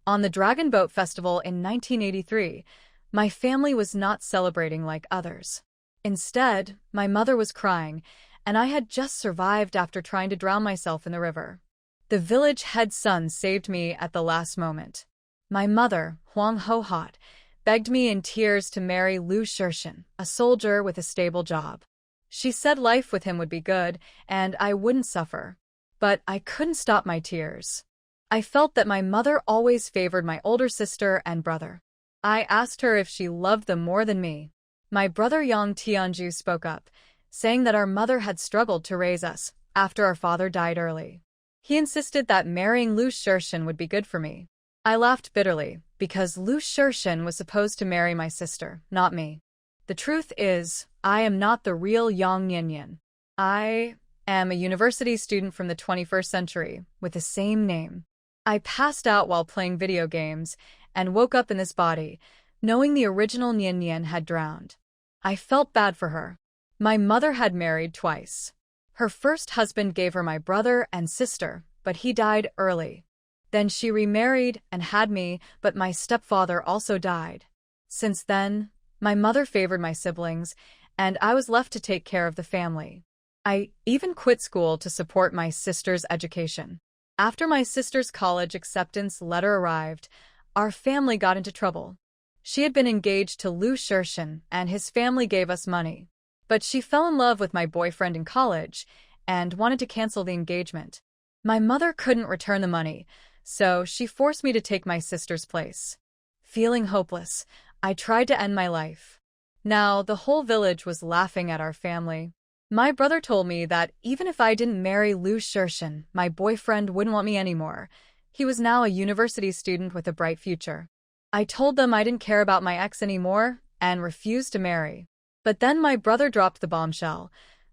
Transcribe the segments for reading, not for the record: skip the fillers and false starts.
On the Dragon Boat Festival in 1983, my family was not celebrating like others. Instead, my mother was crying, and I had just survived after trying to drown myself in the river. The village head son saved me at the last moment. My mother, Huang Ho-hot, begged me in tears to marry Lu Shirshin, a soldier with a stable job. She said life with him would be good, and I wouldn't suffer. But I couldn't stop my tears. I felt that my mother always favored my older sister and brother. I asked her if she loved them more than me. My brother Yang Tianju spoke up, saying that our mother had struggled to raise us after our father died early. He insisted that marrying Lu Shirshin would be good for me. I laughed bitterly, because Lu Shirshin was supposed to marry my sister, not me. The truth is, I am not the real Yang Yanyan. I am a university student from the 21st century, with the same name. I passed out while playing video games, and woke up in this body, knowing the original Nian Nian had drowned. I felt bad for her. My mother had married twice. Her first husband gave her my brother and sister, but he died early. Then she remarried and had me, but my stepfather also died. Since then, my mother favored my siblings, and I was left to take care of the family. I even quit school to support my sister's education. After my sister's college acceptance letter arrived, our family got into trouble. She had been engaged to Lu Shirshin, and his family gave us money. But she fell in love with my boyfriend in college and wanted to cancel the engagement. My mother couldn't return the money, so she forced me to take my sister's place. Feeling hopeless, I tried to end my life. Now, the whole village was laughing at our family. My brother told me that even if I didn't marry Lu Shirshin, my boyfriend wouldn't want me anymore. He was now a university student with a bright future. I told them I didn't care about my ex anymore and refused to marry. But then my brother dropped the bombshell.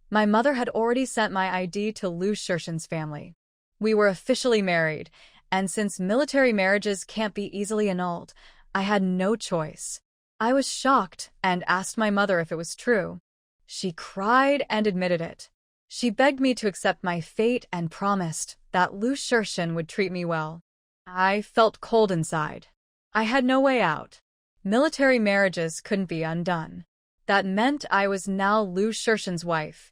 My mother had already sent my ID to Lu Shirshin's family. We were officially married, and since military marriages can't be easily annulled, I had no choice. I was shocked and asked my mother if it was true. She cried and admitted it. She begged me to accept my fate and promised that Lu Shirshin would treat me well. I felt cold inside. I had no way out. Military marriages couldn't be undone. That meant I was now Lu Shirshin's wife,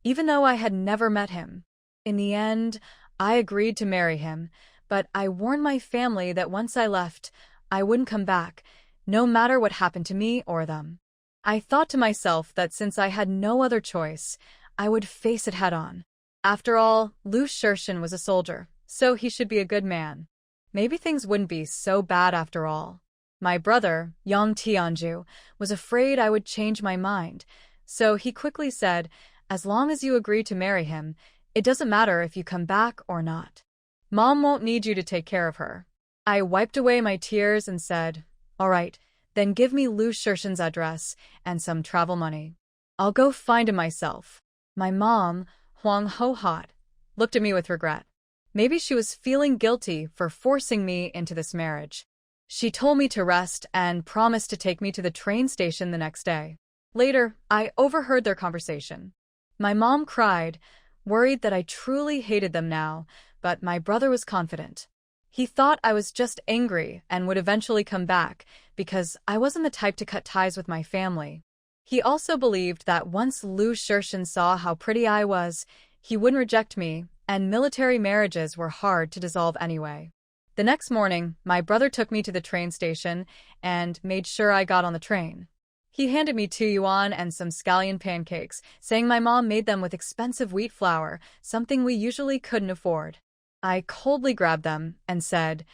even though I had never met him. In the end, I agreed to marry him, but I warned my family that once I left, I wouldn't come back, no matter what happened to me or them. I thought to myself that since I had no other choice, I would face it head-on. After all, Lu Shirshin was a soldier, so he should be a good man. Maybe things wouldn't be so bad after all. My brother, Yang Tianju, was afraid I would change my mind, so he quickly said, "As long as you agree to marry him, it doesn't matter if you come back or not. Mom won't need you to take care of her." I wiped away my tears and said, "All right, then give me Lu Shirshin's address and some travel money. I'll go find him myself." My mom, Huang Ho-hot, looked at me with regret. Maybe she was feeling guilty for forcing me into this marriage. She told me to rest and promised to take me to the train station the next day. Later, I overheard their conversation. My mom cried, worried that I truly hated them now, but my brother was confident. He thought I was just angry and would eventually come back because I wasn't the type to cut ties with my family. He also believed that once Lu Shirshin saw how pretty I was, he wouldn't reject me, and military marriages were hard to dissolve anyway. The next morning, my brother took me to the train station and made sure I got on the train. He handed me 2 yuan and some scallion pancakes, saying my mom made them with expensive wheat flour, something we usually couldn't afford. I coldly grabbed them and said,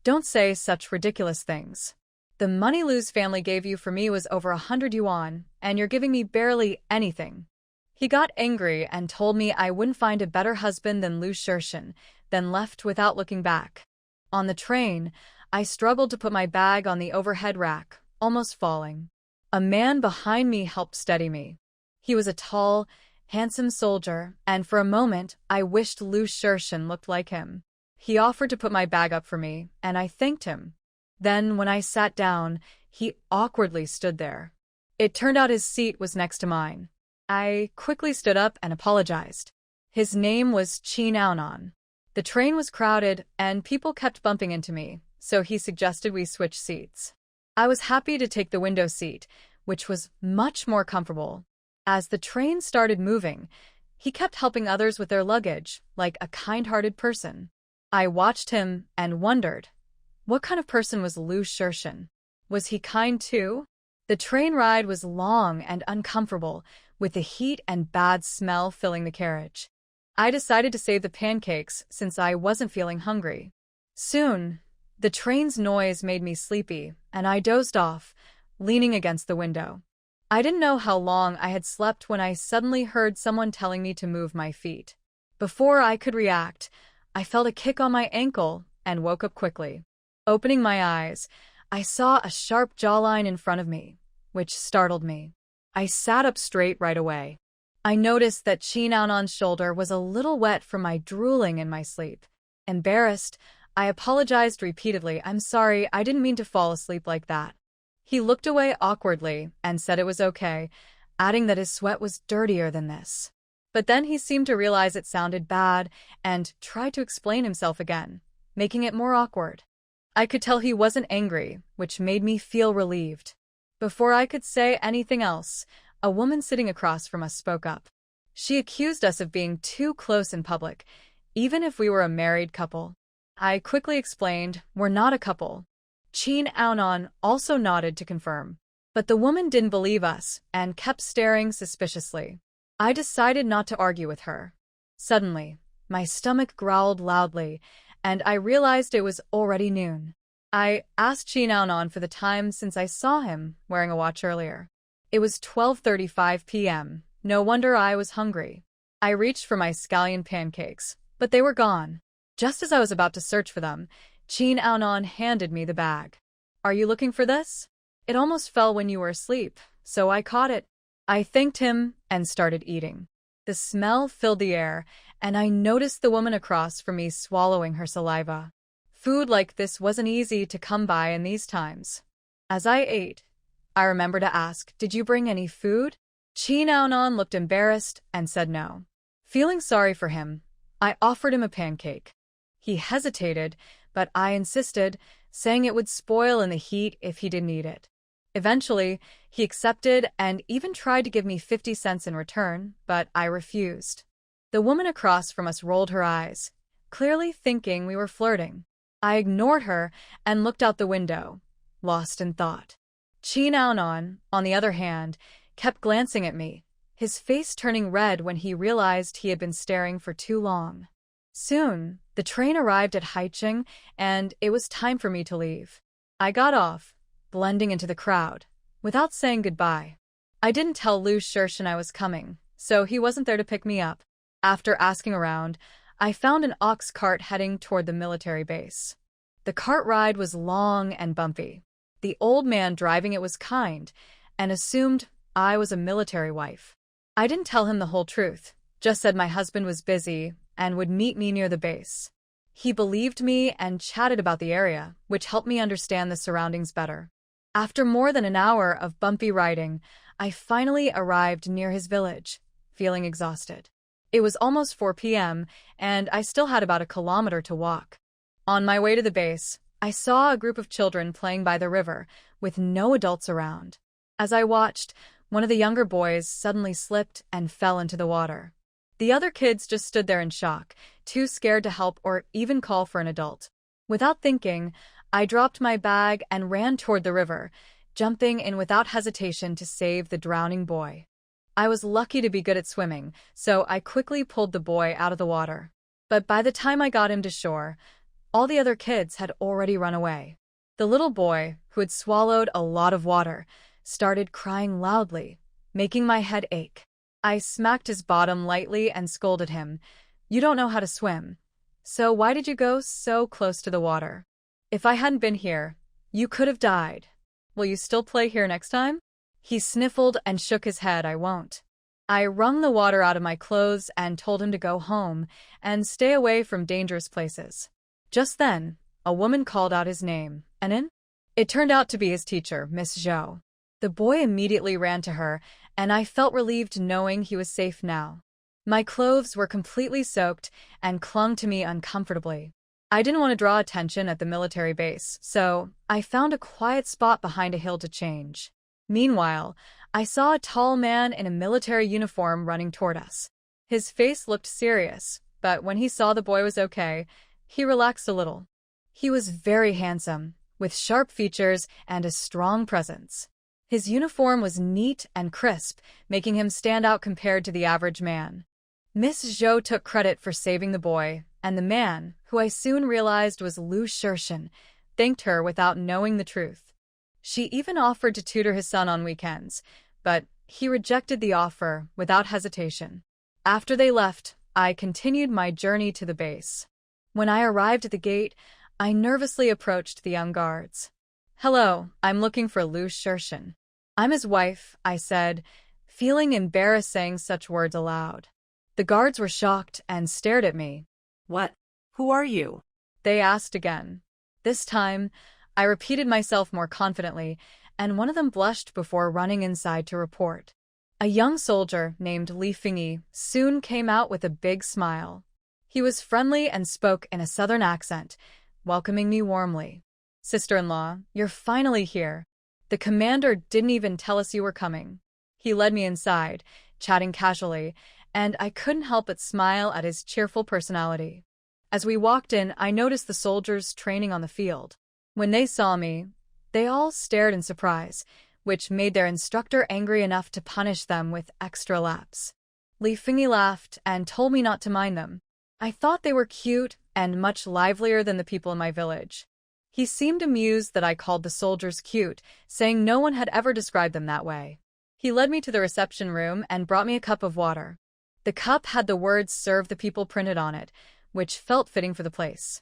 "Don't say such ridiculous things. The money Lu's family gave you for me was over 100 yuan, and you're giving me barely anything." He got angry and told me I wouldn't find a better husband than Lu Shirshin, then left without looking back. On the train, I struggled to put my bag on the overhead rack, almost falling. A man behind me helped steady me. He was a tall, handsome soldier, and for a moment, I wished Lu Shirshin looked like him. He offered to put my bag up for me, and I thanked him. Then, when I sat down, he awkwardly stood there. It turned out his seat was next to mine. I quickly stood up and apologized. His name was Qin Aonan. The train was crowded, and people kept bumping into me, so he suggested we switch seats. I was happy to take the window seat, which was much more comfortable. As the train started moving, he kept helping others with their luggage, like a kind-hearted person. I watched him and wondered, what kind of person was Lu Shirshin? Was he kind too? The train ride was long and uncomfortable, with the heat and bad smell filling the carriage. I decided to save the pancakes since I wasn't feeling hungry. Soon, the train's noise made me sleepy, and I dozed off, leaning against the window. I didn't know how long I had slept when I suddenly heard someone telling me to move my feet. Before I could react, I felt a kick on my ankle and woke up quickly. Opening my eyes, I saw a sharp jawline in front of me, which startled me. I sat up straight right away. I noticed that Qin Aonan's shoulder was a little wet from my drooling in my sleep. Embarrassed, I apologized repeatedly. I'm sorry, I didn't mean to fall asleep like that. He looked away awkwardly and said it was okay, adding that his sweat was dirtier than this. But then he seemed to realize it sounded bad and tried to explain himself again, making it more awkward. I could tell he wasn't angry, which made me feel relieved. Before I could say anything else, a woman sitting across from us spoke up. She accused us of being too close in public, even if we were a married couple. I quickly explained, we're not a couple. Qin Aonan also nodded to confirm. But the woman didn't believe us and kept staring suspiciously. I decided not to argue with her. Suddenly, my stomach growled loudly, and I realized it was already noon. I asked Qin Aonan for the time since I saw him wearing a watch earlier. It was 12:35 p.m. No wonder I was hungry. I reached for my scallion pancakes, but they were gone. Just as I was about to search for them, Qin Aonan handed me the bag. Are you looking for this? It almost fell when you were asleep, so I caught it. I thanked him and started eating. The smell filled the air, and I noticed the woman across from me swallowing her saliva. Food like this wasn't easy to come by in these times. As I ate, I remembered to ask, did you bring any food? Qin Aonan looked embarrassed and said no. Feeling sorry for him, I offered him a pancake. He hesitated, but I insisted, saying it would spoil in the heat if he didn't eat it. Eventually, he accepted and even tried to give me 50 cents in return, but I refused. The woman across from us rolled her eyes, clearly thinking we were flirting. I ignored her and looked out the window, lost in thought. Qin Aonan, on the other hand, kept glancing at me, his face turning red when he realized he had been staring for too long. Soon, the train arrived at Haicheng, and it was time for me to leave. I got off, blending into the crowd, without saying goodbye. I didn't tell Lu Shirshin I was coming, so he wasn't there to pick me up. After asking around, I found an ox cart heading toward the military base. The cart ride was long and bumpy. The old man driving it was kind, and assumed I was a military wife. I didn't tell him the whole truth, just said my husband was busy and would meet me near the base. He believed me and chatted about the area, which helped me understand the surroundings better. After more than an hour of bumpy riding, I finally arrived near his village, feeling exhausted. It was almost 4 p.m., and I still had about a kilometer to walk. On my way to the base, I saw a group of children playing by the river, with no adults around. As I watched, one of the younger boys suddenly slipped and fell into the water. The other kids just stood there in shock, too scared to help or even call for an adult. Without thinking, I dropped my bag and ran toward the river, jumping in without hesitation to save the drowning boy. I was lucky to be good at swimming, so I quickly pulled the boy out of the water. But by the time I got him to shore, all the other kids had already run away. The little boy, who had swallowed a lot of water, started crying loudly, making my head ache. I smacked his bottom lightly and scolded him. You don't know how to swim, so why did you go so close to the water? If I hadn't been here, you could have died. Will you still play here next time? He sniffled and shook his head. I won't. I wrung the water out of my clothes and told him to go home and stay away from dangerous places. Just then, a woman called out his name. Anan? It turned out to be his teacher, Miss Zhou. The boy immediately ran to her, and I felt relieved knowing he was safe now. My clothes were completely soaked and clung to me uncomfortably. I didn't want to draw attention at the military base, so I found a quiet spot behind a hill to change. Meanwhile, I saw a tall man in a military uniform running toward us. His face looked serious, but when he saw the boy was okay, he relaxed a little. He was very handsome, with sharp features and a strong presence. His uniform was neat and crisp, making him stand out compared to the average man. Miss Zhou took credit for saving the boy, and the man, who I soon realized was Lu Shirshin, thanked her without knowing the truth. She even offered to tutor his son on weekends, but he rejected the offer without hesitation. After they left, I continued my journey to the base. When I arrived at the gate, I nervously approached the young guards. "Hello, I'm looking for Lu Shirshin." "I'm his wife," I said, feeling embarrassed saying such words aloud. The guards were shocked and stared at me. "What? Who are you?" they asked again. This time, I repeated myself more confidently, and one of them blushed before running inside to report. A young soldier named Li Fingyi soon came out with a big smile. He was friendly and spoke in a southern accent, welcoming me warmly. "Sister-in-law, you're finally here. The commander didn't even tell us you were coming." He led me inside, chatting casually, and I couldn't help but smile at his cheerful personality. As we walked in, I noticed the soldiers training on the field. When they saw me, they all stared in surprise, which made their instructor angry enough to punish them with extra laps. Li Fingyi laughed and told me not to mind them. I thought they were cute and much livelier than the people in my village. He seemed amused that I called the soldiers cute, saying no one had ever described them that way. He led me to the reception room and brought me a cup of water. The cup had the words "Serve the People" printed on it, which felt fitting for the place.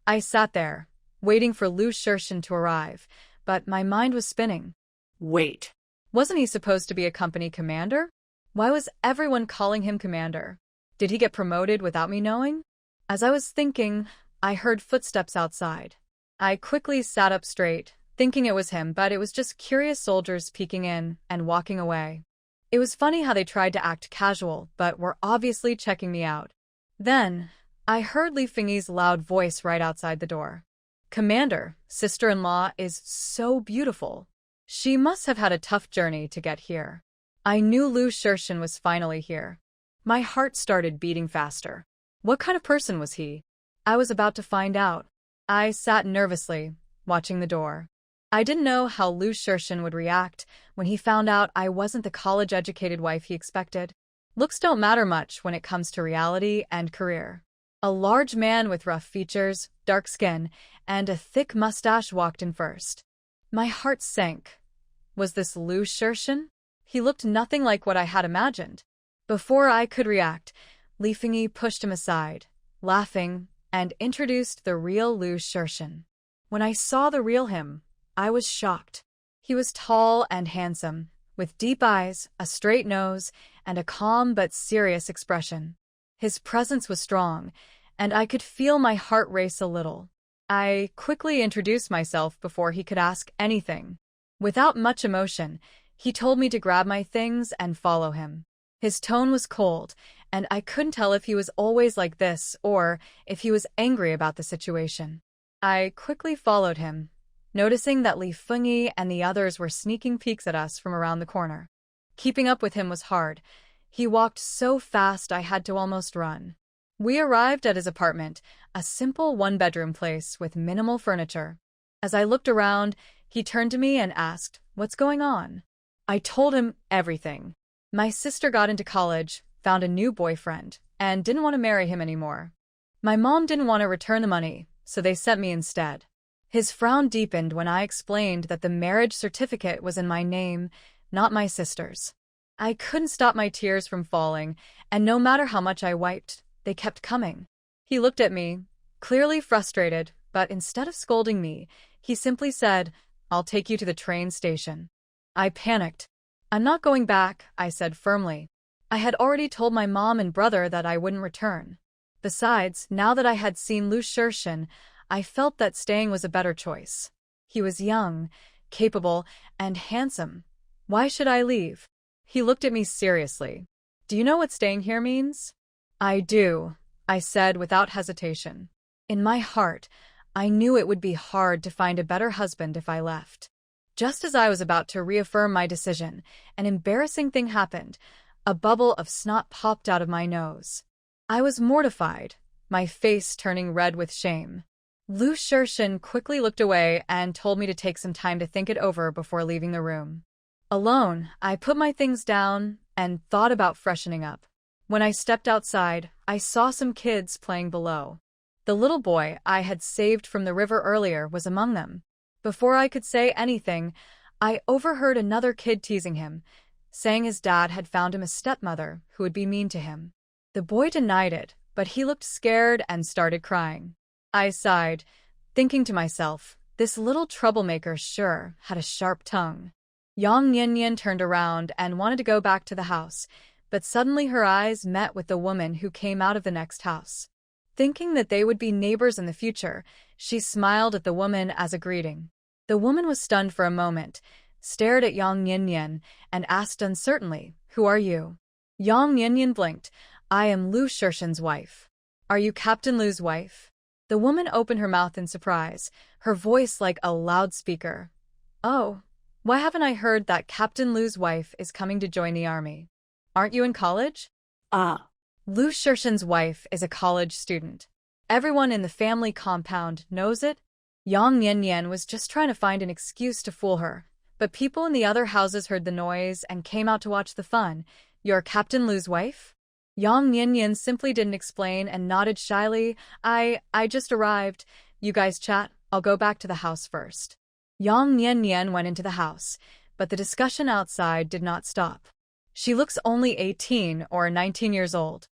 I sat there, waiting for Lu Shirshin to arrive, but my mind was spinning. Wait. Wasn't he supposed to be a company commander? Why was everyone calling him commander? Did he get promoted without me knowing? As I was thinking, I heard footsteps outside. I quickly sat up straight, thinking it was him, but it was just curious soldiers peeking in and walking away. It was funny how they tried to act casual, but were obviously checking me out. Then, I heard Li Fingyi's loud voice right outside the door. "Commander, sister-in-law is so beautiful. She must have had a tough journey to get here." I knew Lu Shirshin was finally here. My heart started beating faster. What kind of person was he? I was about to find out. I sat nervously, watching the door. I didn't know how Lu Shirshin would react when he found out I wasn't the college-educated wife he expected. Looks don't matter much when it comes to reality and career. A large man with rough features, dark skin, and a thick mustache walked in first. My heart sank. Was this Lu Shirshin? He looked nothing like what I had imagined. Before I could react, Li Fingyi pushed him aside, laughing, and introduced the real Lu Shirshin. When I saw the real him, I was shocked. He was tall and handsome, with deep eyes, a straight nose, and a calm but serious expression. His presence was strong, and I could feel my heart race a little. I quickly introduced myself before he could ask anything. Without much emotion, he told me to grab my things and follow him. His tone was cold, and I couldn't tell if he was always like this or if he was angry about the situation. I quickly followed him, noticing that Li Fingyi and the others were sneaking peeks at us from around the corner. Keeping up with him was hard. He walked so fast I had to almost run. We arrived at his apartment, a simple one-bedroom place with minimal furniture. As I looked around, he turned to me and asked, "What's going on?" I told him everything. My sister got into college, found a new boyfriend, and didn't want to marry him anymore. My mom didn't want to return the money, so they sent me instead. His frown deepened when I explained that the marriage certificate was in my name, not my sister's. I couldn't stop my tears from falling, and no matter how much I wiped, they kept coming. He looked at me, clearly frustrated, but instead of scolding me, he simply said, "I'll take you to the train station." I panicked. "I'm not going back," I said firmly. I had already told my mom and brother that I wouldn't return. Besides, now that I had seen Lu Shirshin, I felt that staying was a better choice. He was young, capable, and handsome. Why should I leave? He looked at me seriously. "Do you know what staying here means?" "I do," I said without hesitation. In my heart, I knew it would be hard to find a better husband if I left. Just as I was about to reaffirm my decision, an embarrassing thing happened. A bubble of snot popped out of my nose. I was mortified, my face turning red with shame. Lu Shirshin quickly looked away and told me to take some time to think it over before leaving the room. Alone, I put my things down and thought about freshening up. When I stepped outside, I saw some kids playing below. The little boy I had saved from the river earlier was among them. Before I could say anything, I overheard another kid teasing him, saying his dad had found him a stepmother who would be mean to him. The boy denied it, but he looked scared and started crying. I sighed, thinking to myself, this little troublemaker sure had a sharp tongue. Yang Yanyan turned around and wanted to go back to the house, but suddenly her eyes met with the woman who came out of the next house. Thinking that they would be neighbors in the future, she smiled at the woman as a greeting. The woman was stunned for a moment, stared at Yang Yanyan, and asked uncertainly, "Who are you?" Yang Yanyan blinked. "I am Lu Shirshin's wife." "Are you Captain Lu's wife?" The woman opened her mouth in surprise, her voice like a loudspeaker. "Oh, why haven't I heard that Captain Lu's wife is coming to join the army? Aren't you in college?" Ah. Lu Shirshin's wife is a college student. Everyone in the family compound knows it. Yang Yanyan was just trying to find an excuse to fool her, but people in the other houses heard the noise and came out to watch the fun. "You're Captain Lu's wife?" Yang Yanyan simply didn't explain and nodded shyly. I just arrived. You guys chat, I'll go back to the house first." Yang Yanyan went into the house, but the discussion outside did not stop. She looks only 18 or 19 years old.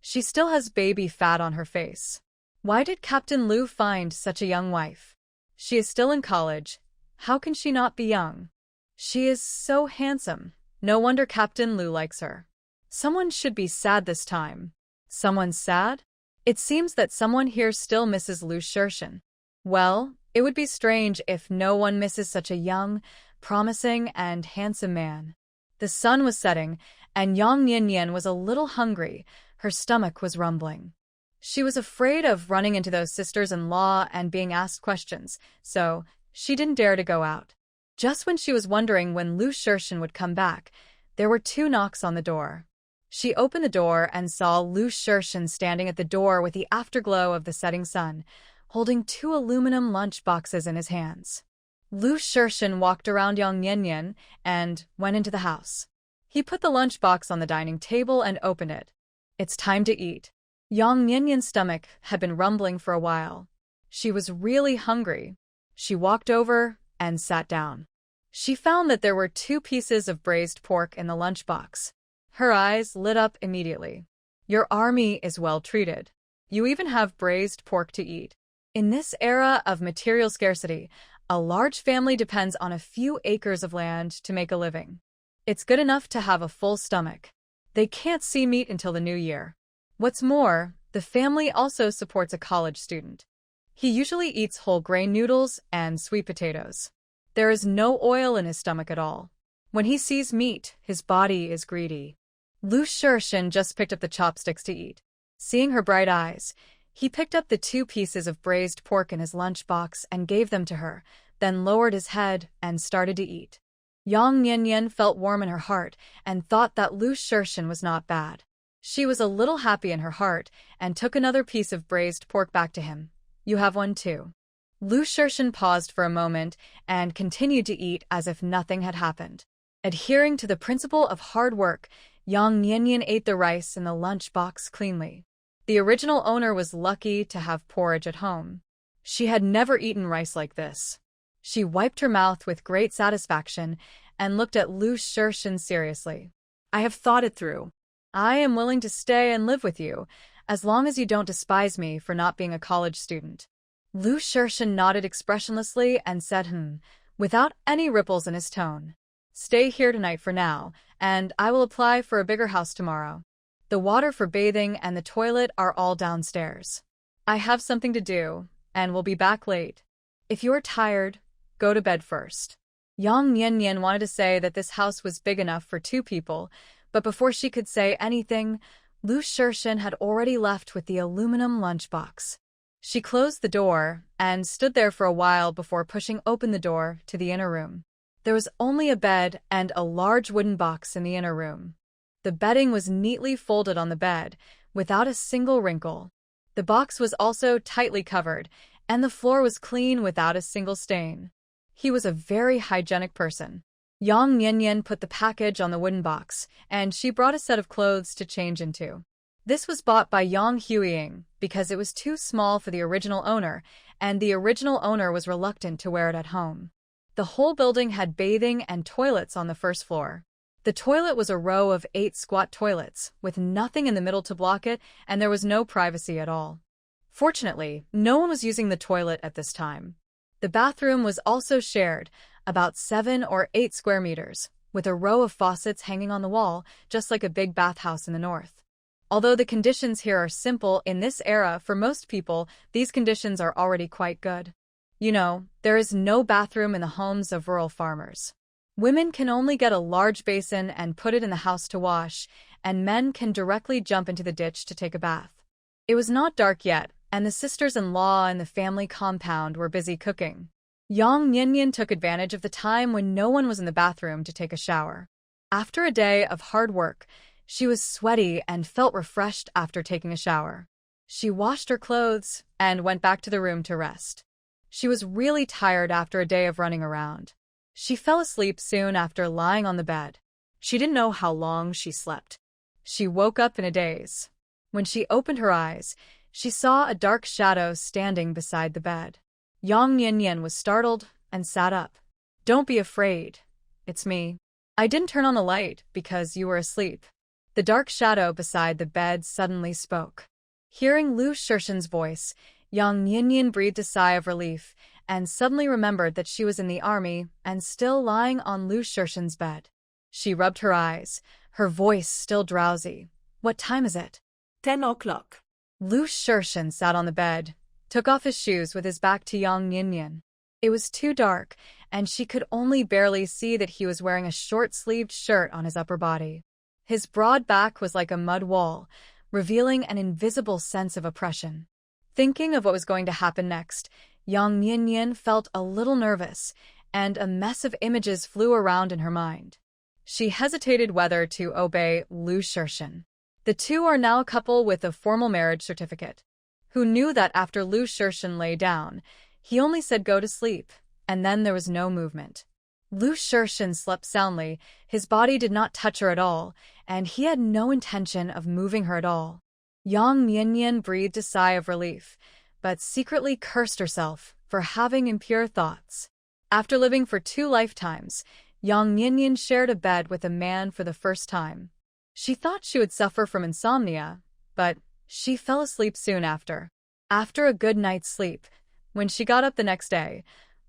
She still has baby fat on her face. Why did Captain Lu find such a young wife? She is still in college. How can she not be young? She is so handsome. No wonder Captain Lu likes her. Someone should be sad this time. Someone's sad? It seems that someone here still misses Lu Shirshin. Well, it would be strange if no one misses such a young, promising, and handsome man. The sun was setting, and Yang Yanyan was a little hungry. Her stomach was rumbling. She was afraid of running into those sisters-in-law and being asked questions, so she didn't dare to go out. Just when she was wondering when Lu Shirshin would come back, there were 2 knocks on the door. She opened the door and saw Lu Shirshin standing at the door with the afterglow of the setting sun, holding 2 aluminum lunch boxes in his hands. Lu Shirshin walked around Yang Yanyan and went into the house. He put the lunchbox on the dining table and opened it. "It's time to eat." Yang Yanyan's stomach had been rumbling for a while. She was really hungry. She walked over and sat down. She found that there were 2 pieces of braised pork in the lunchbox. Her eyes lit up immediately. "Your army is well treated. You even have braised pork to eat." In this era of material scarcity, a large family depends on a few acres of land to make a living. It's good enough to have a full stomach. They can't see meat until the new year. What's more, the family also supports a college student. He usually eats whole grain noodles and sweet potatoes. There is no oil in his stomach at all. When he sees meat, his body is greedy. Lu Shirshin just picked up the chopsticks to eat. Seeing her bright eyes, he picked up the 2 pieces of braised pork in his lunchbox and gave them to her, then lowered his head and started to eat. Yang Yanyan felt warm in her heart and thought that Lu Shirshin was not bad. She was a little happy in her heart and took another piece of braised pork back to him. "You have one too." Lu Shirshin paused for a moment and continued to eat as if nothing had happened. Adhering to the principle of hard work, Yang Yanyan ate the rice in the lunchbox cleanly. The original owner was lucky to have porridge at home. She had never eaten rice like this. She wiped her mouth with great satisfaction and looked at Lu Shirshin seriously. "I have thought it through. I am willing to stay and live with you, as long as you don't despise me for not being a college student." Lu Shirshin nodded expressionlessly and said, without any ripples in his tone. "Stay here tonight for now, and I will apply for a bigger house tomorrow. The water for bathing and the toilet are all downstairs. I have something to do, and will be back late. If you are tired, go to bed first." Yang Yanyan wanted to say that this house was big enough for 2 people, but before she could say anything, Lu Shirshin had already left with the aluminum lunchbox. She closed the door and stood there for a while before pushing open the door to the inner room. There was only a bed and a large wooden box in the inner room. The bedding was neatly folded on the bed, without a single wrinkle. The box was also tightly covered, and the floor was clean without a single stain. He was a very hygienic person. Yang Nianyan put the package on the wooden box, and she brought a set of clothes to change into. This was bought by Yang Huiying because it was too small for the original owner, and the original owner was reluctant to wear it at home. The whole building had bathing and toilets on the first floor. The toilet was a row of 8 squat toilets, with nothing in the middle to block it, and there was no privacy at all. Fortunately, no one was using the toilet at this time. The bathroom was also shared, about 7 or 8 square meters, with a row of faucets hanging on the wall, just like a big bathhouse in the north. Although the conditions here are simple in this era for most people, these conditions are already quite good. You know, there is no bathroom in the homes of rural farmers. Women can only get a large basin and put it in the house to wash, and men can directly jump into the ditch to take a bath. It was not dark yet, and the sisters-in-law in the family compound were busy cooking. Yang Nianyan took advantage of the time when no one was in the bathroom to take a shower. After a day of hard work, she was sweaty and felt refreshed after taking a shower. She washed her clothes and went back to the room to rest. She was really tired after a day of running around. She fell asleep soon after lying on the bed. She didn't know how long she slept. She woke up in a daze. When she opened her eyes, she saw a dark shadow standing beside the bed. Yang Nianyan was startled and sat up. "Don't be afraid. It's me. I didn't turn on the light because you were asleep." The dark shadow beside the bed suddenly spoke. Hearing Lu Shirshen's voice, Yang Nianyan breathed a sigh of relief and suddenly remembered that she was in the army and still lying on Lu Shirshen's bed. She rubbed her eyes, her voice still drowsy. "What time is it?" 10 o'clock. Lu Shirshen sat on the bed, took off his shoes with his back to Yang Nianyan. It was too dark, and she could only barely see that he was wearing a short-sleeved shirt on his upper body. His broad back was like a mud wall, revealing an invisible sense of oppression. Thinking of what was going to happen next, Yang Nianyan felt a little nervous, and a mess of images flew around in her mind. She hesitated whether to obey Lu Shirshen. The two are now a couple with a formal marriage certificate. Who knew that after Lu Shirshen lay down, he only said go to sleep, and then there was no movement. Lu Shirshen slept soundly, his body did not touch her at all, and he had no intention of moving her at all. Yang Nianyan breathed a sigh of relief, but secretly cursed herself for having impure thoughts. After living for 2 lifetimes, Yang Nianyan shared a bed with a man for the first time. She thought she would suffer from insomnia, but she fell asleep soon after. After a good night's sleep, when she got up the next day,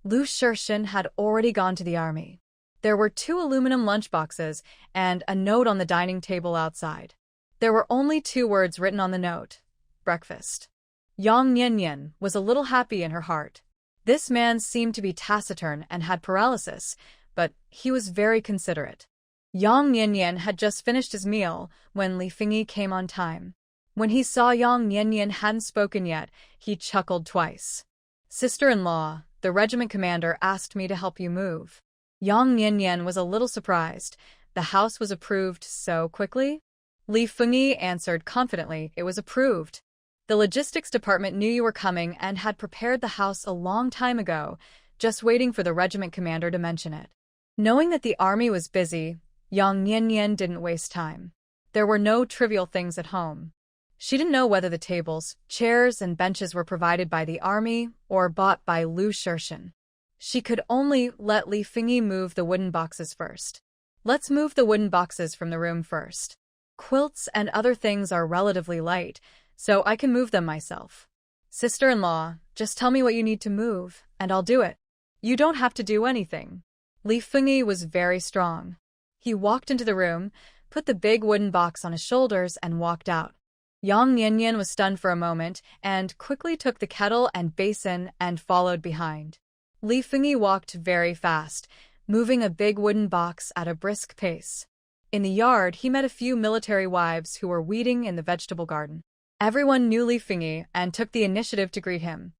Lu Shirshen had already gone to the army. There were 2 aluminum lunchboxes and a note on the dining table outside. There were only 2 words written on the note: breakfast. Yang Nianyan was a little happy in her heart. This man seemed to be taciturn and had paralysis, but he was very considerate. Yang Nianyan had just finished his meal when Li Fingyi came on time. When he saw Yang Nianyan hadn't spoken yet, he chuckled twice. "Sister-in-law, the regiment commander asked me to help you move." Yang Nianyan was a little surprised. The house was approved so quickly? Li Fingyi answered confidently it was approved. The logistics department knew you were coming and had prepared the house a long time ago, just waiting for the regiment commander to mention it. Knowing that the army was busy, Yang Nianyan didn't waste time. There were no trivial things at home. She didn't know whether the tables, chairs, and benches were provided by the army or bought by Lu Shirshen. She could only let Li Fingyi move the wooden boxes first. "Let's move the wooden boxes from the room first. Quilts and other things are relatively light, so I can move them myself. Sister-in-law, just tell me what you need to move, and I'll do it. You don't have to do anything." Li Fingyi was very strong. He walked into the room, put the big wooden box on his shoulders, and walked out. Yang Nianyan was stunned for a moment and quickly took the kettle and basin and followed behind. Li Fingyi walked very fast, moving a big wooden box at a brisk pace. In the yard, he met a few military wives who were weeding in the vegetable garden. Everyone knew Li Fingyi and took the initiative to greet him.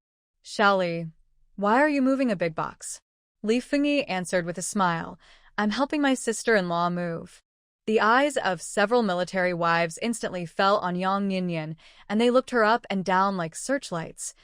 Xiaoli, why are you moving a big box? Li Fingyi answered with a smile. I'm helping my sister-in-law move. The eyes of several military wives instantly fell on Yang Yinyan, and they looked her up and down like searchlights.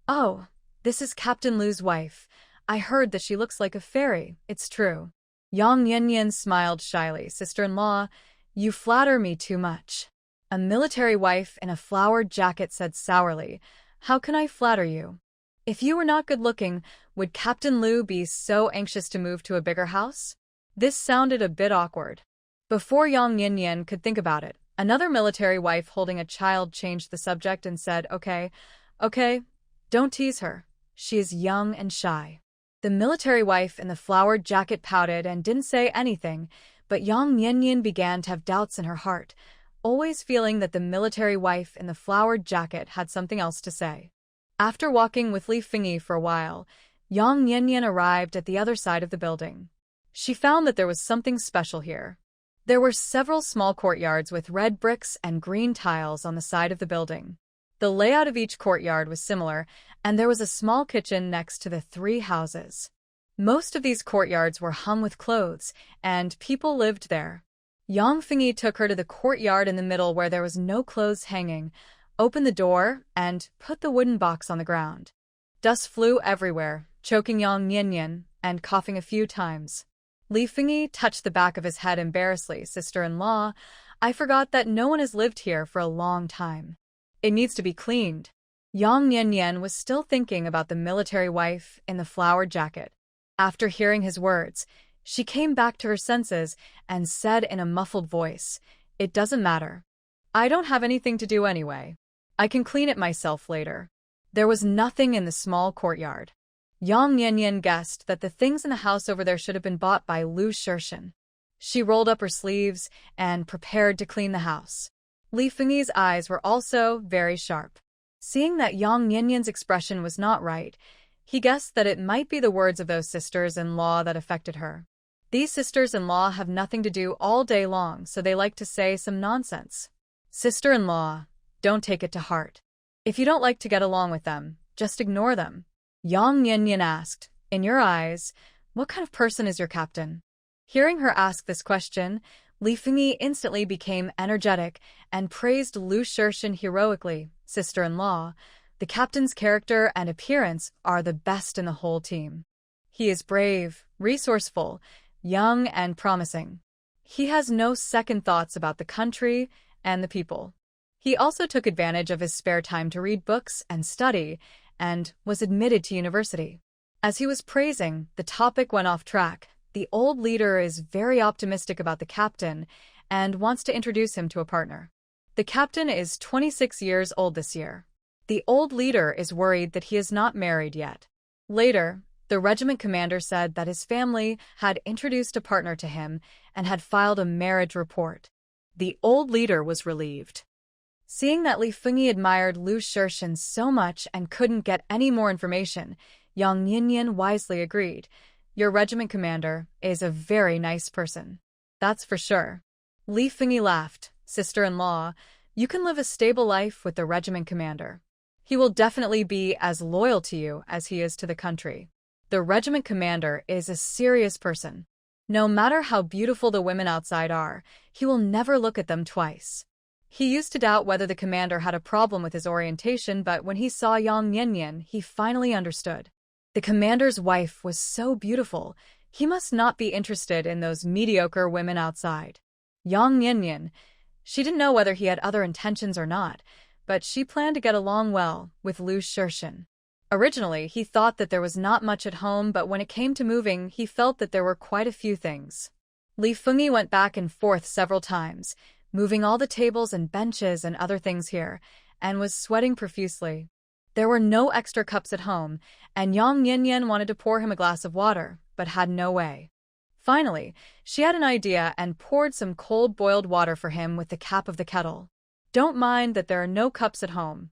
Oh, this is Captain Lu's wife. I heard that she looks like a fairy. It's true. Yang Yinyan smiled shyly. Sister-in-law, you flatter me too much. A military wife in a flowered jacket said sourly, how can I flatter you? If you were not good-looking, would Captain Lu be so anxious to move to a bigger house? This sounded a bit awkward. Before Yang Yinyan could think about it, another military wife holding a child changed the subject and said, okay, don't tease her. She is young and shy. The military wife in the flowered jacket pouted and didn't say anything, but Yang Yinyan began to have doubts in her heart, always feeling that the military wife in the flowered jacket had something else to say. After walking with Li Fingyi for a while, Yang Yinyan arrived at the other side of the building. She found that there was something special here. There were several small courtyards with red bricks and green tiles on the side of the building. The layout of each courtyard was similar, and there was a small kitchen next to the three houses. Most of these courtyards were hung with clothes, and people lived there. Yang Fingyi took her to the courtyard in the middle where there was no clothes hanging, opened the door, and put the wooden box on the ground. Dust flew everywhere, choking Yang Yinyan and coughing a few times. Li Fingyi touched the back of his head embarrassedly. Sister-in-law, I forgot that no one has lived here for a long time. It needs to be cleaned. Yang Yinyan was still thinking about the military wife in the flowered jacket. After hearing his words, she came back to her senses and said in a muffled voice, it doesn't matter. I don't have anything to do anyway. I can clean it myself later. There was nothing in the small courtyard. Yang Yinyan guessed that the things in the house over there should have been bought by Lu Shirshan. She rolled up her sleeves and prepared to clean the house. Li Fingyi's eyes were also very sharp. Seeing that Yang Yinyan's expression was not right, he guessed that it might be the words of those sisters-in-law that affected her. These sisters-in-law have nothing to do all day long, so they like to say some nonsense. Sister-in-law, don't take it to heart. If you don't like to get along with them, just ignore them. Yang Yinyan asked, in your eyes, what kind of person is your captain? Hearing her ask this question, Li Fingyi instantly became energetic and praised Lu Shirshan heroically. Sister-in-law, the captain's character and appearance are the best in the whole team. He is brave, resourceful, young, and promising. He has no second thoughts about the country and the people. He also took advantage of his spare time to read books and study, and was admitted to university. As he was praising, the topic went off track. The old leader is very optimistic about the captain and wants to introduce him to a partner. The captain is 26 years old this year. The old leader is worried that he is not married yet. Later, the regiment commander said that his family had introduced a partner to him and had filed a marriage report. The old leader was relieved. Seeing that Li Fingyi admired Lu Shirshan so much and couldn't get any more information, Yang Yinyan wisely agreed. Your regiment commander is a very nice person. That's for sure. Li Fingyi laughed. Sister-in-law, you can live a stable life with the regiment commander. He will definitely be as loyal to you as he is to the country. The regiment commander is a serious person. No matter how beautiful the women outside are, he will never look at them twice. He used to doubt whether the commander had a problem with his orientation, but when he saw Yang Yinyan, he finally understood. The commander's wife was so beautiful, he must not be interested in those mediocre women outside. Yang Yinyan, she didn't know whether he had other intentions or not, but she planned to get along well with Lu Shirshan. Originally, he thought that there was not much at home, but when it came to moving, he felt that there were quite a few things. Li Fingyi went back and forth several times, moving all the tables and benches and other things here, and was sweating profusely. There were no extra cups at home, and Yang Yinyan wanted to pour him a glass of water, but had no way. Finally, she had an idea and poured some cold boiled water for him with the cap of the kettle. Don't mind that there are no cups at home.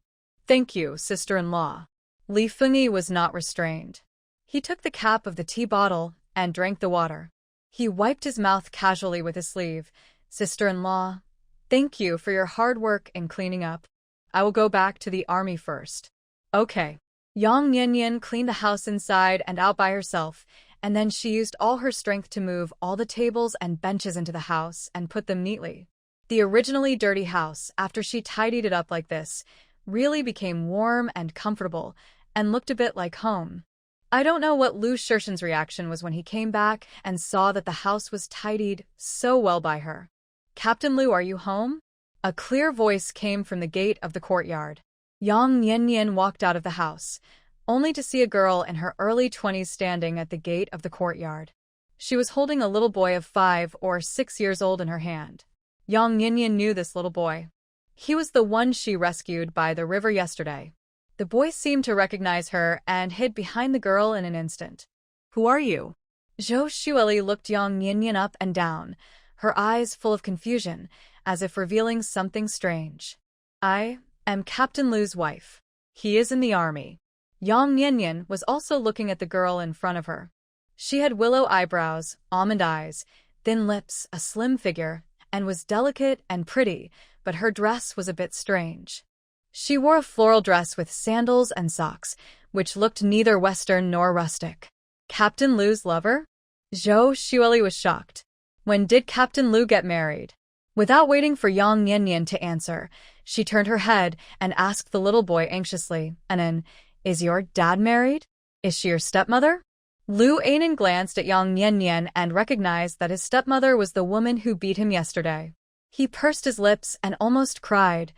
Thank you, sister-in-law. Li Fingyi was not restrained. He took the cap of the tea bottle and drank the water. He wiped his mouth casually with his sleeve. Sister-in-law, thank you for your hard work in cleaning up. I will go back to the army first. Okay. Yang Yanyan cleaned the house inside and out by herself, and then she used all her strength to move all the tables and benches into the house and put them neatly. The originally dirty house, after she tidied it up like this, really became warm and comfortable and looked a bit like home. I don't know what Lu Shirshin's reaction was when he came back and saw that the house was tidied so well by her. Captain Lu, are you home? A clear voice came from the gate of the courtyard. Yang Yanyan walked out of the house, only to see a girl in her early 20s standing at the gate of the courtyard. She was holding a little boy of 5 or 6 years old in her hand. Yang Yanyan knew this little boy. He was the one she rescued by the river yesterday. The boy seemed to recognize her and hid behind the girl in an instant. Who are you? Zhou Xueli looked Yang Yanyan up and down, her eyes full of confusion, as if revealing something strange. I am Captain Lu's wife. He is in the army. Yang Yanyan was also looking at the girl in front of her. She had willow eyebrows, almond eyes, thin lips, a slim figure, and was delicate and pretty, but her dress was a bit strange. She wore a floral dress with sandals and socks, which looked neither Western nor rustic. Captain Lu's lover? Zhou Xueli was shocked. When did Captain Lu get married? Without waiting for Yang Yanyan to answer, she turned her head and asked the little boy anxiously, "Anan, is your dad married? Is she your stepmother?" Lu Anan glanced at Yang Yanyan and recognized that his stepmother was the woman who beat him yesterday. He pursed his lips and almost cried.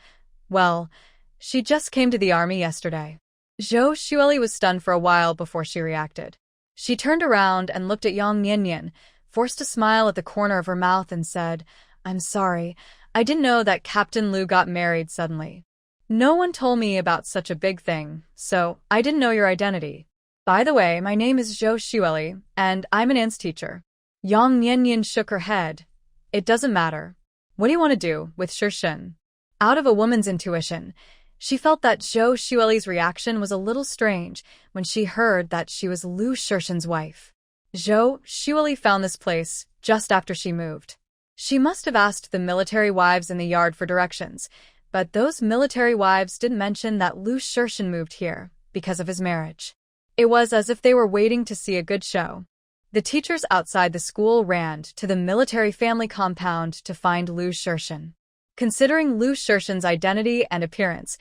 Well, she just came to the army yesterday. Zhou Xueli was stunned for a while before she reacted. She turned around and looked at Yang Yanyan, forced a smile at the corner of her mouth and said, "I'm sorry, I didn't know that Captain Lu got married suddenly. No one told me about such a big thing, so I didn't know your identity. By the way, my name is Zhou Xueli, and I'm an An's teacher." Yang Yanyan shook her head. "It doesn't matter. What do you want to do with Shirshin?" Out of a woman's intuition, she felt that Zhou Xueli's reaction was a little strange when she heard that she was Lu Shirshin's wife. Zhou Xueli found this place just after she moved. She must have asked the military wives in the yard for directions, but those military wives didn't mention that Lu Shirshin moved here because of his marriage. It was as if they were waiting to see a good show. The teachers outside the school ran to the military family compound to find Lu Shirshin. Considering Lu Shirshin's identity and appearance,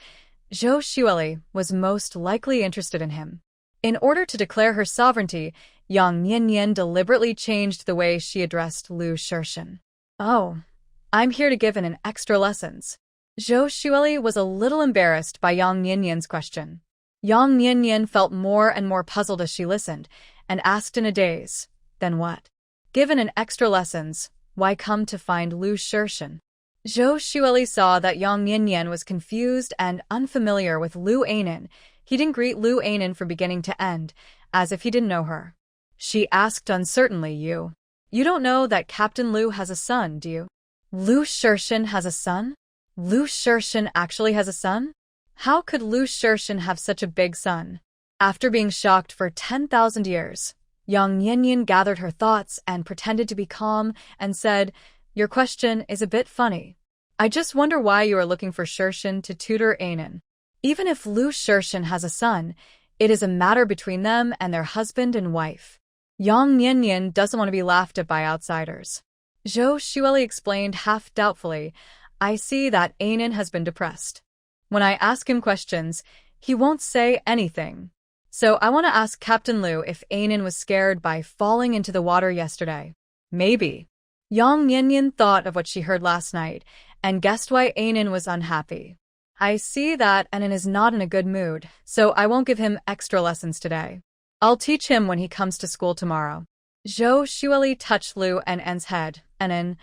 Zhou Xueli was most likely interested in him. In order to declare her sovereignty, Yang Yanyan deliberately changed the way she addressed Lu Shirshin. "Oh, I'm here to give an extra lessons." Zhou Xueli was a little embarrassed by Yang Yanyan's question. Yang Yanyan felt more and more puzzled as she listened, and asked in a daze, "Then what? Given an extra lessons, why come to find Lu Shirshin?" Zhou Xueli saw that Yang Yanyan was confused and unfamiliar with Lu Anan. He didn't greet Lu Anan from beginning to end, as if he didn't know her. She asked uncertainly, You don't know that Captain Lu has a son, do you?" Lu Shirshin has a son? Lu Shirshin actually has a son? How could Lu Shirshin have such a big son? After being shocked for 10,000 years, Yang Yanyan gathered her thoughts and pretended to be calm and said, "Your question is a bit funny. I just wonder why you are looking for Shirshin to tutor Anan. Even if Lu Shirshin has a son, it is a matter between them and their husband and wife. Yang Yanyan doesn't want to be laughed at by outsiders." Zhou Xueli explained half doubtfully, "I see that Anan has been depressed. When I ask him questions, he won't say anything. So I want to ask Captain Lu if Anan was scared by falling into the water yesterday. Maybe." Yang Yanyan thought of what she heard last night and guessed why Anan was unhappy. "I see that Anan is not in a good mood, so I won't give him extra lessons today. I'll teach him when he comes to school tomorrow." Zhou Xueli touched Lu An's head. "Anan,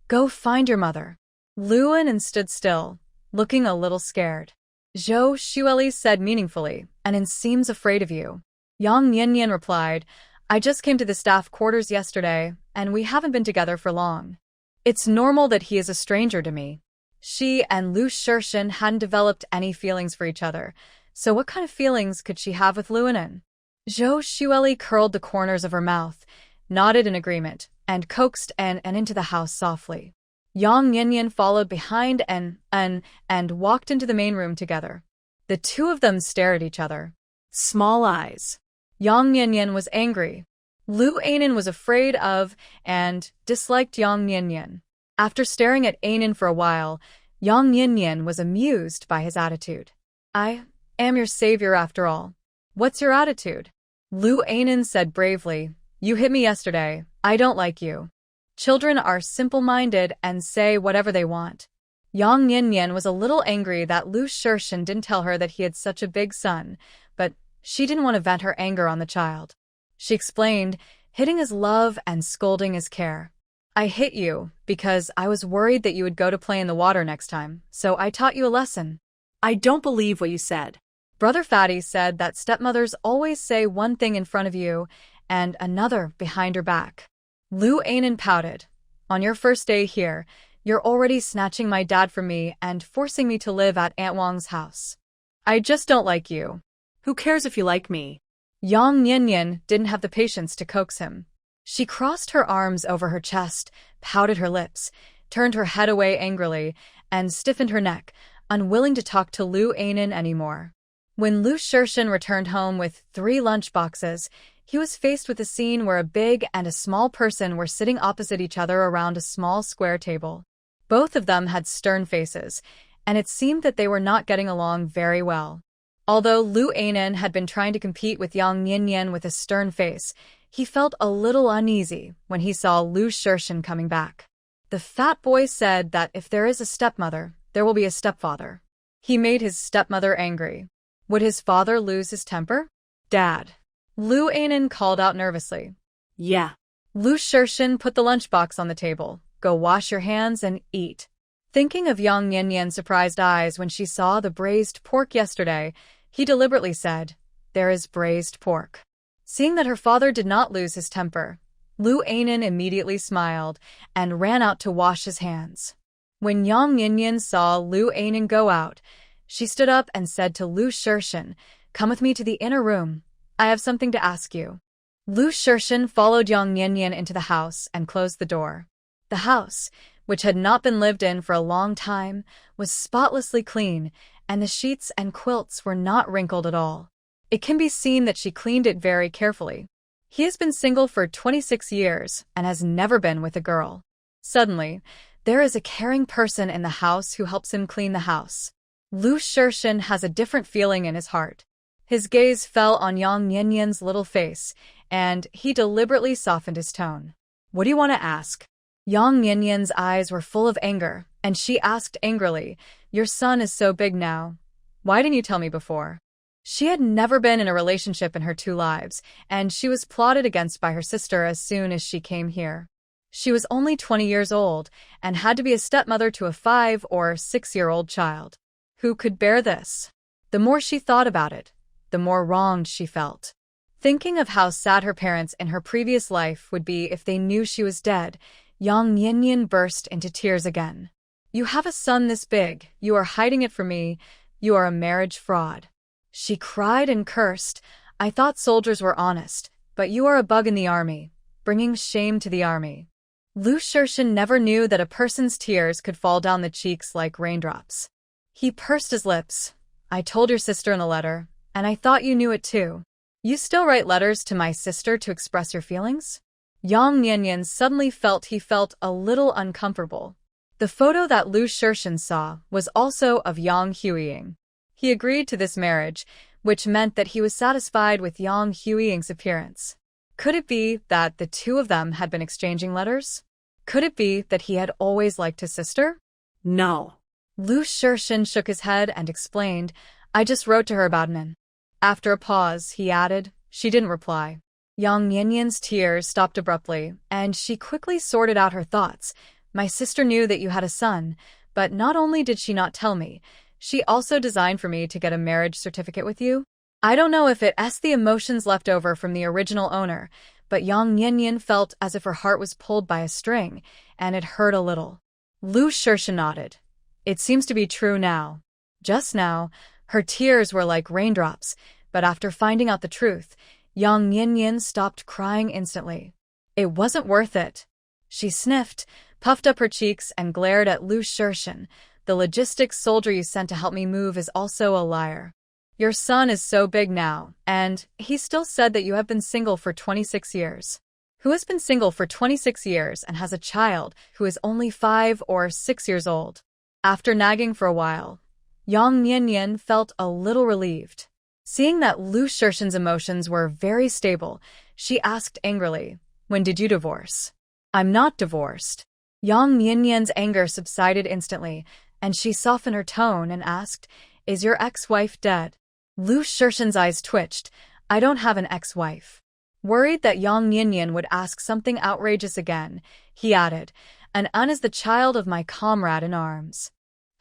go find your mother." Lu Anan stood still, looking a little scared. Zhou Xueli said meaningfully, "Anan seems afraid of you." Yang Yanyan replied, "I just came to the staff quarters yesterday, and we haven't been together for long. It's normal that he is a stranger to me." She and Lu Shirshin hadn't developed any feelings for each other, so what kind of feelings could she have with Lu Anan? Zhou Xueli curled the corners of her mouth, nodded in agreement, and coaxed An into the house softly. Yang Yinyan followed behind and walked into the main room together. The two of them stared at each other. Small eyes. Yang Yinyan was angry. Lu Anan was afraid of and disliked Yang Yinyan. After staring at Anan for a while, Yang Yinyan was amused by his attitude. I am your savior after all. What's your attitude? Lu Anan said bravely, You hit me yesterday. I don't like you. Children are simple-minded and say whatever they want. Yang Yinyan was a little angry that Lu Shirshan didn't tell her that he had such a big son, but she didn't want to vent her anger on the child. She explained, hitting is love and scolding is care. I hit you because I was worried that you would go to play in the water next time, so I taught you a lesson. I don't believe what you said. Brother Fatty said that stepmothers always say one thing in front of you and another behind your back. Lu Anan pouted. On your first day here, you're already snatching my dad from me and forcing me to live at Aunt Wang's house. I just don't like you. Who cares if you like me? Yang Yinyan didn't have the patience to coax him. She crossed her arms over her chest, pouted her lips, turned her head away angrily, and stiffened her neck, unwilling to talk to Lu Anan anymore. When Lu Shirshan returned home with 3 lunch boxes, he was faced with a scene where a big and a small person were sitting opposite each other around a small square table. Both of them had stern faces, and it seemed that they were not getting along very well. Although Lu Anan had been trying to compete with Yang Yinyan with a stern face, he felt a little uneasy when he saw Lu Shirshan coming back. The fat boy said that if there is a stepmother, there will be a stepfather. He made his stepmother angry. Would his father lose his temper? Dad. Lu Anan called out nervously. Yeah. Lu Shirshan put the lunchbox on the table. Go wash your hands and eat. Thinking of Yang Yinyan's surprised eyes when she saw the braised pork yesterday, he deliberately said, There is braised pork. Seeing that her father did not lose his temper, Lu Anan immediately smiled and ran out to wash his hands. When Yang Yinyan saw Lu Anan go out, she stood up and said to Lu Shirshan, Come with me to the inner room. I have something to ask you. Lu Shirshan followed Yang Yinyan into the house and closed the door. The house, which had not been lived in for a long time, was spotlessly clean, and the sheets and quilts were not wrinkled at all. It can be seen that she cleaned it very carefully. He has been single for 26 years and has never been with a girl. Suddenly, there is a caring person in the house who helps him clean the house. Lu Shirshan has a different feeling in his heart. His gaze fell on Yang Yinyan's little face, and he deliberately softened his tone. What do you want to ask? Yang Yinyan's eyes were full of anger, and she asked angrily, Your son is so big now. Why didn't you tell me before? She had never been in a relationship in her 2 lives, and she was plotted against by her sister as soon as she came here. She was only 20 years old and had to be a stepmother to a 5 or 6-year-old child. Who could bear this? The more she thought about it, the more wronged she felt. Thinking of how sad her parents in her previous life would be if they knew she was dead, Yang Yinyan burst into tears again. You have a son this big, you are hiding it from me, you are a marriage fraud. She cried and cursed. I thought soldiers were honest, but you are a bug in the army, bringing shame to the army. Lu Shirshan never knew that a person's tears could fall down the cheeks like raindrops. He pursed his lips. I told your sister in a letter, and I thought you knew it too. You still write letters to my sister to express your feelings? Yang Yinyan suddenly felt a little uncomfortable. The photo that Lu Shirshan saw was also of Yang Huiying. He agreed to this marriage, which meant that he was satisfied with Yang Huiying's appearance. Could it be that the two of them had been exchanging letters? Could it be that he had always liked his sister? No. Lu Shirshan shook his head and explained, I just wrote to her about Nin. After a pause, he added, She didn't reply. Yang Yinyan's tears stopped abruptly, and she quickly sorted out her thoughts. My sister knew that you had a son, but not only did she not tell me, she also designed for me to get a marriage certificate with you. I don't know if it's the emotions left over from the original owner, but Yang Yinyan felt as if her heart was pulled by a string, and it hurt a little. Lu Shirshan nodded. It seems to be true now. Just now, her tears were like raindrops, but after finding out the truth, Yang Yinyan stopped crying instantly. It wasn't worth it. She sniffed, puffed up her cheeks, and glared at Lu Shirshin. The logistics soldier you sent to help me move is also a liar. Your son is so big now, and he still said that you have been single for 26 years. Who has been single for 26 years and has a child who is only 5 or 6 years old? After nagging for a while, Yang Nianyan felt a little relieved. Seeing that Lu Shirshin's emotions were very stable, she asked angrily, "When did you divorce?" "I'm not divorced." Yang Nianyan's anger subsided instantly, and she softened her tone and asked, "Is your ex-wife dead?" Lu Shirshin's eyes twitched. "I don't have an ex-wife." Worried that Yang Nianyan would ask something outrageous again, he added, "And An is the child of my comrade in arms.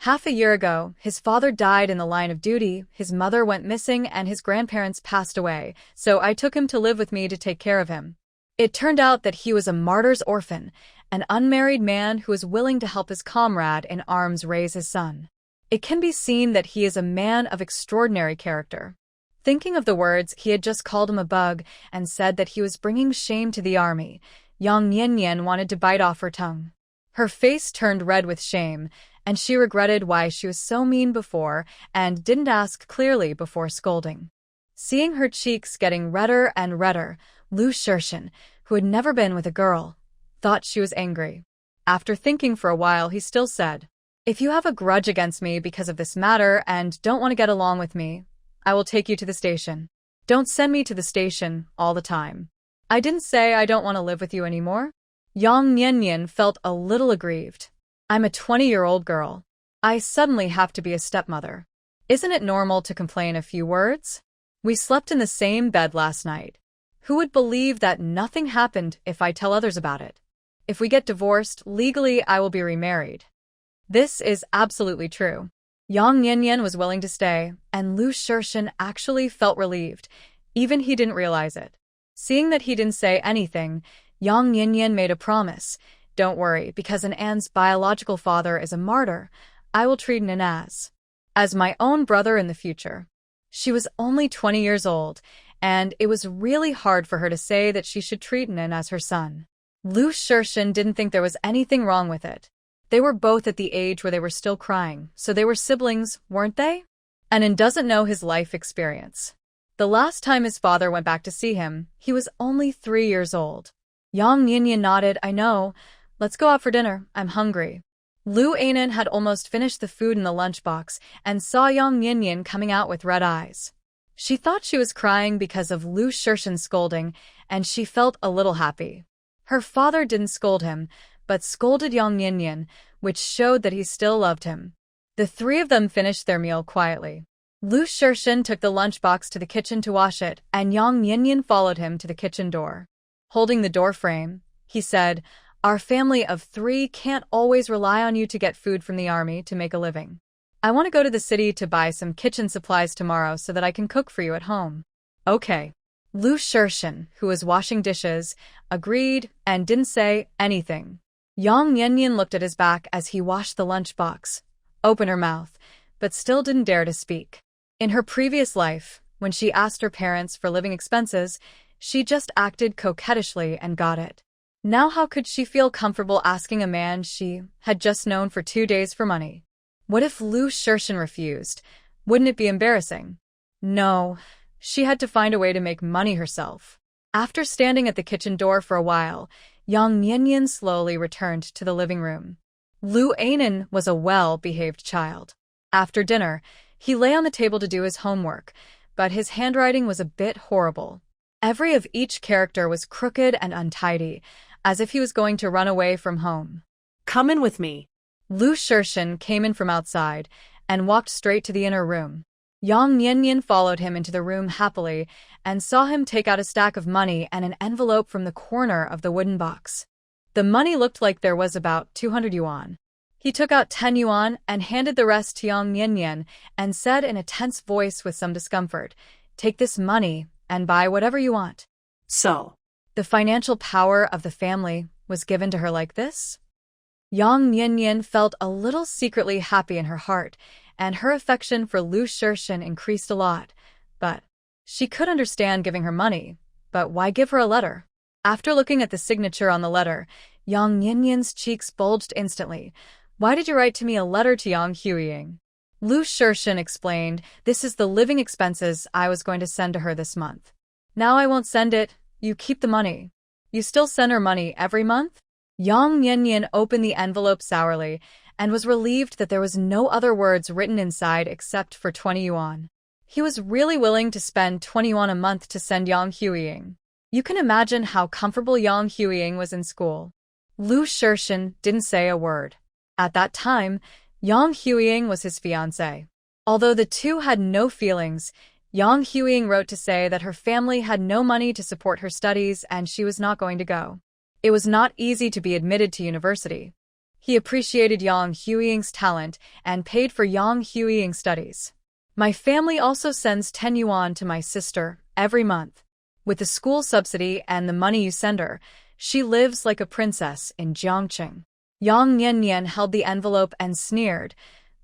Half a year ago, his father died in the line of duty, his mother went missing, and his grandparents passed away, so I took him to live with me to take care of him. It turned out that he was a martyr's orphan, an unmarried man who was willing to help his comrade in arms raise his son. It can be seen that he is a man of extraordinary character." Thinking of the words he had just called him a bug and said that he was bringing shame to the army, Yang Nianyan wanted to bite off her tongue. Her face turned red with shame, and she regretted why she was so mean before and didn't ask clearly before scolding. Seeing her cheeks getting redder and redder, Lu Shirshin, who had never been with a girl, thought she was angry. After thinking for a while, he still said, "If you have a grudge against me because of this matter and don't want to get along with me, I will take you to the station. Don't send me to the station all the time. I didn't say I don't want to live with you anymore." Yang Nianyan felt a little aggrieved. "I'm a 20-year-old girl. I suddenly have to be a stepmother. Isn't it normal to complain a few words? We slept in the same bed last night. Who would believe that nothing happened if I tell others about it? If we get divorced, legally I will be remarried." This is absolutely true. Yang Nianyan was willing to stay, and Lu Shirshin actually felt relieved, even he didn't realize it. Seeing that he didn't say anything, Yang Nianyan made a promise. "Don't worry, because An's biological father is a martyr, I will treat An as my own brother in the future." She was only 20 years old, and it was really hard for her to say that she should treat An as her son. Lu Shirshin didn't think there was anything wrong with it. They were both at the age where they were still crying, so they were siblings, weren't they? An doesn't know his life experience. The last time his father went back to see him, he was only 3 years old. Yang Nianyan nodded. "I know. Let's go out for dinner. I'm hungry." Lu Anan had almost finished the food in the lunchbox and saw Yang Nianyan coming out with red eyes. She thought she was crying because of Lu Shirshin's scolding, and she felt a little happy. Her father didn't scold him, but scolded Yang Nianyan, which showed that he still loved him. The three of them finished their meal quietly. Lu Shirshin took the lunchbox to the kitchen to wash it, and Yang Nianyan followed him to the kitchen door. Holding the door frame, he said, "Our family of 3 can't always rely on you to get food from the army to make a living. I want to go to the city to buy some kitchen supplies tomorrow so that I can cook for you at home." "Okay." Lu Shirshin, who was washing dishes, agreed and didn't say anything. Yang Nianyan looked at his back as he washed the lunchbox, opened her mouth, but still didn't dare to speak. In her previous life, when she asked her parents for living expenses, she just acted coquettishly and got it. Now how could she feel comfortable asking a man she had just known for 2 days for money? What if Lu Shirshin refused? Wouldn't it be embarrassing? No, she had to find a way to make money herself. After standing at the kitchen door for a while, Yang Nianyan slowly returned to the living room. Lu Anan was a well-behaved child. After dinner, he lay on the table to do his homework, but his handwriting was a bit horrible. Every of each character was crooked and untidy, as if he was going to run away from home. "Come in with me." Lu Shirshin came in from outside and walked straight to the inner room. Yang Nianyan followed him into the room happily and saw him take out a stack of money and an envelope from the corner of the wooden box. The money looked like there was about 200 yuan. He took out 10 yuan and handed the rest to Yang Nianyan and said in a tense voice with some discomfort, "Take this money and buy whatever you want." So, the financial power of the family was given to her like this? Yang Nianyan felt a little secretly happy in her heart, and her affection for Lu Shirshin increased a lot. But she could understand giving her money, but why give her a letter? After looking at the signature on the letter, Yang Yinyan's cheeks bulged instantly. Why did you write to me a letter to Yang Huiying? Lu Shirshin explained, this is the living expenses I was going to send to her this month. Now I won't send it, you keep the money. You still send her money every month? Yang Yanyan opened the envelope sourly and was relieved that there was no other words written inside except for 20 yuan. He was really willing to spend 20 yuan a month to send Yang Huiying. You can imagine how comfortable Yang Huiying was in school. Lu Shirshin didn't say a word. At that time, Yang Huiying was his fiancée. Although the two had no feelings, Yang Huiying wrote to say that her family had no money to support her studies and she was not going to go. It was not easy to be admitted to university. He appreciated Yang Huiying's talent and paid for Yang Huiying's studies. My family also sends 10 yuan to my sister every month. With the school subsidy and the money you send her, she lives like a princess in Jiangqing. Yang Yanyan held the envelope and sneered.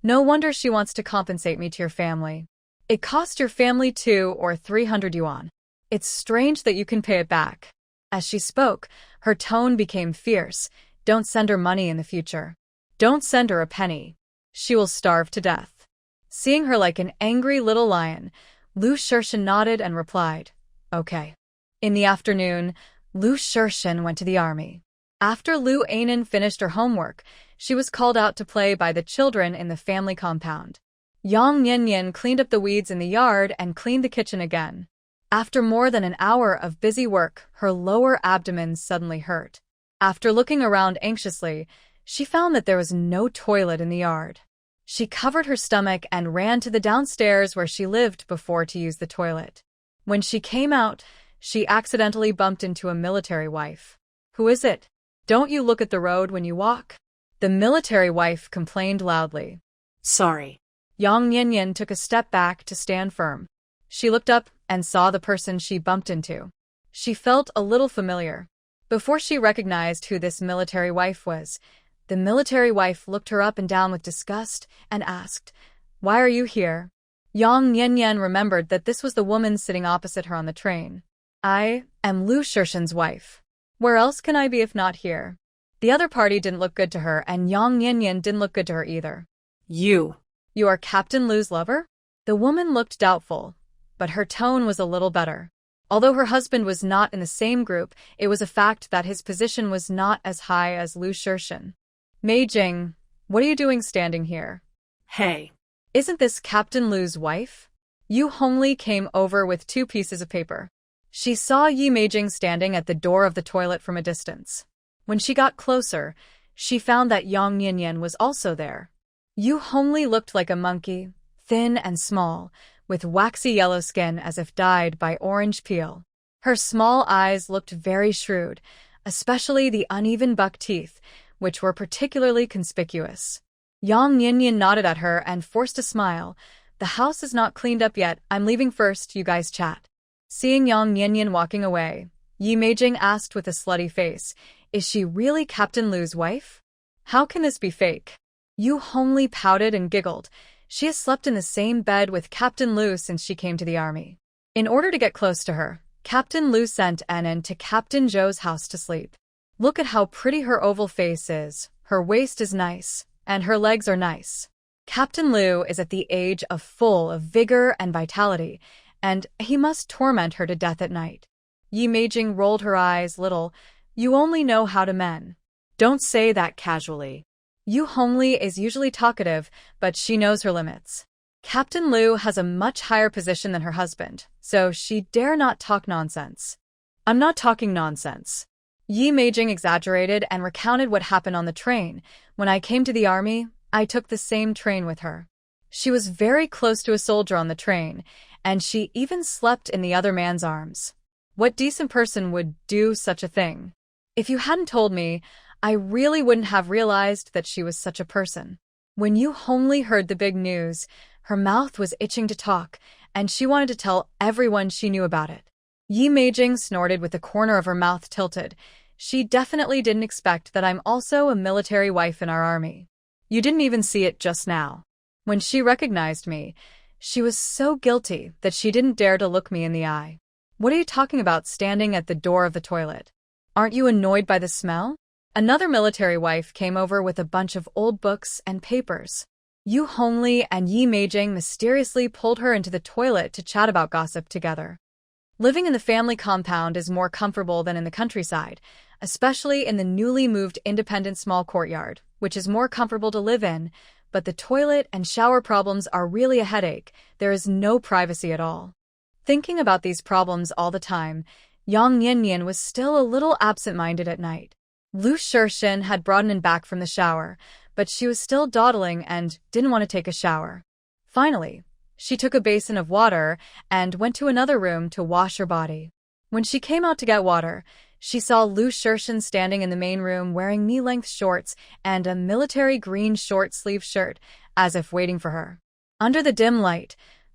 No wonder she wants to compensate me to your family. It cost your family 2 or 300 yuan. It's strange that you can pay it back. As she spoke, her tone became fierce. Don't send her money in the future. Don't send her a penny. She will starve to death. Seeing her like an angry little lion, Lu Shirshin nodded and replied, okay. In the afternoon, Lu Shirshin went to the army. After Lu Ainen finished her homework, she was called out to play by the children in the family compound. Yang Yanyan cleaned up the weeds in the yard and cleaned the kitchen again. After more than an hour of busy work, her lower abdomen suddenly hurt. After looking around anxiously, she found that there was no toilet in the yard. She covered her stomach and ran to the downstairs where she lived before to use the toilet. When she came out, she accidentally bumped into a military wife. Who is it? Don't you look at the road when you walk? The military wife complained loudly. Sorry. Yang Yanyan took a step back to stand firm. She looked up and saw the person she bumped into. She felt a little familiar. Before she recognized who this military wife was, the military wife looked her up and down with disgust and asked, why are you here? Yang Yanyan remembered that this was the woman sitting opposite her on the train. I am Lu Shirshin's wife. Where else can I be if not here? The other party didn't look good to her, and Yang Yanyan didn't look good to her either. You are Captain Lu's lover? The woman looked doubtful, but her tone was a little better. Although her husband was not in the same group, it was a fact that his position was not as high as Lu Shirshin. Mei Jing, what are you doing standing here? Hey. Isn't this Captain Lu's wife? Yu Hongli came over with 2 pieces of paper. She saw Yi Meijing standing at the door of the toilet from a distance. When she got closer, she found that Yang Yanyan was also there. Yu Hongli looked like a monkey, thin and small, with waxy yellow skin as if dyed by orange peel. Her small eyes looked very shrewd, especially the uneven buck teeth, which were particularly conspicuous. Yang Yanyan nodded at her and forced a smile. The house is not cleaned up yet, I'm leaving first, you guys chat. Seeing Yang Yanyan walking away, Yi Meijing asked with a slutty face, is she really Captain Lu's wife? How can this be fake? Yu Hongli pouted and giggled. She has slept in the same bed with Captain Lu since she came to the army. In order to get close to her, Captain Lu sent Anan to Captain Zhou's house to sleep. Look at how pretty her oval face is, her waist is nice, and her legs are nice. Captain Lu is at the age of full of vigor and vitality, and he must torment her to death at night. Yi Meijing rolled her eyes little. You only know how to men. Don't say that casually. Yu Hongli is usually talkative, but she knows her limits. Captain Lu has a much higher position than her husband, so she dare not talk nonsense. I'm not talking nonsense. Yi Meijing exaggerated and recounted what happened on the train. When I came to the army, I took the same train with her. She was very close to a soldier on the train, and she even slept in the other man's arms. What decent person would do such a thing? If you hadn't told me, I really wouldn't have realized that she was such a person. When Yu Hongli heard the big news, her mouth was itching to talk, and she wanted to tell everyone she knew about it. Yi Meijing snorted with the corner of her mouth tilted. She definitely didn't expect that I'm also a military wife in our army. You didn't even see it just now. When she recognized me, she was so guilty that she didn't dare to look me in the eye. What are you talking about standing at the door of the toilet? Aren't you annoyed by the smell? Another military wife came over with a bunch of old books and papers. Yu Hongli and Yi Meijing mysteriously pulled her into the toilet to chat about gossip together. Living in the family compound is more comfortable than in the countryside, especially in the newly moved independent small courtyard, which is more comfortable to live in, but the toilet and shower problems are really a headache. There is no privacy at all. Thinking about these problems all the time, Yang Yanyan was still a little absent-minded at night. Lu Shixin had brought in back from the shower, but she was still dawdling and didn't want to take a shower. Finally, she took a basin of water and went to another room to wash her body. When she came out to get water, she saw Lu Shixin standing in the main room wearing knee-length shorts and a military green short-sleeve shirt, as if waiting for her. Under the dim light,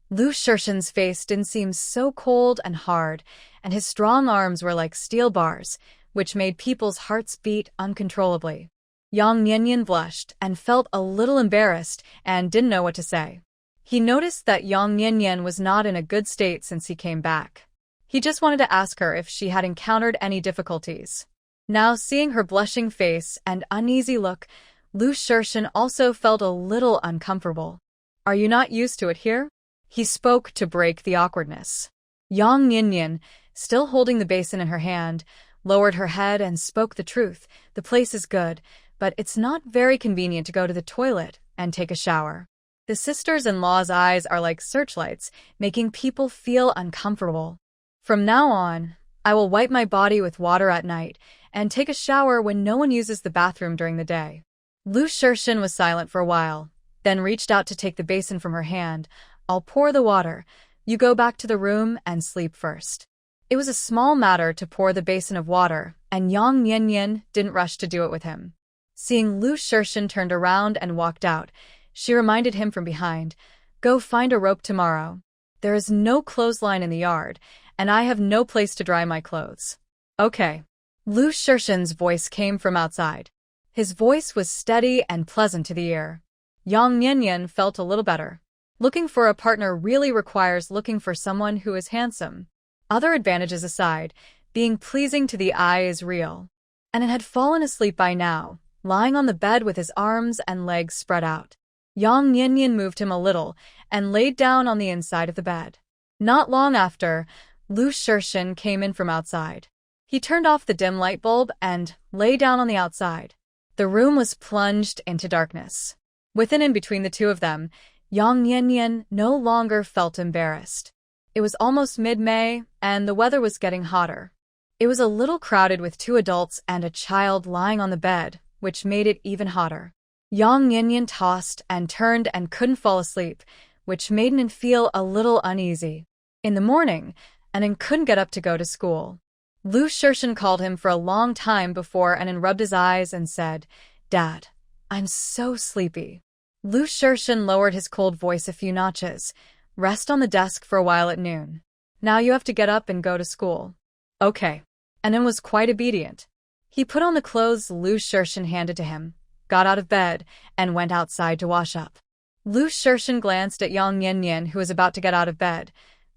Lu Shixin's face didn't seem so cold and hard, and his strong arms were like steel bars, which made people's hearts beat uncontrollably. Yang Yanyan blushed and felt a little embarrassed and didn't know what to say. He noticed that Yang Yanyan was not in a good state since he came back. He just wanted to ask her if she had encountered any difficulties. Now, seeing her blushing face and uneasy look, Lu Shixin also felt a little uncomfortable. "Are you not used to it here?" He spoke to break the awkwardness. Yang Yanyan, still holding the basin in her hand, lowered her head and spoke the truth. "The place is good, but it's not very convenient to go to the toilet and take a shower. The sisters-in-law's eyes are like searchlights, making people feel uncomfortable. From now on, I will wipe my body with water at night and take a shower when no one uses the bathroom during the day." Lu Shixin was silent for a while, then reached out to take the basin from her hand. "I'll pour the water. You go back to the room and sleep first." It was a small matter to pour the basin of water, and Yang Yanyan didn't rush to do it with him. Seeing Lu Shixin turned around and walked out, she reminded him from behind, "Go find a rope tomorrow. There is no clothesline in the yard, and I have no place to dry my clothes." "Okay." Lu Shixin's voice came from outside. His voice was steady and pleasant to the ear. Yang Yanyan felt a little better. Looking for a partner really requires looking for someone who is handsome. Other advantages aside, being pleasing to the eye is real. And it had fallen asleep by now, lying on the bed with his arms and legs spread out. Yang Yanyan moved him a little and laid down on the inside of the bed. Not long after, Lu Shixin came in from outside. He turned off the dim light bulb and lay down on the outside. The room was plunged into darkness. Within and between the two of them, Yang Yanyan no longer felt embarrassed. It was almost mid-May, and the weather was getting hotter. It was a little crowded with 2 adults and a child lying on the bed, which made it even hotter. Yang Yanyan tossed and turned and couldn't fall asleep, which made Nin feel a little uneasy. In the morning, Anin couldn't get up to go to school. Lu Shixin called him for a long time before Anin rubbed his eyes and said, "Dad, I'm so sleepy." Lu Shixin lowered his cold voice a few notches. "Rest on the desk for a while at noon. Now you have to get up and go to school." "Okay." Anin was quite obedient. He put on the clothes Lu Shixin handed to him, got out of bed, and went outside to wash up. Lu Shixin glanced at Yang Yanyan, who was about to get out of bed.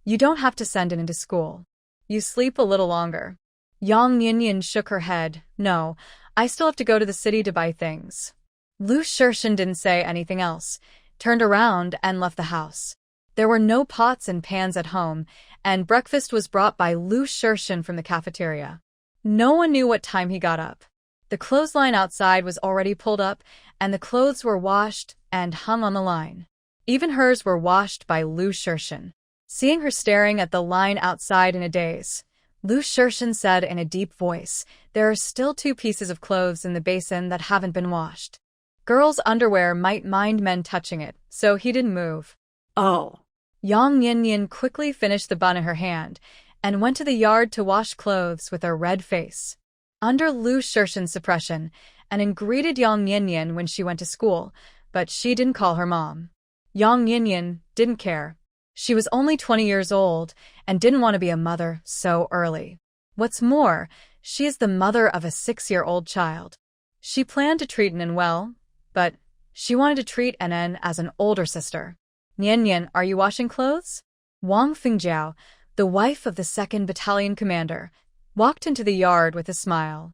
"You don't have to send Anin to school. You sleep a little longer." Yang Yanyan shook her head. "No, I still have to go to the city to buy things." Lu Shixin didn't say anything else, turned around and left the house. There were no pots and pans at home, and breakfast was brought by Lu Shixin from the cafeteria. No one knew what time he got up. The clothesline outside was already pulled up, and the clothes were washed and hung on the line. Even hers were washed by Lu Shixin. Seeing her staring at the line outside in a daze, Lu Shixin said in a deep voice, "There are still 2 pieces of clothes in the basin that haven't been washed." Girls' underwear might mind men touching it, so he didn't move. "Oh." Yang Yanyan quickly finished the bun in her hand and went to the yard to wash clothes with a red face. Under Lu Shixin's suppression, Anin greeted Yang Yanyan when she went to school, but she didn't call her mom. Yang Yanyan didn't care. She was only 20 years old and didn't want to be a mother so early. What's more, she is the mother of a 6-year-old child. She planned to treat Anin well, but she wanted to treat Anin as an older sister. "Nian, are you washing clothes?" Wang Fengjiao, the wife of the 2nd Battalion commander, walked into the yard with a smile.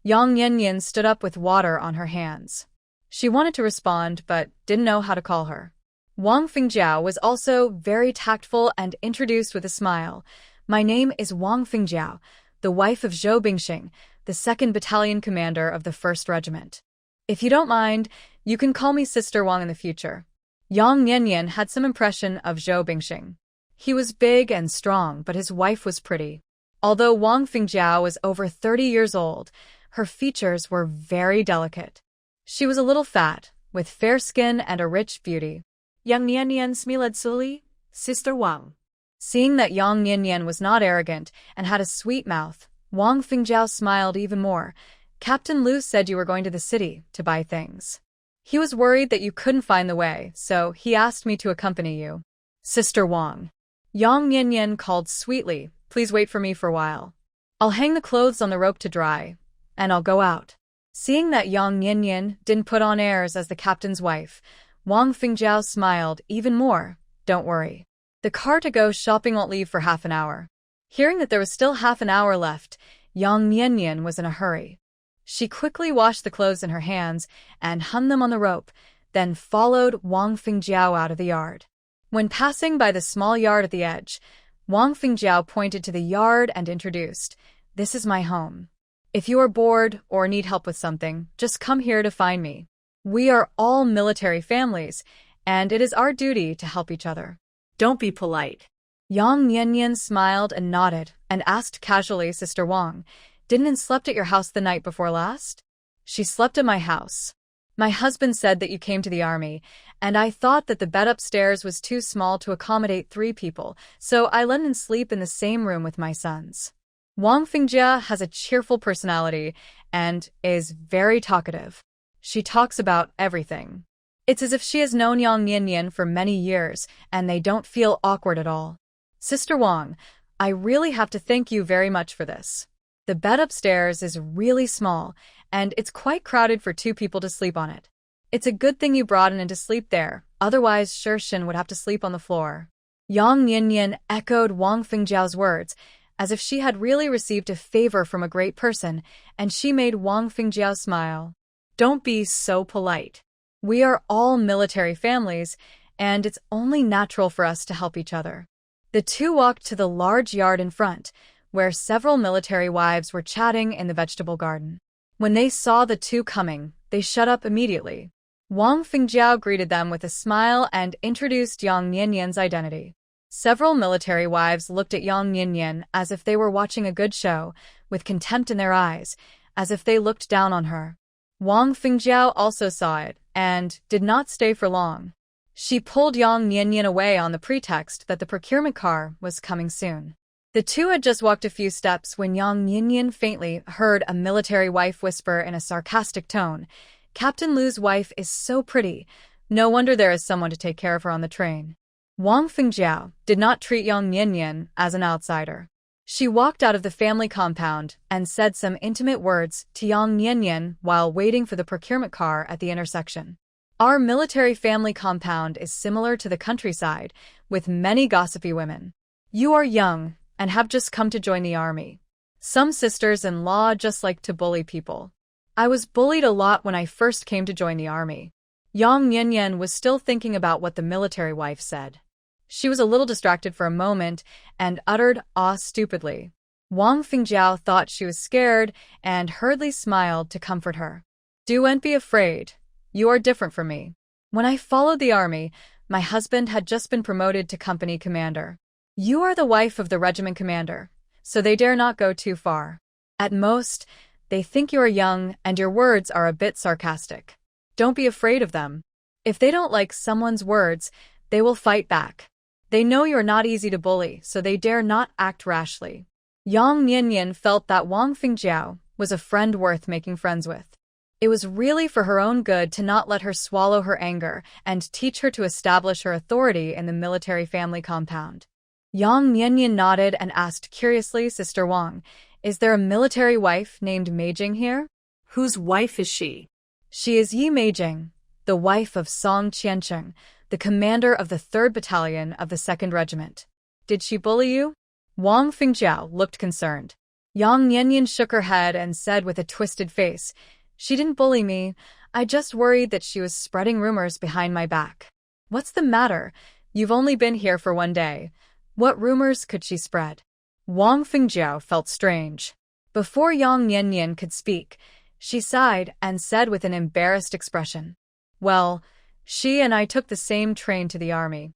Yang Yanyan stood up with water on her hands. She wanted to respond, but didn't know how to call her. Wang Fengjiao was also very tactful and introduced with a smile. My name is Wang Fengjiao, the wife of Zhou Bingxing, the 2nd Battalion commander of the 1st Regiment. If you don't mind, you can call me Sister Wang in the future. Yang Yanyan had some impression of Zhou Bingxing. He was big and strong, but his wife was pretty. Although Wang Fengjiao was over 30 years old, her features were very delicate. She was a little fat, with fair skin and a rich beauty. Yang Nian smiled slowly, Sister Wang. Seeing that Yang Nian was not arrogant and had a sweet mouth, Wang Fengjiao smiled even more. Captain Lu said you were going to the city to buy things. He was worried that you couldn't find the way, so he asked me to accompany you. Sister Wang. Yang Nian called sweetly, please wait for me for a while. I'll hang the clothes on the rope to dry, and I'll go out. Seeing that Yang Nian didn't put on airs as the captain's wife, Wang Fengjiao smiled even more. Don't worry. The car to go shopping won't leave for half an hour. Hearing that there was still half an hour left, Yang Nian was in a hurry. She quickly washed the clothes in her hands and hung them on the rope, then followed Wang Fengjiao out of the yard. When passing by the small yard at the edge, Wang Fengjiao pointed to the yard and introduced, "This is my home. If you are bored or need help with something, just come here to find me. We are all military families, and it is our duty to help each other." Don't be polite. Yang Nian smiled and nodded and asked casually, Sister Wang, didn't you slept at your house the night before last? She slept at my house. My husband said that you came to the army, and I thought that the bed upstairs was too small to accommodate 3 people, so I let him sleep in the same room with my sons. Wang Fengjia has a cheerful personality and is very talkative. She talks about everything. It's as if she has known Yang Nian for many years, and they don't feel awkward at all. Sister Wang, I really have to thank you very much for this. The bed upstairs is really small, and it's quite crowded for 2 people to sleep on it. It's a good thing you brought in to sleep there, otherwise Shin would have to sleep on the floor. Yang Nian echoed Wang Fengjiao's words, as if she had really received a favor from a great person, and she made Wang Fengjiao smile. Don't be so polite. We are all military families, and it's only natural for us to help each other. The 2 walked to the large yard in front, where several military wives were chatting in the vegetable garden. When they saw the 2 coming, they shut up immediately. Wang Fengjiao greeted them with a smile and introduced Yang Nian's identity. Several military wives looked at Yang Nian as if they were watching a good show, with contempt in their eyes, as if they looked down on her. Wang Fengjiao also saw it, and did not stay for long. She pulled Yang Nian away on the pretext that the procurement car was coming soon. The 2 had just walked a few steps when Yang Nian faintly heard a military wife whisper in a sarcastic tone, Captain Lu's wife is so pretty, no wonder there is someone to take care of her on the train. Wang Fengjiao did not treat Yang Nian as an outsider. She walked out of the family compound and said some intimate words to Yang Nian while waiting for the procurement car at the intersection. Our military family compound is similar to the countryside, with many gossipy women. You are young and have just come to join the army. Some sisters-in-law just like to bully people. I was bullied a lot when I first came to join the army. Yang Nian was still thinking about what the military wife said. She was a little distracted for a moment and uttered "ah" stupidly. Wang Fengjiao thought she was scared and hurriedly smiled to comfort her. Don't be afraid. You are different from me. When I followed the army, my husband had just been promoted to company commander. You are the wife of the regiment commander, so they dare not go too far. At most, they think you are young and your words are a bit sarcastic. Don't be afraid of them. If they don't like someone's words, they will fight back. They know you are not easy to bully, so they dare not act rashly. Yang Nian felt that Wang Fengjiao was a friend worth making friends with. It was really for her own good to not let her swallow her anger and teach her to establish her authority in the military family compound. Yang Nian nodded and asked curiously, Sister Wang, is there a military wife named Meijing here? Whose wife is she? She is Yi Meijing, the wife of Song Qiancheng, the commander of the 3rd Battalion of the 2nd Regiment. Did she bully you? Wang Fengjiao looked concerned. Yang Nianyan shook her head and said with a twisted face, "She didn't bully me. I just worried that she was spreading rumors behind my back." "What's the matter? You've only been here for 1 day. What rumors could she spread?" Wang Fengjiao felt strange. Before Yang Nianyan could speak, she sighed and said with an embarrassed expression, "Well, she and I took the same train to the army.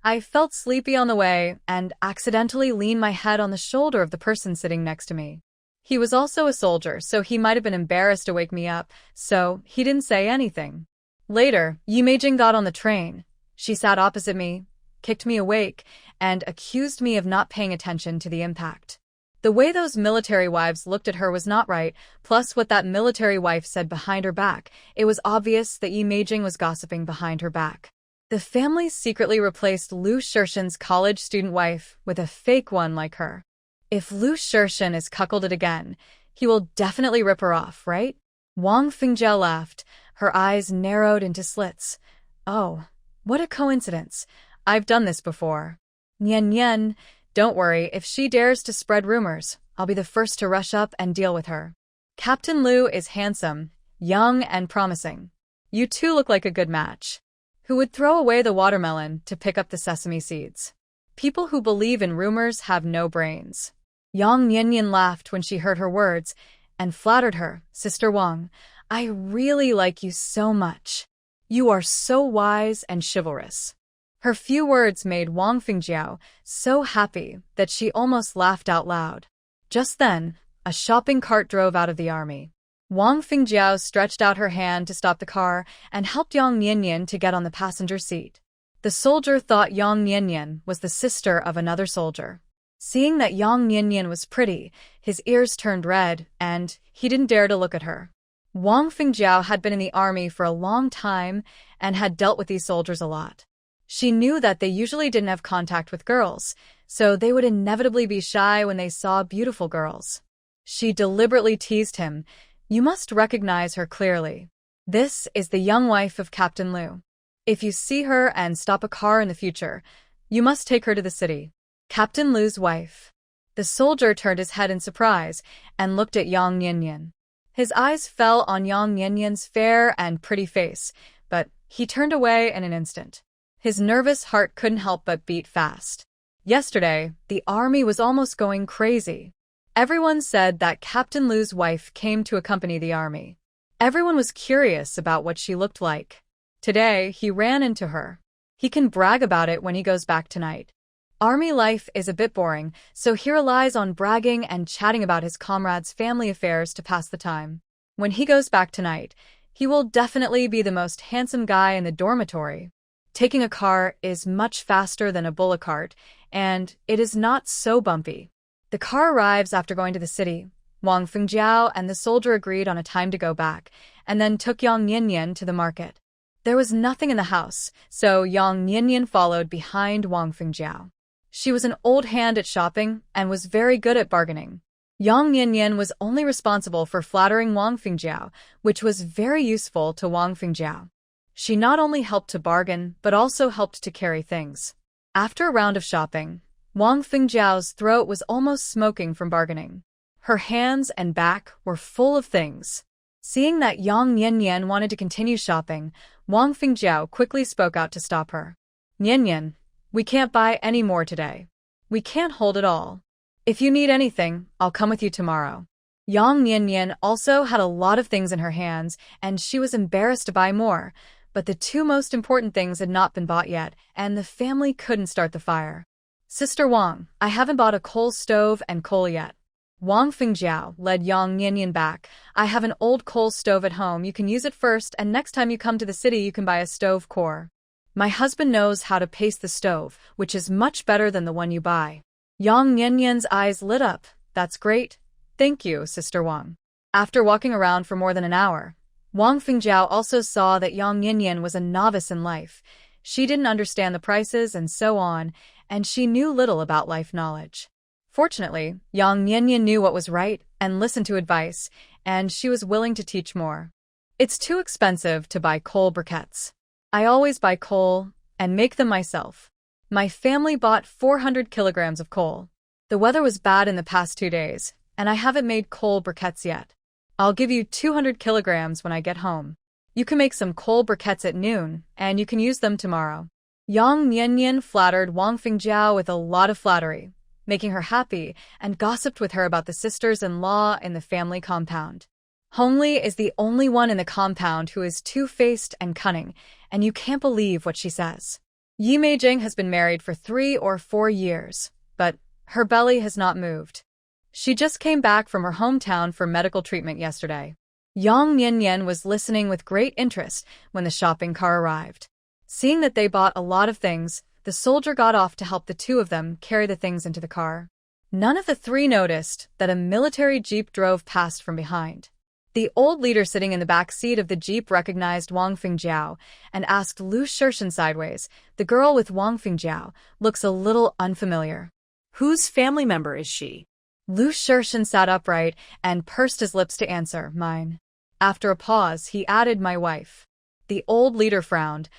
I felt sleepy on the way and accidentally leaned my head on the shoulder of the person sitting next to me. He was also a soldier, so he might have been embarrassed to wake me up, so he didn't say anything. Later, Yu Meijing got on the train. She sat opposite me, kicked me awake, and accused me of not paying attention to the impact. The way those military wives looked at her was not right, plus what that military wife said behind her back. It was obvious that Yu Meijing was gossiping behind her back. The family secretly replaced Lu Shirshan's college student wife with a fake one like her. If Lu Shirshan is cuckolded again, he will definitely rip her off, right? Wang Fengjiao laughed, her eyes narrowed into slits. "Oh, what a coincidence. I've done this before." "Nian Nian, don't worry, if she dares to spread rumors, I'll be the first to rush up and deal with her. Captain Lu is handsome, young, and promising. You two look like a good match. Who would throw away the watermelon to pick up the sesame seeds? People who believe in rumors have no brains." Yang Nianyan laughed when she heard her words and flattered her. "Sister Wang, I really like you so much. You are so wise and chivalrous." Her few words made Wang Fengjiao so happy that she almost laughed out loud. Just then, a shopping cart drove out of the army. Wang Fengjiao stretched out her hand to stop the car and helped Yang Nianyan to get on the passenger seat. The soldier thought Yang Nianyan was the sister of another soldier. Seeing that Yang Nianyan was pretty, his ears turned red, and he didn't dare to look at her. Wang Fengjiao had been in the army for a long time and had dealt with these soldiers a lot. She knew that they usually didn't have contact with girls, so they would inevitably be shy when they saw beautiful girls. She deliberately teased him. "You must recognize her clearly. This is the young wife of Captain Lu. If you see her and stop a car in the future, you must take her to the city." Captain Lu's wife. The soldier turned his head in surprise and looked at Yang Nianyan. His eyes fell on Yang Nianyan's fair and pretty face, but he turned away in an instant. His nervous heart couldn't help but beat fast. Yesterday, the army was almost going crazy. Everyone said that Captain Lu's wife came to accompany the army. Everyone was curious about what she looked like. Today, he ran into her. He can brag about it when he goes back tonight. Army life is a bit boring, so he relies on bragging and chatting about his comrades' family affairs to pass the time. When he goes back tonight, he will definitely be the most handsome guy in the dormitory. Taking a car is much faster than a bullock cart, and it is not so bumpy. The car arrives after going to the city. Wang Fengjiao and the soldier agreed on a time to go back, and then took Yang Nianyan to the market. There was nothing in the house, so Yang Nianyan followed behind Wang Fengjiao. She was an old hand at shopping and was very good at bargaining. Yang Nianyan was only responsible for flattering Wang Fengjiao, which was very useful to Wang Fengjiao. She not only helped to bargain, but also helped to carry things. After a round of shopping, Wang Fengjiao's throat was almost smoking from bargaining. Her hands and back were full of things. Seeing that Yang Nianyan wanted to continue shopping, Wang Fengjiao quickly spoke out to stop her. "Nianyan, we can't buy any more today. We can't hold it all. If you need anything, I'll come with you tomorrow." Yang Nianyan also had a lot of things in her hands, and she was embarrassed to buy more, but the two most important things had not been bought yet, and the family couldn't start the fire. "Sister Wang, I haven't bought a coal stove and coal yet." Wang Fengjiao led Yang Nianyan back. "I have an old coal stove at home. You can use it first, and next time you come to the city you can buy a stove core. My husband knows how to paste the stove, which is much better than the one you buy." Yang Nianyan's eyes lit up. "That's great. Thank you, Sister Wang." After walking around for more than an hour, Wang Fengjiao also saw that Yang Nianyan was a novice in life. She didn't understand the prices and so on, and she knew little about life knowledge. Fortunately, Yang Nianyan knew what was right and listened to advice, and she was willing to teach more. "It's too expensive to buy coal briquettes. I always buy coal and make them myself. My family bought 400 kilograms of coal. The weather was bad in the past 2 days, and I haven't made coal briquettes yet. I'll give you 200 kilograms when I get home. You can make some coal briquettes at noon, and you can use them tomorrow. Yang Niannian flattered Wang Fengjiao with a lot of flattery, making her happy, and gossiped with her about the sisters-in-law in the family compound. Hongli is the only one in the compound who is two-faced and cunning, and you can't believe what she says. Yi Meijing has been married for 3 or 4 years, but her belly has not moved. She just came back from her hometown for medical treatment yesterday. Yang Niannian was listening with great interest when the shopping car arrived. Seeing that they bought a lot of things, the soldier got off to help the two of them carry the things into the car. None of the three noticed that a military jeep drove past from behind. The old leader sitting in the back seat of the jeep recognized Wang Fengjiao and asked Lu Shirshan sideways, "The girl with Wang Fengjiao looks a little unfamiliar. Whose family member is she?" Lu Shirshan sat upright and pursed his lips to answer, "Mine." After a pause, he added, "My wife." The old leader frowned.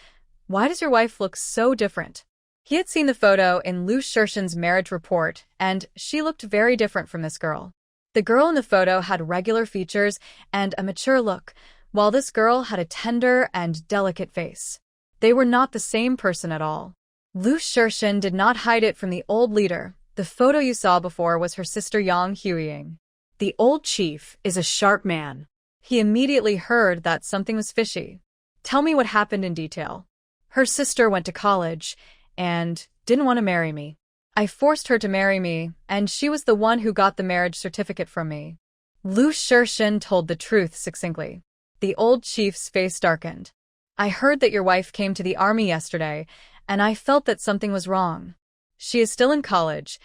"Why does your wife look so different?" He had seen the photo in Lu Shirshan's marriage report, and she looked very different from this girl. The girl in the photo had regular features and a mature look, while this girl had a tender and delicate face. They were not the same person at all. Lu Shirshan did not hide it from the old leader. The photo you saw before was her sister Yang Huiying. The old chief is a sharp man. He immediately heard that something was fishy. "Tell me what happened in detail." "Her sister went to college and didn't want to marry me. I forced her to marry me, and she was the one who got the marriage certificate from me." Lu Shirshan told the truth succinctly. The old chief's face darkened. "I heard that your wife came to the army yesterday, and I felt that something was wrong. She is still in college.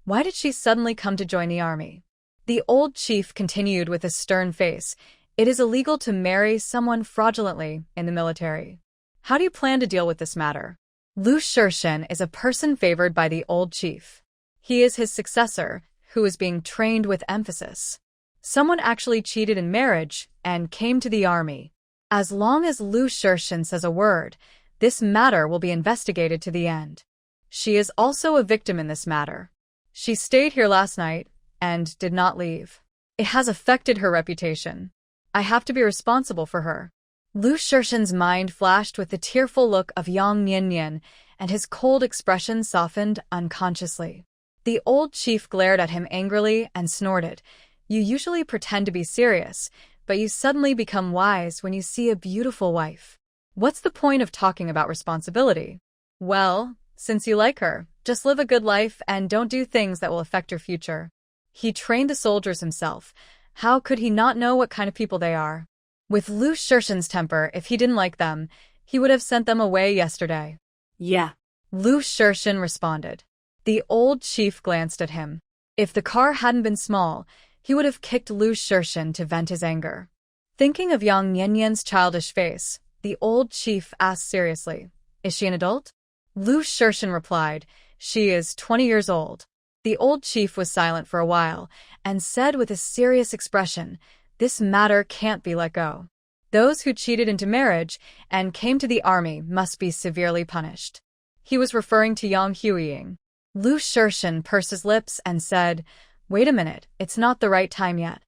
Why did she suddenly come to join the army?" The old chief continued with a stern face. "It is illegal to marry someone fraudulently in the military. How do you plan to deal with this matter?" Lu Shirshan is a person favored by the old chief. He is his successor, who is being trained with emphasis. Someone actually cheated in marriage and came to the army. As long as Lu Shirshan says a word, this matter will be investigated to the end. She is also a victim in this matter. She stayed here last night and did not leave. It has affected her reputation. I have to be responsible for her. Lu Shirshan's mind flashed with the tearful look of Yang Niannian, and his cold expression softened unconsciously. The old chief glared at him angrily and snorted. "You usually pretend to be serious, but you suddenly become wise when you see a beautiful wife. What's the point of talking about responsibility? Well, since you like her, just live a good life and don't do things that will affect your future." He trained the soldiers himself. How could he not know what kind of people they are? With Lu Shirshan's temper, if he didn't like them, he would have sent them away yesterday. "Yeah," Lu Shirshan responded. The old chief glanced at him. If the car hadn't been small, he would have kicked Lu Shirshan to vent his anger. Thinking of Yang Niannian's childish face, the old chief asked seriously, "Is she an adult?" Lu Shirshan replied, "She is 20 years old." The old chief was silent for a while, and said with a serious expression, "This matter can't be let go. Those who cheated into marriage and came to the army must be severely punished." He was referring to Yang Huiying. Lu Shirshan pursed his lips and said, "Wait a minute, it's not the right time yet."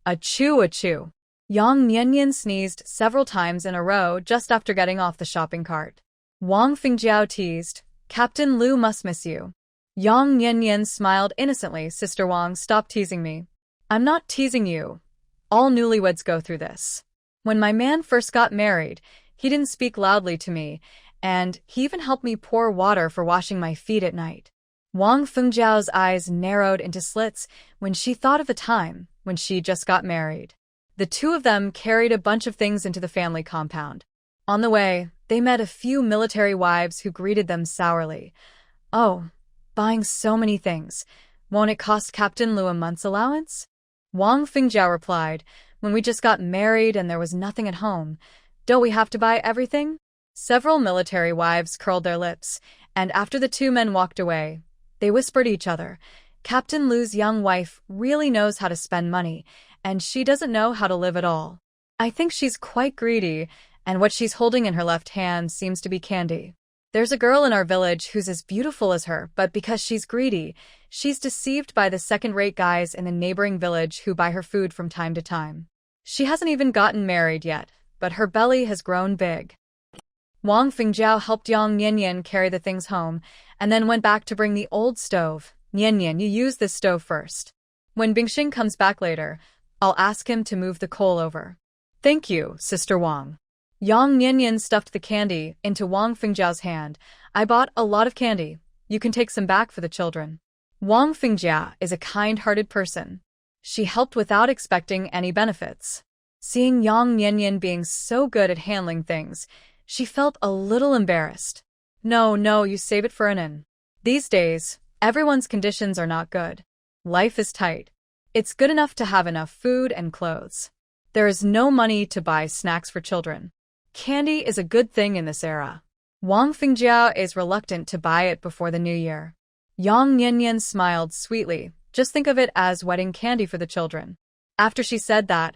Achoo, achoo. Yang Niannian sneezed several times in a row just after getting off the shopping cart. Wang Fengjiao teased, "Captain Lu must miss you." Yang Niannian smiled innocently. "Sister Wang, stop teasing me." "I'm not teasing you. All newlyweds go through this. When my man first got married, he didn't speak loudly to me, and he even helped me pour water for washing my feet at night." Wang Fengjiao's eyes narrowed into slits when she thought of a time when she just got married. The two of them carried a bunch of things into the family compound. On the way, they met a few military wives who greeted them sourly. "Oh, buying so many things. Won't it cost Captain Lu a month's allowance?" Wang Fengjiao replied, "When we just got married and there was nothing at home, don't we have to buy everything?" Several military wives curled their lips, and after the two men walked away, they whispered to each other, "Captain Lu's young wife really knows how to spend money, and she doesn't know how to live at all. I think she's quite greedy, and what she's holding in her left hand seems to be candy. There's a girl in our village who's as beautiful as her, but because she's greedy, She's deceived by the second-rate guys in the neighboring village who buy her food from time to time. She hasn't even gotten married yet, but her belly has grown big. Wang Fengjiao helped Yang Nianyan carry the things home, and then went back to bring the old stove. Nianyan, you use this stove first. When Bingxing comes back later, I'll ask him to move the coal over. Thank you, Sister Wang. Yang Nianyan stuffed the candy into Wang Fengjiao's hand. I bought a lot of candy. You can take some back for the children. Wang Fengjia is a kind-hearted person. She helped without expecting any benefits. Seeing Yang Nianyan being so good at handling things, she felt a little embarrassed. No, you save it for Anan. These days, everyone's conditions are not good. Life is tight. It's good enough to have enough food and clothes. There is no money to buy snacks for children. Candy is a good thing in this era. Wang Fengjia is reluctant to buy it before the new year. Yang Nianyan smiled sweetly. Just think of it as wedding candy for the children. After she said that,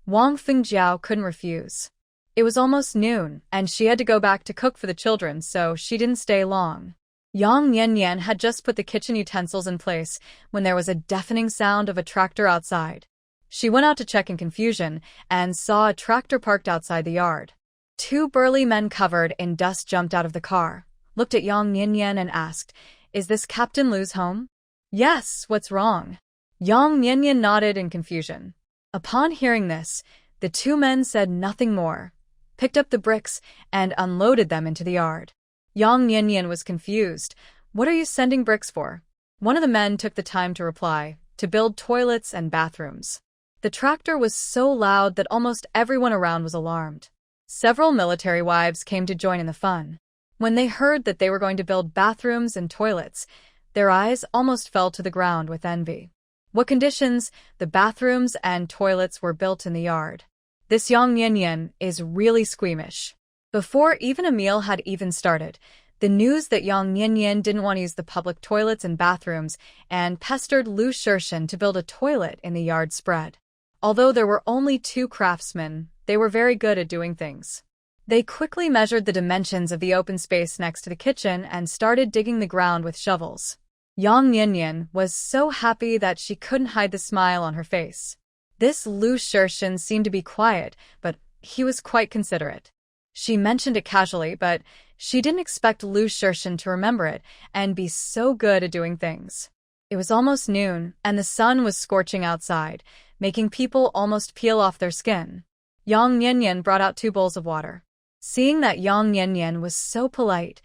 Wang Fengjiao couldn't refuse. It was almost noon, and she had to go back to cook for the children, so she didn't stay long. Yang Nianyan had just put the kitchen utensils in place when there was a deafening sound of a tractor outside. She went out to check in confusion and saw a tractor parked outside the yard. Two burly men covered in dust jumped out of the car, looked at Yang Nianyan and asked, "Is this Captain Lu's home?" "Yes, what's wrong?" Yang Nianyan nodded in confusion. Upon hearing this, the two men said nothing more, picked up the bricks, and unloaded them into the yard. Yang Nianyan was confused. "What are you sending bricks for?" One of the men took the time to reply, "To build toilets and bathrooms." The tractor was so loud that almost everyone around was alarmed. Several military wives came to join in the fun. When they heard that they were going to build bathrooms and toilets, their eyes almost fell to the ground with envy. What conditions the bathrooms and toilets were built in the yard. This Yang Nianyan is really squeamish. Before even a meal had even started, the news that Yang Nianyan didn't want to use the public toilets and bathrooms and pestered Lu Shirshan to build a toilet in the yard spread. Although there were only 2 craftsmen, they were very good at doing things. They quickly measured the dimensions of the open space next to the kitchen and started digging the ground with shovels. Yang Nianyan was so happy that she couldn't hide the smile on her face. This Lu Shirshan seemed to be quiet, but he was quite considerate. She mentioned it casually, but she didn't expect Lu Shirshan to remember it and be so good at doing things. It was almost noon, and the sun was scorching outside, making people almost peel off their skin. Yang Nianyan brought out 2 bowls of water. Seeing that Yang Nianyan was so polite,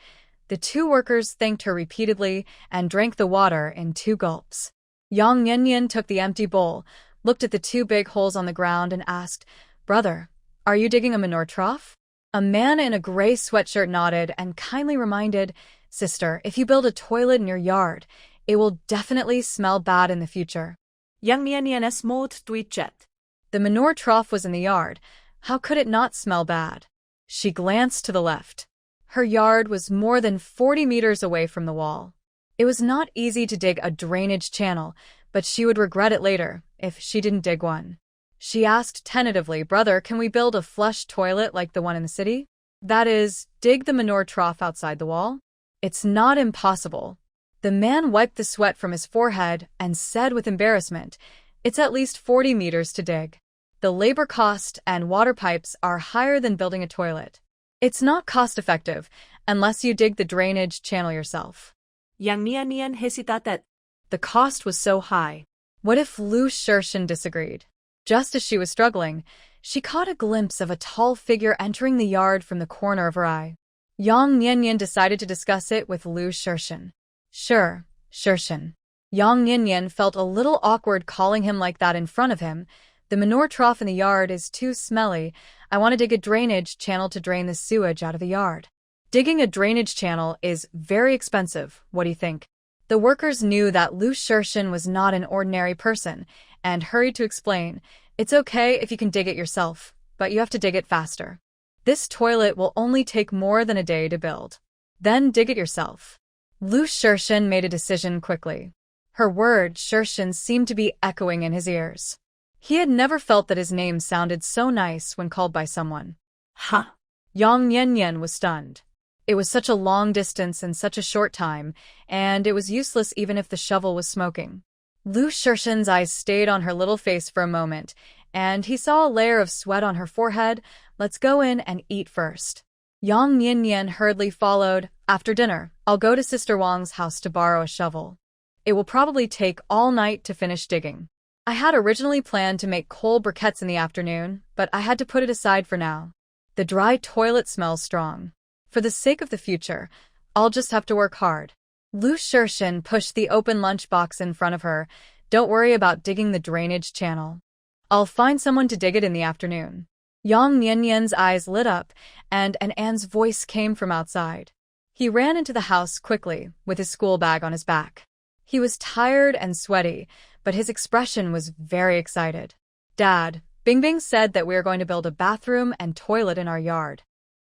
the 2 workers thanked her repeatedly and drank the water in 2 gulps. Yang Nianyan took the empty bowl, looked at the 2 big holes on the ground and asked, "Brother, are you digging a manure trough?" A man in a gray sweatshirt nodded and kindly reminded, "Sister, if you build a toilet in your yard, it will definitely smell bad in the future." Yang Nianyan smiled twitched. The manure trough was in the yard. How could it not smell bad? She glanced to the left. Her yard was more than 40 meters away from the wall. It was not easy to dig a drainage channel, but she would regret it later if she didn't dig one. She asked tentatively, "Brother, can we build a flush toilet like the one in the city? That is, dig the manure trough outside the wall?" "It's not impossible." The man wiped the sweat from his forehead and said with embarrassment, "It's at least 40 meters to dig. The labor cost and water pipes are higher than building a toilet. It's not cost-effective unless you dig the drainage channel yourself." Yang Nianyan hesitated. The cost was so high. What if Lu Shirshan disagreed? Just as she was struggling, she caught a glimpse of a tall figure entering the yard from the corner of her eye. Yang Nianyan decided to discuss it with Lu Shirshan. "Sure, Shirshan." Yang Nianyan felt a little awkward calling him like that in front of him. "The manure trough in the yard is too smelly. I want to dig a drainage channel to drain the sewage out of the yard." Digging a drainage channel is very expensive. What do you think? The workers knew that Lu Shirshan was not an ordinary person and hurried to explain, "It's okay if you can dig it yourself, but you have to dig it faster. This toilet will only take more than a day to build. Then dig it yourself." Lu Shirshan made a decision quickly. Her word, Shirshan, seemed to be echoing in his ears. He had never felt that his name sounded so nice when called by someone. Ha! Yang Nianyan was stunned. It was such a long distance in such a short time, and it was useless even if the shovel was smoking. Lu Shirshin's eyes stayed on her little face for a moment, and he saw a layer of sweat on her forehead. Let's go in and eat first. Yang Nian hurriedly followed. After dinner, I'll go to Sister Wang's house to borrow a shovel. It will probably take all night to finish digging. I had originally planned to make coal briquettes in the afternoon, but I had to put it aside for now. The dry toilet smells strong. For the sake of the future, I'll just have to work hard. Lu Shirshin pushed the open lunchbox in front of her. Don't worry about digging the drainage channel. I'll find someone to dig it in the afternoon. Yang Nian's eyes lit up, and an An's voice came from outside. He ran into the house quickly, with his school bag on his back. He was tired and sweaty, but his expression was very excited. Dad, Bingbing said that we are going to build a bathroom and toilet in our yard.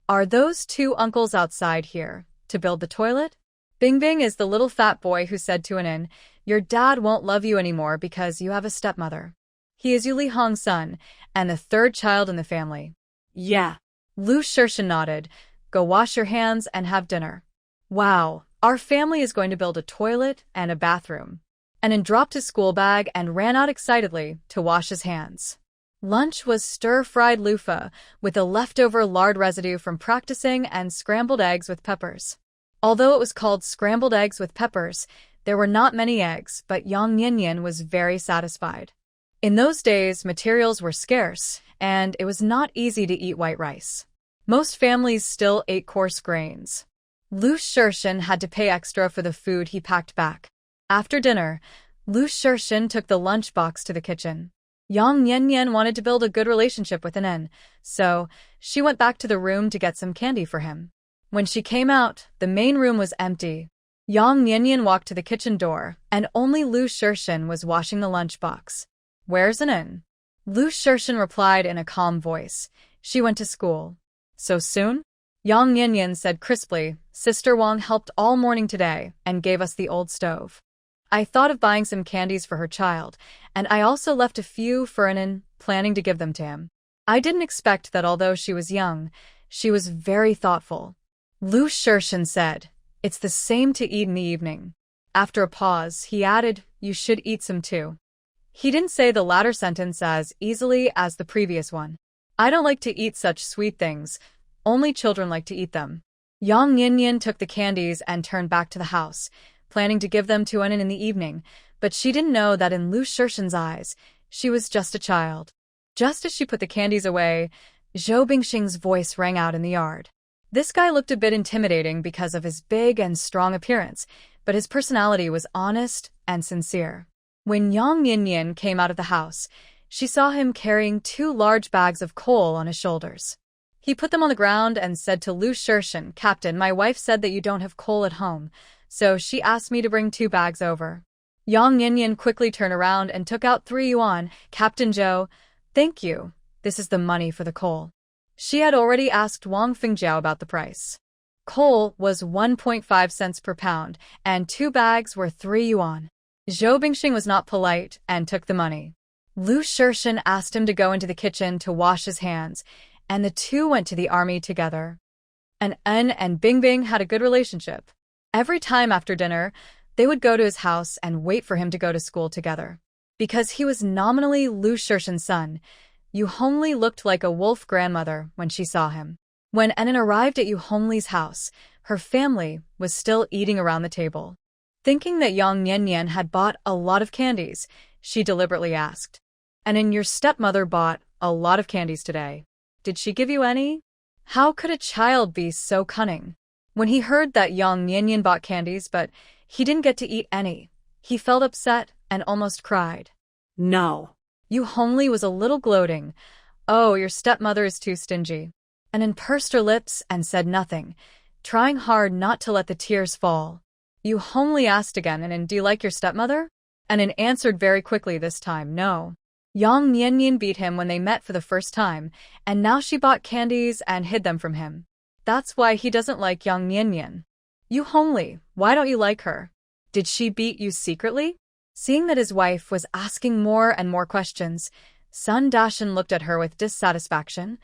Are those two uncles outside here to build the toilet? Bingbing is the little fat boy who said to Anin, your dad won't love you anymore because you have a stepmother. He is Yuli Hong's son, and the third child in the family. Yeah. Lu Shirshin nodded. Go wash your hands and have dinner. Wow, our family is going to build a toilet and a bathroom. Anin dropped his school bag and ran out excitedly to wash his hands. Lunch was stir-fried loofah with a leftover lard residue from practicing and scrambled eggs with peppers. Although it was called scrambled eggs with peppers, there were not many eggs, but Yang Nian was very satisfied. In those days, materials were scarce, and it was not easy to eat white rice. Most families still ate coarse grains. Lu Shirshin had to pay extra for the food he packed back. After dinner, Lu Shirshin took the lunchbox to the kitchen. Yang Nian wanted to build a good relationship with Anin, so she went back to the room to get some candy for him. When she came out, the main room was empty. Yang Nian walked to the kitchen door, and only Lu Shirshin was washing the lunchbox. Where's Anin? Lu Shirshin replied in a calm voice. She went to school. So soon? Yang Nian said crisply. Sister Wang helped all morning today and gave us the old stove. I thought of buying some candies for her child, and I also left a few for Anin, planning to give them to him. I didn't expect that although she was young, she was very thoughtful. Lu Shirshin said, it's the same to eat in the evening. After a pause, he added, you should eat some too. He didn't say the latter sentence as easily as the previous one. I don't like to eat such sweet things. Only children like to eat them. Yang Nian took the candies and turned back to the house, planning to give them to Anin in the evening, but she didn't know that in Lu Shirshin's eyes, she was just a child. Just as she put the candies away, Zhou Bingxing's voice rang out in the yard. This guy looked a bit intimidating because of his big and strong appearance, but his personality was honest and sincere. When Yang Nian came out of the house, she saw him carrying 2 large bags of coal on his shoulders. He put them on the ground and said to Lu Shirshin, Captain, my wife said that you don't have coal at home, so she asked me to bring 2 bags over. Yang Nian quickly turned around and took out 3 yuan. Captain Zhou, thank you. This is the money for the coal. She had already asked Wang Fengjiao about the price. Coal was 1.5 cents per pound, and 2 bags were 3 yuan. Zhou Bingxing was not polite and took the money. Lu Shirshin asked him to go into the kitchen to wash his hands, and the two went to the army together. An and Bingbing had a good relationship. Every time after dinner, they would go to his house and wait for him to go to school together. Because he was nominally Lu Shirshin's son, Yu Hongli looked like a wolf grandmother when she saw him. When Anin arrived at Yu Hongli's house, her family was still eating around the table. Thinking that Yang Nian had bought a lot of candies, she deliberately asked, Anin, your stepmother bought a lot of candies today. Did she give you any? How could a child be so cunning? When he heard that Yang Nian bought candies but he didn't get to eat any, he felt upset and almost cried. No. Yu Hongli was a little gloating. Oh, your stepmother is too stingy. Anin pursed her lips and said nothing, trying hard not to let the tears fall. Yu Hongli asked again, Anin, do you like your stepmother? Anin answered very quickly this time, no. Yang Nian beat him when they met for the first time, and now she bought candies and hid them from him. That's why he doesn't like Yang Nian. Yu Hongli, why don't you like her? Did she beat you secretly? Seeing that his wife was asking more and more questions, Sun Dashan looked at her with dissatisfaction.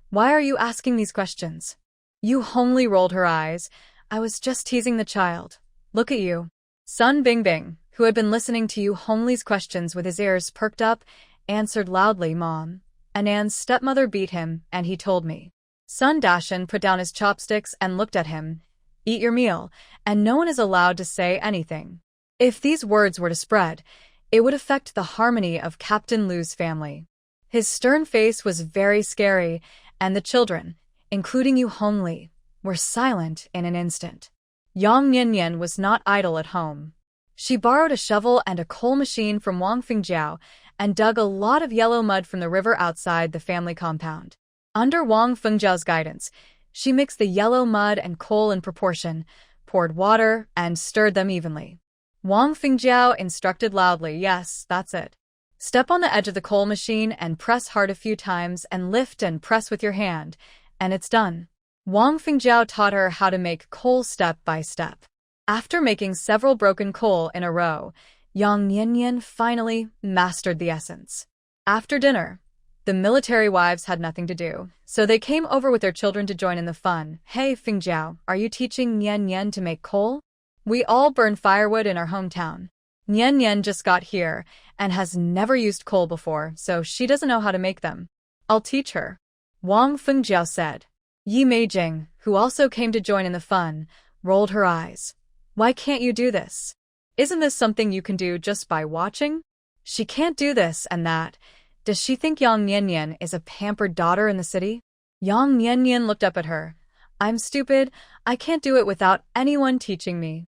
Why are you asking these questions? Yu Hongli rolled her eyes. I was just teasing the child. Look at you. Sun Bingbing, who had been listening to Yu Hongli's questions with his ears perked up, answered loudly, Mom. Anan's stepmother beat him, and he told me. Sun Dashan put down his chopsticks and looked at him. Eat your meal, and no one is allowed to say anything. If these words were to spread, it would affect the harmony of Captain Lu's family. His stern face was very scary, and the children, including Yu Hongli, were silent in an instant. Yang Niannian was not idle at home. She borrowed a shovel and a coal machine from Wang Fengjiao and dug a lot of yellow mud from the river outside the family compound. Under Wang Fengjiao's guidance, she mixed the yellow mud and coal in proportion, poured water, and stirred them evenly. Wang Fengjiao instructed loudly, yes, that's it. Step on the edge of the coal machine and press hard a few times and lift and press with your hand, and it's done. Wang Fengjiao taught her how to make coal step by step. After making several broken coal in a row, Yang Niannian finally mastered the essence. After dinner, the military wives had nothing to do, so they came over with their children to join in the fun. Hey, Fengjiao, are you teaching Nian to make coal? We all burn firewood in our hometown. Nian just got here and has never used coal before, so she doesn't know how to make them. I'll teach her. Wang Fengjiao said. Yi Meijing, who also came to join in the fun, rolled her eyes. Why can't you do this? Isn't this something you can do just by watching? She can't do this and that. Does she think Yang Niannian is a pampered daughter in the city? Yang Niannian looked up at her. I'm stupid. I can't do it without anyone teaching me.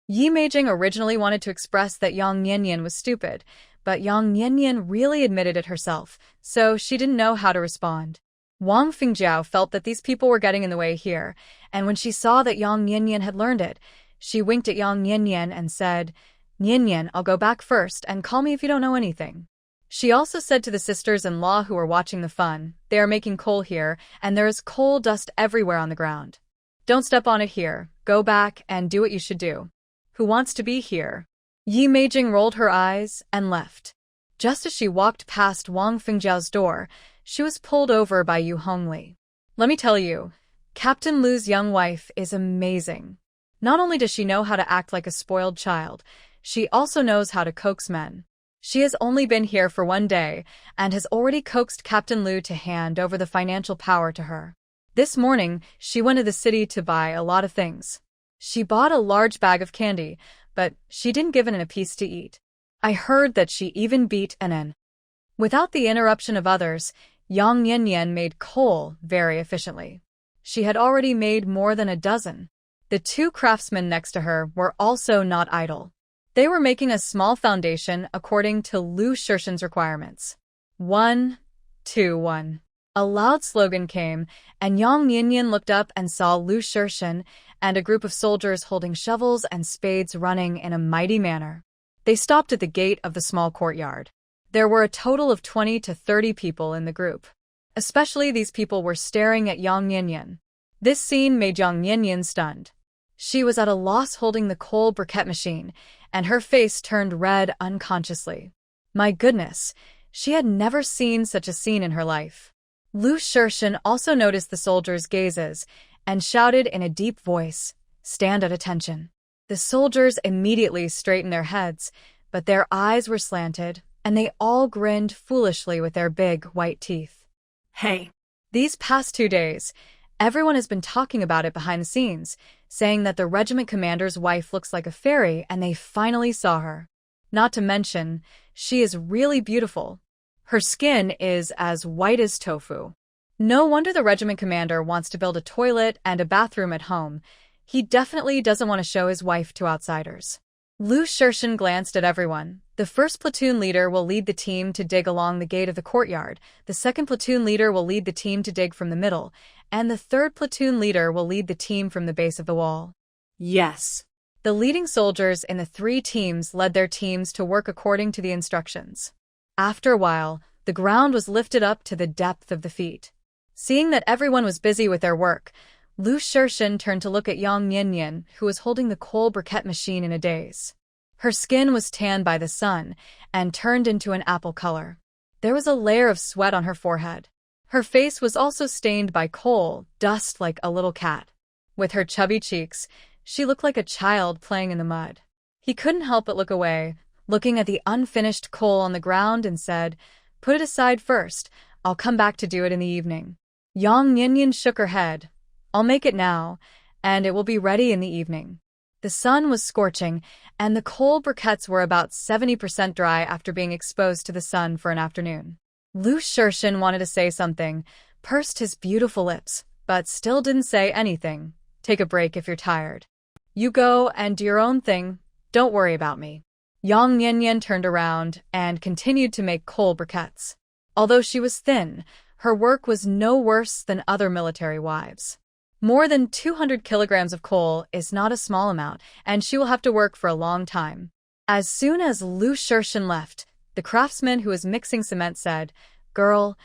Yi Meijing originally wanted to express that Yang Niannian was stupid, but Yang Niannian really admitted it herself, so she didn't know how to respond. Wang Fengjiao felt that these people were getting in the way here, and when she saw that Yang Niannian had learned it, she winked at Yang Niannian and said, Niannian, I'll go back first and call me if you don't know anything. She also said to the sisters-in-law who were watching the fun, they are making coal here, and there is coal dust everywhere on the ground. Don't step on it here, go back and do what you should do. Who wants to be here? Yi Meijing rolled her eyes and left. Just as she walked past Wang Fengjiao's door, she was pulled over by Yu Hongli. Let me tell you, Captain Lu's young wife is amazing. Not only does she know how to act like a spoiled child, she also knows how to coax men. She has only been here for 1 day and has already coaxed Captain Lu to hand over the financial power to her. This morning, she went to the city to buy a lot of things. She bought a large bag of candy, but she didn't give Anan a piece to eat. I heard that she even beat Anan. Without the interruption of others, Yang Niannian made coal very efficiently. She had already made more than a dozen. The 2 craftsmen next to her were also not idle. They were making a small foundation according to Lu Shirshan's requirements. 1, 2, 1. A loud slogan came, and Yang Niannian looked up and saw Lu Shirshan and a group of soldiers holding shovels and spades running in a mighty manner. They stopped at the gate of the small courtyard. There were a total of 20 to 30 people in the group. Especially these people were staring at Yang Niannian. This scene made Yang Niannian stunned. She was at a loss holding the coal briquette machine, and her face turned red unconsciously. My goodness, she had never seen such a scene in her life. Lu Shirshan also noticed the soldiers' gazes and shouted in a deep voice, "Stand at attention." The soldiers immediately straightened their heads, but their eyes were slanted, and they all grinned foolishly with their big, white teeth. Hey. These past 2 days, everyone has been talking about it behind the scenes, saying that the regiment commander's wife looks like a fairy and they finally saw her. Not to mention, she is really beautiful. Her skin is as white as tofu. No wonder the regiment commander wants to build a toilet and a bathroom at home. He definitely doesn't want to show his wife to outsiders. Lu Shirshan glanced at everyone. The first platoon leader will lead the team to dig along the gate of the courtyard, the second platoon leader will lead the team to dig from the middle, and the third platoon leader will lead the team from the base of the wall. Yes. The leading soldiers in the 3 teams led their teams to work according to the instructions. After a while, the ground was lifted up to the depth of the feet. Seeing that everyone was busy with their work, Lu Shirshan turned to look at Yang Niannian, who was holding the coal briquette machine in a daze. Her skin was tanned by the sun and turned into an apple color. There was a layer of sweat on her forehead. Her face was also stained by coal dust like a little cat. With her chubby cheeks, she looked like a child playing in the mud. He couldn't help but look away, looking at the unfinished coal on the ground and said, "Put it aside first. I'll come back to do it in the evening." Yang Yinyan shook her head. "I'll make it now, and it will be ready in the evening." The sun was scorching, and the coal briquettes were about 70% dry after being exposed to the sun for an afternoon. Lu Shirshin wanted to say something, pursed his beautiful lips, but still didn't say anything. "Take a break if you're tired. You go and do your own thing. Don't worry about me." Yang Yanyan turned around and continued to make coal briquettes. Although she was thin, her work was no worse than other military wives. More than 200 kilograms of coal is not a small amount, and she will have to work for a long time. As soon as Lu Shirshin left, the craftsman who was mixing cement said, "Girl,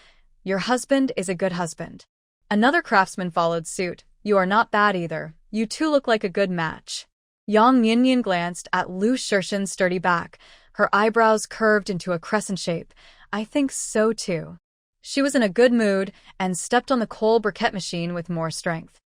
your husband is a good husband." Another craftsman followed suit. "You are not bad either. You two look like a good match." Yang Yinyan glanced at Lu Shirshin's sturdy back, her eyebrows curved into a crescent shape. "I think so too." She was in a good mood and stepped on the coal briquette machine with more strength.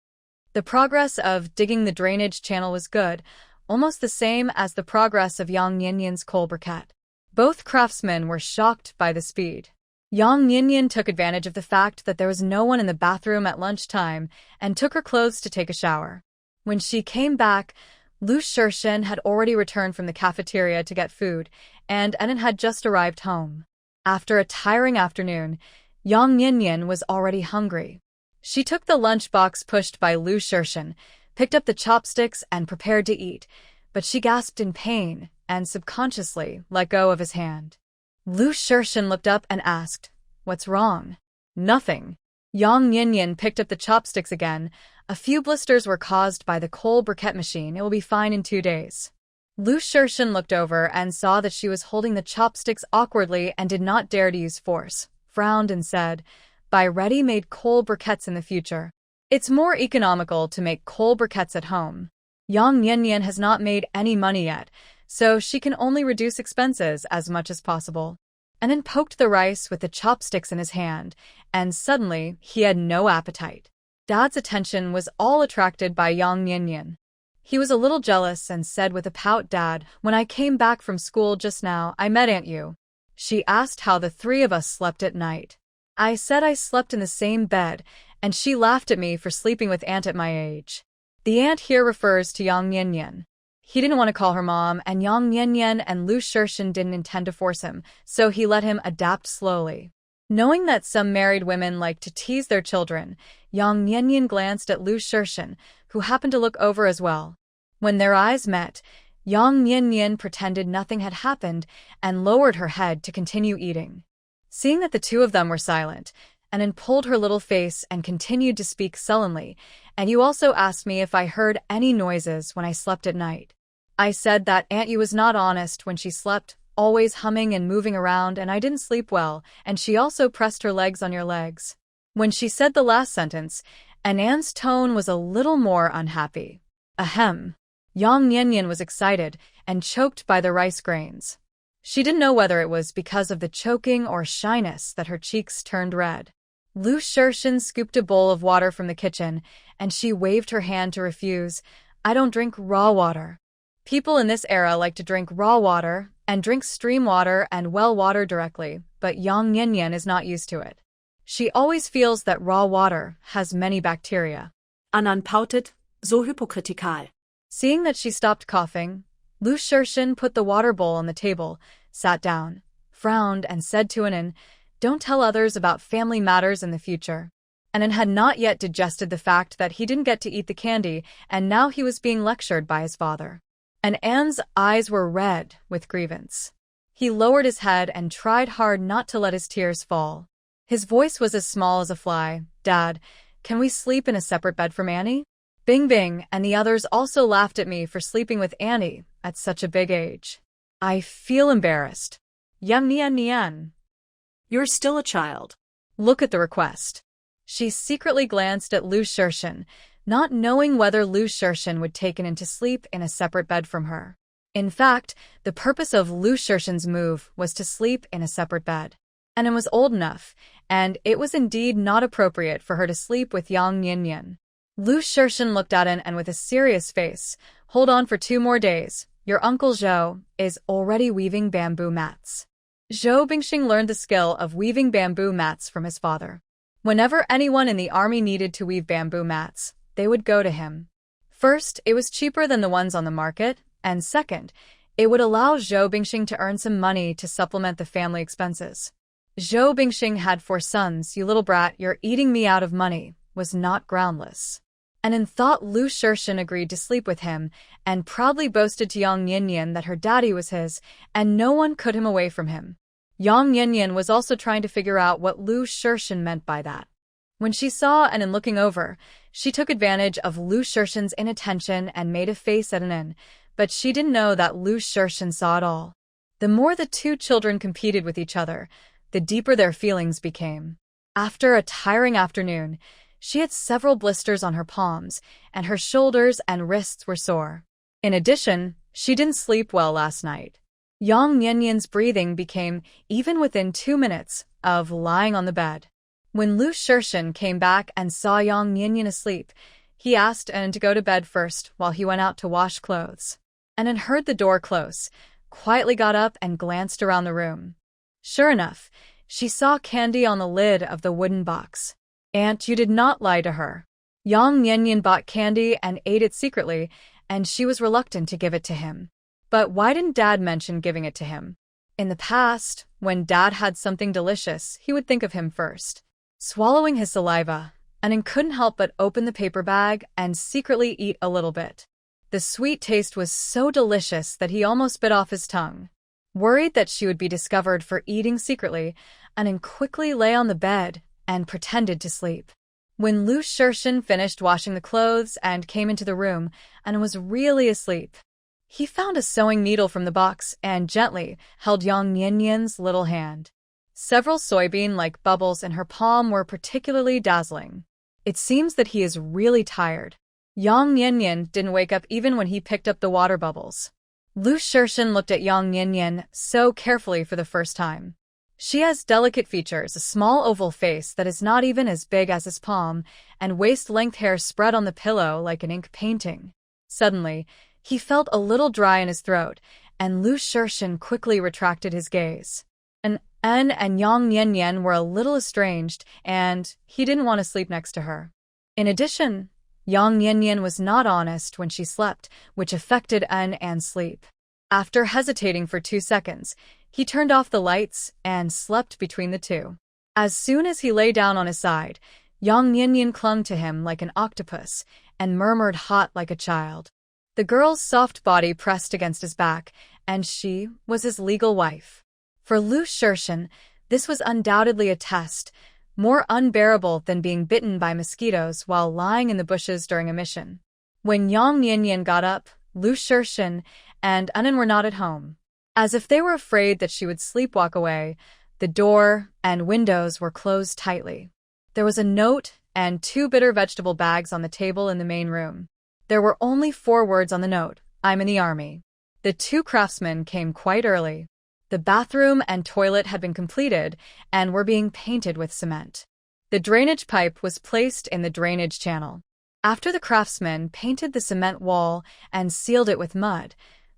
The progress of digging the drainage channel was good, almost the same as the progress of Yang Yinyan's coal briquette. Both craftsmen were shocked by the speed. Yang Yinyan took advantage of the fact that there was no one in the bathroom at lunchtime and took her clothes to take a shower. When she came back, Lu Shirshin had already returned from the cafeteria to get food, and Enan had just arrived home. After a tiring afternoon, Yang Yinyan was already hungry. She took the lunchbox pushed by Lu Shirshin, picked up the chopsticks and prepared to eat, but she gasped in pain and subconsciously let go of his hand. Lu Shirshin looked up and asked, "What's wrong?" "Nothing." Yang Yinyan picked up the chopsticks again. "A few blisters were caused by the coal briquette machine. It will be fine in 2 days." Lu Shirshin looked over and saw that she was holding the chopsticks awkwardly and did not dare to use force, frowned and said, "Buy ready-made coal briquettes in the future. It's more economical to make coal briquettes at home." Yang Yinyan has not made any money yet, so she can only reduce expenses as much as possible. And then poked the rice with the chopsticks in his hand, and suddenly he had no appetite. Dad's attention was all attracted by Yang Yinyan. He was a little jealous and said with a pout, "Dad, when I came back from school just now, I met Aunt Yu. She asked how the three of us slept at night. I said I slept in the same bed, and she laughed at me for sleeping with Aunt at my age." The aunt here refers to Yang Yinyan. He didn't want to call her mom, and Yang Yinyan and Lu Shirshin didn't intend to force him, so he let him adapt slowly. Knowing that some married women like to tease their children, Yang Yinyan glanced at Lu Shirshin, who happened to look over as well. When their eyes met, Yang Yinyan pretended nothing had happened and lowered her head to continue eating. Seeing that the two of them were silent, Annan pulled her little face and continued to speak sullenly, "And you also asked me if I heard any noises when I slept at night. I said that Aunt Yu was not honest when she slept, always humming and moving around, and I didn't sleep well, and she also pressed her legs on your legs." When she said the last sentence, Annan's tone was a little more unhappy. Ahem. Yang Yinyan was excited and choked by the rice grains. She didn't know whether it was because of the choking or shyness that her cheeks turned red. Lu Shirshin scooped a bowl of water from the kitchen, and she waved her hand to refuse. "I don't drink raw water." People in this era like to drink raw water and drink stream water and well water directly, but Yang Yinyan is not used to it. She always feels that raw water has many bacteria. Annan poutet, so hypokritikal. Seeing that she stopped coughing, Lu Shirshin put the water bowl on the table, sat down, frowned, and said to Annan, "Don't tell others about family matters in the future." Annan had not yet digested the fact that he didn't get to eat the candy, and now he was being lectured by his father. And Anne's eyes were red with grievance. He lowered his head and tried hard not to let his tears fall. His voice was as small as a fly. "Dad, can we sleep in a separate bed from Annie?" Bing Bing and the others also laughed at me for sleeping with Annie at such a big age. I feel embarrassed. Yang Nian Nian. You're still a child. Look at the request. She secretly glanced at Lu Shirshin, not knowing whether Lu Shirshin would take Annan to sleep in a separate bed from her. In fact, the purpose of Lu Shirshin's move was to sleep in a separate bed. Annan was old enough, and it was indeed not appropriate for her to sleep with Yang Yinyan. Lu Shirshin looked at him and with a serious face, "Hold on for 2 more days. Your uncle Zhou is already weaving bamboo mats." Zhou Bingxing learned the skill of weaving bamboo mats from his father. Whenever anyone in the army needed to weave bamboo mats, they would go to him. First, it was cheaper than the ones on the market, and second, it would allow Zhou Bingxing to earn some money to supplement the family expenses. Zhou Bingxing had 4 sons. "You little brat, you're eating me out of money," was not groundless. And in thought, Lu Shirshin agreed to sleep with him and proudly boasted to Yang Yinyan that her daddy was his and no one could him away from him. Yang Yinyan was also trying to figure out what Lu Shirshin meant by that. When she saw and in looking over, she took advantage of Lu Shirshin's inattention and made a face at an end, but she didn't know that Lu Shirshin saw it all. The more the 2 children competed with each other, the deeper their feelings became. After a tiring afternoon, she had several blisters on her palms, and her shoulders and wrists were sore. In addition, she didn't sleep well last night. Yang Yinyan's breathing became even within 2 minutes of lying on the bed. When Lu Shirshin came back and saw Yang Yinyan asleep, he asked An to go to bed first while he went out to wash clothes. An heard the door close, quietly got up and glanced around the room. Sure enough, she saw candy on the lid of the wooden box. "Aunt, you did not lie to her." Yang Yinyan bought candy and ate it secretly, and she was reluctant to give it to him. But why didn't Dad mention giving it to him? In the past, when Dad had something delicious, he would think of him first. Swallowing his saliva, Anan couldn't help but open the paper bag and secretly eat a little bit. The sweet taste was so delicious that he almost bit off his tongue. Worried that she would be discovered for eating secretly, Anan quickly lay on the bed and pretended to sleep. When Lu Shirshin finished washing the clothes and came into the room, Anan was really asleep. He found a sewing needle from the box and gently held Yang Yinyan's little hand. Several soybean-like bubbles in her palm were particularly dazzling. "It seems that he is really tired." Yang Yinyan didn't wake up even when he picked up the water bubbles. Lu Shirshin looked at Yang Yinyan so carefully for the first time. She has delicate features, a small oval face that is not even as big as his palm, and waist-length hair spread on the pillow like an ink painting. Suddenly, he felt a little dry in his throat, and Lu Shirshin quickly retracted his gaze. An and Yang Yinyan were a little estranged, and he didn't want to sleep next to her. In addition, Yang Yinyan was not honest when she slept, which affected An's sleep. After hesitating for 2 seconds, he turned off the lights and slept between the two. As soon as he lay down on his side, Yang Yinyan clung to him like an octopus and murmured hot like a child. The girl's soft body pressed against his back, and she was his legal wife. For Lu Shirshin, this was undoubtedly a test, more unbearable than being bitten by mosquitoes while lying in the bushes during a mission. When Yang Yinyan got up, Lu Shirshin and Anan were not at home. As if they were afraid that she would sleepwalk away, the door and windows were closed tightly. There was a note and 2 bitter vegetable bags on the table in the main room. There were only 4 words on the note: "I'm in the army." The 2 craftsmen came quite early. The bathroom and toilet had been completed and were being painted with cement. The drainage pipe was placed in the drainage channel. After the craftsmen painted the cement wall and sealed it with mud,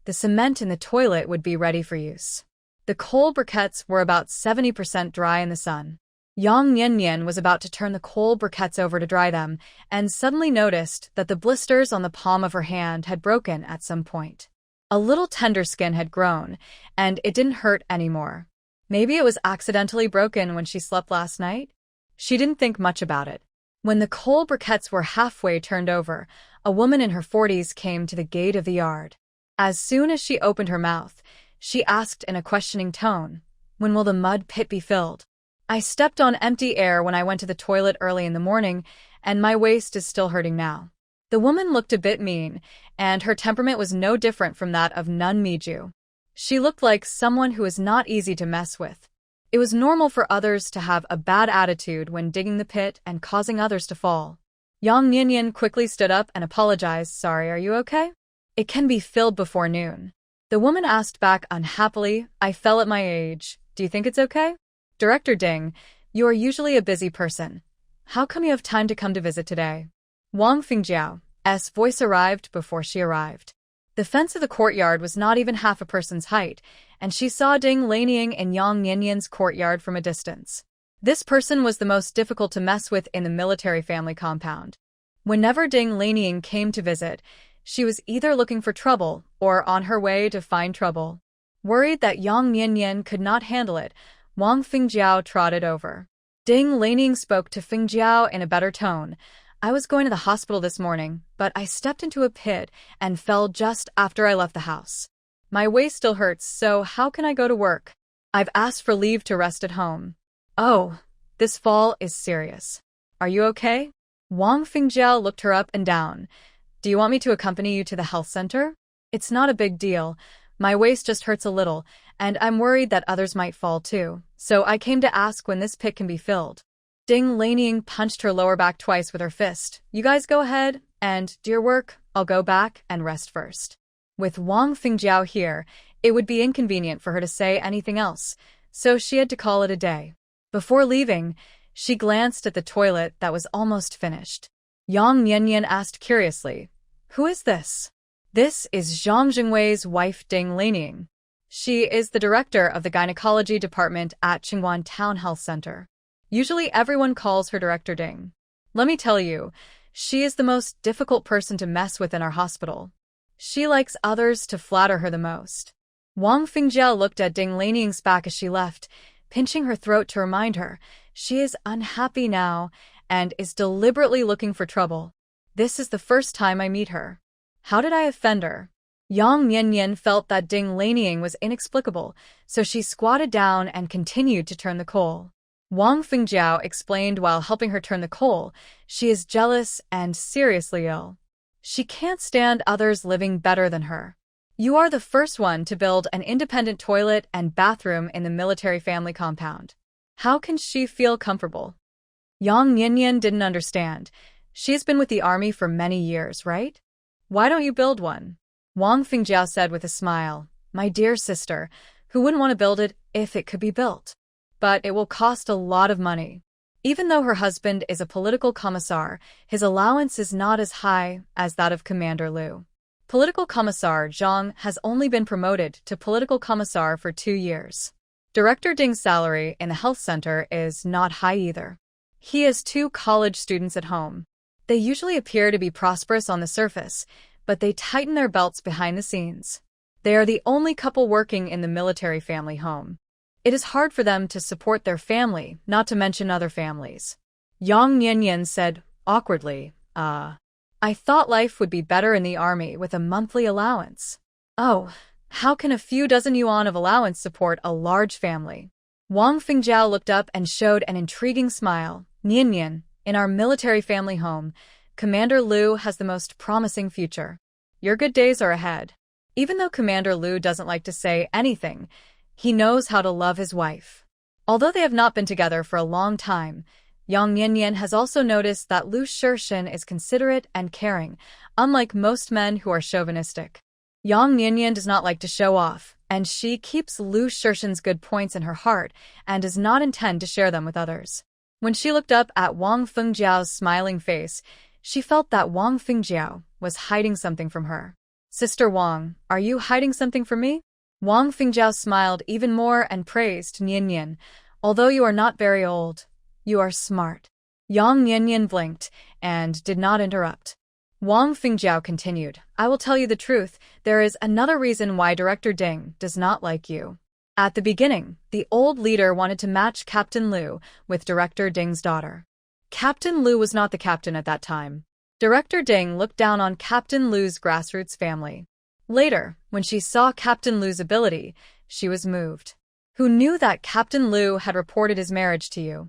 the cement in the toilet would be ready for use. The coal briquettes were about 70% dry in the sun. Yang Yinyan was about to turn the coal briquettes over to dry them and suddenly noticed that the blisters on the palm of her hand had broken at some point. A little tender skin had grown, and it didn't hurt anymore. Maybe it was accidentally broken when she slept last night? She didn't think much about it. When the coal briquettes were halfway turned over, a woman in her 40s came to the gate of the yard. As soon as she opened her mouth, she asked in a questioning tone, "When will the mud pit be filled?" "I stepped on empty air when I went to the toilet early in the morning, and my waist is still hurting now." The woman looked a bit mean, and her temperament was no different from that of Nun Miju. She looked like someone who is not easy to mess with. It was normal for others to have a bad attitude when digging the pit and causing others to fall. Yang Yinyan quickly stood up and apologized. "Sorry, are you okay? It can be filled before noon." The woman asked back unhappily, "I fell at my age. Do you think it's okay?" Director Ding, You are usually a busy person. How come you have time to come to visit today? Wang Fengjiao's voice arrived before she arrived. The fence of the courtyard was not even half a person's height, and she saw Ding Lanying in Yang Nianyan's courtyard from a distance. This person was the most difficult to mess with in the military family compound. Whenever Ding Lanying came to visit, she was either looking for trouble or on her way to find trouble. Worried that Yang Nianyan could not handle it, Wang Fengjiao trotted over. Ding Lanying spoke to Fengjiao in a better tone. I was going to the hospital this morning, but I stepped into a pit and fell just after I left the house. My waist still hurts, so how can I go to work? I've asked for leave to rest at home. Oh, this fall is serious. Are you okay? Wang Fengjiao looked her up and down. Do you want me to accompany you to the health center? It's not a big deal. My waist just hurts a little, and I'm worried that others might fall too, so I came to ask when this pit can be filled. Ding Lanying punched her lower back twice with her fist. You guys go ahead, and do your work. I'll go back and rest first. With Wang Fengjiao here, it would be inconvenient for her to say anything else, so she had to call it a day. Before leaving, she glanced at the toilet that was almost finished. Yang Nianyan asked curiously, Who is this? This is Zhang Jingwei's wife Ding Lanying. She is the director of the gynecology department at Qingguan Town Health Center. Usually everyone calls her Director Ding. Let me tell you, she is the most difficult person to mess with in our hospital. She likes others to flatter her the most. Wang Fengjiao looked at Ding Lanying's back as she left, pinching her throat to remind her she is unhappy now and is deliberately looking for trouble. This is the first time I meet her. How did I offend her? Yang Nianyan felt that Ding Lanying was inexplicable, so she squatted down and continued to turn the coal. Wang Fengjiao explained while helping her turn the coal, she is jealous and seriously ill. She can't stand others living better than her. You are the first one to build an independent toilet and bathroom in the military family compound. How can she feel comfortable? Yang Nianyan didn't understand. She has been with the army for many years, right? Why don't you build one? Wang Fengjiao said with a smile, My dear sister, who wouldn't want to build it if it could be built? But it will cost a lot of money. Even though her husband is a political commissar, his allowance is not as high as that of Commander Liu. Political Commissar Zhang has only been promoted to Political Commissar for 2 years. Director Ding's salary in the health center is not high either. He has 2 college students at home. They usually appear to be prosperous on the surface, but they tighten their belts behind the scenes. They are the only couple working in the military family home. It is hard for them to support their family, not to mention other families. Yang Nianyan said, awkwardly, I thought life would be better in the army with a monthly allowance. Oh, how can a few dozen yuan of allowance support a large family? Wang Fengjiao looked up and showed an intriguing smile. Nianyan, in our military family home, Commander Liu has the most promising future. Your good days are ahead. Even though Commander Liu doesn't like to say anything, he knows how to love his wife. Although they have not been together for a long time, Yang Nianyan has also noticed that Lu Shixin is considerate and caring, unlike most men who are chauvinistic. Yang Nianyan does not like to show off, and she keeps Lu Shixin's good points in her heart and does not intend to share them with others. When she looked up at Wang Fengjiao's smiling face, she felt that Wang Fengjiao was hiding something from her. Sister Wang, are you hiding something from me? Wang Fengjiao smiled even more and praised Nianyan. Although you are not very old, you are smart. Yang Nianyan blinked and did not interrupt. Wang Fengjiao continued, I will tell you the truth, there is another reason why Director Ding does not like you. At the beginning, the old leader wanted to match Captain Liu with Director Ding's daughter. Captain Liu was not the captain at that time. Director Ding looked down on Captain Liu's grassroots family. Later, when she saw Captain Liu's ability, she was moved. Who knew that Captain Liu had reported his marriage to you?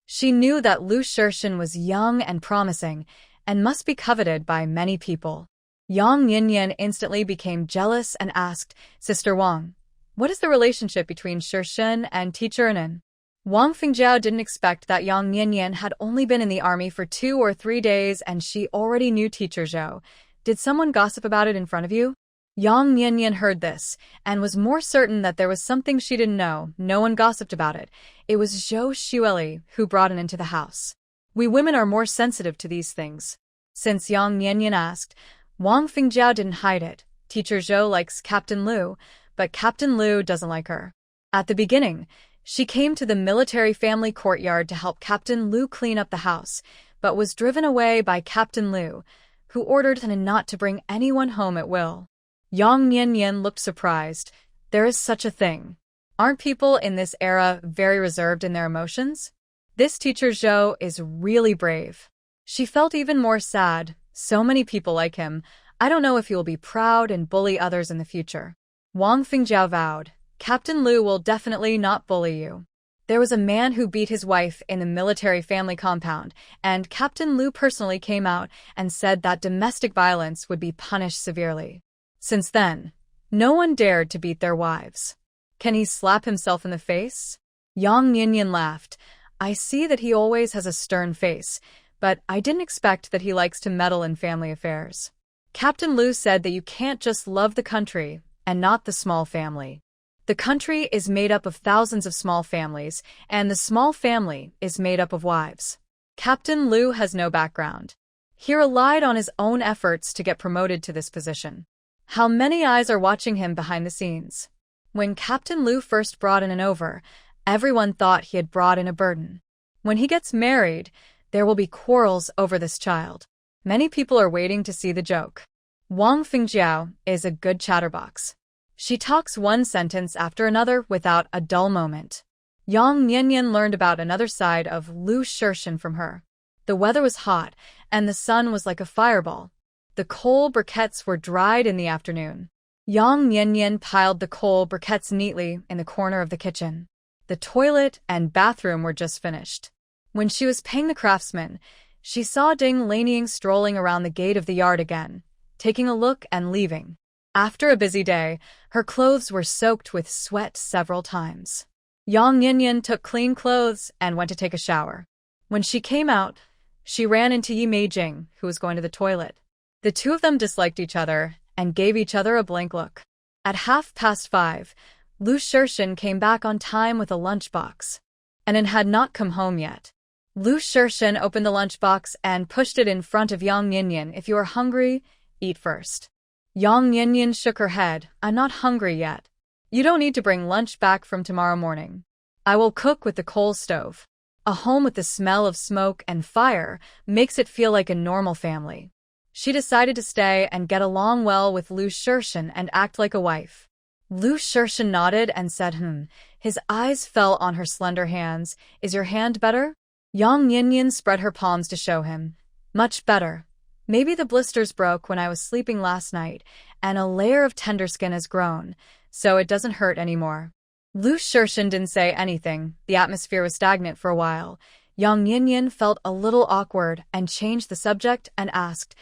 She knew that Lu Shixin was young and promising, and must be coveted by many people. Yang Nianyan instantly became jealous and asked, Sister Wang, what is the relationship between Shixin and Teacher Nen? Wang Fengjiao didn't expect that Yang Nianyan had only been in the army for 2 or 3 days and she already knew Teacher Zhou. Did someone gossip about it in front of you? Yang Nianyan heard this, and was more certain that there was something she didn't know. No one gossiped about it. It was Zhou Xueli who brought it into the house. We women are more sensitive to these things. Since Yang Nianyan asked, Wang Fingjiao didn't hide it. Teacher Zhou likes Captain Lu, but Captain Lu doesn't like her. At the beginning, she came to the military family courtyard to help Captain Lu clean up the house, but was driven away by Captain Lu, who ordered her not to bring anyone home at will. Yang Nianyan looked surprised. There is such a thing. Aren't people in this era very reserved in their emotions? This teacher Zhou is really brave. She felt even more sad. So many people like him. I don't know if he will be proud and bully others in the future. Wang Fingjiao vowed, Captain Lu will definitely not bully you. There was a man who beat his wife in the military family compound, and Captain Lu personally came out and said that domestic violence would be punished severely. Since then, no one dared to beat their wives. Can he slap himself in the face? Yang Nianyan laughed. I see that he always has a stern face, but I didn't expect that he likes to meddle in family affairs. Captain Lu said that you can't just love the country and not the small family. The country is made up of thousands of small families, and the small family is made up of wives. Captain Lu has no background. He relied on his own efforts to get promoted to this position. How many eyes are watching him behind the scenes? When Captain Lu first brought in an over, everyone thought he had brought in a burden. When he gets married, there will be quarrels over this child. Many people are waiting to see the joke. Wang Fingjiao is a good chatterbox. She talks one sentence after another without a dull moment. Yang Nianyan learned about another side of Lu Shirshan from her. The weather was hot, and the sun was like a fireball. The coal briquettes were dried in the afternoon. Yang Nianyan piled the coal briquettes neatly in the corner of the kitchen. The toilet and bathroom were just finished. When she was paying the craftsman, she saw Ding Lanying strolling around the gate of the yard again, taking a look and leaving. After a busy day, her clothes were soaked with sweat several times. Yang Nianyan took clean clothes and went to take a shower. When she came out, she ran into Yi Meijing, who was going to the toilet. The two of them disliked each other and gave each other a blank look. At 5:30, Lu Shirshan came back on time with a lunchbox, and it had not come home yet. Lu Shirshan opened the lunchbox and pushed it in front of Yang Nianyan. If you are hungry, eat first. Yang Nianyan shook her head. I'm not hungry yet. You don't need to bring lunch back from tomorrow morning. I will cook with the coal stove. A home with the smell of smoke and fire makes it feel like a normal family. She decided to stay and get along well with Lu Shirshan and act like a wife. Lu Shirshan nodded and said, His eyes fell on her slender hands. Is your hand better? Yang Nianyan spread her palms to show him. Much better. Maybe the blisters broke when I was sleeping last night, and a layer of tender skin has grown, so it doesn't hurt anymore. Lu Shirshan didn't say anything. The atmosphere was stagnant for a while. Yang Nianyan felt a little awkward and changed the subject and asked,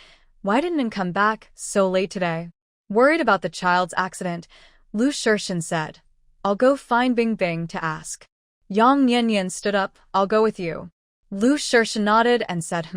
Why didn't it come back so late today? Worried about the child's accident, Lu Shirshan said, I'll go find Bing Bing to ask. Yang Nianyan stood up. I'll go with you. Lu Shirshan nodded and said,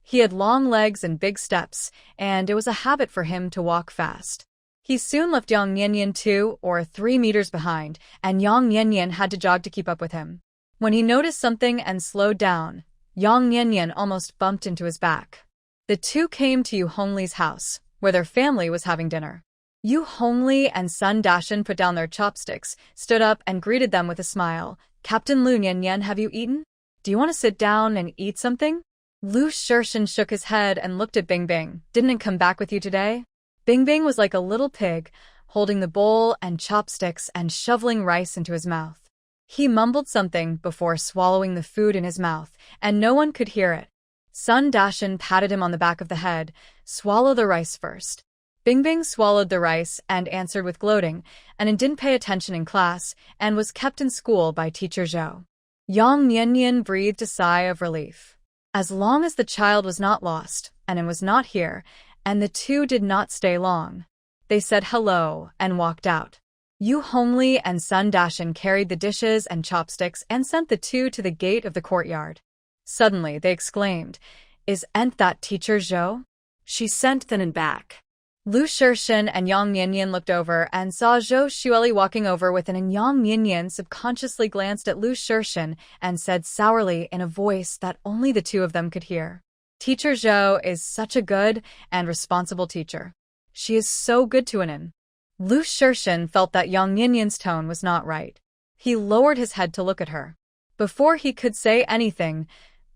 He had long legs and big steps, and it was a habit for him to walk fast. He soon left Yang Nianyan 2 or 3 meters behind, and Yang Nianyan had to jog to keep up with him. When he noticed something and slowed down, Yang Nianyan almost bumped into his back. The two came to Yu Hongli's house, where their family was having dinner. Yu Hongli and Sun Dashan put down their chopsticks, stood up and greeted them with a smile. Captain Lu Nianyan, have you eaten? Do you want to sit down and eat something? Lu Shirshan shook his head and looked at Bing Bing. Didn't it come back with you today? Bing Bing was like a little pig, holding the bowl and chopsticks and shoveling rice into his mouth. He mumbled something before swallowing the food in his mouth, and no one could hear it. Sun Dashan patted him on the back of the head. Swallow the rice first. Bing Bing swallowed the rice and answered with gloating, and it didn't pay attention in class and was kept in school by teacher Zhou. Yang Nianyan breathed a sigh of relief. As long as the child was not lost, and it was not here, and the two did not stay long. They said hello and walked out. Yu Hongli and Sun Dashan carried the dishes and chopsticks and sent the two to the gate of the courtyard. Suddenly they exclaimed, Isn't that teacher Zhou? She sent them in back. Lu Shixin and Yang Yanyan looked over and saw Zhou Xueli walking over with an, and Yang Yanyan subconsciously glanced at Lu Shixin and said sourly in a voice that only the two of them could hear. Teacher Zhou is such a good and responsible teacher. She is so good to Anan. Lu Shixin felt that Yang Yanyan's tone was not right. He lowered his head to look at her. Before he could say anything,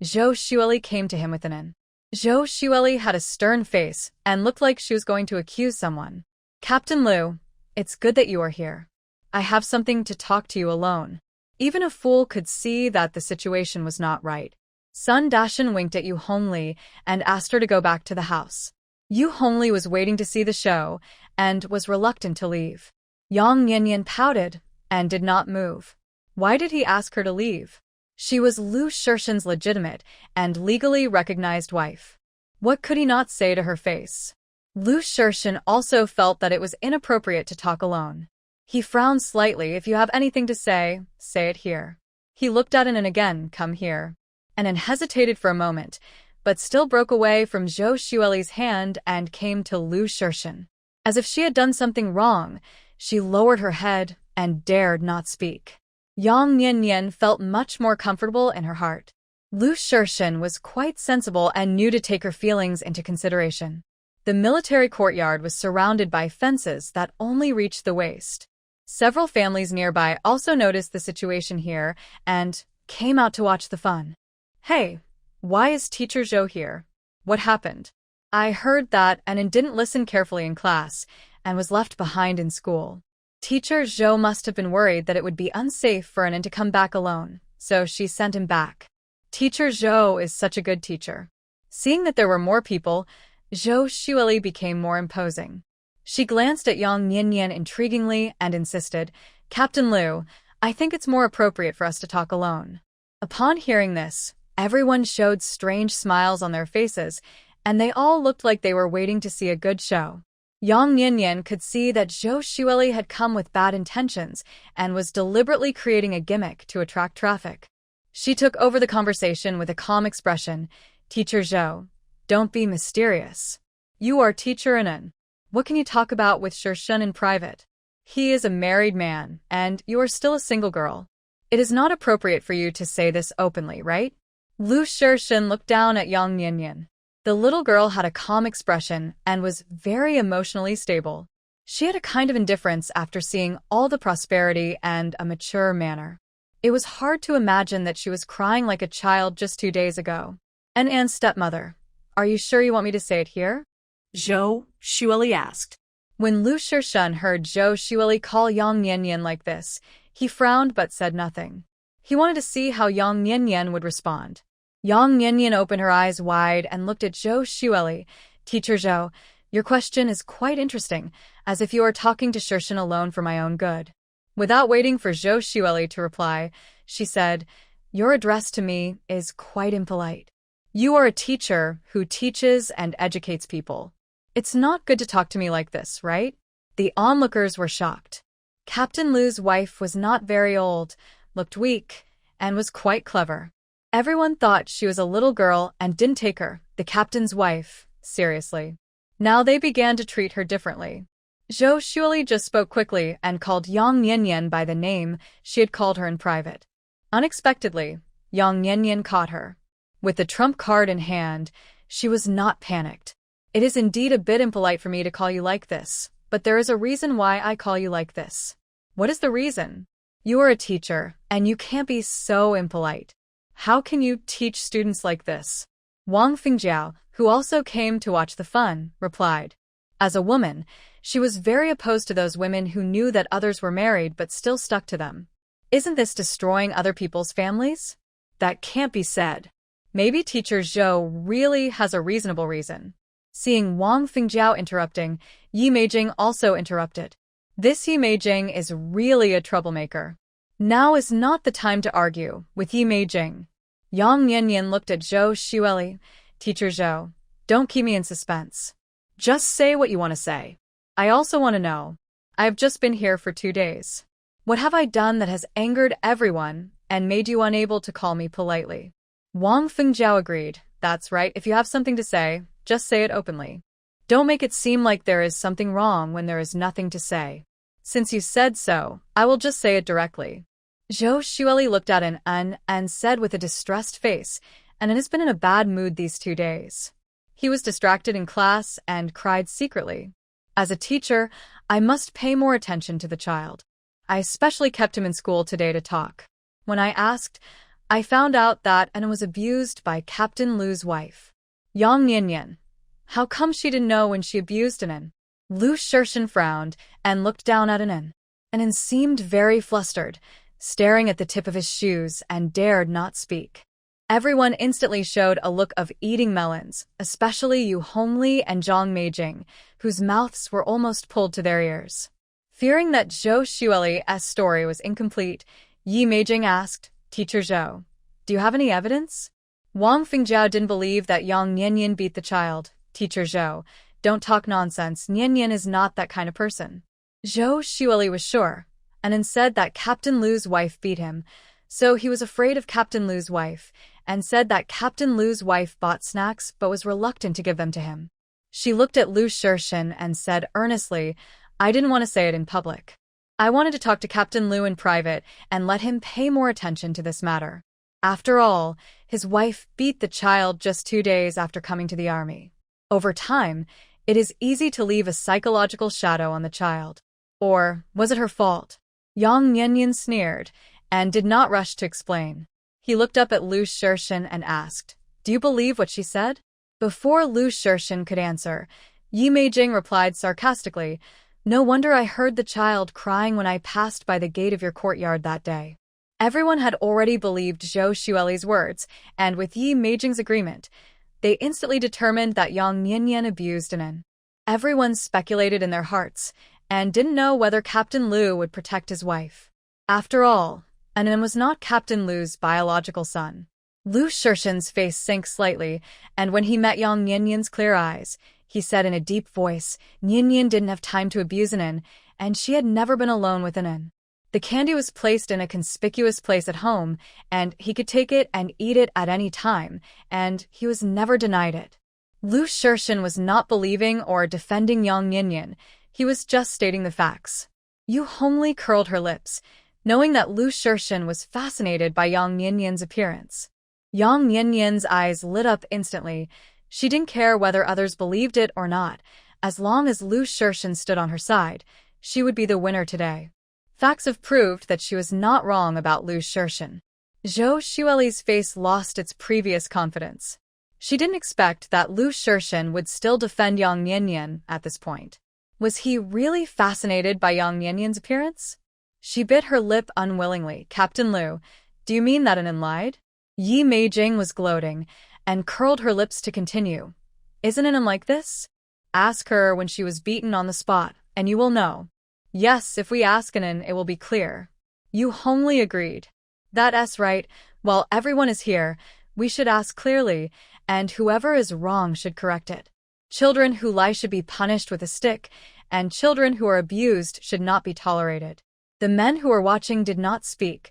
Zhou Xueli came to him with an in. Zhou Xueli had a stern face and looked like she was going to accuse someone. Captain Lu, it's good that you are here. I have something to talk to you alone. Even a fool could see that the situation was not right. Sun Dashan winked at Yu Hongli and asked her to go back to the house. Yu Hongli was waiting to see the show and was reluctant to leave. Yang Yanyan pouted and did not move. Why did he ask her to leave? She was Lu Shixin's legitimate and legally recognized wife. What could he not say to her face? Lu Shixin also felt that it was inappropriate to talk alone. He frowned slightly. If you have anything to say it here. He looked at Anan again, come here. Anan hesitated for a moment, but still broke away from Zhou Xueli's hand and came to Lu Shixin. As if she had done something wrong, she lowered her head and dared not speak. Yang Yanyan felt much more comfortable in her heart. Lu Shixin was quite sensible and knew to take her feelings into consideration. The military courtyard was surrounded by fences that only reached the waist. Several families nearby also noticed the situation here and came out to watch the fun. Hey, why is Teacher Zhou here? What happened? I heard that Anan didn't listen carefully in class and was left behind in school. Teacher Zhou must have been worried that it would be unsafe for Anan to come back alone, so she sent him back. Teacher Zhou is such a good teacher. Seeing that there were more people, Zhou Xueli became more imposing. She glanced at Yang Yanyan intriguingly and insisted, Captain Lu, I think it's more appropriate for us to talk alone. Upon hearing this, everyone showed strange smiles on their faces, and they all looked like they were waiting to see a good show. Yang Yanyan could see that Zhou Xueli had come with bad intentions and was deliberately creating a gimmick to attract traffic. She took over the conversation with a calm expression. Teacher Zhou, don't be mysterious. You are Teacher Anan. What can you talk about with Shixin in private? He is a married man, and you are still a single girl. It is not appropriate for you to say this openly, right? Lu Shixin looked down at Yang Yanyan. The little girl had a calm expression and was very emotionally stable. She had a kind of indifference after seeing all the prosperity and a mature manner. It was hard to imagine that she was crying like a child just 2 days ago. An's stepmother, are you sure you want me to say it here? Zhou Xueli asked. When Lu Shixin heard Zhou Xueli call Yang Yanyan like this, he frowned but said nothing. He wanted to see how Yang Yanyan would respond. Yang Yanyan opened her eyes wide and looked at Zhou Xueli. Teacher Zhou, your question is quite interesting, as if you are talking to Shixin alone for my own good. Without waiting for Zhou Xueli to reply, she said, your address to me is quite impolite. You are a teacher who teaches and educates people. It's not good to talk to me like this, right? The onlookers were shocked. Captain Lu's wife was not very old, looked weak, and was quite clever. Everyone thought she was a little girl and didn't take her, the captain's wife, seriously. Now they began to treat her differently. Zhou Xueli just spoke quickly and called Yang Yanyan by the name she had called her in private. Unexpectedly, Yang Yanyan caught her. With the trump card in hand, she was not panicked. It is indeed a bit impolite for me to call you like this, but there is a reason why I call you like this. What is the reason? You are a teacher, and you can't be so impolite. How can you teach students like this? Wang Fengjiao, who also came to watch the fun, replied. As a woman, she was very opposed to those women who knew that others were married but still stuck to them. Isn't this destroying other people's families? That can't be said. Maybe Teacher Zhou really has a reasonable reason. Seeing Wang Fengjiao interrupting, Yi Meijing also interrupted. This Yi Meijing is really a troublemaker. Now is not the time to argue with Yi Meijing. Yang Yanyan looked at Zhou Xueli. Teacher Zhou, don't keep me in suspense. Just say what you want to say. I also want to know. I have just been here for 2 days. What have I done that has angered everyone and made you unable to call me politely? Wang Fengjiao agreed. That's right, if you have something to say, just say it openly. Don't make it seem like there is something wrong when there is nothing to say. Since you said so, I will just say it directly. Zhou Xueli looked at An and said with a distressed face, and has been in a bad mood these 2 days. He was distracted in class and cried secretly. As a teacher, I must pay more attention to the child. I especially kept him in school today to talk. When I asked, I found out that An was abused by Captain Lu's wife. Yang Nianyan. How come she didn't know when she abused An? Lu Shirshan frowned and looked down at An. An seemed very flustered, staring at the tip of his shoes and dared not speak. Everyone instantly showed a look of eating melons, especially Yu Hongli and Zhang Meijing, whose mouths were almost pulled to their ears. Fearing that Zhou Xueli's story was incomplete, Yi Meijing asked, Teacher Zhou, do you have any evidence? Wang Fengjiao didn't believe that Yang Nianyan beat the child. Teacher Zhou, don't talk nonsense, Nianyan is not that kind of person. Zhou Xueli was sure, and said that Captain Lu's wife beat him, so he was afraid of Captain Lu's wife, and said that Captain Lu's wife bought snacks but was reluctant to give them to him. She looked at Lu Shirshan and said earnestly, I didn't want to say it in public. I wanted to talk to Captain Lu in private and let him pay more attention to this matter. After all, his wife beat the child just 2 days after coming to the army. Over time, it is easy to leave a psychological shadow on the child. Or was it her fault? Yang Nianyan sneered and did not rush to explain. He looked up at Lu Shirshan and asked, Do you believe what she said? Before Lu Shirshan could answer, Yi Meijing replied sarcastically, No wonder I heard the child crying when I passed by the gate of your courtyard that day. Everyone had already believed Zhou Xueli's words, and with Yi Meijing's agreement, they instantly determined that Yang Nianyan abused An. Everyone speculated in their hearts, and didn't know whether Captain Lu would protect his wife. After all, An was not Captain Lu's biological son. Lu Shirshan's face sank slightly, and when he met Yang Nianyan's clear eyes, he said in a deep voice, Nianyan didn't have time to abuse An, and she had never been alone with An. The candy was placed in a conspicuous place at home, and he could take it and eat it at any time, and he was never denied it. Lu Shirshan was not believing or defending Yang Nianyan, he was just stating the facts. Yu Hongli curled her lips, knowing that Lu Shirshan was fascinated by Yang Nianyan's appearance. Yang Nianyan's eyes lit up instantly. She didn't care whether others believed it or not. As long as Lu Shirshan stood on her side, she would be the winner today. Facts have proved that she was not wrong about Lu Shirshan. Zhou Xueli's face lost its previous confidence. She didn't expect that Lu Shirshan would still defend Yang Nianyan at this point. Was he really fascinated by Yang Nianyan's appearance? She bit her lip unwillingly. Captain Lu, do you mean that An lied? Yi Meijing was gloating, and curled her lips to continue. Isn't An like this? Ask her when she was beaten on the spot, and you will know. Yes, if we ask An, it will be clear. Yu Hongli agreed. That's right, while everyone is here, we should ask clearly, and whoever is wrong should correct it. Children who lie should be punished with a stick, and children who are abused should not be tolerated. The men who were watching did not speak,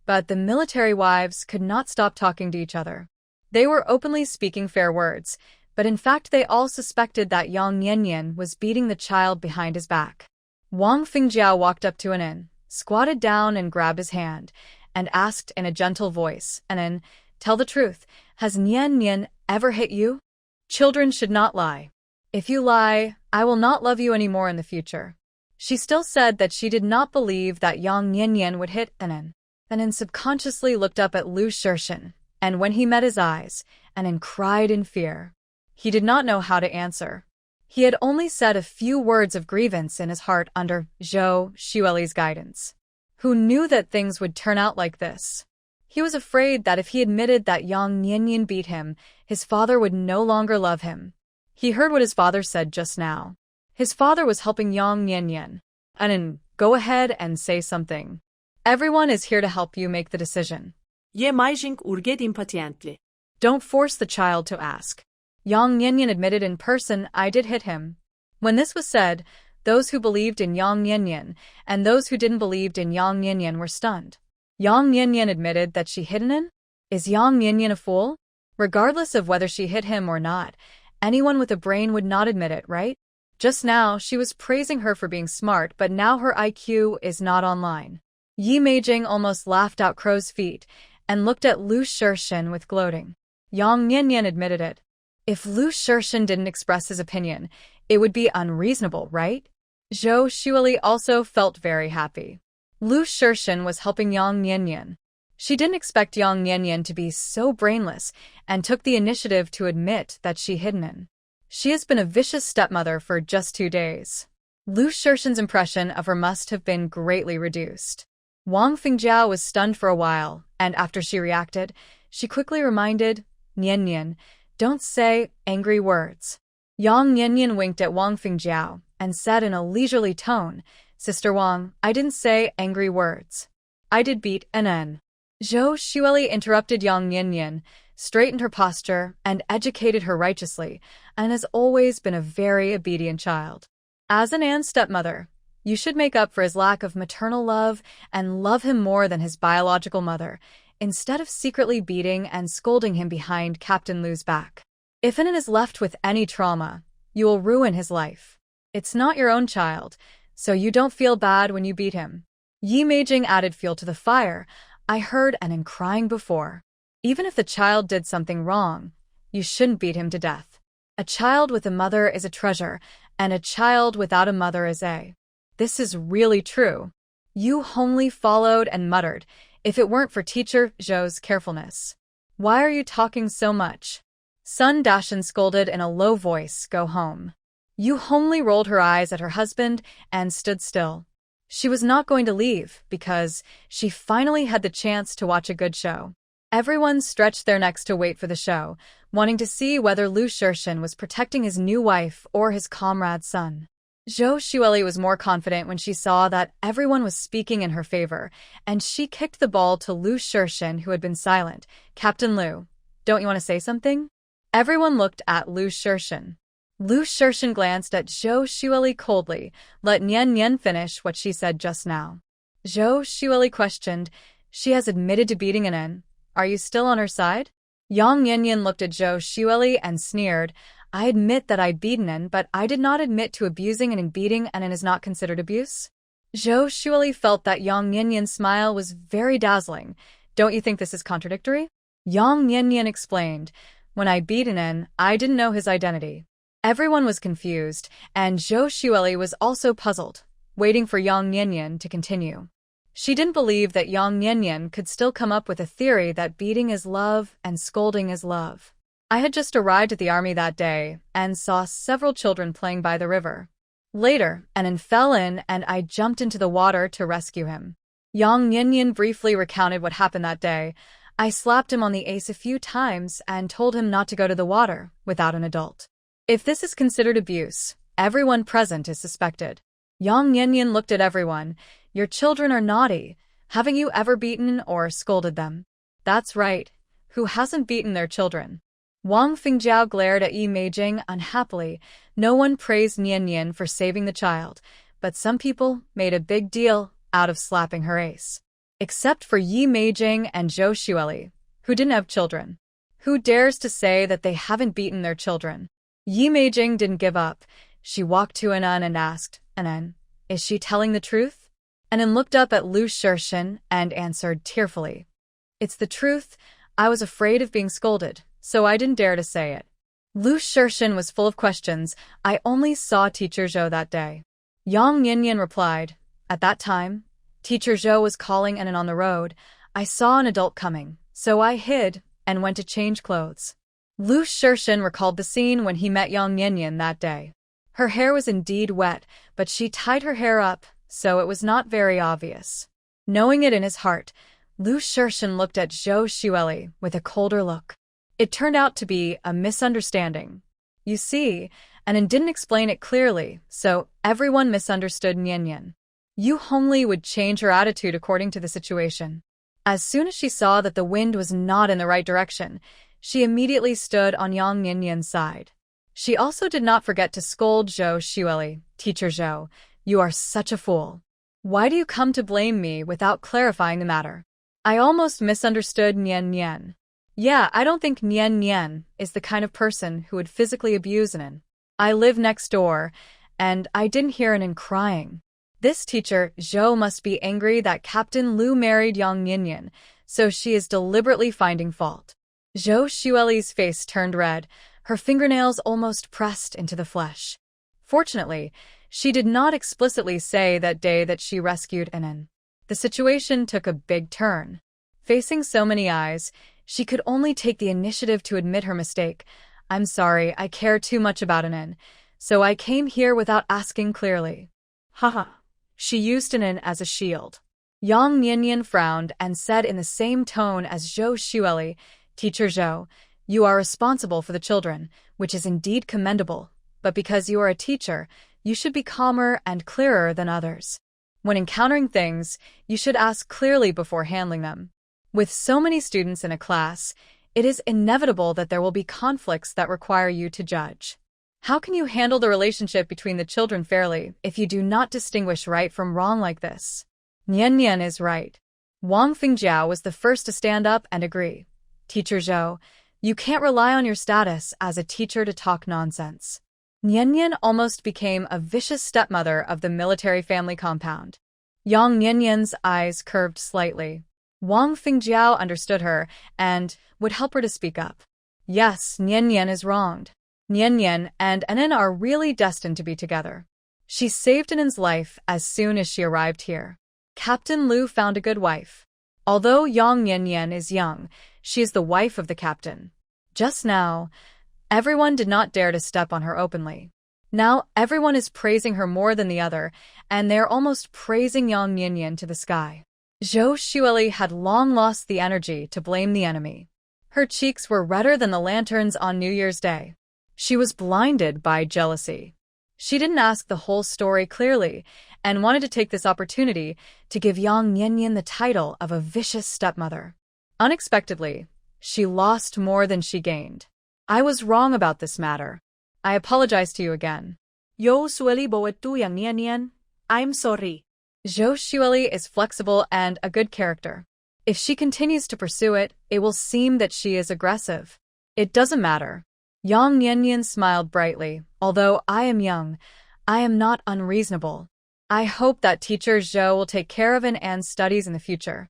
but the military wives could not stop talking to each other. They were openly speaking fair words, but in fact they all suspected that Yang Nianyan was beating the child behind his back. Wang Fengjiao walked up to An, squatted down and grabbed his hand, and asked in a gentle voice, An, tell the truth, has Nianyan ever hit you? Children should not lie. If you lie, I will not love you anymore in the future. She still said that she did not believe that Yang Nianyan would hit An. An subconsciously looked up at Lu Shirshan, and when he met his eyes, An cried in fear. He did not know how to answer. He had only said a few words of grievance in his heart under Zhou Xueli's guidance. Who knew that things would turn out like this? He was afraid that if he admitted that Yang Nianyan beat him, his father would no longer love him. He heard what his father said just now. His father was helping Yang Nianyan. An, go ahead and say something. Everyone is here to help you make the decision. Ye Meijing urget impatiently. Don't force the child to ask. Yang Nianyan admitted in person, I did hit him. When this was said, those who believed in Yang Nianyan and those who didn't believe in Yang Nianyan were stunned. Yang Nianyan admitted that she hit An? Is Yang Nianyan a fool? Regardless of whether she hit him or not, Anyone with a brain would not admit it, right? Just now, she was praising her for being smart, but now her IQ is not online. Yi Meijing almost laughed out crow's feet and looked at Lu Shirshin with gloating. Yang Nianyan admitted it. If Lu Shirshin didn't express his opinion, it would be unreasonable, right? Zhou Xueli also felt very happy. Lu Shirshin was helping Yang Nianyan. She didn't expect Yang Nianyan to be so brainless and took the initiative to admit that she hid in. She has been a vicious stepmother for just 2 days. Lu Shirshin's impression of her must have been greatly reduced. Wang Fingjiao was stunned for a while, and after she reacted, she quickly reminded Nianyan, "Don't say angry words." Yang Nianyan winked at Wang Fingjiao and said in a leisurely tone, "Sister Wang, I didn't say angry words. I did beat NN." Zhou Xueli interrupted Yang Nianyan, straightened her posture, and educated her righteously, and has always been a very obedient child. As Anan's stepmother, you should make up for his lack of maternal love and love him more than his biological mother, instead of secretly beating and scolding him behind Captain Lu's back. If Anan is left with any trauma, you will ruin his life. It's not your own child, so you don't feel bad when you beat him. Yi Meijing added fuel to the fire. I heard Anan crying before. Even if the child did something wrong, you shouldn't beat him to death. A child with a mother is a treasure, and a child without a mother is a. This is really true. Yu Hongli followed and muttered, if it weren't for teacher Zhou's carefulness. Why are you talking so much? Sun Dashan scolded in a low voice, go home. Yu Hongli rolled her eyes at her husband and stood still. She was not going to leave because she finally had the chance to watch a good show. Everyone stretched their necks to wait for the show, wanting to see whether Lu Shirshin was protecting his new wife or his comrade's son. Zhou Xueli was more confident when she saw that everyone was speaking in her favor, and she kicked the ball to Lu Shirshin, who had been silent. Captain Lu, don't you want to say something? Everyone looked at Lu Shirshin. Lu Shirshin glanced at Zhou Xueli coldly. Let Nian Nian finish what she said just now. Zhou Xueli questioned, she has admitted to beating Anan. Are you still on her side? Yang Nianyan looked at Zhou Xueli and sneered, I admit that I beat Anan, but I did not admit to abusing and beating Anan is not considered abuse. Zhou Xueli felt that Yang Nianyan's smile was very dazzling. Don't you think this is contradictory? Yang Nianyan explained, when I beat Anan, I didn't know his identity. Everyone was confused, and Zhou Xueli was also puzzled, waiting for Yang Nianyan to continue. She didn't believe that Yang Nianyan could still come up with a theory that beating is love and scolding is love. I had just arrived at the army that day and saw several children playing by the river. Later, Anan fell in and I jumped into the water to rescue him. Yang Nianyan briefly recounted what happened that day. I slapped him on the ace a few times and told him not to go to the water without an adult. If this is considered abuse, everyone present is suspected. Yang Nianyan looked at everyone. Your children are naughty. Haven't you ever beaten or scolded them? That's right. Who hasn't beaten their children? Wang Fingjiao glared at Yi Meijing unhappily. No one praised Nian Nian for saving the child, but some people made a big deal out of slapping her ace. Except for Yi Meijing and Zhou Xueli, who didn't have children. Who dares to say that they haven't beaten their children? Yi Meijing didn't give up. She walked to Anan and asked, Anan, is she telling the truth? Anan looked up at Lu Shirshin and answered tearfully. It's the truth. I was afraid of being scolded, so I didn't dare to say it. Lu Shirshin was full of questions. I only saw Teacher Zhou that day. Yang Nianyan replied, at that time, Teacher Zhou was calling Anan on the road. I saw an adult coming, so I hid and went to change clothes. Lu Shirshin recalled the scene when he met Yang Nianyan that day. Her hair was indeed wet, but she tied her hair up, so it was not very obvious. Knowing it in his heart, Lu Shirshin looked at Zhou Xueli with a colder look. It turned out to be a misunderstanding. You see, Anan didn't explain it clearly, so everyone misunderstood Nianyan. Yu Hongli would change her attitude according to the situation. As soon as she saw that the wind was not in the right direction, she immediately stood on Yang Nianyan's side. She also did not forget to scold Zhou Xueli. Teacher Zhou, you are such a fool. Why do you come to blame me without clarifying the matter? I almost misunderstood Nian Nian. Yeah, I don't think Nian Nian is the kind of person who would physically abuse Anin. I live next door, and I didn't hear Anin crying. This teacher, Zhou, must be angry that Captain Lu married Yang Nian, so she is deliberately finding fault. Zhou Xueli's face turned red, her fingernails almost pressed into the flesh. Fortunately, she did not explicitly say that day that she rescued Anin. The situation took a big turn. Facing so many eyes, she could only take the initiative to admit her mistake. I'm sorry, I care too much about Anin, so I came here without asking clearly. Haha. She used Anin as a shield. Yang Nianyan frowned and said in the same tone as Zhou Xueli, Teacher Zhou, you are responsible for the children, which is indeed commendable, but because you are a teacher, you should be calmer and clearer than others. When encountering things, you should ask clearly before handling them. With so many students in a class, it is inevitable that there will be conflicts that require you to judge. How can you handle the relationship between the children fairly if you do not distinguish right from wrong like this? Nian Nian is right. Wang Fingjiao was the first to stand up and agree. Teacher Zhou, you can't rely on your status as a teacher to talk nonsense. Nian Nian almost became a vicious stepmother of the military family compound. Yang Nianyan's eyes curved slightly. Wang Fingjiao understood her and would help her to speak up. Yes, Nian Nian is wronged. Nian Nian and Anin are really destined to be together. She saved Anin's life as soon as she arrived here. Captain Lu found a good wife. Although Yang Nian is young, she is the wife of the captain. Just now, everyone did not dare to step on her openly. Now everyone is praising her more than the other, and they're almost praising Yang Nian to the sky. Zhou Xueli had long lost the energy to blame the enemy. Her cheeks were redder than the lanterns on New Year's Day. She was blinded by jealousy. She didn't ask the whole story clearly and wanted to take this opportunity to give Yang Nian the title of a vicious stepmother. Unexpectedly, she lost more than she gained. I was wrong about this matter. I apologize to you again. Yo sueli boet tu Yang Nian. I'm sorry. Zhou Xueli is flexible and a good character. If she continues to pursue it, it will seem that she is aggressive. It doesn't matter. Yang Nian smiled brightly. Although I am young, I am not unreasonable. I hope that teacher Zhou will take care of An's studies in the future.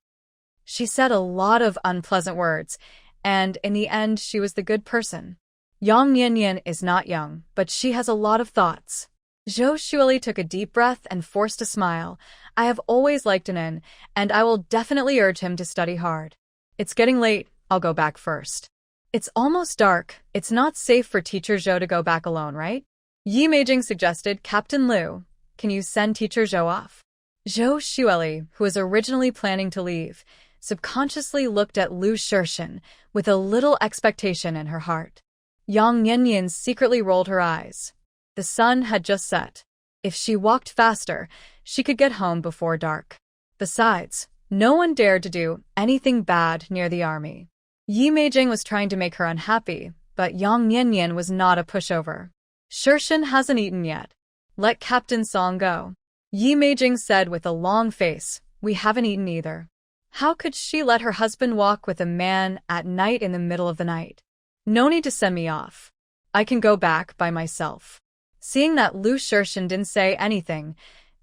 She said a lot of unpleasant words, and in the end she was the good person. Yang Nian is not young, but she has a lot of thoughts. Zhou Xueli took a deep breath and forced a smile. I have always liked An, and I will definitely urge him to study hard. It's getting late, I'll go back first. It's almost dark, it's not safe for teacher Zhou to go back alone, right? Yi Meijing suggested, Captain Lu, can you send teacher Zhou off? Zhou Xueli, who was originally planning to leave, subconsciously looked at Lu Shirshin with a little expectation in her heart. Yang Nian secretly rolled her eyes. The sun had just set. If she walked faster, she could get home before dark. Besides, no one dared to do anything bad near the army. Yi Meijing was trying to make her unhappy, but Yang Nian was not a pushover. Shirshin hasn't eaten yet. Let Captain Song go. Yi Meijing said with a long face, we haven't eaten either. How could she let her husband walk with a man at night in the middle of the night? No need to send me off. I can go back by myself. Seeing that Lu Shirshin didn't say anything,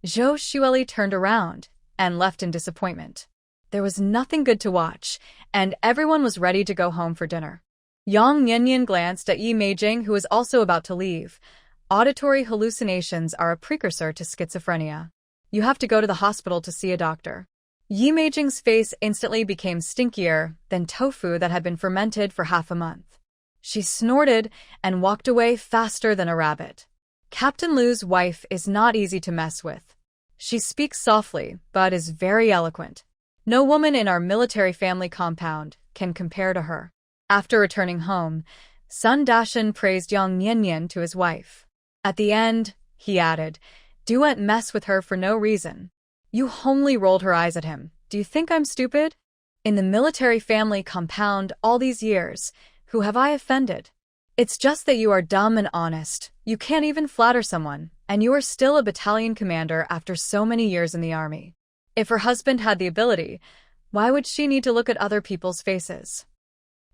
Zhou Xueli turned around and left in disappointment. There was nothing good to watch, and everyone was ready to go home for dinner. Yang Nian glanced at Yi Meijing, who was also about to leave. Auditory hallucinations are a precursor to schizophrenia. You have to go to the hospital to see a doctor. Yi Meijing's face instantly became stinkier than tofu that had been fermented for half a month. She snorted and walked away faster than a rabbit. Captain Lu's wife is not easy to mess with. She speaks softly, but is very eloquent. No woman in our military family compound can compare to her. After returning home, Sun Dashan praised Yang Nian to his wife. At the end, he added, "Don't mess with her for no reason." Yu homely rolled her eyes at him. Do you think I'm stupid? In the military family compound all these years, who have I offended? It's just that you are dumb and honest. You can't even flatter someone, and you are still a battalion commander after so many years in the army. If her husband had the ability, why would she need to look at other people's faces?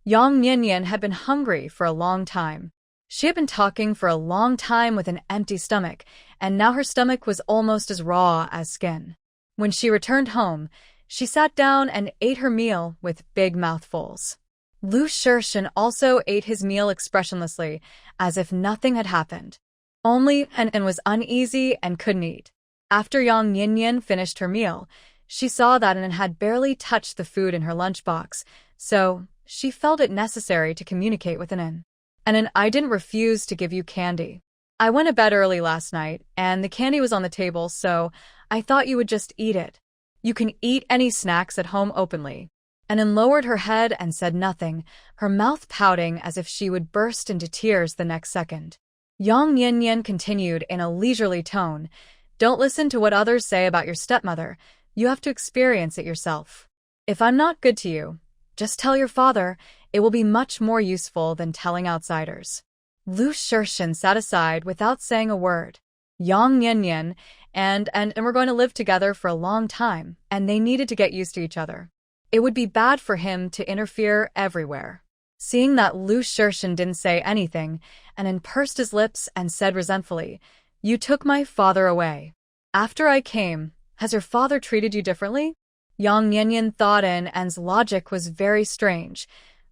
Yang Nianyan had been hungry for a long time. She had been talking for a long time with an empty stomach, and now her stomach was almost as raw as skin. When she returned home, she sat down and ate her meal with big mouthfuls. Lu Shirshin also ate his meal expressionlessly, as if nothing had happened. Only An was uneasy and couldn't eat. After Yang Nianyan finished her meal, she saw that An had barely touched the food in her lunchbox, so she felt it necessary to communicate with An. An, I didn't refuse to give you candy. I went to bed early last night, and the candy was on the table, so I thought you would just eat it. You can eat any snacks at home openly. An lowered her head and said nothing, her mouth pouting as if she would burst into tears the next second. Yang Nianyan continued in a leisurely tone, "Don't listen to what others say about your stepmother. You have to experience it yourself. If I'm not good to you, just tell your father. It will be much more useful than telling outsiders." Lu Shirshin sat aside without saying a word. Yang Nianyan and were going to live together for a long time, and they needed to get used to each other. It would be bad for him to interfere everywhere. Seeing that Lu Shirshin didn't say anything, An pursed his lips and said resentfully, "You took my father away. After I came, has your father treated you differently?" Yang Nianyan thought An's logic was very strange.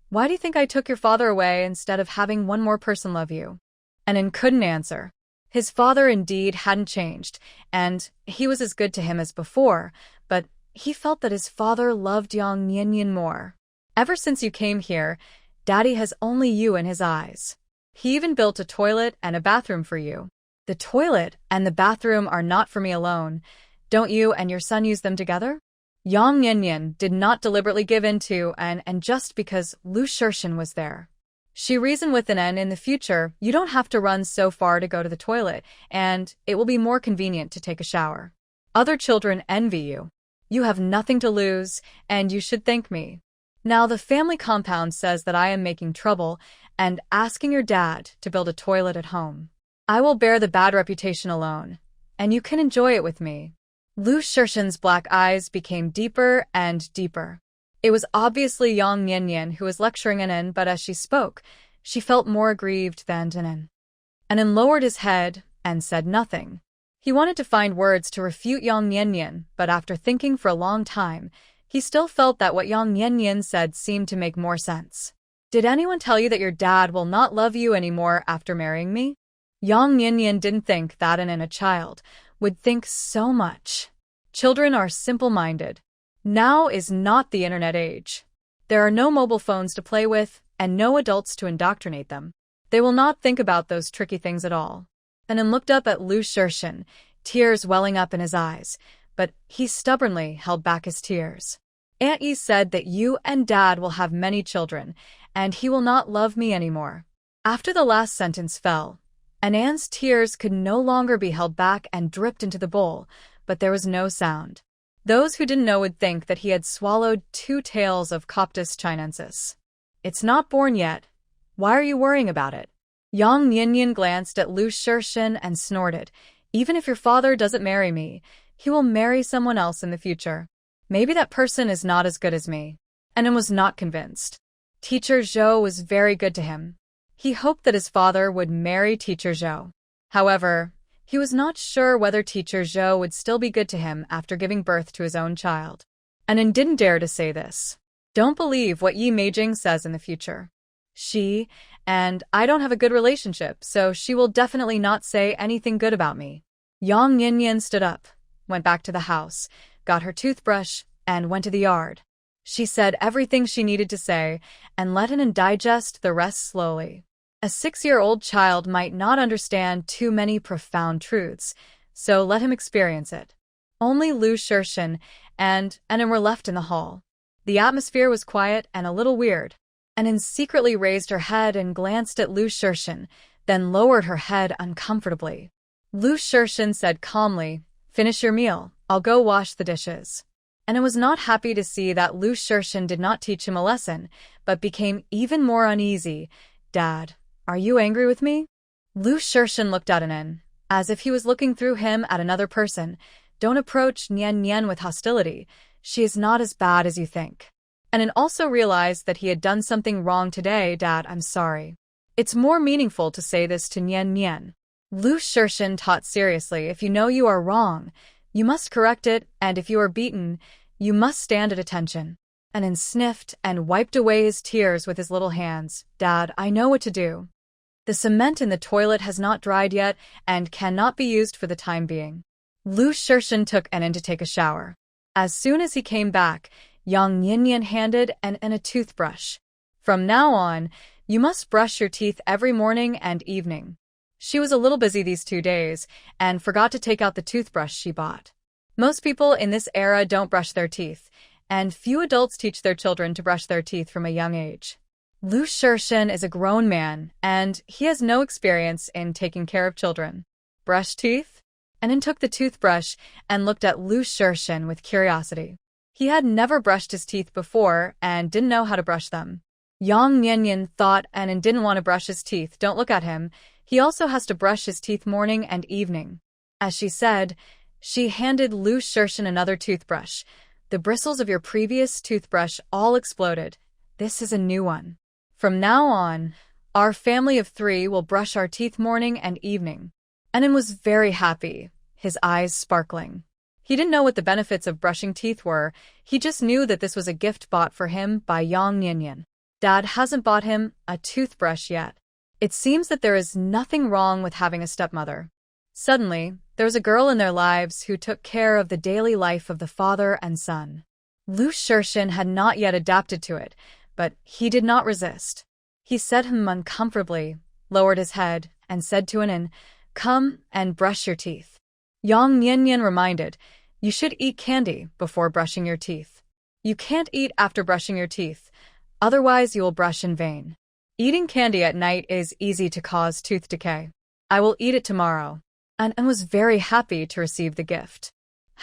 "Why do you think I took your father away instead of having one more person love you?" An couldn't answer. His father indeed hadn't changed, and he was as good to him as before, but he felt that his father loved Yang Nianyan more. "Ever since you came here, Daddy has only you in his eyes. He even built a toilet and a bathroom for you. The toilet and the bathroom are not for me alone. Don't you and your son use them together?" Yang Nianyan did not deliberately give in to An just because Lu Shirshin was there. She reasoned with An, in the future, you don't have to run so far to go to the toilet, and it will be more convenient to take a shower. Other children envy you. You have nothing to lose, and you should thank me. Now the family compound says that I am making trouble and asking your dad to build a toilet at home. I will bear the bad reputation alone, and you can enjoy it with me." Lu Shirshin's black eyes became deeper and deeper. It was obviously Yang Nianyan who was lecturing An, but as she spoke, she felt more aggrieved than An. An lowered his head and said nothing. He wanted to find words to refute Yang Nianyan, but after thinking for a long time, he still felt that what Yang Nianyan said seemed to make more sense. "Did anyone tell you that your dad will not love you anymore after marrying me?" Yang Nianyan didn't think that An, a child, would think so much. Children are simple-minded. Now is not the internet age. There are no mobile phones to play with and no adults to indoctrinate them. They will not think about those tricky things at all. An looked up at Lu Shirshin, tears welling up in his eyes, but he stubbornly held back his tears. "Aunt Yi said that you and Dad will have many children, and he will not love me anymore." After the last sentence fell, An's tears could no longer be held back and dripped into the bowl, but there was no sound. Those who didn't know would think that he had swallowed 2 tails of Coptis chinensis. "It's not born yet. Why are you worrying about it?" Yang Nianyan glanced at Lu Shirshin and snorted, "Even if your father doesn't marry me, he will marry someone else in the future. Maybe that person is not as good as me." An was not convinced. Teacher Zhou was very good to him. He hoped that his father would marry Teacher Zhou. However, he was not sure whether Teacher Zhou would still be good to him after giving birth to his own child. An didn't dare to say this. "Don't believe what Yi Meijing says in the future. She and I don't have a good relationship, so she will definitely not say anything good about me." Yang Nianyan stood up, went back to the house, got her toothbrush, and went to the yard. She said everything she needed to say and let An digest the rest slowly. A 6-year-old child might not understand too many profound truths, so let him experience it. Only Lu Shirshin and An were left in the hall. The atmosphere was quiet and a little weird. An secretly raised her head and glanced at Lu Shirshin, then lowered her head uncomfortably. Lu Shirshin said calmly, "Finish your meal. I'll go wash the dishes." An was not happy to see that Lu Shirshin did not teach him a lesson, but became even more uneasy. "Dad, are you angry with me?" Lu Shirshin looked at An, as if he was looking through him at another person. "Don't approach Nian Nian with hostility. She is not as bad as you think." And then also realized that he had done something wrong today. Dad, I'm sorry. It's more meaningful to say this to Nian Nian. Lu Shirshin taught seriously, if you know you are wrong, you must correct it, and if you are beaten, you must stand at attention. And then sniffed and wiped away his tears with his little hands. Dad, I know what to do. The cement in the toilet has not dried yet and cannot be used for the time being. Lu Shirshin took Enin to take a shower. As soon as he came back, Yang Yinyan handed Enin a toothbrush. From now on, you must brush your teeth every morning and evening. She was a little busy these 2 days and forgot to take out the toothbrush she bought. Most people in this era don't brush their teeth, and few adults teach their children to brush their teeth from a young age. Lu Shirshin is a grown man, and he has no experience in taking care of children. Brush teeth? Enin took the toothbrush and looked at Lu Shirshin with curiosity. He had never brushed his teeth before and didn't know how to brush them. Yang Nianyan thought Enin didn't want to brush his teeth. Don't look at him. He also has to brush his teeth morning and evening. As she said, she handed Lu Shirshin another toothbrush. The bristles of your previous toothbrush all exploded. This is a new one. From now on, our family of 3 will brush our teeth morning and evening. Enin was very happy, his eyes sparkling. He didn't know what the benefits of brushing teeth were. He just knew that this was a gift bought for him by Yang Nianyan. Dad hasn't bought him a toothbrush yet. It seems that there is nothing wrong with having a stepmother. Suddenly, there was a girl in their lives who took care of the daily life of the father and son. Lu Shirshin had not yet adapted to it, but he did not resist. He set him uncomfortably, lowered his head, and said to Enin, "Come and brush your teeth." Yang Nianyan reminded, "You should eat candy before brushing your teeth. You can't eat after brushing your teeth, otherwise you will brush in vain. Eating candy at night is easy to cause tooth decay. I will eat it tomorrow." And was very happy to receive the gift.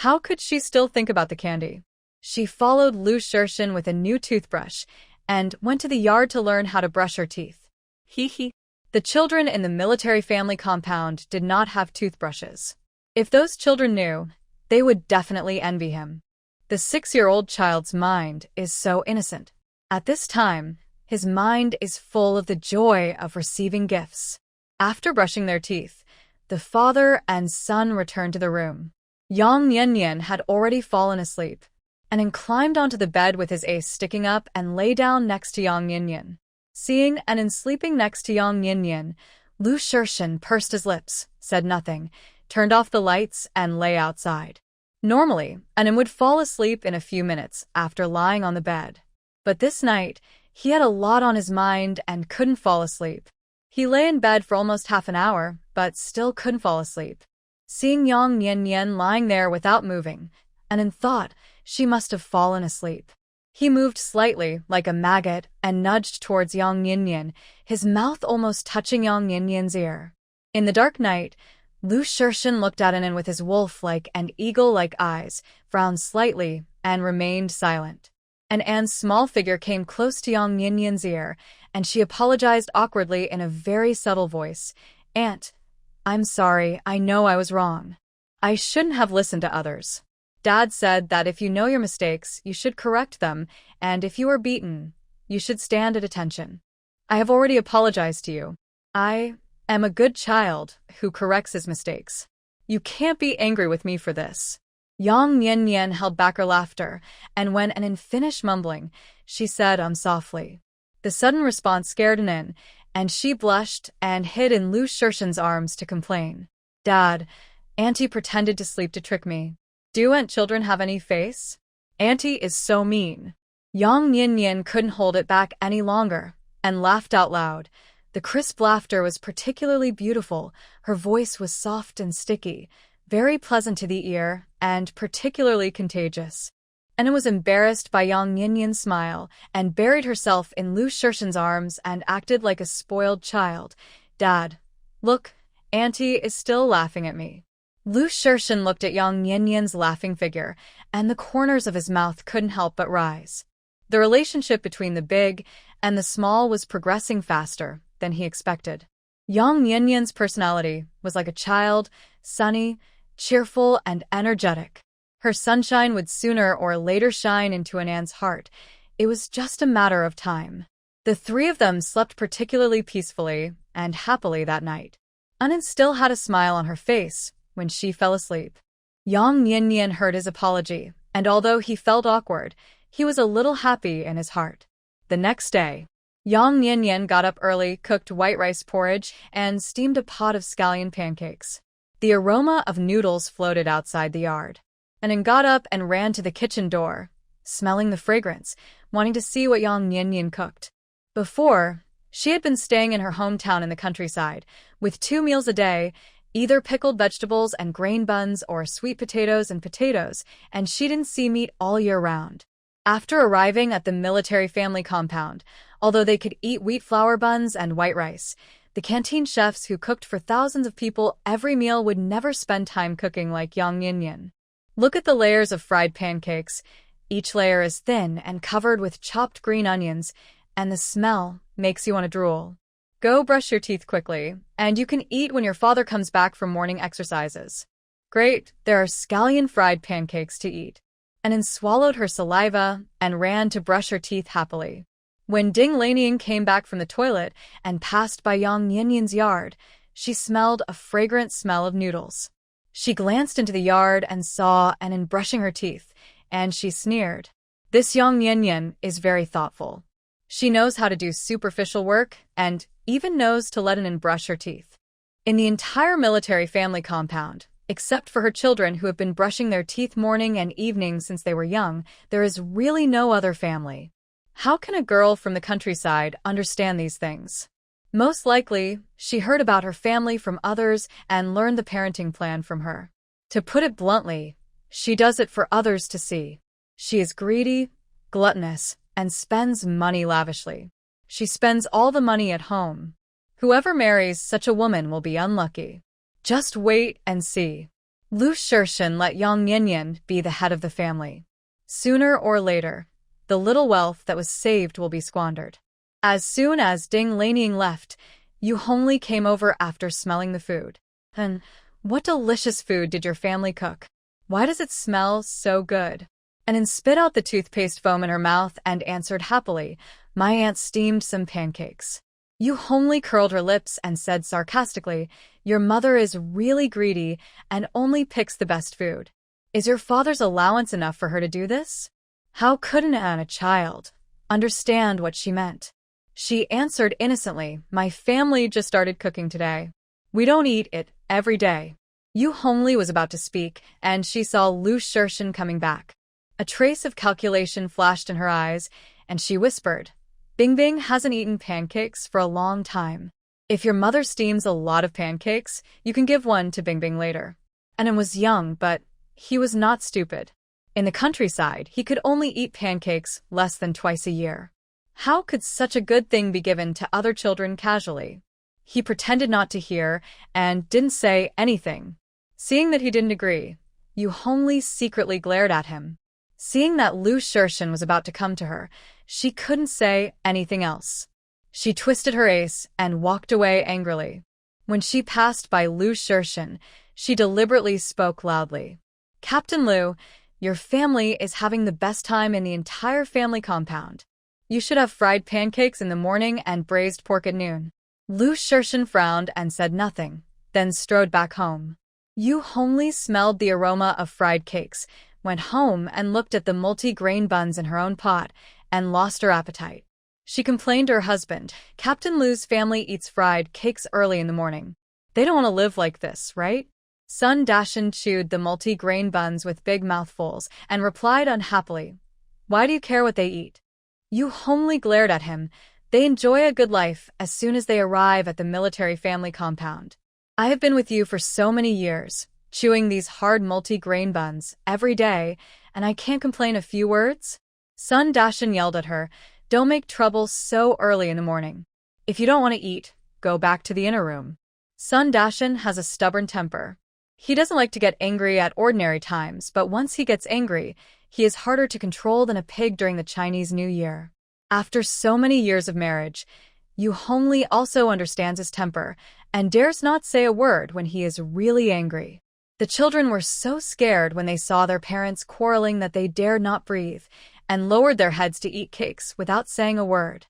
How could she still think about the candy? She followed Lu Shirshin with a new toothbrush and went to the yard to learn how to brush her teeth. Hee. The children in the military family compound did not have toothbrushes. If those children knew, they would definitely envy him. The 6-year-old child's mind is so innocent. At this time, his mind is full of the joy of receiving gifts. After brushing their teeth, the father and son returned to the room. Yang Nianyan had already fallen asleep, and then climbed onto the bed with his ace sticking up and lay down next to Yang Nianyan. Seeing Enin sleeping next to Yang Nianyan, Lu Shirshin pursed his lips, said nothing, turned off the lights, and lay outside. Normally, Enin would fall asleep in a few minutes after lying on the bed. But this night, he had a lot on his mind and couldn't fall asleep. He lay in bed for almost half an hour, but still couldn't fall asleep. Seeing Yang Nianyan lying there without moving, Enin thought she must have fallen asleep. He moved slightly, like a maggot, and nudged towards Yang Nianyan, his mouth almost touching Yang Nianyan's ear. In the dark night, Lu Shirshin looked at Enin with his wolf-like and eagle-like eyes, frowned slightly, and remained silent. And Anne's small figure came close to Yang Nianyan's ear, and she apologized awkwardly in a very subtle voice. "Aunt, I'm sorry, I know I was wrong. I shouldn't have listened to others. Dad said that if you know your mistakes, you should correct them, and if you are beaten, you should stand at attention. I have already apologized to you. I am a good child who corrects his mistakes. You can't be angry with me for this." Yang Nianyan held back her laughter, and when Enin finished mumbling, she said softly. The sudden response scared Enin, and she blushed and hid in Lu Shirshin's arms to complain. "Dad, Auntie pretended to sleep to trick me. Do aunt children have any face? Auntie is so mean." Yang Nianyan couldn't hold it back any longer, and laughed out loud. The crisp laughter was particularly beautiful. Her voice was soft and sticky, very pleasant to the ear, and particularly contagious. Anna was embarrassed by Yang Nianyan's smile, and buried herself in Lu Shirshin's arms and acted like a spoiled child. "Dad, look, Auntie is still laughing at me." Lu Shirshin looked at Yang Nianyan's laughing figure, and the corners of his mouth couldn't help but rise. The relationship between the big and the small was progressing faster than he expected. Yang Nianyan's personality was like a child, sunny, cheerful, and energetic. Her sunshine would sooner or later shine into Anan's heart. It was just a matter of time. The three of them slept particularly peacefully and happily that night. Anan still had a smile on her face when she fell asleep. Yang Nian heard his apology, and although he felt awkward, he was a little happy in his heart. The next day, Yang Nian got up early, cooked white rice porridge, and steamed a pot of scallion pancakes. The aroma of noodles floated outside the yard. Anan got up and ran to the kitchen door, smelling the fragrance, wanting to see what Yang Nian cooked. Before, she had been staying in her hometown in the countryside, with 2 meals a day, either pickled vegetables and grain buns or sweet potatoes and potatoes, and she didn't see meat all year round. After arriving at the military family compound, although they could eat wheat flour buns and white rice, the canteen chefs who cooked for thousands of people every meal would never spend time cooking like Yang Nian. Look at the layers of fried pancakes. Each layer is thin and covered with chopped green onions, and the smell makes you want to drool. Go brush your teeth quickly, and you can eat when your father comes back from morning exercises. Great, there are scallion fried pancakes to eat. Anan swallowed her saliva and ran to brush her teeth happily. When Ding Lanian came back from the toilet and passed by Yang Nian's yard, she smelled a fragrant smell of noodles. She glanced into the yard and saw Anan brushing her teeth, and she sneered. This Yang Nian is very thoughtful. She knows how to do superficial work and even knows to let Anan brush her teeth. In the entire military family compound, except for her children who have been brushing their teeth morning and evening since they were young, there is really no other family. How can a girl from the countryside understand these things? Most likely, she heard about her family from others and learned the parenting plan from her. To put it bluntly, she does it for others to see. She is greedy, gluttonous, and spends money lavishly. She spends all the money at home. Whoever marries such a woman will be unlucky. Just wait and see. Lu Shirshan let Yang Nian be the head of the family. Sooner or later, the little wealth that was saved will be squandered. As soon as Ding Lanian left, Yu Hongli came over after smelling the food. And what delicious food did your family cook? Why does it smell so good? Anan spit out the toothpaste foam in her mouth and answered happily, My aunt steamed some pancakes. Yu Hongli curled her lips and said sarcastically, Your mother is really greedy and only picks the best food. Is your father's allowance enough for her to do this? How could a child understand what she meant? She answered innocently, My family just started cooking today. We don't eat it every day. Yu Hongli was about to speak, and she saw Lu Shirshan coming back. A trace of calculation flashed in her eyes, and she whispered, Bingbing hasn't eaten pancakes for a long time. If your mother steams a lot of pancakes, you can give one to Bingbing later. Anan was young, but he was not stupid. In the countryside, he could only eat pancakes less than twice a year. How could such a good thing be given to other children casually? He pretended not to hear and didn't say anything. Seeing that he didn't agree, Yu Hongli secretly glared at him. Seeing that Lu Shirshan was about to come to her, she couldn't say anything else. She twisted her ace and walked away angrily. When she passed by Lu Shirshan, she deliberately spoke loudly. Captain Lu, your family is having the best time in the entire family compound. You should have fried pancakes in the morning and braised pork at noon. Lu Shirshan frowned and said nothing, then strode back home. Yu Hongli smelled the aroma of fried cakes, went home and looked at the multi-grain buns in her own pot, and lost her appetite. She complained to her husband, Captain Lu's family eats fried cakes early in the morning. They don't want to live like this, right? Sun Dashan chewed the multi-grain buns with big mouthfuls and replied unhappily, Why do you care what they eat? Yu Hongli glared at him. They enjoy a good life as soon as they arrive at the military family compound. I have been with you for so many years, chewing these hard multi-grain buns every day, and I can't complain a few words? Sun Dashan yelled at her, Don't make trouble so early in the morning. If you don't want to eat, go back to the inner room. Sun Dashan has a stubborn temper. He doesn't like to get angry at ordinary times, but once he gets angry, he is harder to control than a pig during the Chinese New Year. After so many years of marriage, Yu Hongli also understands his temper and dares not say a word when he is really angry. The children were so scared when they saw their parents quarreling that they dared not breathe, and lowered their heads to eat cakes without saying a word.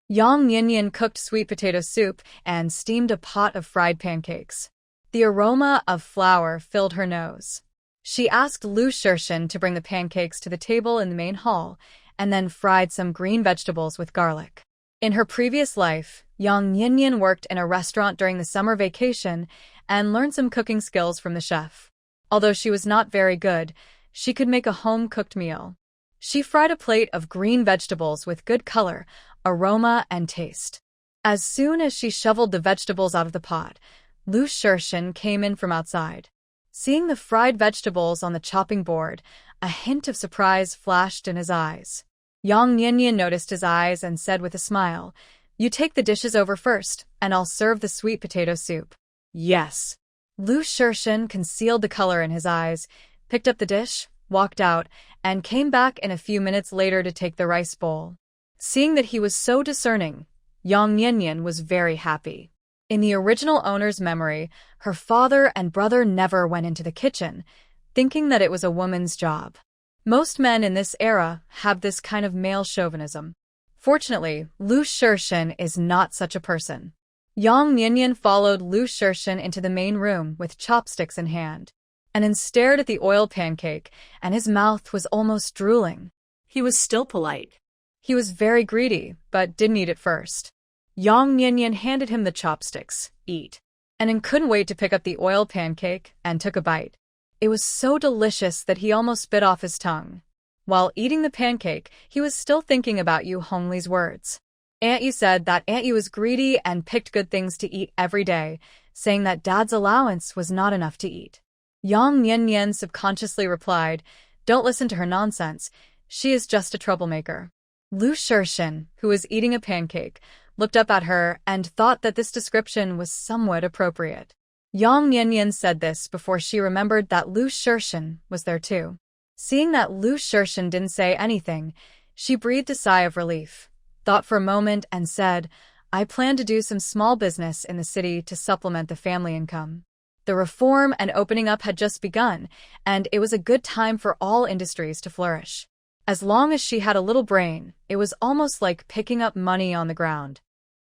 Yang Yinyan cooked sweet potato soup and steamed a pot of fried pancakes. The aroma of flour filled her nose. She asked Lu Shirshin to bring the pancakes to the table in the main hall, and then fried some green vegetables with garlic. In her previous life, Yang Yinyan worked in a restaurant during the summer vacation and learned some cooking skills from the chef. Although she was not very good, she could make a home-cooked meal. She fried a plate of green vegetables with good color, aroma, and taste. As soon as she shoveled the vegetables out of the pot, Lu Shirshin came in from outside. Seeing the fried vegetables on the chopping board, a hint of surprise flashed in his eyes. Yang Yinyan noticed his eyes and said with a smile, "You take the dishes over first, and I'll serve the sweet potato soup." "Yes." Lu Shirshin concealed the color in his eyes, picked up the dish, walked out, and came back in a few minutes later to take the rice bowl. Seeing that he was so discerning, Yang Yinyan was very happy. In the original owner's memory, her father and brother never went into the kitchen, thinking that it was a woman's job. Most men in this era have this kind of male chauvinism. Fortunately, Lu Shirshin is not such a person. Yang Yinyan followed Lu Shirshin into the main room with chopsticks in hand, and then stared at the oil pancake, and his mouth was almost drooling. He was still polite. He was very greedy, but didn't eat it first. Yang Yinyan handed him the chopsticks, "Eat," and then couldn't wait to pick up the oil pancake and took a bite. It was so delicious that he almost bit off his tongue. While eating the pancake, he was still thinking about Yu Hongli's words. Aunt Yu said that Aunt Yu was greedy and picked good things to eat every day, saying that Dad's allowance was not enough to eat. Yang Yinyan subconsciously replied, "Don't listen to her nonsense. She is just a troublemaker." Lu Shirshin, who was eating a pancake, looked up at her and thought that this description was somewhat appropriate. Yang Yinyan said this before she remembered that Lu Shirshin was there too. Seeing that Lu Shirshin didn't say anything, she breathed a sigh of relief, thought for a moment, and said, "I plan to do some small business in the city to supplement the family income." The reform and opening up had just begun, and it was a good time for all industries to flourish. As long as she had a little brain, it was almost like picking up money on the ground.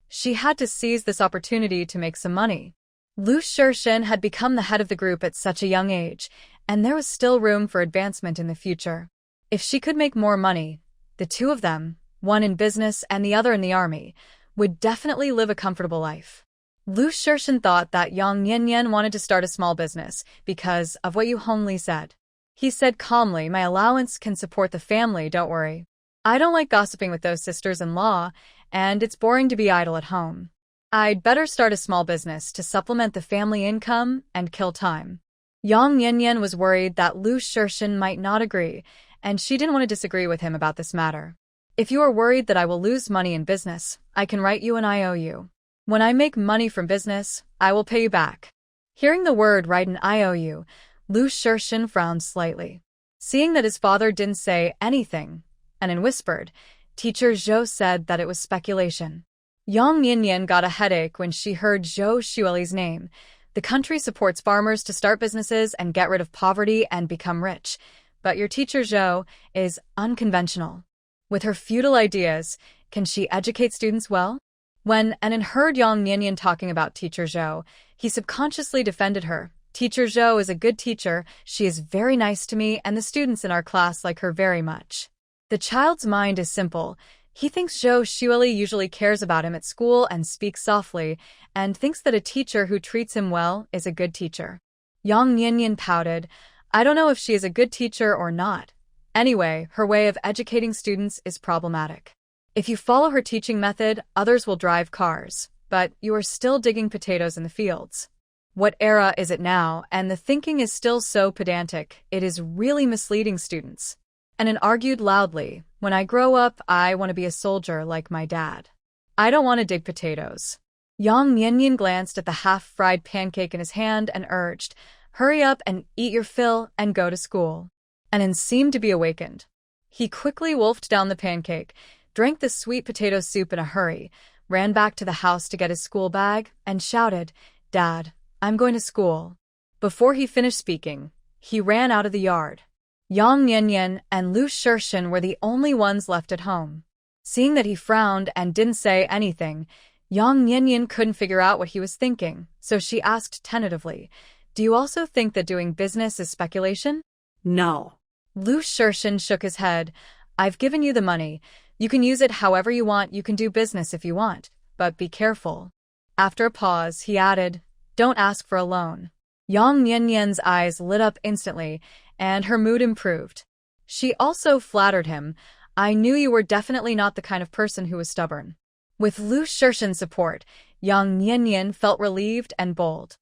She had to seize this opportunity to make some money. Lu Shirshin had become the head of the group at such a young age, and there was still room for advancement in the future. If she could make more money, the two of them, one in business and the other in the army, would definitely live a comfortable life. Lu Shirshin thought that Yang Yinyan wanted to start a small business because of what Yu Hongli said. He said calmly, "My allowance can support the family, don't worry. I don't like gossiping with those sisters-in-law, and it's boring to be idle at home. I'd better start a small business to supplement the family income and kill time." Yang Yinyan was worried that Lu Shirshin might not agree, and she didn't want to disagree with him about this matter. "If you are worried that I will lose money in business, I can write you an IOU. When I make money from business, I will pay you back." Hearing the word "write an IOU," Lu Shirshin frowned slightly. Seeing that his father didn't say anything, and then whispered, Teacher Zhou said that it was speculation. Yang Yinyan got a headache when she heard Zhou Xueli's name. The country supports farmers to start businesses and get rid of poverty and become rich, but your teacher Zhou is unconventional. With her feudal ideas, can she educate students well? When Anan heard Yang Yinyan talking about teacher Zhou, he subconsciously defended her. Teacher Zhou is a good teacher, she is very nice to me, and the students in our class like her very much. The child's mind is simple. He thinks Zhou Xueli usually cares about him at school and speaks softly, and thinks that a teacher who treats him well is a good teacher. Yang Yinyan pouted. I don't know if she is a good teacher or not. Anyway, her way of educating students is problematic. If you follow her teaching method, others will drive cars, but you are still digging potatoes in the fields. What era is it now, and the thinking is still so pedantic, it is really misleading students. Anan argued loudly, when I grow up, I want to be a soldier like my dad. I don't want to dig potatoes. Yang Yinyan glanced at the half-fried pancake in his hand and urged, hurry up and eat your fill and go to school. Anan seemed to be awakened. He quickly wolfed down the pancake, drank the sweet potato soup in a hurry, ran back to the house to get his school bag, and shouted, Dad, I'm going to school. Before he finished speaking, he ran out of the yard. Yang Nianyan and Lu Shirshin were the only ones left at home. Seeing that he frowned and didn't say anything, Yang Nianyan couldn't figure out what he was thinking, so she asked tentatively, "Do you also think that doing business is speculation?" No. Lu Shirshin shook his head. "I've given you the money. You can use it however you want, you can do business if you want, but be careful." After a pause, he added, "Don't ask for a loan." Yang Nianyan's eyes lit up instantly, and her mood improved. She also flattered him. "I knew you were definitely not the kind of person who was stubborn." With Lu Shirshin's support, Yang Nianyan felt relieved and bold.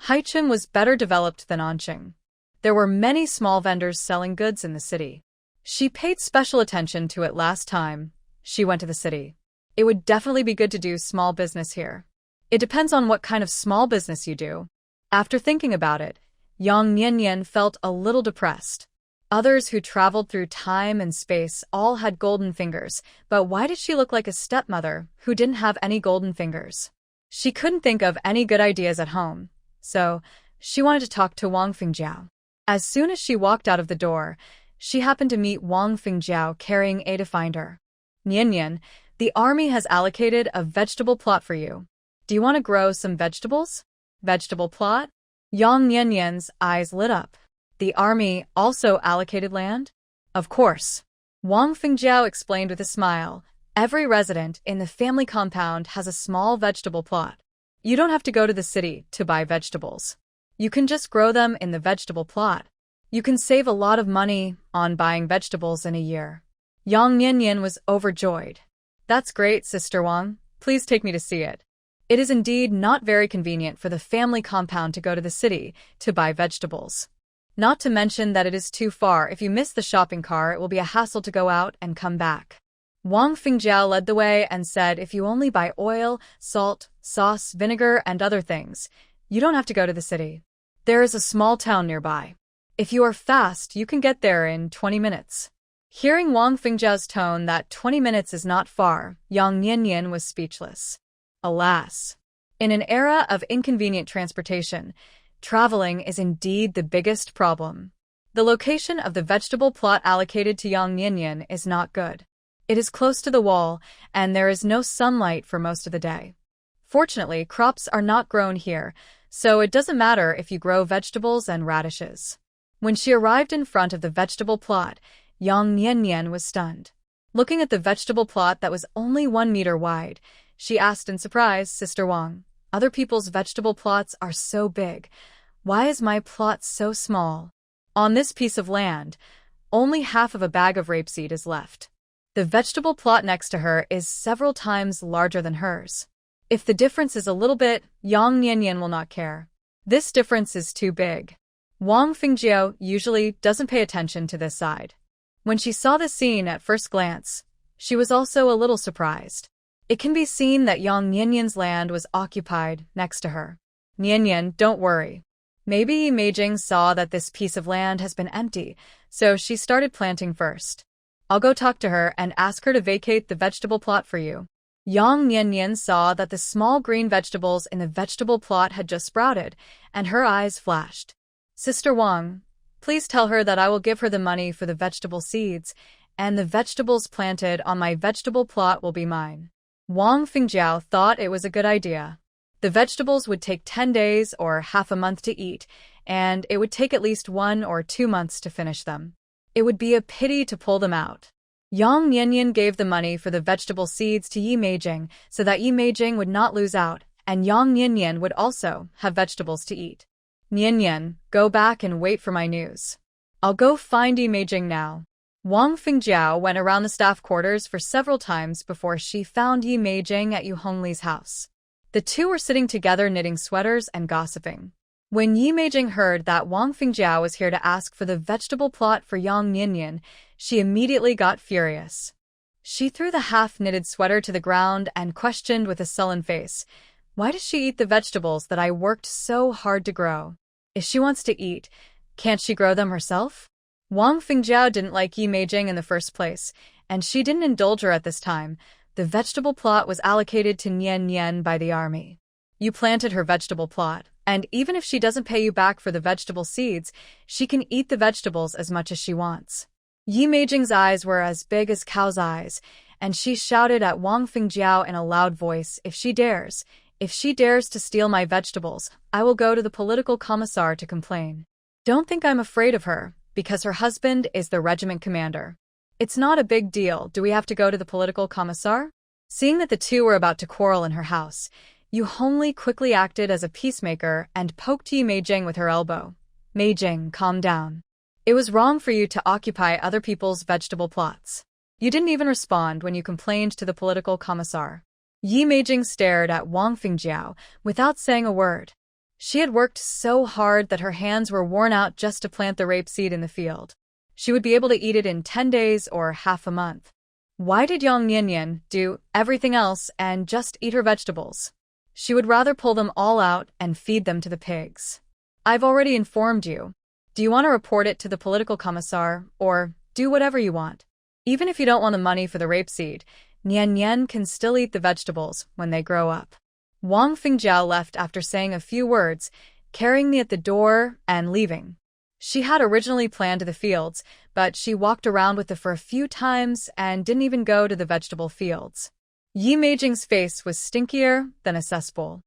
Haicheng was better developed than Anqing. There were many small vendors selling goods in the city. She paid special attention to it last time she went to the city. It would definitely be good to do small business here. It depends on what kind of small business you do. After thinking about it, Yang Nianyan felt a little depressed. Others who traveled through time and space all had golden fingers, but why did she look like a stepmother who didn't have any golden fingers? She couldn't think of any good ideas at home, so she wanted to talk to Wang Fengjiao. As soon as she walked out of the door, she happened to meet Wang Fengjiao carrying a finder. "Nianyan, the army has allocated a vegetable plot for you. Do you want to grow some vegetables?" "Vegetable plot?" Yang Nianyan's eyes lit up. "The army also allocated land?" "Of course." Wang Fengjiao explained with a smile. "Every resident in the family compound has a small vegetable plot. You don't have to go to the city to buy vegetables. You can just grow them in the vegetable plot. You can save a lot of money on buying vegetables in a year." Yang Nianyan was overjoyed. "That's great, Sister Wang. Please take me to see it. It is indeed not very convenient for the family compound to go to the city to buy vegetables. Not to mention that it is too far. If you miss the shopping car, it will be a hassle to go out and come back." Wang Fengjiao led the way and said, "If you only buy oil, salt, sauce, vinegar, and other things, you don't have to go to the city. There is a small town nearby. If you are fast, you can get there in 20 minutes. Hearing Wang Fengjiao's tone that 20 minutes is not far, Yang Nianyan was speechless. Alas! In an era of inconvenient transportation, traveling is indeed the biggest problem. The location of the vegetable plot allocated to Yang Nianyan is not good. It is close to the wall, and there is no sunlight for most of the day. Fortunately, crops are not grown here, so it doesn't matter if you grow vegetables and radishes. When she arrived in front of the vegetable plot, Yang Nianyan was stunned. Looking at the vegetable plot that was only 1 meter wide, she asked in surprise, "Sister Wang, other people's vegetable plots are so big. Why is my plot so small? On this piece of land, only half of a bag of rapeseed is left." The vegetable plot next to her is several times larger than hers. If the difference is a little bit, Yang Nianyan will not care. This difference is too big. Wang Fengjiao usually doesn't pay attention to this side. When she saw the scene at first glance, she was also a little surprised. It can be seen that Yang Nianyan's land was occupied next to her. "Nianyan, don't worry. Maybe Meijing saw that this piece of land has been empty, so she started planting first. I'll go talk to her and ask her to vacate the vegetable plot for you." Yang Nianyan saw that the small green vegetables in the vegetable plot had just sprouted, and her eyes flashed. "Sister Wang, please tell her that I will give her the money for the vegetable seeds, and the vegetables planted on my vegetable plot will be mine." Wang Fengjiao thought it was a good idea. The vegetables would take 10 days or half a month to eat, and it would take at least 1 or 2 months to finish them. It would be a pity to pull them out. Yang Nianyan gave the money for the vegetable seeds to Yi Meijing so that Yi Meijing would not lose out, and Yang Nianyan would also have vegetables to eat. "Nianyan, go back and wait for my news. I'll go find Yi Meijing now." Wang Fengjiao went around the staff quarters for several times before she found Yi Meijing at Yu Hongli's house. The two were sitting together knitting sweaters and gossiping. When Yi Meijing heard that Wang Fengjiao was here to ask for the vegetable plot for Yang Nianyan, she immediately got furious. She threw the half-knitted sweater to the ground and questioned with a sullen face, "Why does she eat the vegetables that I worked so hard to grow? If she wants to eat, can't she grow them herself?" Wang Fengjiao didn't like Yi Meijing in the first place, and she didn't indulge her at this time. The vegetable plot was allocated to Nian Nian by the army. You planted her vegetable plot, and even if she doesn't pay you back for the vegetable seeds, she can eat the vegetables as much as she wants. Yi Meijing's eyes were as big as cow's eyes, and she shouted at Wang Fengjiao in a loud voice, if she dares to steal my vegetables, I will go to the political commissar to complain. Don't think I'm afraid of her, because her husband is the regiment commander. It's not a big deal. Do we have to go to the political commissar? Seeing that the two were about to quarrel in her house, Yu Hongli quickly acted as a peacemaker and poked Yi Meijing with her elbow. Meijing, calm down. It was wrong for you to occupy other people's vegetable plots. You didn't even respond when you complained to the political commissar. Yi Meijing stared at Wang Fengjiao without saying a word. She had worked so hard that her hands were worn out just to plant the rapeseed in the field. She would be able to eat it in 10 days or half a month. Why did Yang Nianyan do everything else and just eat her vegetables? She would rather pull them all out and feed them to the pigs. I've already informed you. Do you want to report it to the political commissar, or do whatever you want? Even if you don't want the money for the rapeseed, Nianyan can still eat the vegetables when they grow up. Wang Fengjiao left after saying a few words, carrying me at the door and leaving. She had originally planned the fields, but she walked around with it for a few times and didn't even go to the vegetable fields. Yi Meijing's face was stinkier than a cesspool.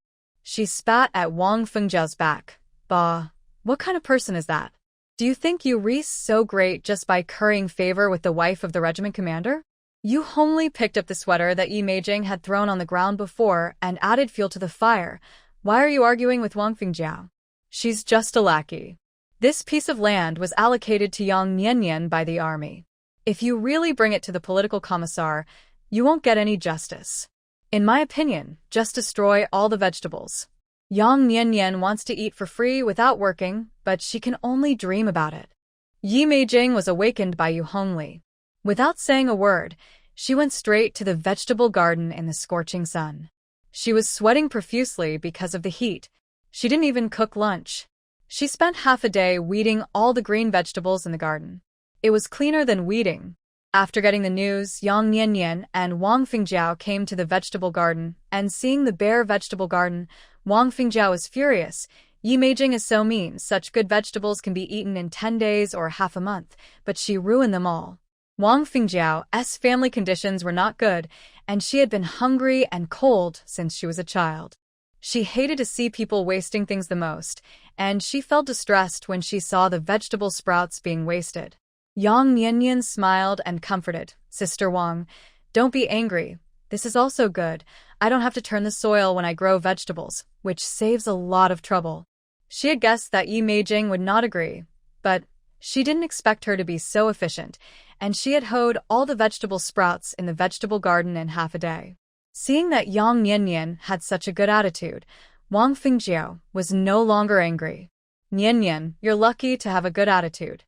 She spat at Wang Fengjiao's back. Bah, what kind of person is that? Do you think you Reese so great just by currying favor with the wife of the regiment commander? Yu Hongli picked up the sweater that Yi Meijing had thrown on the ground before and added fuel to the fire. Why are you arguing with Wang Fengjiao? She's just a lackey. This piece of land was allocated to Yang Nianyan by the army. If you really bring it to the political commissar, you won't get any justice. In my opinion, just destroy all the vegetables. Yang Nianyan wants to eat for free without working, but she can only dream about it. Yi Meijing was awakened by Yu Hongli. Without saying a word, she went straight to the vegetable garden in the scorching sun. She was sweating profusely because of the heat. She didn't even cook lunch. She spent half a day weeding all the green vegetables in the garden. It was cleaner than weeding. After getting the news, Yang Nianyan and Wang Fengjiao came to the vegetable garden, and seeing the bare vegetable garden, Wang Fengjiao was furious. Yi Meijing is so mean. Such good vegetables can be eaten in 10 days or half a month, but she ruined them all. Wang Fengjiao's family conditions were not good, and she had been hungry and cold since she was a child. She hated to see people wasting things the most, and she felt distressed when she saw the vegetable sprouts being wasted. Yang Nianyan smiled and comforted, Sister Wang, don't be angry. This is also good. I don't have to turn the soil when I grow vegetables, which saves a lot of trouble. She had guessed that Yi Meijing would not agree, but she didn't expect her to be so efficient, and she had hoed all the vegetable sprouts in the vegetable garden in half a day. Seeing that Yang Nianyan had such a good attitude, Wang Fengjiao was no longer angry. Nianyan, you're lucky to have a good attitude.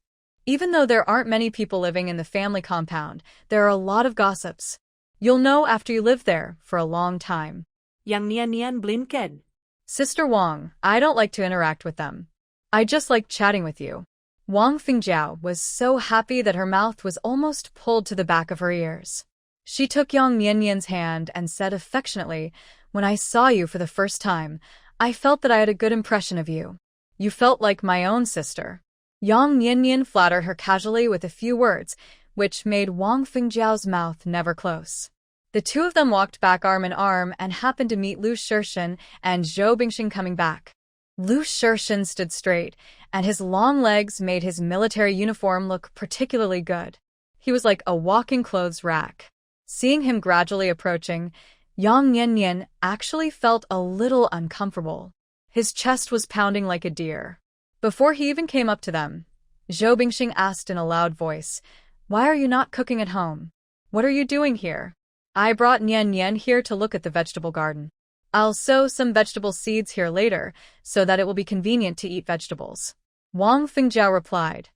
Even though there aren't many people living in the family compound, there are a lot of gossips. You'll know after you live there for a long time. Yang Nianyan blinked. Sister Wang, I don't like to interact with them. I just like chatting with you. Wang Fengjiao was so happy that her mouth was almost pulled to the back of her ears. She took Yang Nianyan's hand and said affectionately, when I saw you for the first time, I felt that I had a good impression of you. You felt like my own sister. Yang Nianyan flattered her casually with a few words, which made Wang Fengjiao's mouth never close. The two of them walked back arm in arm and happened to meet Lu Shixin and Zhou Bingxing coming back. Lu Shixin stood straight, and his long legs made his military uniform look particularly good. He was like a walking clothes rack. Seeing him gradually approaching, Yang Nianyan actually felt a little uncomfortable. His chest was pounding like a deer. Before he even came up to them, Zhou Bingxing asked in a loud voice, Why are you not cooking at home? What are you doing here? I brought Nianyan here to look at the vegetable garden. I'll sow some vegetable seeds here later, so that it will be convenient to eat vegetables. Wang Fengjiao replied.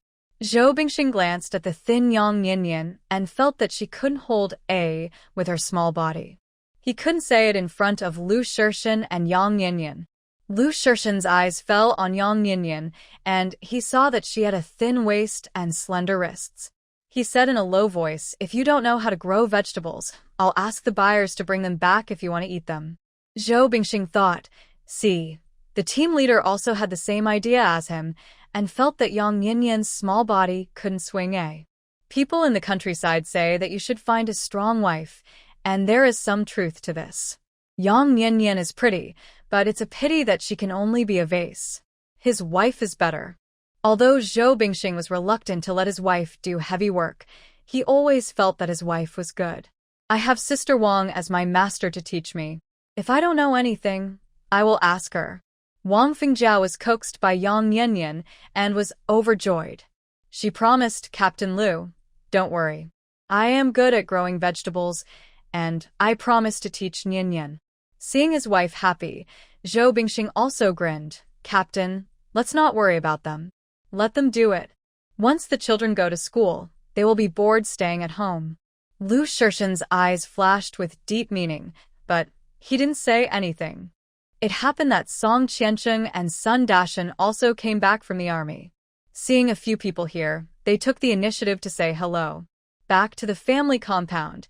Zhou Bingxing glanced at the thin Yang Nianyan and felt that she couldn't hold A with her small body. He couldn't say it in front of Lu Shixin and Yang Nianyan. Lu Shixin's eyes fell on Yang Nianyan, and he saw that she had a thin waist and slender wrists. He said in a low voice, If you don't know how to grow vegetables, I'll ask the buyers to bring them back if you want to eat them. Zhou Bingxing thought, See, the team leader also had the same idea as him and felt that Yang Yinyan's small body couldn't swing a. People in the countryside say that you should find a strong wife, and there is some truth to this. Yang Yinyan is pretty, but it's a pity that she can only be a vase. His wife is better. Although Zhou Bingxing was reluctant to let his wife do heavy work, he always felt that his wife was good. I have Sister Wang as my master to teach me. If I don't know anything, I will ask her. Wang Fengjiao was coaxed by Yang Yanyan and was overjoyed. She promised Captain Liu, "Don't worry. I am good at growing vegetables, and I promise to teach Yanyan." Seeing his wife happy, Zhou Bingxing also grinned. "Captain, let's not worry about them. Let them do it. Once the children go to school, they will be bored staying at home." Lu Shirshan's eyes flashed with deep meaning, but he didn't say anything. It happened that Song Qiansheng and Sun Dashan also came back from the army. Seeing a few people here, they took the initiative to say hello. Back to the family compound,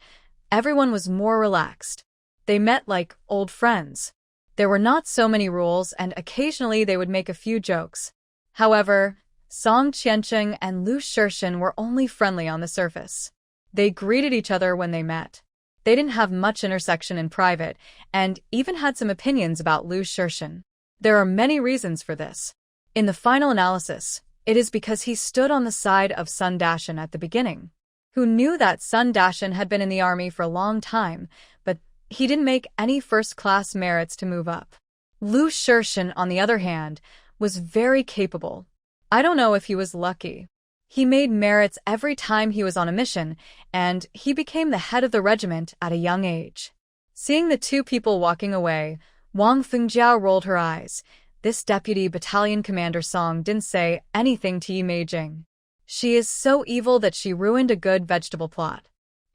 everyone was more relaxed. They met like old friends. There were not so many rules, and occasionally they would make a few jokes. However, Song Qiansheng and Lu Shirshan were only friendly on the surface. They greeted each other when they met. They didn't have much intersection in private, and even had some opinions about Lu Shirshan. There are many reasons for this. In the final analysis, it is because he stood on the side of Sun Dashan at the beginning. Who knew that Sun Dashan had been in the army for a long time, but he didn't make any first-class merits to move up. Lu Shirshan, on the other hand, was very capable. I don't know if he was lucky. He made merits every time he was on a mission, and he became the head of the regiment at a young age. Seeing the two people walking away, Wang Fengjiao rolled her eyes. This deputy battalion commander Song didn't say anything to Yi Meijing. She is so evil that she ruined a good vegetable plot.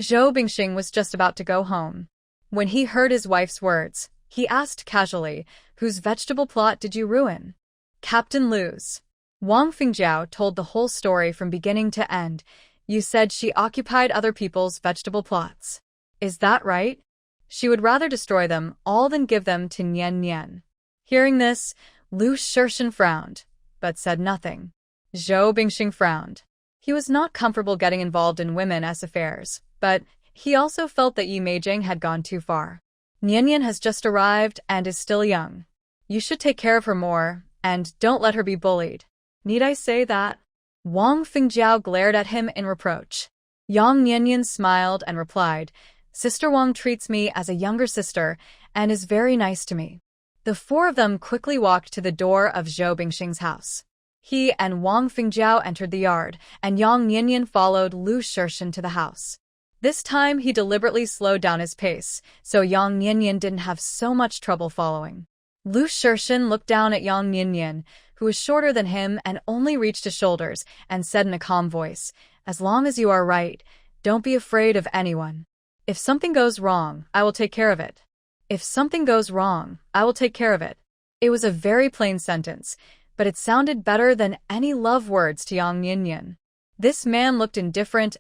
Zhou Bingxing was just about to go home. When he heard his wife's words, he asked casually, "Whose vegetable plot did you ruin?" "Captain Liu's." Wang Fengjiao told the whole story from beginning to end. "You said she occupied other people's vegetable plots. Is that right? She would rather destroy them all than give them to Nian Nian." Hearing this, Lu Shirshan frowned, but said nothing. Zhou Bingxing frowned. He was not comfortable getting involved in women's affairs, but he also felt that Yi Meijing had gone too far. Nian Nian has just arrived and is still young. You should take care of her more, and don't let her be bullied. Need I say that? Wang Fengjiao glared at him in reproach. Yang Yanyan smiled and replied, "Sister Wang treats me as a younger sister and is very nice to me." The four of them quickly walked to the door of Zhou Bingxing's house. He and Wang Fengjiao entered the yard, and Yang Yanyan followed Lu Shirshan to the house. This time he deliberately slowed down his pace, so Yang Yanyan didn't have so much trouble following. Lu Shirshan looked down at Yang Yanyan, who was shorter than him and only reached his shoulders, and said in a calm voice, "As long as you are right, don't be afraid of anyone. If something goes wrong, I will take care of it. If something goes wrong, I will take care of it." It was a very plain sentence, but it sounded better than any love words to Yang Yanyan. This man looked indifferent,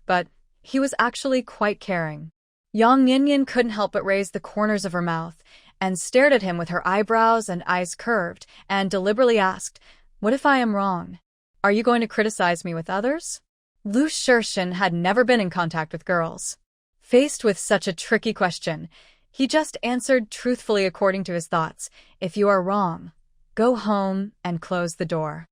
but he was actually quite caring. Yang Yanyan couldn't help but raise the corners of her mouth, and stared at him with her eyebrows and eyes curved, and deliberately asked, "What if I am wrong? Are you going to criticize me with others?" Lu Shirshan had never been in contact with girls. Faced with such a tricky question, he just answered truthfully according to his thoughts, "If you are wrong, go home and close the door.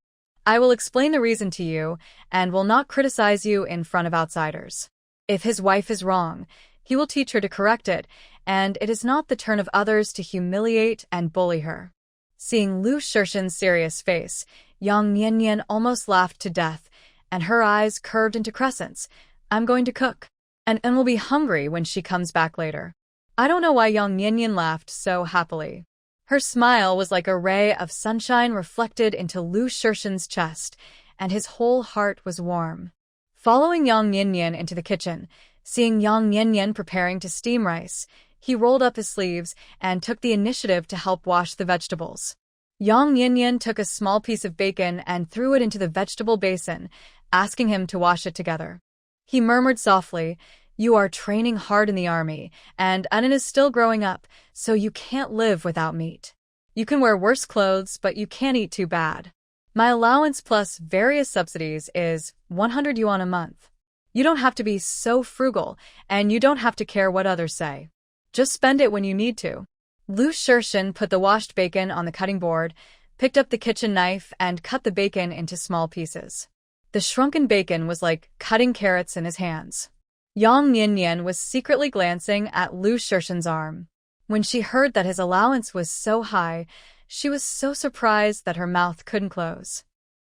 I will explain the reason to you, and will not criticize you in front of outsiders." If his wife is wrong, he will teach her to correct it, and it is not the turn of others to humiliate and bully her. Seeing Lu Shirshan's serious face, Yang Yanyan almost laughed to death, and her eyes curved into crescents. "I'm going to cook, and will be hungry when she comes back later." I don't know why Yang Yanyan laughed so happily. Her smile was like a ray of sunshine reflected into Lu Shirshan's chest, and his whole heart was warm. Following Yang Yanyan into the kitchen, seeing Yang Yanyan preparing to steam rice, he rolled up his sleeves and took the initiative to help wash the vegetables. Yang Yanyan took a small piece of bacon and threw it into the vegetable basin, asking him to wash it together. He murmured softly, You are training hard in the army, and Anan is still growing up, so you can't live without meat. You can wear worse clothes, but you can't eat too bad. My allowance plus various subsidies is 100 yuan a month. You don't have to be so frugal, and you don't have to care what others say. Just spend it when you need to. Lu Shirshin put the washed bacon on the cutting board, picked up the kitchen knife, and cut the bacon into small pieces. The shrunken bacon was like cutting carrots in his hands. Yang Nian was secretly glancing at Lu Shirshin's arm. When she heard that his allowance was so high, she was so surprised that her mouth couldn't close.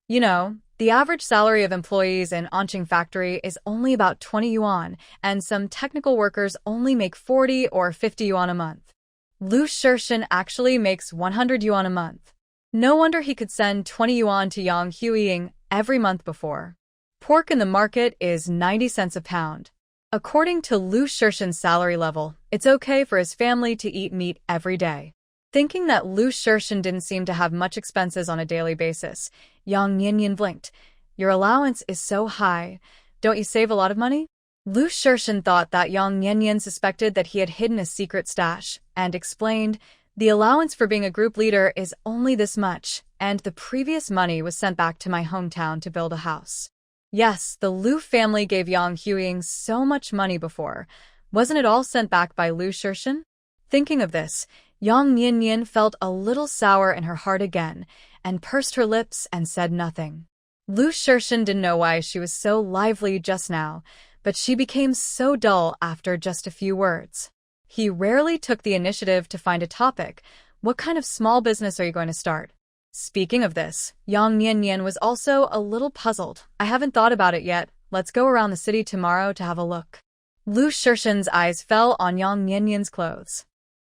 You know, the average salary of employees in Anqing factory is only about 20 yuan, and some technical workers only make 40 or 50 yuan a month. Lu Shirshin actually makes 100 yuan a month. No wonder he could send 20 yuan to Yang Huiying every month before. Pork in the market is 90 cents a pound. According to Lu Shirshin's salary level, it's okay for his family to eat meat every day. Thinking that Lu Shirshin didn't seem to have much expenses on a daily basis, Yang Nian blinked. Your allowance is so high. Don't you save a lot of money? Lu Shirshin thought that Yang Nian suspected that he had hidden a secret stash, and explained, the allowance for being a group leader is only this much, and the previous money was sent back to my hometown to build a house. Yes, the Lu family gave Yang Huiying so much money before. Wasn't it all sent back by Lu Shirshin? Thinking of this, Yang Nian felt a little sour in her heart again, and pursed her lips and said nothing. Lu Shirshin didn't know why she was so lively just now, but she became so dull after just a few words. He rarely took the initiative to find a topic. What kind of small business are you going to start? Speaking of this, Yang Nian was also a little puzzled. I haven't thought about it yet. Let's go around the city tomorrow to have a look. Lu Shirshin's eyes fell on Yang Nian's clothes.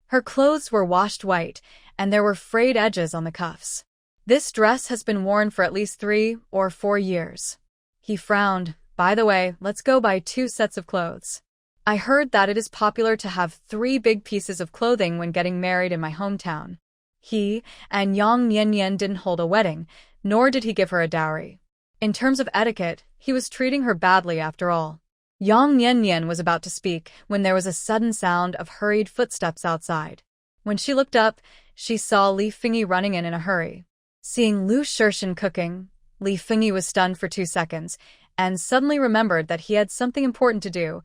Her clothes were washed white, and there were frayed edges on the cuffs. This dress has been worn for at least 3 or 4 years. He frowned. By the way, let's go buy 2 sets of clothes. I heard that it is popular to have 3 big pieces of clothing when getting married in my hometown. He and Yang Nian didn't hold a wedding, nor did he give her a dowry. In terms of etiquette, he was treating her badly after all. Yang Nian was about to speak when there was a sudden sound of hurried footsteps outside. When she looked up, she saw Li Fingyi running in a hurry. Seeing Lu Shirshin cooking, Li Fingyi was stunned for 2 seconds, and suddenly remembered that he had something important to do.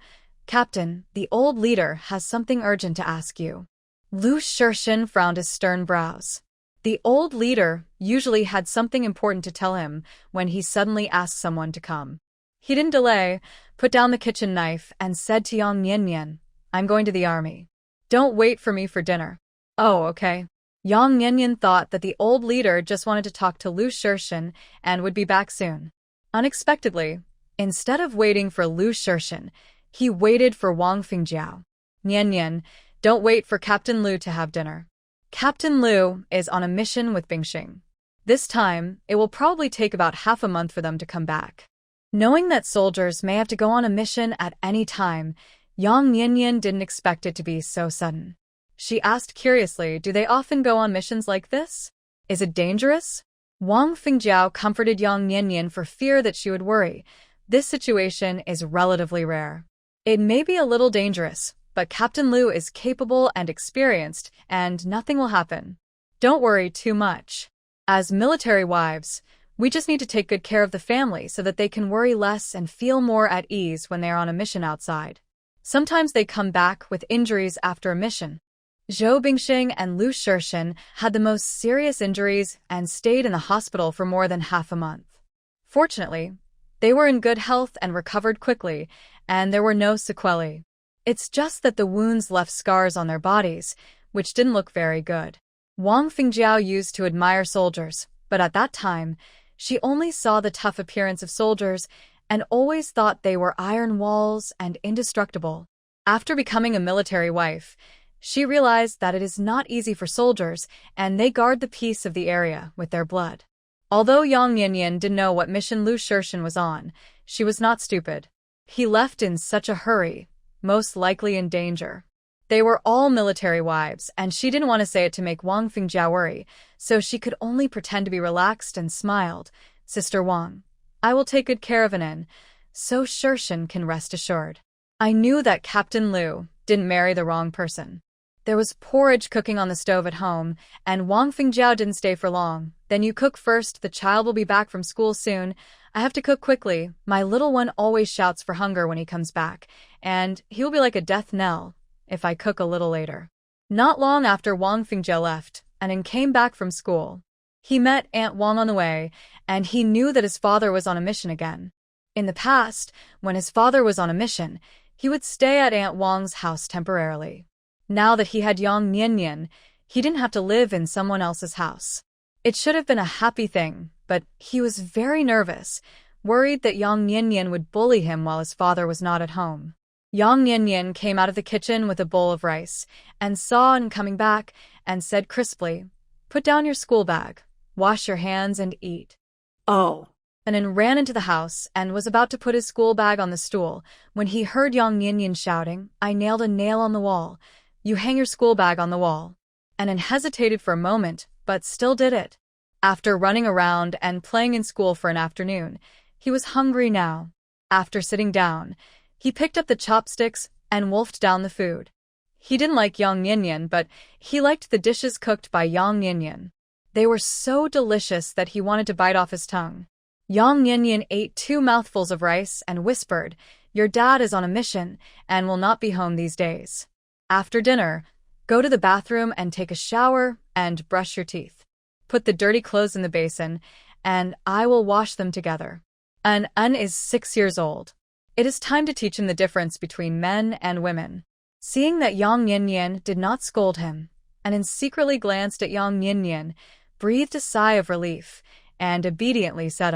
Captain, the old leader has something urgent to ask you. Lu Shirshin frowned his stern brows. The old leader usually had something important to tell him when he suddenly asked someone to come. He didn't delay, put down the kitchen knife, and said to Yang Nian, I'm going to the army. Don't wait for me for dinner. Oh, okay. Yang Nian thought that the old leader just wanted to talk to Lu Shirshin and would be back soon. Unexpectedly, instead of waiting for Lu Shirshin, he waited for Wang Fingjiao. Nian, don't wait for Captain Lu to have dinner. Captain Lu is on a mission with Bingxing. This time, it will probably take about half a month for them to come back. Knowing that soldiers may have to go on a mission at any time, Yang Nian didn't expect it to be so sudden. She asked curiously, do they often go on missions like this? Is it dangerous? Wang Fingjiao comforted Yang Nian for fear that she would worry. This situation is relatively rare. It may be a little dangerous, but Captain Lu is capable and experienced, and nothing will happen. Don't worry too much. As military wives, we just need to take good care of the family so that they can worry less and feel more at ease when they are on a mission outside. Sometimes they come back with injuries after a mission. Zhou Bingxing and Lu Shirshin had the most serious injuries and stayed in the hospital for more than half a month. Fortunately, they were in good health and recovered quickly, and there were no sequelae. It's just that the wounds left scars on their bodies, which didn't look very good. Wang Fingjiao used to admire soldiers, but at that time, she only saw the tough appearance of soldiers and always thought they were iron walls and indestructible. After becoming a military wife, she realized that it is not easy for soldiers, and they guard the peace of the area with their blood. Although Yang Nian didn't know what mission Lu Shirshin was on, she was not stupid. He left in such a hurry, most likely in danger. They were all military wives, and she didn't want to say it to make Wang Fingjiao worry, so she could only pretend to be relaxed and smiled. Sister Wang, I will take good care of Anan, so Shirshin can rest assured. I knew that Captain Liu didn't marry the wrong person. There was porridge cooking on the stove at home, and Wang Fengjiao didn't stay for long. Then you cook first, the child will be back from school soon. I have to cook quickly. My little one always shouts for hunger when he comes back, and he'll be like a death knell if I cook a little later. Not long after Wang Fengjiao left, and came back from school, he met Aunt Wang on the way, and he knew that his father was on a mission again. In the past, when his father was on a mission, he would stay at Aunt Wang's house temporarily. Now that he had Yang Niannian, he didn't have to live in someone else's house. It should have been a happy thing, but he was very nervous, worried that Yang Niannian would bully him while his father was not at home. Yang Niannian came out of the kitchen with a bowl of rice, and saw him coming back, and said crisply, "Put down your school bag, wash your hands and eat." Oh. And then ran into the house and was about to put his school bag on the stool when he heard Yang Niannian shouting, "I nailed a nail on the wall. You hang your school bag on the wall." And then hesitated for a moment, but still did it. After running around and playing in school for an afternoon, he was hungry now. After sitting down, he picked up the chopsticks and wolfed down the food. He didn't like Yang Niannian, but he liked the dishes cooked by Yang Niannian. They were so delicious that he wanted to bite off his tongue. Yang Niannian ate 2 mouthfuls of rice and whispered, "Your dad is on a mission and will not be home these days. After dinner, go to the bathroom and take a shower and brush your teeth. Put the dirty clothes in the basin, and I will wash them together." An is 6 years old. It is time to teach him the difference between men and women. Seeing that Yang Niannian did not scold him, and secretly glanced at Yang Niannian, breathed a sigh of relief, and obediently said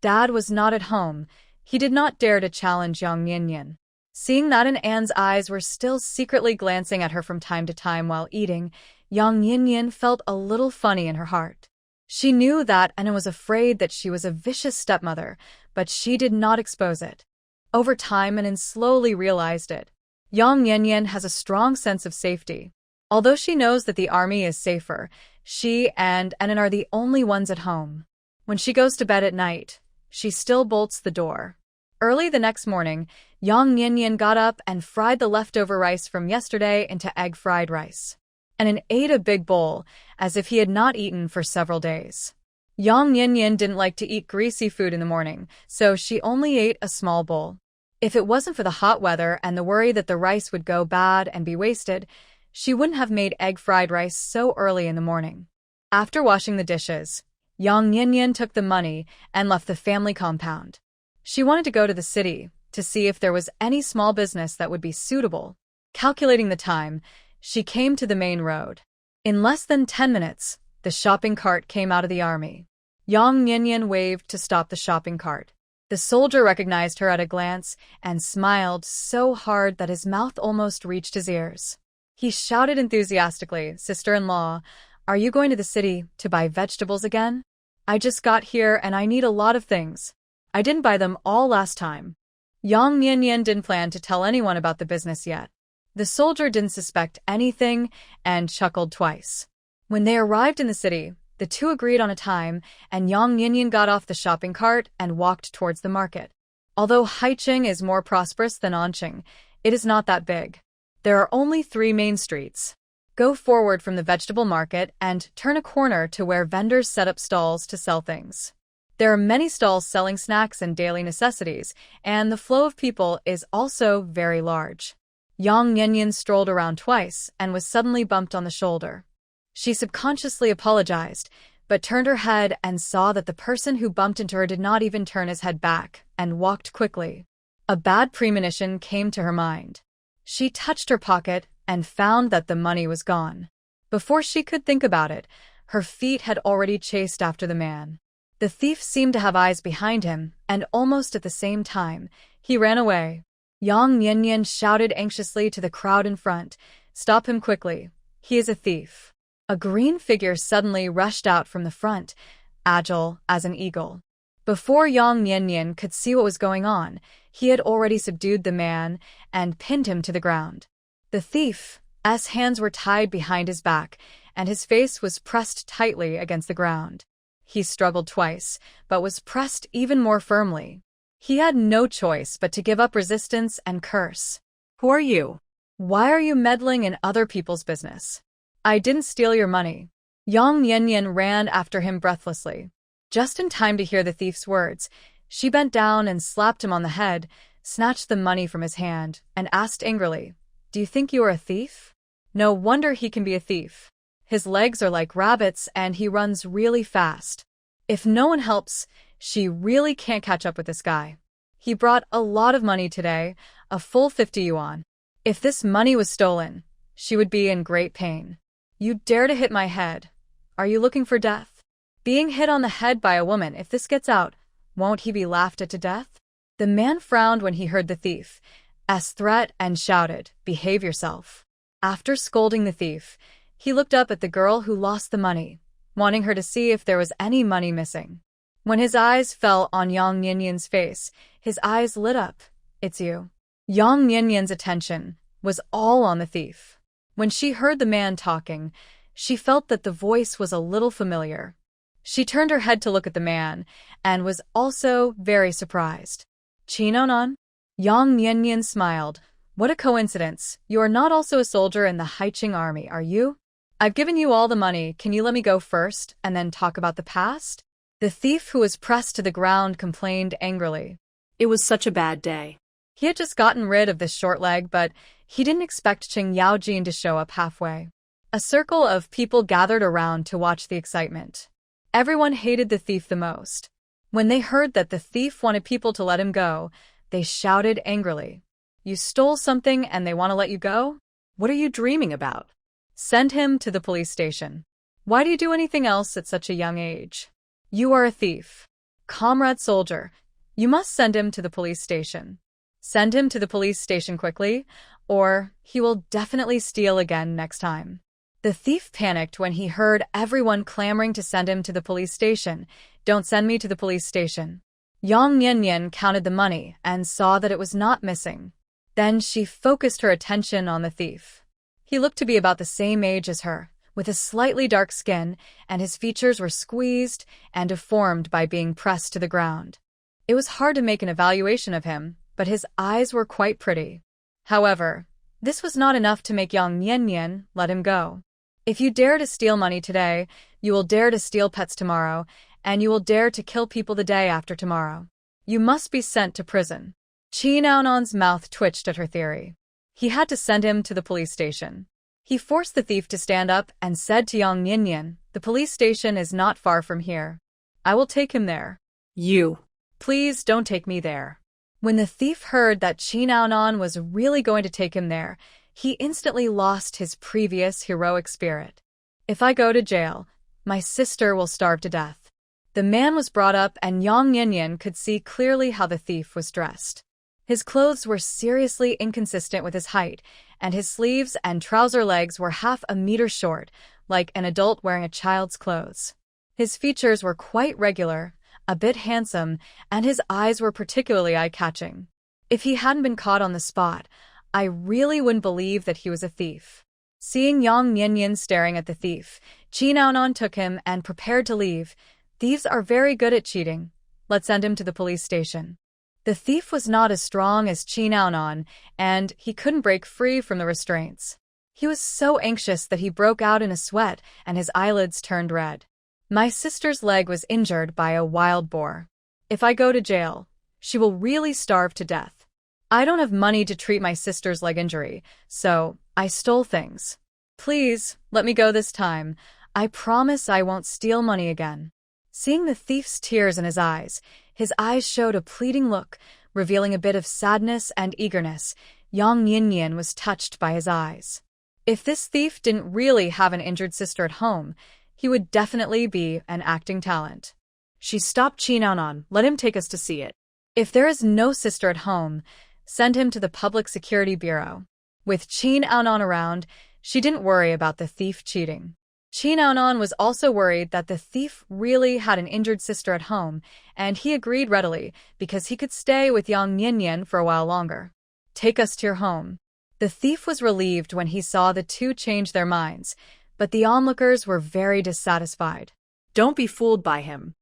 Dad was not at home. He did not dare to challenge Yang Niannian. Seeing that Anne's eyes were still secretly glancing at her from time to time while eating, Yang Niannian felt a little funny in her heart. She knew that Anna was afraid that she was a vicious stepmother, but she did not expose it. Over time, Anna slowly realized it. Yang Niannian has a strong sense of safety. Although she knows that the army is safer, she and Anna are the only ones at home. When she goes to bed at night, she still bolts the door. Early the next morning, Yang Niannian got up and fried the leftover rice from yesterday into egg fried rice. And ate a big bowl, as if he had not eaten for several days. Yang Niannian didn't like to eat greasy food in the morning, so she only ate a small bowl. If it wasn't for the hot weather and the worry that the rice would go bad and be wasted, she wouldn't have made egg fried rice so early in the morning. After washing the dishes, Yang Niannian took the money and left the family compound. She wanted to go to the city to see if there was any small business that would be suitable. Calculating the time, she came to the main road. In less than 10 minutes, the shopping cart came out of the army. Yang Niannian waved to stop the shopping cart. The soldier recognized her at a glance and smiled so hard that his mouth almost reached his ears. He shouted enthusiastically, "Sister-in-law, are you going to the city to buy vegetables again? I just got here and I need a lot of things. I didn't buy them all last time." Yang Niannian didn't plan to tell anyone about the business yet. The soldier didn't suspect anything and chuckled twice. When they arrived in the city, the two agreed on a time, and Yang Niannian got off the shopping cart and walked towards the market. Although Haicheng is more prosperous than Anqing, it is not that big. There are only 3 main streets. Go forward from the vegetable market and turn a corner to where vendors set up stalls to sell things. There are many stalls selling snacks and daily necessities, and the flow of people is also very large. Yang Niannian strolled around twice and was suddenly bumped on the shoulder. She subconsciously apologized, but turned her head and saw that the person who bumped into her did not even turn his head back and walked quickly. A bad premonition came to her mind. She touched her pocket and found that the money was gone. Before she could think about it, her feet had already chased after the man. The thief seemed to have eyes behind him, and almost at the same time, he ran away. Yang Niannian shouted anxiously to the crowd in front, "Stop him quickly. He is a thief." A green figure suddenly rushed out from the front, agile as an eagle. Before Yang Niannian could see what was going on, he had already subdued the man and pinned him to the ground. The thief's hands were tied behind his back, and his face was pressed tightly against the ground. He struggled twice, but was pressed even more firmly. He had no choice but to give up resistance and curse. Who are you? Why are you meddling in other people's business? I didn't steal your money. Yang Nianyan ran after him breathlessly. Just in time to hear the thief's words, she bent down and slapped him on the head, snatched the money from his hand, and asked angrily, "Do you think you are a thief? No wonder he can be a thief. His legs are like rabbits and he runs really fast. If no one helps, she really can't catch up with this guy. He brought a lot of money today, a full 50 yuan. If this money was stolen, she would be in great pain. You dare to hit my head. Are you looking for death? Being hit on the head by a woman, if this gets out, won't he be laughed at to death?" The man frowned when he heard the thief's threat and shouted, "Behave yourself." After scolding the thief, he looked up at the girl who lost the money, wanting her to see if there was any money missing. When his eyes fell on Yang Nianyan's face, his eyes lit up. "It's you." Yang Nianyan's attention was all on the thief. When she heard the man talking, she felt that the voice was a little familiar. She turned her head to look at the man, and was also very surprised. "Chinonan?" Yang Nianyan smiled. "What a coincidence. You are not also a soldier in the Haiqing army, are you? I've given you all the money, can you let me go first, and then talk about the past?" The thief, who was pressed to the ground, complained angrily. It was such a bad day. He had just gotten rid of this short leg, but he didn't expect Qing Yaojin to show up halfway. A circle of people gathered around to watch the excitement. Everyone hated the thief the most. When they heard that the thief wanted people to let him go, they shouted angrily, "You stole something and they want to let you go? What are you dreaming about? Send him to the police station. Why do you do anything else at such a young age? You are a thief. Comrade soldier, you must send him to the police station. Send him to the police station quickly, or he will definitely steal again next time." The thief panicked when he heard everyone clamoring to send him to the police station. "Don't send me to the police station." Yang Nianyan counted the money and saw that it was not missing. Then she focused her attention on the thief. He looked to be about the same age as her, with a slightly dark skin, and his features were squeezed and deformed by being pressed to the ground. It was hard to make an evaluation of him, but his eyes were quite pretty. However, this was not enough to make Yang Nianyan let him go. "If you dare to steal money today, you will dare to steal pets tomorrow, and you will dare to kill people the day after tomorrow. You must be sent to prison." Qi Naonan's mouth twitched at her theory. He had to send him to the police station. He forced the thief to stand up and said to Yang Nianyan, "The police station is not far from here. I will take him there." You. "Please don't take me there." When the thief heard that Qi Naonan was really going to take him there, he instantly lost his previous heroic spirit. "If I go to jail, my sister will starve to death." The man was brought up and Yang Nianyan could see clearly how the thief was dressed. His clothes were seriously inconsistent with his height, and his sleeves and trouser legs were half a meter short, like an adult wearing a child's clothes. His features were quite regular, a bit handsome, and his eyes were particularly eye-catching. If he hadn't been caught on the spot, I really wouldn't believe that he was a thief. Seeing Yang Nianyan staring at the thief, Qi Naonan took him and prepared to leave. "Thieves are very good at cheating. Let's send him to the police station." The thief was not as strong as Qi Naonan, and he couldn't break free from the restraints. He was so anxious that he broke out in a sweat and his eyelids turned red. "My sister's leg was injured by a wild boar. If I go to jail, she will really starve to death. I don't have money to treat my sister's leg injury, so I stole things. Please, let me go this time. I promise I won't steal money again." Seeing the thief's tears in his eyes showed a pleading look, revealing a bit of sadness and eagerness. Yang Nianyan was touched by his eyes. If this thief didn't really have an injured sister at home, he would definitely be an acting talent. She stopped Qi Naonan. "Let him take us to see it." If there is no sister at home, send him to the Public Security Bureau. With Qi Naonan around, she didn't worry about the thief cheating. Qi Naonan was also worried that the thief really had an injured sister at home, and he agreed readily because he could stay with Yang Nianyan for a while longer. "Take us to your home." The thief was relieved when he saw the two change their minds, but the onlookers were very dissatisfied. "Don't be fooled by him.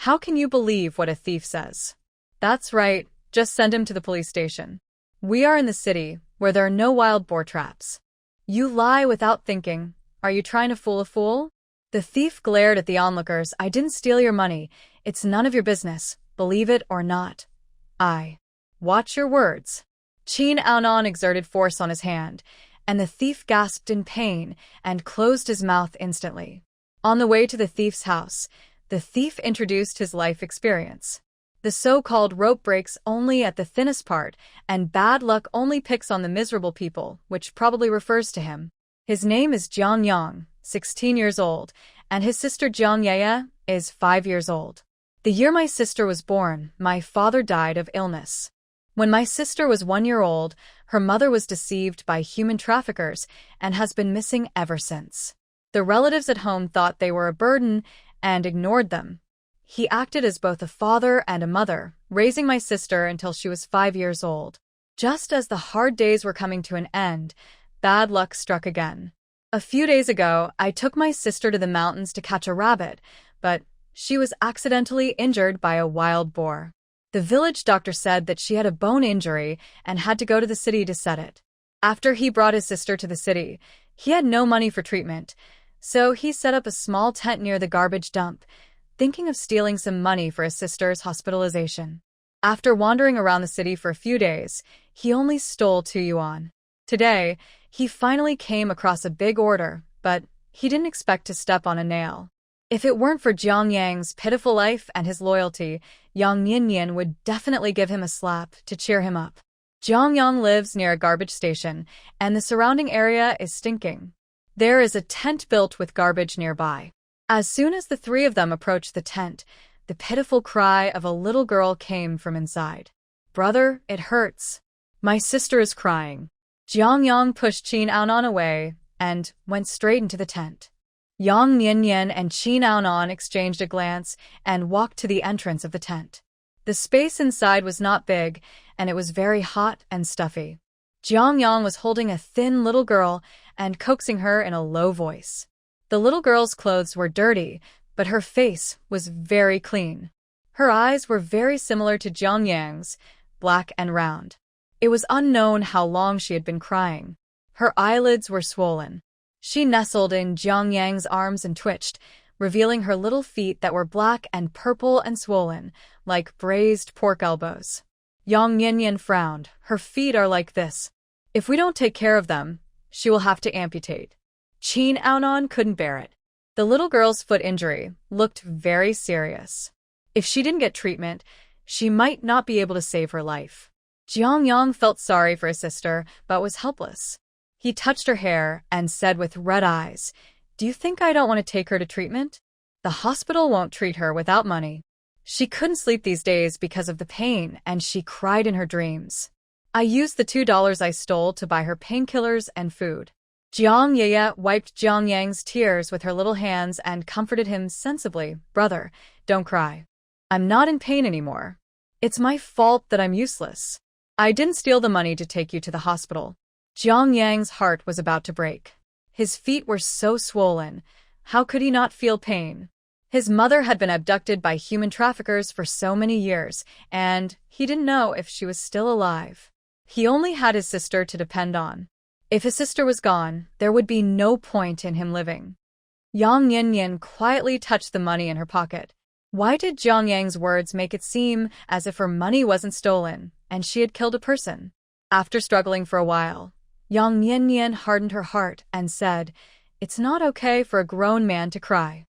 How can you believe what a thief says? That's right, just send him to the police station. We are in the city, where there are no wild boar traps. You lie without thinking. Are you trying to fool a fool? The thief glared at the onlookers. I didn't steal your money. It's none of your business, believe it or not. Watch your words. Chin Aonan exerted force on his hand, and the thief gasped in pain and closed his mouth instantly. On the way to the thief's house, the thief introduced his life experience. The so-called rope breaks only at the thinnest part, and bad luck only picks on the miserable people, which probably refers to him. His name is Jiang Yang, 16 years old, and his sister Jiang Yeye is 5 years old. The year my sister was born, my father died of illness. When my sister was 1 year old, her mother was deceived by human traffickers and has been missing ever since. The relatives at home thought they were a burden and ignored them. He acted as both a father and a mother, raising my sister until she was 5 years old. Just as the hard days were coming to an end, bad luck struck again. A few days ago, I took my sister to the mountains to catch a rabbit, but she was accidentally injured by a wild boar. The village doctor said that she had a bone injury and had to go to the city to set it. After he brought his sister to the city, he had no money for treatment, so he set up a small tent near the garbage dump, thinking of stealing some money for his sister's hospitalization. After wandering around the city for a few days, he only stole 2 yuan. Today, he finally came across a big order, but he didn't expect to step on a nail. If it weren't for Jiang Yang's pitiful life and his loyalty, Yang Nian would definitely give him a slap to cheer him up. Jiang Yang lives near a garbage station, and the surrounding area is stinking. There is a tent built with garbage nearby. As soon as the three of them approached the tent, the pitiful cry of a little girl came from inside. "Brother, it hurts. My sister is crying." Jiang Yang pushed Chin Aonan away and went straight into the tent. Yang Nian and Chin Aonan exchanged a glance and walked to the entrance of the tent. The space inside was not big, and it was very hot and stuffy. Jiang Yang was holding a thin little girl and coaxing her in a low voice. The little girl's clothes were dirty, but her face was very clean. Her eyes were very similar to Jiang Yang's, black and round. It was unknown how long she had been crying. Her eyelids were swollen. She nestled in Jiang Yang's arms and twitched, revealing her little feet that were black and purple and swollen, like braised pork elbows. Yang Nian frowned. "Her feet are like this. If we don't take care of them, she will have to amputate." Chin Aonan couldn't bear it. The little girl's foot injury looked very serious. If she didn't get treatment, she might not be able to save her life. Jiang Yang felt sorry for his sister, but was helpless. He touched her hair and said with red eyes, "Do you think I don't want to take her to treatment? The hospital won't treat her without money." She couldn't sleep these days because of the pain, and she cried in her dreams. "I used the $2 I stole to buy her painkillers and food." Jiang Yeye wiped Jiang Yang's tears with her little hands and comforted him sensibly. "Brother, don't cry. I'm not in pain anymore. It's my fault that I'm useless. I didn't steal the money to take you to the hospital." Jiang Yang's heart was about to break. His feet were so swollen. How could he not feel pain? His mother had been abducted by human traffickers for so many years, and he didn't know if she was still alive. He only had his sister to depend on. If his sister was gone, there would be no point in him living. Yang Nian quietly touched the money in her pocket. Why did Jiang Yang's words make it seem as if her money wasn't stolen and she had killed a person? After struggling for a while, Yang Nian hardened her heart and said, "It's not okay for a grown man to cry.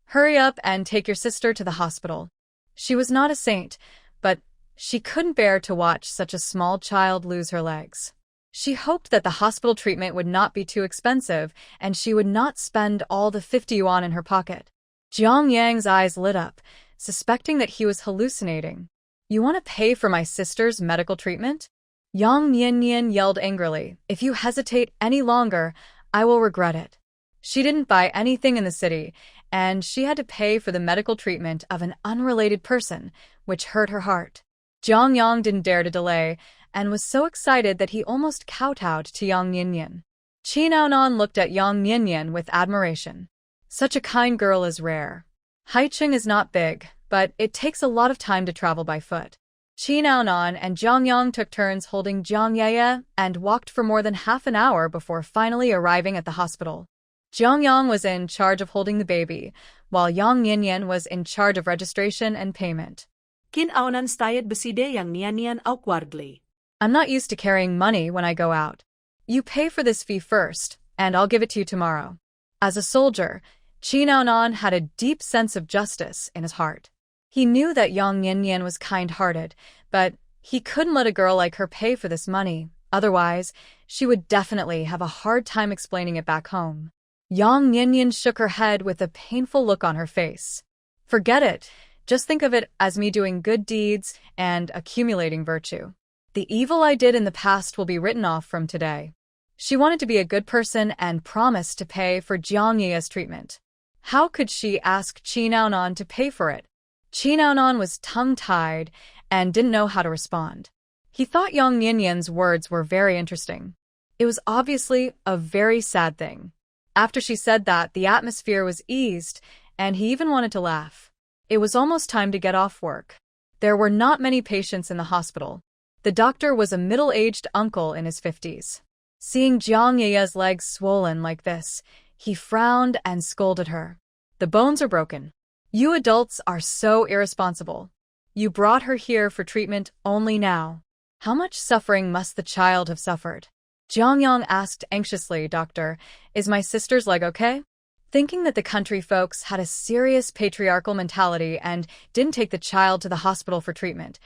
Hurry up and take your sister to the hospital." She was not a saint, but she couldn't bear to watch such a small child lose her legs. She hoped that the hospital treatment would not be too expensive and she would not spend all the 50 yuan in her pocket. Jiang Yang's eyes lit up, suspecting that he was hallucinating. "You want to pay for my sister's medical treatment?" Yang Nian yelled angrily, "If you hesitate any longer, I will regret it." She didn't buy anything in the city, and she had to pay for the medical treatment of an unrelated person, which hurt her heart. Jiang Yang didn't dare to delay, and was so excited that he almost kowtowed to Yang Nian. Chin Aonan looked at Yang Nian with admiration. Such a kind girl is rare. Haicheng is not big, but it takes a lot of time to travel by foot. Qi Naonan and Jiang Yang took turns holding Jiang Yeye and walked for more than half an hour before finally arriving at the hospital. Jiang Yang was in charge of holding the baby, while Yang Yanyan was in charge of registration and payment. Kinaunan stayed beside yang nian awkwardly. I'm not used to carrying money when I go out. You pay for this fee first, and I'll give it to you tomorrow. As a soldier, Qi Naonan had a deep sense of justice in his heart. He knew that Yang Yanyan was kind-hearted, but he couldn't let a girl like her pay for this money. Otherwise, she would definitely have a hard time explaining it back home. Yang Yanyan shook her head with a painful look on her face. Forget it. Just think of it as me doing good deeds and accumulating virtue. The evil I did in the past will be written off from today. She wanted to be a good person and promised to pay for Jiang Ye's treatment. How could she ask Qi Naonan to pay for it? Qi Naonan was tongue-tied and didn't know how to respond. He thought Yang Yanyan's words were very interesting. It was obviously a very sad thing. After she said that, the atmosphere was eased, and he even wanted to laugh. It was almost time to get off work. There were not many patients in the hospital. The doctor was a middle-aged uncle in his 50s. Seeing Jiang Ye's legs swollen like this, he frowned and scolded her. The bones are broken. You adults are so irresponsible. You brought her here for treatment only now. How much suffering must the child have suffered? Jiang Yang asked anxiously, Doctor, is my sister's leg okay? Thinking that the country folks had a serious patriarchal mentality and didn't take the child to the hospital for treatment,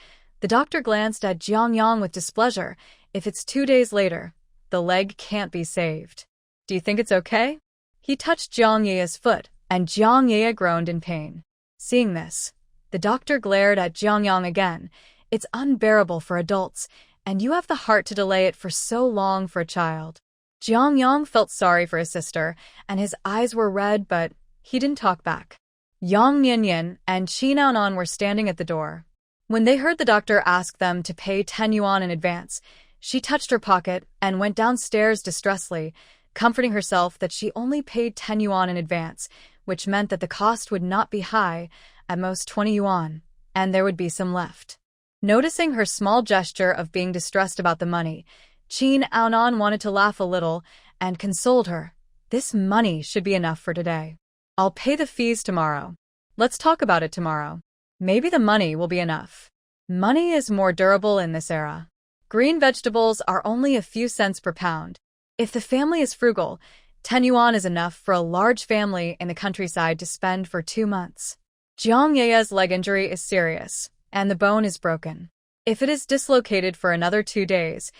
the doctor glanced at Jiang Yang with displeasure. If it's 2 days later, the leg can't be saved. Do you think it's okay? He touched Jiang Ye's foot, and Jiang Ye groaned in pain. Seeing this, the doctor glared at Jiang Yang again. It's unbearable for adults, and you have the heart to delay it for so long for a child. Jiang Yang felt sorry for his sister, and his eyes were red, but he didn't talk back. Yang Yanyan and Qi Naonan were standing at the door. When they heard the doctor ask them to pay 10 yuan in advance, she touched her pocket and went downstairs distressfully, comforting herself that she only paid 10 yuan in advance, which meant that the cost would not be high, at most 20 yuan, and there would be some left. Noticing her small gesture of being distressed about the money, Qi Naonan wanted to laugh a little and consoled her. This money should be enough for today. I'll pay the fees tomorrow. Let's talk about it tomorrow. Maybe the money will be enough. Money is more durable in this era. Green vegetables are only a few cents per pound. If the family is frugal, 10 yuan is enough for a large family in the countryside to spend for 2 months. Jiang Ye's leg injury is serious, and the bone is broken. If it is dislocated for another 2 days,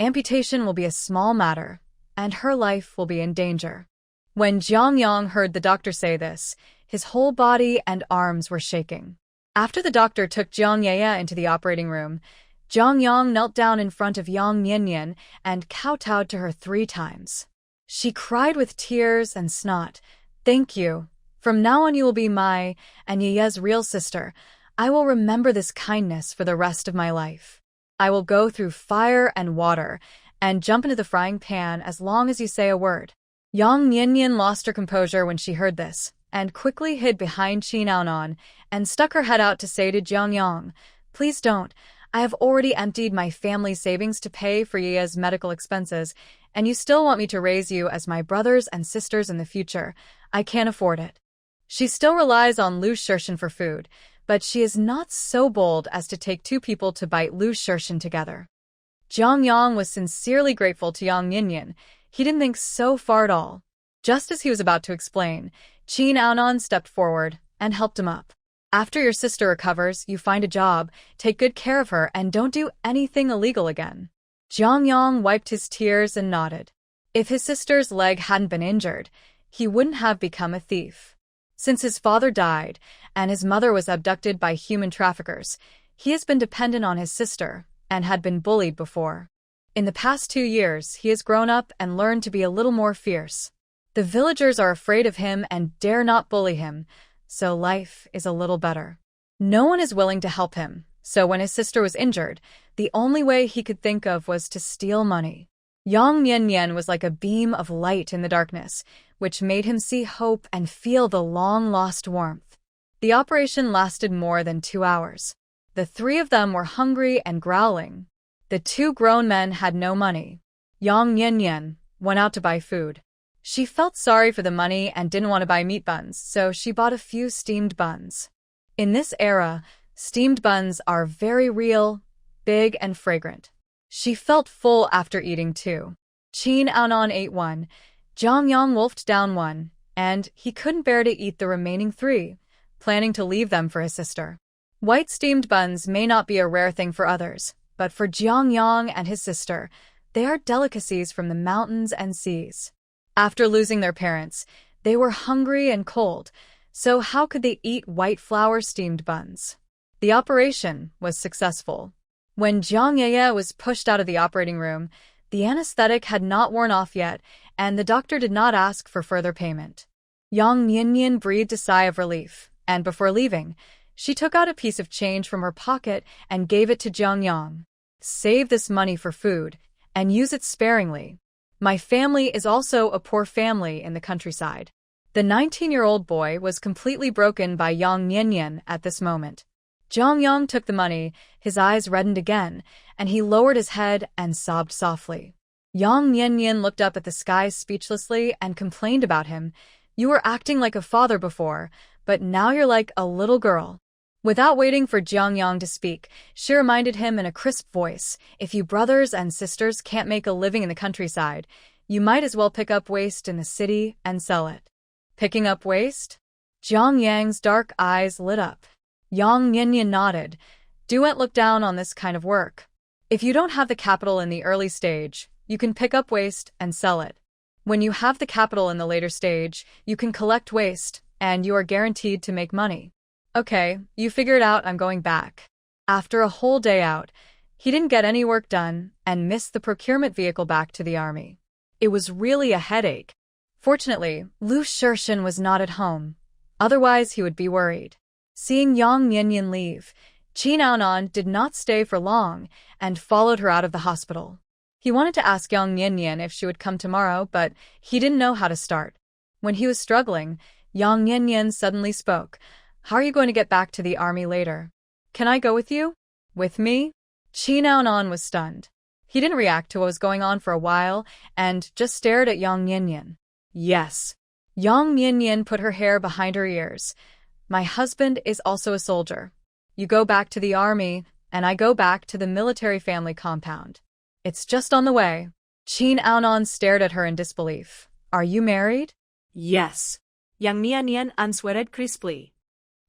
amputation will be a small matter, and her life will be in danger. When Jiang Yang heard the doctor say this, his whole body and arms were shaking. After the doctor took Jiang Ye into the operating room, Jiang Yang knelt down in front of Yang Yanyan and kowtowed to her 3 times. She cried with tears and snot, "Thank you. From now on you will be my and Ye's real sister. I will remember this kindness for the rest of my life. I will go through fire and water and jump into the frying pan as long as you say a word." Yang Yanyan lost her composure when she heard this, and quickly hid behind Qi Naonan and stuck her head out to say to Jiang Yang, "Please don't. I have already emptied my family's savings to pay for Ye's medical expenses, and you still want me to raise you as my brothers and sisters in the future. I can't afford it." She still relies on Lu Shirshin for food, but she is not so bold as to take 2 people to bite Lu Shirshin together. Jiang Yang was sincerely grateful to Yang Yanyan. He didn't think so far at all. Just as he was about to explain, Qi Naonan stepped forward and helped him up. "After your sister recovers, you find a job, take good care of her, and don't do anything illegal again." Jiang Yang wiped his tears and nodded. If his sister's leg hadn't been injured, he wouldn't have become a thief. Since his father died and his mother was abducted by human traffickers, he has been dependent on his sister and had been bullied before. In the past 2 years, he has grown up and learned to be a little more fierce. The villagers are afraid of him and dare not bully him, so life is a little better. No one is willing to help him, so when his sister was injured, the only way he could think of was to steal money. Yang Yanyan was like a beam of light in the darkness, which made him see hope and feel the long-lost warmth. The operation lasted more than 2 hours. The three of them were hungry and growling. The two grown men had no money. Yang Yin went out to buy food. She felt sorry for the money and didn't want to buy meat buns, so she bought a few steamed buns. In this era, steamed buns are very real, big, and fragrant. She felt full after eating two. Qin Aonan ate one, Zhang Yang wolfed down one, and he couldn't bear to eat the remaining three, planning to leave them for his sister. White steamed buns may not be a rare thing for others, but for Jiang Yang and his sister, they are delicacies from the mountains and seas. After losing their parents, they were hungry and cold, so how could they eat white flour steamed buns? The operation was successful. When Jiang Yeye was pushed out of the operating room, the anesthetic had not worn off yet, and the doctor did not ask for further payment. Yang Yin breathed a sigh of relief, and before leaving, she took out a piece of change from her pocket and gave it to Jiang Yang. Save this money for food, and use it sparingly. My family is also a poor family in the countryside. The 19-year-old boy was completely broken by Yang Yin at this moment. Jiang Yang took the money, his eyes reddened again, and he lowered his head and sobbed softly. Yang Yin looked up at the sky speechlessly and complained about him. You were acting like a father before, but now you're like a little girl. Without waiting for Jiang Yang to speak, she reminded him in a crisp voice, if you brothers and sisters can't make a living in the countryside, you might as well pick up waste in the city and sell it. Picking up waste? Jiang Yang's dark eyes lit up. Yang Yin nodded. Don't look down on this kind of work. If you don't have the capital in the early stage, you can pick up waste and sell it. When you have the capital in the later stage, you can collect waste, and you are guaranteed to make money. Okay, you figured out I'm going back. After a whole day out, he didn't get any work done and missed the procurement vehicle back to the army. It was really a headache. Fortunately, Lu Shirshin was not at home. Otherwise, he would be worried. Seeing Yang Yin leave, Qin Aonan did not stay for long and followed her out of the hospital. He wanted to ask Yang Yin if she would come tomorrow, but he didn't know how to start. When he was struggling, Yang Yin suddenly spoke. How are you going to get back to the army later? Can I go with you? With me? Qin Aonan was stunned. He didn't react to what was going on for a while and just stared at Yang Yin. Yes. Yang Yin put her hair behind her ears. My husband is also a soldier. You go back to the army, and I go back to the military family compound. It's just on the way. Qin Aonan stared at her in disbelief. Are you married? Yes. Yang Nian answered crisply.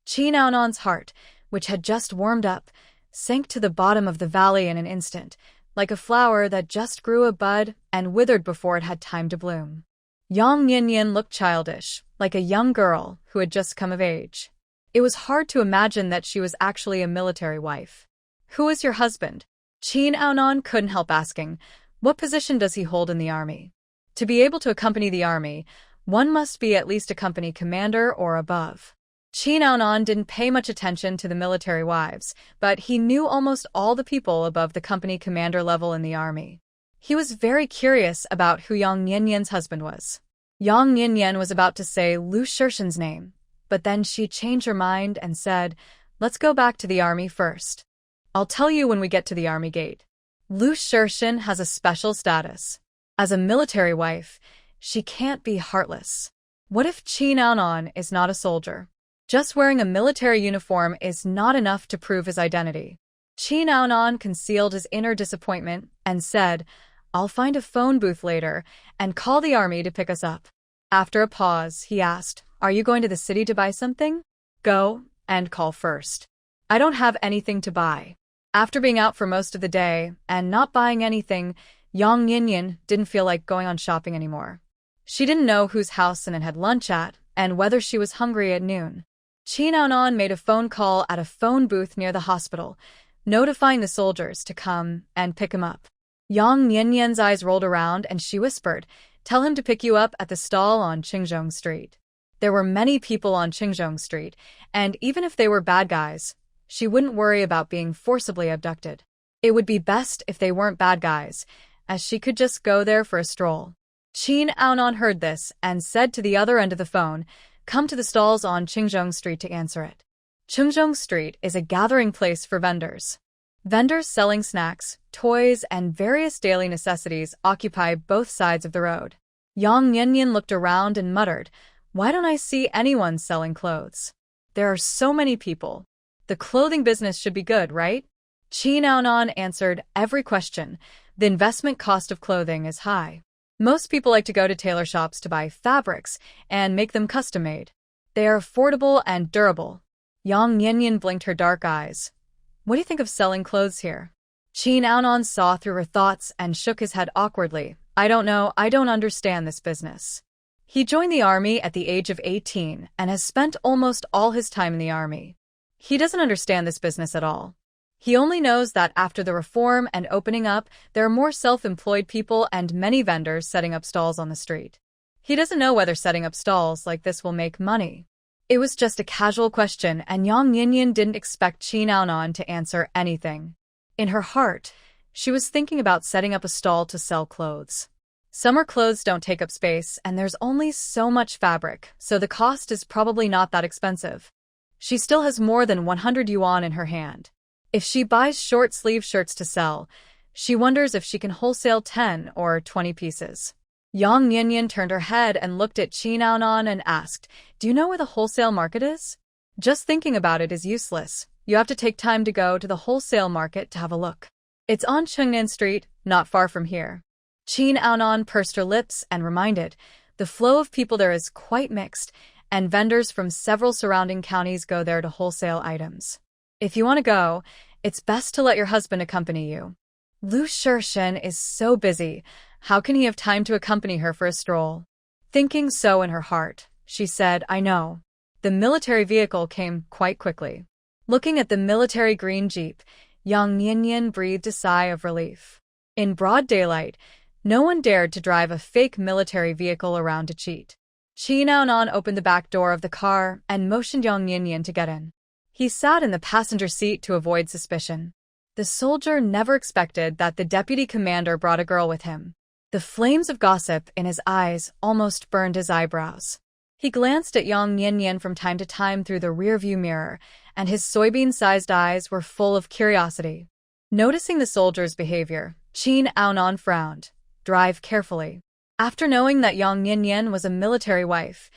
Qin Aonan's heart, which had just warmed up, sank to the bottom of the valley in an instant, like a flower that just grew a bud and withered before it had time to bloom. Yang Yin looked childish, like a young girl who had just come of age. It was hard to imagine that she was actually a military wife. Who is your husband? Qin Aonan couldn't help asking, what position does he hold in the army? To be able to accompany the army, one must be at least a company commander or above. Qin Aonan didn't pay much attention to the military wives, but he knew almost all the people above the company commander level in the army. He was very curious about who Yang Yin's husband was. Yang Yin was about to say Lu Shirshin's name, but then she changed her mind and said, let's go back to the army first. I'll tell you when we get to the army gate. Lu Shirshin has a special status. As a military wife, she can't be heartless. What if Qin Aonan is not a soldier? Just wearing a military uniform is not enough to prove his identity. Qin Aonan concealed his inner disappointment and said, I'll find a phone booth later and call the army to pick us up. After a pause, he asked, are you going to the city to buy something? Go and call first. I don't have anything to buy. After being out for most of the day and not buying anything, Yang Yin didn't feel like going on shopping anymore. She didn't know whose house Sinan had lunch at and whether she was hungry at noon. Qin Aonan made a phone call at a phone booth near the hospital, notifying the soldiers to come and pick him up. Yang Yin's eyes rolled around and she whispered, tell him to pick you up at the stall on Qingzhong Street. There were many people on Qingzhong Street, and even if they were bad guys, she wouldn't worry about being forcibly abducted. It would be best if they weren't bad guys, as she could just go there for a stroll. Qin Aonan heard this and said to the other end of the phone, come to the stalls on Qingzhong Street to answer it. Chungjeong Street is a gathering place for vendors. Vendors selling snacks, toys, and various daily necessities occupy both sides of the road. Yang Yanyan looked around and muttered, "Why don't I see anyone selling clothes? There are so many people. The clothing business should be good, right?" Chi Naonan answered every question. The investment cost of clothing is high. Most people like to go to tailor shops to buy fabrics and make them custom-made. They are affordable and durable. Yang Yanyan blinked her dark eyes. "What do you think of selling clothes here?" Chi Naonan saw through her thoughts and shook his head awkwardly. "I don't know, I don't understand this business." He joined the army at the age of 18 and has spent almost all his time in the army. He doesn't understand this business at all. He only knows that after the reform and opening up, there are more self-employed people and many vendors setting up stalls on the street. He doesn't know whether setting up stalls like this will make money. It was just a casual question, and Yang Yanyan didn't expect Chi Naonan to answer anything. In her heart, she was thinking about setting up a stall to sell clothes. Summer clothes don't take up space, and there's only so much fabric, so the cost is probably not that expensive. She still has more than 100 yuan in her hand. If she buys short-sleeve shirts to sell, she wonders if she can wholesale 10 or 20 pieces. Yang Yanyan turned her head and looked at Chi Naonan and asked, "Do you know where the wholesale market is?" "Just thinking about it is useless. You have to take time to go to the wholesale market to have a look. It's on Chungnan Street, not far from here." Chi Naonan pursed her lips and reminded, "The flow of people there is quite mixed, and vendors from several surrounding counties go there to wholesale items. If you want to go, it's best to let your husband accompany you. Lu Shirshan is so busy. How can he have time to accompany her for a stroll?" Thinking so in her heart, she said, "I know." The military vehicle came quite quickly. Looking at the military green jeep, Yang Yanyan breathed a sigh of relief. In broad daylight, no one dared to drive a fake military vehicle around to cheat. Chi Naonan opened the back door of the car and motioned Yang Yanyan to get in. He sat in the passenger seat to avoid suspicion. The soldier never expected that the deputy commander brought a girl with him. The flames of gossip in his eyes almost burned his eyebrows. He glanced at Yang Yanyan from time to time through the rearview mirror, and his soybean-sized eyes were full of curiosity. Noticing the soldier's behavior, Chi Naonan frowned. "Drive carefully." After knowing that Yang Yanyan was a military wife,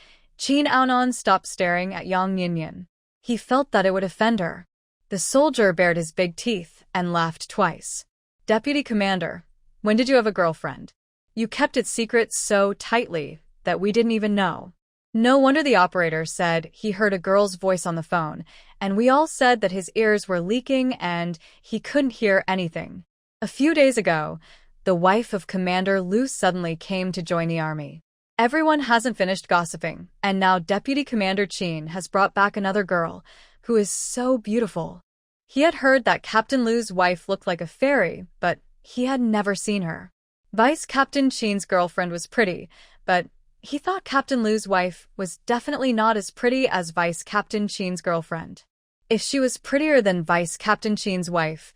Chi Naonan stopped staring at Yang Yanyan. He felt that it would offend her. The soldier bared his big teeth and laughed twice. "Deputy Commander, when did you have a girlfriend? You kept it secret so tightly that we didn't even know." No wonder the operator said he heard a girl's voice on the phone, and we all said that his ears were leaking and he couldn't hear anything. A few days ago, the wife of Commander Lu suddenly came to join the army. Everyone hasn't finished gossiping, and now Deputy Commander Chin has brought back another girl, who is so beautiful. He had heard that Captain Lu's wife looked like a fairy, but he had never seen her. Vice Captain Chin's girlfriend was pretty, but he thought Captain Lu's wife was definitely not as pretty as Vice Captain Chin's girlfriend. If she was prettier than Vice Captain Chin's wife,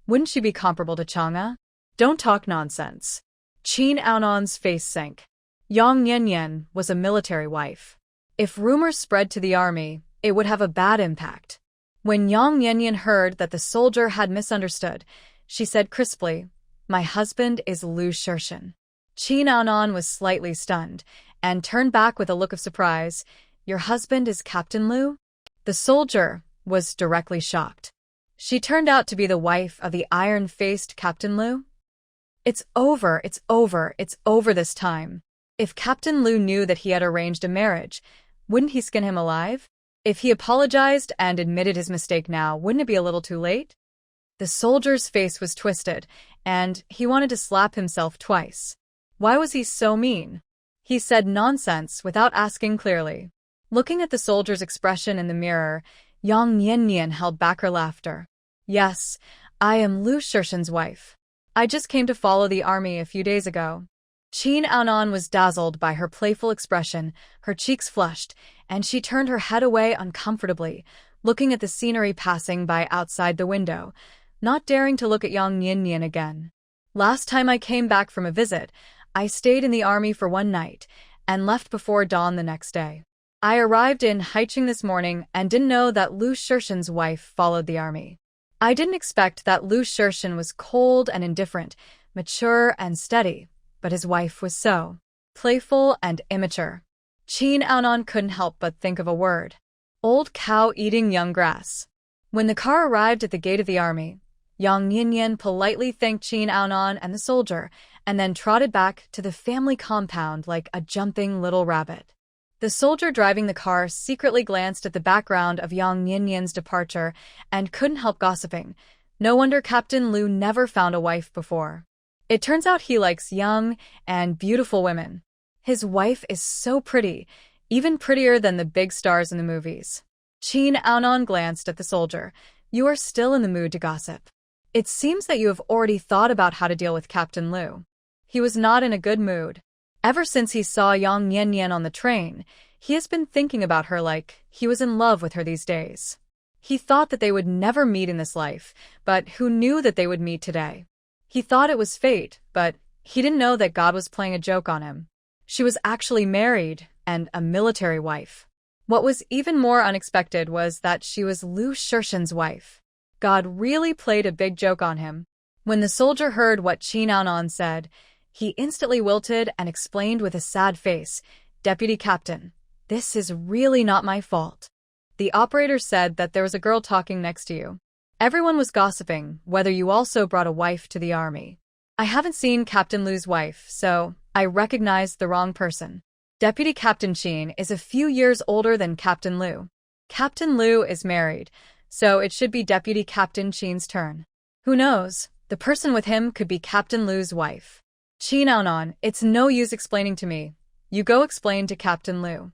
wouldn't she be comparable to Chang'e? "Don't talk nonsense." Chi Naonan's face sank. Yang Yanyan was a military wife. If rumors spread to the army, it would have a bad impact. When Yang Yanyan heard that the soldier had misunderstood, she said crisply, "My husband is Lu Shirshan." Chi Naonan was slightly stunned and turned back with a look of surprise. "Your husband is Captain Lu?" The soldier was directly shocked. She turned out to be the wife of the iron-faced Captain Lu. It's over this time. If Captain Lu knew that he had arranged a marriage, wouldn't he skin him alive? If he apologized and admitted his mistake now, wouldn't it be a little too late? The soldier's face was twisted, and he wanted to slap himself twice. Why was he so mean? He said nonsense without asking clearly. Looking at the soldier's expression in the mirror, Yang Yanyan held back her laughter. "Yes, I am Lu Shirshan's wife. I just came to follow the army a few days ago." Chi Naonan was dazzled by her playful expression, her cheeks flushed, and she turned her head away uncomfortably, looking at the scenery passing by outside the window, not daring to look at Yang Yanyan again. "Last time I came back from a visit, I stayed in the army for one night, and left before dawn the next day. I arrived in Haicheng this morning and didn't know that Lu Shirshan's wife followed the army. I didn't expect that Lu Shirshan was cold and indifferent, mature and steady, but his wife was so playful and immature. Qin Aonan couldn't help but think of a word. Old cow eating young grass. When the car arrived at the gate of the army, Yang Yinyan politely thanked Qin Aonan and the soldier, and then trotted back to the family compound like a jumping little rabbit. The soldier driving the car secretly glanced at the background of Yang Yinyan's departure and couldn't help gossiping. No wonder Captain Lu never found a wife before. It turns out he likes young and beautiful women. His wife is so pretty, even prettier than the big stars in the movies. Qin Aonan glanced at the soldier. You are still in the mood to gossip. It seems that you have already thought about how to deal with Captain Lu. He was not in a good mood. Ever since he saw Yang Yanyan on the train, he has been thinking about her like he was in love with her these days. He thought that they would never meet in this life, but who knew that they would meet today? He thought it was fate, but he didn't know that God was playing a joke on him. She was actually married and a military wife. What was even more unexpected was that she was Lu Shirshan's wife. God really played a big joke on him. When the soldier heard what Qin Aonan said, he instantly wilted and explained with a sad face, "Deputy Captain, this is really not my fault. The operator said that there was a girl talking next to you. Everyone was gossiping whether you also brought a wife to the army. I haven't seen Captain Lu's wife, so I recognized the wrong person. Deputy Captain Qin is a few years older than Captain Lu. Captain Lu is married, so it should be Deputy Captain Qin's turn. Who knows, the person with him could be Captain Lu's wife." Qin Aonan, it's no use explaining to me. You go explain to Captain Lu.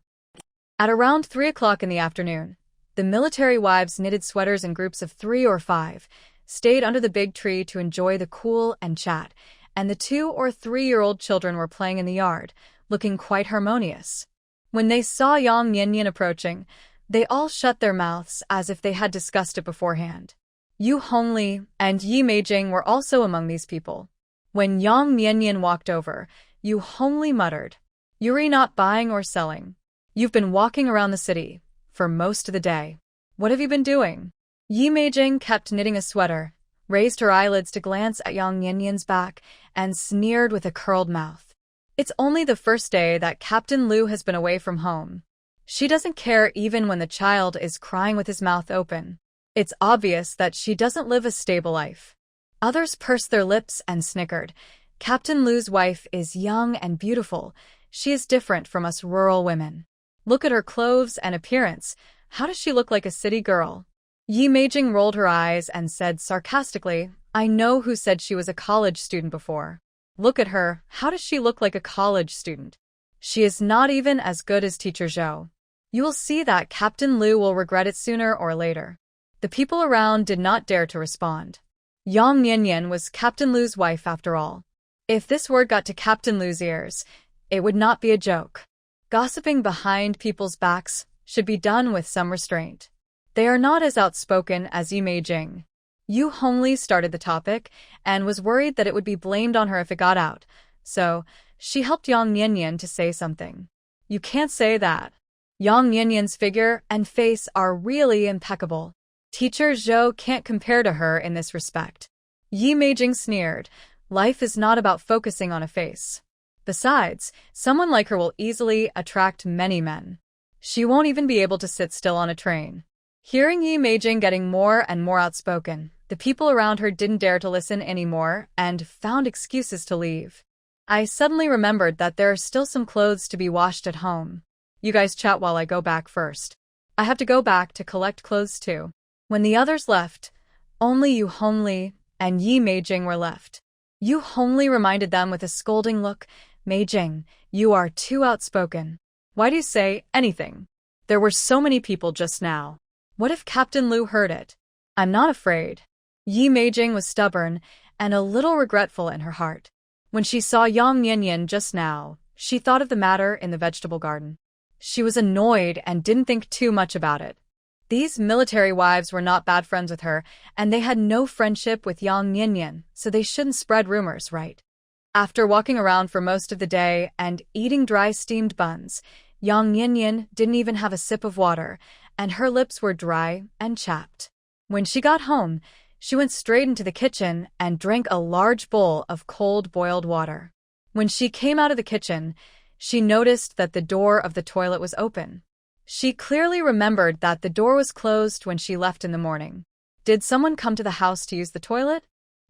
At around 3 o'clock in the afternoon, the military wives knitted sweaters in groups of 3 or 5, stayed under the big tree to enjoy the cool and chat, and the 2 or 3-year-old children were playing in the yard, looking quite harmonious. When they saw Yang Yanyan approaching, they all shut their mouths as if they had discussed it beforehand. Yu Hongli and Yi Meijing were also among these people. When Yang Yanyan walked over, Yu Hongli muttered, "You're not buying or selling. You've been walking around the city for most of the day. What have you been doing?" Yi Meijing kept knitting a sweater, raised her eyelids to glance at Yang Yanyan's back, and sneered with a curled mouth. It's only the first day that Captain Lu has been away from home. She doesn't care even when the child is crying with his mouth open. It's obvious that she doesn't live a stable life. Others pursed their lips and snickered. Captain Lu's wife is young and beautiful. She is different from us rural women. Look at her clothes and appearance. How does she look like a city girl? Yi Meijing rolled her eyes and said sarcastically, "I know who said she was a college student before. Look at her. How does she look like a college student? She is not even as good as Teacher Zhou. You will see that Captain Lu will regret it sooner or later." The people around did not dare to respond. Yang Yanyan was Captain Lu's wife after all. If this word got to Captain Lu's ears, it would not be a joke. Gossiping behind people's backs should be done with some restraint. They are not as outspoken as Yi Meijing. Yu Hongli started the topic and was worried that it would be blamed on her if it got out, so she helped Yang Yanyan to say something. "You can't say that. Yang Yanyan's figure and face are really impeccable. Teacher Zhou can't compare to her in this respect." Yi Meijing sneered. Life is not about focusing on a face. Besides, someone like her will easily attract many men. She won't even be able to sit still on a train. Hearing Yi Meijing getting more and more outspoken, the people around her didn't dare to listen anymore and found excuses to leave. I suddenly remembered that there are still some clothes to be washed at home. You guys chat while I go back first. I have to go back to collect clothes too. When the others left, only Yu Hongli and Yi Meijing were left. Yu Hongli reminded them with a scolding look, "Meijing, you are too outspoken. Why do you say anything? There were so many people just now. What if Captain Lu heard it?" "I'm not afraid." Yi Meijing was stubborn and a little regretful in her heart. When she saw Yang Yanyan just now, she thought of the matter in the vegetable garden. She was annoyed and didn't think too much about it. These military wives were not bad friends with her, and they had no friendship with Yang Yanyan, so they shouldn't spread rumors, right? After walking around for most of the day and eating dry steamed buns, Yang Yanyan didn't even have a sip of water, and her lips were dry and chapped. When she got home, she went straight into the kitchen and drank a large bowl of cold boiled water. When she came out of the kitchen, she noticed that the door of the toilet was open. She clearly remembered that the door was closed when she left in the morning. Did someone come to the house to use the toilet?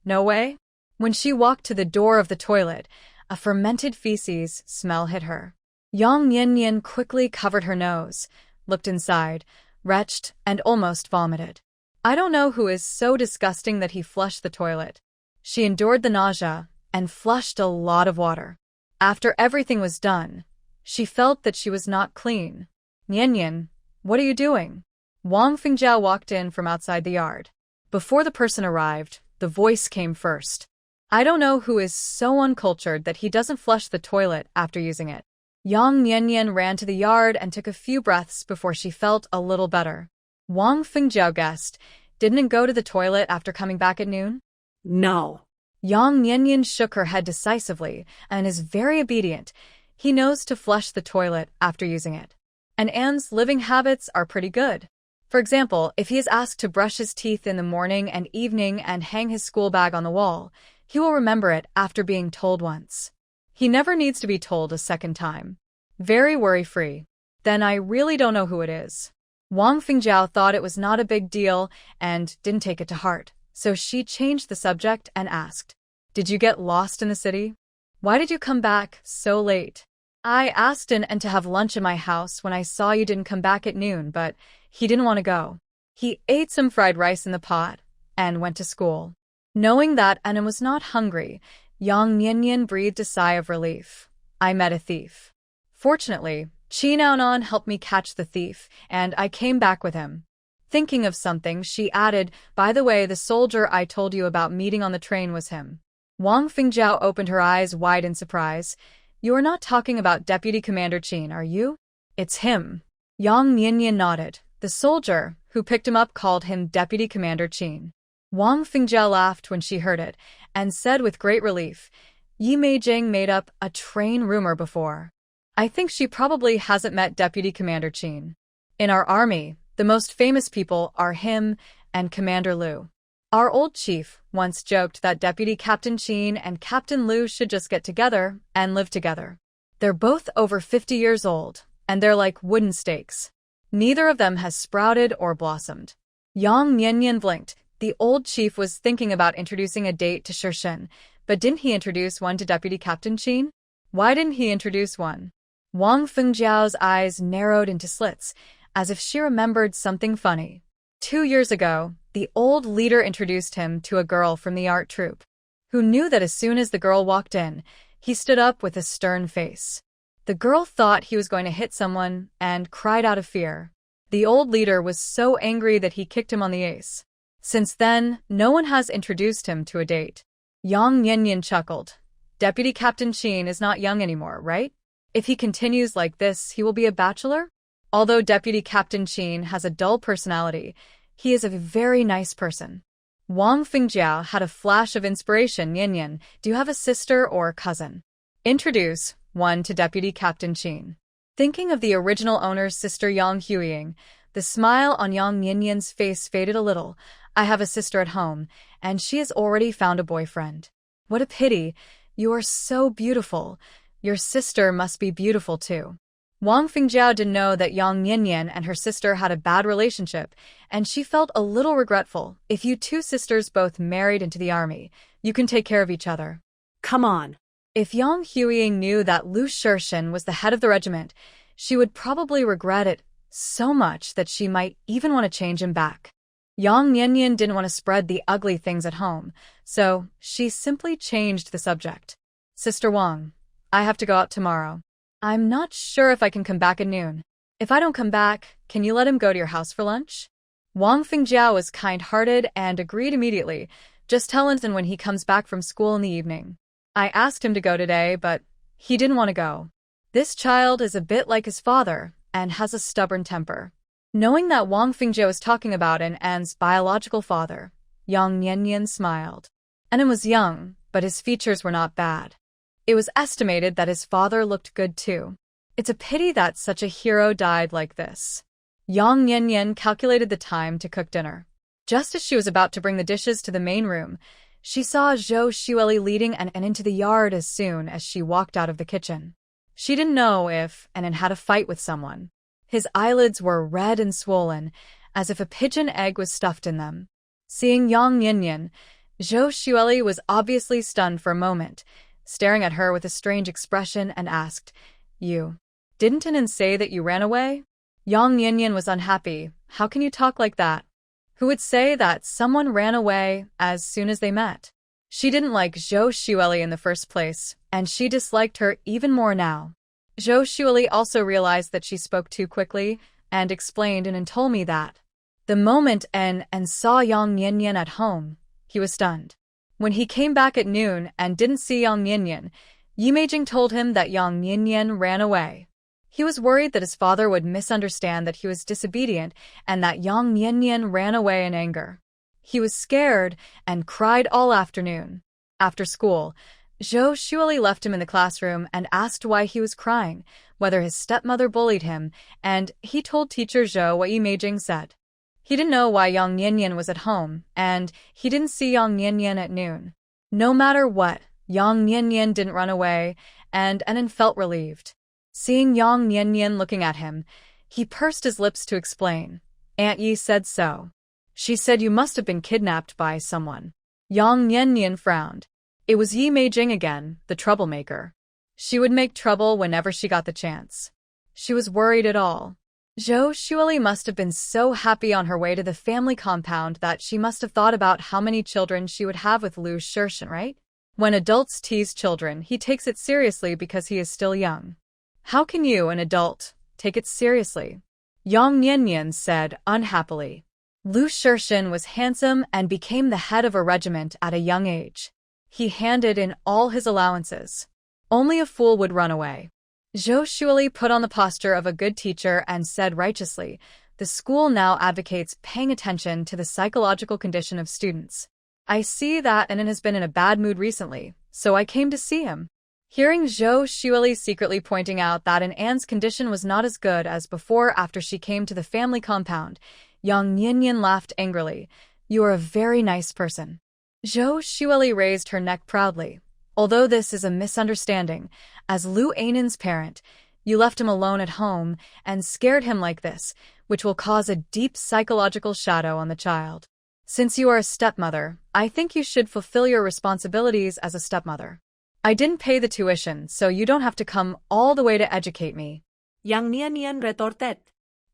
No way. When she walked to the door of the toilet, a fermented feces smell hit her. Yang Yanyan quickly covered her nose, looked inside, retched, and almost vomited. I don't know who is so disgusting that he flushed the toilet. She endured the nausea and flushed a lot of water. After everything was done, she felt that she was not clean. Yanyan, what are you doing? Wang Fengjiao walked in from outside the yard. Before the person arrived, the voice came first. I don't know who is so uncultured that he doesn't flush the toilet after using it. Yang Yanyan ran to the yard and took a few breaths before she felt a little better. Wang Fengjiao guessed, didn't it go to the toilet after coming back at noon? No. Yang Yanyan shook her head decisively and is very obedient. He knows to flush the toilet after using it. And Anne's living habits are pretty good. For example, if he is asked to brush his teeth in the morning and evening and hang his school bag on the wall, he will remember it after being told once. He never needs to be told a second time. Very worry-free. Then I really don't know who it is. Wang Fengjiao thought it was not a big deal and didn't take it to heart, so she changed the subject and asked, Did you get lost in the city? Why did you come back so late? I asked An to have lunch in my house when I saw you didn't come back at noon, but he didn't want to go. He ate some fried rice in the pot and went to school. Knowing that An was not hungry, Yang Yanyan breathed a sigh of relief. I met a thief. Fortunately, Qi Naonan helped me catch the thief, and I came back with him. Thinking of something, she added, By the way, the soldier I told you about meeting on the train was him. Wang Fengjiao opened her eyes wide in surprise. You are not talking about Deputy Commander Qin, are you? It's him. Yang Yanyan nodded. The soldier, who picked him up, called him Deputy Commander Qin. Wang Fengjiao laughed when she heard it, and said with great relief, Yi Meijing made up a train rumor before. I think she probably hasn't met Deputy Commander Qin. In our army, the most famous people are him and Commander Liu. Our old chief once joked that Deputy Captain Qin and Captain Liu should just get together and live together. They're both over 50 years old, and they're like wooden stakes. Neither of them has sprouted or blossomed. Yang Yanyan blinked. The old chief was thinking about introducing a date to Shirshen, but didn't he introduce one to Deputy Captain Qin? Why didn't he introduce one? Wang Fengjiao's eyes narrowed into slits, as if she remembered something funny. 2 years ago, the old leader introduced him to a girl from the art troupe, who knew that as soon as the girl walked in, he stood up with a stern face. The girl thought he was going to hit someone and cried out of fear. The old leader was so angry that he kicked him on the ace. Since then, no one has introduced him to a date. Yang Yanyan chuckled. Deputy Captain Qin is not young anymore, right? If he continues like this, he will be a bachelor? Although Deputy Captain Qin has a dull personality, he is a very nice person. Wang Fengjiao had a flash of inspiration. Yanyan, do you have a sister or a cousin? Introduce one to Deputy Captain Qin. Thinking of the original owner's sister Yang Huiying, the smile on Yang Yanyan's face faded a little. I have a sister at home, and she has already found a boyfriend. What a pity. You are so beautiful. Your sister must be beautiful too. Wang Fengjiao didn't know that Yang Yanyan and her sister had a bad relationship, and she felt a little regretful. If you two sisters both married into the army, you can take care of each other. Come on. If Yang Huiying knew that Lu Shirshen was the head of the regiment, she would probably regret it so much that she might even want to change him back. Yang Yanyan didn't want to spread the ugly things at home, so she simply changed the subject. Sister Wang, I have to go out tomorrow. I'm not sure if I can come back at noon. If I don't come back, can you let him go to your house for lunch? Wang Fengjiao was kind-hearted and agreed immediately. Just tell Anton when he comes back from school in the evening. I asked him to go today, but he didn't want to go. This child is a bit like his father and has a stubborn temper. Knowing that Wang Fengjiao was talking about An's biological father, Yang Yanyan smiled. An was young, but his features were not bad. It was estimated that his father looked good too. It's a pity that such a hero died like this. Yang Yanyan calculated the time to cook dinner. Just as she was about to bring the dishes to the main room, she saw Zhou Xueli leading and into the yard as soon as she walked out of the kitchen. She didn't know if Anan had a fight with someone. His eyelids were red and swollen, as if a pigeon egg was stuffed in them. Seeing Yang Yanyan, Zhou Xueli was obviously stunned for a moment, staring at her with a strange expression and asked, "You didn't Anan say that you ran away?" Yang Yanyan was unhappy. "How can you talk like that? Who would say that someone ran away as soon as they met?" She didn't like Zhou Xueli in the first place, and she disliked her even more now. Zhou Xueli also realized that she spoke too quickly and explained and told me that. The moment and saw Yang Yanyan at home, he was stunned. When he came back at noon and didn't see Yang Yanyan, Yi Meijing told him that Yang Yanyan ran away. He was worried that his father would misunderstand that he was disobedient and that Yang Yanyan ran away in anger. He was scared and cried all afternoon. After school, Zhou Xueli left him in the classroom and asked why he was crying, whether his stepmother bullied him, and he told teacher Zhou what Yi Meijing said. He didn't know why Yang Yanyan was at home, and he didn't see Yang Yanyan at noon. No matter what, Yang Yanyan didn't run away, and Anan felt relieved. Seeing Yang Yanyan looking at him, he pursed his lips to explain. "Aunt Yi said so. She said you must have been kidnapped by someone." Yang Yanyan frowned. It was Yi Meijing again, the troublemaker. She would make trouble whenever she got the chance. She was worried at all. Zhou Xueli must have been so happy on her way to the family compound that she must have thought about how many children she would have with Lu Shirshan, right? When adults tease children, he takes it seriously because he is still young. How can you, an adult, take it seriously? Yang Yanyan said unhappily. Lu Shirshan was handsome and became the head of a regiment at a young age. He handed in all his allowances. Only a fool would run away. Zhou Xueli put on the posture of a good teacher and said righteously, "The school now advocates paying attention to the psychological condition of students. I see that Anan has been in a bad mood recently, so I came to see him." Hearing Zhou Xueli secretly pointing out that An's condition was not as good as before after she came to the family compound, Yang Yanyan laughed angrily. "You are a very nice person." Zhou Xueli raised her neck proudly. "Although this is a misunderstanding, as Lu Ainan's parent, you left him alone at home and scared him like this, which will cause a deep psychological shadow on the child. Since you are a stepmother, I think you should fulfill your responsibilities as a stepmother. I didn't pay the tuition, so you don't have to come all the way to educate me." Yang Yanyan retorted.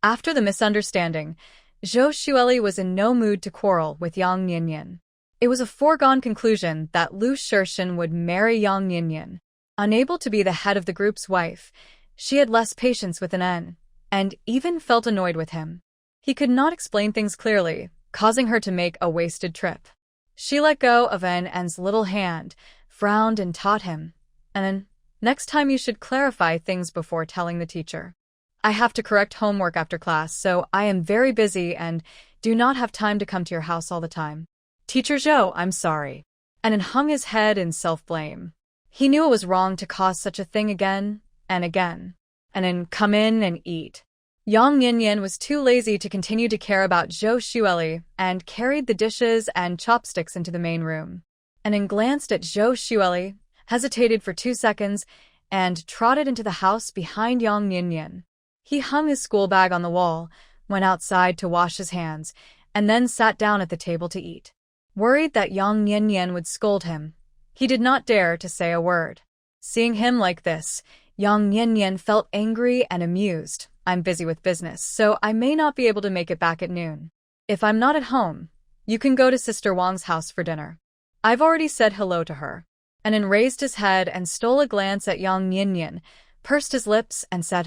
After the misunderstanding, Zhou Xueli was in no mood to quarrel with Yang Yanyan. It was a foregone conclusion that Lu Shirshan would marry Yang Yanyan. Unable to be the head of the group's wife, she had less patience with Anan, and even felt annoyed with him. He could not explain things clearly, causing her to make a wasted trip. She let go of An's little hand, frowned and taught him, "Anan, next time you should clarify things before telling the teacher. I have to correct homework after class, so I am very busy and do not have time to come to your house all the time." "Teacher Zhou, I'm sorry." Anan hung his head in self-blame. He knew it was wrong to cause such a thing again and again. Anan, come in and eat. Yang Yanyan was too lazy to continue to care about Zhou Xueli and carried the dishes and chopsticks into the main room. Anan glanced at Zhou Xueli, hesitated for 2 seconds, and trotted into the house behind Yang Yanyan. He hung his school bag on the wall, went outside to wash his hands, and then sat down at the table to eat. Worried that Yang Yanyan would scold him, he did not dare to say a word. Seeing him like this, Yang Yanyan felt angry and amused. "I'm busy with business, so I may not be able to make it back at noon. If I'm not at home, you can go to Sister Wang's house for dinner. I've already said hello to her." Anan raised his head and stole a glance at Yang Yanyan, pursed his lips and said,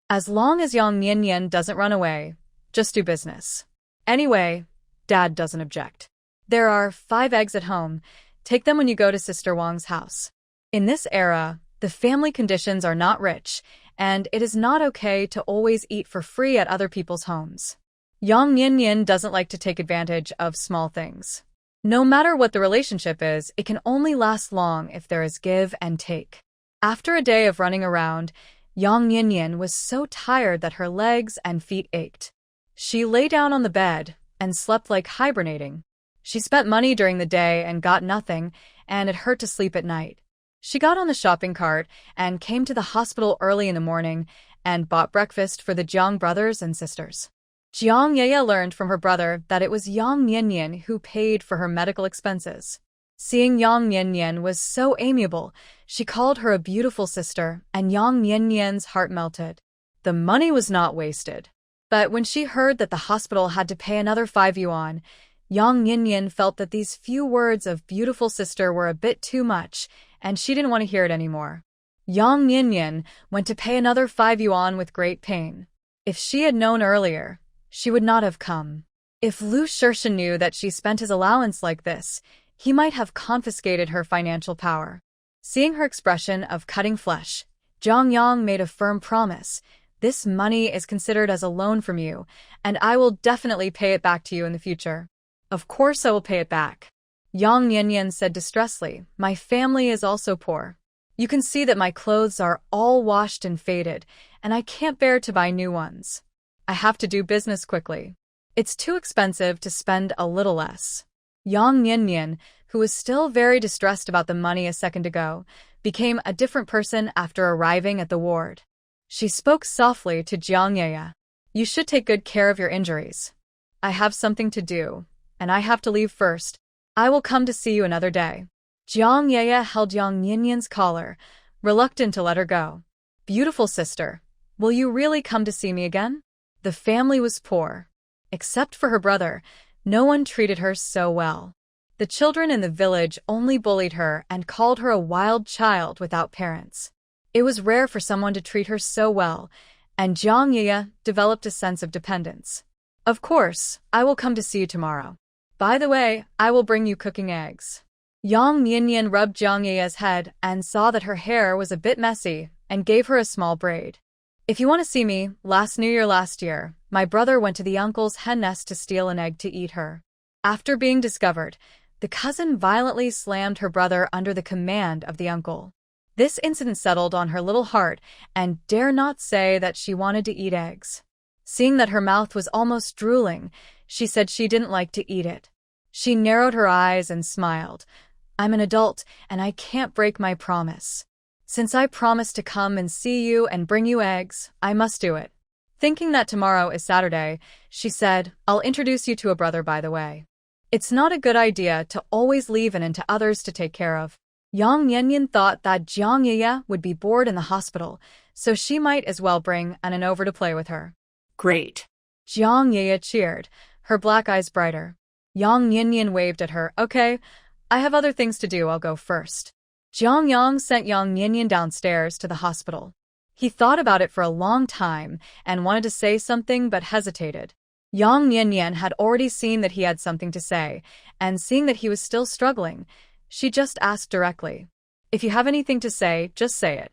"As long as Yang Yanyan doesn't run away, just do business. Anyway, Dad doesn't object. There are 5 eggs at home. Take them when you go to Sister Wang's house." In this era, the family conditions are not rich, and it is not okay to always eat for free at other people's homes. Yang Yanyan doesn't like to take advantage of small things. No matter what the relationship is, it can only last long if there is give and take. After a day of running around, Yang Yin was so tired that her legs and feet ached. She lay down on the bed and slept like hibernating. She spent money during the day and got nothing, and it hurt to sleep at night. She got on the shopping cart and came to the hospital early in the morning and bought breakfast for the Jiang brothers and sisters. Jiang Yeye learned from her brother that it was Yang Yin who paid for her medical expenses. Seeing Yang Yin was so amiable, she called her a beautiful sister, and Yang Yin's heart melted. The money was not wasted. But when she heard that the hospital had to pay another 5 yuan, Yang Yin felt that these few words of beautiful sister were a bit too much, and she didn't want to hear it anymore. Yang Yin went to pay another 5 yuan with great pain. If she had known earlier, she would not have come. If Lu Shirshan knew that she spent his allowance like this, he might have confiscated her financial power. Seeing her expression of cutting flesh, Zhang Yang made a firm promise. This money is considered as a loan from you, and I will definitely pay it back to you in the future. Of course I will pay it back. Yang Yin said distressfully, my family is also poor. You can see that my clothes are all washed and faded, and I can't bear to buy new ones. I have to do business quickly. It's too expensive to spend a little less. Yang Yin, who was still very distressed about the money a second ago, became a different person after arriving at the ward. She spoke softly to Jiang Yeye. You should take good care of your injuries. I have something to do, and I have to leave first. I will come to see you another day. Jiang Yeye held Yang Yin's collar, reluctant to let her go. Beautiful sister, will you really come to see me again? The family was poor. Except for her brother, no one treated her so well. The children in the village only bullied her and called her a wild child without parents. It was rare for someone to treat her so well, and Jiang Yeye developed a sense of dependence. Of course, I will come to see you tomorrow. By the way, I will bring you cooking eggs. Yang Yin rubbed Jiang Yeye's head and saw that her hair was a bit messy and gave her a small braid. If you want to see me, last New Year last year, my brother went to the uncle's hen nest to steal an egg to eat her. After being discovered, the cousin violently slammed her brother under the command of the uncle. This incident settled on her little heart and dare not say that she wanted to eat eggs. Seeing that her mouth was almost drooling, she said she didn't like to eat it. She narrowed her eyes and smiled. I'm an adult, and I can't break my promise. Since I promised to come and see you and bring you eggs, I must do it. Thinking that tomorrow is Saturday, she said, I'll introduce you to a brother by the way. It's not a good idea to always leave it to others to take care of. Yang Yin thought that Jiang Yeye would be bored in the hospital, so she might as well bring Anan over to play with her. Great. Jiang Yeye cheered, her black eyes brighter. Yang Yin waved at her. Okay, I have other things to do, I'll go first. Jiang Yang sent Yang Yin downstairs to the hospital. He thought about it for a long time and wanted to say something but hesitated. Yang Yin had already seen that he had something to say, and seeing that he was still struggling, she just asked directly. If you have anything to say, just say it.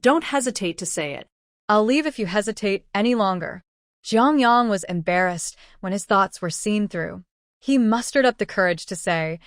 Don't hesitate to say it. I'll leave if you hesitate any longer. Jiang Yang was embarrassed when his thoughts were seen through. He mustered up the courage to say,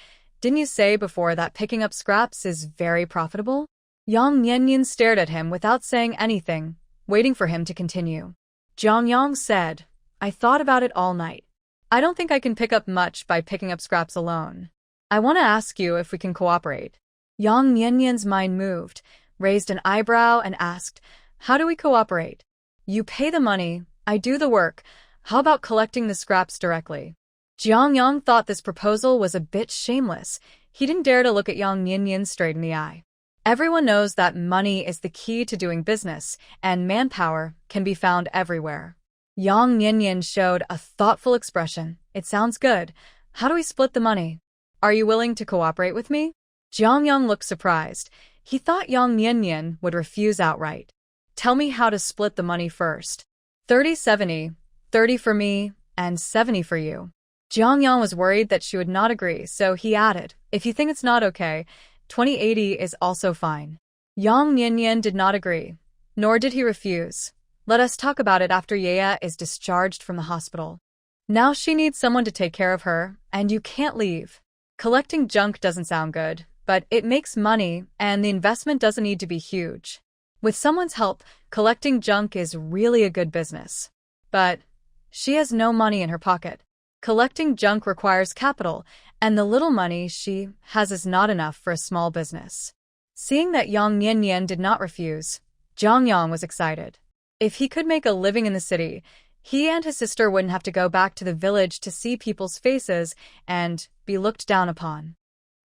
didn't you say before that picking up scraps is very profitable? Yang Yin stared at him without saying anything, waiting for him to continue. Jiang Yang said, I thought about it all night. I don't think I can pick up much by picking up scraps alone. I want to ask you if we can cooperate. Yang Yin's mind moved, raised an eyebrow and asked, how do we cooperate? You pay the money, I do the work. How about collecting the scraps directly? Jiang Yang thought this proposal was a bit shameless. He didn't dare to look at Yang Yin straight in the eye. Everyone knows that money is the key to doing business, and manpower can be found everywhere. Yang Yin showed a thoughtful expression. It sounds good. How do we split the money? Are you willing to cooperate with me? Jiang Yang looked surprised. He thought Yang Yin would refuse outright. Tell me how to split the money first. 30-70, 30 for me, and 70 for you. Jiang Yang was worried that she would not agree, so he added, if you think it's not okay, 20-80 is also fine. Yang Yin did not agree, nor did he refuse. Let us talk about it after Yeye is discharged from the hospital. Now she needs someone to take care of her, and you can't leave. Collecting junk doesn't sound good, but it makes money, and the investment doesn't need to be huge. With someone's help, collecting junk is really a good business. But she has no money in her pocket. Collecting junk requires capital, and the little money she has is not enough for a small business. Seeing that Yang Nian did not refuse, Zhang Yang was excited. If he could make a living in the city, he and his sister wouldn't have to go back to the village to see people's faces and be looked down upon.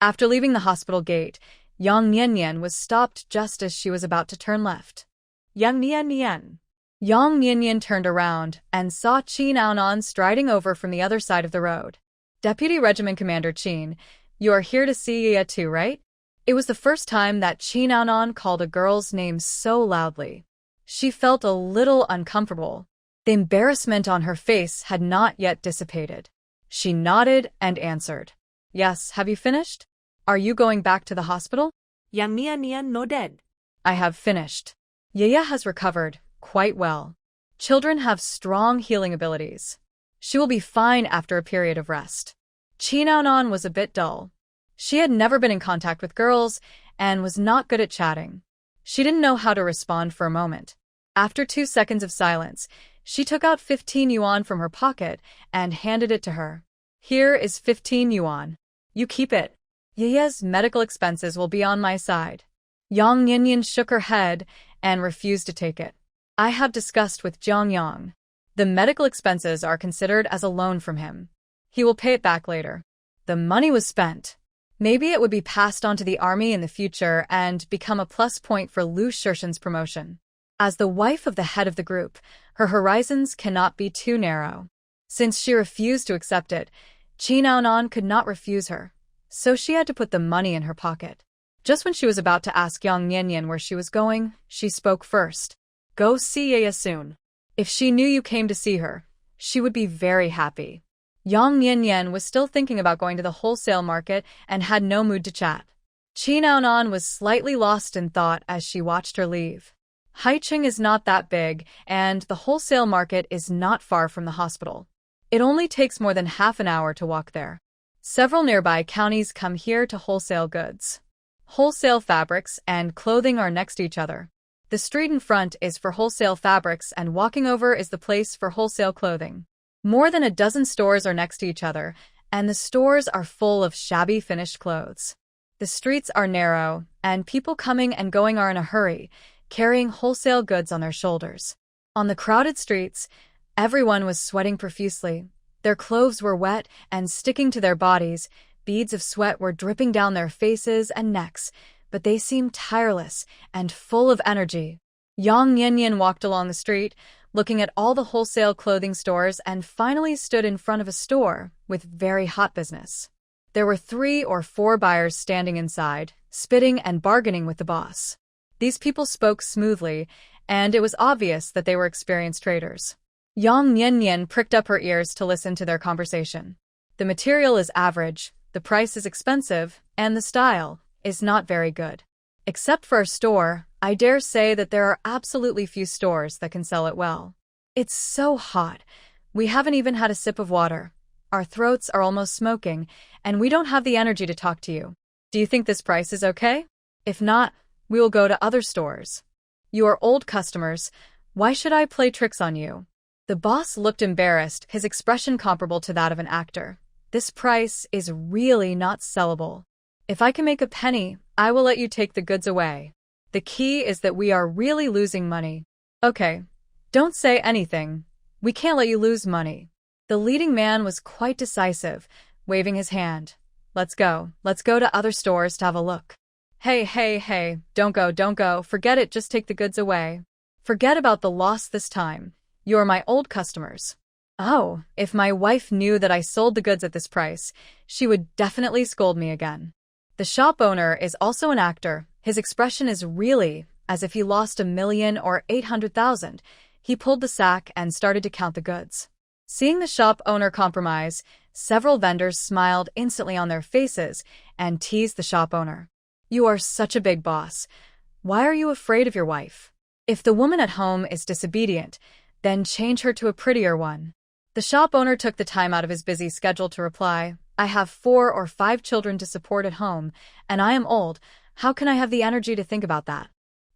After leaving the hospital gate, Yang Nian was stopped just as she was about to turn left. Yang Nian. Yang Nian turned around and saw Qin Aonan striding over from the other side of the road. Deputy Regiment Commander Qin, you are here to see Yaya too, right? It was the first time that Qin Aonan called a girl's name so loudly. She felt a little uncomfortable. The embarrassment on her face had not yet dissipated. She nodded and answered. Yes, have you finished? Are you going back to the hospital? Yang Nian nodded. I have finished. Yaya has recovered quite well. Children have strong healing abilities. She will be fine after a period of rest. Qin Aonan was a bit dull. She had never been in contact with girls and was not good at chatting. She didn't know how to respond for a moment. After 2 seconds of silence, she took out 15 yuan from her pocket and handed it to her. Here is 15 yuan. You keep it. Yaya's medical expenses will be on my side. Yang Nian shook her head and refused to take it. I have discussed with Zhang Yang. The medical expenses are considered as a loan from him. He will pay it back later. The money was spent. Maybe it would be passed on to the army in the future and become a plus point for Lu Shirshan's promotion. As the wife of the head of the group, her horizons cannot be too narrow. Since she refused to accept it, Qin Aonan could not refuse her, so she had to put the money in her pocket. Just when she was about to ask Yang Nian where she was going, she spoke first. Go see Yaya soon. If she knew you came to see her, she would be very happy. Yang Nian was still thinking about going to the wholesale market and had no mood to chat. Qin Aonan was slightly lost in thought as she watched her leave. Haicheng is not that big, and the wholesale market is not far from the hospital. It only takes more than half an hour to walk there. Several nearby counties come here to wholesale goods. Wholesale fabrics and clothing are next to each other. The street in front is for wholesale fabrics and walking over is the place for wholesale clothing. More than a dozen stores are next to each other, and the stores are full of shabby finished clothes. The streets are narrow, and people coming and going are in a hurry, carrying wholesale goods on their shoulders. On the crowded streets, everyone was sweating profusely. Their clothes were wet and sticking to their bodies. Beads of sweat were dripping down their faces and necks, but they seemed tireless and full of energy. Yang Nian walked along the street, looking at all the wholesale clothing stores, and finally stood in front of a store with very hot business. There were 3 or 4 buyers standing inside, spitting and bargaining with the boss. These people spoke smoothly, and it was obvious that they were experienced traders. Yang Nian pricked up her ears to listen to their conversation. The material is average, the price is expensive, and the style is not very good. Except for our store, I dare say that there are absolutely few stores that can sell it well. It's so hot. We haven't even had a sip of water. Our throats are almost smoking, and we don't have the energy to talk to you. Do you think this price is okay? If not, we will go to other stores. You are old customers. Why should I play tricks on you? The boss looked embarrassed, his expression comparable to that of an actor. This price is really not sellable. If I can make a penny, I will let you take the goods away. The key is that we are really losing money. Okay, don't say anything. We can't let you lose money. The leading man was quite decisive, waving his hand. Let's go to other stores to have a look. Hey, don't go, forget it, just take the goods away. Forget about the loss this time. You're my old customers. Oh, if my wife knew that I sold the goods at this price, she would definitely scold me again. The shop owner is also an actor. His expression is really as if he lost 1 million or 800,000. He pulled the sack and started to count the goods. Seeing the shop owner compromise, several vendors smiled instantly on their faces and teased the shop owner. You are such a big boss. Why are you afraid of your wife? If the woman at home is disobedient, then change her to a prettier one. The shop owner took the time out of his busy schedule to reply, I have 4 or 5 children to support at home, and I am old. How can I have the energy to think about that?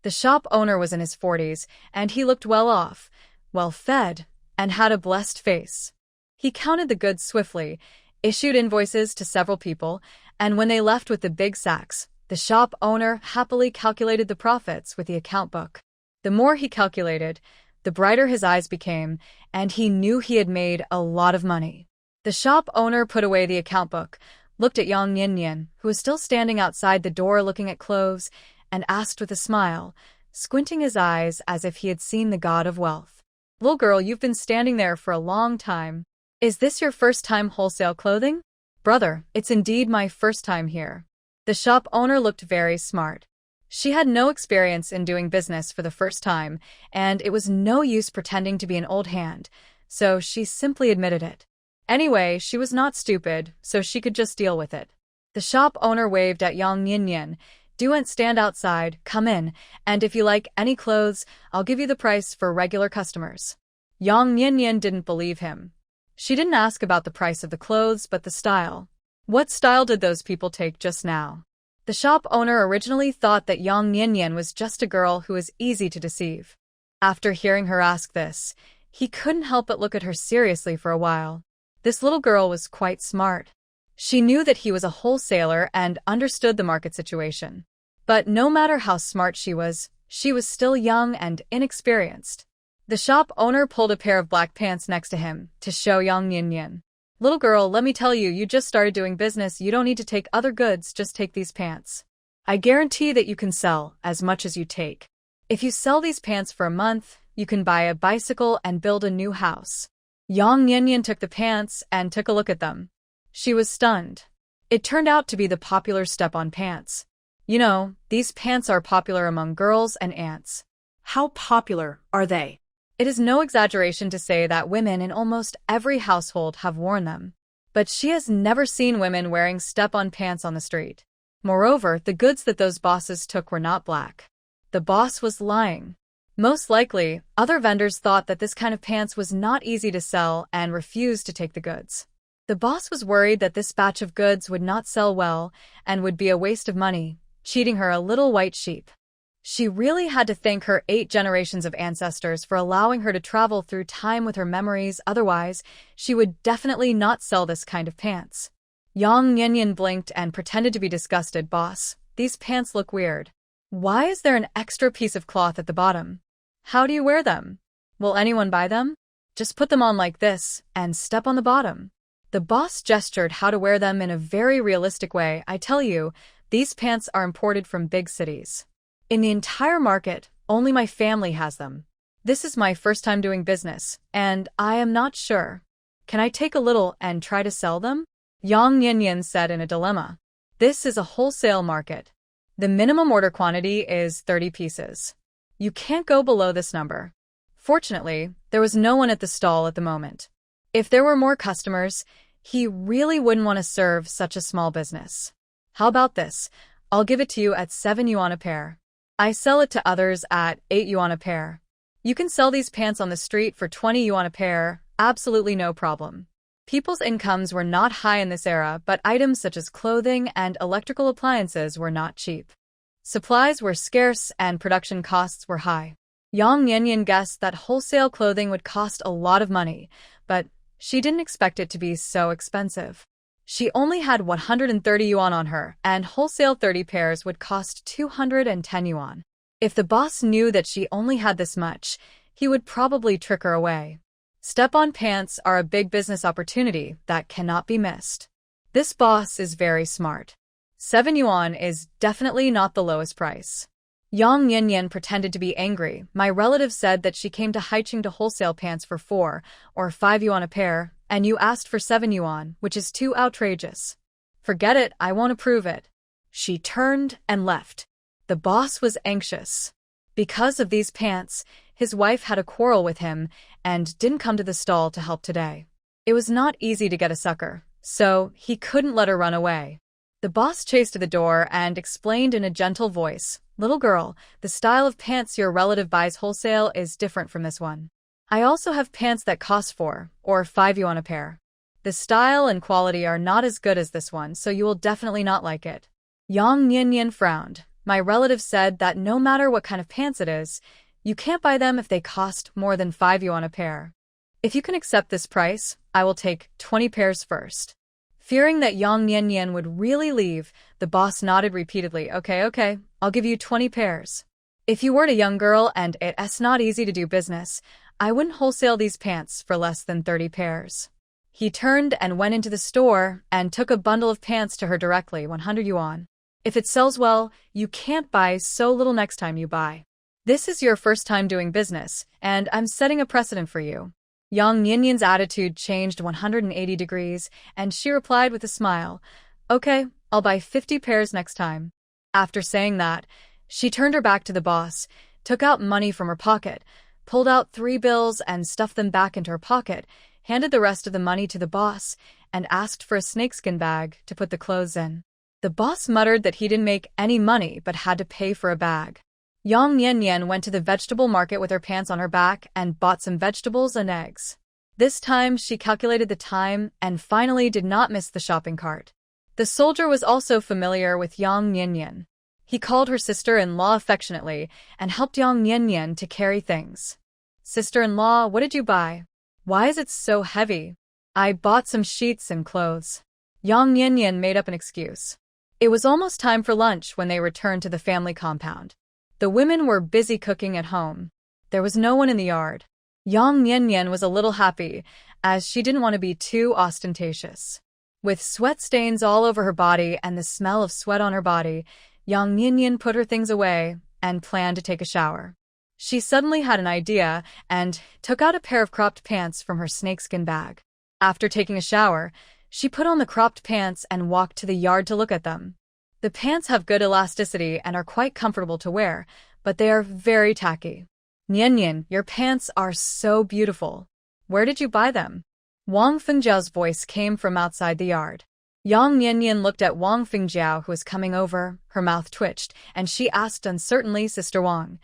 The shop owner was in his 40s, and he looked well off, well fed, and had a blessed face. He counted the goods swiftly, issued invoices to several people, and when they left with the big sacks, the shop owner happily calculated the profits with the account book. The more he calculated, the brighter his eyes became, and he knew he had made a lot of money. The shop owner put away the account book, looked at Yang Yin, who was still standing outside the door looking at clothes, and asked with a smile, squinting his eyes as if he had seen the god of wealth. "Little girl, you've been standing there for a long time. Is this your first time wholesale clothing?" "Brother, it's indeed my first time here." The shop owner looked very smart. She had no experience in doing business for the first time, and it was no use pretending to be an old hand, so she simply admitted it. Anyway, she was not stupid, so she could just deal with it. The shop owner waved at Yang Yin. "Don't stand outside, come in, and if you like any clothes, I'll give you the price for regular customers." Yang Yin didn't believe him. She didn't ask about the price of the clothes, but the style. What style did those people take just now? The shop owner originally thought that Yang Yin was just a girl who was easy to deceive. After hearing her ask this, he couldn't help but look at her seriously for a while. This little girl was quite smart. She knew that he was a wholesaler and understood the market situation. But no matter how smart she was still young and inexperienced. The shop owner pulled a pair of black pants next to him to show Yang Yin. "Little girl, let me tell you, you just started doing business. You don't need to take other goods, just take these pants. I guarantee that you can sell as much as you take. If you sell these pants for a month, you can buy a bicycle and build a new house." Yang Yin took the pants and took a look at them. She was stunned. It turned out to be the popular step-on pants. You know, these pants are popular among girls and aunts. How popular are they? It is no exaggeration to say that women in almost every household have worn them. But she has never seen women wearing step-on pants on the street. Moreover, the goods that those bosses took were not black. The boss was lying. Most likely, other vendors thought that this kind of pants was not easy to sell and refused to take the goods. The boss was worried that this batch of goods would not sell well and would be a waste of money, cheating her a little white sheep. She really had to thank her 8 generations of ancestors for allowing her to travel through time with her memories, otherwise, she would definitely not sell this kind of pants. Yang Yin blinked and pretended to be disgusted. "Boss, these pants look weird. Why is there an extra piece of cloth at the bottom? How do you wear them? Will anyone buy them? Just put them on like this and step on the bottom." The boss gestured how to wear them in a very realistic way. "I tell you, these pants are imported from big cities. In the entire market, only my family has them. This is my first time doing business, and I am not sure. Can I take a little and try to sell them?" Yang Yin said in a dilemma. This is a wholesale market. The minimum order quantity is 30 pieces. You can't go below this number. Fortunately, there was no one at the stall at the moment. If there were more customers, he really wouldn't want to serve such a small business. "How about this? I'll give it to you at 7 yuan a pair. I sell it to others at 8 yuan a pair. You can sell these pants on the street for 20 yuan a pair, absolutely no problem." People's incomes were not high in this era, but items such as clothing and electrical appliances were not cheap. Supplies were scarce and production costs were high. Yang Yin guessed that wholesale clothing would cost a lot of money, but she didn't expect it to be so expensive. She only had 130 yuan on her, and wholesale 30 pairs would cost 210 yuan. If the boss knew that she only had this much, he would probably trick her away. Step-on pants are a big business opportunity that cannot be missed. This boss is very smart. 7 yuan is definitely not the lowest price. Yang Yin pretended to be angry. "My relative said that she came to Haicheng to wholesale pants for 4 or 5 yuan a pair, and you asked for 7 yuan, which is too outrageous. Forget it, I won't approve it." She turned and left. The boss was anxious. Because of these pants, his wife had a quarrel with him and didn't come to the stall to help today. It was not easy to get a sucker, so he couldn't let her run away. The boss chased to the door and explained in a gentle voice, "Little girl, the style of pants your relative buys wholesale is different from this one. I also have pants that cost 4 or 5 yuan a pair. The style and quality are not as good as this one, so you will definitely not like it." Yang Yin frowned. My relative said that no matter what kind of pants it is, you can't buy them if they cost more than 5 yuan a pair. If you can accept this price, I will take 20 pairs first. Fearing that Yang Niannian would really leave, the boss nodded repeatedly. Okay, I'll give you 20 pairs. If you weren't a young girl and it's not easy to do business, I wouldn't wholesale these pants for less than 30 pairs. He turned and went into the store and took a bundle of pants to her directly, 100 yuan. If it sells well, you can't buy so little next time you buy. This is your first time doing business, and I'm setting a precedent for you. Yang Niannian's attitude changed 180 degrees, and she replied with a smile, Okay, I'll buy 50 pairs next time. After saying that, she turned her back to the boss, took out money from her pocket, pulled out 3 bills and stuffed them back into her pocket, handed the rest of the money to the boss, and asked for a snakeskin bag to put the clothes in. The boss muttered that he didn't make any money but had to pay for a bag. Yang Niannian went to the vegetable market with her pants on her back and bought some vegetables and eggs. This time, she calculated the time and finally did not miss the shopping cart. The soldier was also familiar with Yang Niannian. He called her sister-in-law affectionately and helped Yang Niannian to carry things. Sister-in-law, what did you buy? Why is it so heavy? I bought some sheets and clothes. Yang Niannian made up an excuse. It was almost time for lunch when they returned to the family compound. The women were busy cooking at home. There was no one in the yard. Yang Niannian was a little happy, as she didn't want to be too ostentatious. With sweat stains all over her body and the smell of sweat on her body, Yang Niannian put her things away and planned to take a shower. She suddenly had an idea and took out a pair of cropped pants from her snakeskin bag. After taking a shower, she put on the cropped pants and walked to the yard to look at them. The pants have good elasticity and are quite comfortable to wear, but they are very tacky. Niannian, your pants are so beautiful. Where did you buy them? Wang Fengjiao's voice came from outside the yard. Yang Niannian looked at Wang Fengjiao, who was coming over. Her mouth twitched, and she asked uncertainly, Sister Wang,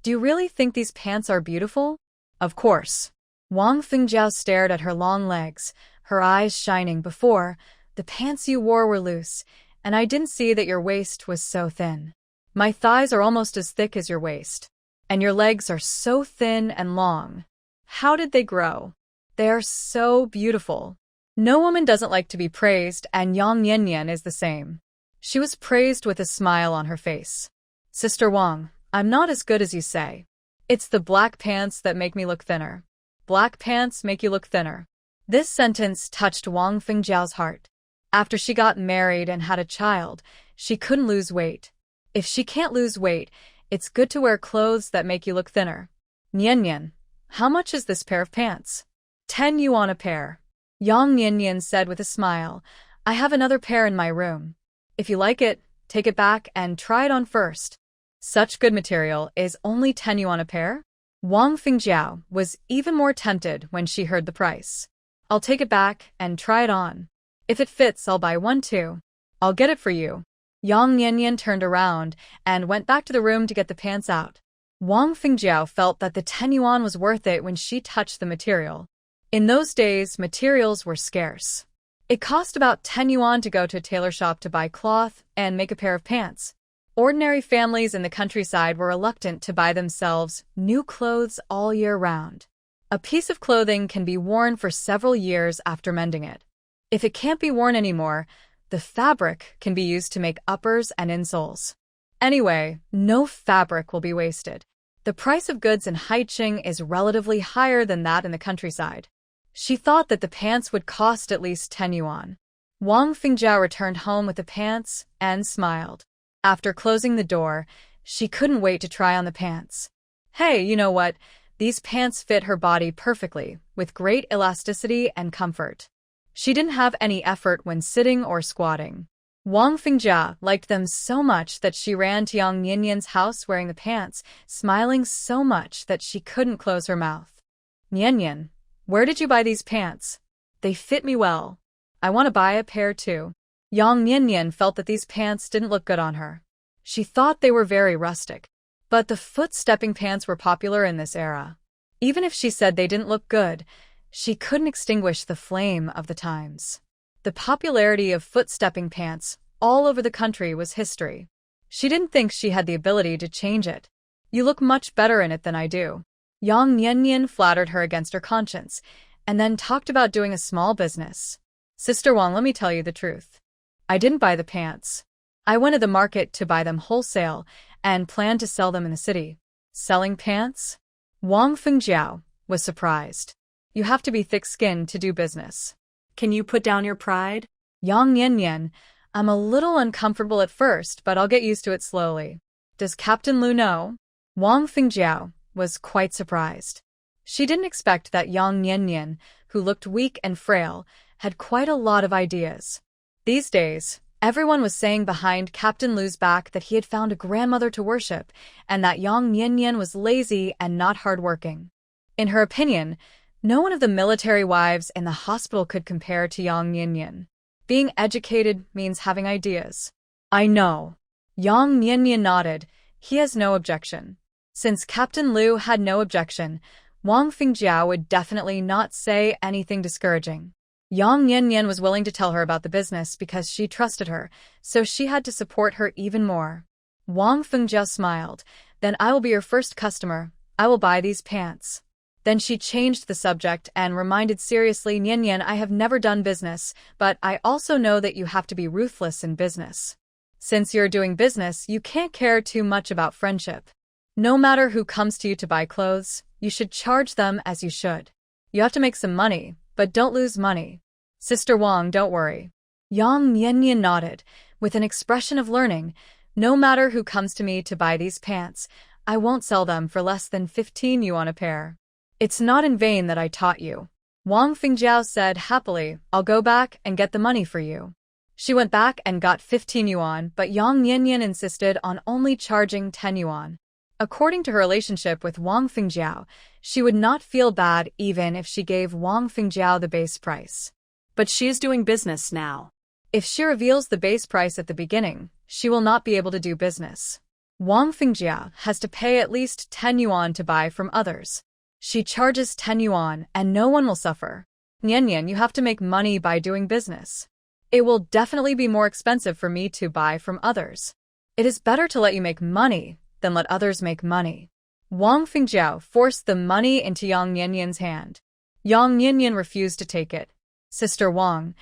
do you really think these pants are beautiful? Of course. Wang Fengjiao stared at her long legs, her eyes shining. Before, the pants you wore were loose, and I didn't see that your waist was so thin. My thighs are almost as thick as your waist, and your legs are so thin and long. How did they grow? They are so beautiful. No woman doesn't like to be praised, and Yang Niannian is the same. She was praised with a smile on her face. Sister Wang, I'm not as good as you say. It's the black pants that make me look thinner. Black pants make you look thinner. This sentence touched Wang Fengjiao's heart. After she got married and had a child, she couldn't lose weight. If she can't lose weight, it's good to wear clothes that make you look thinner. Niannian, how much is this pair of pants? 10 yuan a pair. Yang Niannian said with a smile, I have another pair in my room. If you like it, take it back and try it on first. Such good material is only 10 yuan a pair? Wang Fengjiao was even more tempted when she heard the price. I'll take it back and try it on. If it fits, I'll buy one too. I'll get it for you. Yang Niannian turned around and went back to the room to get the pants out. Wang Fengjiao felt that the 10 yuan was worth it when she touched the material. In those days, materials were scarce. It cost about 10 yuan to go to a tailor shop to buy cloth and make a pair of pants. Ordinary families in the countryside were reluctant to buy themselves new clothes all year round. A piece of clothing can be worn for several years after mending it. If it can't be worn anymore, the fabric can be used to make uppers and insoles. Anyway, no fabric will be wasted. The price of goods in Haicheng is relatively higher than that in the countryside. She thought that the pants would cost at least 10 yuan. Wang Fengjiao returned home with the pants and smiled. After closing the door, she couldn't wait to try on the pants. Hey, you know what? These pants fit her body perfectly, with great elasticity and comfort. She didn't have any effort when sitting or squatting. Wang Fengjia liked them so much that she ran to Yang Niannian's house wearing the pants, smiling so much that she couldn't close her mouth. Niannian, where did you buy these pants? They fit me well. I want to buy a pair too. Yang Niannian felt that these pants didn't look good on her. She thought they were very rustic. But the foot-stepping pants were popular in this era. Even if she said they didn't look good, she couldn't extinguish the flame of the times. The popularity of foot-stepping pants all over the country was history. She didn't think she had the ability to change it. You look much better in it than I do. Yang Nian flattered her against her conscience, and then talked about doing a small business. Sister Wang, let me tell you the truth. I didn't buy the pants. I went to the market to buy them wholesale and planned to sell them in the city. Selling pants? Wang Fengjiao was surprised. You have to be thick-skinned to do business. Can you put down your pride? Yang Nian, I'm a little uncomfortable at first, but I'll get used to it slowly. Does Captain Lu know? Wang Fengjiao was quite surprised. She didn't expect that Yang Nian, who looked weak and frail, had quite a lot of ideas. These days, everyone was saying behind Captain Lu's back that he had found a grandmother to worship and that Yang Nian was lazy and not hardworking. In her opinion, no one of the military wives in the hospital could compare to Yang Nian. Being educated means having ideas. I know. Yang Nian nodded. He has no objection. Since Captain Lu had no objection, Wang Fengjiao would definitely not say anything discouraging. Yang Nian was willing to tell her about the business because she trusted her, so she had to support her even more. Wang Fengjiao smiled. Then I will be your first customer. I will buy these pants. Then she changed the subject and reminded seriously, Nian, I have never done business, but I also know that you have to be ruthless in business. Since you're doing business, you can't care too much about friendship. No matter who comes to you to buy clothes, you should charge them as you should. You have to make some money, but don't lose money. Sister Wang, don't worry. Yang Nian nodded, with an expression of learning. No matter who comes to me to buy these pants, I won't sell them for less than 15 yuan a pair. It's not in vain that I taught you. Wang Fengjiao said happily, I'll go back and get the money for you. She went back and got 15 yuan, but Yang Nian insisted on only charging 10 yuan. According to her relationship with Wang Fengjiao, she would not feel bad even if she gave Wang Fengjiao the base price. But she is doing business now. If she reveals the base price at the beginning, she will not be able to do business. Wang Fengjiao has to pay at least 10 yuan to buy from others. She charges 10 yuan and no one will suffer. Nian, you have to make money by doing business. It will definitely be more expensive for me to buy from others. It is better to let you make money than let others make money. Wang Fengjiao forced the money into Yang Nian's hand. Yang Nian refused to take it. Sister Wang,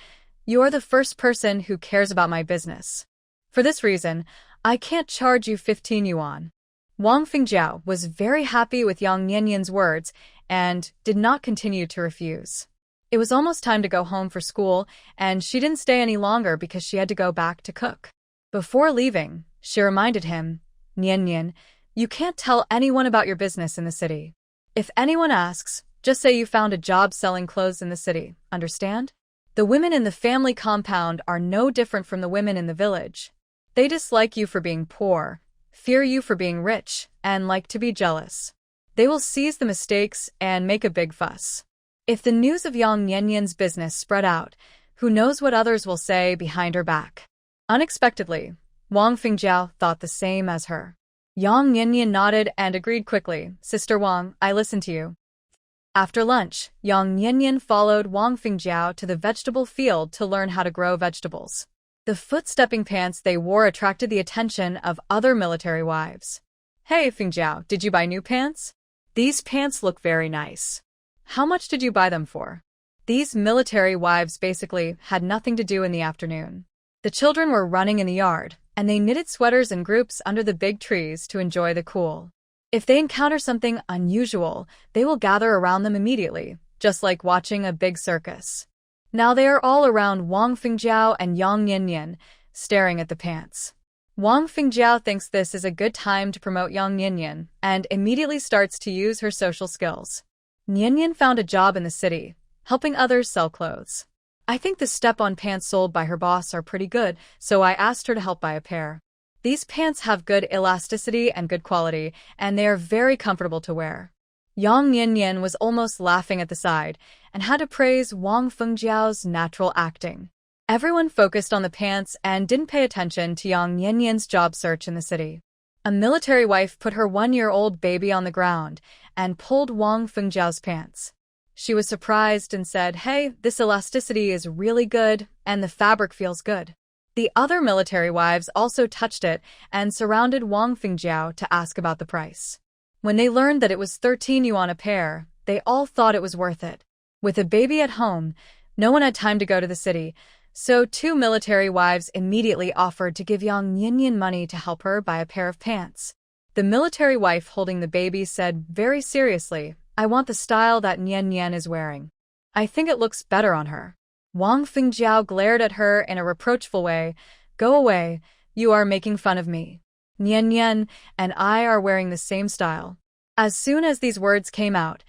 you are the first person who cares about my business. For this reason, I can't charge you 15 yuan. Wang Fengjiao was very happy with Yang Nian's words and did not continue to refuse. It was almost time to go home for school, and she didn't stay any longer because she had to go back to cook. Before leaving, she reminded him, Nian, you can't tell anyone about your business in the city. If anyone asks, just say you found a job selling clothes in the city, understand? The women in the family compound are no different from the women in the village. They dislike you for being poor, fear you for being rich, and like to be jealous. They will seize the mistakes and make a big fuss. If the news of Yang Nian's business spread out, who knows what others will say behind her back? Unexpectedly, Wang Fengjiao thought the same as her. Yang Nian nodded and agreed quickly. Sister Wang, I listen to you. After lunch, Yang Nian followed Wang Fengjiao to the vegetable field to learn how to grow vegetables. The foot-stepping pants they wore attracted the attention of other military wives. Hey, Fengjiao, did you buy new pants? These pants look very nice. How much did you buy them for? These military wives basically had nothing to do in the afternoon. The children were running in the yard, and they knitted sweaters in groups under the big trees to enjoy the cool. If they encounter something unusual, they will gather around them immediately, just like watching a big circus. Now they are all around Wang Fengjiao and Yang Nian, staring at the pants. Wang Fengjiao thinks this is a good time to promote Yang Nian and immediately starts to use her social skills. Nian found a job in the city, helping others sell clothes. I think the step-on pants sold by her boss are pretty good, so I asked her to help buy a pair. These pants have good elasticity and good quality, and they are very comfortable to wear. Yang Nian was almost laughing at the side and had to praise Wang Fengjiao's natural acting. Everyone focused on the pants and didn't pay attention to Yang Nian's job search in the city. A military wife put her 1-year-old baby on the ground and pulled Wang Fengjiao's pants. She was surprised and said, Hey, this elasticity is really good, and the fabric feels good. The other military wives also touched it and surrounded Wang Fengjiao to ask about the price. When they learned that it was 13 yuan a pair, they all thought it was worth it. With a baby at home, no one had time to go to the city, so two military wives immediately offered to give Yang Niannian money to help her buy a pair of pants. The military wife holding the baby said very seriously, "I want the style that Nian is wearing. I think it looks better on her." Wang Fengjiao glared at her in a reproachful way. "Go away, you are making fun of me. Nian and I are wearing the same style." As soon as these words came out,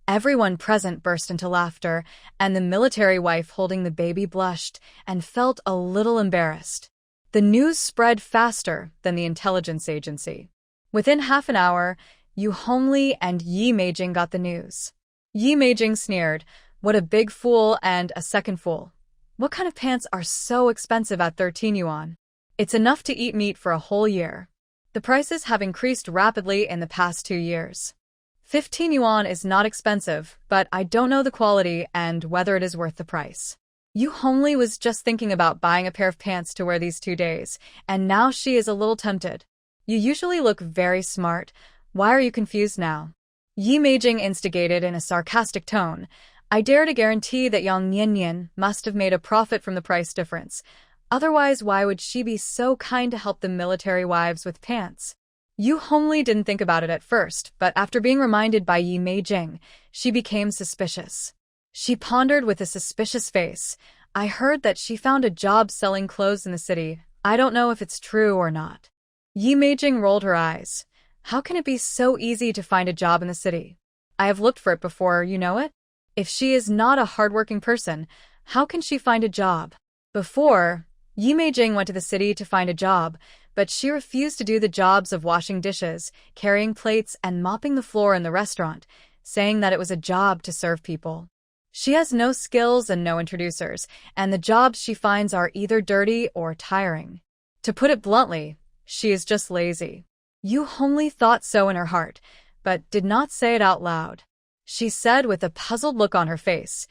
everyone present burst into laughter, and the military wife holding the baby blushed and felt a little embarrassed. The news spread faster than the intelligence agency. Within half an hour, Yu Hongli and Yi Meijing got the news. Yi Meijing sneered, "What a big fool and a second fool. What kind of pants are so expensive at 13 yuan? It's enough to eat meat for a whole year." The prices have increased rapidly in the past 2 years. 15 yuan is not expensive, but I don't know the quality and whether it is worth the price. Yu Hongli was just thinking about buying a pair of pants to wear these 2 days, and now she is a little tempted. "You usually look very smart. Why are you confused now?" Yi Meijing instigated in a sarcastic tone. "I dare to guarantee that Yang Niannian must have made a profit from the price difference. Otherwise, why would she be so kind to help the military wives with pants?" Yu Hongli didn't think about it at first, but after being reminded by Yi Meijing, she became suspicious. She pondered with a suspicious face. "I heard that she found a job selling clothes in the city. I don't know if it's true or not." Yi Meijing rolled her eyes. "How can it be so easy to find a job in the city? I have looked for it before, you know it? If she is not a hardworking person, how can she find a job?" Before, Yi Meijing went to the city to find a job, but she refused to do the jobs of washing dishes, carrying plates, and mopping the floor in the restaurant, saying that it was a job to serve people. She has no skills and no introducers, and the jobs she finds are either dirty or tiring. To put it bluntly, she is just lazy. Yu Hongli thought so in her heart, but did not say it out loud. She said with a puzzled look on her face,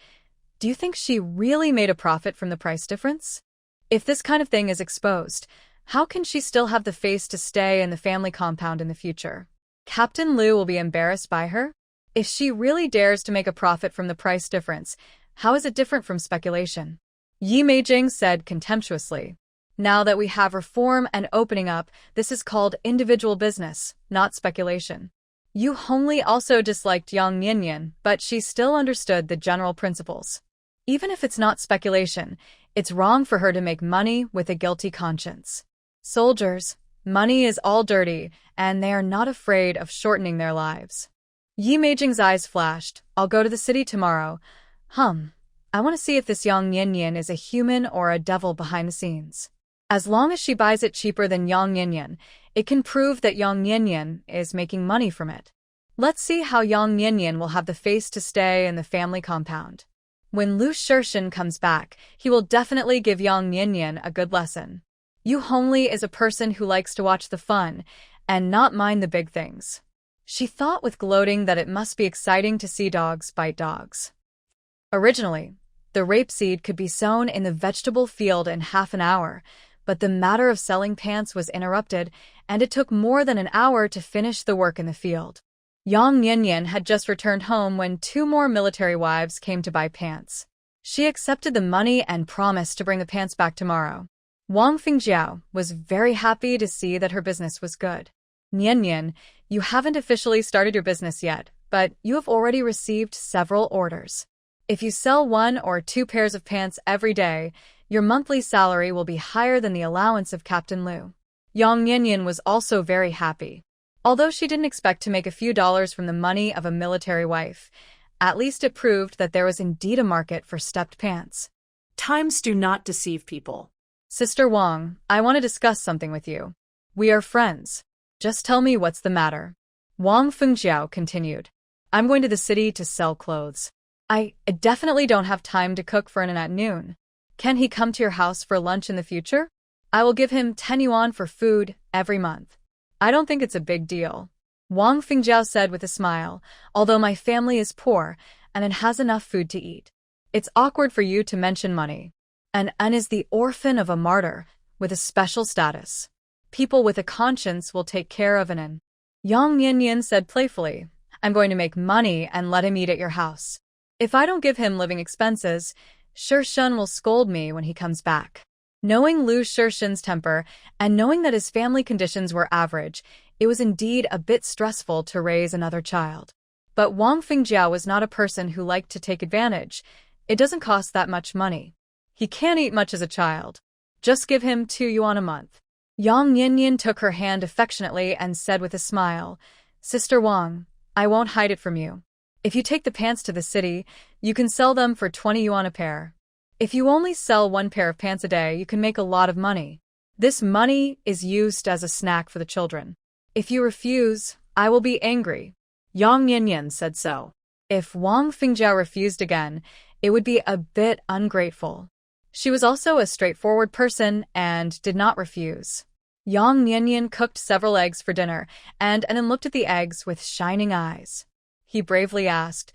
"Do you think she really made a profit from the price difference? If this kind of thing is exposed, how can she still have the face to stay in the family compound in the future? Captain Liu will be embarrassed by her? If she really dares to make a profit from the price difference, how is it different from speculation?" Yi Meijing said contemptuously. "Now that we have reform and opening up, this is called individual business, not speculation." Yu Hongli also disliked Yang Niannian, but she still understood the general principles. Even if it's not speculation, it's wrong for her to make money with a guilty conscience. Soldiers, money is all dirty, and they are not afraid of shortening their lives. Yi Meijing's eyes flashed. "I'll go to the city tomorrow. I want to see if this Yang Niannian is a human or a devil behind the scenes. As long as she buys it cheaper than Yang Niannian, it can prove that Yang Niannian is making money from it. Let's see how Yang Niannian will have the face to stay in the family compound. When Lu Shirshan comes back, he will definitely give Yang Niannian a good lesson." Yu Hongli is a person who likes to watch the fun and not mind the big things. She thought with gloating that it must be exciting to see dogs bite dogs. Originally, the rapeseed could be sown in the vegetable field in half an hour, but the matter of selling pants was interrupted, and it took more than an hour to finish the work in the field. Yang Niannian had just returned home when 2 more military wives came to buy pants. She accepted the money and promised to bring the pants back tomorrow. Wang Fengjiao was very happy to see that her business was good. "Niannian, you haven't officially started your business yet, but you have already received several orders. If you sell 1 or 2 pairs of pants every day, your monthly salary will be higher than the allowance of Captain Liu." Yang Niannian was also very happy. Although she didn't expect to make a few dollars from the money of a military wife, at least it proved that there was indeed a market for stepped pants. Times do not deceive people. "Sister Wang, I want to discuss something with you. We are friends. Just tell me what's the matter." Wang Fengjiao continued. "I'm going to the city to sell clothes. I definitely don't have time to cook for at noon. Can he come to your house for lunch in the future? I will give him 10 yuan for food every month. I don't think it's a big deal." Wang Fengjiao said with a smile, "Although my family is poor and it has enough food to eat. It's awkward for you to mention money. An is the orphan of a martyr. with a special status. People with a conscience will take care of Anan. Yang Yanyan said playfully, I'm going to make money and let him eat at your house. If I don't give him living expenses, Shirshun will scold me when he comes back. Knowing Lu Shirshun's temper and knowing that his family conditions were average, it was indeed a bit stressful to raise another child. But Wang Fengjiao was not a person who liked to take advantage. It doesn't cost that much money. He can't eat much as a child. Just give him 2 yuan a month. Yang Yanyan took her hand affectionately and said with a smile, Sister Wang, I won't hide it from you. If you take the pants to the city, you can sell them for 20 yuan a pair. If you only sell 1 pair of pants a day, you can make a lot of money. This money is used as a snack for the children. If you refuse, I will be angry. Yang Yanyan said so. If Wang Fengjiao refused again, it would be a bit ungrateful. She was also a straightforward person and did not refuse. Yang Yanyan cooked several eggs for dinner, and Anan looked at the eggs with shining eyes. He bravely asked,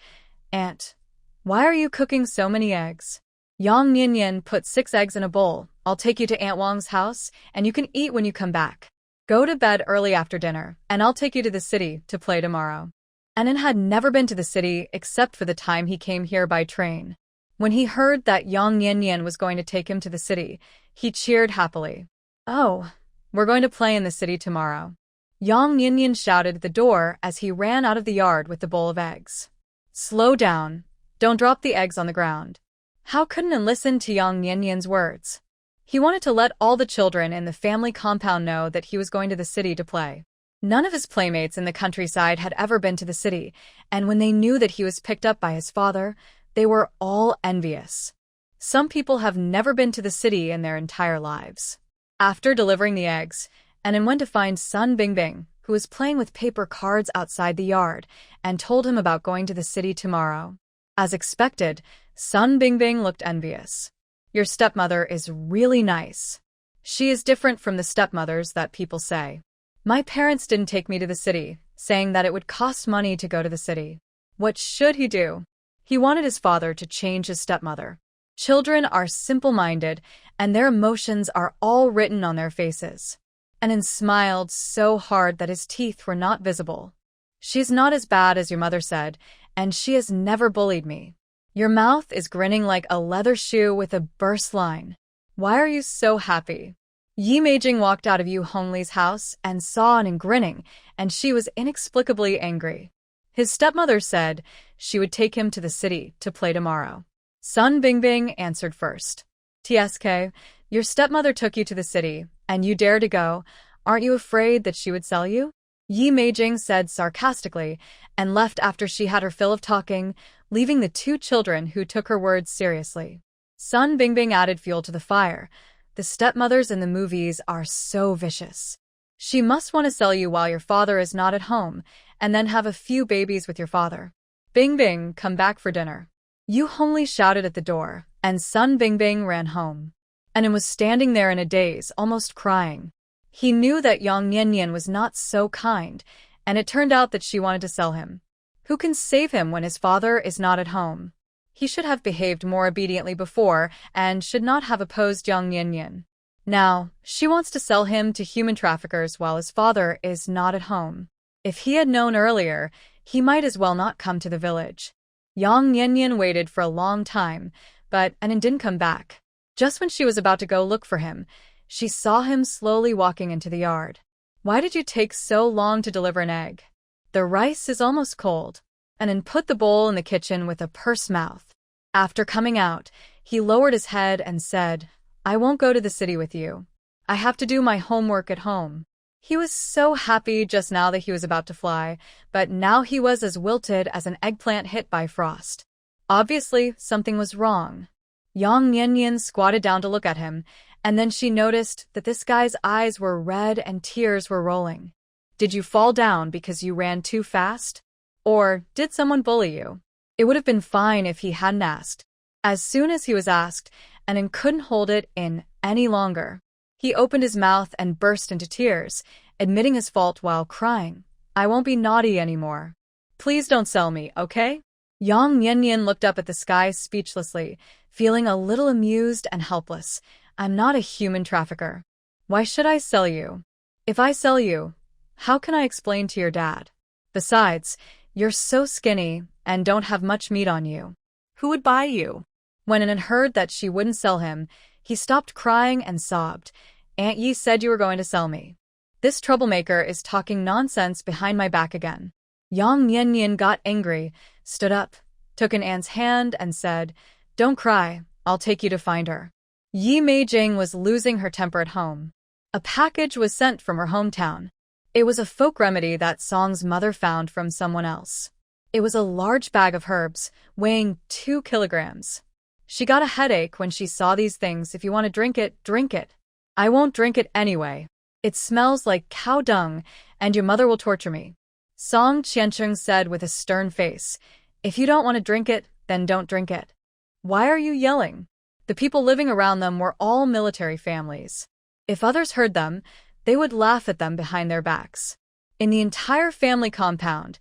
Aunt, why are you cooking so many eggs? Yang Yanyan put 6 eggs in a bowl. I'll take you to Aunt Wang's house, and you can eat when you come back. Go to bed early after dinner, and I'll take you to the city to play tomorrow. Anan had never been to the city except for the time he came here by train. When he heard that Yang Yanyan was going to take him to the city, he cheered happily. Oh, we're going to play in the city tomorrow. Yang Yanyan shouted at the door as he ran out of the yard with the bowl of eggs. Slow down. Don't drop the eggs on the ground. How couldn't Anan listen to Yang Yanyan's words? He wanted to let all the children in the family compound know that he was going to the city to play. None of his playmates in the countryside had ever been to the city, and when they knew that he was picked up by his father, they were all envious. Some people have never been to the city in their entire lives. After delivering the eggs, Anan went to find Sun Bingbing, who was playing with paper cards outside the yard, and told him about going to the city tomorrow. As expected, Sun Bingbing looked envious. Your stepmother is really nice. She is different from the stepmothers that people say. My parents didn't take me to the city, saying that it would cost money to go to the city. What should he do? He wanted his father to change his stepmother. Children are simple-minded, and their emotions are all written on their faces. Anan smiled so hard that his teeth were not visible. She's not as bad as your mother said, and she has never bullied me. Your mouth is grinning like a leather shoe with a burst line. Why are you so happy? Yi Meijing walked out of Yu Hongli's house and saw Anan grinning, and she was inexplicably angry. His stepmother said she would take him to the city to play tomorrow. Sun Bingbing answered first. TSK, your stepmother took you to the city, and you dare to go. Aren't you afraid that she would sell you? Yi Meijing said sarcastically, and left after she had her fill of talking, leaving the 2 children who took her words seriously. Sun Bingbing added fuel to the fire. The stepmothers in the movies are so vicious. She must want to sell you while your father is not at home, and then have a few babies with your father. Bingbing, come back for dinner. Yu Hongli shouted at the door, and Sun Bingbing ran home. Anan was standing there in a daze, almost crying. He knew that Yang Yanyan was not so kind, and it turned out that she wanted to sell him. Who can save him when his father is not at home? He should have behaved more obediently before, and should not have opposed Yang Yanyan. Now, she wants to sell him to human traffickers while his father is not at home. If he had known earlier, he might as well not come to the village. Yang Yanyan waited for a long time, but Anan didn't come back. Just when she was about to go look for him, she saw him slowly walking into the yard. Why did you take so long to deliver an egg? The rice is almost cold. Anan put the bowl in the kitchen with a pursed mouth. After coming out, he lowered his head and said, I won't go to the city with you. I have to do my homework at home. He was so happy just now that he was about to fly, but now he was as wilted as an eggplant hit by frost. Obviously, something was wrong. Yang Yanyan squatted down to look at him, and then she noticed that this guy's eyes were red and tears were rolling. Did you fall down because you ran too fast? Or did someone bully you? It would have been fine if he hadn't asked. As soon as he was asked, Anan couldn't hold it in any longer. He opened his mouth and burst into tears, admitting his fault while crying. I won't be naughty anymore. Please don't sell me, okay? Yang Yanyan looked up at the sky speechlessly, feeling a little amused and helpless. I'm not a human trafficker. Why should I sell you? If I sell you, how can I explain to your dad? Besides, you're so skinny and don't have much meat on you. Who would buy you? When An heard that she wouldn't sell him, he stopped crying and sobbed. Aunt Yi said you were going to sell me. This troublemaker is talking nonsense behind my back again. Yang Nian got angry, stood up, took An An's hand and said, Don't cry, I'll take you to find her. Yi Meijing was losing her temper at home. A package was sent from her hometown. It was a folk remedy that Song's mother found from someone else. It was a large bag of herbs, weighing 2 kilograms. She got a headache when she saw these things. If you want to drink it, drink it. I won't drink it anyway. It smells like cow dung, and your mother will torture me. Song Qiancheng said with a stern face, If you don't want to drink it, then don't drink it. Why are you yelling? The people living around them were all military families. If others heard them, they would laugh at them behind their backs. In the entire family compound,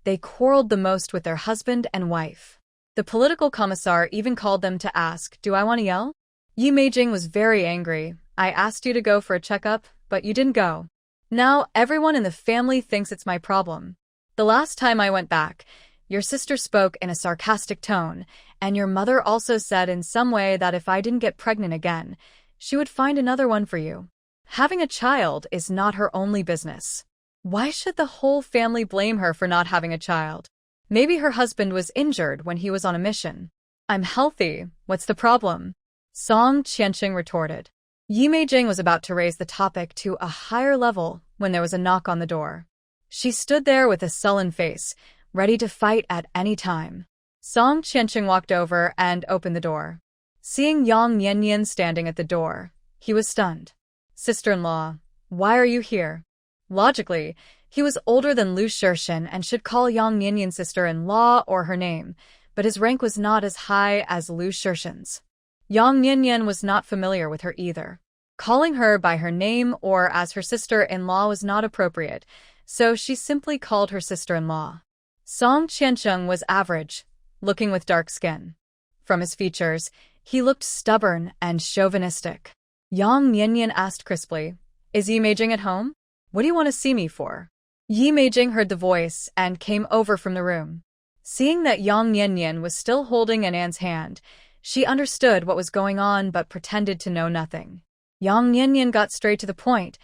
they quarreled the most with their husband and wife. The political commissar even called them to ask, Do I want to yell? Yi Meijing was very angry. I asked you to go for a checkup, but you didn't go. Now everyone in the family thinks it's my problem. The last time I went back, your sister spoke in a sarcastic tone, and your mother also said in some way that if I didn't get pregnant again, she would find another one for you. Having a child is not her only business. Why should the whole family blame her for not having a child? Maybe her husband was injured when he was on a mission. I'm healthy, what's the problem? Song Qiancheng retorted. Yi Meijing was about to raise the topic to a higher level when there was a knock on the door. She stood there with a sullen face, ready to fight at any time. Song Qiancheng walked over and opened the door. Seeing Yang Nian standing at the door, he was stunned. Sister-in-law, why are you here? Logically, he was older than Lu Shirshin and should call Yang Nian sister-in-law or her name, but his rank was not as high as Lu Shirshin's. Yang Nian was not familiar with her either. Calling her by her name or as her sister-in-law was not appropriate, so she simply called her sister-in-law. Song Qiancheng was average, looking with dark skin. From his features, he looked stubborn and chauvinistic. Yang Nian asked crisply, Is Yi Meijing at home? What do you want to see me for? Yi Meijing heard the voice and came over from the room. Seeing that Yang Nian was still holding An An's hand, she understood what was going on but pretended to know nothing. Yang Nian got straight to the point.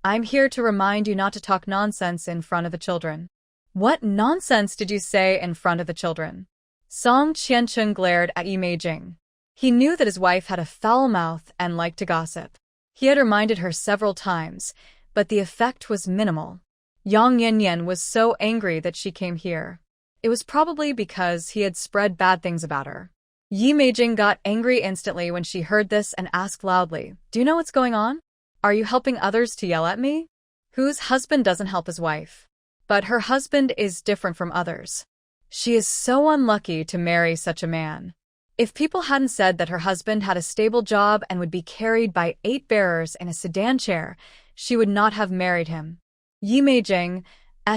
I'm here to remind you not to talk nonsense in front of the children. What nonsense did you say in front of the children? Song Qiancheng glared at Yi Meijing. He knew that his wife had a foul mouth and liked to gossip. He had reminded her several times, but the effect was minimal. Yang Nian was so angry that she came here. It was probably because he had spread bad things about her. Yi Meijing got angry instantly when she heard this and asked loudly, Do you know what's going on? Are you helping others to yell at me? Whose husband doesn't help his wife? But her husband is different from others. She is so unlucky to marry such a man. If people hadn't said that her husband had a stable job and would be carried by 8 bearers in a sedan chair, she would not have married him. Yi Meijing's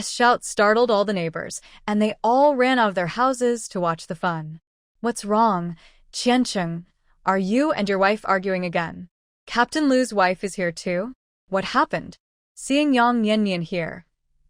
shout startled all the neighbors, and they all ran out of their houses to watch the fun. What's wrong, Qiancheng? Are you and your wife arguing again? Captain Lu's wife is here too? What happened? Seeing Yang Nian here,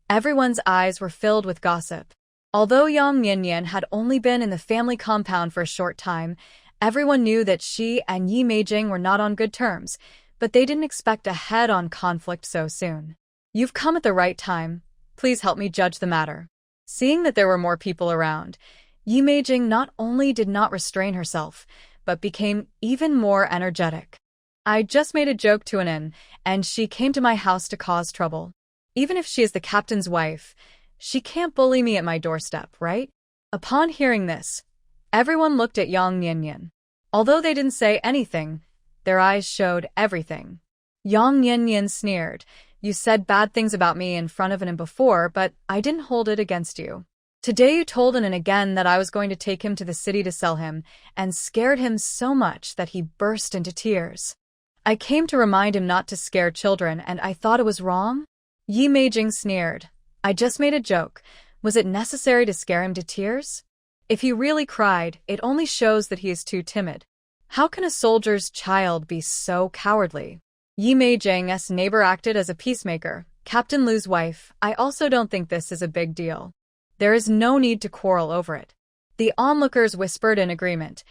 everyone's eyes were filled with gossip. Although Yang Nian had only been in the family compound for a short time, everyone knew that she and Yi Meijing were not on good terms, but they didn't expect a head-on conflict so soon. You've come at the right time. Please help me judge the matter. Seeing that there were more people around, Yi Meijing not only did not restrain herself, but became even more energetic. I just made a joke to An, and she came to my house to cause trouble. Even if she is the captain's wife, she can't bully me at my doorstep, right? Upon hearing this, everyone looked at Yang Nian. Although they didn't say anything, their eyes showed everything. Yang Nian sneered, You said bad things about me in front of An before, but I didn't hold it against you. Today you told An again that I was going to take him to the city to sell him, and scared him so much that he burst into tears. I came to remind him not to scare children, and I thought it was wrong? Yi Meijing sneered. I just made a joke. Was it necessary to scare him to tears? If he really cried, it only shows that he is too timid. How can a soldier's child be so cowardly? Yi Mei-jing's neighbor acted as a peacemaker. Captain Lu's wife, I also don't think this is a big deal. There is no need to quarrel over it. The onlookers whispered in agreement,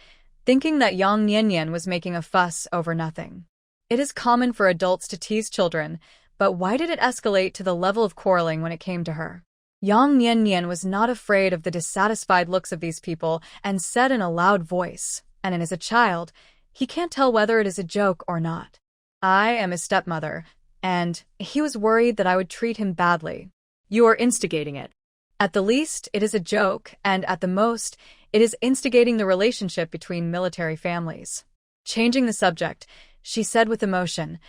thinking that Yang Nianyan was making a fuss over nothing. It is common for adults to tease children, but why did it escalate to the level of quarreling when it came to her? Yang Nianyan was not afraid of the dissatisfied looks of these people and said in a loud voice, and as a child, he can't tell whether it is a joke or not. I am his stepmother, and he was worried that I would treat him badly. You are instigating it. At the least, it is a joke, and at the most, it is instigating the relationship between military families. Changing the subject, she said with emotion,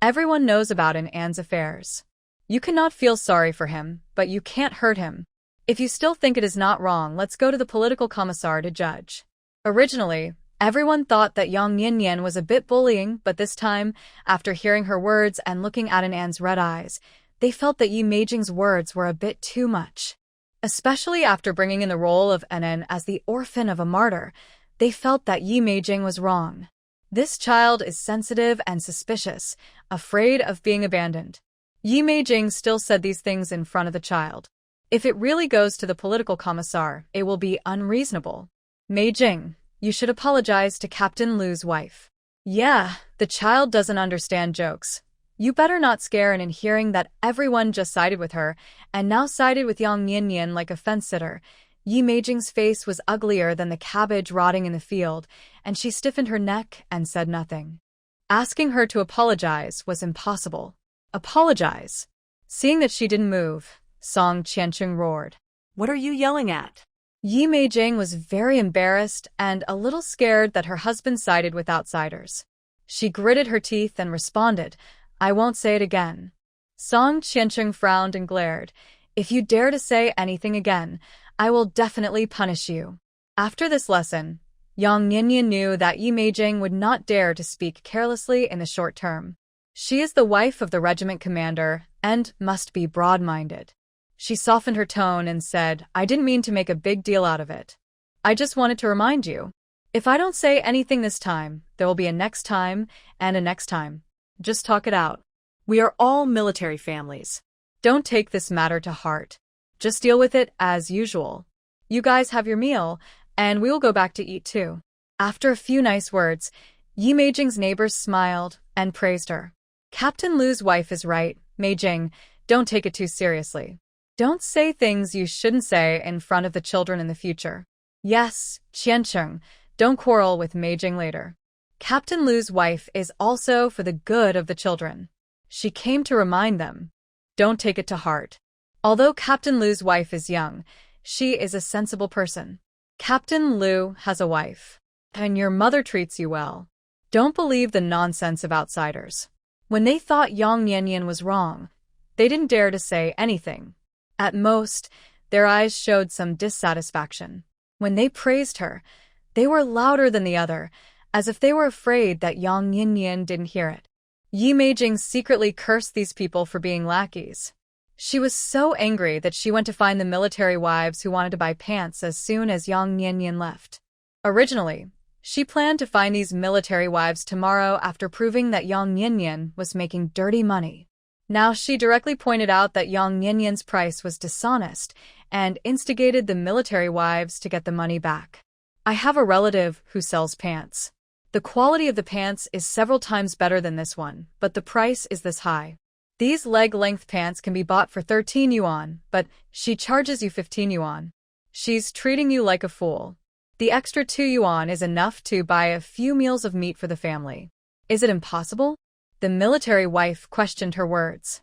everyone knows about An's affairs. You cannot feel sorry for him, but you can't hurt him. If you still think it is not wrong, let's go to the political commissar to judge. Originally, everyone thought that Yang Nianyan was a bit bullying, but this time, after hearing her words and looking at An's red eyes, they felt that Yi Meijing's words were a bit too much. Especially after bringing in the role of An as the orphan of a martyr, they felt that Yi Meijing was wrong. This child is sensitive and suspicious, afraid of being abandoned. Yi Meijing still said these things in front of the child. If it really goes to the political commissar, it will be unreasonable. Meijing, you should apologize to Captain Lu's wife. Yeah, the child doesn't understand jokes. You better not scare in hearing that everyone just sided with her, and now sided with Yang Nianyan like a fence-sitter. Yi Meijing's face was uglier than the cabbage rotting in the field, and she stiffened her neck and said nothing. Asking her to apologize was impossible. Apologize? Seeing that she didn't move, Song Qiancheng roared. What are you yelling at? Yi Meijing was very embarrassed and a little scared that her husband sided with outsiders. She gritted her teeth and responded, I won't say it again. Song Qiancheng frowned and glared. If you dare to say anything again, I will definitely punish you. After this lesson, Yang Nianyan knew that Yi Meijing would not dare to speak carelessly in the short term. She is the wife of the regiment commander and must be broad-minded. She softened her tone and said, I didn't mean to make a big deal out of it. I just wanted to remind you. If I don't say anything this time, there will be a next time and a next time. Just talk it out. We are all military families. Don't take this matter to heart. Just deal with it as usual. You guys have your meal, and we will go back to eat too. After a few nice words, Yi Meijing's neighbors smiled and praised her. Captain Lu's wife is right, Meijing, don't take it too seriously. Don't say things you shouldn't say in front of the children in the future. Yes, Qiancheng, don't quarrel with Meijing later. Captain Lu's wife is also for the good of the children. She came to remind them. Don't take it to heart. Although Captain Lu's wife is young, she is a sensible person. Captain Lu has a wife, and your mother treats you well. Don't believe the nonsense of outsiders. When they thought Yang Nianyan was wrong, they didn't dare to say anything. At most, their eyes showed some dissatisfaction. When they praised her, they were louder than the other, as if they were afraid that Yang Nianyan didn't hear it. Yi Meijing secretly cursed these people for being lackeys. She was so angry that she went to find the military wives who wanted to buy pants as soon as Yang Nianyan left. Originally, she planned to find these military wives tomorrow after proving that Yang Nianyan was making dirty money. Now she directly pointed out that Yang Nianyan's price was dishonest and instigated the military wives to get the money back. I have a relative who sells pants. The quality of the pants is several times better than this one, but the price is this high. These leg-length pants can be bought for 13 yuan, but she charges you 15 yuan. She's treating you like a fool. The extra 2 yuan is enough to buy a few meals of meat for the family. Is it impossible? The military wife questioned her words.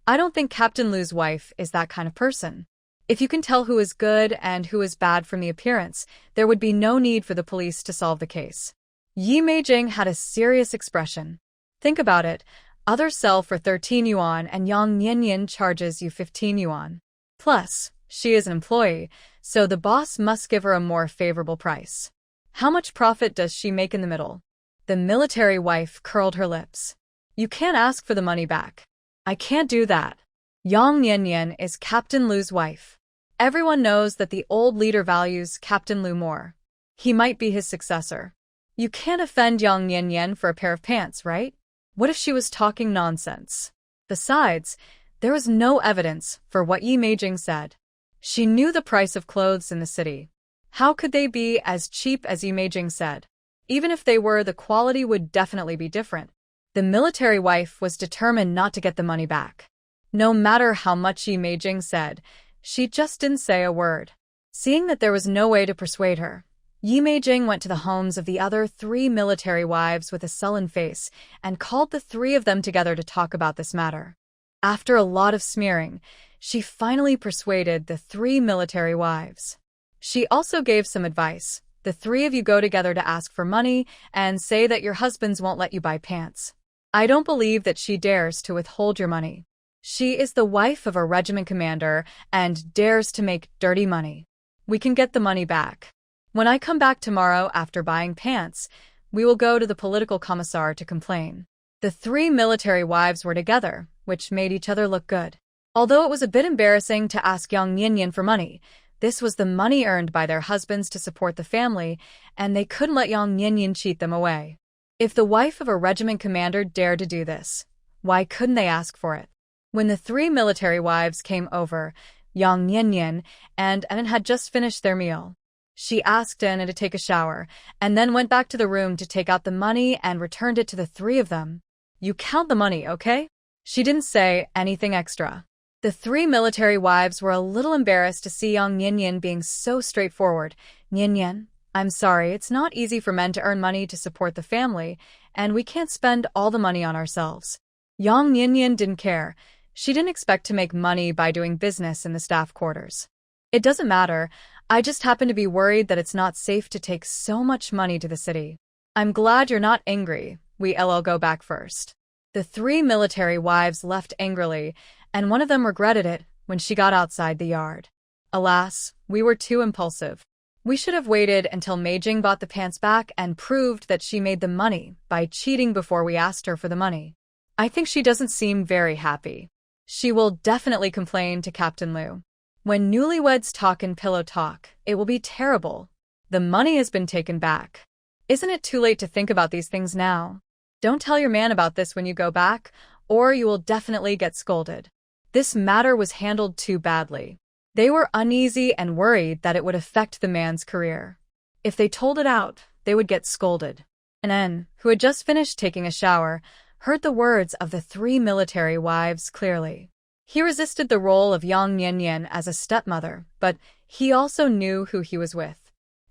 I don't think Captain Lu's wife is that kind of person. If you can tell who is good and who is bad from the appearance, there would be no need for the police to solve the case. Yi Meijing had a serious expression. Think about it. Others sell for 13 yuan and Yang Nianyan charges you 15 yuan. Plus, she is an employee, so the boss must give her a more favorable price. How much profit does she make in the middle? The military wife curled her lips. You can't ask for the money back. I can't do that. Yang Nianyan is Captain Lu's wife. Everyone knows that the old leader values Captain Lu more. He might be his successor. You can't offend Yang Nianyan for a pair of pants, right? What if she was talking nonsense? Besides, there was no evidence for what Yi Meijing said. She knew the price of clothes in the city. How could they be as cheap as Yi Meijing said? Even if they were, the quality would definitely be different. The military wife was determined not to get the money back. No matter how much Yi Meijing said, she just didn't say a word. Seeing that there was no way to persuade her, Yi Meijing went to the homes of the other 3 military wives with a sullen face and called the 3 of them together to talk about this matter. After a lot of smearing, she finally persuaded the 3 military wives. She also gave some advice. The 3 of you go together to ask for money and say that your husbands won't let you buy pants. I don't believe that she dares to withhold your money. She is the wife of a regiment commander and dares to make dirty money. We can get the money back. When I come back tomorrow after buying pants, we will go to the political commissar to complain. The 3 military wives were together, which made each other look good. Although it was a bit embarrassing to ask Yang Yanyan for money, this was the money earned by their husbands to support the family, and they couldn't let Yang Yanyan cheat them away. If the wife of a regiment commander dared to do this, why couldn't they ask for it? When the 3 military wives came over, Yang Yanyan and Anna had just finished their meal. She asked Anna to take a shower, and then went back to the room to take out the money and returned it to the 3 of them. You count the money, okay? She didn't say anything extra. The 3 military wives were a little embarrassed to see Yang Yanyan being so straightforward. Yanyan, I'm sorry, it's not easy for men to earn money to support the family, and we can't spend all the money on ourselves. Yang Yanyan didn't care. She didn't expect to make money by doing business in the staff quarters. It doesn't matter. I just happen to be worried that it's not safe to take so much money to the city. I'm glad you're not angry. We'll go back first. The 3 military wives left angrily, and one of them regretted it when she got outside the yard. Alas, we were too impulsive. We should have waited until Meijing bought the pants back and proved that she made the money by cheating before we asked her for the money. I think she doesn't seem very happy. She will definitely complain to Captain Liu. When newlyweds talk in pillow talk, it will be terrible. The money has been taken back. Isn't it too late to think about these things now? Don't tell your man about this when you go back, or you will definitely get scolded. This matter was handled too badly. They were uneasy and worried that it would affect the man's career. If they told it out, they would get scolded. An, who had just finished taking a shower, heard the words of the 3 military wives clearly. He resisted the role of Yang Yanyan as a stepmother, but he also knew who he was with.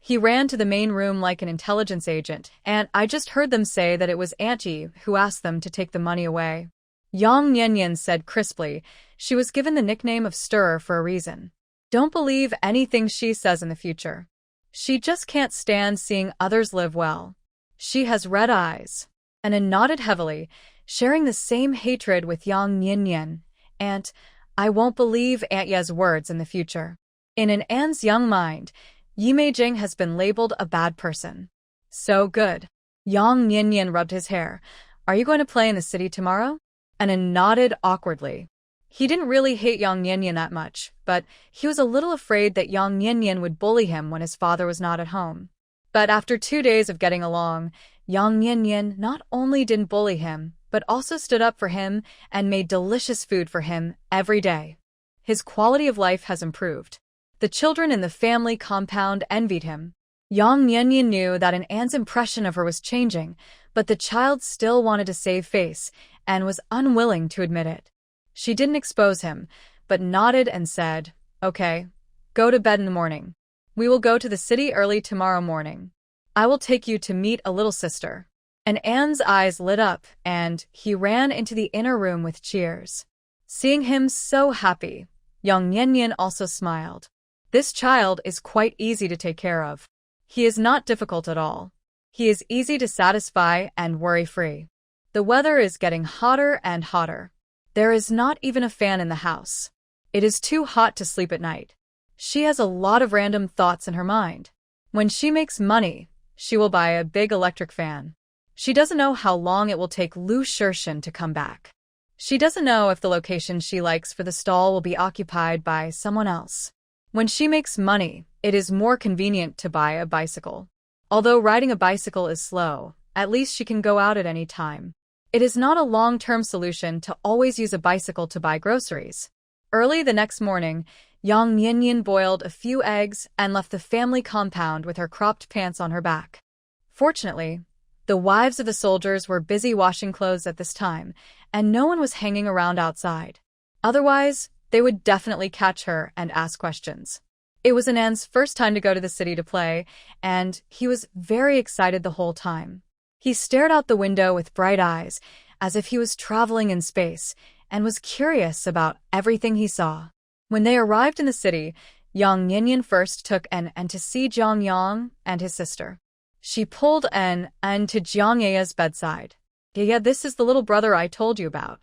He ran to the main room like an intelligence agent, and I just heard them say that it was Auntie who asked them to take the money away. Yang Yanyan said crisply. She was given the nickname of Stirrer for a reason. Don't believe anything she says in the future. She just can't stand seeing others live well. She has red eyes. Anna nodded heavily, sharing the same hatred with Yang Yanyan. Aunt, I won't believe Aunt Ye's words in the future. In an Anne's young mind, Yi Meijing has been labeled a bad person. So good. Yang Yanyan rubbed his hair. Are you going to play in the city tomorrow? Anna nodded awkwardly. He didn't really hate Yang Yanyan that much, but he was a little afraid that Yang Yanyan would bully him when his father was not at home. But after 2 days of getting along, Yang Yanyan not only didn't bully him, but also stood up for him and made delicious food for him every day. His quality of life has improved. The children in the family compound envied him. Yang Yanyan knew that Anne's impression of her was changing, but the child still wanted to save face and was unwilling to admit it. She didn't expose him, but nodded and said, Okay, go to bed in the morning. We will go to the city early tomorrow morning. I will take you to meet a little sister. And Anne's eyes lit up, and he ran into the inner room with cheers. Seeing him so happy, Yang Yanyan also smiled. This child is quite easy to take care of. He is not difficult at all. He is easy to satisfy and worry-free. The weather is getting hotter and hotter. There is not even a fan in the house. It is too hot to sleep at night. She has a lot of random thoughts in her mind. When she makes money, she will buy a big electric fan. She doesn't know how long it will take Lu Shirshin to come back. She doesn't know if the location she likes for the stall will be occupied by someone else. When she makes money, it is more convenient to buy a bicycle. Although riding a bicycle is slow, at least she can go out at any time. It is not a long-term solution to always use a bicycle to buy groceries. Early the next morning, Yang Nianyan boiled a few eggs and left the family compound with her cropped pants on her back. Fortunately, the wives of the soldiers were busy washing clothes at this time, and no one was hanging around outside. Otherwise, they would definitely catch her and ask questions. It was Anand's first time to go to the city to play, and he was very excited the whole time. He stared out the window with bright eyes, as if he was traveling in space, and was curious about everything he saw. When they arrived in the city, Yang Nianyan first took An to see Jiang Yang and his sister. She pulled An to Jiang Yaya's bedside. "Yaya, this is the little brother I told you about.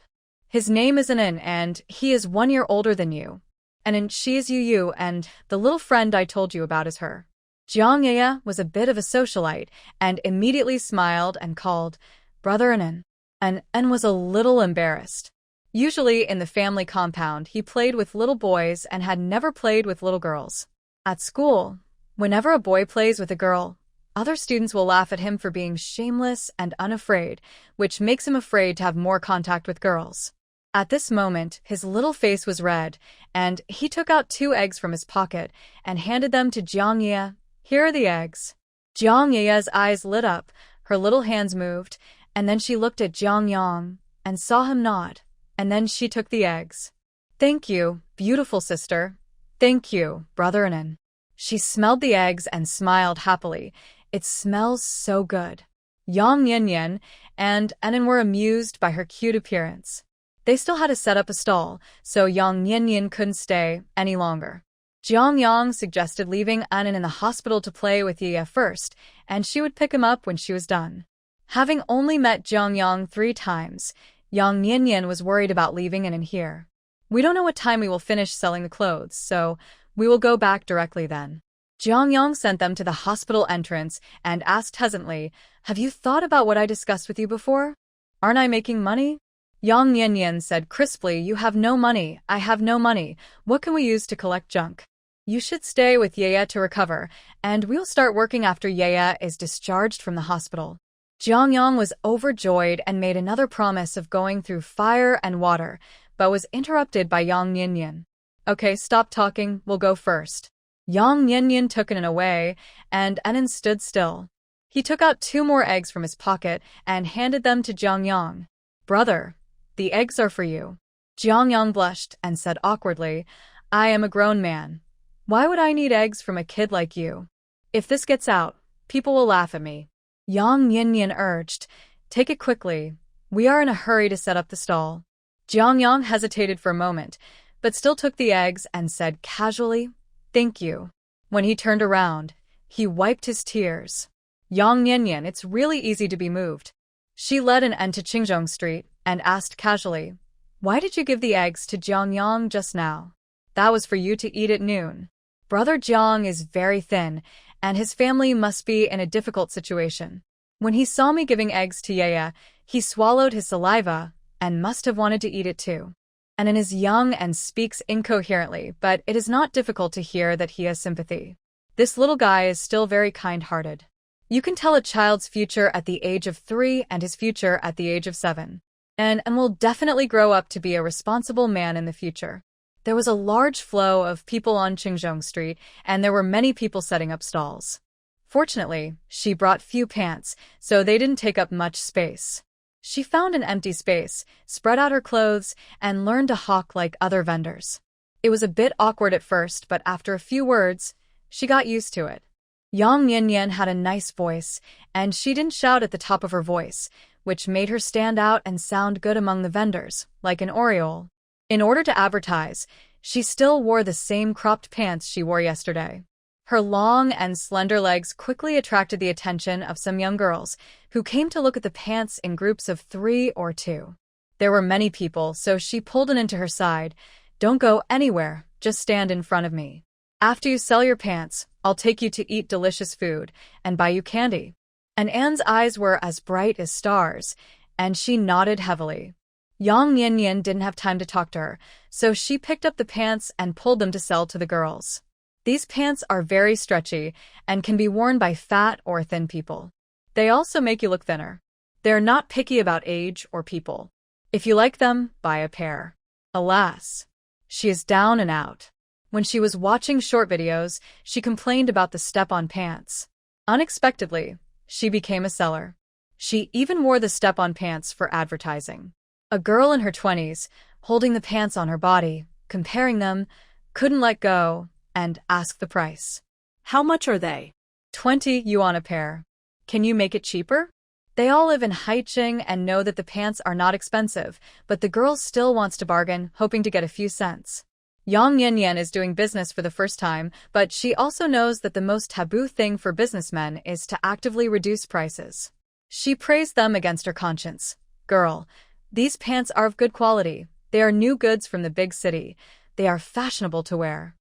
His name is An, and he is 1 year older than you. And she is Yu, and the little friend I told you about is her." Jiang Yaya was a bit of a socialite, and immediately smiled and called, "Brother An." An was a little embarrassed. Usually in the family compound, he played with little boys and had never played with little girls. At school, whenever a boy plays with a girl, other students will laugh at him for being shameless and unafraid, which makes him afraid to have more contact with girls. At this moment, his little face was red, and he took out 2 eggs from his pocket and handed them to Jiang Yaya. "Here are the eggs." Jiang Yaya's eyes lit up, her little hands moved, and then she looked at Jiang Yang and saw him nod. And then she took the eggs. "Thank you, beautiful sister. Thank you, brother An." She smelled the eggs and smiled happily. "It smells so good." Yang Nianyan and An were amused by her cute appearance. They still had to set up a stall, so Yang Nianyan couldn't stay any longer. Jiang Yang suggested leaving An in the hospital to play with Yaya first, and she would pick him up when she was done. Having only met Jiang Yang 3 times, Yang Nianyan was worried about leaving An here. "We don't know what time we will finish selling the clothes, so we will go back directly then." Jiang Yang sent them to the hospital entrance and asked hesitantly, "Have you thought about what I discussed with you before? Aren't I making money?" Yang Nianyan said crisply, "You have no money, I have no money. What can we use to collect junk? You should stay with Yaya to recover, and we'll start working after Yaya is discharged from the hospital." Jiang Yang was overjoyed and made another promise of going through fire and water, but was interrupted by Yang Nianyan. "Okay, stop talking, we'll go first." Yang Nianyan took An away, and An stood still. He took out 2 more eggs from his pocket and handed them to Jiang Yang. "Brother, the eggs are for you." Jiang Yang blushed and said awkwardly, "I am a grown man. Why would I need eggs from a kid like you? If this gets out, people will laugh at me." Yang Nianyan urged, "Take it quickly. We are in a hurry to set up the stall." Jiang Yang hesitated for a moment, but still took the eggs and said casually, "Thank you." When he turned around, he wiped his tears. "Yang Nianyan, it's really easy to be moved." She led An to Qingzhong Street and asked casually, "Why did you give the eggs to Jiang Yang just now? That was for you to eat at noon." Brother Jiang is very thin, and his family must be in a difficult situation. When he saw me giving eggs to Yaya, he swallowed his saliva and must have wanted to eat it too. An is young and speaks incoherently, but it is not difficult to hear that he has sympathy. This little guy is still very kind-hearted. You can tell a child's future at the age of 3 and his future at the age of 7. And will definitely grow up to be a responsible man in the future. There was a large flow of people on Qingzhong Street, and there were many people setting up stalls. Fortunately, she brought few pants, so they didn't take up much space. She found an empty space, spread out her clothes, and learned to hawk like other vendors. It was a bit awkward at first, but after a few words, she got used to it. Yang Nianyan had a nice voice, and she didn't shout at the top of her voice, which made her stand out and sound good among the vendors, like an aureole. In order to advertise, she still wore the same cropped pants she wore yesterday. Her long and slender legs quickly attracted the attention of some young girls, who came to look at the pants in groups of 3 or 2. There were many people, so she pulled An into her side. "Don't go anywhere, just stand in front of me. After you sell your pants, I'll take you to eat delicious food and buy you candy." And Anne's eyes were as bright as stars, and she nodded heavily. Yang Nianyan didn't have time to talk to her, so she picked up the pants and pulled them to sell to the girls. These pants are very stretchy and can be worn by fat or thin people. They also make you look thinner. They're not picky about age or people. If you like them, buy a pair. Alas, she is down and out. When she was watching short videos, she complained about the step-on pants. Unexpectedly, she became a seller. She even wore the step-on pants for advertising. A girl in her 20s, holding the pants on her body, comparing them, couldn't let go, and asked the price. How much are they? 20 yuan a pair. Can you make it cheaper? They all live in Haicheng and know that the pants are not expensive, but the girl still wants to bargain, hoping to get a few cents. Yang Yanyan is doing business for the first time, but she also knows that the most taboo thing for businessmen is to actively reduce prices. She praised them against her conscience. Girl, these pants are of good quality. They are new goods from the big city. They are fashionable to wear.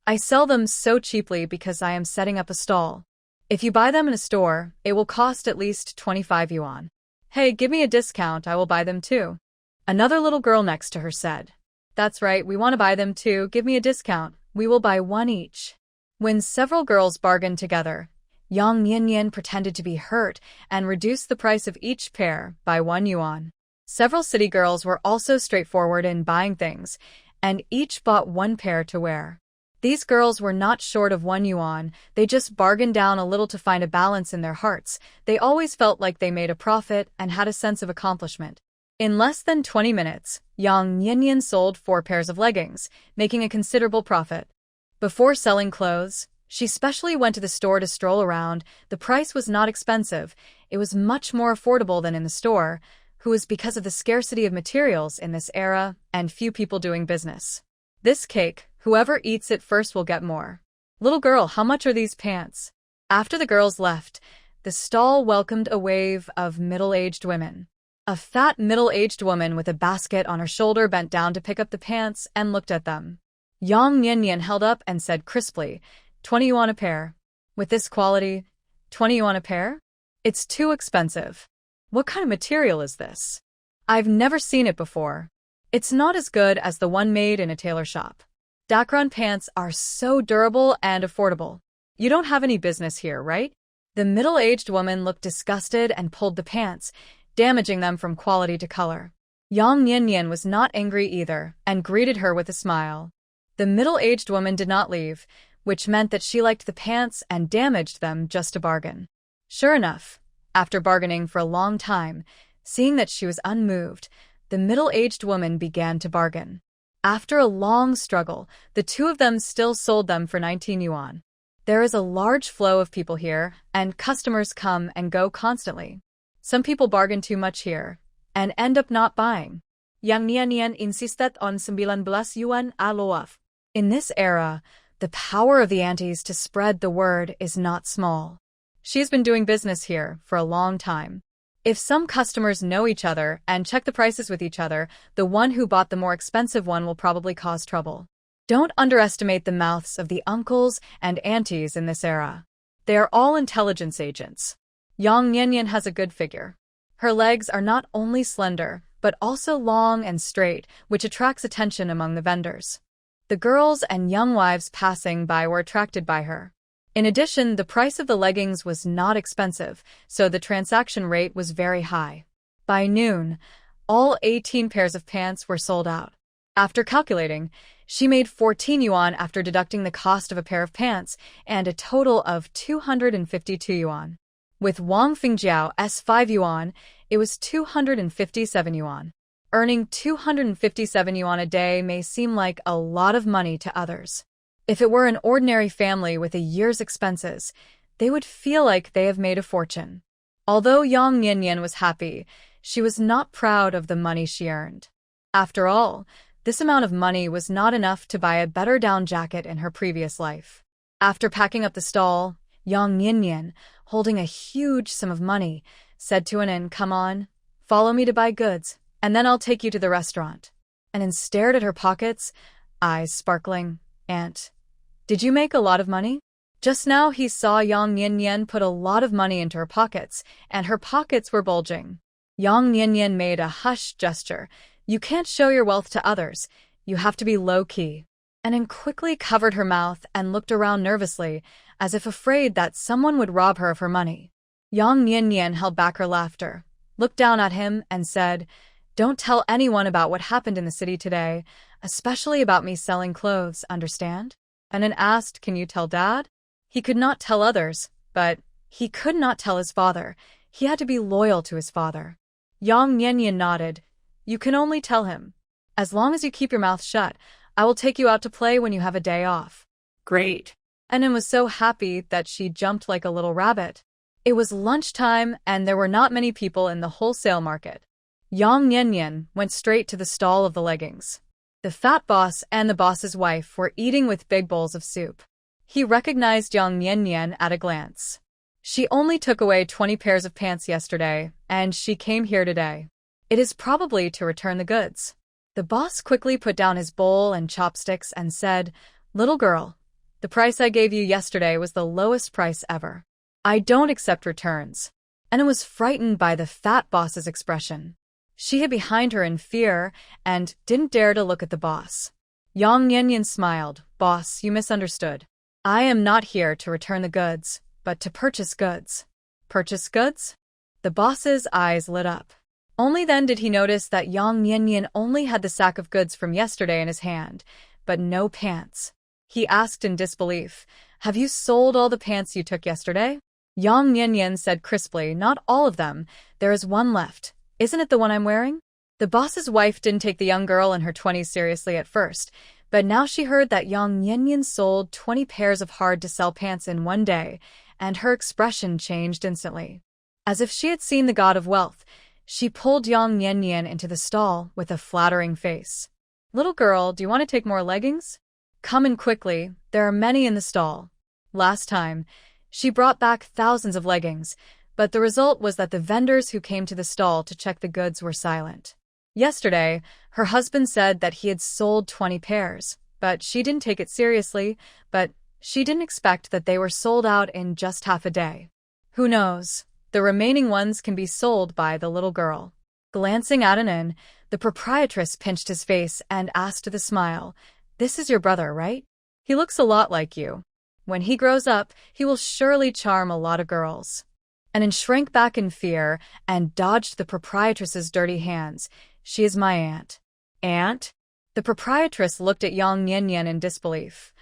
I sell them so cheaply because I am setting up a stall. If you buy them in a store, it will cost at least 25 yuan. Hey, give me a discount, I will buy them too. Another little girl next to her said. That's right, we want to buy them too, give me a discount, we will buy one each. When several girls bargained together, Yang Yanyan pretended to be hurt and reduced the price of each pair by 1 yuan. Several city girls were also straightforward in buying things, and each bought one pair to wear. These girls were not short of 1 yuan, they just bargained down a little to find a balance in their hearts. They always felt like they made a profit and had a sense of accomplishment. In less than 20 minutes, Yang Yanyan sold 4 pairs of leggings, making a considerable profit. Before selling clothes, she specially went to the store to stroll around. The price was not expensive, it was much more affordable than in the store, who is because of the scarcity of materials in this era and few people doing business. This cake, whoever eats it first will get more. Little girl, how much are these pants? After the girls left, the stall welcomed a wave of middle-aged women. A fat middle-aged woman with a basket on her shoulder bent down to pick up the pants and looked at them. Yang Yanyan held up and said crisply, 20 yuan a pair. With this quality, 20 yuan a pair? It's too expensive. What kind of material is this? I've never seen it before. It's not as good as the one made in a tailor shop. Dacron pants are so durable and affordable. You don't have any business here, right? The middle-aged woman looked disgusted and pulled the pants, damaging them from quality to color. Yang Yanyan was not angry either and greeted her with a smile. The middle-aged woman did not leave, which meant that she liked the pants and damaged them just to bargain. Sure enough, after bargaining for a long time, seeing that she was unmoved, the middle-aged woman began to bargain. After a long struggle, the two of them still sold them for 19 yuan. There is a large flow of people here, and customers come and go constantly. Some people bargain too much here and end up not buying. Yang Nian insisted on 19 yuan a loaf. In this era, the power of the aunties to spread the word is not small. She's been doing business here for a long time. If some customers know each other and check the prices with each other, the one who bought the more expensive one will probably cause trouble. Don't underestimate the mouths of the uncles and aunties in this era. They are all intelligence agents. Yang Yanyan has a good figure. Her legs are not only slender, but also long and straight, which attracts attention among the vendors. The girls and young wives passing by were attracted by her. In addition, the price of the leggings was not expensive, so the transaction rate was very high. By noon, all 18 pairs of pants were sold out. After calculating, she made 14 yuan after deducting the cost of a pair of pants and a total of 252 yuan. With Wang Fingjiao's 5 yuan, it was 257 yuan. Earning 257 yuan a day may seem like a lot of money to others. If it were an ordinary family with a year's expenses, they would feel like they have made a fortune. Although Yang Yanyan was happy, she was not proud of the money she earned. After all, this amount of money was not enough to buy a better down jacket in her previous life. After packing up the stall, Yang Yanyan, holding a huge sum of money, said to Anan, "Come on, follow me to buy goods, and then I'll take you to the restaurant." Anan stared at her pockets, eyes sparkling. "Aunt, did you make a lot of money?" Just now he saw Yang Yanyan put a lot of money into her pockets, and her pockets were bulging. Yang Yanyan made a hush gesture. "You can't show your wealth to others. You have to be low-key." Anan quickly covered her mouth and looked around nervously, as if afraid that someone would rob her of her money. Yang Yanyan held back her laughter. looked down at him and said, "Don't tell anyone about what happened in the city today, especially about me selling clothes, understand?" And then asked, "Can you tell Dad?" He could not tell others, but he could not tell his father. He had to be loyal to his father. Yang Nianyan nodded. "You can only tell him. As long as you keep your mouth shut, I will take you out to play when you have a day off." Great. Anan was so happy that she jumped like a little rabbit. It was lunchtime and there were not many people in the wholesale market. Yang Nianyan went straight to the stall of the leggings. The fat boss and the boss's wife were eating with big bowls of soup. He recognized Yang Nianyan at a glance. She only took away 20 pairs of pants yesterday, and she came here today. It is probably to return the goods. The boss quickly put down his bowl and chopsticks and said, "Little girl, the price I gave you yesterday was the lowest price ever. I don't accept returns." Anna was frightened by the fat boss's expression. She hid behind her in fear and didn't dare to look at the boss. Yang Nianyan smiled. "Boss, you misunderstood. I am not here to return the goods, but to purchase goods." "Purchase goods?" The boss's eyes lit up. Only then did he notice that Yang Nianyan only had the sack of goods from yesterday in his hand, but no pants. He asked in disbelief, "Have you sold all the pants you took yesterday?" Yang Nianyan said crisply, "Not all of them. There is one left. Isn't it the one I'm wearing?" The boss's wife didn't take the young girl in her 20s seriously at first, but now she heard that Yang Nianyan sold 20 pairs of hard-to-sell pants in one day, and her expression changed instantly. As if she had seen the god of wealth, she pulled Yang Nianyan into the stall with a flattering face. "Little girl, do you want to take more leggings? Come in quickly, there are many in the stall." Last time, she brought back thousands of leggings, but the result was that the vendors who came to the stall to check the goods were silent. Yesterday, her husband said that he had sold 20 pairs, but she didn't take it seriously, but she didn't expect that they were sold out in just half a day. Who knows? The remaining ones can be sold by the little girl. Glancing at Anan, the proprietress pinched his face and asked with a smile, "This is your brother, right? He looks a lot like you. When he grows up, he will surely charm a lot of girls." Anan shrank back in fear and dodged the proprietress's dirty hands. "She is my aunt." "Aunt?" The proprietress looked at Yang Nianyan in disbelief.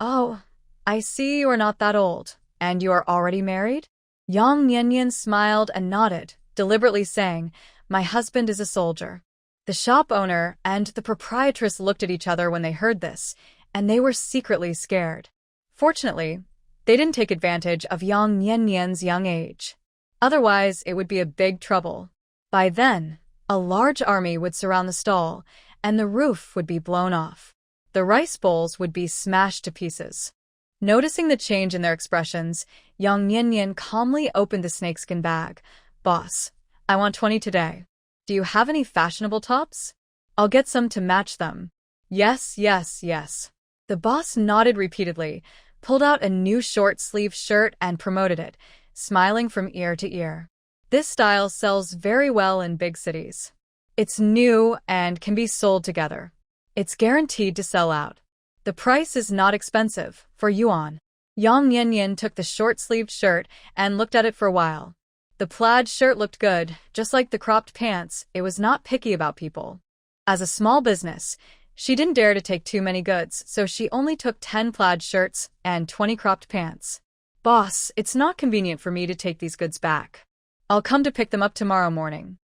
"Oh, I see you are not that old, and you are already married?" Yang Nianyan smiled and nodded, deliberately saying, "My husband is a soldier." The shop owner and the proprietress looked at each other when they heard this, and they were secretly scared. Fortunately, they didn't take advantage of Yang Nianyan's young age. Otherwise, it would be a big trouble. By then, a large army would surround the stall, and the roof would be blown off. The rice bowls would be smashed to pieces. Noticing the change in their expressions, Yang Nianyan calmly opened the snakeskin bag. "Boss, I want 20 today. Do you have any fashionable tops? I'll get some to match them." "Yes, yes, yes." The boss nodded repeatedly, pulled out a new short-sleeved shirt and promoted it, smiling from ear to ear. "This style sells very well in big cities. It's new and can be sold together. It's guaranteed to sell out. The price is not expensive, for yuan." Yang Nianyan took the short-sleeved shirt and looked at it for a while. The plaid shirt looked good, just like the cropped pants. It was not picky about people. As a small business, she didn't dare to take too many goods, so she only took 10 plaid shirts and 20 cropped pants. "Boss, it's not convenient for me to take these goods back. I'll come to pick them up tomorrow morning.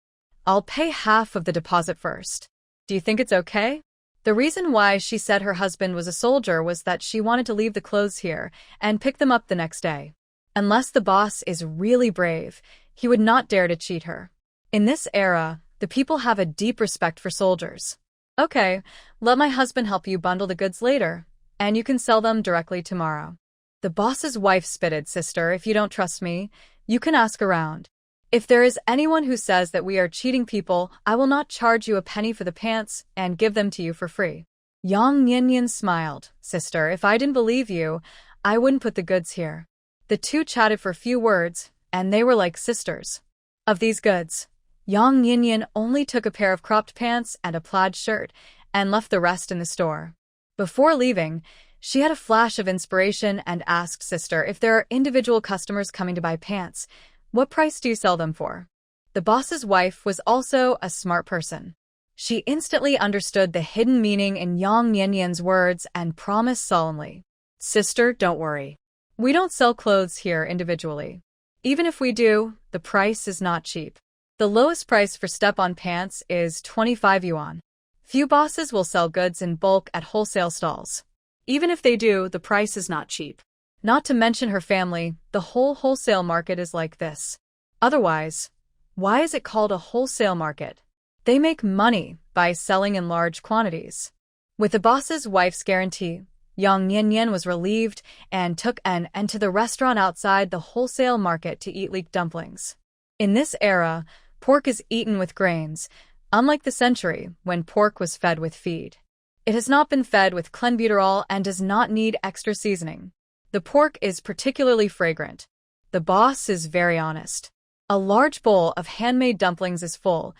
I'll pay half of the deposit first. Do you think it's okay?" The reason why she said her husband was a soldier was that she wanted to leave the clothes here and pick them up the next day. Unless the boss is really brave, he would not dare to cheat her. In this era, the people have a deep respect for soldiers. "Okay, let my husband help you bundle the goods later, and you can sell them directly tomorrow." The boss's wife spitted, "Sister, if you don't trust me, you can ask around. If there is anyone who says that we are cheating people, I will not charge you a penny for the pants and give them to you for free." Yang Nianyan smiled. "Sister, if I didn't believe you, I wouldn't put the goods here." The two chatted for a few words, and they were like sisters. Of these goods, Yang Nianyan only took a pair of cropped pants and a plaid shirt, and left the rest in the store. Before leaving, she had a flash of inspiration and asked Sister if there are individual customers coming to buy pants. "What price do you sell them for?" The boss's wife was also a smart person. She instantly understood the hidden meaning in Yang Nianyan's words and promised solemnly, "Sister, don't worry. We don't sell clothes here individually. Even if we do, the price is not cheap. The lowest price for step-on pants is 25 yuan. Few bosses will sell goods in bulk at wholesale stalls. Even if they do, the price is not cheap. Not to mention her family, the whole wholesale market is like this. Otherwise, why is it called a wholesale market? They make money by selling in large quantities." With the boss's wife's guarantee, Yang Nianyan was relieved and took an end to the restaurant outside the wholesale market to eat leek dumplings. In this era, pork is eaten with grains, unlike the century when pork was fed with feed. It has not been fed with clenbuterol and does not need extra seasoning. The pork is particularly fragrant. The boss is very honest. A large bowl of handmade dumplings is full,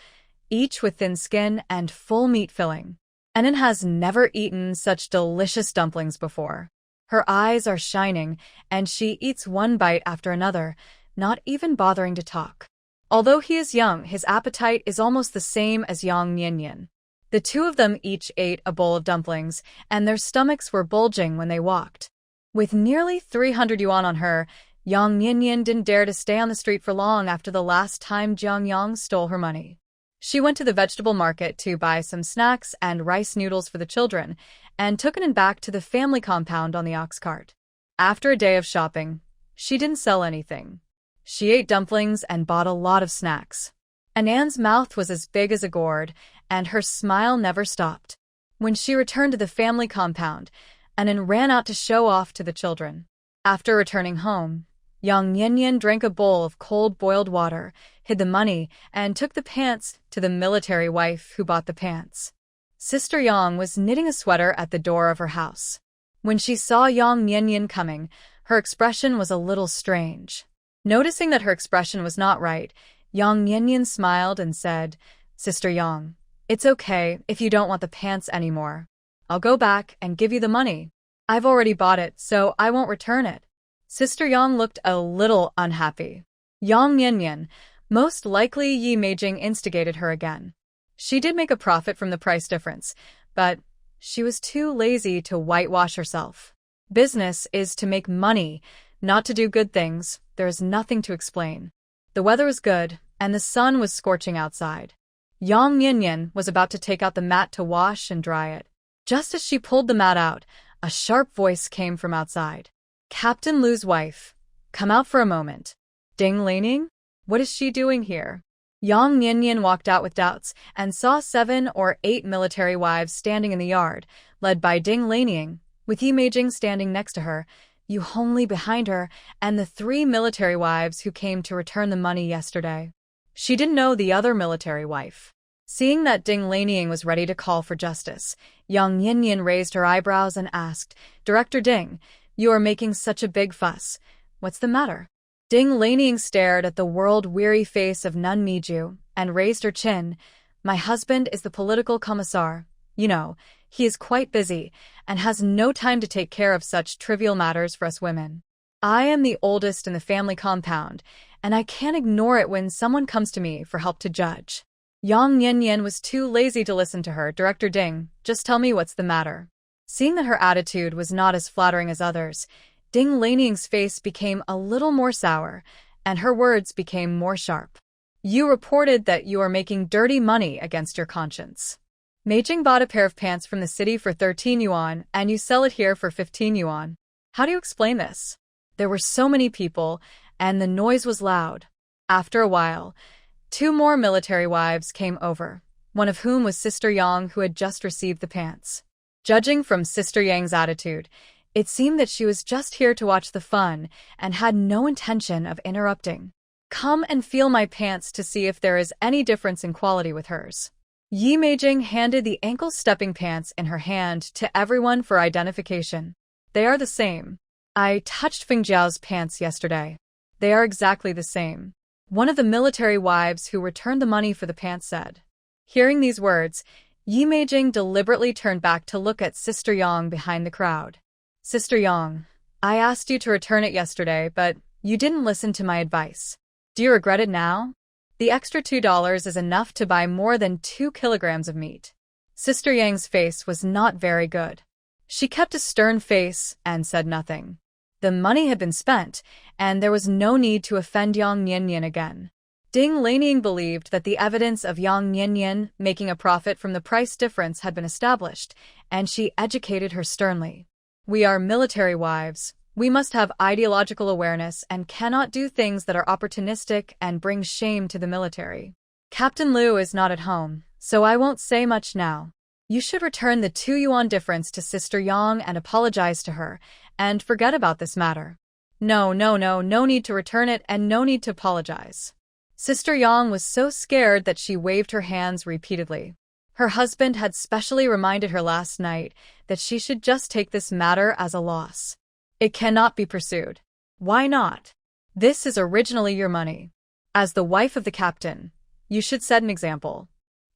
each with thin skin and full meat filling. Anan has never eaten such delicious dumplings before. Her eyes are shining, and she eats one bite after another, not even bothering to talk. Although he is young, his appetite is almost the same as Yang Nianyan. The two of them each ate a bowl of dumplings, and their stomachs were bulging when they walked. With nearly 300 yuan on her, Yang Nianyan didn't dare to stay on the street for long after the last time Jiang Yang stole her money. She went to the vegetable market to buy some snacks and rice noodles for the children, and took it back to the family compound on the ox cart. After a day of shopping, she didn't sell anything. She ate dumplings and bought a lot of snacks. Anan's mouth was as big as a gourd, and her smile never stopped. When she returned to the family compound, Anan ran out to show off to the children. After returning home, Yang Nianyan drank a bowl of cold boiled water, hid the money, and took the pants to the military wife who bought the pants. Sister Yang was knitting a sweater at the door of her house. When she saw Yang Nianyan coming, her expression was a little strange. Noticing that her expression was not right, Yang Nianyan smiled and said, "Sister Yang, it's okay if you don't want the pants anymore. I'll go back and give you the money. I've already bought it, so I won't return it." Sister Yang looked a little unhappy. Yang Nianyan, most likely Yi Meijing instigated her again. She did make a profit from the price difference, but she was too lazy to whitewash herself. Business is to make money, not to do good things. There is nothing to explain. The weather was good, and the sun was scorching outside. Yang Nianyan was about to take out the mat to wash and dry it. Just as she pulled the mat out, a sharp voice came from outside. "Captain Lu's wife, come out for a moment." Ding Laning? What is she doing here? Yang Nianyan walked out with doubts and saw 7 or 8 military wives standing in the yard, led by Ding Laning, with Yi Meijing standing next to her, Yu Hongli behind her, and the 3 military wives who came to return the money yesterday. She didn't know the other military wife. Seeing that Ding Laning was ready to call for justice, Yang Nianyan raised her eyebrows and asked, "Director Ding, you are making such a big fuss. What's the matter?" Ding Laning stared at the world-weary face of Nun Miju and raised her chin. "My husband is the political commissar. You know, he is quite busy and has no time to take care of such trivial matters for us women. I am the oldest in the family compound, and I can't ignore it when someone comes to me for help to judge." Yang Nianyan was too lazy to listen to her. "Director Ding, just tell me what's the matter." Seeing that her attitude was not as flattering as others, Ding Laning's face became a little more sour, and her words became more sharp. "You reported that you are making dirty money against your conscience. Meijing bought a pair of pants from the city for 13 yuan, and you sell it here for 15 yuan. How do you explain this?" There were so many people, and the noise was loud. After a while, 2 more military wives came over, one of whom was Sister Yang, who had just received the pants. Judging from Sister Yang's attitude, it seemed that she was just here to watch the fun and had no intention of interrupting. "Come and feel my pants to see if there is any difference in quality with hers." Yi Meijing handed the ankle-stepping pants in her hand to everyone for identification. "They are the same. I touched Feng Jiao's pants yesterday. They are exactly the same," one of the military wives who returned the money for the pants said. Hearing these words, Yi Meijing deliberately turned back to look at Sister Yang behind the crowd. "Sister Yang, I asked you to return it yesterday, but you didn't listen to my advice. Do you regret it now?" The extra $2 is enough to buy more than 2 kilograms of meat. Sister Yang's face was not very good. She kept a stern face and said nothing. The money had been spent, and there was no need to offend Yang Nianyan again. Ding Lanying believed that the evidence of Yang Nianyan making a profit from the price difference had been established, and she educated her sternly. We are military wives. We must have ideological awareness and cannot do things that are opportunistic and bring shame to the military. Captain Liu is not at home, so I won't say much now. You should return the 2 yuan difference to Sister Yang and apologize to her, and forget about this matter. No need to return it and no need to apologize. Sister Yang was so scared that she waved her hands repeatedly. Her husband had specially reminded her last night that she should just take this matter as a loss. It cannot be pursued. Why not? This is originally your money. As the wife of the captain, you should set an example.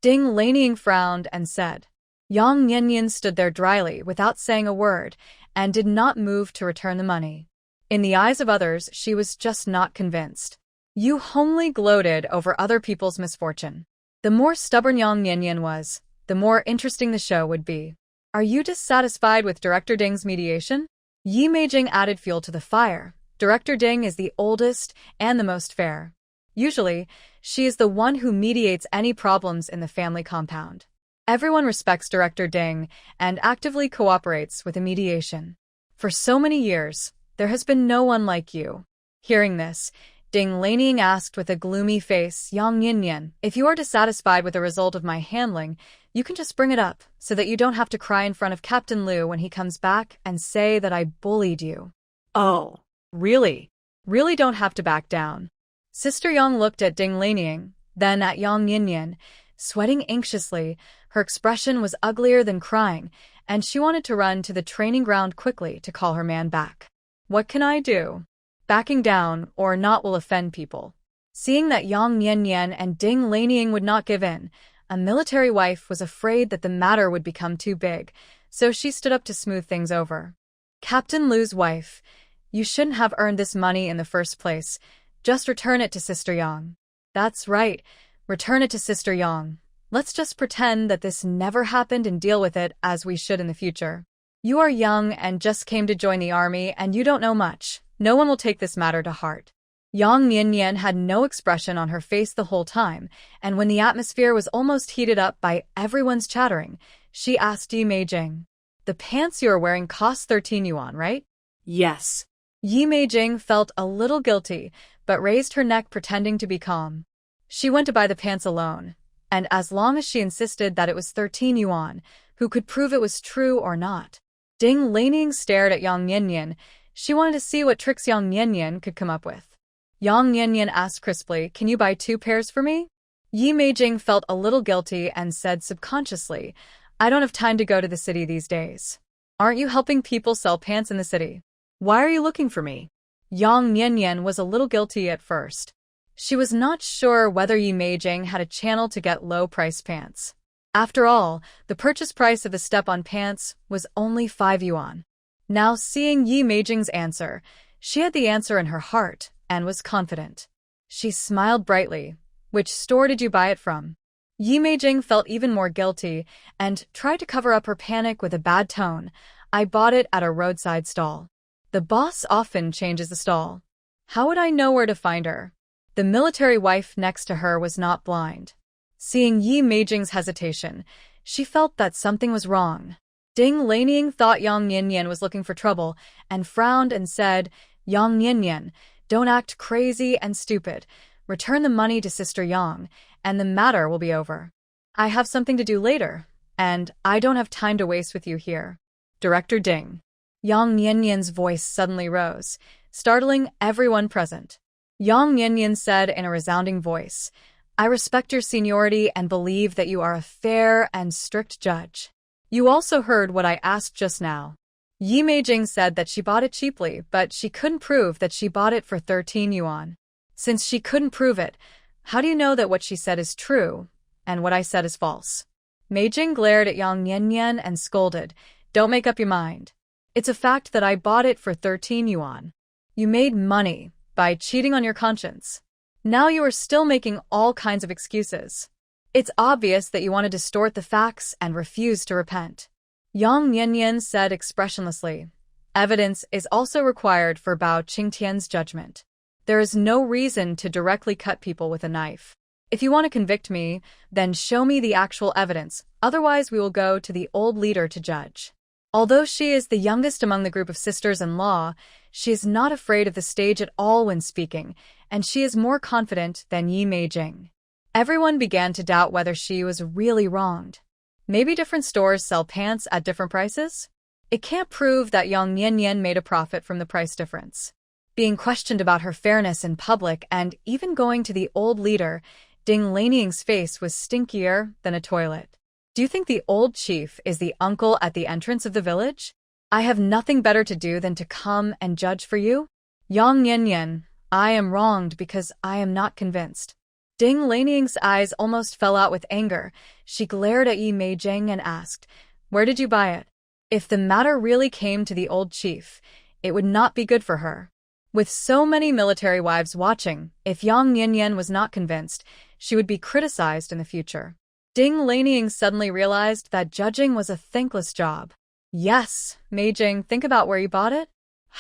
Ding Lanying frowned and said. Yang Nianyan stood there dryly without saying a word and did not move to return the money. In the eyes of others, she was just not convinced. You homely gloated over other people's misfortune. The more stubborn Yang Nianyan was, the more interesting the show would be. Are you dissatisfied with Director Ding's mediation? Yi Meijing added fuel to the fire. Director Ding is the oldest and the most fair. Usually, she is the one who mediates any problems in the family compound. Everyone respects Director Ding and actively cooperates with the mediation. For so many years, there has been no one like you. Hearing this, Ding Lanying asked with a gloomy face, Yang Nianyan, if you are dissatisfied with the result of my handling, you can just bring it up so that you don't have to cry in front of Captain Liu when he comes back and say that I bullied you. Oh, Really? Really don't have to back down. Sister Yang looked at Ding Lanying, then at Yang Nianyan, sweating anxiously. Her expression was uglier than crying, and she wanted to run to the training ground quickly to call her man back. What can I do? Backing down or not will offend people. Seeing that Yang Nianyan and Ding Lanying would not give in, a military wife was afraid that the matter would become too big, so she stood up to smooth things over. Captain Liu's wife, you shouldn't have earned this money in the first place. Just return it to Sister Yang. That's right, return it to Sister Yang. Let's just pretend that this never happened and deal with it as we should in the future. You are young and just came to join the army and you don't know much. No one will take this matter to heart. Yang Nianyan had no expression on her face the whole time, and when the atmosphere was almost heated up by everyone's chattering, she asked Yi Meijing, the pants you are wearing cost 13 yuan, right? yes. Yi Meijing felt a little guilty, but raised her neck pretending to be calm. She went to buy the pants alone, and as long as she insisted that it was 13 yuan, who could prove it was true or not? Ding Lanying stared at Yang Nianyan. She wanted to see what tricks Yang Nianyan could come up with. Yang Nianyan asked crisply, can you buy 2 pairs for me? Yi Meijing felt a little guilty and said subconsciously, I don't have time to go to the city these days. Aren't you helping people sell pants in the city? Why are you looking for me? Yang Nianyan was a little guilty at first. She was not sure whether Yi Meijing had a channel to get low-priced pants. After all, the purchase price of the step-on pants was only 5 yuan. Now seeing Yi Meijing's answer, she had the answer in her heart and was confident. She smiled brightly. Which store did you buy it from? Yi Meijing felt even more guilty and tried to cover up her panic with a bad tone. I bought it at a roadside stall. The boss often changes the stall. How would I know where to find her? The military wife next to her was not blind. Seeing Yi Meijing's hesitation, she felt that something was wrong. Ding Lanying thought Yang Nianyan was looking for trouble and frowned and said, Yang Nianyan, don't act crazy and stupid. Return the money to Sister Yang, and the matter will be over. I have something to do later, and I don't have time to waste with you here. Director Ding. Yang Nianyan's voice suddenly rose, startling everyone present. Yang Nianyan said in a resounding voice, I respect your seniority and believe that you are a fair and strict judge. You also heard what I asked just now. Yi Meijing said that she bought it cheaply, but she couldn't prove that she bought it for 13 yuan. Since she couldn't prove it, how do you know that what she said is true, and what I said is false? Meijing glared at Yang Nianyan and scolded, Don't make up your mind. It's a fact that I bought it for 13 yuan. You made money by cheating on your conscience. Now you are still making all kinds of excuses. It's obvious that you want to distort the facts and refuse to repent. Yang Nianyan said expressionlessly. Evidence is also required for Bao Qingtian's judgment. There is no reason to directly cut people with a knife. If you want to convict me, then show me the actual evidence, otherwise we will go to the old leader to judge. Although she is the youngest among the group of sisters-in-law, she is not afraid of the stage at all when speaking, and she is more confident than Yi Meijing. Everyone began to doubt whether she was really wronged. Maybe different stores sell pants at different prices? It can't prove that Yang Nianyan made a profit from the price difference. Being questioned about her fairness in public and even going to the old leader, Ding Laniying's face was stinkier than a toilet. Do you think the old chief is the uncle at the entrance of the village? I have nothing better to do than to come and judge for you? Yang Nianyan, I am wronged because I am not convinced. Ding Laniying's eyes almost fell out with anger. She glared at Yi Meijing and asked, "Where did you buy it?" If the matter really came to the old chief, it would not be good for her. With so many military wives watching, if Yang Nianyan was not convinced, she would be criticized in the future. Ding Laniying suddenly realized that judging was a thankless job. Yes, Meijing, think about where you bought it.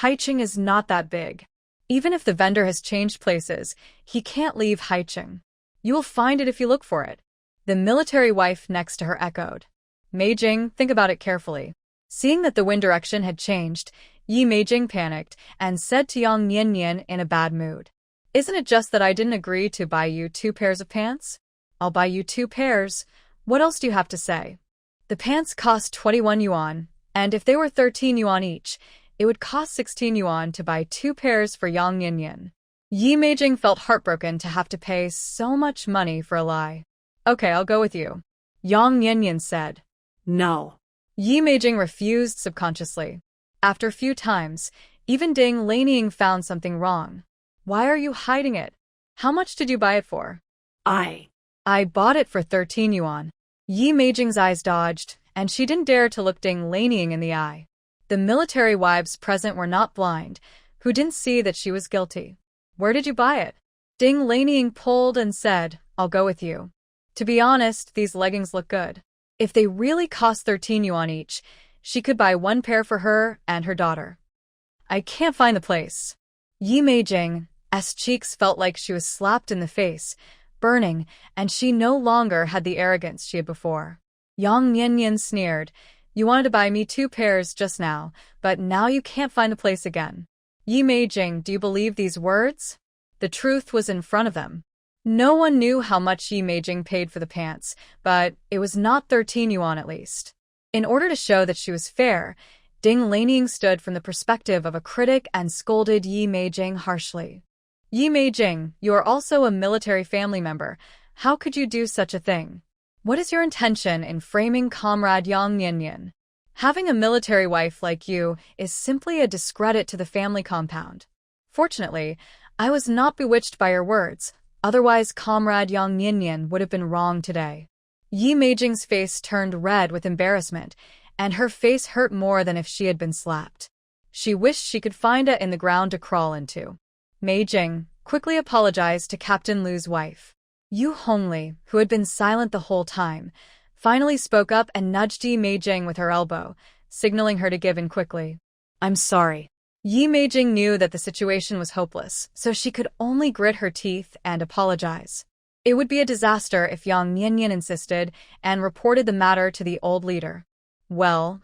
Haiqing is not that big. Even if the vendor has changed places, he can't leave Haiqing. You will find it if you look for it. The military wife next to her echoed. Meijing, think about it carefully. Seeing that the wind direction had changed, Yi Meijing panicked and said to Yang Nianyan in a bad mood, "Isn't it just that I didn't agree to buy you 2 pairs of pants? I'll buy you 2 pairs. What else do you have to say?" The pants cost 21 yuan, and if they were 13 yuan each, it would cost 16 yuan to buy 2 pairs for Yang Nianyan. Yi Meijing felt heartbroken to have to pay so much money for a lie. "Okay, I'll go with you," Yang Nianyan said. No. Yi Meijing refused subconsciously. After a few times, even Ding Laniying found something wrong. "Why are you hiding it? How much did you buy it for?" I bought it for 13 yuan. Yi Meijing's eyes dodged, and she didn't dare to look Ding Laniying in the eye. The military wives present were not blind, who didn't see that she was guilty. "Where did you buy it?" Ding Laniying pulled and said, "I'll go with you. To be honest, these leggings look good. If they really cost 13 yuan each, she could buy 1 pair for her and her daughter." "I can't find the place." Yi Meijing's cheeks felt like she was slapped in the face, burning, and she no longer had the arrogance she had before. Yang Nianyan sneered, "You wanted to buy me 2 pairs just now, but now you can't find the place again." Yi Meijing, do you believe these words? The truth was in front of them. No one knew how much Yi Meijing paid for the pants, but it was not 13 yuan at least. In order to show that she was fair, Ding Laniying stood from the perspective of a critic and scolded Yi Meijing harshly. "Yi Meijing, you are also a military family member. How could you do such a thing? What is your intention in framing Comrade Yang Nianyan? Having a military wife like you is simply a discredit to the family compound. Fortunately, I was not bewitched by your words, otherwise Comrade Yang Nianyan would have been wrong today." Yi Meijing's face turned red with embarrassment, and her face hurt more than if she had been slapped. She wished she could find it in the ground to crawl into. Meijing quickly apologized to Captain Lu's wife. Yu Hongli, who had been silent the whole time, finally spoke up and nudged Yi Meijing with her elbow, signaling her to give in quickly. "I'm sorry." Yi Meijing knew that the situation was hopeless, so she could only grit her teeth and apologize. It would be a disaster if Yang Nianyan insisted and reported the matter to the old leader. "Well,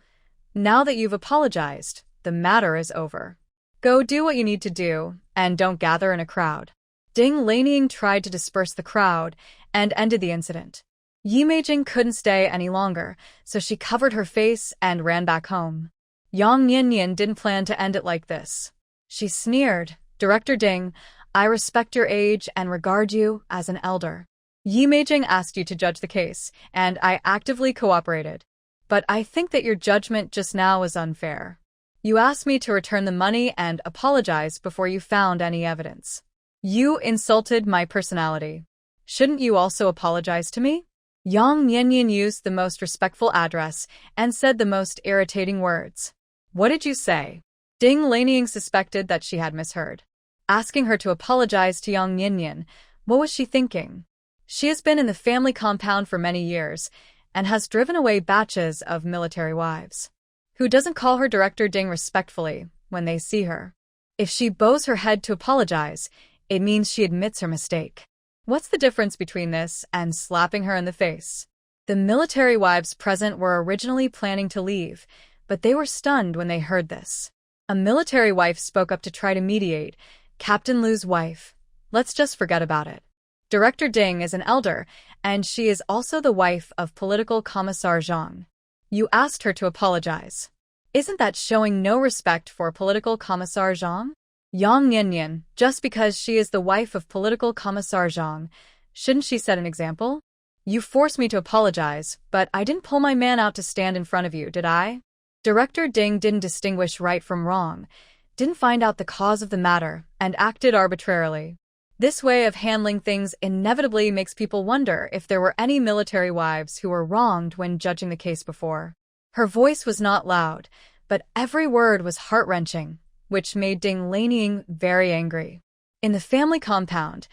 now that you've apologized, the matter is over. Go do what you need to do, and don't gather in a crowd." Ding Laniying tried to disperse the crowd and ended the incident. Yi Meijing couldn't stay any longer, so she covered her face and ran back home. Yang Nianyan didn't plan to end it like this. She sneered, "Director Ding, I respect your age and regard you as an elder. Yi Meijing asked you to judge the case, and I actively cooperated. But I think that your judgment just now was unfair. You asked me to return the money and apologize before you found any evidence. You insulted my personality. Shouldn't you also apologize to me?" Yang Nianyan used the most respectful address and said the most irritating words. "What did you say?" Ding Laniying suspected that she had misheard. Asking her to apologize to Yang Nianyan, What was she thinking? She has been in the family compound for many years and has driven away batches of military wives. Who doesn't call her Director Ding respectfully when they see her? If she bows her head to apologize, it means she admits her mistake. What's the difference between this and slapping her in the face? The military wives present were originally planning to leave, but they were stunned when they heard this. A military wife spoke up to try to mediate. Captain Lu's wife. Let's just forget about it. Director Ding is an elder, and she is also the wife of Political Commissar Zhang. You asked her to apologize. Isn't that showing no respect for Political Commissar Zhang? Yang Nianyan, just because she is the wife of Political Commissar Zhang, shouldn't she set an example? You forced me to apologize, but I didn't pull my man out to stand in front of you, did I? Director Ding didn't distinguish right from wrong, didn't find out the cause of the matter, and acted arbitrarily. This way of handling things inevitably makes people wonder if there were any military wives who were wronged when judging the case before. Her voice was not loud, but every word was heart-wrenching, which made Ding Laniying very angry. In the family compound,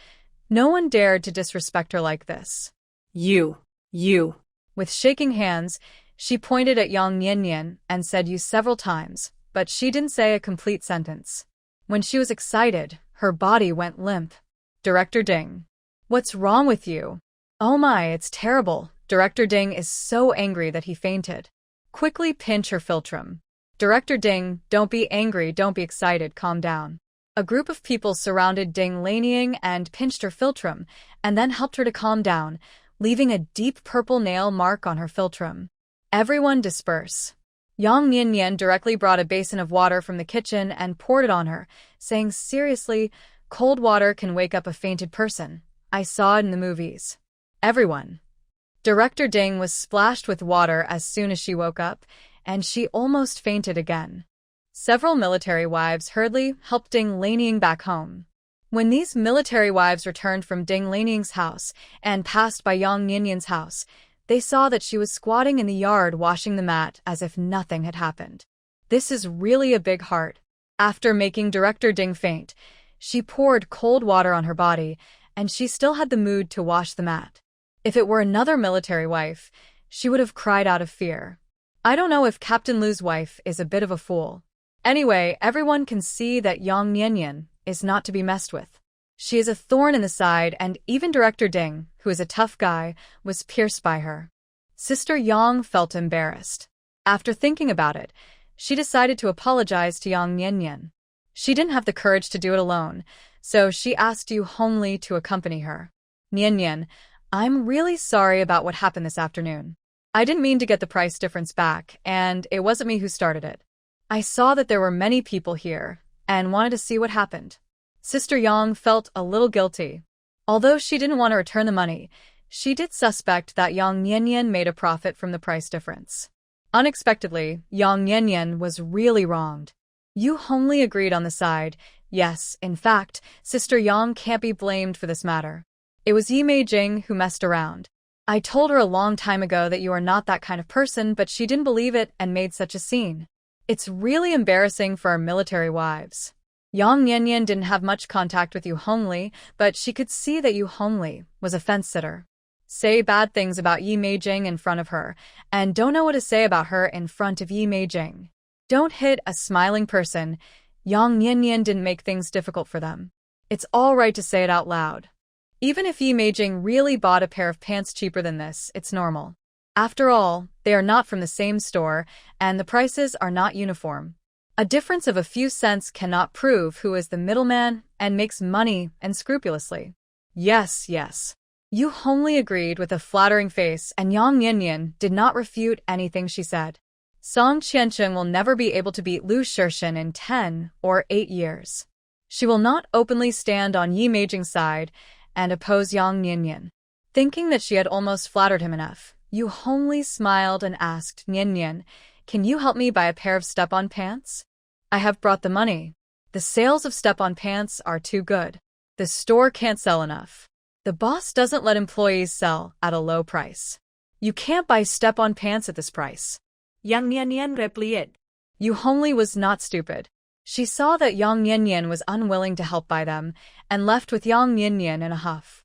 no one dared to disrespect her like this. You. With shaking hands, she pointed at Yang Nianyan and said you several times, but she didn't say a complete sentence. When she was excited, her body went limp. Director Ding. What's wrong with you? Oh my, it's terrible. Director Ding is so angry that he fainted. Quickly pinch her philtrum. Director Ding, don't be angry, don't be excited, calm down. A group of people surrounded Ding Laniying and pinched her philtrum, and then helped her to calm down, leaving a deep purple nail mark on her philtrum. Everyone disperse. Yang Nianyan directly brought a basin of water from the kitchen and poured it on her, saying seriously, cold water can wake up a fainted person. I saw it in the movies. Everyone. Director Ding was splashed with water as soon as she woke up, and she almost fainted again. Several military wives hurriedly helped Ding Laniying back home. When these military wives returned from Ding Laniying's house and passed by Yang Nianyan's house, they saw that she was squatting in the yard washing the mat as if nothing had happened. This is really a big heart. After making Director Ding faint, she poured cold water on her body, and she still had the mood to wash the mat. If it were another military wife, she would have cried out of fear. I don't know if Captain Lu's wife is a bit of a fool. Anyway, everyone can see that Yang Nianyan is not to be messed with. She is a thorn in the side, and even Director Ding, who is a tough guy, was pierced by her. Sister Yang felt embarrassed. After thinking about it, she decided to apologize to Yang Nianyan. She didn't have the courage to do it alone, so she asked Yu Hongli to accompany her. Nianyan, I'm really sorry about what happened this afternoon. I didn't mean to get the price difference back, and it wasn't me who started it. I saw that there were many people here, and wanted to see what happened. Sister Yang felt a little guilty. Although she didn't want to return the money, she did suspect that Yang Nianyan made a profit from the price difference. Unexpectedly, Yang Nianyan was really wronged. Yu Hongli agreed on the side. Yes, in fact, Sister Yang can't be blamed for this matter. It was Yi Meijing who messed around. I told her a long time ago that you are not that kind of person, but she didn't believe it and made such a scene. It's really embarrassing for our military wives. Yang Nianyan didn't have much contact with Yu Hongli, but she could see that Yu Hongli was a fence-sitter. Say bad things about Yi Meijing in front of her, and don't know what to say about her in front of Yi Meijing. Don't hit a smiling person. Yang Nianyan didn't make things difficult for them. It's all right to say it out loud. Even if Yi Meijing really bought a pair of pants cheaper than this, it's normal. After all, they are not from the same store, and the prices are not uniform. A difference of a few cents cannot prove who is the middleman and makes money unscrupulously. Yes. Yu Hongli agreed with a flattering face, and Yang Nianyan did not refute anything she said. Song Qiancheng will never be able to beat Lu Shishan in 10 or 8 years. She will not openly stand on Yi Meijing's side and oppose Yang Nianyan. Thinking that she had almost flattered him enough, Yu Hongli smiled and asked, Nianyan, can you help me buy a pair of step-on pants? I have brought the money. The sales of step-on pants are too good. The store can't sell enough. The boss doesn't let employees sell at a low price. You can't buy step-on pants at this price. Yang Nianyan replied. Yu Hongli was not stupid. She saw that Yang Yanyan was unwilling to help buy them and left with Yang Yanyan in a huff.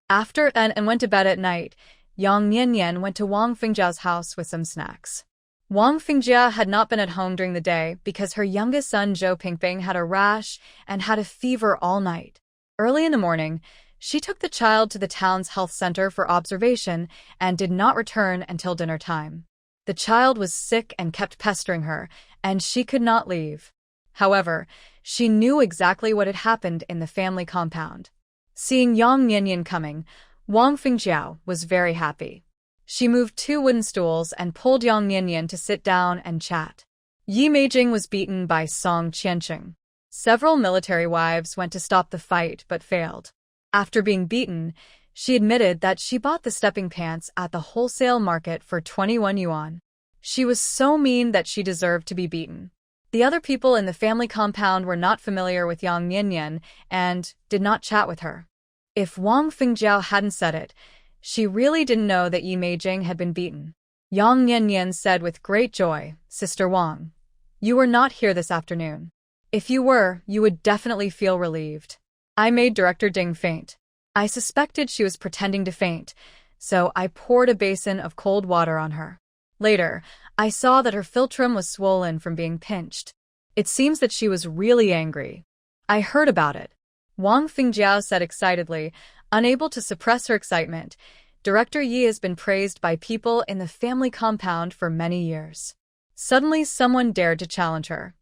After and went to bed at night, Yang Yanyan went to Wang Fengjiao's house with some snacks. Wang Fengjia had not been at home during the day because her youngest son Zhou Pingping had a rash and had a fever all night. Early in the morning, she took the child to the town's health center for observation and did not return until dinner time. The child was sick and kept pestering her, and she could not leave. However, she knew exactly what had happened in the family compound. Seeing Yang Yanyan coming, Wang Fengjiao was very happy. She moved 2 wooden stools and pulled Yang Yanyan to sit down and chat. Yi Meijing was beaten by Song Qiansheng. Several military wives went to stop the fight but failed. After being beaten, she admitted that she bought the stepping pants at the wholesale market for 21 yuan. She was so mean that she deserved to be beaten. The other people in the family compound were not familiar with Yang Yanyan and did not chat with her. If Wang Fengjiao hadn't said it, she really didn't know that Yi Meijing had been beaten. Yang Yanyan said with great joy, "Sister Wang, you were not here this afternoon. If you were, you would definitely feel relieved. I made Director Ding faint. I suspected she was pretending to faint, so I poured a basin of cold water on her. Later, I saw that her philtrum was swollen from being pinched. It seems that she was really angry. I heard about it." Wang Fengjiao said excitedly, unable to suppress her excitement. Director Yi has been praised by people in the family compound for many years. Suddenly someone dared to challenge her.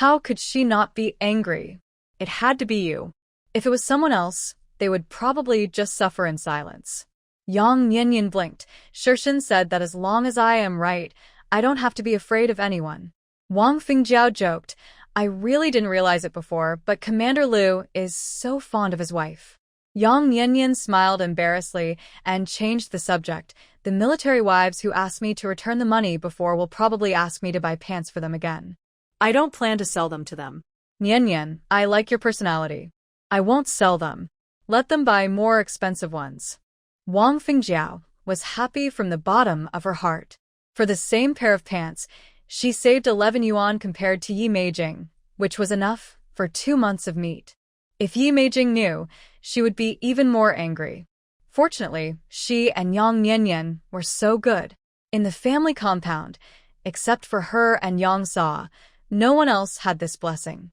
How could she not be angry? It had to be you. If it was someone else, they would probably just suffer in silence. Yang Yanyan blinked. Shirshin said that as long as I am right, I don't have to be afraid of anyone. Wang Fengjiao joked, "I really didn't realize it before, but Commander Liu is so fond of his wife." Yang Yanyan smiled embarrassedly and changed the subject. "The military wives who asked me to return the money before will probably ask me to buy pants for them again. I don't plan to sell them to them." "Yanyan, I like your personality. I won't sell them. Let them buy more expensive ones." Wang Fengjiao was happy from the bottom of her heart. For the same pair of pants, she saved 11 yuan compared to Yi Meijing, which was enough for 2 months of meat. If Yi Meijing knew, she would be even more angry. Fortunately, she and Yang Yanyan were so good. In the family compound, except for her and Yang Sa, no one else had this blessing.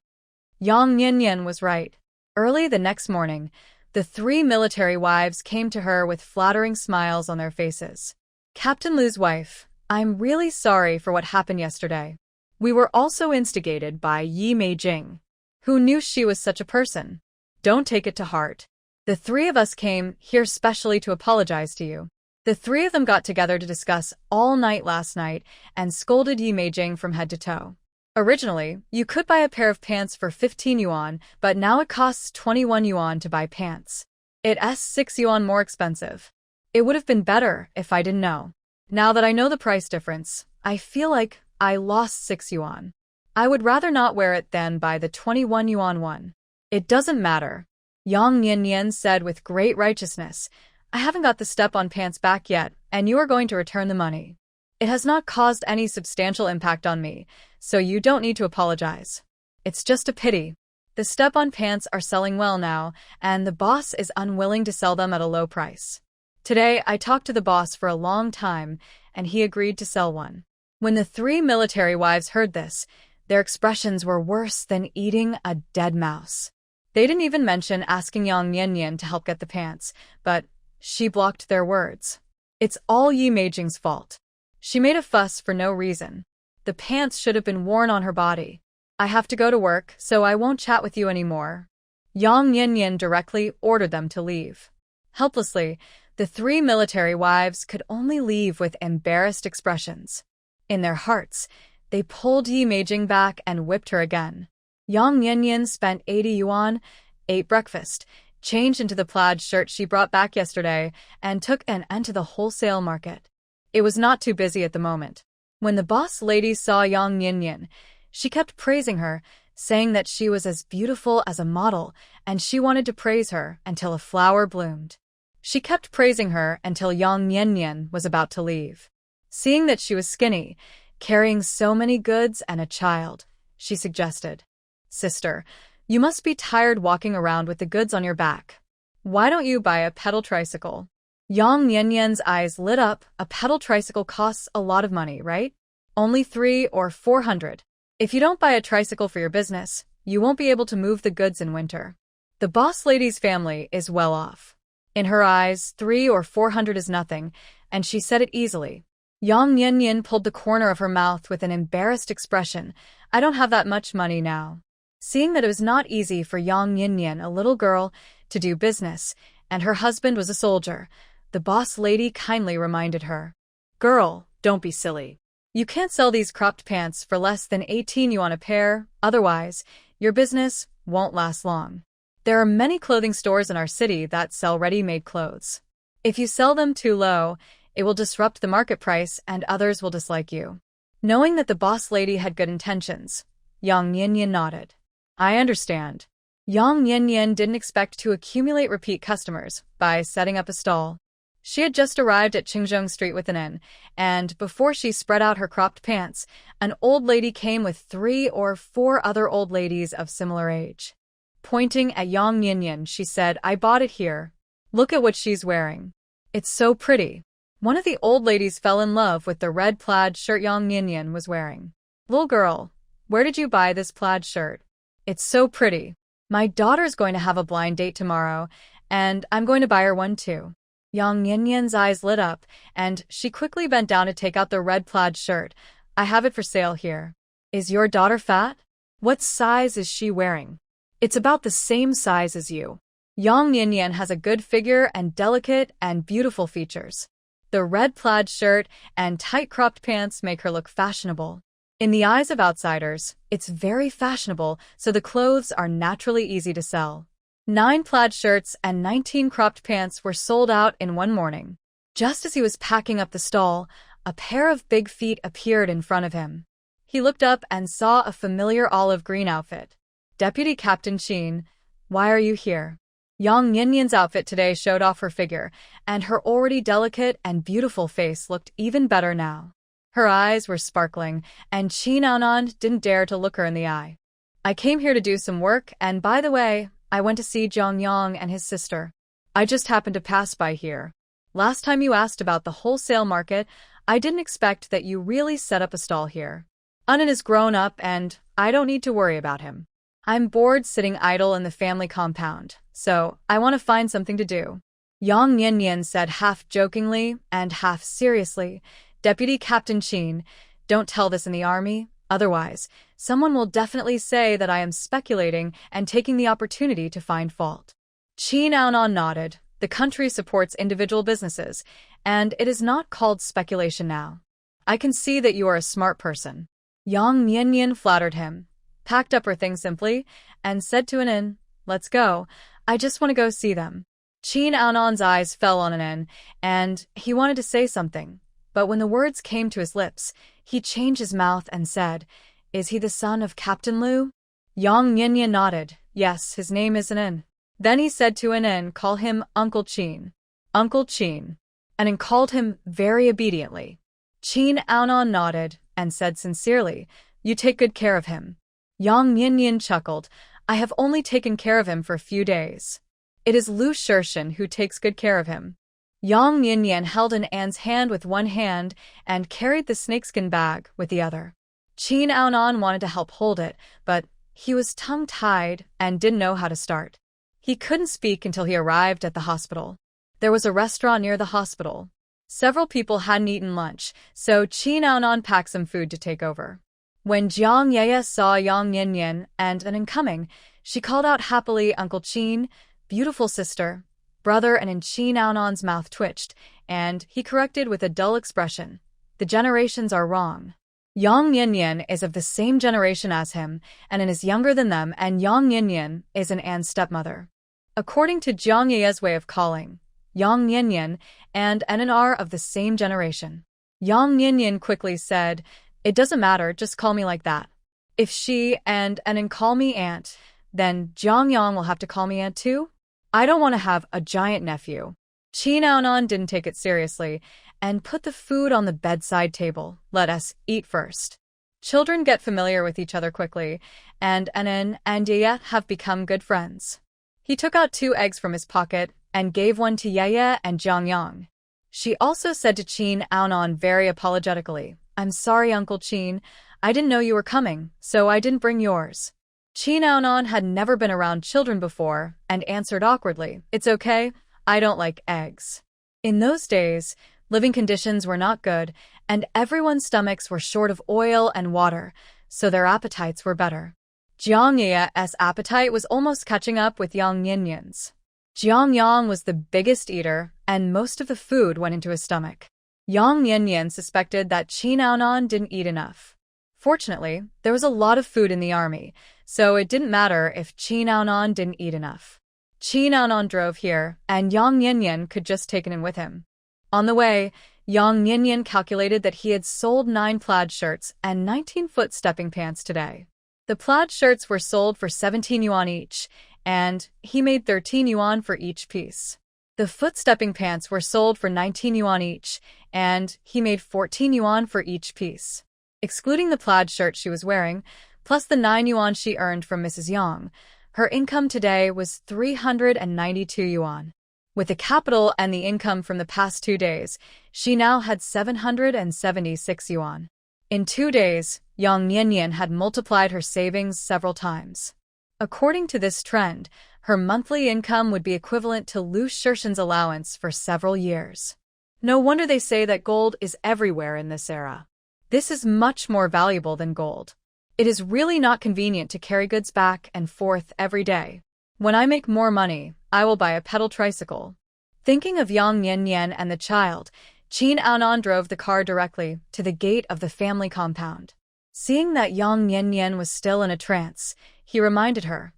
Yang Yanyan was right. Early the next morning, the 3 military wives came to her with flattering smiles on their faces. "Captain Liu's wife, I'm really sorry for what happened yesterday. We were also instigated by Yi Meijing. Who knew she was such a person? Don't take it to heart. The 3 of us came here specially to apologize to you." The 3 of them got together to discuss all night last night and scolded Yi Meijing from head to toe. Originally, you could buy a pair of pants for 15 yuan, but now it costs 21 yuan to buy pants. It's 6 yuan more expensive. It would have been better if I didn't know. Now that I know the price difference, I feel like I lost 6 yuan. I would rather not wear it than buy the 21 yuan one. It doesn't matter. Yang Yanyan said with great righteousness, "I haven't got the step-on pants back yet, and you are going to return the money. It has not caused any substantial impact on me, so you don't need to apologize. It's just a pity. The step-on pants are selling well now, and the boss is unwilling to sell them at a low price. Today, I talked to the boss for a long time, and he agreed to sell one." When the 3 military wives heard this, their expressions were worse than eating a dead mouse. They didn't even mention asking Yang Yanyan to help get the pants, but she blocked their words. It's all Yi Meijing's fault. She made a fuss for no reason. The pants should have been worn on her body. "I have to go to work, so I won't chat with you anymore." Yang Yanyan directly ordered them to leave. Helplessly, the 3 military wives could only leave with embarrassed expressions. In their hearts, they pulled Yi Meijing back and whipped her again. Yang Yanyan spent 80 yuan, ate breakfast, changed into the plaid shirt she brought back yesterday, and took an end to the wholesale market. It was not too busy at the moment. When the boss lady saw Yang Yanyan, she kept praising her, saying that she was as beautiful as a model, and she wanted to praise her until a flower bloomed. She kept praising her until Yang Yanyan was about to leave. Seeing that she was skinny, carrying so many goods and a child, she suggested, Sister, you must be tired walking around with the goods on your back. Why don't you buy a pedal tricycle? Yang Yanyan's eyes lit up. A pedal tricycle costs a lot of money, right? Only 300 or 400. If you don't buy a tricycle for your business, you won't be able to move the goods in winter. The boss lady's family is well off. In her eyes, 300 or 400 is nothing, and she said it easily. Yang Yanyan pulled the corner of her mouth with an embarrassed expression. I don't have that much money now. Seeing that it was not easy for Yang Yanyan, a little girl, to do business, and her husband was a soldier, the boss lady kindly reminded her. Girl, don't be silly. You can't sell these cropped pants for less than 18 yuan a pair, otherwise, your business won't last long. There are many clothing stores in our city that sell ready-made clothes. If you sell them too low, it will disrupt the market price and others will dislike you. Knowing that the boss lady had good intentions, Yang Yanyan nodded. I understand. Yang Yanyan didn't expect to accumulate repeat customers by setting up a stall. She had just arrived at Qingzhong Street with an inn, and before she spread out her cropped pants, an old lady came with 3 or 4 other old ladies of similar age. Pointing at Yang Yanyan, she said, I bought it here. Look at what she's wearing. It's so pretty. One of the old ladies fell in love with the red plaid shirt Yang Yanyan was wearing. Little girl, where did you buy this plaid shirt? It's so pretty. My daughter's going to have a blind date tomorrow, and I'm going to buy her one too. Yang Yanyan's eyes lit up, and she quickly bent down to take out the red plaid shirt. I have it for sale here. Is your daughter fat? What size is she wearing? It's about the same size as you. Yang Yanyan has a good figure and delicate and beautiful features. The red plaid shirt and tight cropped pants make her look fashionable. In the eyes of outsiders, it's very fashionable, so the clothes are naturally easy to sell. 9 plaid shirts and 19 cropped pants were sold out in one morning. Just as he was packing up the stall, a pair of big feet appeared in front of him. He looked up and saw a familiar olive green outfit. Deputy Captain Qin, why are you here? Yang Yanyan's outfit today showed off her figure, and her already delicate and beautiful face looked even better now. Her eyes were sparkling, and Qin Aonan didn't dare to look her in the eye. I came here to do some work, and by the way, I went to see Zhang Yang and his sister. I just happened to pass by here. Last time you asked about the wholesale market, I didn't expect that you really set up a stall here. Anan is grown up and I don't need to worry about him. I'm bored sitting idle in the family compound, so I want to find something to do. Yang Yanyan said half jokingly and half seriously, Deputy Captain Qin, don't tell this in the army. Otherwise, someone will definitely say that I am speculating and taking the opportunity to find fault. Qin Aonan nodded. The country supports individual businesses, and it is not called speculation now. I can see that you are a smart person. Yang Yanyan flattered him, packed up her things simply, and said to Anan, let's go. I just want to go see them. Qin Aonan's eyes fell on Anan, and he wanted to say something. But when the words came to his lips, he changed his mouth and said, Is he the son of Captain Liu? Yang Yanyan nodded. Yes, his name is Anan. Then he said to Anan, call him Uncle Qin. Uncle Qin. Anan called him very obediently. Qin Aonan nodded and said sincerely, You take good care of him. Yang Yanyan chuckled. I have only taken care of him for a few days. It is Liu Shirshan who takes good care of him. Yang Yanyan held An's hand with one hand and carried the snakeskin bag with the other. Qin Aonan wanted to help hold it, but he was tongue-tied and didn't know how to start. He couldn't speak until he arrived at the hospital. There was a restaurant near the hospital. Several people hadn't eaten lunch, so Qin Aonan packed some food to take over. When Jiang Yeye saw Yang Yanyan and Anan coming, she called out happily, Uncle Qin, beautiful sister. Brother, and in Qin Aonan's mouth twitched, and he corrected with a dull expression. The generations are wrong. Yang Yanyan is of the same generation as him, and is younger than them, and Yang Yanyan is An's stepmother. According to Jiang Ye's way of calling, Yang Yanyan and Anan are of the same generation. Yang Yanyan quickly said, It doesn't matter, just call me like that. If she and Anan call me aunt, then Jiang Yang will have to call me aunt too? I don't want to have a giant nephew. Qin Aonan didn't take it seriously and put the food on the bedside table. Let us eat first. Children get familiar with each other quickly, and Anan and Yaya have become good friends. He took out 2 eggs from his pocket and gave one to Yaya and Jiangyang. She also said to Qin Aonan very apologetically, "I'm sorry, Uncle Qin. I didn't know you were coming, so I didn't bring yours." Qin Aonan had never been around children before and answered awkwardly, "It's okay, I don't like eggs." In those days, living conditions were not good, and everyone's stomachs were short of oil and water, so their appetites were better. Jiang Ya's appetite was almost catching up with Yang Yinyan's. Jiang Yang was the biggest eater, and most of the food went into his stomach. Yang Yinyan suspected that Qin Aonan didn't eat enough. Fortunately, there was a lot of food in the army, so it didn't matter if Qin Aonan didn't eat enough. Qin Aonan drove here, and Yang Yinyan could just take it in with him. On the way, Yang Yinyan calculated that he had sold 9 plaid shirts and 19-foot stepping pants today. The plaid shirts were sold for 17 yuan each, and he made 13 yuan for each piece. The foot stepping pants were sold for 19 yuan each, and he made 14 yuan for each piece. Excluding the plaid shirt she was wearing, plus the 9 yuan she earned from Mrs. Yang, her income today was 392 yuan. With the capital and the income from the past 2 days, she now had 776 yuan. In 2 days, Yang Yinyan had multiplied her savings several times. According to this trend, her monthly income would be equivalent to Lu Shirshan's allowance for several years. No wonder they say that gold is everywhere in this era. This is much more valuable than gold. It is really not convenient to carry goods back and forth every day. When I make more money, I will buy a pedal tricycle. Thinking of Yang Yinyan and the child, Qin Aonan drove the car directly to the gate of the family compound. Seeing that Yang Yinyan was still in a trance, he reminded her,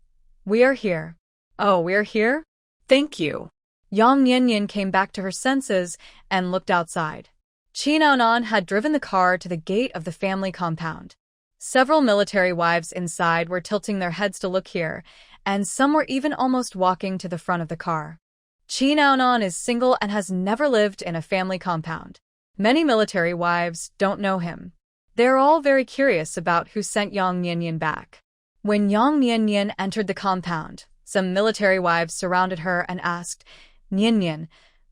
"We are here." "Oh, we're here? Thank you." Yang Yinyan came back to her senses and looked outside. Qin Aonan had driven the car to the gate of the family compound. Several military wives inside were tilting their heads to look here, and some were even almost walking to the front of the car. Qin Aonan is single and has never lived in a family compound. Many military wives don't know him. They're all very curious about who sent Yang Yinyan back. When Yang Yinyan entered the compound, some military wives surrounded her and asked, "Yinyan,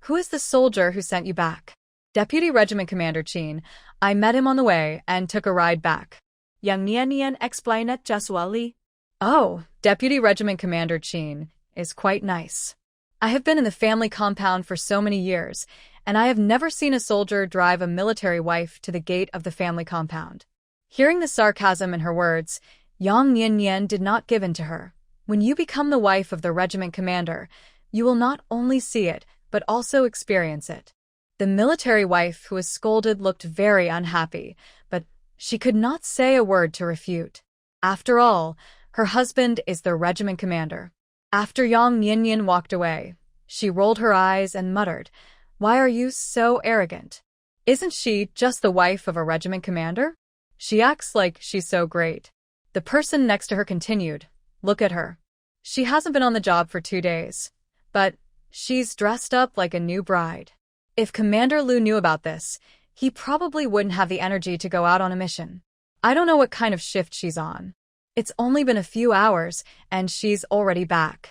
who is the soldier who sent you back?" "Deputy Regiment Commander Qin. I met him on the way and took a ride back." Yang Nian explained casually. "Oh, Deputy Regiment Commander Qin is quite nice. I have been in the family compound for so many years, and I have never seen a soldier drive a military wife to the gate of the family compound." Hearing the sarcasm in her words, Yang Yinyan did not give in to her. When you become the wife of the regiment commander, you will not only see it, but also experience it. The military wife who was scolded looked very unhappy, but she could not say a word to refute. After all, her husband is the regiment commander. After Yang Yinyan walked away, she rolled her eyes and muttered, "Why are you so arrogant? Isn't she just the wife of a regiment commander? She acts like she's so great." The person next to her continued, "Look at her. She hasn't been on the job for 2 days, but she's dressed up like a new bride." If Commander Lu knew about this, he probably wouldn't have the energy to go out on a mission. "I don't know what kind of shift she's on. It's only been a few hours, and she's already back.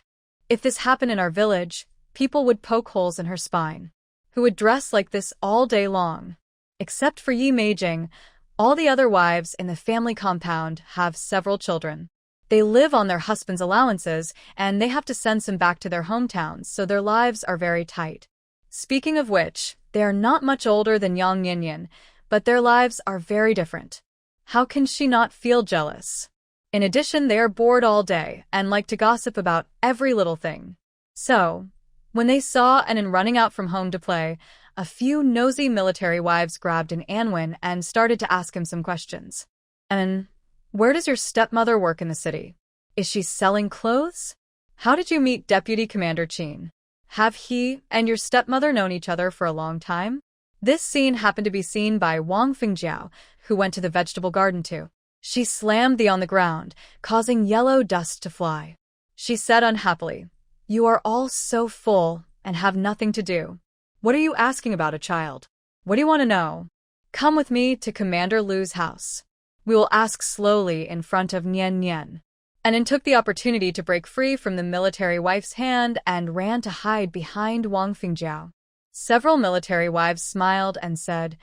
If this happened in our village, people would poke holes in her spine. Who would dress like this all day long?" Except for Yi Meijing, all the other wives in the family compound have several children. They live on their husbands' allowances, and they have to send some back to their hometowns, so their lives are very tight. Speaking of which, they are not much older than Yang Yinyan, but their lives are very different. How can she not feel jealous? In addition, they are bored all day and like to gossip about every little thing. So, when they saw Anan running out from home to play, a few nosy military wives grabbed an Anwen and started to ask him some questions. "Anan, where does your stepmother work in the city? Is she selling clothes? How did you meet Deputy Commander Qin? Have he and your stepmother known each other for a long time?" This scene happened to be seen by Wang Fengjiao, who went to the vegetable garden too. She slammed the on the ground, causing yellow dust to fly. She said unhappily, "You are all so full and have nothing to do. What are you asking about a child? What do you want to know? Come with me to Commander Lu's house." We will ask slowly in front of Nian Nian. Anan took the opportunity to break free from the military wife's hand and ran to hide behind Wang Fengjiao. Several military wives smiled and said,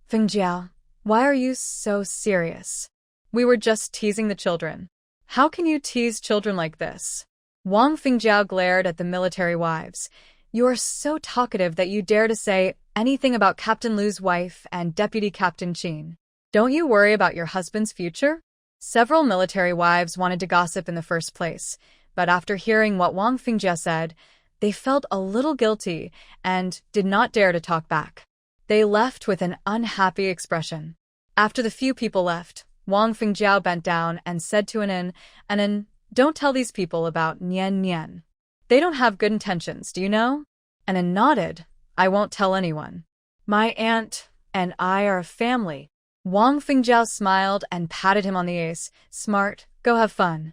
Fengjiao, why are you so serious? We were just teasing the children. How can you tease children like this? Wang Fengjiao glared at the military wives. You are so talkative that you dare to say anything about Captain Lu's wife and Deputy Captain Qin. Don't you worry about your husband's future? Several military wives wanted to gossip in the first place, but after hearing what Wang Fengjia said, they felt a little guilty and did not dare to talk back. They left with an unhappy expression. After the few people left, Wang Fengjiao bent down and said to Anan, don't tell these people about Nian Nian. They don't have good intentions, do you know? Anan nodded. I won't tell anyone. My aunt and I are a family. Wang Fengjiao smiled and patted him on the ace. Smart, go have fun.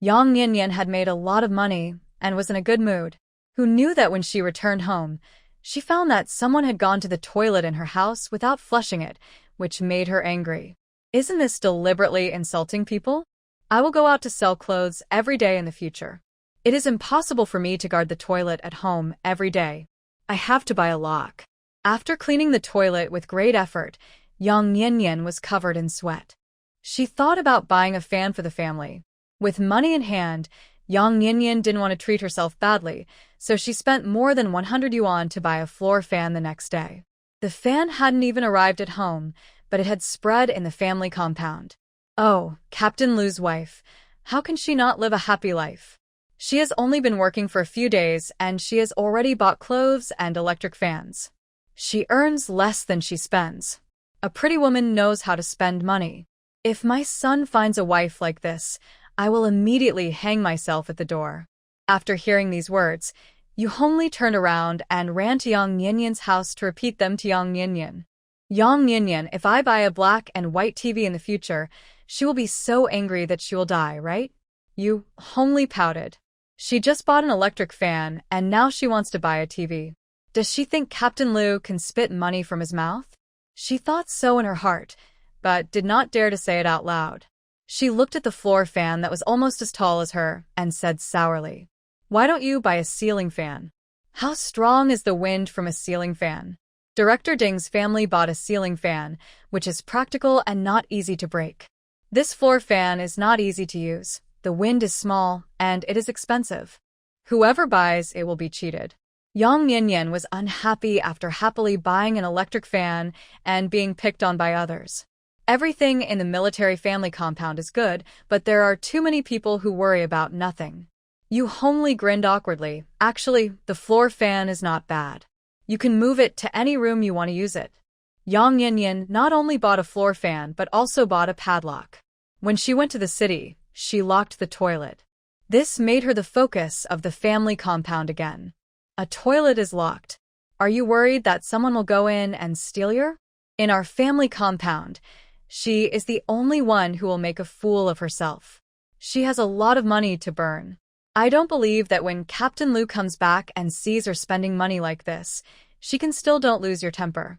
Yang Nian had made a lot of money and was in a good mood. Who knew that when she returned home, she found that someone had gone to the toilet in her house without flushing it, which made her angry. Isn't this deliberately insulting people? I will go out to sell clothes every day in the future. It is impossible for me to guard the toilet at home every day. I have to buy a lock. After cleaning the toilet with great effort, Yang Nian was covered in sweat. She thought about buying a fan for the family. With money in hand, Yang Nian didn't want to treat herself badly, so she spent more than 100 yuan to buy a floor fan the next day. The fan hadn't even arrived at home, but it had spread in the family compound. Oh, Captain Lu's wife. How can she not live a happy life? She has only been working for a few days, and she has already bought clothes and electric fans. She earns less than she spends. A pretty woman knows how to spend money. If my son finds a wife like this, I will immediately hang myself at the door. After hearing these words, Yu Hongli turned around and ran to Yang Nian's house to repeat them to Yang Nian. Yang Nian, if I buy a black and white TV in the future, she will be so angry that she will die, right? Yu Hongli pouted. She just bought an electric fan and now she wants to buy a TV. Does she think Captain Lu can spit money from his mouth? She thought so in her heart, but did not dare to say it out loud. She looked at the floor fan that was almost as tall as her and said sourly, Why don't you buy a ceiling fan? How strong is the wind from a ceiling fan? Director Ding's family bought a ceiling fan, which is practical and not easy to break. This floor fan is not easy to use. The wind is small, and it is expensive. Whoever buys it will be cheated. Yang Nian was unhappy after happily buying an electric fan and being picked on by others. Everything in the military family compound is good, but there are too many people who worry about nothing. Yu Hongli grinned awkwardly. Actually, the floor fan is not bad. You can move it to any room you want to use it. Yang Nian not only bought a floor fan but also bought a padlock. When she went to the city, she locked the toilet. This made her the focus of the family compound again. A toilet is locked. Are you worried that someone will go in and steal you? In our family compound, she is the only one who will make a fool of herself. She has a lot of money to burn. I don't believe that when Captain Lu comes back and sees her spending money like this, she can still don't lose your temper.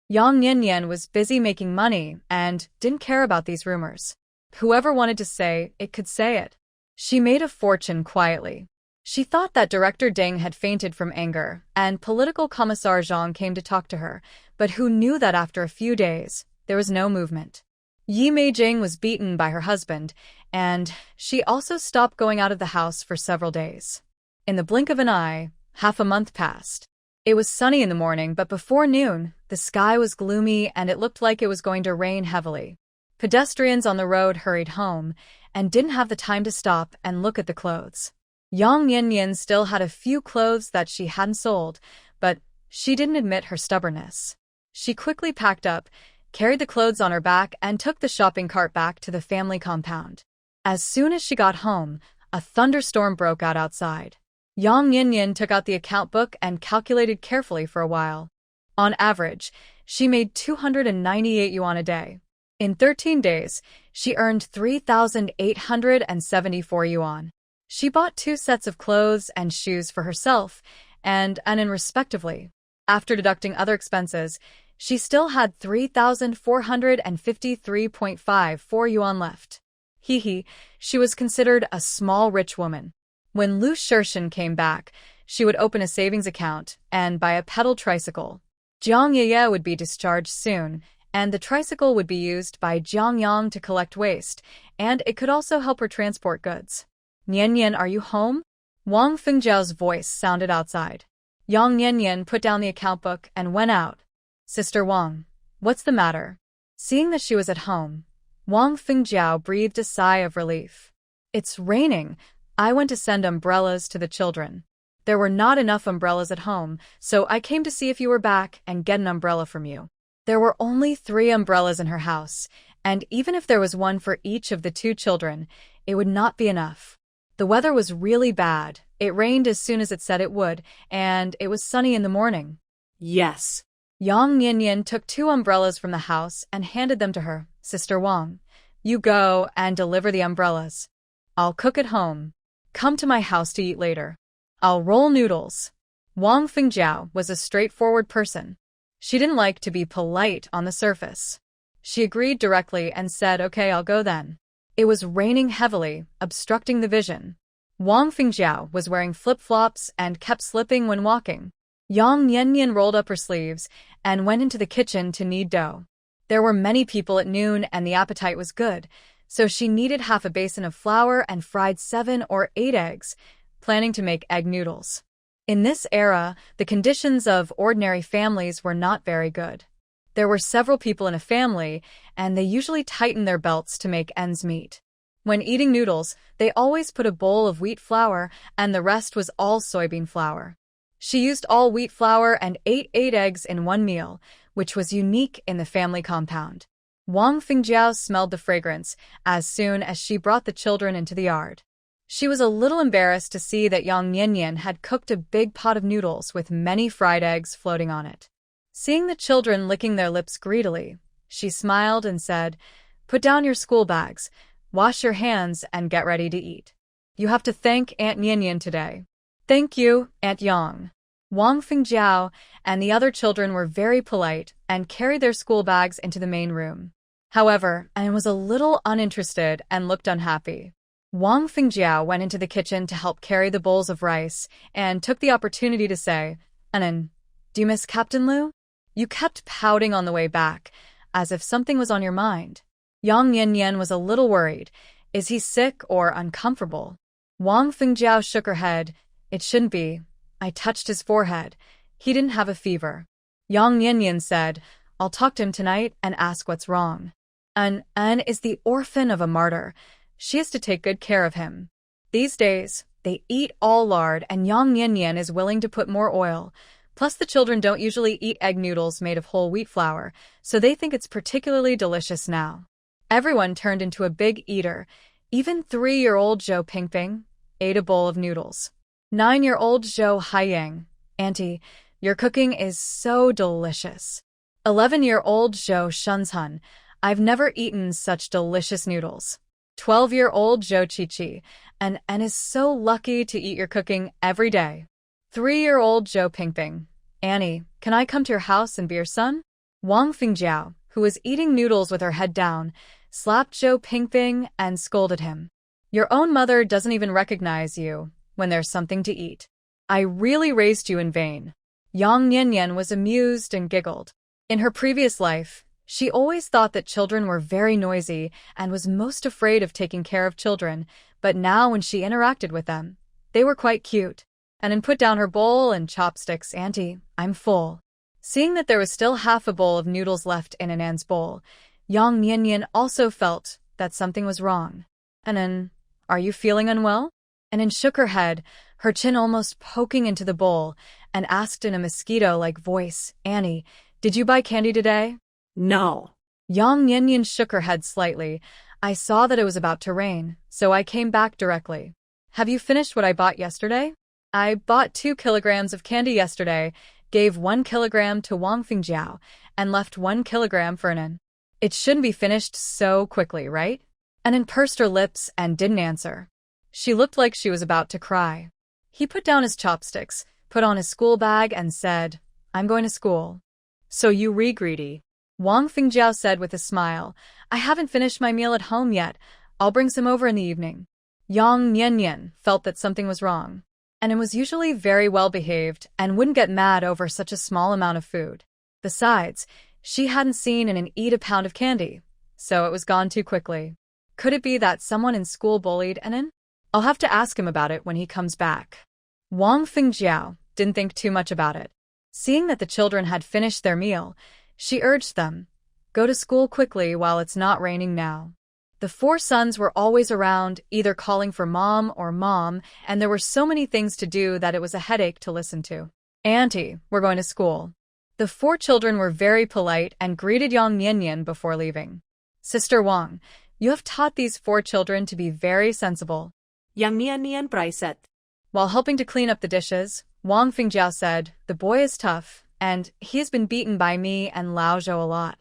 Yang Nian was busy making money and didn't care about these rumors. Whoever wanted to say it could say it. She made a fortune quietly. She thought that Director Ding had fainted from anger, and Political Commissar Zhang came to talk to her, but who knew that after a few days, there was no movement. Yi Meijing was beaten by her husband, and she also stopped going out of the house for several days. In the blink of an eye, half a month passed. It was sunny in the morning, but before noon, the sky was gloomy and it looked like it was going to rain heavily. Pedestrians on the road hurried home and didn't have the time to stop and look at the clothes. Yang Nian still had a few clothes that she hadn't sold, but she didn't admit her stubbornness. She quickly packed up, carried the clothes on her back, and took the shopping cart back to the family compound. As soon as she got home, a thunderstorm broke out outside. Yang Nian took out the account book and calculated carefully for a while. On average, she made 298 yuan a day. In 13 days, she earned 3,874 yuan. She bought 2 sets of clothes and shoes for herself and Anan respectively. After deducting other expenses, She still had 3,453.54 yuan left. Hee, she was considered a small rich woman. When Lu Shirshan came back, she would open a savings account and buy a pedal tricycle. Jiang Yeye would be discharged soon, and the tricycle would be used by Jiang Yang to collect waste, and it could also help her transport goods. Nian Nian, are you home? Wang Fengjiao's voice sounded outside. Yang Nian Nian put down the account book and went out. Sister Wang, what's the matter? Seeing that she was at home, Wang Fengjiao breathed a sigh of relief. It's raining. I went to send umbrellas to the children. There were not enough umbrellas at home, so I came to see if you were back and get an umbrella from you. There were only 3 umbrellas in her house, and even if there was one for each of the 2 children, it would not be enough. The weather was really bad. It rained as soon as it said it would, and it was sunny in the morning. Yes. Yang Nian took 2 umbrellas from the house and handed them to her. Sister Wang, you go and deliver the umbrellas. I'll cook at home. Come to my house to eat later. I'll roll noodles. Wang Fengjiao was a straightforward person. She didn't like to be polite on the surface. She agreed directly and said, okay, I'll go then. It was raining heavily, obstructing the vision. Wang Fengjiao was wearing flip-flops and kept slipping when walking. Yang Nian rolled up her sleeves and went into the kitchen to knead dough. There were many people at noon and the appetite was good, so she kneaded half a basin of flour and fried 7 or 8 eggs, planning to make egg noodles. In this era, the conditions of ordinary families were not very good. There were several people in a family, and they usually tightened their belts to make ends meet. When eating noodles, they always put a bowl of wheat flour, and the rest was all soybean flour. She used all wheat flour and ate 8 eggs in one meal, which was unique in the family compound. Wang Fengjiao smelled the fragrance as soon as she brought the children into the yard. She was a little embarrassed to see that Yang Nian had cooked a big pot of noodles with many fried eggs floating on it. Seeing the children licking their lips greedily, she smiled and said, "Put down your school bags, wash your hands, and get ready to eat. You have to thank Aunt Nian today." "Thank you, Aunt Yang." Wang Fengjiao and the other children were very polite and carried their school bags into the main room. However, Anne was a little uninterested and looked unhappy. Wang Fengjiao went into the kitchen to help carry the bowls of rice and took the opportunity to say, "Anan, do you miss Captain Lu? You kept pouting on the way back, as if something was on your mind." Yang Nian was a little worried. Is he sick or uncomfortable? Wang Fengjiao shook her head. "It shouldn't be." I touched his forehead. He didn't have a fever. Yang Nian said, "I'll talk to him tonight and ask what's wrong. An is the orphan of a martyr. She has to take good care of him. These days, they eat all lard and Yang Nian is willing to put more oil. Plus the children don't usually eat egg noodles made of whole wheat flour, so they think it's particularly delicious now." Everyone turned into a big eater. Even 3-year-old Zhou Pingping ate a bowl of noodles. 9-year-old Zhou Haiyang, "Auntie, your cooking is so delicious." 11-year-old Zhou Shunzhun, "I've never eaten such delicious noodles." 12-year-old Zhou Qiqi, and is so lucky to eat your cooking every day." 3-year-old Zhou Pingping, "Annie, can I come to your house and be your son?" Wang Fengjiao, who was eating noodles with her head down, slapped Zhou Pingping and scolded him. "Your own mother doesn't even recognize you when there's something to eat. I really raised you in vain." Yang Nian was amused and giggled. In her previous life, she always thought that children were very noisy and was most afraid of taking care of children, but now when she interacted with them, they were quite cute. And put down her bowl and chopsticks. "Auntie, I'm full." Seeing that there was still half a bowl of noodles left in Anan's bowl, Yang Nian also felt that something was wrong. "Anan, are you feeling unwell?" Anan shook her head, her chin almost poking into the bowl, and asked in a mosquito-like voice, "Annie, did you buy candy today?" No. Yang Nian shook her head slightly. "I saw that it was about to rain, so I came back directly." "Have you finished what I bought yesterday?" "I bought 2 kilograms of candy yesterday, gave 1 kilogram to Wang Fengjiao, and left 1 kilogram for Anan." "It shouldn't be finished so quickly, right?" Anan pursed her lips and didn't answer. She looked like she was about to cry. He put down his chopsticks, put on his school bag, and said, "I'm going to school." So you re-greedy. Wang Fengjiao said with a smile. I haven't finished my meal at home yet. I'll bring some over in the evening. Yang Niannian felt that something was wrong, and was usually very well behaved and wouldn't get mad over such a small amount of food. Besides, she hadn't seen an eat a pound of candy, so it was gone too quickly. Could it be that someone in school bullied Anan? I'll have to ask him about it when he comes back. Wang Fengjiao didn't think too much about it. Seeing that the children had finished their meal, she urged them, go to school quickly while it's not raining now. The four sons were always around, either calling for mom, and there were so many things to do that it was a headache to listen to. Auntie, we're going to school. The four children were very polite and greeted Yang Niannian before leaving. Sister Wang, you have taught these four children to be very sensible. Yang Niannian praised. While helping to clean up the dishes, Wang Fengjiao said, the boy is tough, and he has been beaten by me and Lao Zhou a lot.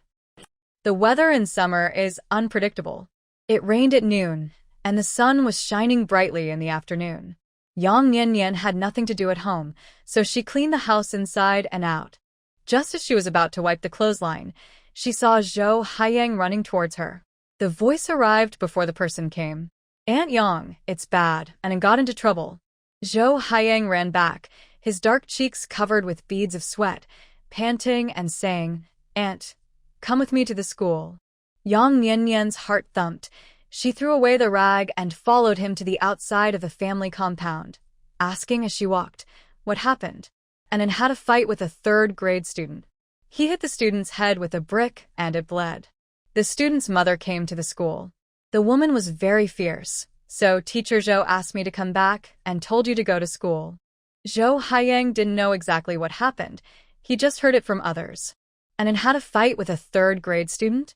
The weather in summer is unpredictable. It rained at noon, and the sun was shining brightly in the afternoon. Yang Niannian had nothing to do at home, so she cleaned the house inside and out. Just as she was about to wipe the clothesline, she saw Zhou Haiyang running towards her. The voice arrived before the person came. Aunt Yang, it's bad, and got into trouble. Zhou Haiyang ran back, his dark cheeks covered with beads of sweat, panting and saying, Aunt, come with me to the school. Yang Niannian's heart thumped. She threw away the rag and followed him to the outside of the family compound, asking as she walked, what happened? And had a fight with a third-grade student. He hit the student's head with a brick and it bled. The student's mother came to the school. The woman was very fierce, so Teacher Zhou asked me to come back and told you to go to school. Zhou Haiyang didn't know exactly what happened. He just heard it from others. And had a fight with a third-grade student?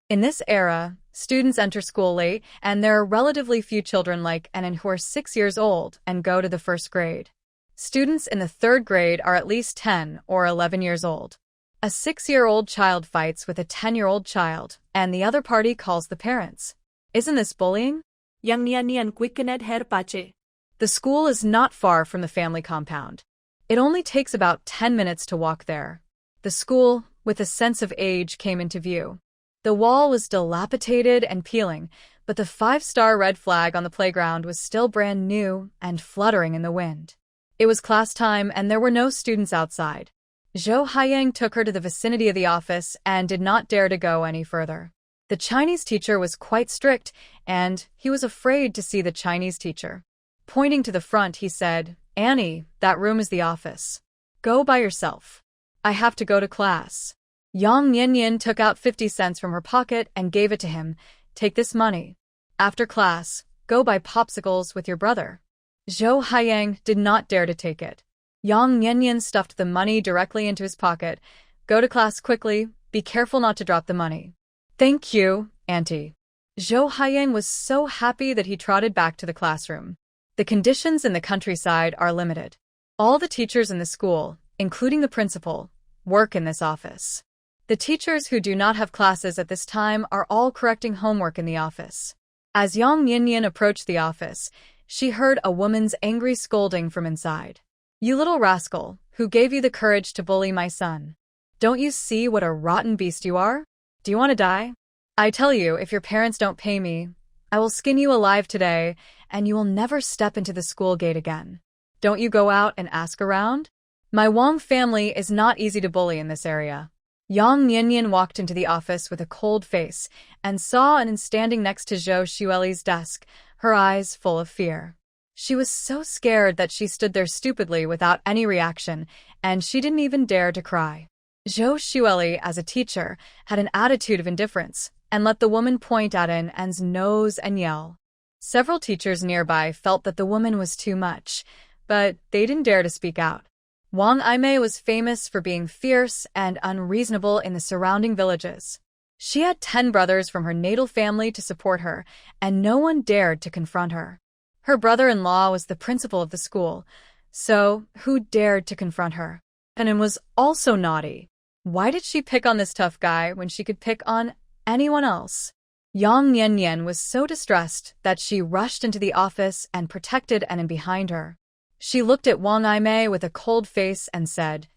In this era, students enter school late, and there are relatively few children like Anan who are 6 years old and go to the first grade. Students in the third grade are at least 10 or 11 years old. A 6-year-old child fights with a 10-year-old child, and the other party calls the parents. Isn't this bullying? Yang Niannian quickened her pace. The school is not far from the family compound. It only takes about 10 minutes to walk there. The school, with a sense of age, came into view. The wall was dilapidated and peeling, but the 5-star red flag on the playground was still brand new and fluttering in the wind. It was class time and there were no students outside. Zhou Haiyang took her to the vicinity of the office and did not dare to go any further. The Chinese teacher was quite strict, and he was afraid to see the Chinese teacher. Pointing to the front, he said, Annie, that room is the office. Go by yourself. I have to go to class. Yang Niannian took out 50 cents from her pocket and gave it to him. Take this money. After class, go buy popsicles with your brother. Zhou Haiyang did not dare to take it. Yang Niannian stuffed the money directly into his pocket. Go to class quickly. Be careful not to drop the money. Thank you, Auntie. Zhou Haiyang was so happy that he trotted back to the classroom. The conditions in the countryside are limited. All the teachers in the school, including the principal, work in this office. The teachers who do not have classes at this time are all correcting homework in the office. As Yang Niannian approached the office, she heard a woman's angry scolding from inside. You little rascal, who gave you the courage to bully my son? Don't you see what a rotten beast you are? Do you want to die? I tell you, if your parents don't pay me, I will skin you alive today, and you will never step into the school gate again. Don't you go out and ask around? My Wang family is not easy to bully in this area. Yang Niannian walked into the office with a cold face and saw Anan standing next to Zhou Xueli's desk, her eyes full of fear. She was so scared that she stood there stupidly without any reaction, and she didn't even dare to cry. Zhou Xueli, as a teacher, had an attitude of indifference and let the woman point at Anan's nose and yell. Several teachers nearby felt that the woman was too much, but they didn't dare to speak out. Wang Aimei was famous for being fierce and unreasonable in the surrounding villages. She had 10 brothers from her natal family to support her, and no one dared to confront her. Her brother-in-law was the principal of the school, so who dared to confront her? Anan was also naughty. Why did she pick on this tough guy when she could pick on anyone else? Yang Niannian was so distressed that she rushed into the office and protected Anan behind her. She looked at Wang Aimei with a cold face and said,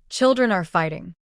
Children are fighting.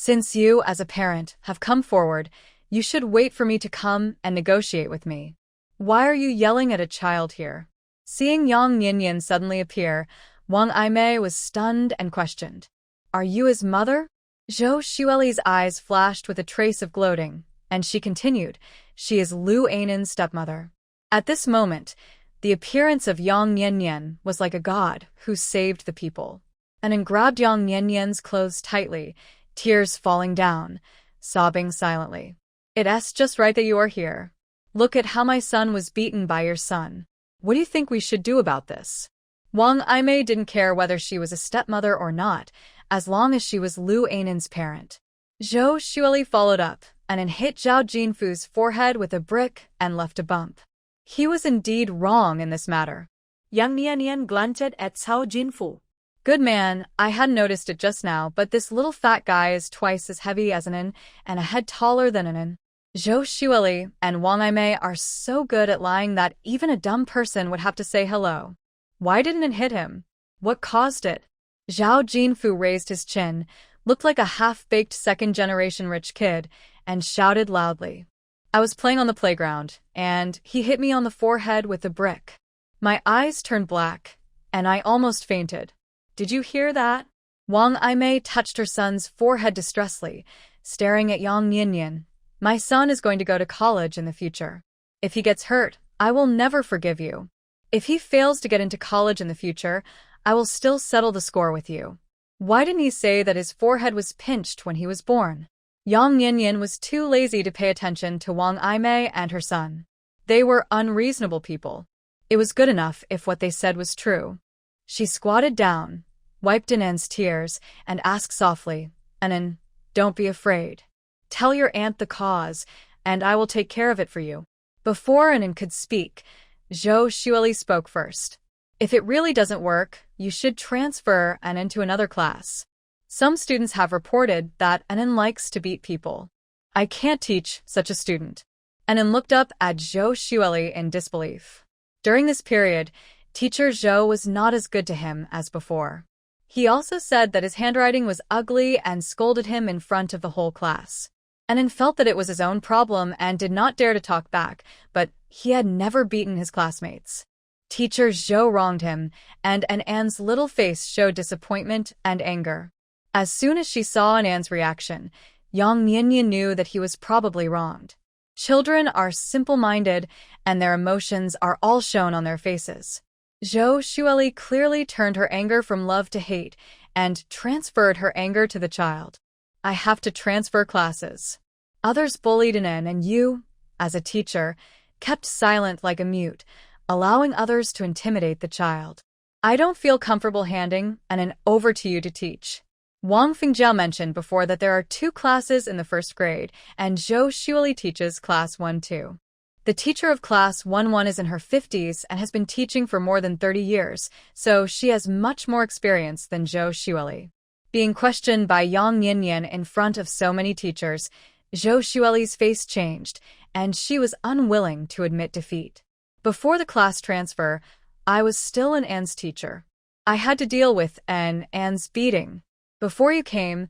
Since you, as a parent, have come forward, you should wait for me to come and negotiate with me. Why are you yelling at a child here? Seeing Yang Nianyan suddenly appear, Wang Aimei was stunned and questioned. Are you his mother? Zhou Xueli's eyes flashed with a trace of gloating, and she continued, she is Lu Ainan's stepmother. At this moment, the appearance of Yang Nianyan was like a god who saved the people. Anan grabbed Yang Nianyan's clothes tightly, tears falling down, sobbing silently. It's just right that you are here. Look at how my son was beaten by your son. What do you think we should do about this? Wang Aimei didn't care whether she was a stepmother or not, as long as she was Lu Ainan's parent. Zhou Xueli followed up, and hit Zhao Jinfu's forehead with a brick and left a bump. He was indeed wrong in this matter. Yang Nianyan glanced at Zhao Jinfu. Good man, I hadn't noticed it just now, but this little fat guy is twice as heavy as Anan and a head taller than Anan. Zhou Xueli and Wang Aimei are so good at lying that even a dumb person would have to say hello. Why didn't it hit him? What caused it? Zhao Jinfu raised his chin, looked like a half-baked second-generation rich kid, and shouted loudly. I was playing on the playground, and he hit me on the forehead with a brick. My eyes turned black, and I almost fainted. Did you hear that? Wang Aimei touched her son's forehead distressfully, staring at Yang Nianyan. My son is going to go to college in the future. If he gets hurt, I will never forgive you. If he fails to get into college in the future, I will still settle the score with you. Why didn't he say that his forehead was pinched when he was born? Yang Nianyan was too lazy to pay attention to Wang Aimei and her son. They were unreasonable people. It was good enough if what they said was true. She squatted down, wiped Anan's tears, and asked softly, Anan, don't be afraid. Tell your aunt the cause, and I will take care of it for you. Before Anan could speak, Zhou Xueli spoke first. If it really doesn't work, you should transfer Anan to another class. Some students have reported that Anan likes to beat people. I can't teach such a student. Anan looked up at Zhou Xueli in disbelief. During this period, Teacher Zhou was not as good to him as before. He also said that his handwriting was ugly and scolded him in front of the whole class. Anan felt that it was his own problem and did not dare to talk back, but he had never beaten his classmates. Teacher Zhou wronged him, and Anan's little face showed disappointment and anger. As soon as she saw Anan's reaction, Yang Nianyan knew that he was probably wronged. Children are simple-minded, and their emotions are all shown on their faces. Zhou Xueli clearly turned her anger from love to hate and transferred her anger to the child. I have to transfer classes. Others bullied Anan, and you, as a teacher, kept silent like a mute, allowing others to intimidate the child. I don't feel comfortable handing Anan over to you to teach. Wang Fengjiao mentioned before that there are 2 classes in the first grade, and Zhou Xueli teaches class 1-2. The teacher of class 1-1 is in her 50s and has been teaching for more than 30 years, so she has much more experience than Zhou Xueli. Being questioned by Yang Nianyan in front of so many teachers, Zhou Xueli's face changed, and she was unwilling to admit defeat. Before the class transfer, I was still an An's teacher. I had to deal with An's beating. Before you came,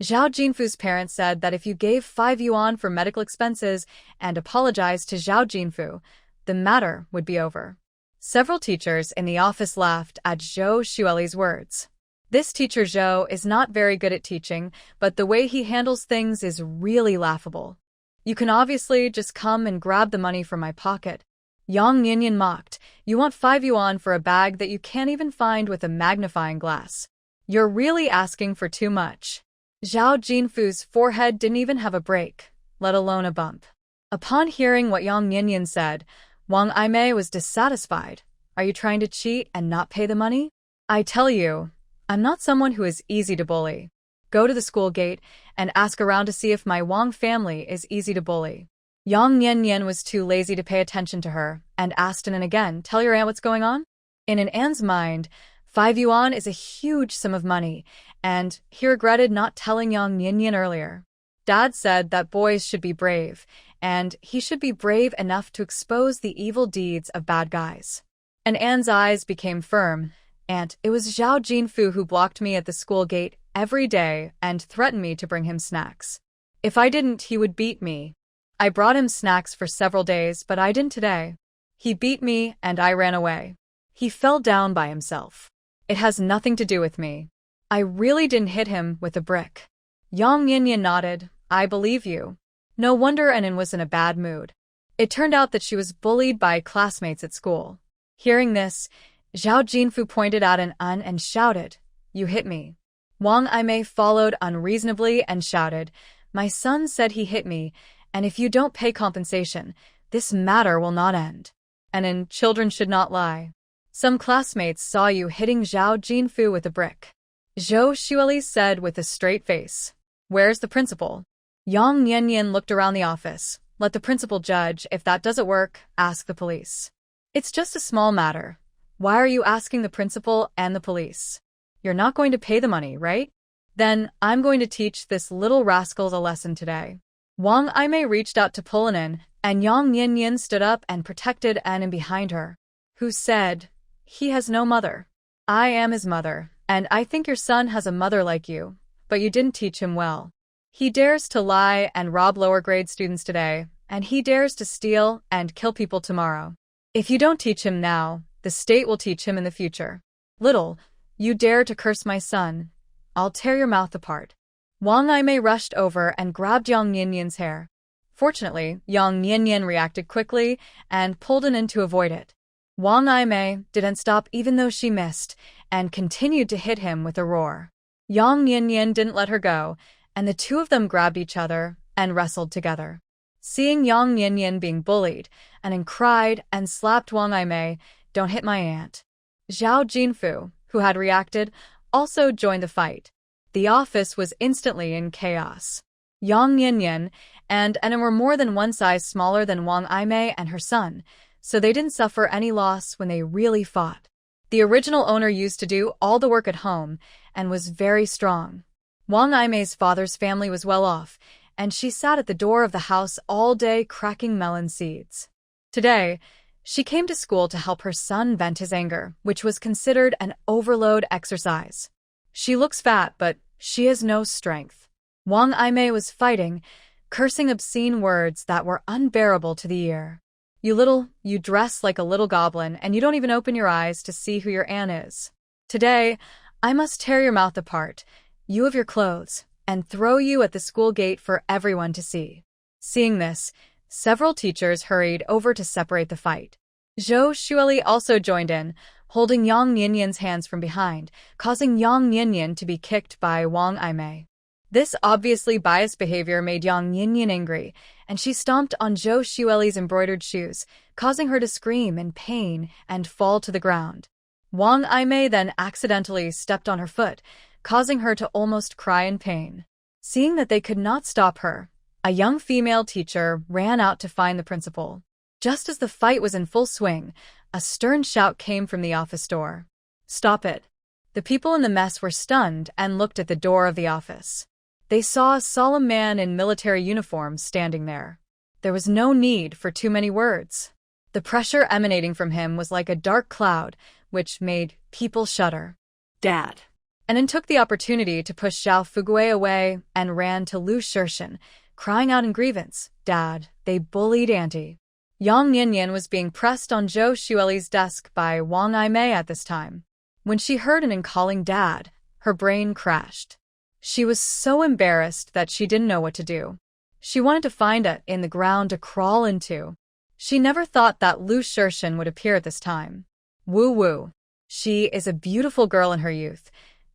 Zhao Jinfu's parents said that if you gave 5 yuan for medical expenses and apologized to Zhao Jinfu, the matter would be over. Several teachers in the office laughed at Zhou Xueli's words. This teacher Zhou is not very good at teaching, but the way he handles things is really laughable. You can obviously just come and grab the money from my pocket. Yang Nianyan mocked. You want 5 yuan for a bag that you can't even find with a magnifying glass. You're really asking for too much. Zhao Jinfu's forehead didn't even have a break, let alone a bump. Upon hearing what Yang Nianyan said, Wang Aimei was dissatisfied. Are you trying to cheat and not pay the money? I tell you, I'm not someone who is easy to bully. Go to the school gate and ask around to see if my Wang family is easy to bully. Yang Nianyan was too lazy to pay attention to her and asked Anan again, tell your aunt what's going on? In An's mind, 5 yuan is a huge sum of money, and he regretted not telling Yang Nianyan earlier. Dad said that boys should be brave, and he should be brave enough to expose the evil deeds of bad guys. And Anne's eyes became firm, and it was Zhao Jinfu who blocked me at the school gate every day and threatened me to bring him snacks. If I didn't, he would beat me. I brought him snacks for several days, but I didn't today. He beat me and I ran away. He fell down by himself. It has nothing to do with me. I really didn't hit him with a brick. Yang Yinyan nodded. I believe you. No wonder Anan was in a bad mood. It turned out that she was bullied by classmates at school. Hearing this, Zhao Jinfu pointed at An and shouted, "You hit me." Wang Aimei followed unreasonably and shouted, "My son said he hit me, and if you don't pay compensation, this matter will not end." And children should not lie. Some classmates saw you hitting Zhao Jinfu with a brick. Zhou Xueli said with a straight face, "Where's the principal?" Yang Yanyan looked around the office. "Let the principal judge. If that doesn't work, ask the police." "It's just a small matter. Why are you asking the principal and the police? You're not going to pay the money, right? Then I'm going to teach this little rascal a lesson today." Wang Aimei reached out to pull Anan, and Yang Yanyan stood up and protected Anan behind her, who said, "He has no mother. I am his mother, and I think your son has a mother like you, but you didn't teach him well. He dares to lie and rob lower grade students today, and he dares to steal and kill people tomorrow. If you don't teach him now, the state will teach him in the future. Little, you dare to curse my son. I'll tear your mouth apart." Wang Aimei rushed over and grabbed Yang Yanyan's hair. Fortunately, Yang Yanyan reacted quickly and pulled Anan to avoid it. Wang Aimei didn't stop even though she missed, and continued to hit him with a roar. Yang Yanyan didn't let her go, and the two of them grabbed each other and wrestled together. Seeing Yang Yanyan being bullied, Anan cried and slapped Wang Aimei, "Don't hit my aunt." Zhao Jinfu, who had reacted, also joined the fight. The office was instantly in chaos. Yang Yanyan and Anan were more than one size smaller than Wang Aimei and her son, so they didn't suffer any loss when they really fought. The original owner used to do all the work at home and was very strong. Wang Aimei's father's family was well off, and she sat at the door of the house all day cracking melon seeds. Today, she came to school to help her son vent his anger, which was considered an overload exercise. She looks fat, but she has no strength. Wang Aimei was fighting, cursing obscene words that were unbearable to the ear. You dress like a little goblin, and you don't even open your eyes to see who your aunt is. Today, I must tear your mouth apart, you of your clothes, and throw you at the school gate for everyone to see." Seeing this, several teachers hurried over to separate the fight. Zhou Xueli also joined in, holding Yang Yanyan's hands from behind, causing Yang Yanyan to be kicked by Wang Aimei. This obviously biased behavior made Yang Yanyan angry, and she stomped on Zhou Xueli's embroidered shoes, causing her to scream in pain and fall to the ground. Wang Aimei then accidentally stepped on her foot, causing her to almost cry in pain. Seeing that they could not stop her, a young female teacher ran out to find the principal. Just as the fight was in full swing, a stern shout came from the office door. "Stop it." The people in the mess were stunned and looked at the door of the office. They saw a solemn man in military uniform standing there. There was no need for too many words. The pressure emanating from him was like a dark cloud, which made people shudder. Dad. Anan took the opportunity to push Zhao Fugui away and ran to Lu Shirshan, crying out in grievance, "Dad, they bullied Auntie." Yang Yanyan was being pressed on Zhou Xueli's desk by Wang Aimei at this time. When she heard Anan calling Dad, her brain crashed. She was so embarrassed that she didn't know what to do. She wanted to find it in the ground to crawl into. She never thought that Lu Shirshan would appear at this time. Woo-woo. She is a beautiful girl in her youth.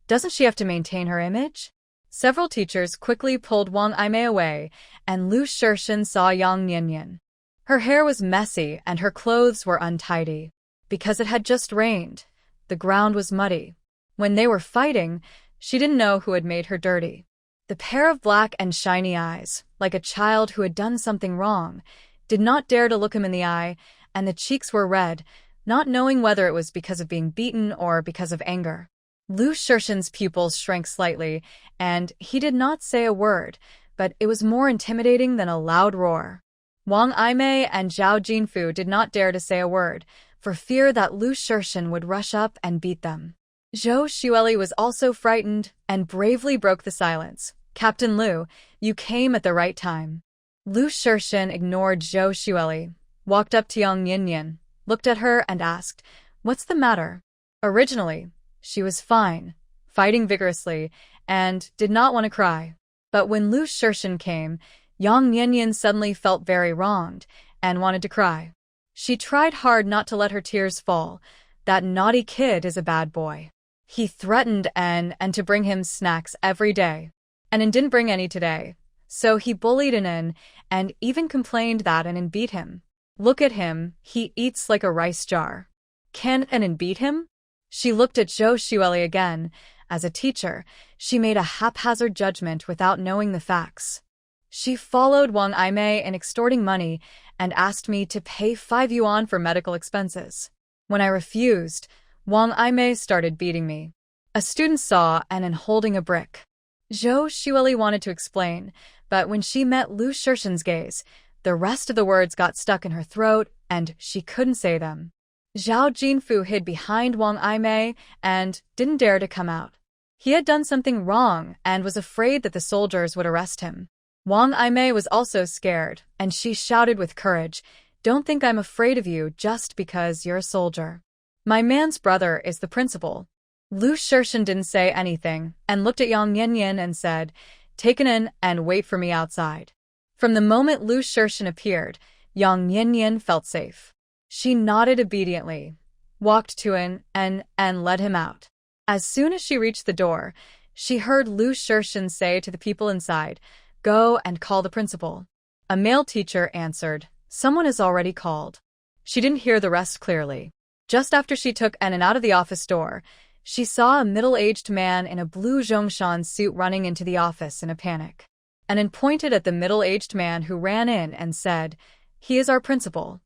Doesn't she have to maintain her image? Several teachers quickly pulled Wang Aimei away, and Lu Shirshan saw Yang Yanyan. Her hair was messy and her clothes were untidy. Because it had just rained, the ground was muddy. When they were fighting, she didn't know who had made her dirty. The pair of black and shiny eyes, like a child who had done something wrong, did not dare to look him in the eye, and the cheeks were red, not knowing whether it was because of being beaten or because of anger. Lu Shirshan's pupils shrank slightly, and he did not say a word, but it was more intimidating than a loud roar. Wang Aimei and Zhao Jinfu did not dare to say a word, for fear that Lu Shirshan would rush up and beat them. Zhou Xueli was also frightened and bravely broke the silence. Captain Liu, you came at the right time. Lu Shirshin ignored Zhou Xueli, walked up to Yang Yinyan, looked at her and asked, "What's the matter?" Originally, she was fine, fighting vigorously, and did not want to cry. But when Lu Shirshin came, Yang Yinyan suddenly felt very wronged and wanted to cry. She tried hard not to let her tears fall. That naughty kid is a bad boy. He threatened N to bring him snacks every day. And didn't bring any today. So he bullied N and even complained that N beat him. Look at him, he eats like a rice jar. Can N beat him? She looked at Zhou Xueli again. As a teacher, she made a haphazard judgment without knowing the facts. She followed Wang Aimei in extorting money and asked me to pay 5 yuan for medical expenses. When I refused, Wang Aimei started beating me. A student saw N holding a brick. Zhou Xueli wanted to explain, but when she met Lu Shirshin's gaze, the rest of the words got stuck in her throat and she couldn't say them. Zhao Jinfu hid behind Wang Aimei and didn't dare to come out. He had done something wrong and was afraid that the soldiers would arrest him. Wang Aimei was also scared, and she shouted with courage, "Don't think I'm afraid of you just because you're a soldier. My man's brother is the principal." Lu Shirshin didn't say anything and looked at Yang Yinyan and said, "Take N in and wait for me outside." From the moment Lu Shirshin appeared, Yang Yinyan felt safe. She nodded obediently, walked to N and led him out. As soon as she reached the door, she heard Lu Shirshin say to the people inside, "Go and call the principal." A male teacher answered, "Someone is already called." She didn't hear the rest clearly. Just after she took N out of the office door, she saw a middle-aged man in a blue Zhongshan suit running into the office in a panic. N pointed at the middle-aged man who ran in and said, "He is our principal."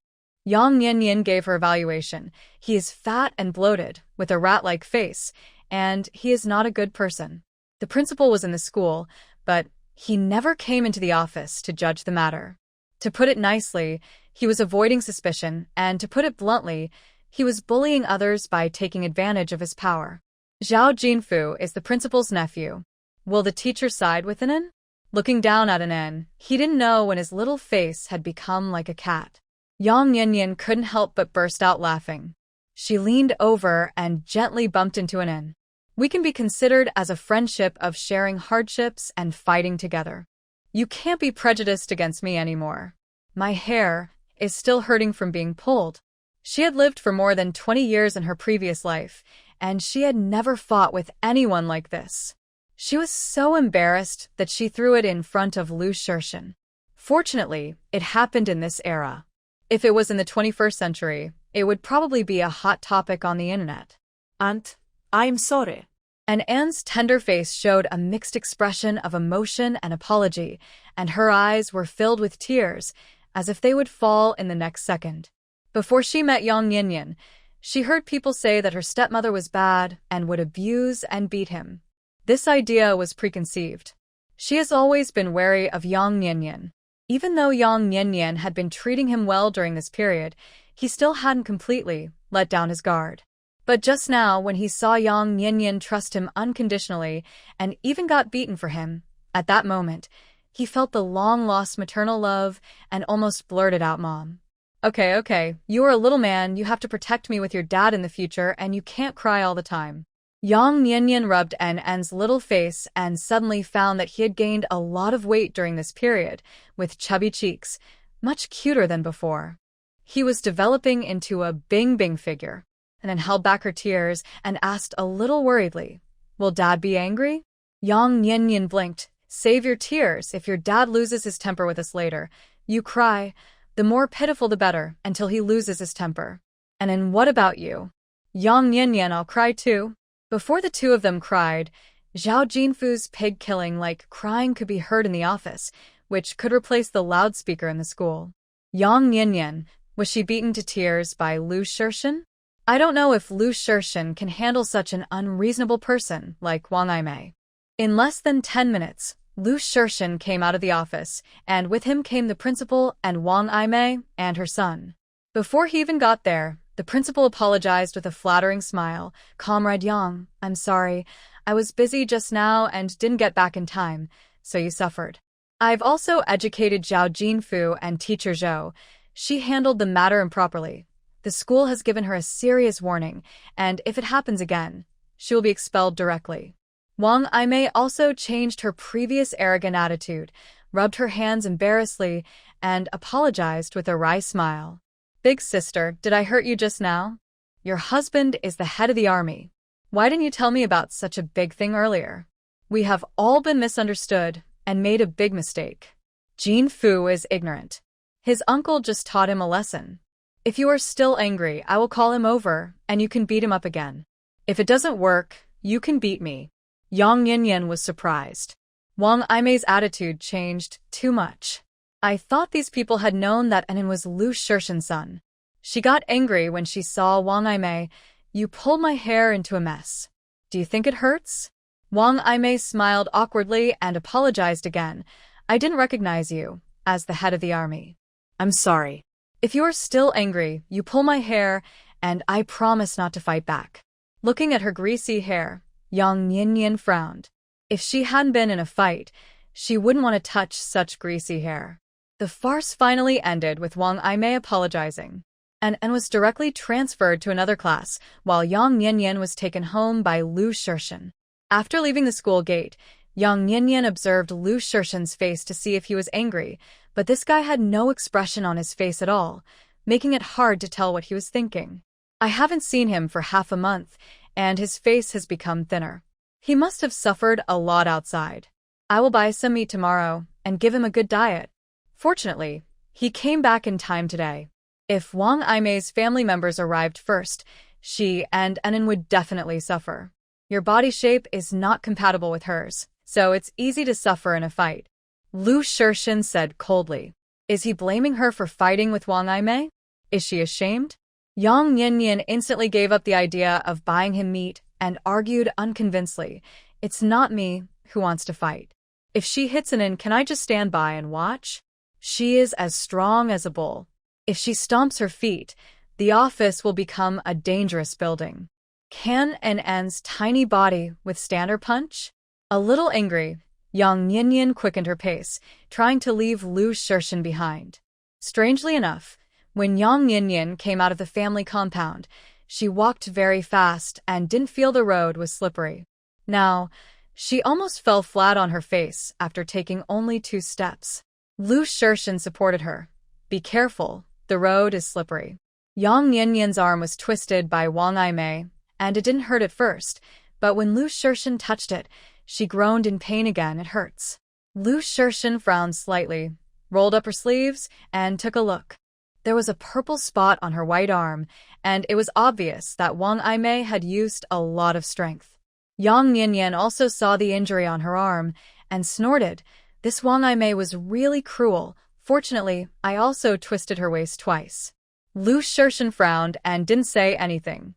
Yang Yinyan gave her evaluation. "He is fat and bloated, with a rat-like face, and he is not a good person." The principal was in the school, but he never came into the office to judge the matter. To put it nicely, he was avoiding suspicion, and to put it bluntly, he was bullying others by taking advantage of his power. Zhao Jinfu is the principal's nephew. Will the teacher side with N? Looking down at N, he didn't know when his little face had become like a cat. Yang Yinyan couldn't help but burst out laughing. She leaned over and gently bumped into N. "We can be considered as a friendship of sharing hardships and fighting together. You can't be prejudiced against me anymore. My hair is still hurting from being pulled." She had lived for more than 20 years in her previous life, and she had never fought with anyone like this. She was so embarrassed that she threw it in front of Lu Shirshin. Fortunately, it happened in this era. If it was in the 21st century, it would probably be a hot topic on the internet. Aunt, I'm sorry. And Anne's tender face showed a mixed expression of emotion and apology, and her eyes were filled with tears, as if they would fall in the next second. Before she met Yang Yinyan, she heard people say that her stepmother was bad and would abuse and beat him. This idea was preconceived. She has always been wary of Yang Yinyan. Even though Yang Yinyan had been treating him well during this period, he still hadn't completely let down his guard. But just now, when he saw Yang Yinyan trust him unconditionally and even got beaten for him, at that moment, he felt the long-lost maternal love and almost blurted out, "Mom. Okay, you are a little man, you have to protect me with your dad in the future, and you can't cry all the time." Yang Yinyan rubbed N's little face and suddenly found that he had gained a lot of weight during this period, with chubby cheeks, much cuter than before. He was developing into a bing-bing figure, and then held back her tears and asked a little worriedly, "Will Dad be angry?" Yang Yinyan blinked. "Save your tears if your dad loses his temper with us later. You cry, the more pitiful the better, until he loses his temper. And then what about you?" "Yang Yinyan, I'll cry too." Before the two of them cried, Zhao Jinfu's pig-killing like crying could be heard in the office, which could replace the loudspeaker in the school. Yang Yinyan, was she beaten to tears by Lu Shirshin? I don't know if Lu Shirshin can handle such an unreasonable person like Wang Aimei. In less than 10 minutes, Lu Shirshin came out of the office, and with him came the principal and Wang Aimei and her son. Before he even got there, The principal apologized with a flattering smile. Comrade Yang, I'm sorry. I was busy just now and didn't get back in time, so you suffered. I've also educated Zhao Jinfu and teacher Zhou. She handled the matter improperly. The school has given her a serious warning, and if it happens again, she will be expelled directly. Wang Aimei also changed her previous arrogant attitude, rubbed her hands embarrassedly, and apologized with a wry smile. Big sister, did I hurt you just now? Your husband is the head of the army. Why didn't you tell me about such a big thing earlier? We have all been misunderstood and made a big mistake. Jin Fu is ignorant. His uncle just taught him a lesson. If you are still angry, I will call him over, and you can beat him up again. If it doesn't work, you can beat me. Yang Yinyan was surprised. Wang Aimei's attitude changed too much. I thought these people had known that Enin was Lu Shirshin's son. She got angry when she saw Wang Aimei. You pulled my hair into a mess. Do you think it hurts? Wang Aimei smiled awkwardly and apologized again. I didn't recognize you as the head of the army. I'm sorry. If you are still angry, you pull my hair, and I promise not to fight back. Looking at her greasy hair, Yang Yinyan frowned. If she hadn't been in a fight, she wouldn't want to touch such greasy hair. The farce finally ended with Wang Aimei apologizing, and was directly transferred to another class, while Yang Yinyan was taken home by Lu Shirshin. After leaving the school gate, Yang Yinyan observed Lu Shirshin's face to see if he was angry, but this guy had no expression on his face at all, making it hard to tell what he was thinking. I haven't seen him for half a month, and his face has become thinner. He must have suffered a lot outside. I will buy some meat tomorrow and give him a good diet. Fortunately, he came back in time today. If Wang Aimei's family members arrived first, she and Enin would definitely suffer. Your body shape is not compatible with hers, so it's easy to suffer in a fight. Lu Shirshin said coldly. Is he blaming her for fighting with Wang Aimei? Is she ashamed? Yang Yinyan instantly gave up the idea of buying him meat and argued unconvincedly. It's not me who wants to fight. If she hits Enin, can I just stand by and watch? She is as strong as a bull. If she stomps her feet, the office will become a dangerous building. Can Enin's tiny body withstand her punch? A little angry, Yang Yinyan quickened her pace, trying to leave Lu Shirshin behind. Strangely enough, when Yang Yinyan came out of the family compound, she walked very fast and didn't feel the road was slippery. Now, she almost fell flat on her face after taking only 2 steps. Lu Shirshin supported her. Be careful, the road is slippery. Yang Yinyan's arm was twisted by Wang Aimei, and it didn't hurt at first, but when Lu Shirshin touched it, she groaned in pain again. It hurts. Lu Shirshin frowned slightly, rolled up her sleeves, and took a look. There was a purple spot on her white arm, and it was obvious that Wang Aimei had used a lot of strength. Yang Yinyan also saw the injury on her arm, and snorted. This Wang Aimei was really cruel. Fortunately, I also twisted her waist twice. Lu Shirshin frowned and didn't say anything.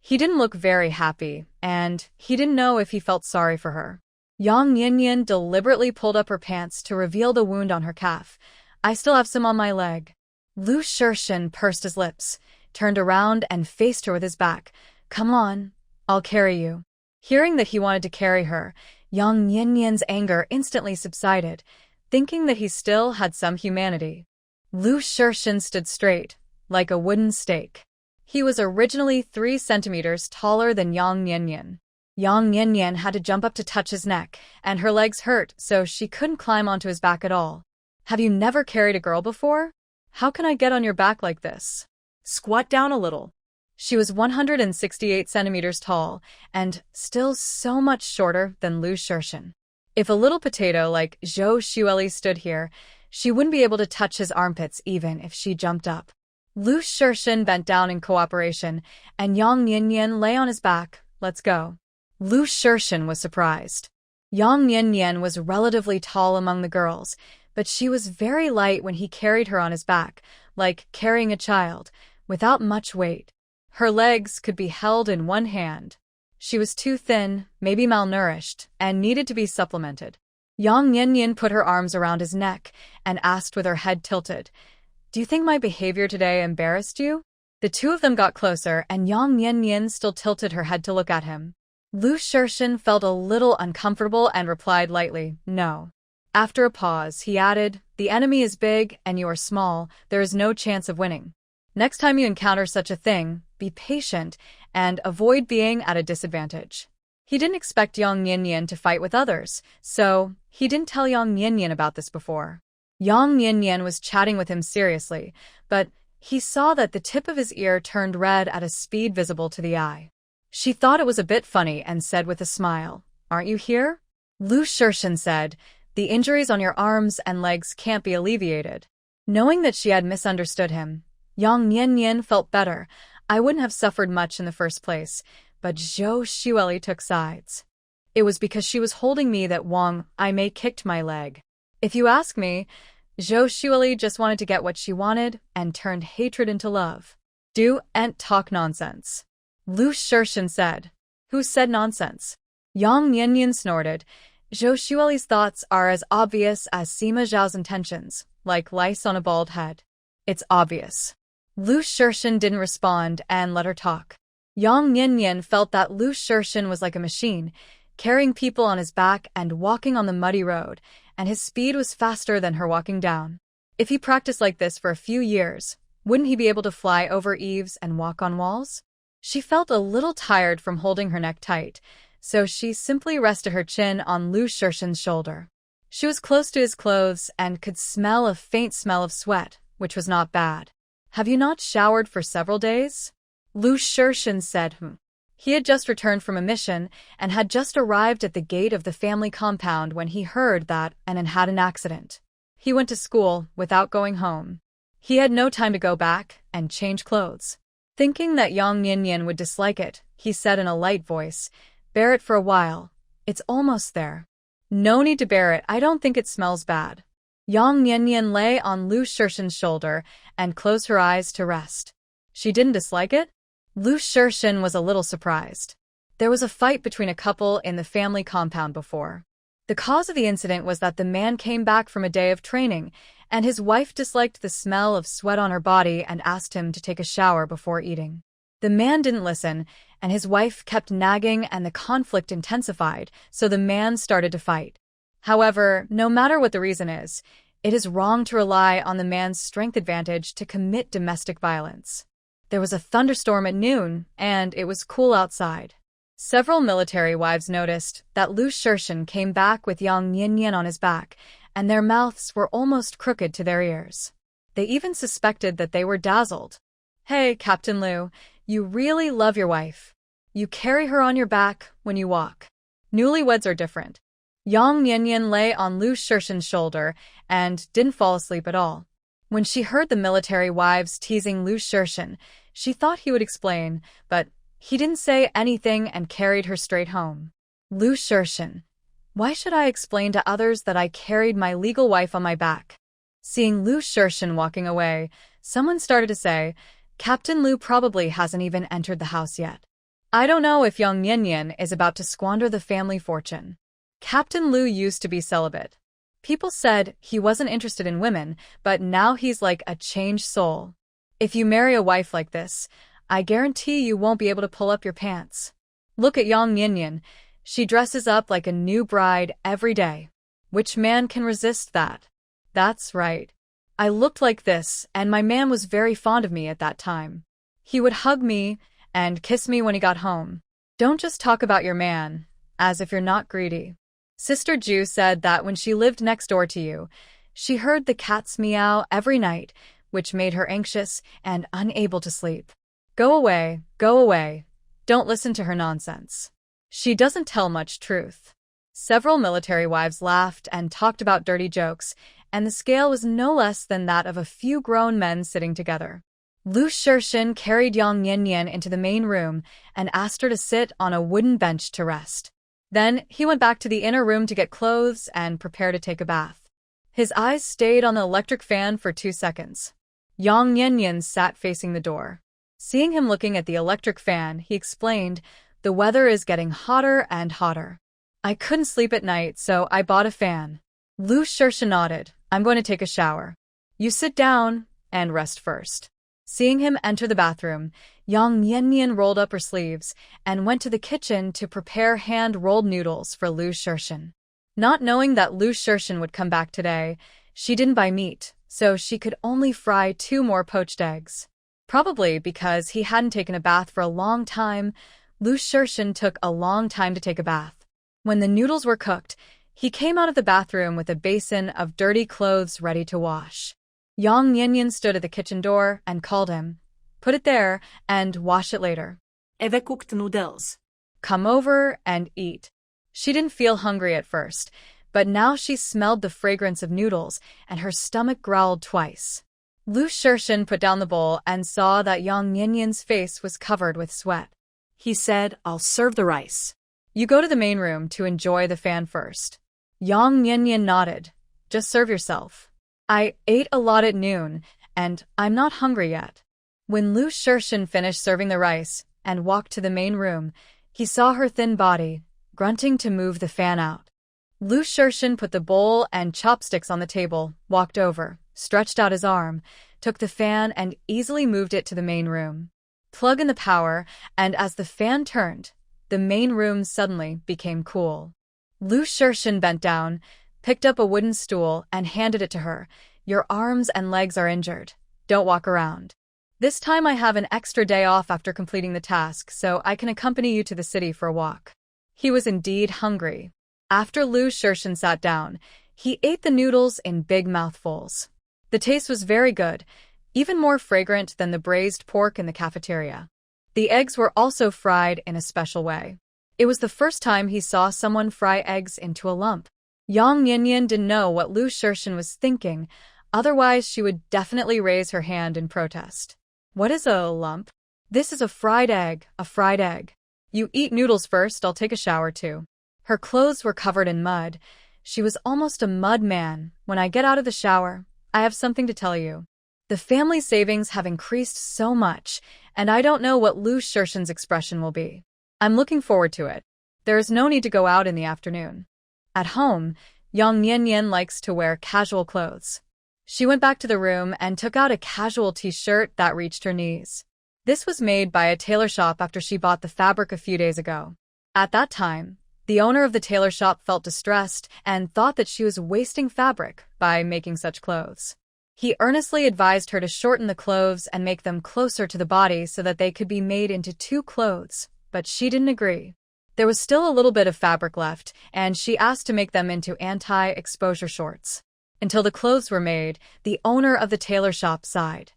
He didn't look very happy, and he didn't know if he felt sorry for her. Yang Yinyan deliberately pulled up her pants to reveal the wound on her calf. I still have some on my leg. Lu Shirshin pursed his lips, turned around and faced her with his back. Come on, I'll carry you. Hearing that he wanted to carry her, Yang Yinyan's anger instantly subsided, thinking that he still had some humanity. Lu Shirshin stood straight, like a wooden stake. He was originally 3 centimeters taller than Yang Yinyan. Yang Yinyan had to jump up to touch his neck, and her legs hurt, so she couldn't climb onto his back at all. Have you never carried a girl before? How can I get on your back like this? Squat down a little. She was 168 centimeters tall, and still so much shorter than Lu Shirshin. If a little potato like Zhou Xueli stood here, she wouldn't be able to touch his armpits even if she jumped up. Lu Shirshin bent down in cooperation, and Yang Yinyan lay on his back. Let's go. Lu Shirshin was surprised. Yang Yinyan was relatively tall among the girls, but she was very light when he carried her on his back, like carrying a child, without much weight. Her legs could be held in one hand. She was too thin, maybe malnourished, and needed to be supplemented. Yang Yinyan put her arms around his neck and asked with her head tilted, Do you think my behavior today embarrassed you? The two of them got closer, and Yang Nian still tilted her head to look at him. Lu Shirshin felt a little uncomfortable and replied lightly, "No." After a pause, he added, "The enemy is big, and you are small. There is no chance of winning. Next time you encounter such a thing, be patient and avoid being at a disadvantage." He didn't expect Yang Nian to fight with others, so he didn't tell Yang Nian about this before. Yang Nian was chatting with him seriously, but he saw that the tip of his ear turned red at a speed visible to the eye. She thought it was a bit funny and said with a smile, "Aren't you here?" Lu Shirshin said, "The injuries on your arms and legs can't be alleviated." Knowing that she had misunderstood him, Yang Nian felt better. I wouldn't have suffered much in the first place, but Zhou Xueli took sides. It was because she was holding me that Wang Aimei kicked my leg. If you ask me, Zhou Xueli just wanted to get what she wanted and turned hatred into love. "Do and talk nonsense," Lu Shirshin said. "Who said nonsense?" Yang Nian snorted. "Zhou Xueli's thoughts are as obvious as Sima Zhao's intentions, like lice on a bald head. It's obvious." Lu Shirshin didn't respond and let her talk. Yang Nian felt that Lu Shirshin was like a machine, carrying people on his back and walking on the muddy road, and his speed was faster than her walking down. If he practiced like this for a few years, wouldn't he be able to fly over eaves and walk on walls? She felt a little tired from holding her neck tight, so she simply rested her chin on Lu Shirshin's shoulder. She was close to his clothes and could smell a faint smell of sweat, which was not bad. "Have you not showered for several days?" Lu Shirshin said. He had just returned from a mission and had just arrived at the gate of the family compound when he heard that Anan had an accident. He went to school without going home. He had no time to go back and change clothes. Thinking that Yang Nian would dislike it, he said in a light voice, "Bear it for a while. It's almost there." "No need to bear it. I don't think it smells bad." Yang Nian lay on Lu Shirshin's shoulder and closed her eyes to rest. She didn't dislike it? Lu Shirshin was a little surprised. There was a fight between a couple in the family compound before. The cause of the incident was that the man came back from a day of training, and his wife disliked the smell of sweat on her body and asked him to take a shower before eating. The man didn't listen, and his wife kept nagging and the conflict intensified, so the man started to fight. However, no matter what the reason is, it is wrong to rely on the man's strength advantage to commit domestic violence. There was a thunderstorm at noon, and it was cool outside. Several military wives noticed that Lu Shirshin came back with Yang Nian on his back, and their mouths were almost crooked to their ears. They even suspected that they were dazzled. "Hey, Captain Lu, you really love your wife. You carry her on your back when you walk." Newlyweds are different. Yang Nian lay on Lu Shirshin's shoulder and didn't fall asleep at all. When she heard the military wives teasing Lu Shirshin, she thought he would explain, but he didn't say anything and carried her straight home. "Lu Shirshin, why should I explain to others that I carried my legal wife on my back?" Seeing Lu Shirshin walking away, someone started to say, "Captain Lu probably hasn't even entered the house yet. I don't know if Yang Nian is about to squander the family fortune." Captain Lu used to be celibate. People said he wasn't interested in women, but now he's like a changed soul. If you marry a wife like this, I guarantee you won't be able to pull up your pants. Look at Yang Nian. She dresses up like a new bride every day. Which man can resist that? That's right. I looked like this, and my man was very fond of me at that time. He would hug me and kiss me when he got home. Don't just talk about your man, as if you're not greedy. Sister Ju said that when she lived next door to you, she heard the cats meow every night, which made her anxious and unable to sleep. Go away, go away. Don't listen to her nonsense. She doesn't tell much truth. Several military wives laughed and talked about dirty jokes, and the scale was no less than that of a few grown men sitting together. Lu Shirshin carried Yang Nian into the main room and asked her to sit on a wooden bench to rest. Then he went back to the inner room to get clothes and prepare to take a bath. His eyes stayed on the electric fan for 2 seconds. Yang Nian sat facing the door. Seeing him looking at the electric fan, he explained, "The weather is getting hotter and hotter. I couldn't sleep at night, so I bought a fan." Lu Shirshin nodded. "I'm going to take a shower. You sit down and rest first." Seeing him enter the bathroom, Yang Niannian rolled up her sleeves and went to the kitchen to prepare hand-rolled noodles for Lu Shirshin. Not knowing that Lu Shirshin would come back today, she didn't buy meat, so she could only fry 2 more poached eggs. Probably because he hadn't taken a bath for a long time, Lu Shirshin took a long time to take a bath. When the noodles were cooked, he came out of the bathroom with a basin of dirty clothes ready to wash. Yang Niannian stood at the kitchen door and called him. Put it there and wash it later. Eva cooked noodles. Come over and eat. She didn't feel hungry at first, but now she smelled the fragrance of noodles and her stomach growled twice. Lu Shirshin put down the bowl and saw that Yang Niannian's face was covered with sweat. He said, I'll serve the rice. You go to the main room to enjoy the fan first. Yang Niannian nodded. Just serve yourself. I ate a lot at noon, and I'm not hungry yet. When Lu Shirshin finished serving the rice and walked to the main room, he saw her thin body, grunting to move the fan out. Lu Shirshin put the bowl and chopsticks on the table, walked over, stretched out his arm, took the fan and easily moved it to the main room. Plug in the power, and as the fan turned, the main room suddenly became cool. Lu Shirshin bent down, picked up a wooden stool and handed it to her. Your arms and legs are injured. Don't walk around. This time I have an extra day off after completing the task, so I can accompany you to the city for a walk. He was indeed hungry. After Lu Shirshin sat down, he ate the noodles in big mouthfuls. The taste was very good, even more fragrant than the braised pork in the cafeteria. The eggs were also fried in a special way. It was the first time he saw someone fry eggs into a lump. Yang Niannian didn't know what Lu Shirshin was thinking, otherwise she would definitely raise her hand in protest. What is a lump? This is a fried egg, a fried egg. You eat noodles first, I'll take a shower too. Her clothes were covered in mud. She was almost a mud man. When I get out of the shower, I have something to tell you. The family savings have increased so much, and I don't know what Lu Shirshin's expression will be. I'm looking forward to it. There is no need to go out in the afternoon. At home, Yang Niannian likes to wear casual clothes. She went back to the room and took out a casual t-shirt that reached her knees. This was made by a tailor shop after she bought the fabric a few days ago. At that time, the owner of the tailor shop felt distressed and thought that she was wasting fabric by making such clothes. He earnestly advised her to shorten the clothes and make them closer to the body so that they could be made into 2 clothes, but she didn't agree. There was still a little bit of fabric left, and she asked to make them into anti-exposure shorts. Until the clothes were made, the owner of the tailor shop sighed.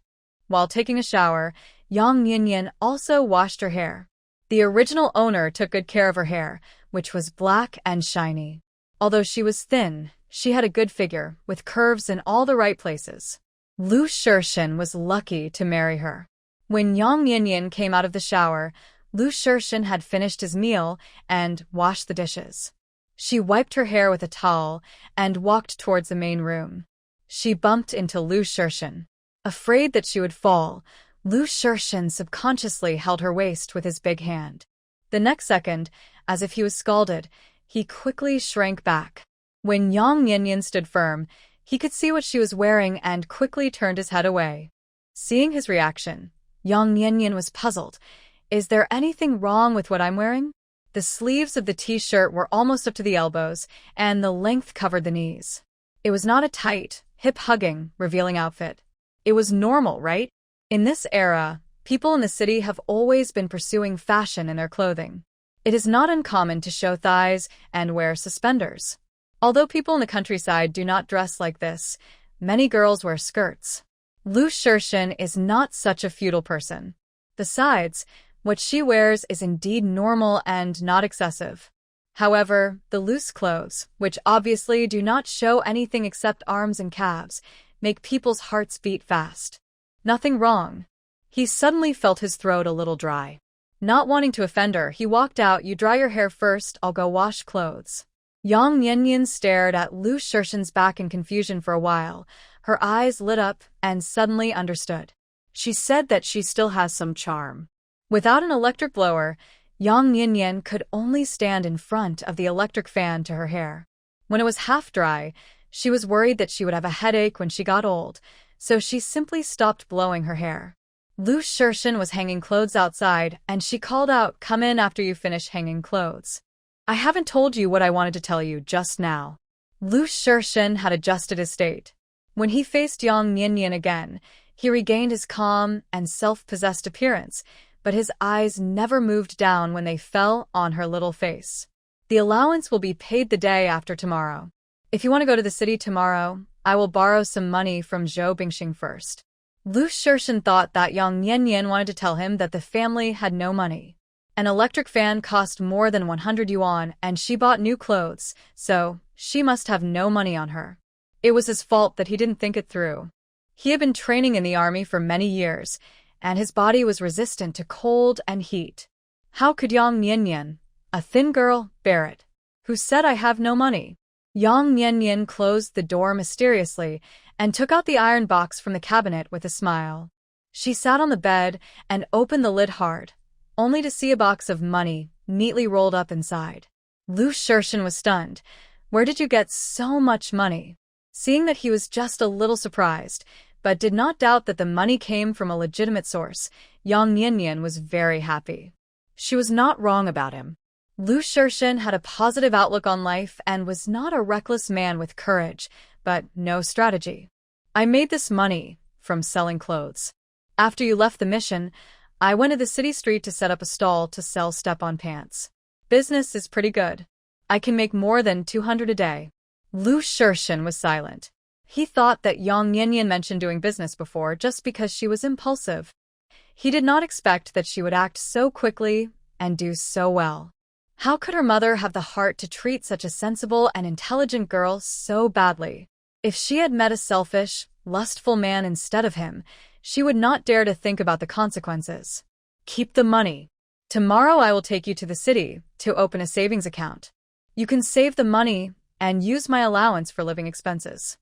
While taking a shower, Yang Niannian also washed her hair. The original owner took good care of her hair, which was black and shiny. Although she was thin, she had a good figure, with curves in all the right places. Lu Shirshin was lucky to marry her. When Yang Niannian came out of the shower, Lu Shirshin had finished his meal and washed the dishes. She wiped her hair with a towel and walked towards the main room. She bumped into Lu Shirshin. Afraid that she would fall, Lu Shirshin subconsciously held her waist with his big hand. The next second, as if he was scalded, he quickly shrank back. When Yang Niannian stood firm, he could see what she was wearing and quickly turned his head away. Seeing his reaction, Yang Niannian was puzzled. Is there anything wrong with what I'm wearing? The sleeves of the t-shirt were almost up to the elbows, and the length covered the knees. It was not a tight, hip-hugging, revealing outfit. It was normal, right? In this era, people in the city have always been pursuing fashion in their clothing. It is not uncommon to show thighs and wear suspenders. Although people in the countryside do not dress like this, many girls wear skirts. Lu Shirshin is not such a feudal person. Besides, what she wears is indeed normal and not excessive. However, the loose clothes, which obviously do not show anything except arms and calves, make people's hearts beat fast. Nothing wrong. He suddenly felt his throat a little dry. Not wanting to offend her, he walked out. You dry your hair first, I'll go wash clothes. Yang Niannian stared at Lu Shirshin's back in confusion for a while. Her eyes lit up and suddenly understood. She said that she still has some charm. Without an electric blower, Yang Niannian could only stand in front of the electric fan to her hair. When it was half dry, she was worried that she would have a headache when she got old, so she simply stopped blowing her hair. Lu Shirshin was hanging clothes outside, and she called out, "Come in after you finish hanging clothes. I haven't told you what I wanted to tell you just now." Lu Shirshin had adjusted his state. When he faced Yang Nianyan again, he regained his calm and self-possessed appearance, but his eyes never moved down when they fell on her little face. "The allowance will be paid the day after tomorrow. If you want to go to the city tomorrow, I will borrow some money from Zhou Bingxing first." Lu Shirshin thought that Yang Nianyan wanted to tell him that the family had no money. An electric fan cost more than 100 yuan, and she bought new clothes, so she must have no money on her. It was his fault that he didn't think it through. He had been training in the army for many years, and his body was resistant to cold and heat. How could Yang Nianyan, a thin girl, bear it? Who said I have no money? Yang Nianyan closed the door mysteriously and took out the iron box from the cabinet with a smile. She sat on the bed and opened the lid hard, only to see a box of money neatly rolled up inside. Lu Shirshin was stunned. "Where did you get so much money?" Seeing that he was just a little surprised, but did not doubt that the money came from a legitimate source, Yang Nianyan was very happy. She was not wrong about him. Lu Shirshin had a positive outlook on life and was not a reckless man with courage, but no strategy. "I made this money from selling clothes. After you left the mission, I went to the city street to set up a stall to sell step-on pants. Business is pretty good. I can make more than 200 a day." Lu Shirshin was silent. He thought that Yang Nianyan mentioned doing business before just because she was impulsive. He did not expect that she would act so quickly and do so well. How could her mother have the heart to treat such a sensible and intelligent girl so badly? If she had met a selfish, lustful man instead of him, she would not dare to think about the consequences. "Keep the money. Tomorrow I will take you to the city to open a savings account. You can save the money and use my allowance for living expenses."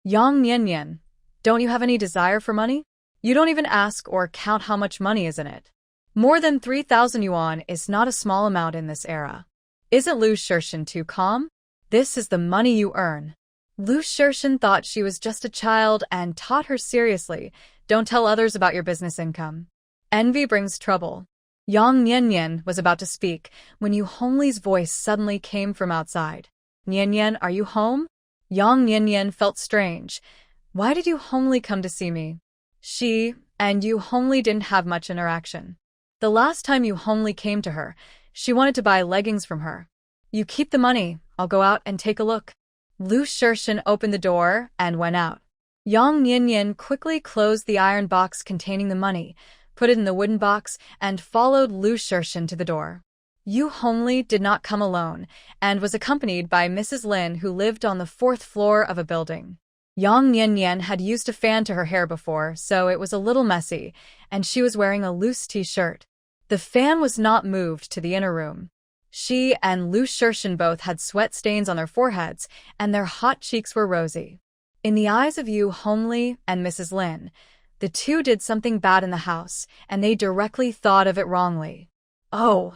"Yang Nianyan, don't you have any desire for money? You don't even ask or count how much money is in it. More than 3,000 yuan is not a small amount in this era. Isn't Lu Shirshin too calm? This is the money you earn." Lu Shirshin thought she was just a child and taught her seriously, "Don't tell others about your business income. Envy brings trouble." Yang Nianyan was about to speak when Yu Hongli's voice suddenly came from outside. "Nianyan, are you home?" Yang Nianyan felt strange. Why did Yu Hongli come to see me? She and Yu Hongli didn't have much interaction. The last time Yu Hongli came to her, she wanted to buy leggings from her. "You keep the money, I'll go out and take a look." Lu Shirshin opened the door and went out. Yang Nianyan quickly closed the iron box containing the money, put it in the wooden box, and followed Lu Shirshin to the door. Yu Hongli did not come alone, and was accompanied by Mrs. Lin, who lived on the 4th floor of a building. Yang Nianyan had used a fan to her hair before, so it was a little messy, and she was wearing a loose t-shirt. The fan was not moved to the inner room. She and Lu Shirshin both had sweat stains on their foreheads, and their hot cheeks were rosy. In the eyes of Yu Hongli and Mrs. Lin, the two did something bad in the house, and they directly thought of it wrongly. "Oh,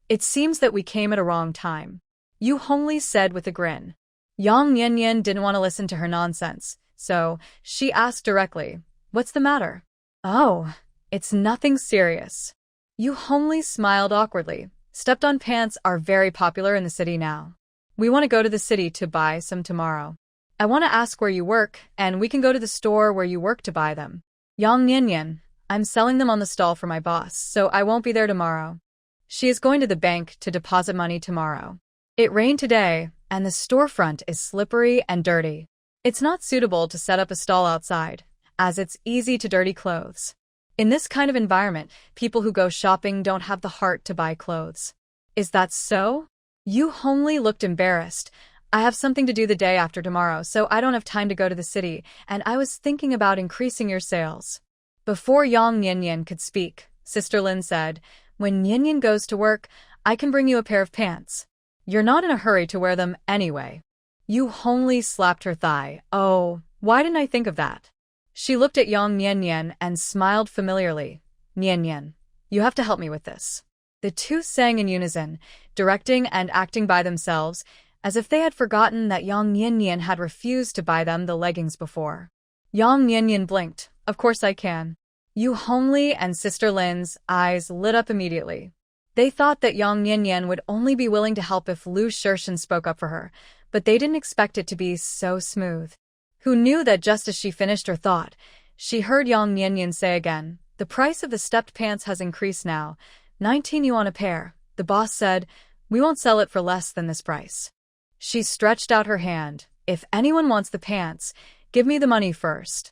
it seems that we came at a wrong time," Yu Hongli said with a grin. Yang Nianyan didn't want to listen to her nonsense, so she asked directly, "What's the matter?" "Oh, it's nothing serious." Yu Hongli smiled awkwardly. "Stepped-on pants are very popular in the city now. We want to go to the city to buy some tomorrow. I want to ask where you work, and we can go to the store where you work to buy them." "Yang Nianyan, I'm selling them on the stall for my boss, so I won't be there tomorrow. She is going to the bank to deposit money tomorrow. It rained today, and the storefront is slippery and dirty. It's not suitable to set up a stall outside, as it's easy to dirty clothes. In this kind of environment, people who go shopping don't have the heart to buy clothes." "Is that so?" Yu Hongli looked embarrassed. "I have something to do the day after tomorrow, so I don't have time to go to the city, and I was thinking about increasing your sales." Before Yang Nianyan could speak, Sister Lin said, "When Nianyan goes to work, I can bring you a pair of pants. You're not in a hurry to wear them anyway." Yu Hongli slapped her thigh. "Oh, why didn't I think of that?" She looked at Yang Nianyan and smiled familiarly. "Nianyan, you have to help me with this." The two sang in unison, directing and acting by themselves, as if they had forgotten that Yang Nianyan had refused to buy them the leggings before. Yang Nianyan blinked. "Of course I can." Yu Hongli and Sister Lin's eyes lit up immediately. They thought that Yang Nianyan would only be willing to help if Lu Shirshan spoke up for her, but they didn't expect it to be so smooth. Who knew that just as she finished her thought, she heard Yang Nianyan say again, "The price of the stepped pants has increased now, 19 yuan a pair." The boss said, "We won't sell it for less than this price." She stretched out her hand. "If anyone wants the pants, give me the money first."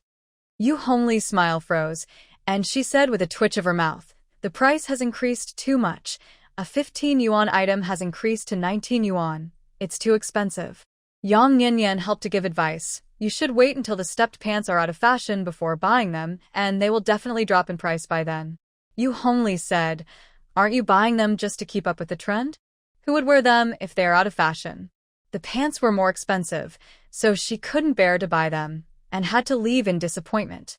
Yu Hongli's smile froze, and she said with a twitch of her mouth, "The price has increased too much. A 15 yuan item has increased to 19 yuan. It's too expensive." Yang Nianyan helped to give advice. "You should wait until the stepped pants are out of fashion before buying them, and they will definitely drop in price by then." Yu Hongli said, "Aren't you buying them just to keep up with the trend? Who would wear them if they are out of fashion?" The pants were more expensive, so she couldn't bear to buy them, and had to leave in disappointment.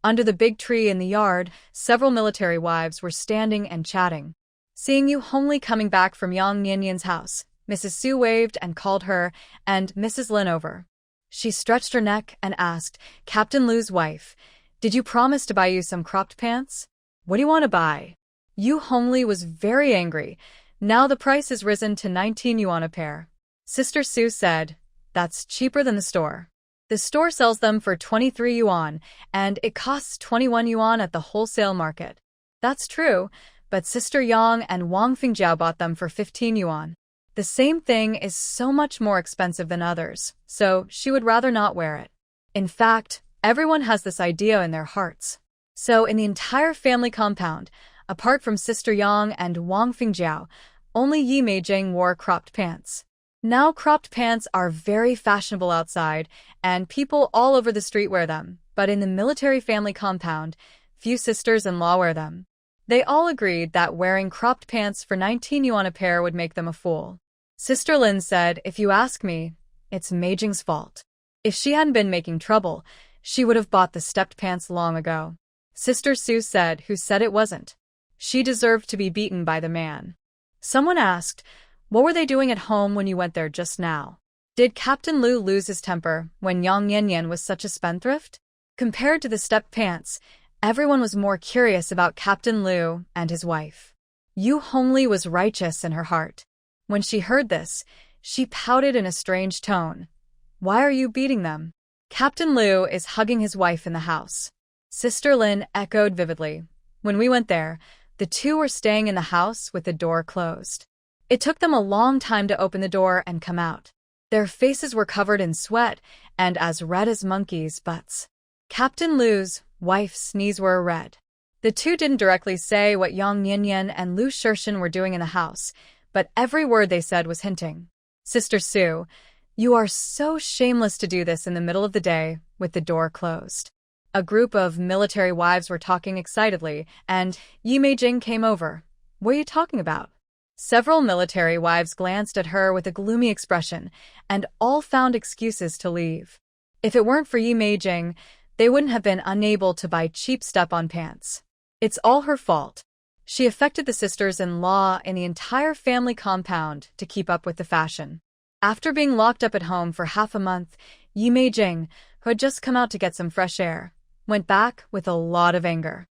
Under the big tree in the yard, several military wives were standing and chatting. Seeing Yu Hongli coming back from Yang Nianyan's house, Mrs. Su waved and called her and Mrs. Lin over. She stretched her neck and asked, "Captain Lu's wife, did you promise to buy you some cropped pants? What do you want to buy?" Yu Hongli was very angry. Now the price has risen to 19 yuan a pair. Sister Su said, "That's cheaper than the store. The store sells them for 23 yuan, and it costs 21 yuan at the wholesale market." "That's true, but Sister Yang and Wang Fingjiao bought them for 15 yuan. The same thing is so much more expensive than others, so she would rather not wear it." In fact, everyone has this idea in their hearts. So in the entire family compound, apart from Sister Yang and Wang Fingjiao, only Yi Meijing wore cropped pants. Now cropped pants are very fashionable outside, and people all over the street wear them, but in the military family compound, few sisters-in-law wear them. They all agreed that wearing cropped pants for 19 yuan a pair would make them a fool. Sister Lin said, "If you ask me, it's Meijing's fault. If she hadn't been making trouble, she would have bought the stepped pants long ago." Sister Su said, "Who said it wasn't? She deserved to be beaten by the man." Someone asked, "What were they doing at home when you went there just now? Did Captain Lu lose his temper when Yang Nianyan was such a spendthrift?" Compared to the stepped pants, everyone was more curious about Captain Lu and his wife. Yu Hongli was righteous in her heart. When she heard this, she pouted in a strange tone. "Why are you beating them?" "Captain Lu is hugging his wife in the house." Sister Lin echoed vividly. "When we went there, the two were staying in the house with the door closed. It took them a long time to open the door and come out. Their faces were covered in sweat and as red as monkeys' butts. Captain Lu's wife's knees were red." The two didn't directly say what Yang Nianyan and Lu Shirshan were doing in the house, but every word they said was hinting. "Sister Su, you are so shameless to do this in the middle of the day with the door closed." A group of military wives were talking excitedly, and Yi Meijing came over. "What are you talking about?" Several military wives glanced at her with a gloomy expression, and all found excuses to leave. If it weren't for Yi Meijing, they wouldn't have been unable to buy cheap step-on pants. It's all her fault. She affected the sisters-in-law in the entire family compound to keep up with the fashion. After being locked up at home for half a month, Yi Meijing, who had just come out to get some fresh air, went back with a lot of anger.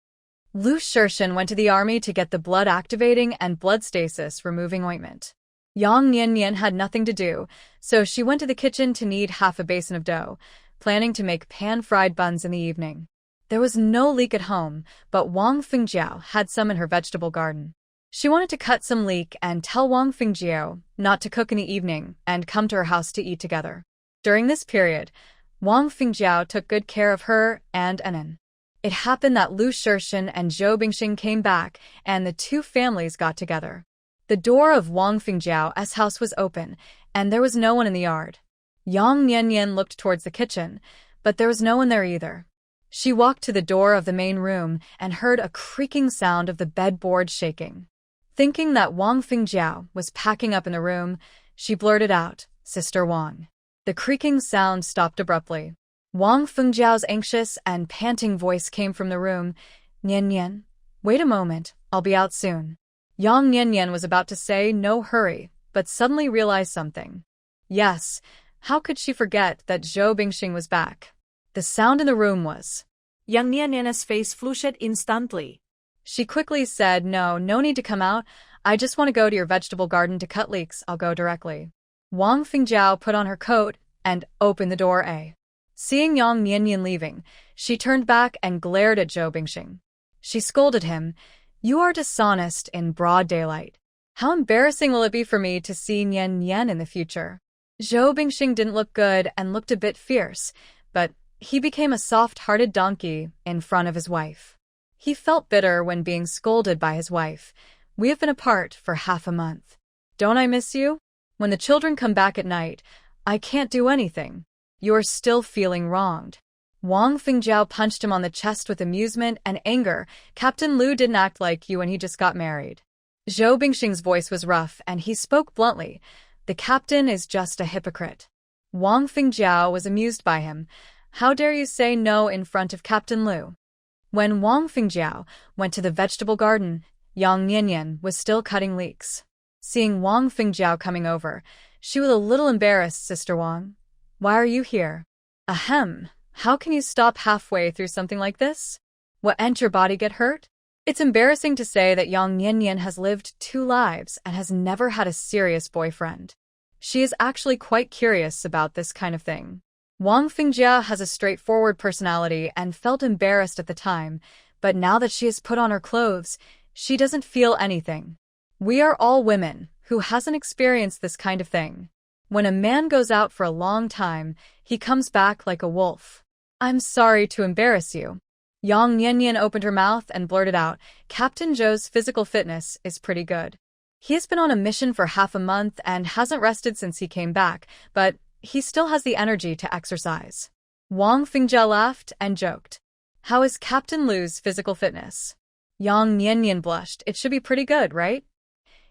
Lu Shirshan went to the army to get the blood-activating and blood stasis removing ointment. Yang Nianyan had nothing to do, so she went to the kitchen to knead half a basin of dough, planning to make pan-fried buns in the evening. There was no leek at home, but Wang Fingjiao had some in her vegetable garden. She wanted to cut some leek and tell Wang Fingjiao not to cook in the evening and come to her house to eat together. During this period, Wang Fingjiao took good care of her and Anan. It happened that Lu Shirshan and Zhou Bingxing came back, and the two families got together. The door of Wang Fingjiao's house was open, and there was no one in the yard. Yang Nianyan looked towards the kitchen, but there was no one there either. She walked to the door of the main room and heard a creaking sound of the bedboard shaking. Thinking that Wang Fingjiao was packing up in the room, she blurted out, "Sister Wang." The creaking sound stopped abruptly. Wang Fengjiao's anxious and panting voice came from the room. "Nianyan, wait a moment, I'll be out soon." Yang Nianyan was about to say no hurry, but suddenly realized something. Yes, how could she forget that Zhou Bingxing was back? The sound in the room was Yang Nian's face flushed instantly. She quickly said, no need to come out. I just want to go to your vegetable garden to cut leeks. I'll go directly. Wang Fengjiao put on her coat and opened the door. Seeing Yang Nian leaving, she turned back and glared at Zhou Bingxing. She scolded him, "You are dishonest in broad daylight. How embarrassing will it be for me to see Nian Nian in the future?" Zhou Bingxing didn't look good and looked a bit fierce, but he became a soft-hearted donkey in front of his wife. He felt bitter when being scolded by his wife. "We have been apart for half a month. Don't I miss you? When the children come back at night, I can't do anything. You are still feeling wronged." Wang Fengjiao punched him on the chest with amusement and anger. "Captain Lu didn't act like you when he just got married." Zhou Bingxing's voice was rough, and he spoke bluntly. "The captain is just a hypocrite." Wang Fengjiao was amused by him. "How dare you say no in front of Captain Lu?" When Wang Fengjiao went to the vegetable garden, Yang Niannian was still cutting leeks. Seeing Wang Fengjiao coming over, she was a little embarrassed. "Sister Wang, why are you here?" "Ahem, how can you stop halfway through something like this? What, ain't your body get hurt?" It's embarrassing to say that Yang Niannian has lived 2 lives and has never had a serious boyfriend. She is actually quite curious about this kind of thing. Wang Fengjiao has a straightforward personality and felt embarrassed at the time, but now that she has put on her clothes, she doesn't feel anything. We are all women who hasn't experienced this kind of thing. When a man goes out for a long time, he comes back like a wolf. "I'm sorry to embarrass you." Yang Niannian opened her mouth and blurted out, "Captain Zhou's physical fitness is pretty good. He has been on a mission for half a month and hasn't rested since he came back, but he still has the energy to exercise." Wang Fengjiao laughed and joked, "How is Captain Lu's physical fitness?" Yang Niannian blushed. "It should be pretty good, right?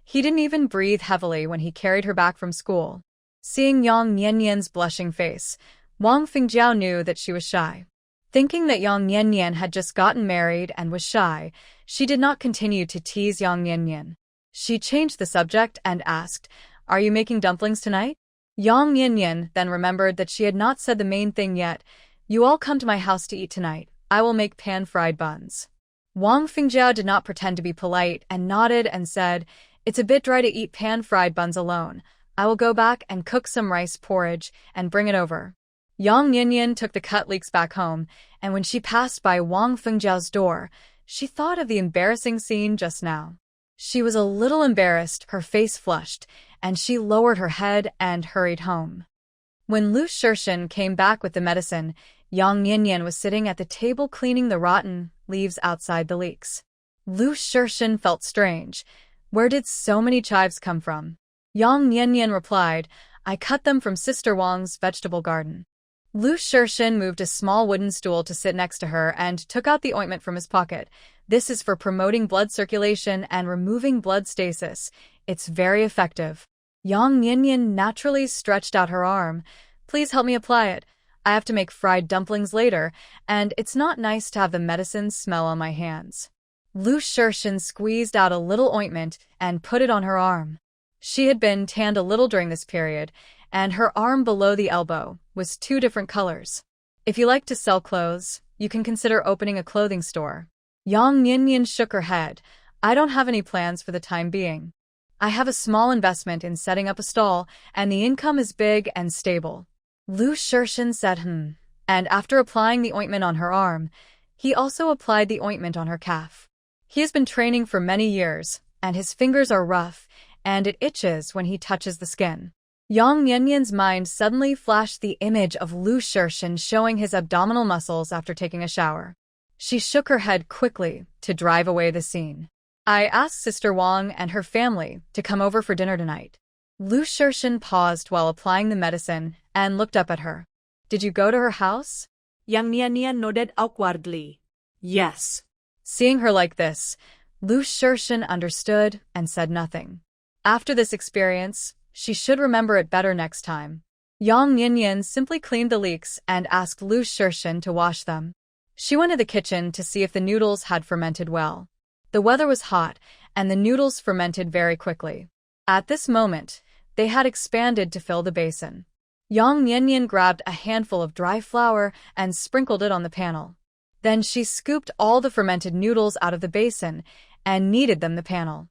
He didn't even breathe heavily when he carried her back from school." Seeing Yang Niannian's blushing face, Wang Fengjiao knew that she was shy. Thinking that Yang Niannian had just gotten married and was shy, she did not continue to tease Yang Niannian. She changed the subject and asked, "Are you making dumplings tonight?" Yang Niannian then remembered that she had not said the main thing yet. "You all come to my house to eat tonight. I will make pan-fried buns." Wang Fengjiao did not pretend to be polite and nodded and said, "It's a bit dry to eat pan-fried buns alone. I will go back and cook some rice porridge and bring it over." Yang Niannian took the cut leeks back home, and when she passed by Wang Fengjiao's door, she thought of the embarrassing scene just now. She was a little embarrassed, her face flushed, and she lowered her head and hurried home. When Lu Shirshin came back with the medicine, Yang Niannian was sitting at the table cleaning the rotten leaves outside the leeks. Lu Shirshin felt strange. Where did so many chives come from? Yang Niannian replied, "I cut them from Sister Wang's vegetable garden." Lu Shirshin moved a small wooden stool to sit next to her and took out the ointment from his pocket. "This is for promoting blood circulation and removing blood stasis. It's very effective." Yang Niannian naturally stretched out her arm. "Please help me apply it. I have to make fried dumplings later, and it's not nice to have the medicine smell on my hands." Lu Shirshin squeezed out a little ointment and put it on her arm. She had been tanned a little during this period, and her arm below the elbow was 2 different colors. "If you like to sell clothes, you can consider opening a clothing store." Yang Niannian shook her head. "I don't have any plans for the time being. I have a small investment in setting up a stall, and the income is big and stable." Lu Shirshin said and after applying the ointment on her arm, he also applied the ointment on her calf. He has been training for many years, and his fingers are rough, and it itches when he touches the skin. Yang Niannian's mind suddenly flashed the image of Lu Shirshin showing his abdominal muscles after taking a shower. She shook her head quickly to drive away the scene. "I asked Sister Wang and her family to come over for dinner tonight." Lu Shirshin paused while applying the medicine and looked up at her. "Did you go to her house?" Yang Niannian nodded awkwardly. "Yes." Seeing her like this, Lu Shirshin understood and said nothing. After this experience, she should remember it better next time. Yang Niannian simply cleaned the leeks and asked Lu Shirshin to wash them. She went to the kitchen to see if the noodles had fermented well. The weather was hot, and the noodles fermented very quickly. At this moment, they had expanded to fill the basin. Yang Niannian grabbed a handful of dry flour and sprinkled it on the panel. Then she scooped all the fermented noodles out of the basin and kneaded them the panel.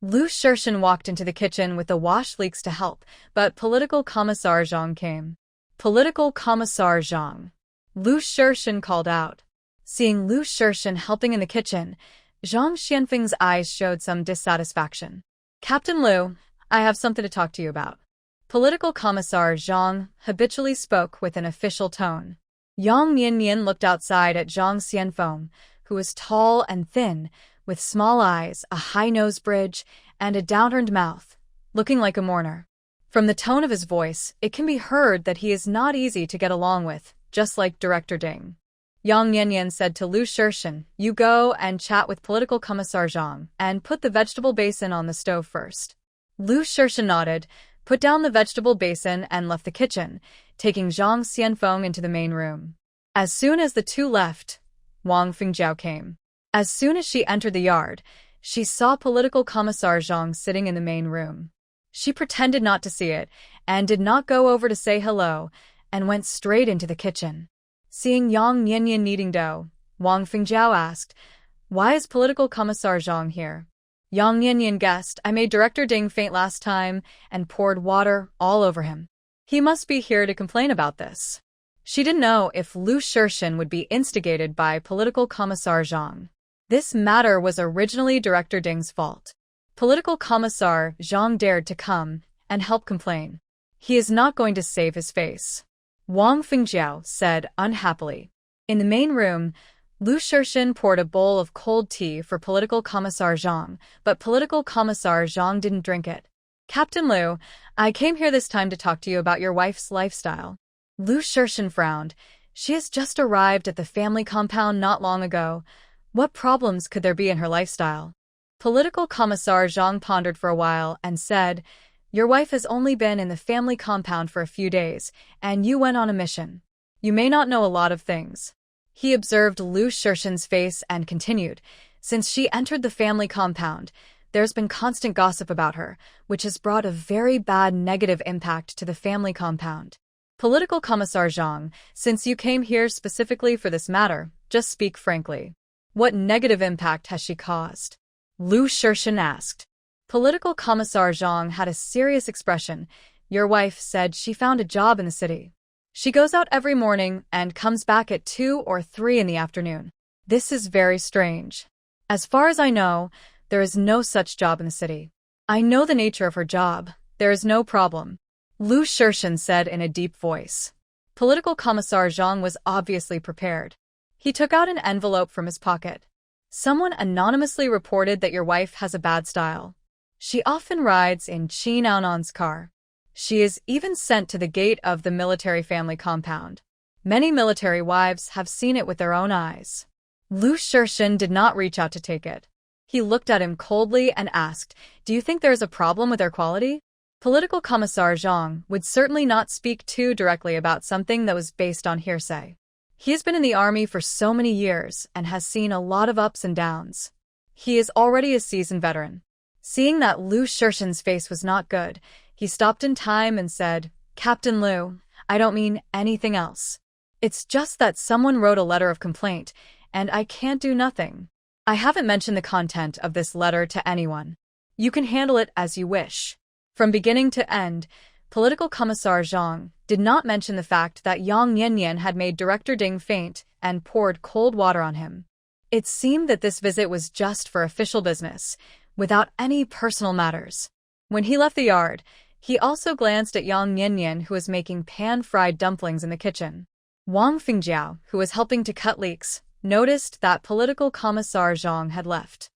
Lu Shirshin walked into the kitchen with the wash leaks to help, but Political Commissar Zhang came. Political Commissar Zhang. Lu Shirshin called out. Seeing Lu Shirshin helping in the kitchen, Zhang Xianfeng's eyes showed some dissatisfaction. Captain Lu, I have something to talk to you about. Political Commissar Zhang habitually spoke with an official tone. Yang Niannian looked outside at Zhang Xianfeng, who was tall and thin, with small eyes, a high nose bridge, and a downturned mouth, looking like a mourner. From the tone of his voice, it can be heard that he is not easy to get along with, just like Director Ding. Yang Niannian said to Lu Shirshin, "You go and chat with Political Commissar Zhang, and put the vegetable basin on the stove first." Lu Shirshin nodded, put down the vegetable basin and left the kitchen, taking Zhang Xianfeng into the main room. As soon as the two left, Wang Fengjiao came. As soon as she entered the yard, she saw Political Commissar Zhang sitting in the main room. She pretended not to see it, and did not go over to say hello, and went straight into the kitchen. Seeing Yang Niannian kneading dough, Wang Fengjiao asked, "Why is Political Commissar Zhang here?" Yang Niannian guessed, "I made Director Ding faint last time, and poured water all over him. He must be here to complain about this." She didn't know if Lu Shirshin would be instigated by Political Commissar Zhang. This matter was originally Director Ding's fault. Political Commissar Zhang dared to come and help complain. He is not going to save his face. Wang Fengjiao said unhappily. In the main room, Lu Shirshin poured a bowl of cold tea for Political Commissar Zhang, but Political Commissar Zhang didn't drink it. "Captain Lu, I came here this time to talk to you about your wife's lifestyle." Lu Shirshin frowned. She has just arrived at the family compound not long ago. What problems could there be in her lifestyle? Political Commissar Zhang pondered for a while and said, "Your wife has only been in the family compound for a few days, and you went on a mission. You may not know a lot of things." He observed Lu Shirshin's face and continued, "Since she entered the family compound, there's been constant gossip about her, which has brought a very bad negative impact to the family compound. Political Commissar Zhang, since you came here specifically for this matter, just speak frankly. What negative impact has she caused?" Lu Shirshin asked. Political Commissar Zhang had a serious expression. "Your wife said she found a job in the city. She goes out every morning and comes back at 2 or 3 in the afternoon. This is very strange. As far as I know, there is no such job in the city. I know the nature of her job. There is no problem," Lu Shirshin said in a deep voice. Political Commissar Zhang was obviously prepared. He took out an envelope from his pocket. "Someone anonymously reported that your wife has a bad style. She often rides in Qin Aonan's car. She is even sent to the gate of the military family compound. Many military wives have seen it with their own eyes." Lu Shirshin did not reach out to take it. He looked at him coldly and asked, "Do you think there is a problem with their quality?" Political Commissar Zhang would certainly not speak too directly about something that was based on hearsay. He has been in the army for so many years and has seen a lot of ups and downs. He is already a seasoned veteran. Seeing that Lu Shirshin's face was not good, he stopped in time and said, "Captain Lu, I don't mean anything else. It's just that someone wrote a letter of complaint, and I can't do nothing. I haven't mentioned the content of this letter to anyone. You can handle it as you wish." From beginning to end, Political Commissar Zhang did not mention the fact that Yang Niannian had made Director Ding faint and poured cold water on him. It seemed that this visit was just for official business, without any personal matters. When he left the yard, he also glanced at Yang Niannian, who was making pan-fried dumplings in the kitchen. Wang Fengjiao, who was helping to cut leeks, noticed that Political Commissar Zhang had left.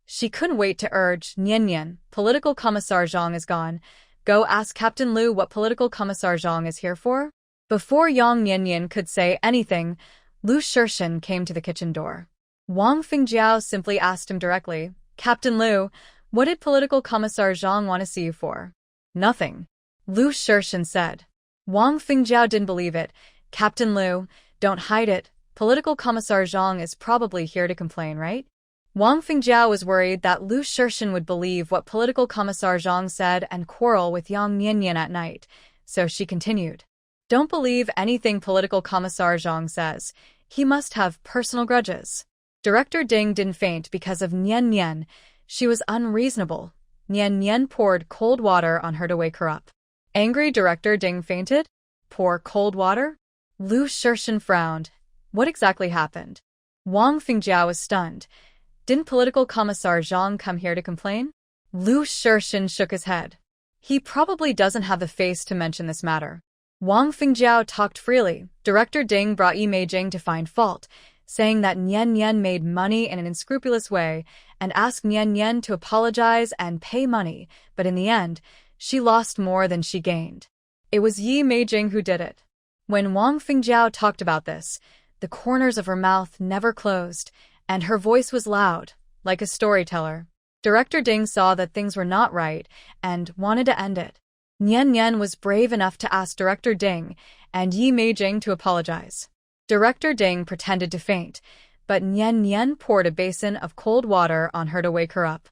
She couldn't wait to urge, "Niannian, Political Commissar Zhang is gone. Go ask Captain Lu what Political Commissar Zhang is here for." Before Yang Niannian could say anything, Lu Shirshin came to the kitchen door. Wang Fengjiao simply asked him directly, "Captain Lu, what did Political Commissar Zhang want to see you for?" "Nothing," Lu Shirshin said. Wang Fengjiao didn't believe it. "Captain Lu, don't hide it. Political Commissar Zhang is probably here to complain, right?" Wang Fengjiao was worried that Lu Shirshin would believe what Political Commissar Zhang said and quarrel with Yang Niannian at night, so she continued, "Don't believe anything Political Commissar Zhang says. He must have personal grudges. Director Ding didn't faint because of Nian Nian. She was unreasonable. Nian Nian poured cold water on her to wake her up. Angry Director Ding fainted? Pour cold water? Lu Shirshan frowned. What exactly happened? Wang Fengjiao was stunned. Didn't political commissar Zhang come here to complain? Lu Shirshan shook his head. He probably doesn't have the face to mention this matter. Wang Fengjiao talked freely. Director Ding brought Yi Meijing to find fault, saying that Nian Nian made money in an unscrupulous way and asked Nian Nian to apologize and pay money, but in the end, she lost more than she gained. It was Yi Meijing who did it. When Wang Fengjiao talked about this, the corners of her mouth never closed, and her voice was loud, like a storyteller. Director Ding saw that things were not right and wanted to end it. Nian Nian was brave enough to ask Director Ding and Yi Meijing to apologize. Director Ding pretended to faint, but Nian Nian poured a basin of cold water on her to wake her up.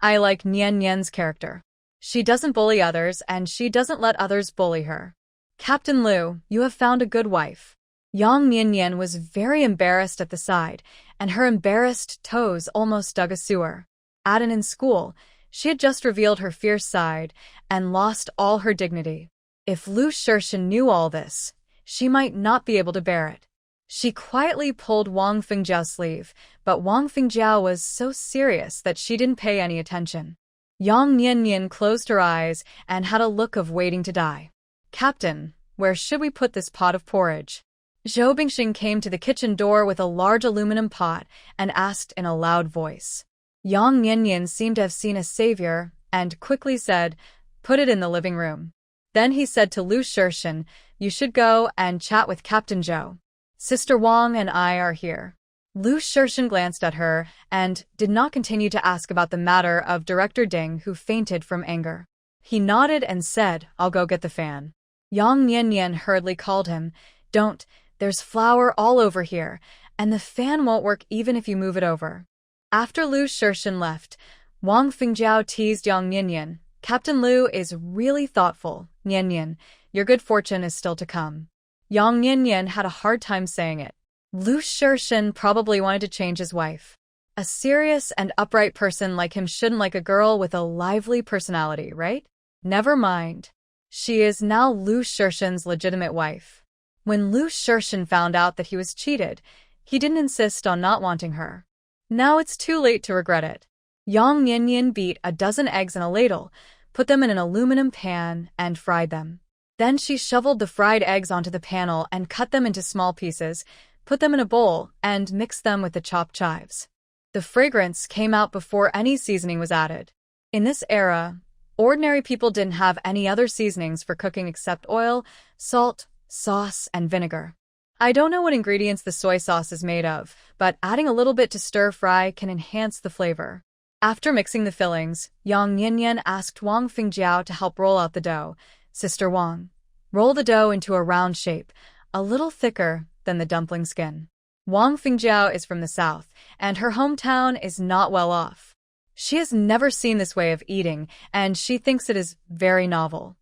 I like Nian Nian's character. She doesn't bully others and she doesn't let others bully her. Captain Liu, you have found a good wife. Yang Nian Nian was very embarrassed at the side, and her embarrassed toes almost dug a sewer. At and in school, she had just revealed her fierce side and lost all her dignity. If Lu Shirshan knew all this, she might not be able to bear it. She quietly pulled Wang Fengjiao's sleeve, but Wang Fengjiao was so serious that she didn't pay any attention. Yang Nian Nian closed her eyes and had a look of waiting to die. Captain, where should we put this pot of porridge? Zhou Bingxing came to the kitchen door with a large aluminum pot and asked in a loud voice. Yang Nian Nian seemed to have seen a savior and quickly said, "Put it in the living room." Then he said to Lu Shirshan, "You should go and chat with Captain Zhou. Sister Wang and I are here." Lu Shirshan glanced at her and did not continue to ask about the matter of Director Ding, who fainted from anger. He nodded and said, "I'll go get the fan." Yang Nian Nian hurriedly called him, "Don't, there's flour all over here, and the fan won't work even if you move it over." After Lu Shirshan left, Wang Fengjiao teased Yang Nian Nian. "Captain Liu is really thoughtful. Nian Nian, your good fortune is still to come." Yang Nian Nian had a hard time saying it. Lu Shirshan probably wanted to change his wife. A serious and upright person like him shouldn't like a girl with a lively personality, right? Never mind. She is now Lu Shirshan's legitimate wife. When Lu Shirshan found out that he was cheated, he didn't insist on not wanting her. Now it's too late to regret it. Yang Nian Nian beat a dozen eggs in a ladle, put them in an aluminum pan, and fried them. Then she shoveled the fried eggs onto the panel and cut them into small pieces, put them in a bowl, and mixed them with the chopped chives. The fragrance came out before any seasoning was added. In this era, ordinary people didn't have any other seasonings for cooking except oil, salt, sauce, and vinegar. I don't know what ingredients the soy sauce is made of, but adding a little bit to stir-fry can enhance the flavor. After mixing the fillings, Yang Nian Nian asked Wang Fengjiao to help roll out the dough. "Sister Wang, roll the dough into a round shape, a little thicker than the dumpling skin." Wang Fengjiao is from the south, and her hometown is not well off. She has never seen this way of eating, and she thinks it is very novel.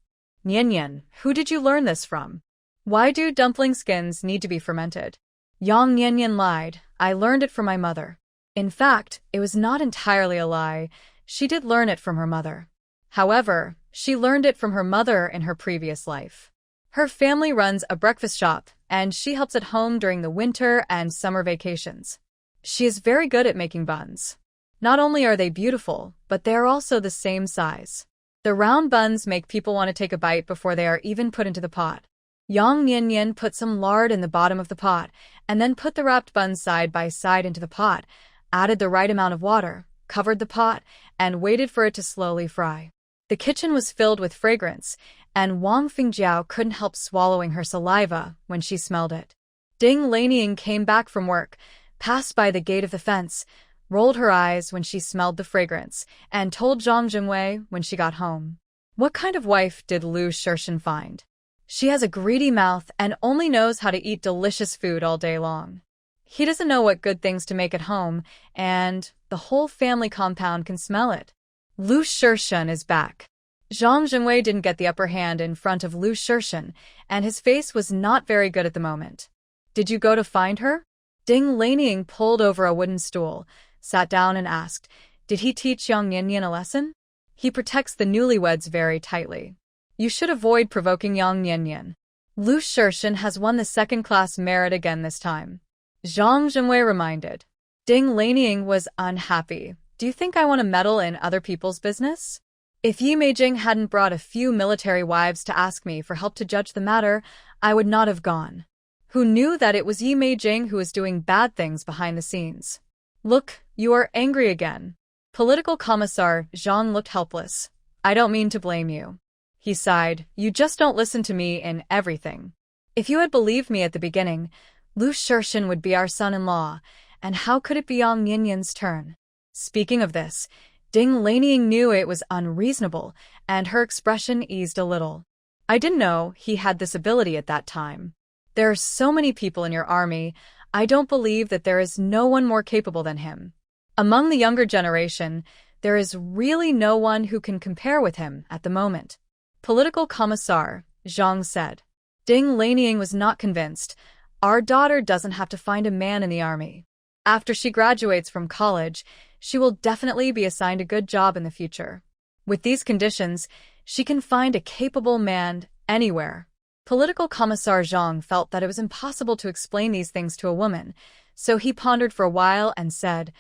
"Nian Nian, who did you learn this from? Why do dumpling skins need to be fermented?" Yang Nian Nian lied. "I learned it from my mother." In fact, it was not entirely a lie. She did learn it from her mother. However, she learned it from her mother in her previous life. Her family runs a breakfast shop, and she helps at home during the winter and summer vacations. She is very good at making buns. Not only are they beautiful, but they are also the same size. The round buns make people want to take a bite before they are even put into the pot. Yang Nian Nian put some lard in the bottom of the pot, and then put the wrapped buns side by side into the pot, added the right amount of water, covered the pot, and waited for it to slowly fry. The kitchen was filled with fragrance, and Wang Fengjiao couldn't help swallowing her saliva when she smelled it. Ding Lanying came back from work, passed by the gate of the fence, rolled her eyes when she smelled the fragrance, and told Zhang Jingwei when she got home. What kind of wife did Lu Shirshan find? She has a greedy mouth and only knows how to eat delicious food all day long. He doesn't know what good things to make at home, and the whole family compound can smell it. Lu Shirshan is back. Zhang Jingwei didn't get the upper hand in front of Lu Shirshan, and his face was not very good at the moment. "Did you go to find her?" Ding Laneying pulled over a wooden stool, sat down and asked, "Did he teach young Yin a lesson?" "He protects the newlyweds very tightly. You should avoid provoking young Yin. Lu Shirshan has won the second-class merit again this time," Zhang Zhenwei reminded. Ding Laneying was unhappy. "Do you think I want to meddle in other people's business? If Yi Meijing hadn't brought a few military wives to ask me for help to judge the matter, I would not have gone. Who knew that it was Yi Meijing who was doing bad things behind the scenes?" "Look, you are angry again." Political Commissar Zhang looked helpless. "I don't mean to blame you." He sighed. "You just don't listen to me in everything. If you had believed me at the beginning, Lu Shirshan would be our son-in-law, and how could it be Yang Yinyan's turn?" Speaking of this, Ding Laneying knew it was unreasonable, and her expression eased a little. "I didn't know he had this ability at that time. There are so many people in your army, I don't believe that there is no one more capable than him. Among the younger generation, there is really no one who can compare with him at the moment." Political Commissar Zhang said. Ding Laneying was not convinced. "Our daughter doesn't have to find a man in the army. After she graduates from college, she will definitely be assigned a good job in the future. With these conditions, she can find a capable man anywhere." Political Commissar Zhang felt that it was impossible to explain these things to a woman, so he pondered for a while and said,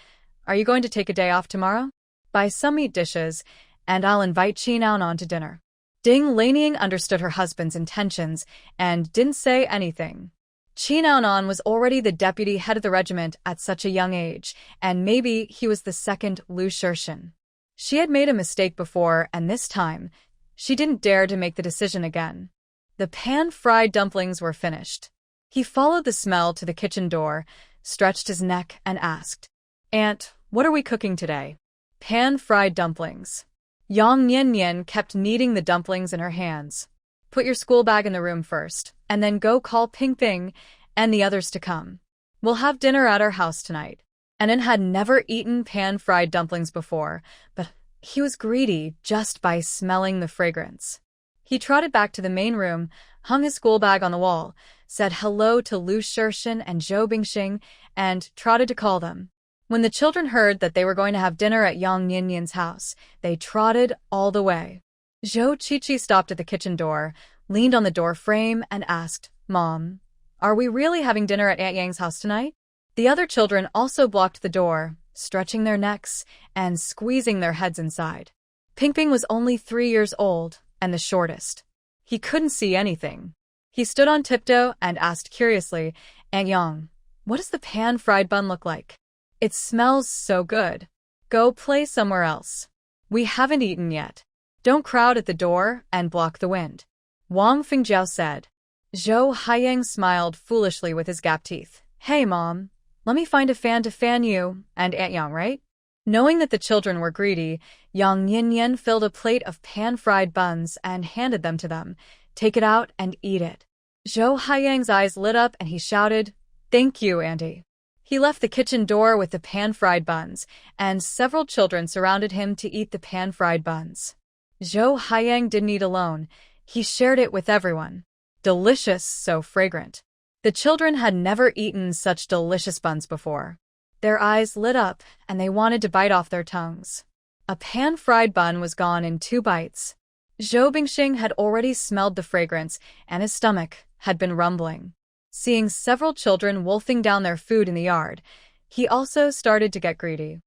"Are you going to take a day off tomorrow? Buy some meat dishes, and I'll invite Qin on to dinner." Ding Laneying understood her husband's intentions and didn't say anything. Qin was already the deputy head of the regiment at such a young age, and maybe he was the second Lu Shirshan. She had made a mistake before, and this time, she didn't dare to make the decision again. The pan-fried dumplings were finished. He followed the smell to the kitchen door, stretched his neck, and asked, "Aunt, what are we cooking today?" "Pan-fried dumplings." Yang Yin kept kneading the dumplings in her hands. "Put your school bag in the room first, and then go call Ping Ping and the others to come. We'll have dinner at our house tonight." Anan had never eaten pan-fried dumplings before, but he was greedy just by smelling the fragrance. He trotted back to the main room, hung his school bag on the wall, said hello to Lu Shirshan and Zhou Bingxing, and trotted to call them. When the children heard that they were going to have dinner at Yang Yinyan's house, they trotted all the way. Zhou Qiqi stopped at the kitchen door, leaned on the door frame, and asked, "Mom, are we really having dinner at Aunt Yang's house tonight?" The other children also blocked the door, stretching their necks and squeezing their heads inside. Ping Ping was only 3 years old and the shortest. He couldn't see anything. He stood on tiptoe and asked curiously, "Aunt Yang, what does the pan-fried bun look like? It smells so good. Go play somewhere else. We haven't eaten yet. Don't crowd at the door and block the wind," Wang Fingjiao said. Zhou Haiyang smiled foolishly with his gap teeth. "Hey, Mom, let me find a fan to fan you and Aunt Yang, right?" Knowing that the children were greedy, Yang Yinyan filled a plate of pan-fried buns and handed them to them. "Take it out and eat it." Zhou Haiyang's eyes lit up and he shouted, "Thank you, Auntie." He left the kitchen door with the pan-fried buns, and several children surrounded him to eat the pan-fried buns. Zhou Haiyang didn't eat alone. He shared it with everyone. Delicious, so fragrant. The children had never eaten such delicious buns before. Their eyes lit up, and they wanted to bite off their tongues. A pan-fried bun was gone in 2 bites. Zhou Bingxing had already smelled the fragrance, and his stomach had been rumbling. Seeing several children wolfing down their food in the yard, he also started to get greedy.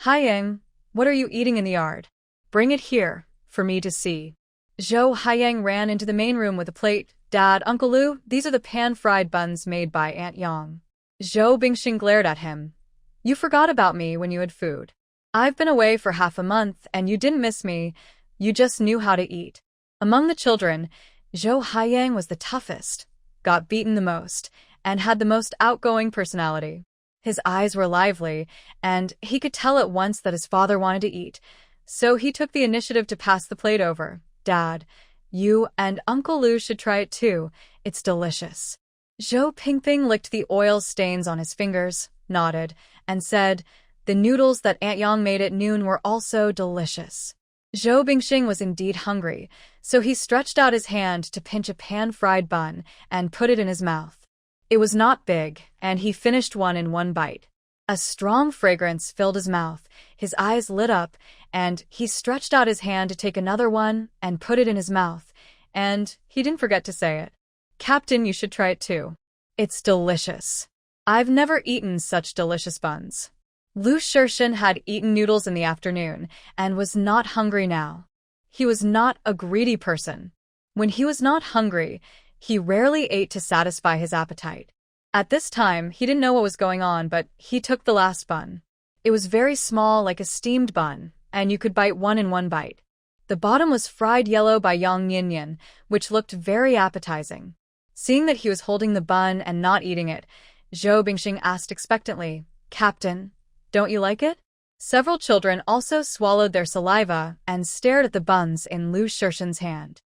"Haiyang, what are you eating in the yard? Bring it here, for me to see." Zhou Haiyang ran into the main room with a plate. "Dad, Uncle Lu, these are the pan-fried buns made by Aunt Yang." Zhou Bingxing glared at him. "You forgot about me when you had food. I've been away for half a month, and you didn't miss me. You just knew how to eat." Among the children, Zhou Haiyang was the toughest, got beaten the most, and had the most outgoing personality. His eyes were lively, and he could tell at once that his father wanted to eat, so he took the initiative to pass the plate over. "Dad, you and Uncle Lu should try it too. It's delicious." Zhou Pingping licked the oil stains on his fingers, nodded, and said, "The noodles that Aunt Yang made at noon were also delicious." Zhou Bingxing was indeed hungry, so he stretched out his hand to pinch a pan-fried bun and put it in his mouth. It was not big, and he finished one in one bite. A strong fragrance filled his mouth, his eyes lit up, and he stretched out his hand to take another one and put it in his mouth, and he didn't forget to say it. Captain, you should try it too. It's delicious. I've never eaten such delicious buns. Lu Shirshin had eaten noodles in the afternoon and was not hungry now. He was not a greedy person. When he was not hungry, he rarely ate to satisfy his appetite. At this time, he didn't know what was going on, but he took the last bun. It was very small, like a steamed bun, and you could bite one in one bite. The bottom was fried yellow by Yang Nianyan, which looked very appetizing. Seeing that he was holding the bun and not eating it, Zhou Bingxing asked expectantly, "Captain, don't you like it?" Several children also swallowed their saliva and stared at the buns in Lu Shirshin's hand.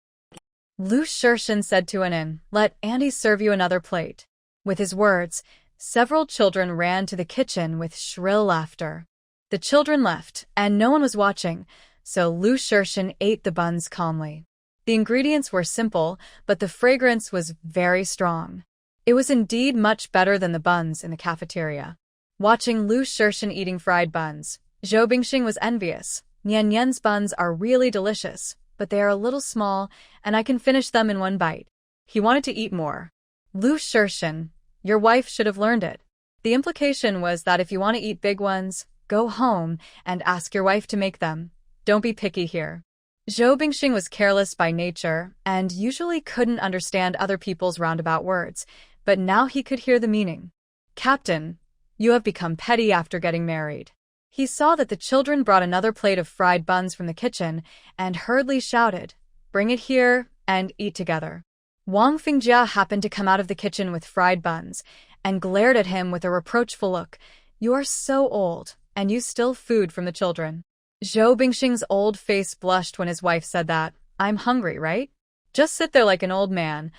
Lu Shirshin said to Anin, "Let Andy serve you another plate." With his words, several children ran to the kitchen with shrill laughter. The children left, and no one was watching, so Lu Shirshin ate the buns calmly. The ingredients were simple, but the fragrance was very strong. It was indeed much better than the buns in the cafeteria. Watching Lu Shirshin eating fried buns, Zhou Bingxing was envious. Nian Yan's buns are really delicious, but they are a little small, and I can finish them in one bite. He wanted to eat more. Lu Shirshin, your wife should have learned it. The implication was that if you want to eat big ones, go home and ask your wife to make them. Don't be picky here. Zhou Bingxing was careless by nature and usually couldn't understand other people's roundabout words, but now he could hear the meaning. Captain, you have become petty after getting married. He saw that the children brought another plate of fried buns from the kitchen and hurriedly shouted, "Bring it here and eat together." Wang Fingjia happened to come out of the kitchen with fried buns and glared at him with a reproachful look. "You are so old, and you steal food from the children." Zhou Bingxing's old face blushed when his wife said that. "I'm hungry, right? Just sit there like an old man.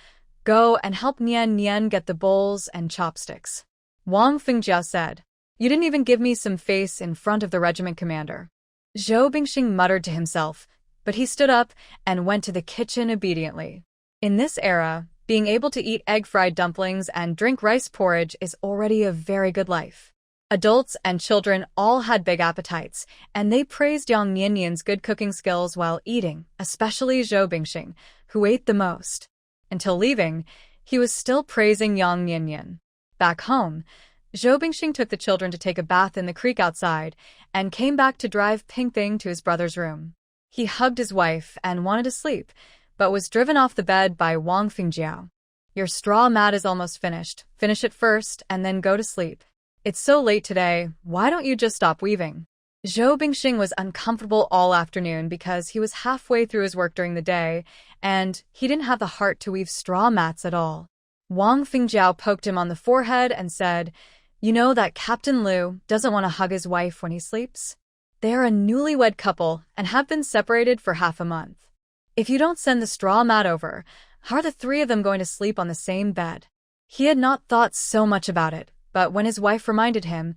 Go and help Nian Nian get the bowls and chopsticks." Wang Fingjia said, "You didn't even give me some face in front of the regiment commander." Zhou Bingxing muttered to himself, but he stood up and went to the kitchen obediently. In this era, being able to eat egg-fried dumplings and drink rice porridge is already a very good life. Adults and children all had big appetites, and they praised Yang Nianyan's good cooking skills while eating, especially Zhou Bingxing, who ate the most. Until leaving, he was still praising Yang Nianyan. Back home, Zhou Bingxing took the children to take a bath in the creek outside and came back to drive Ping Ping to his brother's room. He hugged his wife and wanted to sleep, but was driven off the bed by Wang Fingjiao. "Your straw mat is almost finished. Finish it first and then go to sleep. It's so late today, why don't you just stop weaving?" Zhou Bingxing was uncomfortable all afternoon because he was halfway through his work during the day, and he didn't have the heart to weave straw mats at all. Wang Fingjiao poked him on the forehead and said, "You know that Captain Liu doesn't want to hug his wife when he sleeps? They are a newlywed couple and have been separated for half a month. If you don't send the straw mat over, how are the three of them going to sleep on the same bed?" He had not thought so much about it, but when his wife reminded him,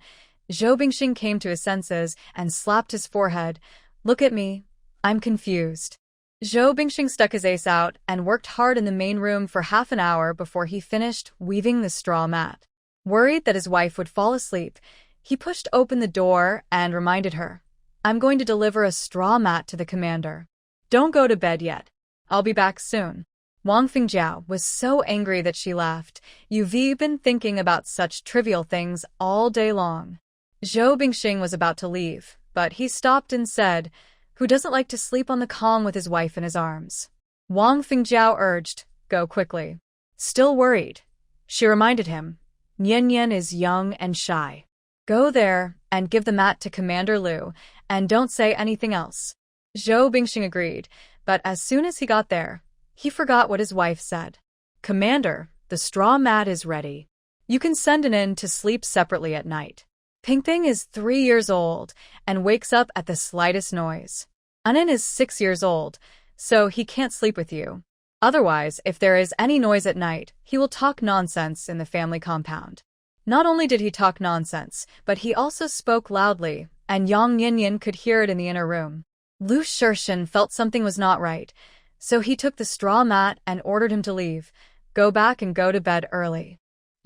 Zhou Bingxing came to his senses and slapped his forehead. "Look at me. I'm confused." Zhou Bingxing stuck his ace out and worked hard in the main room for half an hour before he finished weaving the straw mat. Worried that his wife would fall asleep, he pushed open the door and reminded her, "I'm going to deliver a straw mat to the commander. Don't go to bed yet. I'll be back soon." Wang Fingjiao was so angry that she laughed. "You've been thinking about such trivial things all day long." Zhou Bingxing was about to leave, but he stopped and said, "Who doesn't like to sleep on the Kong with his wife in his arms?" Wang Fingjiao urged, "Go quickly." Still worried, she reminded him, "Nian Nian is young and shy. Go there and give the mat to Commander Liu, and don't say anything else." Zhou Bingxing agreed, but as soon as he got there, he forgot what his wife said. "Commander, the straw mat is ready. You can send an in to sleep separately at night. Ping Ping is 3 years old and wakes up at the slightest noise. Anin is 6 years old, so he can't sleep with you. Otherwise, if there is any noise at night, he will talk nonsense in the family compound." Not only did he talk nonsense, but he also spoke loudly, and Yang Nianyan could hear it in the inner room. Lu Shirshin felt something was not right, so he took the straw mat and ordered him to leave. "Go back and go to bed early."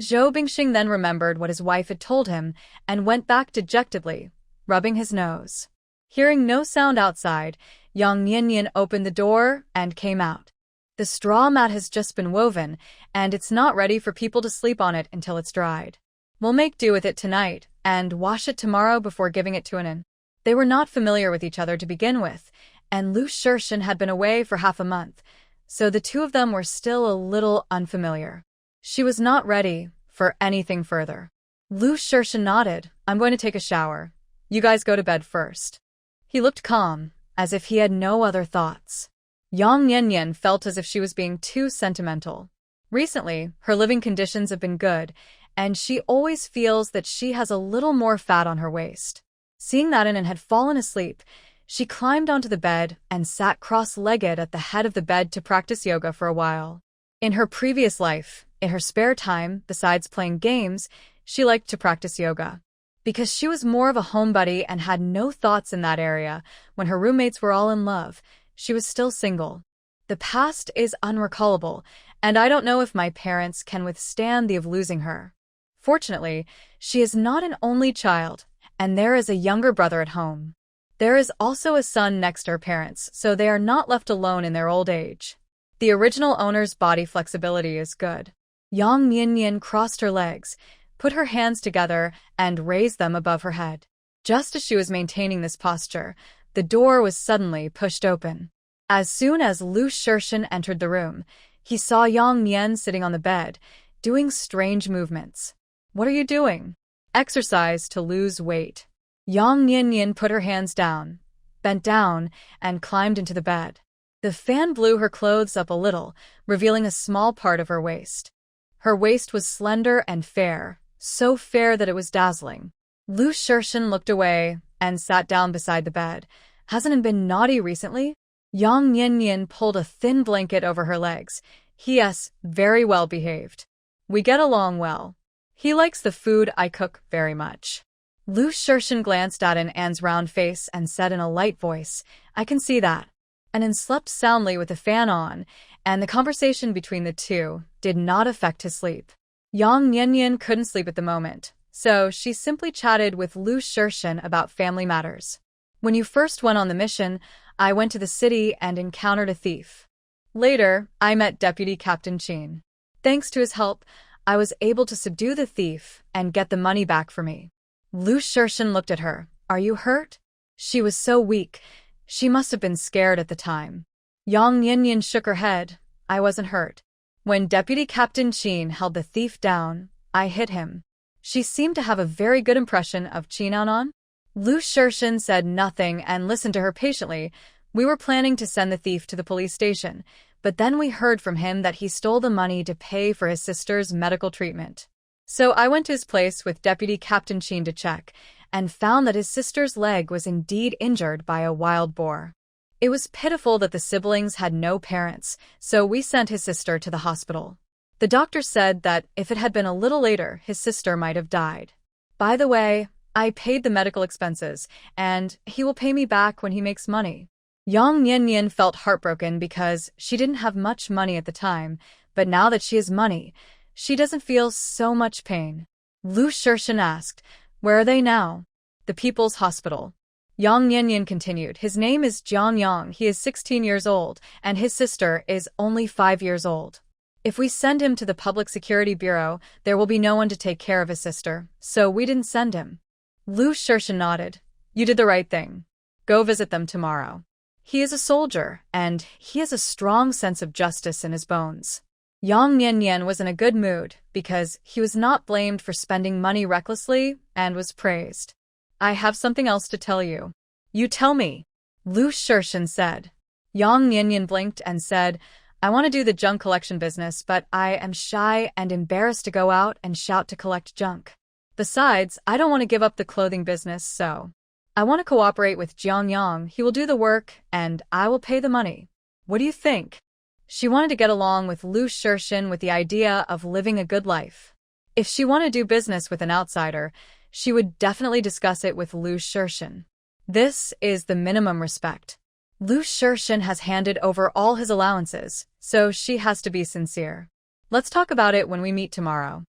Zhou Bingxing then remembered what his wife had told him and went back dejectedly, rubbing his nose. Hearing no sound outside, Yang Niannian opened the door and came out. The straw mat has just been woven, and it's not ready for people to sleep on it until it's dried. We'll make do with it tonight and wash it tomorrow before giving it to Anan. They were not familiar with each other to begin with, and Lu Shirshin had been away for half a month, so the two of them were still a little unfamiliar. She was not ready for anything further. Lu Shirshin nodded. I'm going to take a shower. You guys go to bed first. He looked calm, as if he had no other thoughts. Yang Niannian felt as if she was being too sentimental. Recently, her living conditions have been good, and she always feels that she has a little more fat on her waist. Seeing that Anan had fallen asleep, she climbed onto the bed and sat cross-legged at the head of the bed to practice yoga for a while. In her previous life, in her spare time, besides playing games, she liked to practice yoga. Because she was more of a homebody and had no thoughts in that area, when her roommates were all in love, she was still single. The past is unrecallable, and I don't know if my parents can withstand the of losing her. Fortunately, she is not an only child, and there is a younger brother at home. There is also a son next to her parents, so they are not left alone in their old age. The original owner's body flexibility is good. Yang Niannian crossed her legs, put her hands together, and raised them above her head. Just as she was maintaining this posture, the door was suddenly pushed open. As soon as Lu Shirshin entered the room, he saw Yang Nian sitting on the bed, doing strange movements. What are you doing? Exercise to lose weight. Yang Niannian put her hands down, bent down, and climbed into the bed. The fan blew her clothes up a little, revealing a small part of her waist. Her waist was slender and fair, so fair that it was dazzling. Lu Shirshin looked away and sat down beside the bed. Hasn't it been naughty recently? Yang Niannian pulled a thin blanket over her legs. Yes, very well behaved. We get along well. He likes the food I cook very much. Lu Shirshin glanced at An's round face and said in a light voice, I can see that. Anan slept soundly with the fan on, and the conversation between the two did not affect his sleep. Yang Niannian couldn't sleep at the moment, so she simply chatted with Lu Shirshin about family matters. When you first went on the mission, I went to the city and encountered a thief. Later, I met Deputy Captain Qin. Thanks to his help, I was able to subdue the thief and get the money back for me. Lu Shirshin looked at her. Are you hurt? She was so weak. She must have been scared at the time. Yang Niannian shook her head. I wasn't hurt. When Deputy Captain Qin held the thief down, I hit him. She seemed to have a very good impression of Qin Anan. Lu Shirshin said nothing and listened to her patiently. We were planning to send the thief to the police station, but then we heard from him that he stole the money to pay for his sister's medical treatment. So I went to his place with Deputy Captain Qin to check, and found that his sister's leg was indeed injured by a wild boar. It was pitiful that the siblings had no parents, so we sent his sister to the hospital. The doctor said that if it had been a little later, his sister might have died. By the way, I paid the medical expenses, and he will pay me back when he makes money. Yang Niannian felt heartbroken because she didn't have much money at the time, but now that she has money, she doesn't feel so much pain. Lu Shirshin asked, where are they now? The People's Hospital. Yang Niannian continued, his name is Jiang Yang, he is 16 years old, and his sister is only 5 years old. If we send him to the Public Security Bureau, there will be no one to take care of his sister, so we didn't send him. Lu Shirshin nodded. You did the right thing. Go visit them tomorrow. He is a soldier, and he has a strong sense of justice in his bones. Yang Niannian was in a good mood because he was not blamed for spending money recklessly and was praised. I have something else to tell you. You tell me, Lu Shirshin said. Yang Niannian blinked and said, I want to do the junk collection business, but I am shy and embarrassed to go out and shout to collect junk. Besides, I don't want to give up the clothing business, so I want to cooperate with Jiang Yang. He will do the work, and I will pay the money. What do you think? She wanted to get along with Lu Shirshin with the idea of living a good life. If she wanted to do business with an outsider, she would definitely discuss it with Lu Shirshin. This is the minimum respect. Lu Shirshin has handed over all his allowances, so she has to be sincere. Let's talk about it when we meet tomorrow.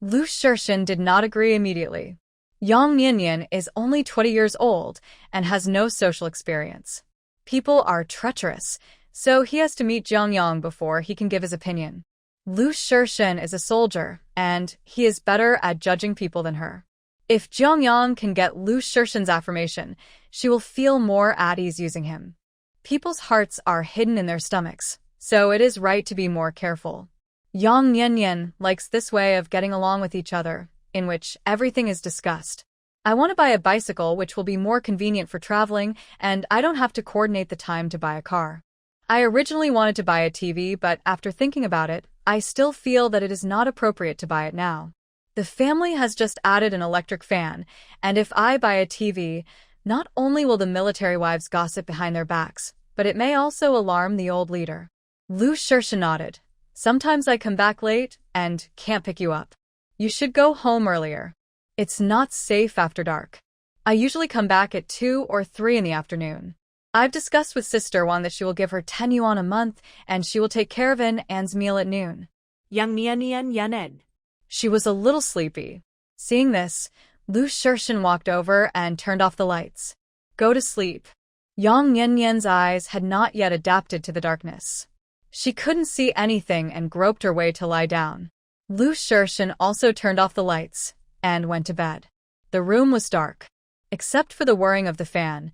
Lu Shirshin did not agree immediately. Yang Yanyan is only 20 years old and has no social experience. People are treacherous, so he has to meet Jiang Yang before he can give his opinion. Lu Shirshin is a soldier, and he is better at judging people than her. If Jiang Yang can get Lu Shirshin's affirmation, she will feel more at ease using him. People's hearts are hidden in their stomachs, so it is right to be more careful. Yang Yanyan likes this way of getting along with each other, in which everything is discussed. I want to buy a bicycle which will be more convenient for traveling, and I don't have to coordinate the time to buy a car. I originally wanted to buy a TV, but after thinking about it, I still feel that it is not appropriate to buy it now. The family has just added an electric fan, and if I buy a TV, not only will the military wives gossip behind their backs, but it may also alarm the old leader. Lu Shirshin nodded. Sometimes I come back late and can't pick you up. You should go home earlier. It's not safe after dark. I usually come back at 2 or 3 in the afternoon. I've discussed with Sister Wang that she will give her 10 yuan a month and she will take care of Anne's meal at noon. Yang Nian Yanen. She was a little sleepy. Seeing this, Lu Shirshin walked over and turned off the lights. Go to sleep. Yang Yanyan's eyes had not yet adapted to the darkness. She couldn't see anything and groped her way to lie down. Lu Shirshin also turned off the lights and went to bed. The room was dark. Except for the whirring of the fan,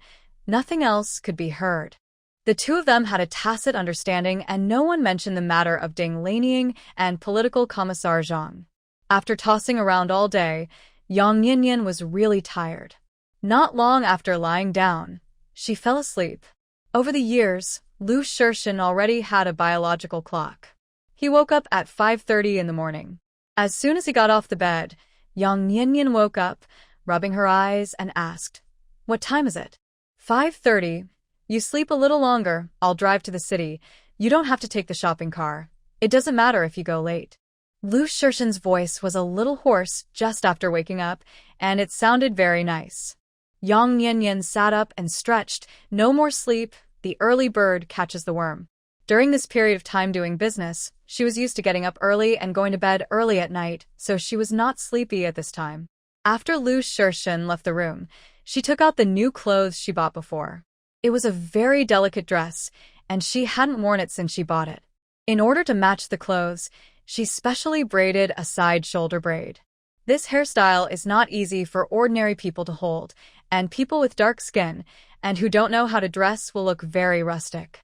nothing else could be heard. The two of them had a tacit understanding and no one mentioned the matter of Ding Lanying and political commissar Zhang. After tossing around all day, Yang Yanyan was really tired. Not long after lying down, she fell asleep. Over the years, Lu Shirshin already had a biological clock. He woke up at 5:30 in the morning. As soon as he got off the bed, Yang Yanyan woke up, rubbing her eyes, and asked, "What time is it?" 5:30. You sleep a little longer, I'll drive to the city. You don't have to take the shopping car. It doesn't matter if you go late. Lu Shirshin's voice was a little hoarse just after waking up, and it sounded very nice. Yang Yanyan sat up and stretched. No more sleep, the early bird catches the worm. During this period of time doing business, she was used to getting up early and going to bed early at night, so she was not sleepy at this time. After Lu Shirshin left the room, she took out the new clothes she bought before. It was a very delicate dress, and she hadn't worn it since she bought it. In order to match the clothes, she specially braided a side shoulder braid. This hairstyle is not easy for ordinary people to hold, and people with dark skin and who don't know how to dress will look very rustic.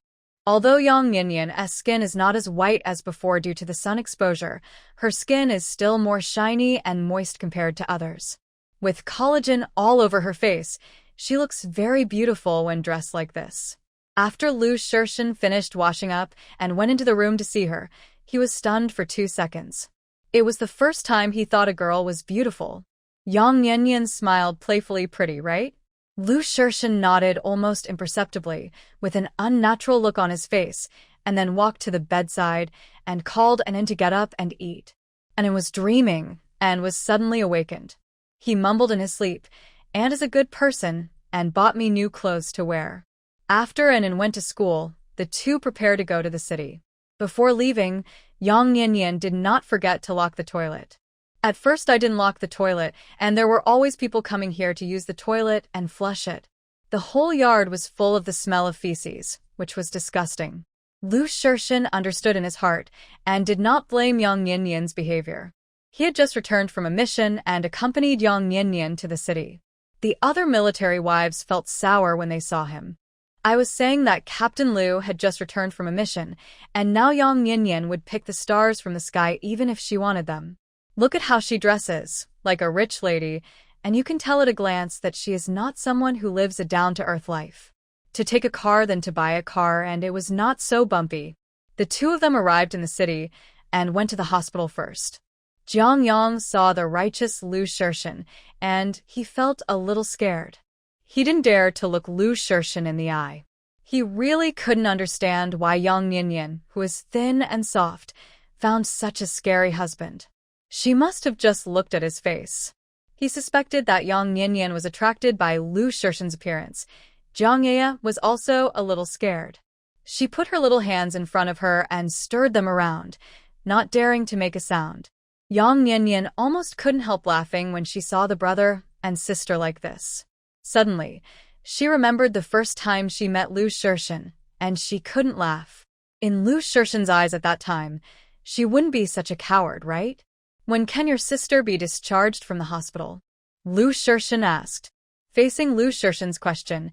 Although Yang Yanyan's skin is not as white as before due to the sun exposure, her skin is still more shiny and moist compared to others. With collagen all over her face, she looks very beautiful when dressed like this. After Lu Shirshin finished washing up and went into the room to see her, he was stunned for 2 seconds. It was the first time he thought a girl was beautiful. Yang Yanyan smiled playfully. Pretty, right? Lu Shirshin nodded almost imperceptibly, with an unnatural look on his face, and then walked to the bedside and called Anne to get up and eat. Anne was dreaming and was suddenly awakened. He mumbled in his sleep, "Anne is a good person and bought me new clothes to wear." After Anne went to school, the two prepared to go to the city. Before leaving, Yang Yanyan did not forget to lock the toilet. At first I didn't lock the toilet, and there were always people coming here to use the toilet and flush it. The whole yard was full of the smell of feces, which was disgusting. Lu Shirshin understood in his heart and did not blame Yang Yanyan's behavior. He had just returned from a mission and accompanied Yang Yanyan to the city. The other military wives felt sour when they saw him. I was saying that Captain Liu had just returned from a mission, and now Yang Yanyan would pick the stars from the sky even if she wanted them. Look at how she dresses, like a rich lady, and you can tell at a glance that she is not someone who lives a down-to-earth life. To take a car than to buy a car, and it was not so bumpy. The two of them arrived in the city and went to the hospital first. Jiang Yang saw the righteous Lu Shirshin, and he felt a little scared. He didn't dare to look Lu Shirshin in the eye. He really couldn't understand why Yang Yanyan, who is thin and soft, found such a scary husband. She must have just looked at his face. He suspected that Yang Yanyan was attracted by Lu Shirshin's appearance. Jiang Yaya was also a little scared. She put her little hands in front of her and stirred them around, not daring to make a sound. Yang Nianyan almost couldn't help laughing when she saw the brother and sister like this. Suddenly, she remembered the first time she met Lu Shirshin, and she couldn't laugh. In Lu Shirshin's eyes at that time, she wouldn't be such a coward, right? When can your sister be discharged from the hospital? Lu Shirshin asked. Facing Lu Shirshin's question,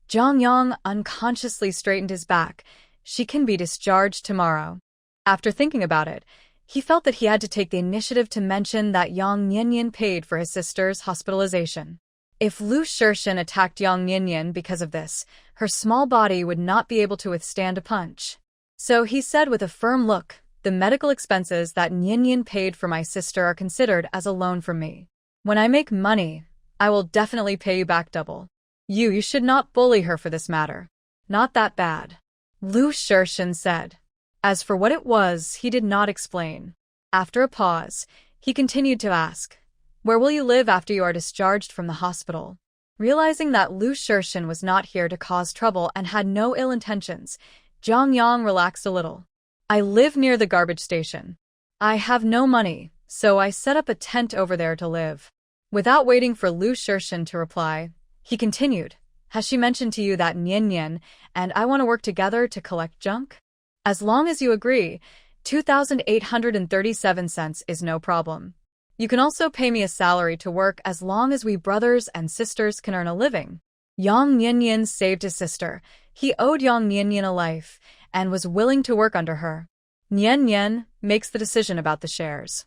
Zhang Yang unconsciously straightened his back. She can be discharged tomorrow. After thinking about it, he felt that he had to take the initiative to mention that Yang Nianyan paid for his sister's hospitalization. If Lu Shirshin attacked Yang Nianyan because of this, her small body would not be able to withstand a punch. So he said with a firm look, the medical expenses that Nianyan paid for my sister are considered as a loan from me. When I make money, I will definitely pay you back double. You should not bully her for this matter. Not that bad. Lu Shirshin said. As for what it was, he did not explain. After a pause, he continued to ask, where will you live after you are discharged from the hospital? Realizing that Lu Shirshin was not here to cause trouble and had no ill intentions, Zhang Yang relaxed a little. I live near the garbage station. I have no money, so I set up a tent over there to live. Without waiting for Lu Shirshin to reply, he continued, has she mentioned to you that Nianyan and I want to work together to collect junk? As long as you agree, 2,837 cents is no problem. You can also pay me a salary to work as long as we brothers and sisters can earn a living. Yang Nianyan saved his sister. He owed Yang Nianyan a life and was willing to work under her. Nianyan makes the decision about the shares.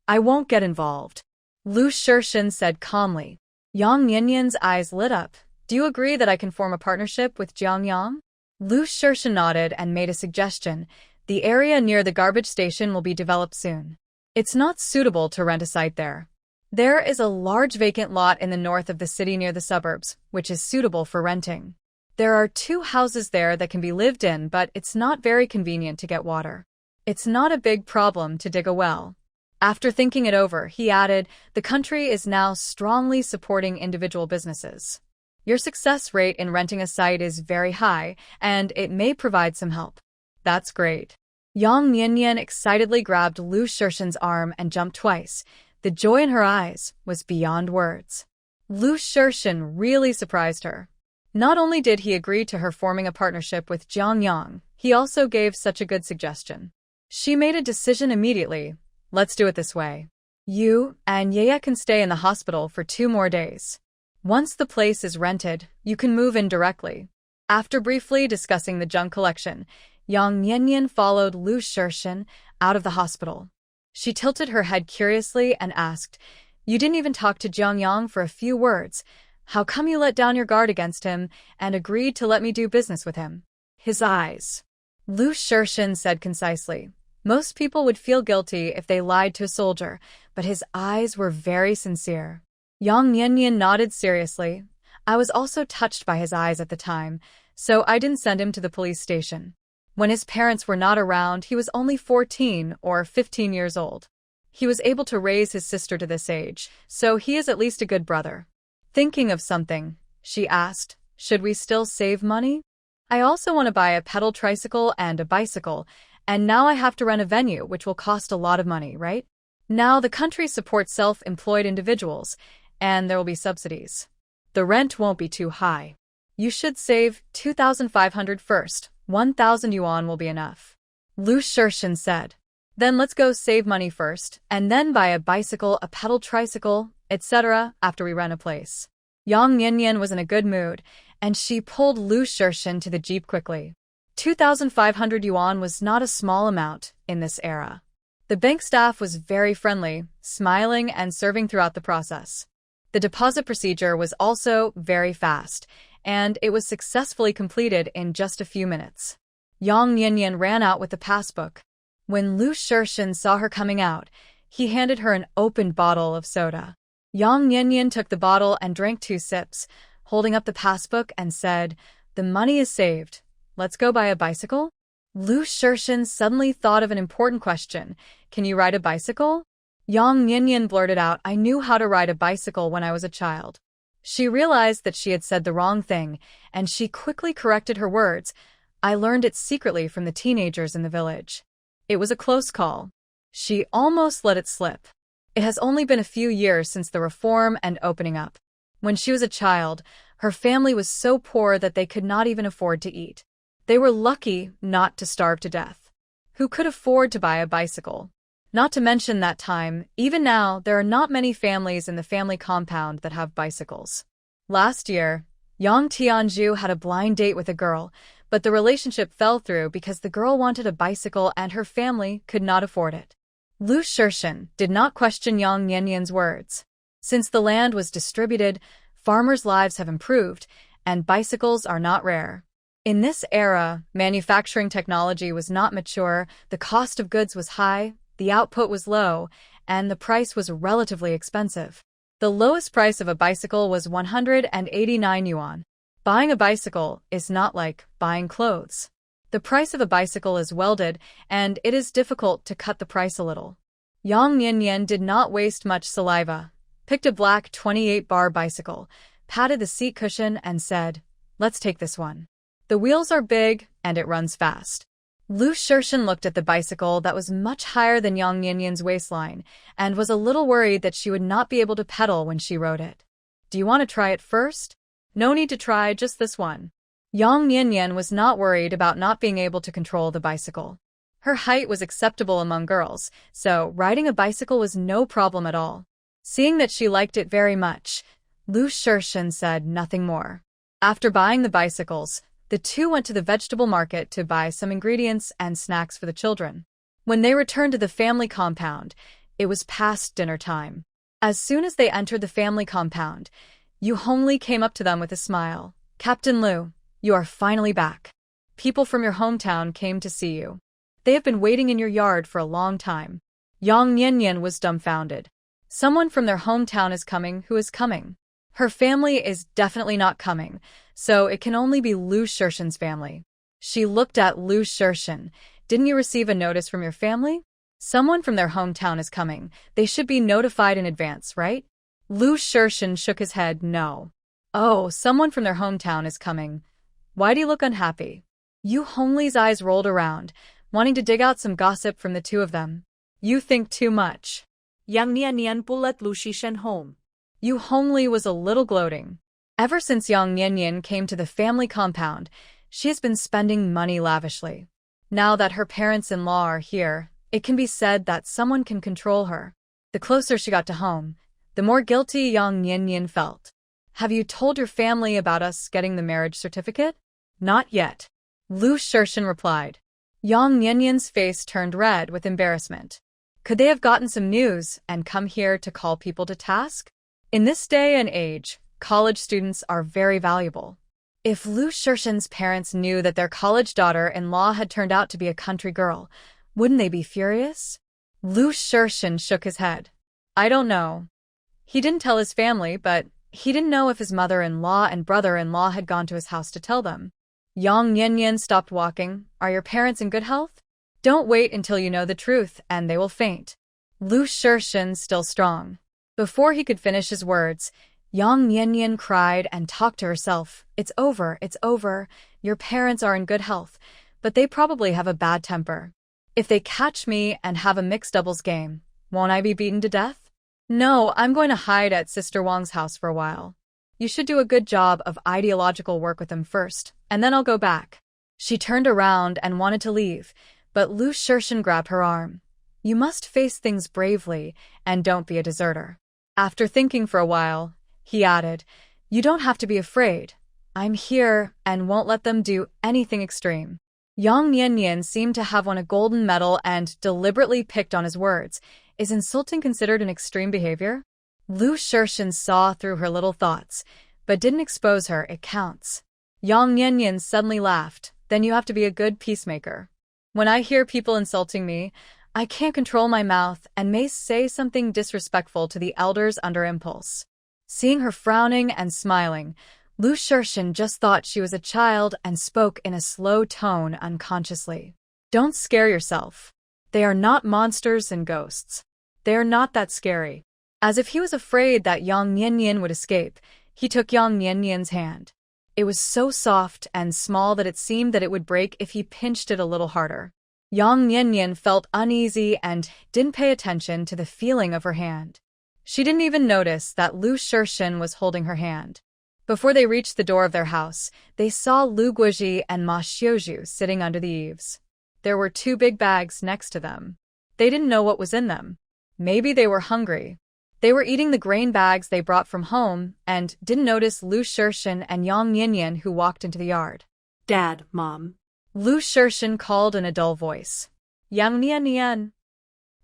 I won't get involved. Lu Shirshin said calmly. Yang Nianyan's eyes lit up. Do you agree that I can form a partnership with Zhang Yang? Lu Shirshin nodded and made a suggestion. The area near the garbage station will be developed soon. It's not suitable to rent a site there. There is a large vacant lot in the north of the city near the suburbs, which is suitable for renting. There are 2 houses there that can be lived in, but it's not very convenient to get water. It's not a big problem to dig a well. After thinking it over, he added, the country is now strongly supporting individual businesses. Your success rate in renting a site is very high, and it may provide some help. That's great. Yang Nianyan excitedly grabbed Lu Shirshin's arm and jumped twice. The joy in her eyes was beyond words. Lu Shirshin really surprised her. Not only did he agree to her forming a partnership with Zhang Yang, he also gave such a good suggestion. She made a decision immediately. Let's do it this way. You and Yeye can stay in the hospital for 2 more days. Once the place is rented, you can move in directly. After briefly discussing the junk collection, Yang Nianyan followed Lu Shirshin out of the hospital. She tilted her head curiously and asked, you didn't even talk to Zhang Yang for a few words. How come you let down your guard against him and agreed to let me do business with him? His eyes. Lu Shirshin said concisely. Most people would feel guilty if they lied to a soldier, but his eyes were very sincere. Yang Nianyan nodded seriously. I was also touched by his eyes at the time, so I didn't send him to the police station. When his parents were not around, he was only 14 or 15 years old. He was able to raise his sister to this age, so he is at least a good brother. Thinking of something, she asked, should we still save money? I also want to buy a pedal tricycle and a bicycle, and now I have to rent a venue, which will cost a lot of money, right? Now the country supports self-employed individuals, and there will be subsidies. The rent won't be too high. You should save 2,500 first. 1,000 yuan will be enough. Lu Shirshin said. Then let's go save money first, and then buy a bicycle, a pedal tricycle, etc. after we rent a place. Yang Nianyan was in a good mood, and she pulled Lu Shirshin to the jeep quickly. 2,500 yuan was not a small amount in this era. The bank staff was very friendly, smiling and serving throughout the process. The deposit procedure was also very fast, and it was successfully completed in just a few minutes. Yang Nianyan ran out with the passbook. When Lu Shirshin saw her coming out, he handed her an opened bottle of soda. Yang Nianyan took the bottle and drank 2 sips, holding up the passbook and said, the money is saved. Let's go buy a bicycle? Lu Shirshin suddenly thought of an important question. Can you ride a bicycle? Yang Nianyan blurted out, I knew how to ride a bicycle when I was a child. She realized that she had said the wrong thing, and she quickly corrected her words. I learned it secretly from the teenagers in the village. It was a close call. She almost let it slip. It has only been a few years since the reform and opening up. When she was a child, her family was so poor that they could not even afford to eat. They were lucky not to starve to death. Who could afford to buy a bicycle? Not to mention that time, even now, there are not many families in the family compound that have bicycles. Last year, Yang Tianju had a blind date with a girl, but the relationship fell through because the girl wanted a bicycle and her family could not afford it. Lu Shirshan did not question Yang Nianyan's words. Since the land was distributed, farmers' lives have improved, and bicycles are not rare. In this era, manufacturing technology was not mature, the cost of goods was high, the output was low, and the price was relatively expensive. The lowest price of a bicycle was 189 yuan. Buying a bicycle is not like buying clothes. The price of a bicycle is welded, and it is difficult to cut the price a little. Yang Nianyan did not waste much saliva, picked a black 28-bar bicycle, patted the seat cushion and said, "Let's take this one. The wheels are big, and it runs fast." Lu Shirshan looked at the bicycle that was much higher than Yang Nianyan's waistline, and was a little worried that she would not be able to pedal when she rode it. "Do you want to try it first?" "No need to try, just this one." Yang Nianyan was not worried about not being able to control the bicycle. Her height was acceptable among girls, so riding a bicycle was no problem at all. Seeing that she liked it very much, Lu Shirshan said nothing more. After buying the bicycles, the two went to the vegetable market to buy some ingredients and snacks for the children. When they returned to the family compound, it was past dinner time. As soon as they entered the family compound, Yu Hongli came up to them with a smile. "Captain Lu, you are finally back. People from your hometown came to see you. They have been waiting in your yard for a long time." Yang Nianyan was dumbfounded. Someone from their hometown is coming. Who is coming? Her family is definitely not coming, so it can only be Lu Shirshan's family. She looked at Lu Shirshan. "Didn't you receive a notice from your family? Someone from their hometown is coming. They should be notified in advance, right?" Lu Shirshan shook his head. "No." "Oh, someone from their hometown is coming. Why do you look unhappy?" Yu Hongli's eyes rolled around, wanting to dig out some gossip from the two of them. "You think too much." Yang Nianyan pulled Lu Shirshan home. Yu Hongli was a little gloating. Ever since Yang Nianyan came to the family compound, she has been spending money lavishly. Now that her parents-in-law are here, it can be said that someone can control her. The closer she got to home, the more guilty Yang Nianyan felt. "Have you told your family about us getting the marriage certificate?" "Not yet," Lu Shirshan replied. Yang Nianyan's face turned red with embarrassment. Could they have gotten some news and come here to call people to task? In this day and age, college students are very valuable. If Lu Shirshan's parents knew that their college daughter-in-law had turned out to be a country girl, wouldn't they be furious? Lu Shirshan shook his head. "I don't know." He didn't tell his family, but he didn't know if his mother-in-law and brother-in-law had gone to his house to tell them. Yang Nianyan stopped walking. "Are your parents in good health?" "Don't wait until you know the truth, and they will faint." Lu Shirshan still strong. Before he could finish his words, Yang Nianyan cried and talked to herself. It's over. Your parents are in good health, but they probably have a bad temper. If they catch me and have a mixed doubles game, won't I be beaten to death? No, I'm going to hide at Sister Wang's house for a while. You should do a good job of ideological work with them first, and then I'll go back." She turned around and wanted to leave, but Lu Shirshan grabbed her arm. "You must face things bravely, and don't be a deserter." After thinking for a while, he added, "You don't have to be afraid. I'm here and won't let them do anything extreme." Yang Nianyan seemed to have won a golden medal and deliberately picked on his words. Is insulting considered an extreme behavior? Lu Shirshan saw through her little thoughts, but didn't expose her. It counts. Yang Nianyan suddenly laughed. "Then you have to be a good peacemaker. When I hear people insulting me, I can't control my mouth and may say something disrespectful to the elders under impulse." Seeing her frowning and smiling, Lu Shirshan just thought she was a child and spoke in a slow tone unconsciously. "Don't scare yourself. They are not monsters and ghosts. They are not that scary." As if he was afraid that Yang Nianyan would escape, he took Yang Nianyan's hand. It was so soft and small that it seemed that it would break if he pinched it a little harder. Yang Nianyan felt uneasy and didn't pay attention to the feeling of her hand. She didn't even notice that Lu Shixin was holding her hand. Before they reached the door of their house, they saw Lu Guozhi and Ma Xiuzhu sitting under the eaves. There were 2 big bags next to them. They didn't know what was in them. Maybe they were hungry. They were eating the grain bags they brought from home and didn't notice Lu Shixin and Yang Nianyan, who walked into the yard. Dad, Mom. Lu Shixin called in a dull voice. Yang Nianyan.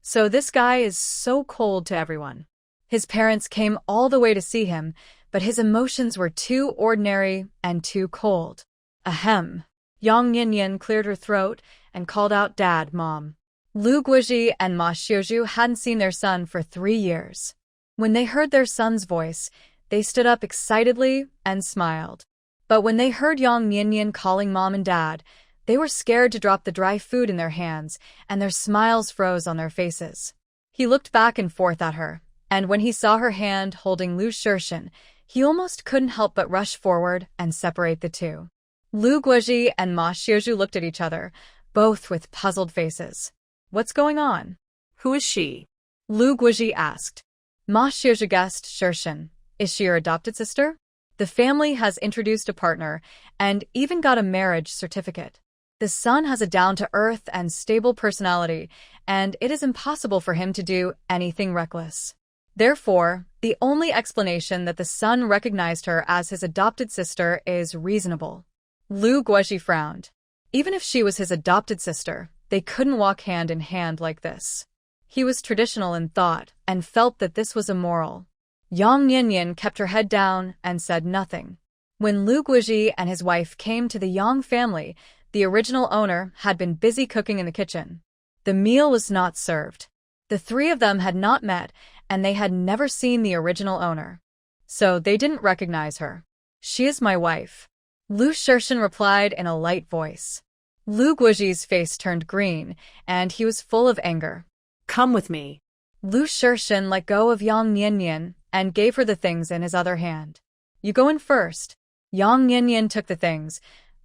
So this guy is so cold to everyone. His parents came all the way to see him, but his emotions were too ordinary and too cold. Ahem. Yang Nianyan cleared her throat and called out, Dad, Mom. Lu Guozhi and Ma Xiuzhu hadn't seen their son for 3 years. When they heard their son's voice, they stood up excitedly and smiled. But when they heard Yang Nianyan calling Mom and Dad, they were scared to drop the dry food in their hands, and their smiles froze on their faces. He looked back and forth at her, and when he saw her hand holding Lu Shixin, he almost couldn't help but rush forward and separate the two. Lu Guozhi and Ma Xiuzhu looked at each other, both with puzzled faces. What's going on? Who is she? Lu Guozhi asked. Ma Xiuzhu guessed Shixin. Is she your adopted sister? The family has introduced a partner and even got a marriage certificate. The son has a down-to-earth and stable personality, and it is impossible for him to do anything reckless. Therefore, the only explanation that the son recognized her as his adopted sister is reasonable. Lu Guozhi frowned. Even if she was his adopted sister, they couldn't walk hand in hand like this. He was traditional in thought and felt that this was immoral. Yang Nianyan kept her head down and said nothing. When Lu Guozhi and his wife came to the Yang family, the original owner had been busy cooking in the kitchen. The meal was not served. The 3 of them had not met, and they had never seen the original owner. So they didn't recognize her. She is my wife. Lu Shixin replied in a light voice. Lu Guozhi's face turned green, and he was full of anger. Come with me. Lu Shixin let go of Yang Nianyan and gave her the things in his other hand. You go in first. Yang Nianyan took the things,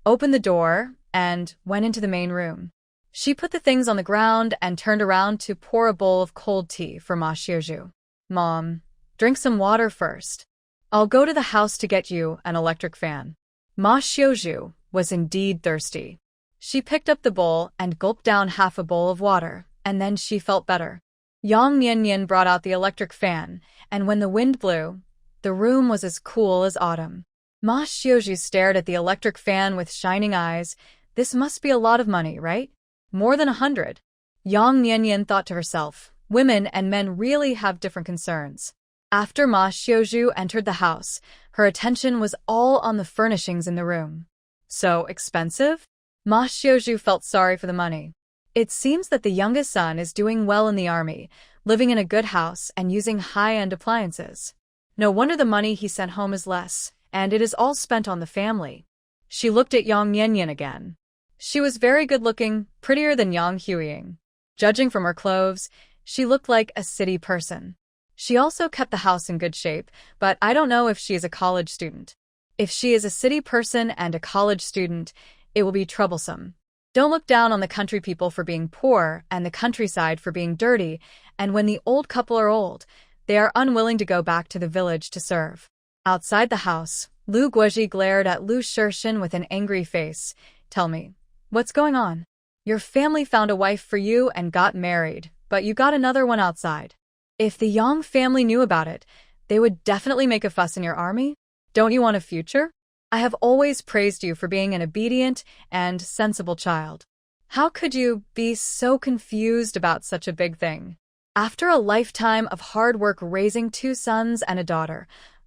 opened the door, and went into the main room. She put the things on the ground and turned around to pour a bowl of cold tea for Ma Xiuzhu. Mom, drink some water first. I'll go to the house to get you an electric fan. Ma Xiuzhu was indeed thirsty. She picked up the bowl and gulped down half a bowl of water, and then she felt better. Yang Nianyan brought out the electric fan, and when the wind blew, the room was as cool as autumn. Ma Xiuzhu stared at the electric fan with shining eyes. This must be a lot of money, right? More than 100. Yang Nianyan thought to herself, women and men really have different concerns. After Ma Xiuzhu entered the house, her attention was all on the furnishings in the room. So expensive? Ma Xiuzhu felt sorry for the money. It seems that the youngest son is doing well in the army, living in a good house and using high-end appliances. No wonder the money he sent home is less, and it is all spent on the family. She looked at Yang Nianyan again. She was very good-looking, prettier than Yang Huiying. Judging from her clothes, she looked like a city person. She also kept the house in good shape, but I don't know if she is a college student. If she is a city person and a college student, it will be troublesome. Don't look down on the country people for being poor and the countryside for being dirty, and when the old couple are old, they are unwilling to go back to the village to serve. Outside the house, Lu Guozhi glared at Lu Shixin with an angry face. Tell me, what's going on? Your family found a wife for you and got married, but you got another one outside. If the Yang family knew about it, they would definitely make a fuss in your army. Don't you want a future? I have always praised you for being an obedient and sensible child. How could you be so confused about such a big thing? After a lifetime of hard work raising 2 sons and a daughter,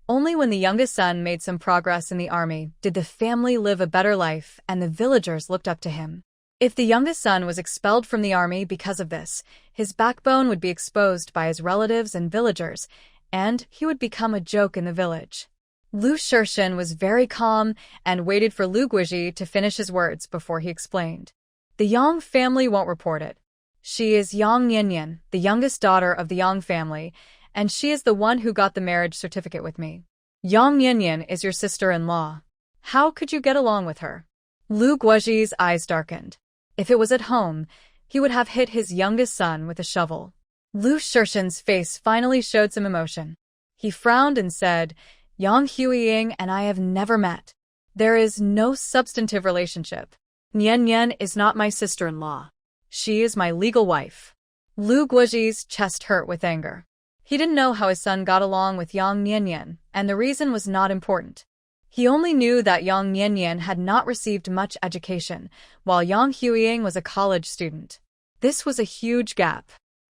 only when the youngest son made some progress in the army did the family live a better life and the villagers looked up to him. If the youngest son was expelled from the army because of this, his backbone would be exposed by his relatives and villagers, and he would become a joke in the village. Lu Shixin was very calm and waited for Lu Guozhi to finish his words before he explained. The Yang family won't report it. She is Yang Nianyan, the youngest daughter of the Yang family, and she is the one who got the marriage certificate with me. Yang Nianyan is your sister-in-law. How could you get along with her? Lu Guozhi's eyes darkened. If it was at home, he would have hit his youngest son with a shovel. Lu Shirshin's face finally showed some emotion. He frowned and said, Yang Huiying and I have never met. There is no substantive relationship. Nian Nian is not my sister-in-law. She is my legal wife. Lu Guoji's chest hurt with anger. He didn't know how his son got along with Yang Niannian, and the reason was not important. He only knew that Yang Niannian had not received much education, while Yang Huiying was a college student. This was a huge gap.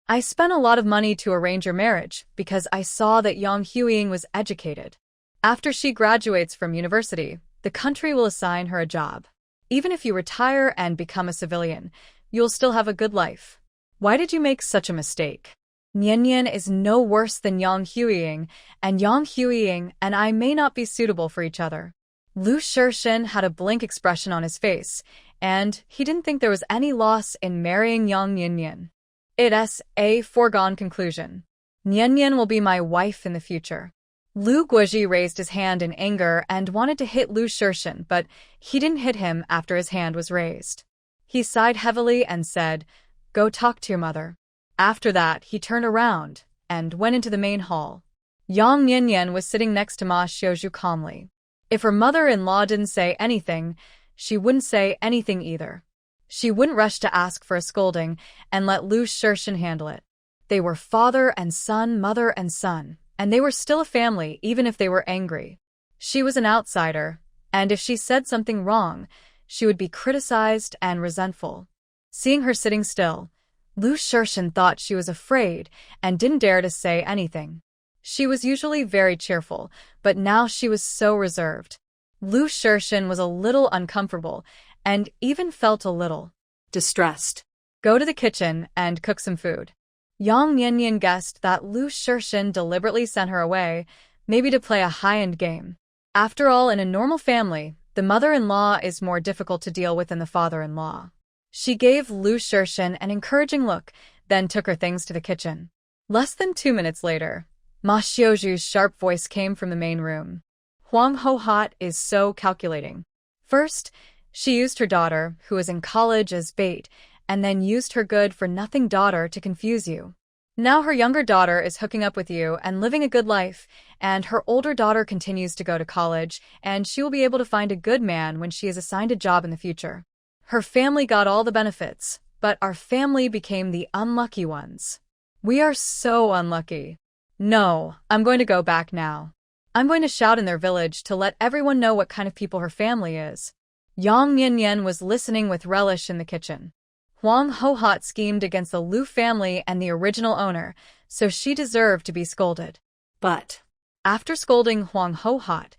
I spent a lot of money to arrange your marriage because I saw that Yang Huiying was educated. After she graduates from university, the country will assign her a job. Even if you retire and become a civilian, you'll still have a good life. Why did you make such a mistake? Niannian is no worse than Yang Huiying, and Yang Huiying and I may not be suitable for each other. Lu Shirshin had a blank expression on his face, and he didn't think there was any loss in marrying Yang Niannian. It's a foregone conclusion. Niannian will be my wife in the future. Lu Guoji raised his hand in anger and wanted to hit Lu Shirshin, but he didn't hit him after his hand was raised. He sighed heavily and said, Go talk to your mother. After that, he turned around and went into the main hall. Yang Niannian was sitting next to Ma Xiuzhu calmly. If her mother-in-law didn't say anything, she wouldn't say anything either. She wouldn't rush to ask for a scolding and let Lu Shirshin handle it. They were father and son, mother and son, and they were still a family even if they were angry. She was an outsider, and if she said something wrong, she would be criticized and resentful. Seeing her sitting still, Lu Shirshin thought she was afraid and didn't dare to say anything. She was usually very cheerful, but now she was so reserved. Lu Shirshin was a little uncomfortable and even felt a little distressed. Go to the kitchen and cook some food. Yang Niannian guessed that Lu Shirshin deliberately sent her away, maybe to play a high-end game. After all, in a normal family, the mother-in-law is more difficult to deal with than the father-in-law. She gave Lu Shirshin an encouraging look, then took her things to the kitchen. Less than 2 minutes later, Ma Xiuzhu's sharp voice came from the main room. Huang Ho-hot is so calculating. First, she used her daughter, who was in college, as bait, and then used her good-for-nothing daughter to confuse you. Now her younger daughter is hooking up with you and living a good life, and her older daughter continues to go to college, and she will be able to find a good man when she is assigned a job in the future. Her family got all the benefits, but our family became the unlucky ones. We are so unlucky. No, I'm going to go back now. I'm going to shout in their village to let everyone know what kind of people her family is. Yang Niannian was listening with relish in the kitchen. Huang Ho-hot schemed against the Lu family and the original owner, so she deserved to be scolded. But after scolding Huang Ho-hot,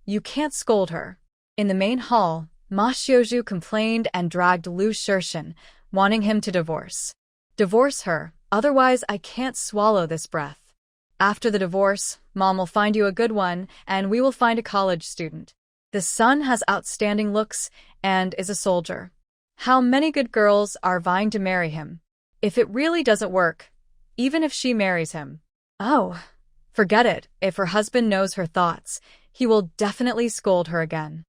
you can't scold her. In the main hall, Ma Xiuzhu complained and dragged Lu Shirshin, wanting him to divorce. Divorce her, otherwise I can't swallow this breath. After the divorce, Mom will find you a good one, and we will find a college student. The son has outstanding looks and is a soldier. How many good girls are vying to marry him? If it really doesn't work, even if she marries him. Oh, forget it. If her husband knows her thoughts, he will definitely scold her again.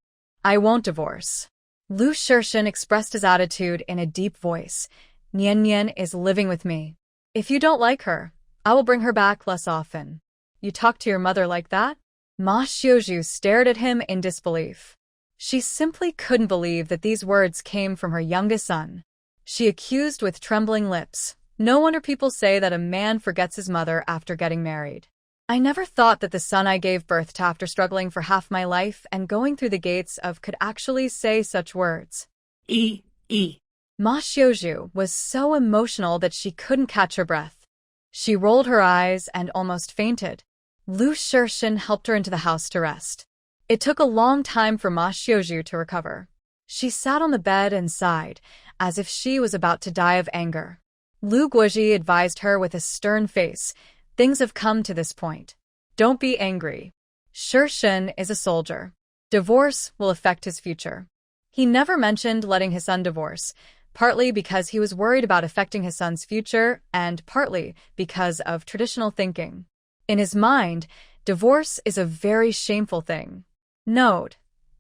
I won't divorce. Lu Shirshin expressed his attitude in a deep voice. Niannian is living with me. If you don't like her, I will bring her back less often. You talk to your mother like that? Ma Xiuzhu stared at him in disbelief. She simply couldn't believe that these words came from her youngest son. She accused with trembling lips. No wonder people say that a man forgets his mother after getting married. I never thought that the son I gave birth to after struggling for half my life and going through the gates of could actually say such words. Ma Xiuzhu was so emotional that she couldn't catch her breath. She rolled her eyes and almost fainted. Lu Shirshin helped her into the house to rest. It took a long time for Ma Xiuzhu to recover. She sat on the bed and sighed, as if she was about to die of anger. Lu Guoji advised her with a stern face, "Things have come to this point. Don't be angry. Shirshin is a soldier. Divorce will affect his future." He never mentioned letting his son divorce, partly because he was worried about affecting his son's future and partly because of traditional thinking. In his mind, divorce is a very shameful thing. Note: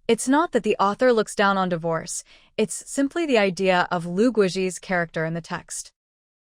it's not that the author looks down on divorce, It's simply the idea of Lu Guiji's character in the text.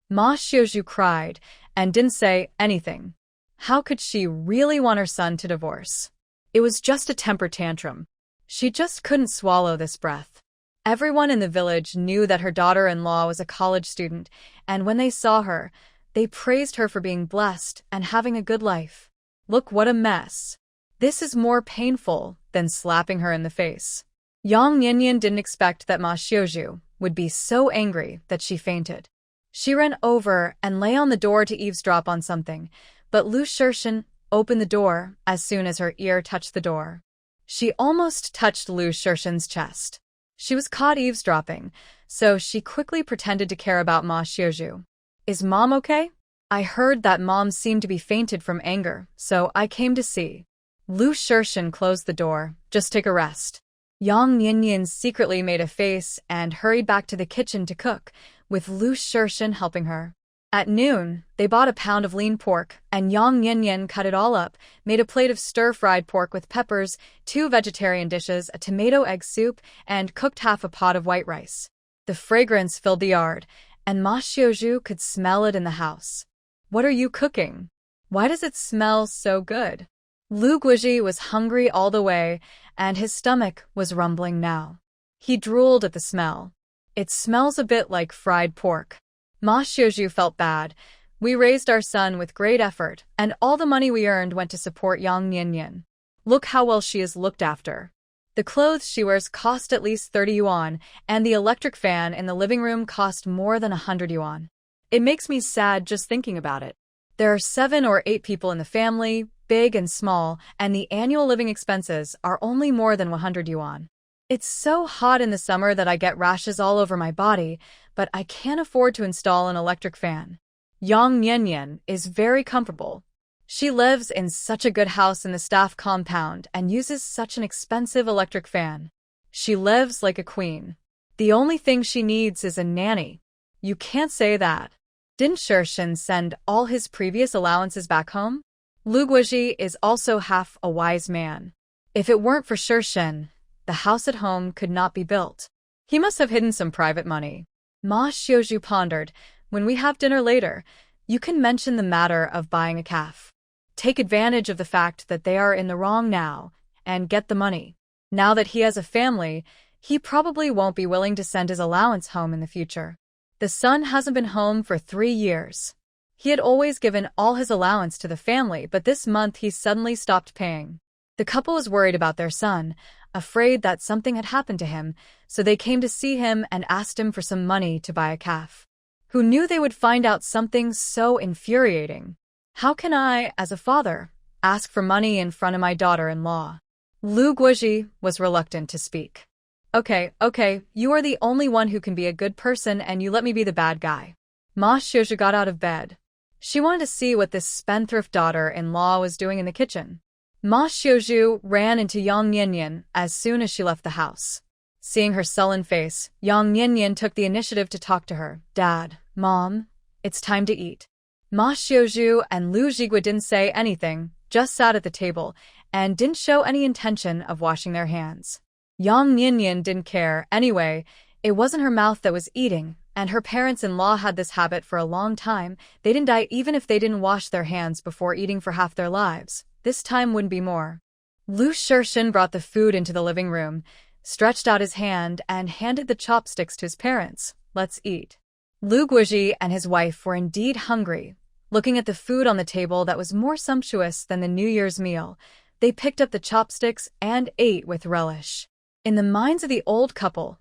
Ma Xiuzhu cried and didn't say anything. How could she really want her son to divorce? It was just a temper tantrum. She just couldn't swallow this breath. Everyone in the village knew that her daughter-in-law was a college student, and when they saw her, they praised her for being blessed and having a good life. Look what a mess. This is more painful than slapping her in the face. Yang Yanyan didn't expect that Ma Xiuzhu would be so angry that she fainted. She ran over and lay on the door to eavesdrop on something, but Lu Shirshan opened the door as soon as her ear touched the door. She almost touched Lu Shirshan's chest. She was caught eavesdropping, so she quickly pretended to care about Ma Xiuzhu. Is Mom okay? I heard that Mom seemed to be fainted from anger, so I came to see. Lu Shirshan closed the door. Just take a rest. Yang Yanyan secretly made a face and hurried back to the kitchen to cook, with Lu Shirshan helping her. At noon, they bought a pound of lean pork, and Yang Yanyan cut it all up, made a plate of stir-fried pork with peppers, 2 vegetarian dishes, a tomato egg soup, and cooked half a pot of white rice. The fragrance filled the yard, and Ma Xiuzhu could smell it in the house. What are you cooking? Why does it smell so good? Lu Guiji was hungry all the way, and his stomach was rumbling now. He drooled at the smell. It smells a bit like fried pork. Ma Xiuzhu felt bad. We raised our son with great effort, and all the money we earned went to support Yang Yanyan. Look how well she is looked after. The clothes she wears cost at least 30 yuan, and the electric fan in the living room cost more than 100 yuan. It makes me sad just thinking about it. There are 7 or 8 people in the family, big and small, and the annual living expenses are only more than 100 yuan. It's so hot in the summer that I get rashes all over my body, but I can't afford to install an electric fan. Yang Yanyan is very comfortable. She lives in such a good house in the staff compound and uses such an expensive electric fan. She lives like a queen. The only thing she needs is a nanny. You can't say that. Didn't Shirshan send all his previous allowances back home? Lu Guiji is also half a wise man. If it weren't for Shirshan, the house at home could not be built. He must have hidden some private money. Ma Xiuzhu pondered, when we have dinner later, you can mention the matter of buying a calf. Take advantage of the fact that they are in the wrong now, and get the money. Now that he has a family, he probably won't be willing to send his allowance home in the future. The son hasn't been home for 3 years. He had always given all his allowance to the family, but this month he suddenly stopped paying. The couple was worried about their son, afraid that something had happened to him, so they came to see him and asked him for some money to buy a calf. Who knew they would find out something so infuriating? How can I, as a father, ask for money in front of my daughter-in-law? Lu Guiji was reluctant to speak. Okay, you are the only one who can be a good person and you let me be the bad guy. Ma Xiuzhu got out of bed. She wanted to see what this spendthrift daughter-in-law was doing in the kitchen. Ma Xiuzhu ran into Yang Yanyan as soon as she left the house. Seeing her sullen face, Yang Yanyan took the initiative to talk to her. Dad, Mom, it's time to eat. Ma Xiuzhu and Lu Jigua didn't say anything, just sat at the table, and didn't show any intention of washing their hands. Yang Yanyan didn't care. Anyway, it wasn't her mouth that was eating, and her parents-in-law had this habit for a long time. They didn't die even if they didn't wash their hands before eating for half their lives. This time wouldn't be more. Lu Shirshan brought the food into the living room, stretched out his hand, and handed the chopsticks to his parents. Let's eat. Lu Guiji and his wife were indeed hungry. Looking at the food on the table that was more sumptuous than the New Year's meal, they picked up the chopsticks and ate with relish. In the minds of the old couple,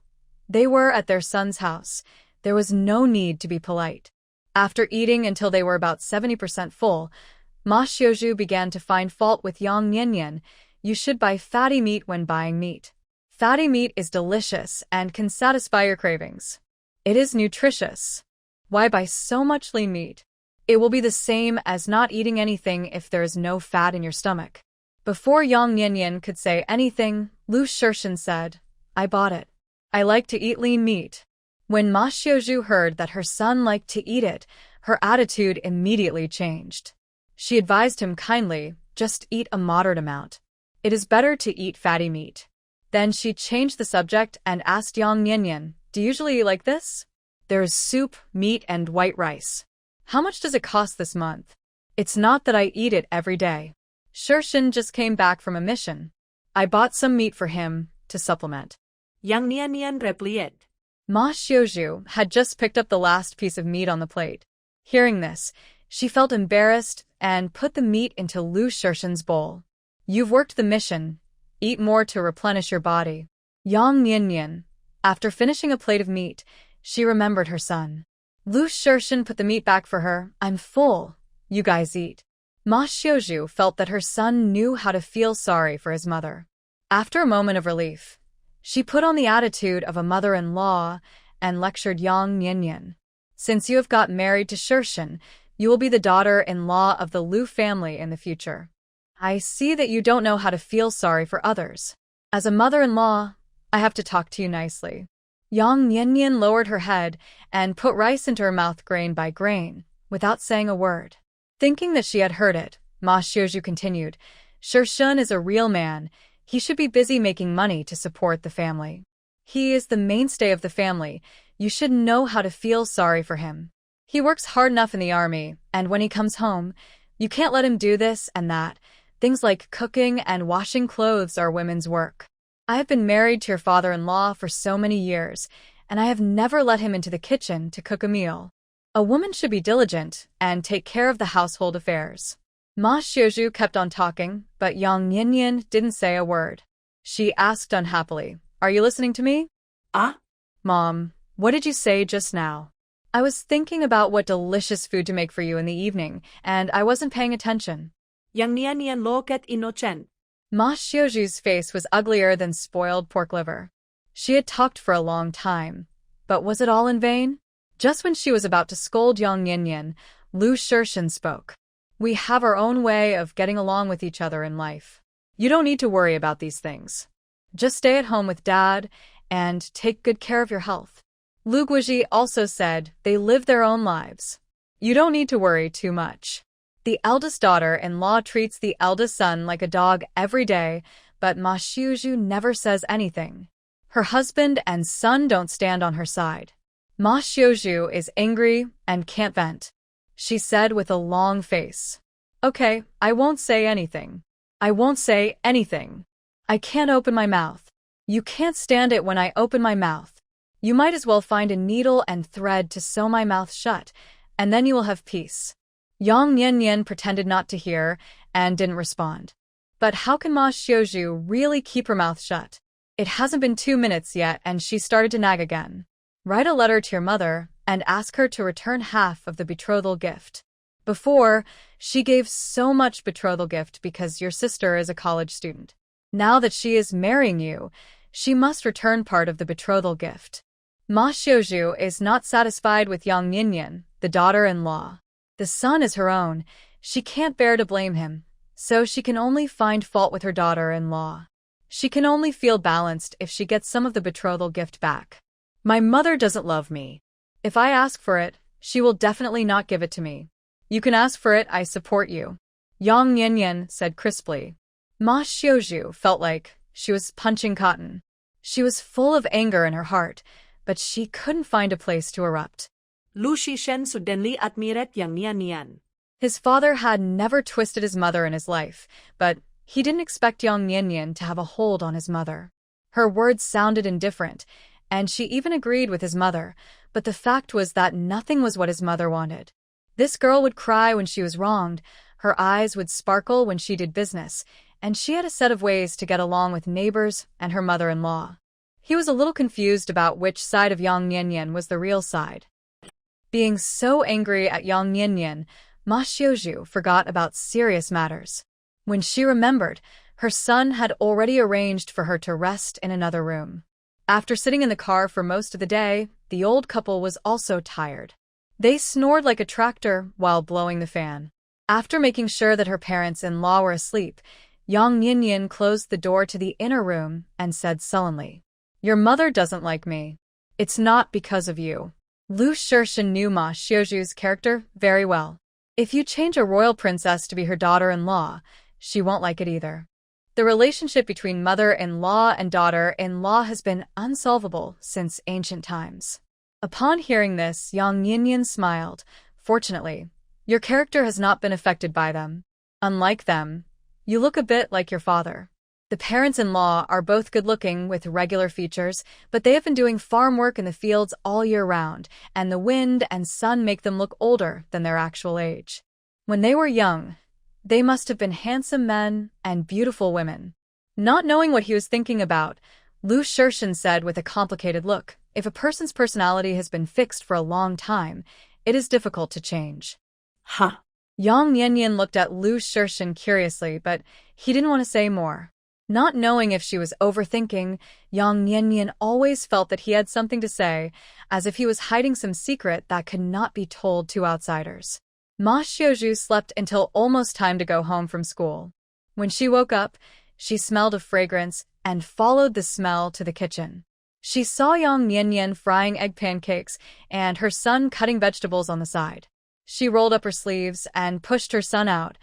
they were at their son's house. There was no need to be polite. After eating until they were about 70% full, Ma Xiuzhu began to find fault with Yang Yanyan. You should buy fatty meat when buying meat. Fatty meat is delicious and can satisfy your cravings. It is nutritious. Why buy so much lean meat? It will be the same as not eating anything if there is no fat in your stomach. Before Yang Yanyan could say anything, Lu Shirshan said, I bought it. I like to eat lean meat. When Ma Xiuzhu heard that her son liked to eat it, her attitude immediately changed. She advised him kindly, just eat a moderate amount. It is better to eat fatty meat. Then she changed the subject and asked Yang Nianyan, "Do you usually eat like this? There's soup, meat, and white rice. How much does it cost this month? It's not that I eat it every day. Shershin just came back from a mission. I bought some meat for him to supplement." Yang Nian replied. Ma Xiuzhu had just picked up the last piece of meat on the plate. Hearing this, she felt embarrassed and put the meat into Lu Shershin's bowl. "You've worked the mission. Eat more to replenish your body." Yang Nianyan, after finishing a plate of meat, she remembered her son. Lu Shershin put the meat back for her. "I'm full. You guys eat." Ma Xiuzhu felt that her son knew how to feel sorry for his mother. After a moment of relief, she put on the attitude of a mother-in-law and lectured Yang Nianyan. "Since you have got married to Shershin, you will be the daughter-in-law of the Lu family in the future. I see that you don't know how to feel sorry for others. As a mother-in-law, I have to talk to you nicely." Yang Nianyan lowered her head and put rice into her mouth grain by grain, without saying a word. Thinking that she had heard it, Ma Xiuzhu continued, "Shershin is a real man. He should be busy making money to support the family. He is the mainstay of the family. You should know how to feel sorry for him. He works hard enough in the army, and when he comes home, you can't let him do this and that. Things like cooking and washing clothes are women's work. I have been married to your father-in-law for so many years, and I have never let him into the kitchen to cook a meal. A woman should be diligent and take care of the household affairs." Ma Xiuzhu kept on talking, but Yang Nianyan didn't say a word. She asked unhappily, "Are you listening to me?" Ah? "Mom, what did you say just now?" "I was thinking about what delicious food to make for you in the evening, and I wasn't paying attention." Yang Nian looked innocent. Ma Xiuzhu's face was uglier than spoiled pork liver. She had talked for a long time, but was it all in vain? Just when she was about to scold Yang Nianyan, Lu Shershin spoke. "We have our own way of getting along with each other in life. You don't need to worry about these things. Just stay at home with Dad and take good care of your health." Lu Guizhi also said they live their own lives. You don't need to worry too much. The eldest daughter-in-law treats the eldest son like a dog every day, but Ma Xiuzhu never says anything. Her husband and son don't stand on her side. Ma Xiuzhu is angry and can't vent. She said with a long face, "Okay, I won't say anything. I won't say anything. I can't open my mouth. You can't stand it when I open my mouth. You might as well find a needle and thread to sew my mouth shut, and then you will have peace." Yang Nianyan pretended not to hear and didn't respond. But how can Ma Xiuzhu really keep her mouth shut? It hasn't been 2 minutes yet and she started to nag again. "Write a letter to your mother and ask her to return half of the betrothal gift. Before, she gave so much betrothal gift because your sister is a college student. Now that she is marrying you, she must return part of the betrothal gift." Ma Xiuzhu is not satisfied with Yang Nianyan, the daughter-in-law. The son is her own. She can't bear to blame him, so she can only find fault with her daughter-in-law. She can only feel balanced if she gets some of the betrothal gift back. "My mother doesn't love me. If I ask for it, she will definitely not give it to me. You can ask for it, I support you," Yang Nianyan said crisply. Ma Xiuzhu felt like she was punching cotton. She was full of anger in her heart, but she couldn't find a place to erupt. Lu Shershin suddenly admired Yang Nian. His father had never twisted his mother in his life, but he didn't expect Yang Nianyan to have a hold on his mother. Her words sounded indifferent, and she even agreed with his mother, but the fact was that nothing was what his mother wanted. This girl would cry when she was wronged, her eyes would sparkle when she did business, and she had a set of ways to get along with neighbors and her mother-in-law. He was a little confused about which side of Yang Nianyan was the real side. Being so angry at Yang Nianyan, Ma Xiuzhu forgot about serious matters. When she remembered, her son had already arranged for her to rest in another room. After sitting in the car for most of the day, the old couple was also tired. They snored like a tractor while blowing the fan. After making sure that her parents-in-law were asleep, Yang Nianyan closed the door to the inner room and said sullenly, "Your mother doesn't like me. It's not because of you." Lu Shershin knew Ma Xiuzhu's character very well. If you change a royal princess to be her daughter-in-law, she won't like it either. The relationship between mother-in-law and daughter-in-law has been unsolvable since ancient times. Upon hearing this, Yang Yin smiled. Fortunately, your character has not been affected by them. Unlike them, you look a bit like your father. The parents-in-law are both good-looking with regular features, but they have been doing farm work in the fields all year round, and the wind and sun make them look older than their actual age. When they were young, they must have been handsome men and beautiful women. Not knowing what he was thinking about, Lu Shirshin said with a complicated look, if a person's personality has been fixed for a long time, it is difficult to change. Ha! Yang Yin looked at Lu Shirshin curiously, but he didn't want to say more. Not knowing if she was overthinking, Yang Yin always felt that he had something to say, as if he was hiding some secret that could not be told to outsiders. Ma Xiuzhu slept until almost time to go home from school. When she woke up, she smelled a fragrance and followed the smell to the kitchen. She saw Yang Yin frying egg pancakes and her son cutting vegetables on the side. She rolled up her sleeves and pushed her son out.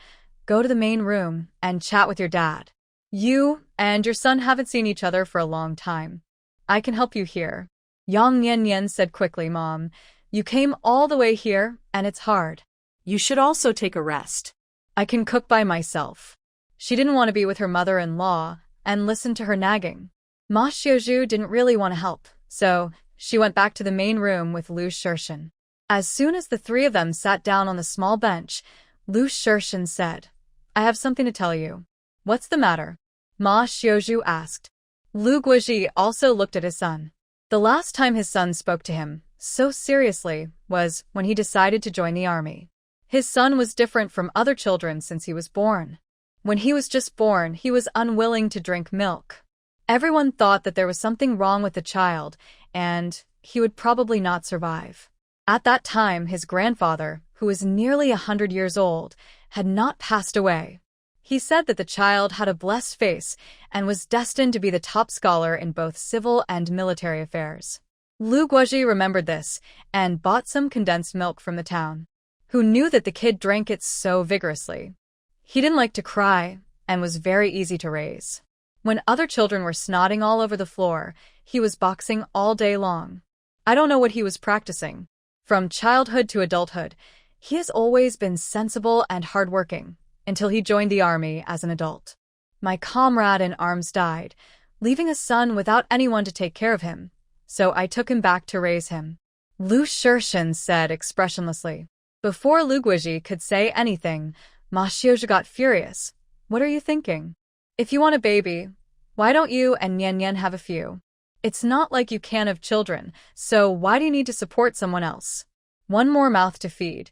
Go to the main room and chat with your dad. You and your son haven't seen each other for a long time. I can help you here. Yang Yin said quickly, Mom, you came all the way here, and it's hard. You should also take a rest. I can cook by myself. She didn't want to be with her mother-in-law and listen to her nagging. Ma Xiuzhu didn't really want to help, so she went back to the main room with Lu Shirshin. As soon as the three of them sat down on the small bench, Lu Shirshin said, I have something to tell you. What's the matter? Ma Xiuzhu asked. Lu Guozhi also looked at his son. The last time his son spoke to him, so seriously, was when he decided to join the army. His son was different from other children since he was born. When he was just born, he was unwilling to drink milk. Everyone thought that there was something wrong with the child, and he would probably not survive. At that time, his grandfather, who was nearly 100 years old, had not passed away. He said that the child had a blessed face and was destined to be the top scholar in both civil and military affairs. Lu Guozhi remembered this and bought some condensed milk from the town. Who knew that the kid drank it so vigorously? He didn't like to cry and was very easy to raise. When other children were snotting all over the floor, he was boxing all day long. I don't know what he was practicing. From childhood to adulthood, he has always been sensible and hardworking, until he joined the army as an adult. My comrade in arms died, leaving a son without anyone to take care of him, so I took him back to raise him. Lu Shirshin said expressionlessly. Before Lu Guozhi could say anything, Ma Xiuzhu got furious. What are you thinking? If you want a baby, why don't you and Yin have a few? It's not like you can't have children, so why do you need to support someone else? One more mouth to feed.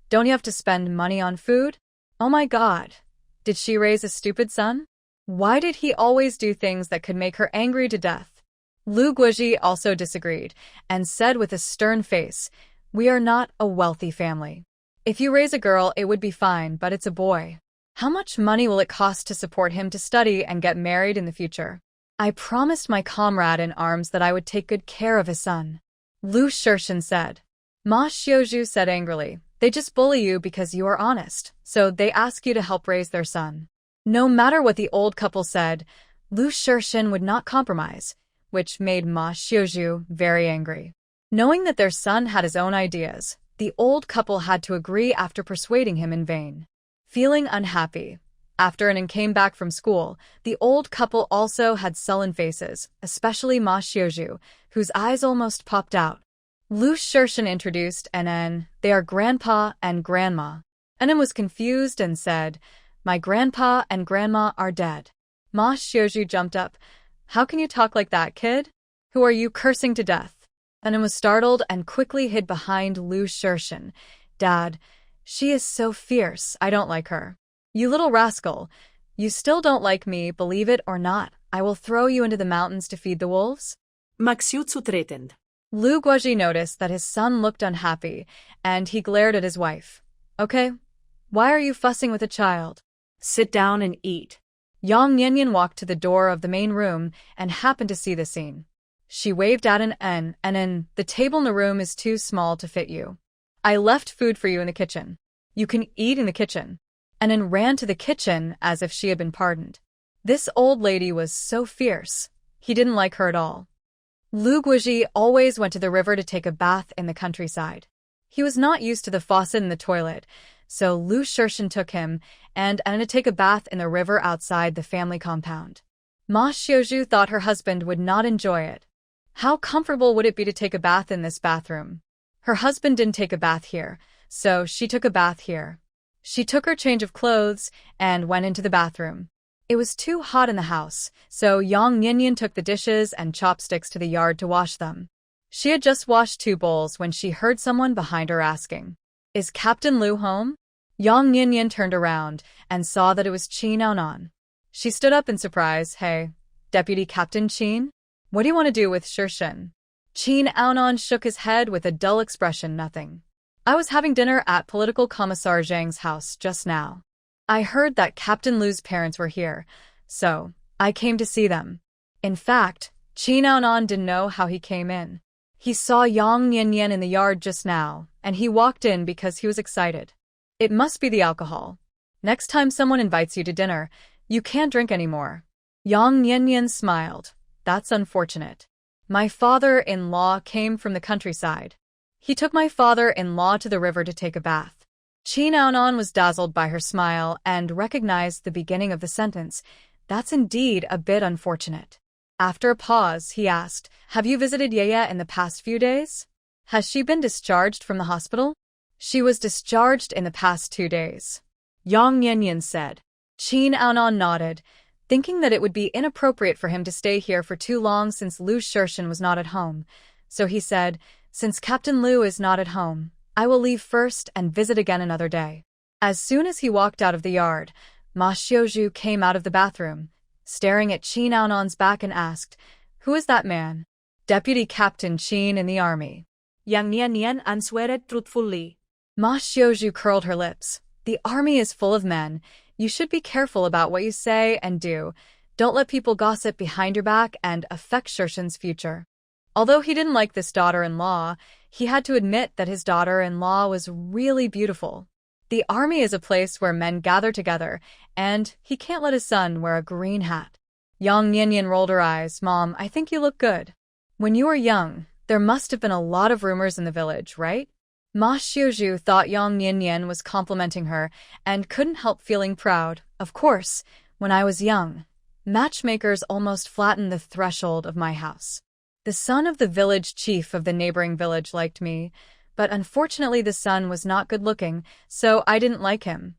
Don't you have to spend money on food? Oh my God, did she raise a stupid son? Why did he always do things that could make her angry to death? Lu Guozhi also disagreed and said with a stern face, we are not a wealthy family. If you raise a girl, it would be fine, but it's a boy. How much money will it cost to support him to study and get married in the future? I promised my comrade in arms that I would take good care of his son. Lu Shirshin said. Ma Xiuzhu said angrily, they just bully you because you are honest, so they ask you to help raise their son. No matter what the old couple said, Lu Shirshin would not compromise, which made Ma Xiuzhu very angry. Knowing that their son had his own ideas, the old couple had to agree after persuading him in vain. Feeling unhappy, after Anan came back from school, the old couple also had sullen faces, especially Ma Xiuzhu, whose eyes almost popped out. Lu Shirshin introduced Anan. They are grandpa and grandma. Anan was confused and said, my grandpa and grandma are dead. Ma Xiuzhu jumped up. How can you talk like that, kid? Who are you cursing to death? Anan was startled and quickly hid behind Lu Shirshin. Dad, she is so fierce, I don't like her. You little rascal, you still don't like me, believe it or not, I will throw you into the mountains to feed the wolves? Maxiutsu threatened. Lu Guozhi noticed that his son looked unhappy, and he glared at his wife. Okay, why are you fussing with a child? Sit down and eat. Yang Yin walked to the door of the main room and happened to see the scene. She waved at Anan, the table in the room is too small to fit you. I left food for you in the kitchen. You can eat in the kitchen. Anan ran to the kitchen as if she had been pardoned. This old lady was so fierce. He didn't like her at all. Lu Guizhi always went to the river to take a bath in the countryside. He was not used to the faucet in the toilet, so Lu Shirshin took him and to take a bath in the river outside the family compound. Ma Xiuzhu thought her husband would not enjoy it. How comfortable would it be to take a bath in this bathroom? Her husband didn't take a bath here, so she took a bath here. She took her change of clothes and went into the bathroom. It was too hot in the house, so Yang Ninian took the dishes and chopsticks to the yard to wash them. She had just washed 2 bowls when she heard someone behind her asking, "Is Captain Lu home?" Yang Ninian turned around and saw that it was Qin Aonan. She stood up in surprise. "Hey, Deputy Captain Qin? What do you want to do with Shirshin?" Qin Aonan shook his head with a dull expression. "Nothing. I was having dinner at Political Commissar Zhang's house just now. I heard that Captain Lu's parents were here, so I came to see them." In fact, Qin Aonan didn't know how he came in. He saw Yang Ninian in the yard just now, and he walked in because he was excited. It must be the alcohol. Next time someone invites you to dinner, you can't drink anymore. Yang Ninian smiled. "That's unfortunate. My father-in-law came from the countryside. He took my father-in-law to the river to take a bath." Qin Aonan was dazzled by her smile and recognized the beginning of the sentence. That's indeed a bit unfortunate. After a pause, he asked, "Have you visited Yaya in the past few days? Has she been discharged from the hospital?" "She was discharged in the past 2 days," Yang Ninian said. Qin Aonan nodded, thinking that it would be inappropriate for him to stay here for too long since Lu Shirshin was not at home. So he said, "Since Captain Lu is not at home, I will leave first and visit again another day." As soon as he walked out of the yard, Ma Xiuzhu came out of the bathroom, staring at Qin Aonan's back and asked, "Who is that man?" "Deputy Captain Qin in the army." Yang Nian answered truthfully. Ma Xiuzhu curled her lips. "The army is full of men. You should be careful about what you say and do. Don't let people gossip behind your back and affect Shirshin's future." Although he didn't like this daughter-in-law, he had to admit that his daughter-in-law was really beautiful. The army is a place where men gather together, and he can't let his son wear a green hat. Yang Ninian rolled her eyes. "Mom, I think you look good. When you were young, there must have been a lot of rumors in the village, right?" Ma Xiuzhu thought Yang Ninian was complimenting her and couldn't help feeling proud. "Of course, when I was young, matchmakers almost flattened the threshold of my house. The son of the village chief of the neighboring village liked me, but unfortunately the son was not good-looking, so I didn't like him.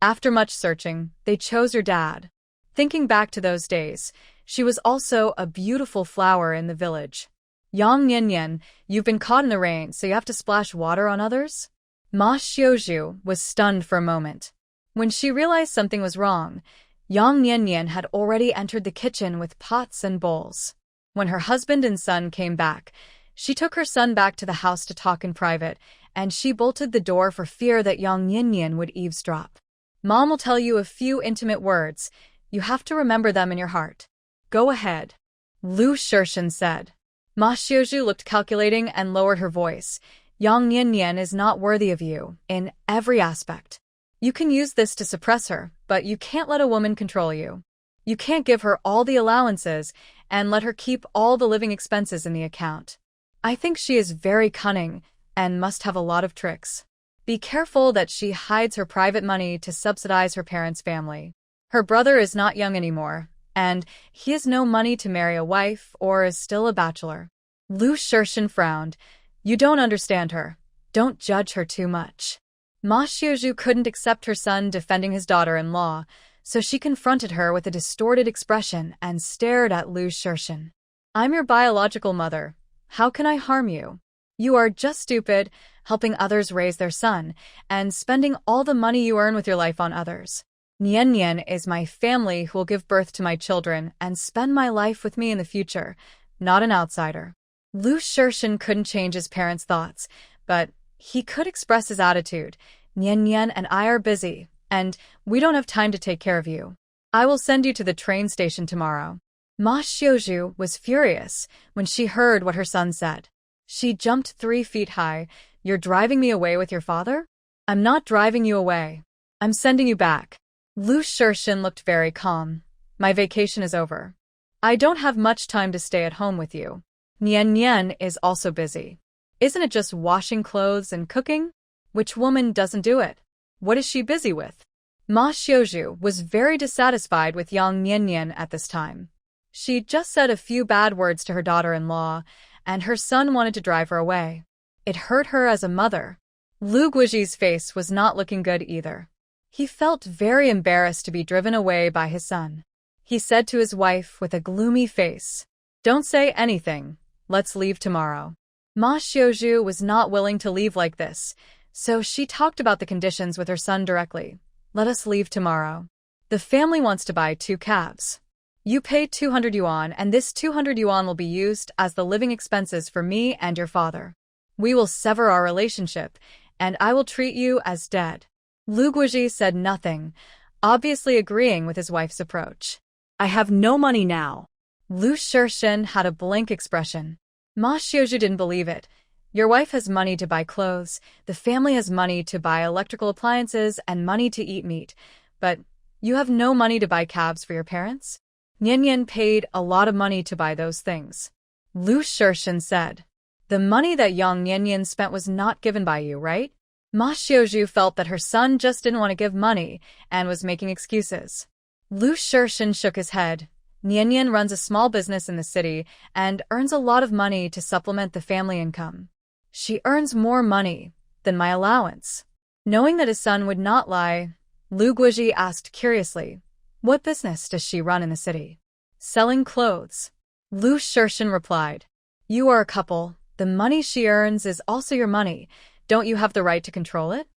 After much searching, they chose your dad." Thinking back to those days, she was also a beautiful flower in the village. "Yang Ninian, you've been caught in the rain, so you have to splash water on others?" Ma Xiuzhu was stunned for a moment. When she realized something was wrong, Yang Ninian had already entered the kitchen with pots and bowls. When her husband and son came back, she took her son back to the house to talk in private, and she bolted the door for fear that Yang Ninian would eavesdrop. "Mom will tell you a few intimate words. You have to remember them in your heart." "Go ahead," Lu Shirshin said. Ma Xiuzhu looked calculating and lowered her voice. "Yang Ninian is not worthy of you, in every aspect. You can use this to suppress her, but you can't let a woman control you. You can't give her all the allowances and let her keep all the living expenses in the account. I think she is very cunning and must have a lot of tricks. Be careful that she hides her private money to subsidize her parents' family. Her brother is not young anymore, and he has no money to marry a wife or is still a bachelor." Lu Shirshin frowned. "You don't understand her. Don't judge her too much." Ma Xiuzhu couldn't accept her son defending his daughter-in-law, so she confronted her with a distorted expression and stared at Lu Shirshin. "I'm your biological mother. How can I harm you? You are just stupid, helping others raise their son, and spending all the money you earn with your life on others. Nian Nian is my family who will give birth to my children and spend my life with me in the future, not an outsider." Lu Shirshin couldn't change his parents' thoughts, but he could express his attitude. "Nian Nian and I are busy, and we don't have time to take care of you. I will send you to the train station tomorrow." Ma Xiuzhu was furious when she heard what her son said. She jumped 3 feet high. "You're driving me away with your father?" "I'm not driving you away. I'm sending you back." Lu Shirshin looked very calm. My vacation is over. I don't have much time to stay at home with you. Nian Nian is also busy. Isn't it just washing clothes and cooking? Which woman doesn't do it? What is she busy with? Ma Xiuzhu was very dissatisfied with Yang Nian Nian at this time. She just said a few bad words to her daughter-in-law, and her son wanted to drive her away. It hurt her as a mother. Lu Guiji's face was not looking good either. He felt very embarrassed to be driven away by his son. He said to his wife with a gloomy face, "Don't say anything. Let's leave tomorrow." Ma Xiuzhu was not willing to leave like this, so she talked about the conditions with her son directly. "Let us leave tomorrow. The family wants to buy 2 calves. You pay 200 yuan, and this 200 yuan will be used as the living expenses for me and your father. We will sever our relationship, and I will treat you as dead." Lu Guiji said nothing, obviously agreeing with his wife's approach. I have no money now. Lu Shixin had a blank expression. Ma Xiuzhu didn't believe it. Your wife has money to buy clothes, the family has money to buy electrical appliances and money to eat meat, but you have no money to buy calves for your parents? Nian Nian paid a lot of money to buy those things. Lu Shixin said. The money that Yang Nian Nian spent was not given by you, right? Ma Xiuzhu felt that her son just didn't want to give money and was making excuses. Lu Shixin shook his head. Nian Nian runs a small business in the city and earns a lot of money to supplement the family income. She earns more money than my allowance. Knowing that his son would not lie, Lu Guiji asked curiously, "What business does she run in the city?" "Selling clothes." Lu Shixin replied, "You are a couple. The money she earns is also your money. Don't you have the right to control it?"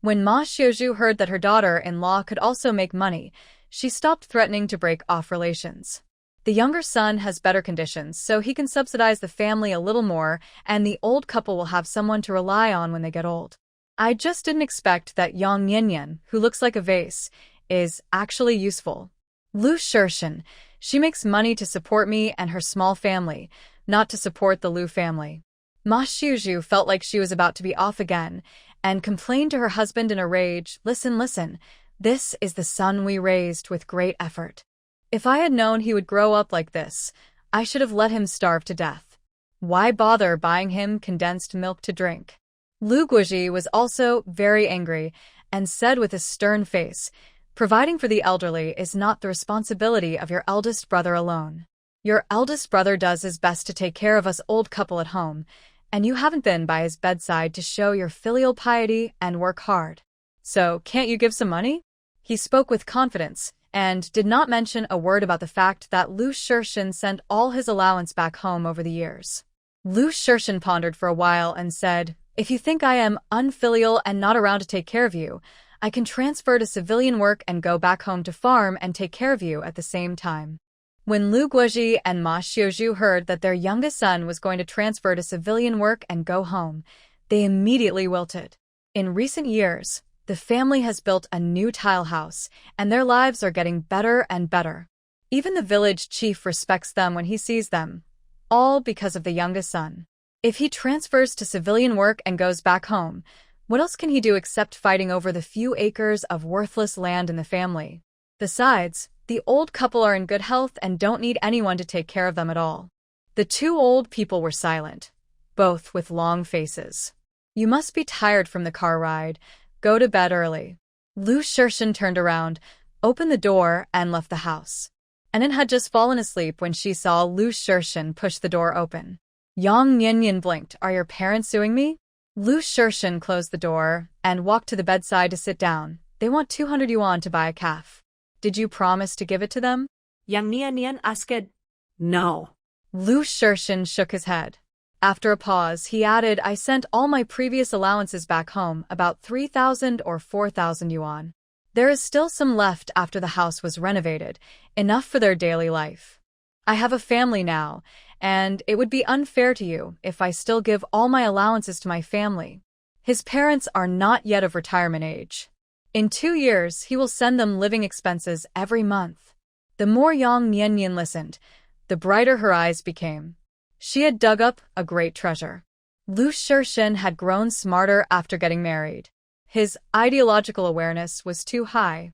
When Ma Xiuzhu heard that her daughter-in-law could also make money, she stopped threatening to break off relations. The younger son has better conditions, so he can subsidize the family a little more, and the old couple will have someone to rely on when they get old. I just didn't expect that Yang Nian Nian, who looks like a vase, is actually useful. Lu Shixin, she makes money to support me and her small family, not to support the Lu family. Ma Xiuzhu felt like she was about to be off again, and complained to her husband in a rage, Listen, this is the son we raised with great effort. If I had known he would grow up like this, I should have let him starve to death. Why bother buying him condensed milk to drink?" Lu Guiji was also very angry and said with a stern face, "Providing for the elderly is not the responsibility of your eldest brother alone. Your eldest brother does his best to take care of us old couple at home, and you haven't been by his bedside to show your filial piety and work hard. So can't you give some money?" He spoke with confidence, and did not mention a word about the fact that Lu Shixin sent all his allowance back home over the years. Lu Shixin pondered for a while and said, "If you think I am unfilial and not around to take care of you, I can transfer to civilian work and go back home to farm and take care of you at the same time." When Lu Guiji and Ma Xiuzhu heard that their youngest son was going to transfer to civilian work and go home, they immediately wilted. In recent years, the family has built a new tile house, and their lives are getting better and better. Even the village chief respects them when he sees them, all because of the youngest son. If he transfers to civilian work and goes back home, what else can he do except fighting over the few acres of worthless land in the family? Besides, the old couple are in good health and don't need anyone to take care of them at all. The 2 old people were silent, both with long faces. "You must be tired from the car ride. Go to bed early." Lu Shixin turned around, opened the door, and left the house. Anan had just fallen asleep when she saw Lu Shixin push the door open. Yang Nian Nian blinked. "Are your parents suing me?" Lu Shixin closed the door and walked to the bedside to sit down. "They want 200 yuan to buy a calf. Did you promise to give it to them?" Yang Nian Nian asked. "No." Lu Shixin shook his head. After a pause, he added, "I sent all my previous allowances back home, about 3,000 or 4,000 yuan. There is still some left after the house was renovated, enough for their daily life. I have a family now, and it would be unfair to you if I still give all my allowances to my family. His parents are not yet of retirement age. In 2 years, he will send them living expenses every month." The more Yang Nian Nian listened, the brighter her eyes became. She had dug up a great treasure. Lu Shixin had grown smarter after getting married. His ideological awareness was too high.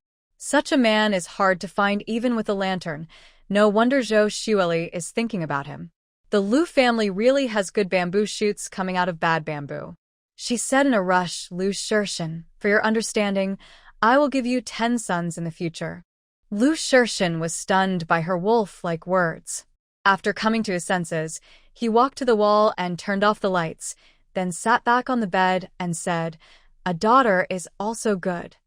Such a man is hard to find even with a lantern. No wonder Zhou Xueli is thinking about him. The Lu family really has good bamboo shoots coming out of bad bamboo. She said in a rush, Lu Shirshin, for your understanding, I will give you 10 sons in the future. Lu Shirshin was stunned by her wolf-like words. After coming to his senses, he walked to the wall and turned off the lights, then sat back on the bed and said, a daughter is also good.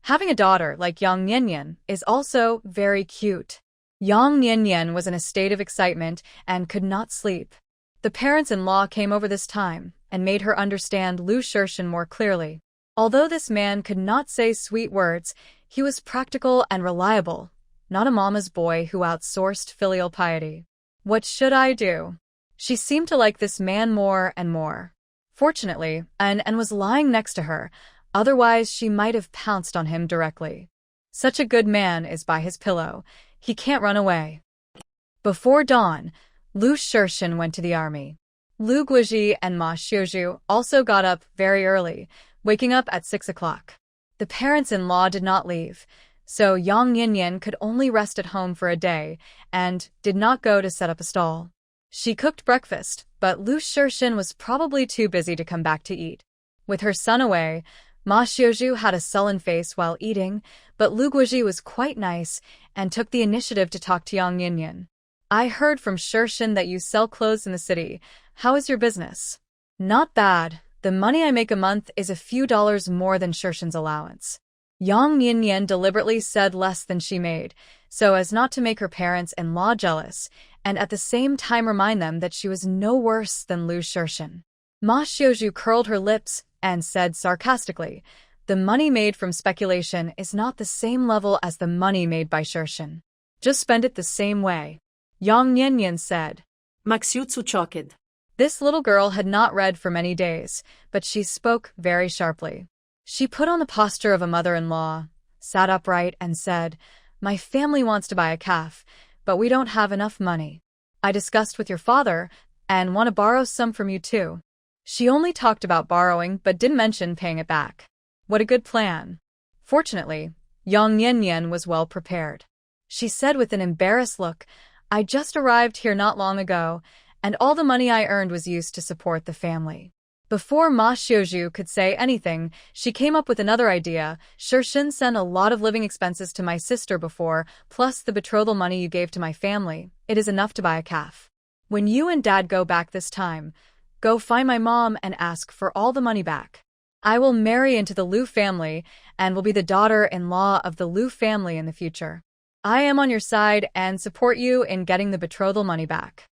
Having a daughter like Yang Nianyan is also very cute. Yang Nianyan was in a state of excitement and could not sleep. The parents-in-law came over this time and made her understand Lu Shirshin more clearly. Although this man could not say sweet words, he was practical and reliable, not a mama's boy who outsourced filial piety. What should I do? She seemed to like this man more and more. Fortunately, An was lying next to her, otherwise she might have pounced on him directly. Such a good man is by his pillow. He can't run away. Before dawn, Lu Shirshin went to the army. Lu Guizhi and Ma Xiuzhu also got up very early, waking up at 6 o'clock. The parents-in-law did not leave, so Yang Nianyan could only rest at home for a day and did not go to set up a stall. She cooked breakfast, but Lu Shirshin was probably too busy to come back to eat. With her son away, Ma Xiuzhu had a sullen face while eating, but Lu Guizhi was quite nice and took the initiative to talk to Yang Nianyan. I heard from Shirshin that you sell clothes in the city. How is your business? Not bad. The money I make a month is a few dollars more than Shirshin's allowance. Yang Nianyan deliberately said less than she made, so as not to make her parents-in-law jealous, and at the same time remind them that she was no worse than Lu Shirshin. Ma Xiuzhu curled her lips and said sarcastically, the money made from speculation is not the same level as the money made by Shirshin. Just spend it the same way. Yang Nianyan said. Maxiutsu choked. This little girl had not read for many days, but she spoke very sharply. She put on the posture of a mother-in-law, sat upright and said, my family wants to buy a calf, but we don't have enough money. I discussed with your father and want to borrow some from you too. She only talked about borrowing but didn't mention paying it back. What a good plan. Fortunately, Yang Nianyan was well prepared. She said with an embarrassed look, I just arrived here not long ago, and all the money I earned was used to support the family. Before Ma Xiuzhu could say anything, she came up with another idea. Shirshin sent a lot of living expenses to my sister before, plus the betrothal money you gave to my family. It is enough to buy a calf. When you and Dad go back this time, go find my mom and ask for all the money back. I will marry into the Lu family and will be the daughter-in-law of the Lu family in the future. I am on your side and support you in getting the betrothal money back.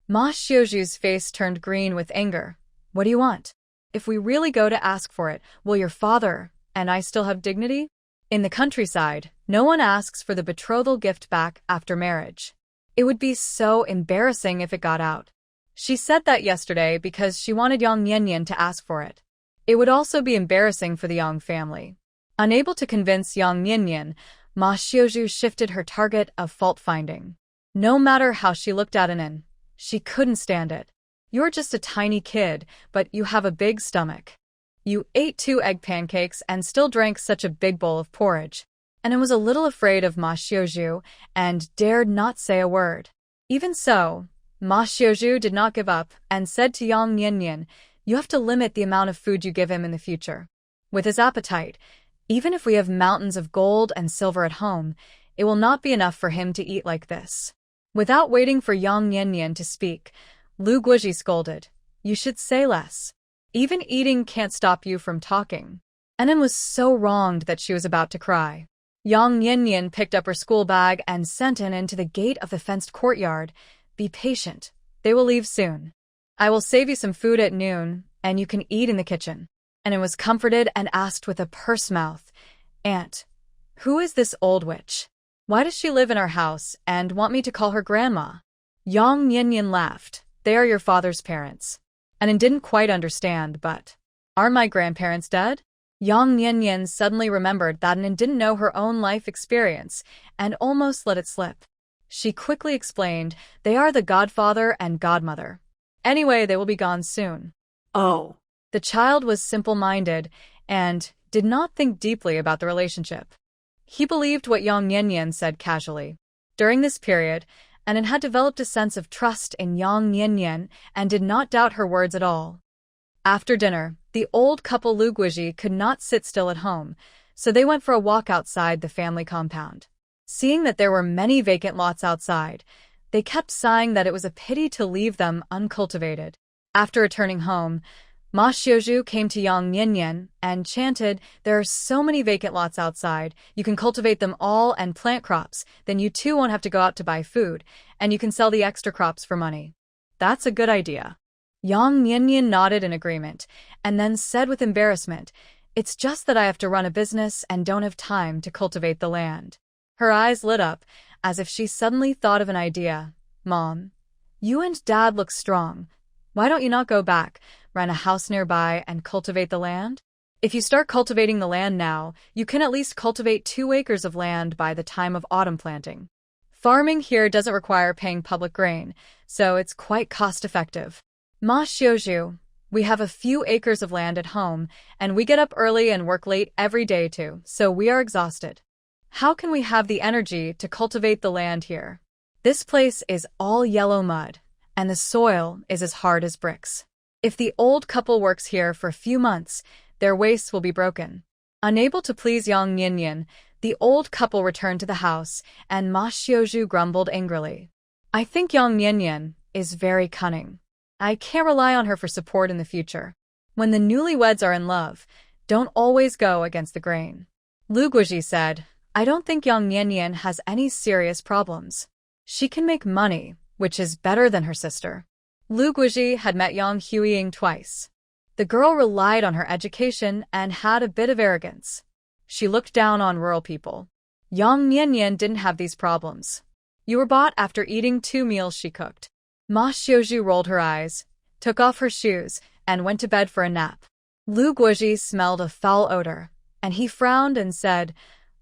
Ma Xiuzhu's face turned green with anger. What do you want? If we really go to ask for it, will your father and I still have dignity? In the countryside, no one asks for the betrothal gift back after marriage. It would be so embarrassing if it got out. She said that yesterday because she wanted Yang Nianyan to ask for it. It would also be embarrassing for the Yang family. Unable to convince Yang Nianyan, Ma Xiuzhu shifted her target of fault-finding. No matter how she looked at An, she couldn't stand it. You're just a tiny kid, but you have a big stomach. You ate 2 egg pancakes and still drank such a big bowl of porridge. And I was a little afraid of Ma Xiuzhu and dared not say a word. Even so, Ma Xiuzhu did not give up and said to Yang Nianyan, you have to limit the amount of food you give him in the future. With his appetite, even if we have mountains of gold and silver at home, it will not be enough for him to eat like this. Without waiting for Yang Nianyan to speak, Lu Guizhi scolded, you should say less. Even eating can't stop you from talking. An was so wronged that she was about to cry. Yang Nianyan picked up her school bag and sent An to the gate of the fenced courtyard. Be patient. They will leave soon. I will save you some food at noon, and you can eat in the kitchen. An was comforted and asked with a pursed mouth, Aunt, who is this old witch? Why does she live in our house and want me to call her grandma? Yang Nianyan laughed. They are your father's parents. An didn't quite understand, but, are my grandparents dead? Yang Nianyan suddenly remembered that An didn't know her own life experience and almost let it slip. She quickly explained, they are the godfather and godmother. Anyway, they will be gone soon. Oh. The child was simple-minded and did not think deeply about the relationship. He believed what Yang Nianyan said casually. During this period, Anan had developed a sense of trust in Yang Nianyan and did not doubt her words at all. After dinner, the old couple Lu Guizhi could not sit still at home, so they went for a walk outside the family compound. Seeing that there were many vacant lots outside, they kept sighing that it was a pity to leave them uncultivated. After returning home, Ma Xiuzhu came to Yang Nianyan and chanted, "There are so many vacant lots outside, you can cultivate them all and plant crops, then you too won't have to go out to buy food, and you can sell the extra crops for money." "That's a good idea." Yang Nianyan nodded in agreement, and then said with embarrassment, "It's just that I have to run a business and don't have time to cultivate the land." Her eyes lit up, as if she suddenly thought of an idea. "Mom, you and Dad look strong. Why don't you not go back, rent a house nearby, and cultivate the land? If you start cultivating the land now, you can at least cultivate 2 acres of land by the time of autumn planting. Farming here doesn't require paying public grain, so it's quite cost-effective. Ma Xiuzhu, we have a few acres of land at home, and we get up early and work late every day too, so we are exhausted. How can we have the energy to cultivate the land here? This place is all yellow mud, and the soil is as hard as bricks. If the old couple works here for a few months, their waists will be broken." Unable to please Yang Nianyan, the old couple returned to the house, and Ma Xiuzhu grumbled angrily. "I think Yang Nianyan is very cunning. I can't rely on her for support in the future. When the newlyweds are in love, don't always go against the grain." Lu Guizhi said, "I don't think Yang Nianyan has any serious problems. She can make money, which is better than her sister." Lu Guizhi had met Yang Huiying twice. The girl relied on her education and had a bit of arrogance. She looked down on rural people. Yang Nianyan didn't have these problems. You were bought after eating 2 meals she cooked. Ma Xiuzhu rolled her eyes, took off her shoes, and went to bed for a nap. Lu Guizhi smelled a foul odor, and he frowned and said,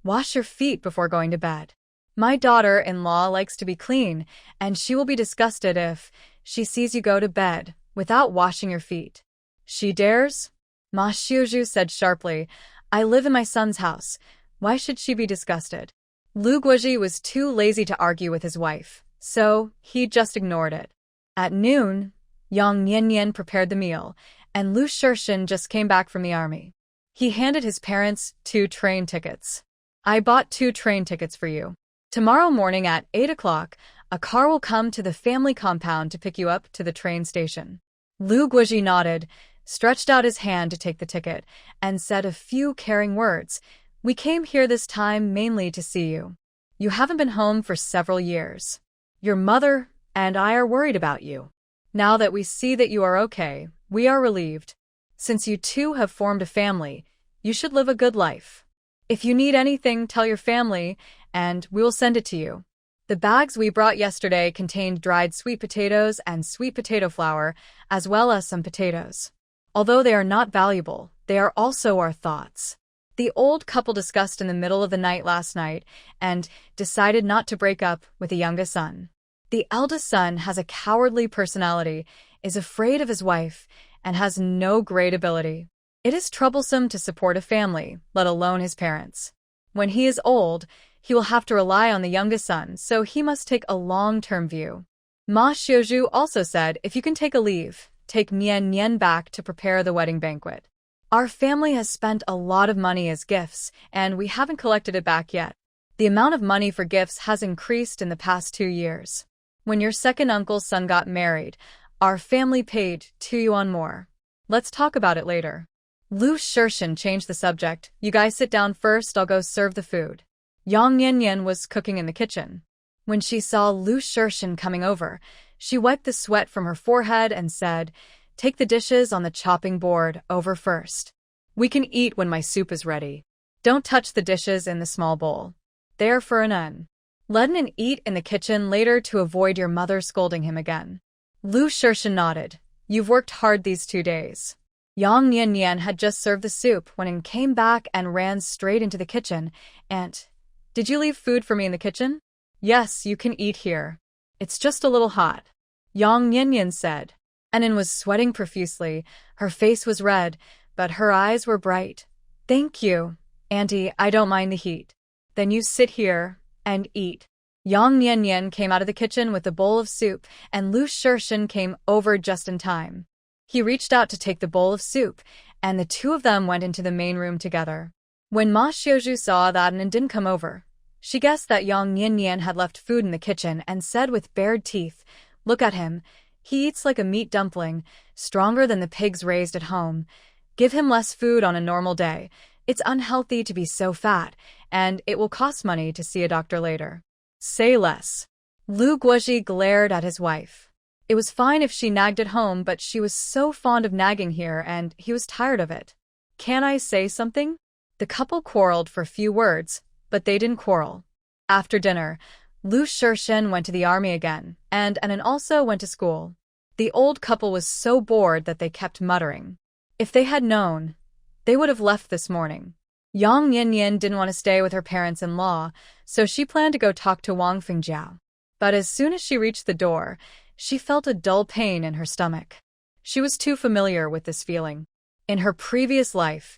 "Wash your feet before going to bed. My daughter-in-law likes to be clean, and she will be disgusted if she sees you go to bed without washing your feet." "She dares?" Ma Xiuzhu said sharply. "I live in my son's house. Why should she be disgusted?" Lu Guizhi was too lazy to argue with his wife, so he just ignored it. At noon, Yang Nianyan prepared the meal, and Lu Shirshin just came back from the army. He handed his parents 2 train tickets. "I bought 2 train tickets for you. Tomorrow morning at 8 o'clock, a car will come to the family compound to pick you up to the train station." Lu Guizhi nodded, stretched out his hand to take the ticket, and said a few caring words. "We came here this time mainly to see you. You haven't been home for several years. Your mother and I are worried about you. Now that we see that you are okay, we are relieved. Since you two have formed a family, you should live a good life. If you need anything, tell your family, and we will send it to you. The bags we brought yesterday contained dried sweet potatoes and sweet potato flour, as well as some potatoes. Although they are not valuable, they are also our thoughts." The old couple discussed in the middle of the night last night and decided not to break up with the youngest son. The eldest son has a cowardly personality, is afraid of his wife, and has no great ability. It is troublesome to support a family, let alone his parents. When he is old, he will have to rely on the youngest son, so he must take a long-term view. Ma Xiuzhu also said, "If you can take a leave, take Nian Nian back to prepare the wedding banquet. Our family has spent a lot of money as gifts, and we haven't collected it back yet. The amount of money for gifts has increased in the past 2 years. When your second uncle's son got married, our family paid 2 yuan more. Let's talk about it later." Lu Shirshin changed the subject. "You guys sit down first, I'll go serve the food." Yang Nianyan was cooking in the kitchen. When she saw Lu Shirshin coming over, she wiped the sweat from her forehead and said, "Take the dishes on the chopping board over first. We can eat when my soup is ready. Don't touch the dishes in the small bowl. They are for Anan. Let Anan eat in the kitchen later to avoid your mother scolding him again." Lu Shirshin nodded. "You've worked hard these 2 days." Yang Nianyan had just served the soup when An came back and ran straight into the kitchen. "Aunt, did you leave food for me in the kitchen?" "Yes, you can eat here. It's just a little hot," Yang Nianyan said. Anan was sweating profusely. Her face was red, but her eyes were bright. "Thank you, Auntie, I don't mind the heat." Then you sit here and eat. Yang Nian came out of the kitchen with a bowl of soup, and Lu Shirshin came over just in time. He reached out to take the bowl of soup, and the two of them went into the main room together. When Ma Xiuzhu saw that and didn't come over, she guessed that Yang Nian had left food in the kitchen and said with bared teeth, "Look at him. He eats like a meat dumpling, stronger than the pigs raised at home. Give him less food on a normal day. It's unhealthy to be so fat, and it will cost money to see a doctor later." Say less. Lu Guozhi glared at his wife. It was fine if she nagged at home, but she was so fond of nagging here, and he was tired of it. "Can I say something?" The couple quarreled for few words, but they didn't quarrel. After dinner, Lu Shirshin went to the army again, and Anan also went to school. The old couple was so bored that they kept muttering. If they had known, they would have left this morning. Yang Nian didn't want to stay with her parents-in-law, so she planned to go talk to Wang Fengjiao. But as soon as she reached the door, she felt a dull pain in her stomach. She was too familiar with this feeling. In her previous life,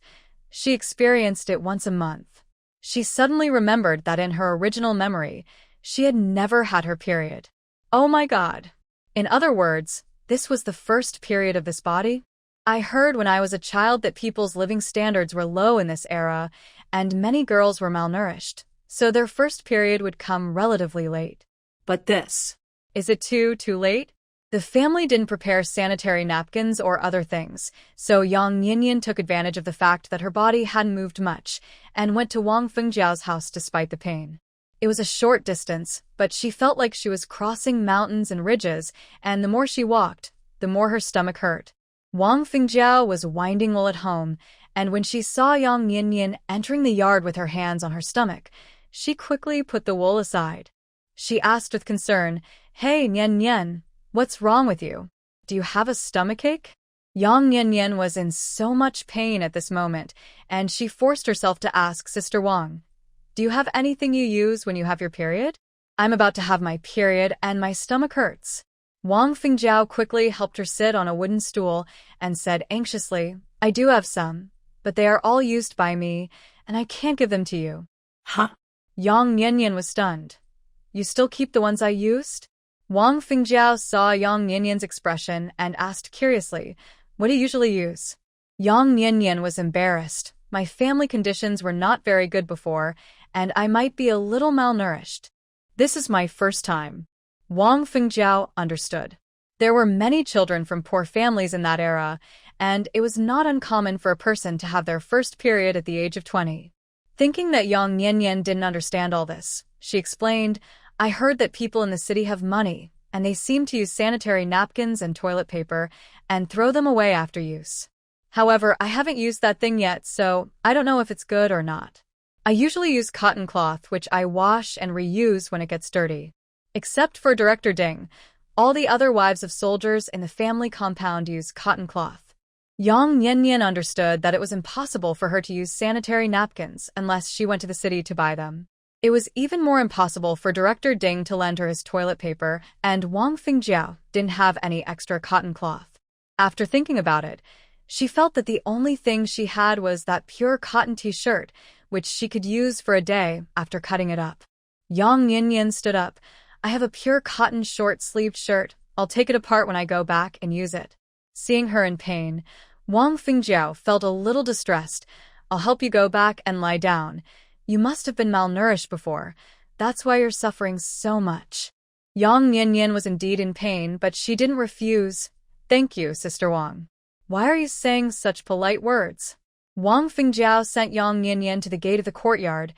she experienced it once a month. She suddenly remembered that in her original memory, she had never had her period. Oh my God! In other words, this was the first period of this body? I heard when I was a child that people's living standards were low in this era, and many girls were malnourished, so their first period would come relatively late. But this... Is it too late? The family didn't prepare sanitary napkins or other things, so Yang Nian took advantage of the fact that her body hadn't moved much, and went to Wang Fengjiao's house despite the pain. It was a short distance, but she felt like she was crossing mountains and ridges, and the more she walked, the more her stomach hurt. Wang Fengjiao was winding wool at home, and when she saw Yang Nian entering the yard with her hands on her stomach, she quickly put the wool aside. She asked with concern, "Hey, Nian, what's wrong with you? Do you have a stomachache?" Yang Nian was in so much pain at this moment, and she forced herself to ask Sister Wang, "Do you have anything you use when you have your period?" "I'm about to have my period and my stomach hurts." Wang Fengjiao quickly helped her sit on a wooden stool and said anxiously, "I do have some, but they are all used by me, and I can't give them to you." Huh? Yang Nian was stunned. "You still keep the ones I used?" Wang Fengjiao saw Yang Nian's expression and asked curiously, "What do you usually use?" Yang Nian was embarrassed. "My family conditions were not very good before, and I might be a little malnourished. This is my first time." Wang Fengjiao understood. There were many children from poor families in that era, and it was not uncommon for a person to have their first period at the age of 20. Thinking that Yang Nian didn't understand all this, she explained, "I heard that people in the city have money, and they seem to use sanitary napkins and toilet paper and throw them away after use. However, I haven't used that thing yet, so I don't know if it's good or not. I usually use cotton cloth, which I wash and reuse when it gets dirty. Except for Director Ding, all the other wives of soldiers in the family compound use cotton cloth." Yang Nian understood that it was impossible for her to use sanitary napkins unless she went to the city to buy them. It was even more impossible for Director Ding to lend her his toilet paper, and Wang Fengjiao didn't have any extra cotton cloth. After thinking about it, she felt that the only thing she had was that pure cotton t-shirt, which she could use for a day after cutting it up. Yang Nian stood up. "I have a pure cotton short-sleeved shirt. I'll take it apart when I go back and use it." Seeing her in pain, Wang Fengjiao felt a little distressed. "I'll help you go back and lie down. You must have been malnourished before. That's why you're suffering so much." Yang Nian was indeed in pain, but she didn't refuse. "Thank you, Sister Wang. Why are you saying such polite words?" Wang Fengjiao sent Yang Nian to the gate of the courtyard.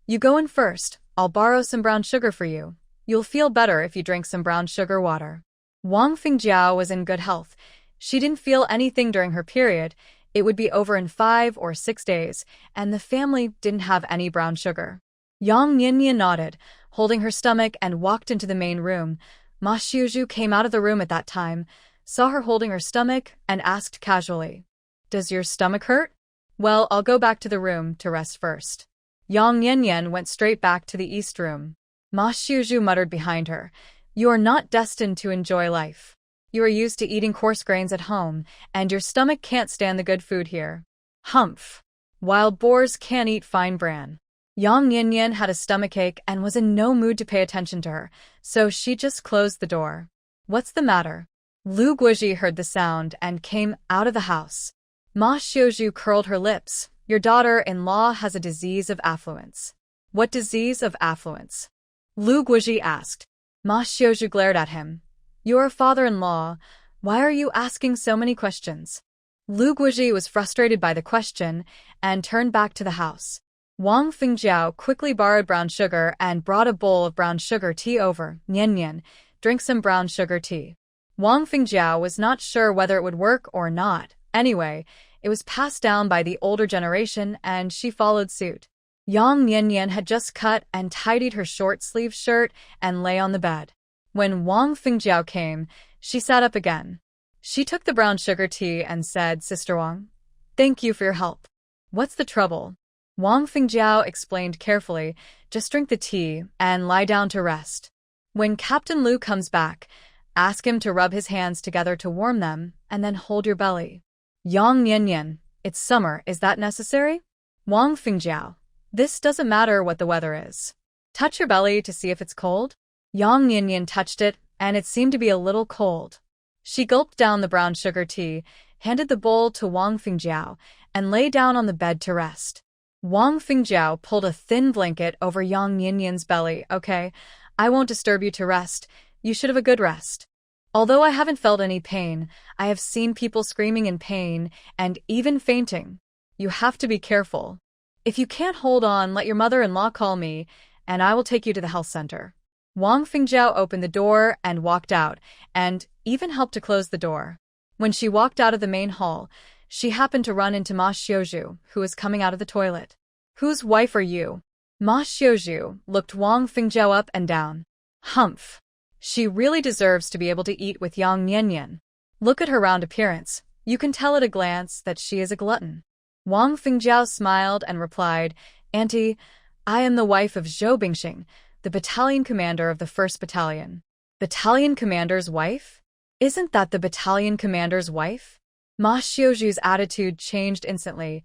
"You go in first. I'll borrow some brown sugar for you. You'll feel better if you drink some brown sugar water." Wang Fengjiao was in good health. She didn't feel anything during her period. It would be over in 5 or 6 days, and the family didn't have any brown sugar. Yang Nian nodded, holding her stomach, and walked into the main room. Ma Xiuzhu came out of the room at that time, saw her holding her stomach, and asked casually, "Does your stomach hurt?" "Well, I'll go back to the room to rest first." Yang Nian went straight back to the east room. Ma Xiuzhu muttered behind her, "You are not destined to enjoy life. You are used to eating coarse grains at home, and your stomach can't stand the good food here. Humph! Wild boars can't eat fine bran." Yang Nianyan had a stomachache and was in no mood to pay attention to her, so she just closed the door. What's the matter? Lu Guizhi heard the sound and came out of the house. Ma Xiuzhu curled her lips. Your daughter-in-law has a disease of affluence. What disease of affluence? Lu Guizhi asked. Ma Xiuzhu glared at him. Your father-in-law, why are you asking so many questions? Lu Guizhi was frustrated by the question and turned back to the house. Wang Fengjiao quickly borrowed brown sugar and brought a bowl of brown sugar tea over. Nian, drink some brown sugar tea. Wang Fengjiao was not sure whether it would work or not. Anyway, it was passed down by the older generation and she followed suit. Yang Nianyan had just cut and tidied her short-sleeved shirt and lay on the bed. When Wang Fengjiao came, she sat up again. She took the brown sugar tea and said, Sister Wang, thank you for your help. What's the trouble? Wang Fengjiao explained carefully, just drink the tea and lie down to rest. When Captain Lu comes back, ask him to rub his hands together to warm them and then hold your belly. Yang Nianyan, it's summer, is that necessary? Wang Fengjiao, this doesn't matter what the weather is. Touch your belly to see if it's cold. Yang Nianyan touched it and it seemed to be a little cold. She gulped down the brown sugar tea, handed the bowl to Wang Fengjiao, and lay down on the bed to rest. Wang Fengjiao pulled a thin blanket over Yang Nianyan's belly. Okay, I won't disturb you to rest. You should have a good rest. Although I haven't felt any pain, I have seen people screaming in pain and even fainting. You have to be careful. If you can't hold on, let your mother-in-law call me, and I will take you to the health center. Wang Fengjiao opened the door and walked out, and even helped to close the door. When she walked out of the main hall, she happened to run into Ma Xiuzhu, who was coming out of the toilet. Whose wife are you? Ma Xiuzhu looked Wang Fengjiao up and down. Humph. She really deserves to be able to eat with Yang Nianyan. Look at her round appearance. You can tell at a glance that she is a glutton. Wang Fengjiao smiled and replied, Auntie, I am the wife of Zhou Bingxing, the battalion commander of the 1st Battalion. Battalion commander's wife? Isn't that the battalion commander's wife? Ma Xiuzhu's attitude changed instantly.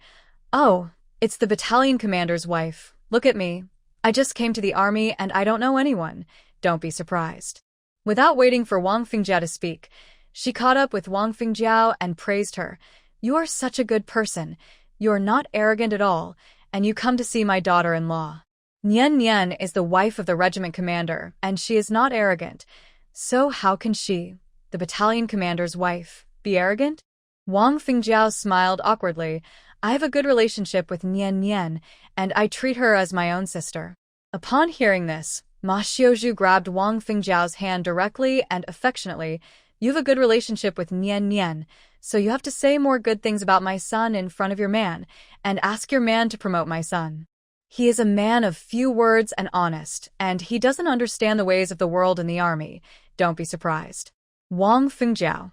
Oh, it's the battalion commander's wife. Look at me. I just came to the army and I don't know anyone. Don't be surprised. Without waiting for Wang Fengjiao to speak, she caught up with Wang Fengjiao and praised her. You are such a good person. You are not arrogant at all, and you come to see my daughter-in-law. Nian is the wife of the regiment commander, and she is not arrogant. So how can she, the battalion commander's wife, be arrogant? Wang Fengjiao smiled awkwardly. I have a good relationship with Nian, and I treat her as my own sister. Upon hearing this, Ma Xiuzhu grabbed Wang Fengjiao's hand directly and affectionately. You have a good relationship with Nian, so you have to say more good things about my son in front of your man, and ask your man to promote my son. He is a man of few words and honest, and he doesn't understand the ways of the world in the army. Don't be surprised. Wang Fengjiao.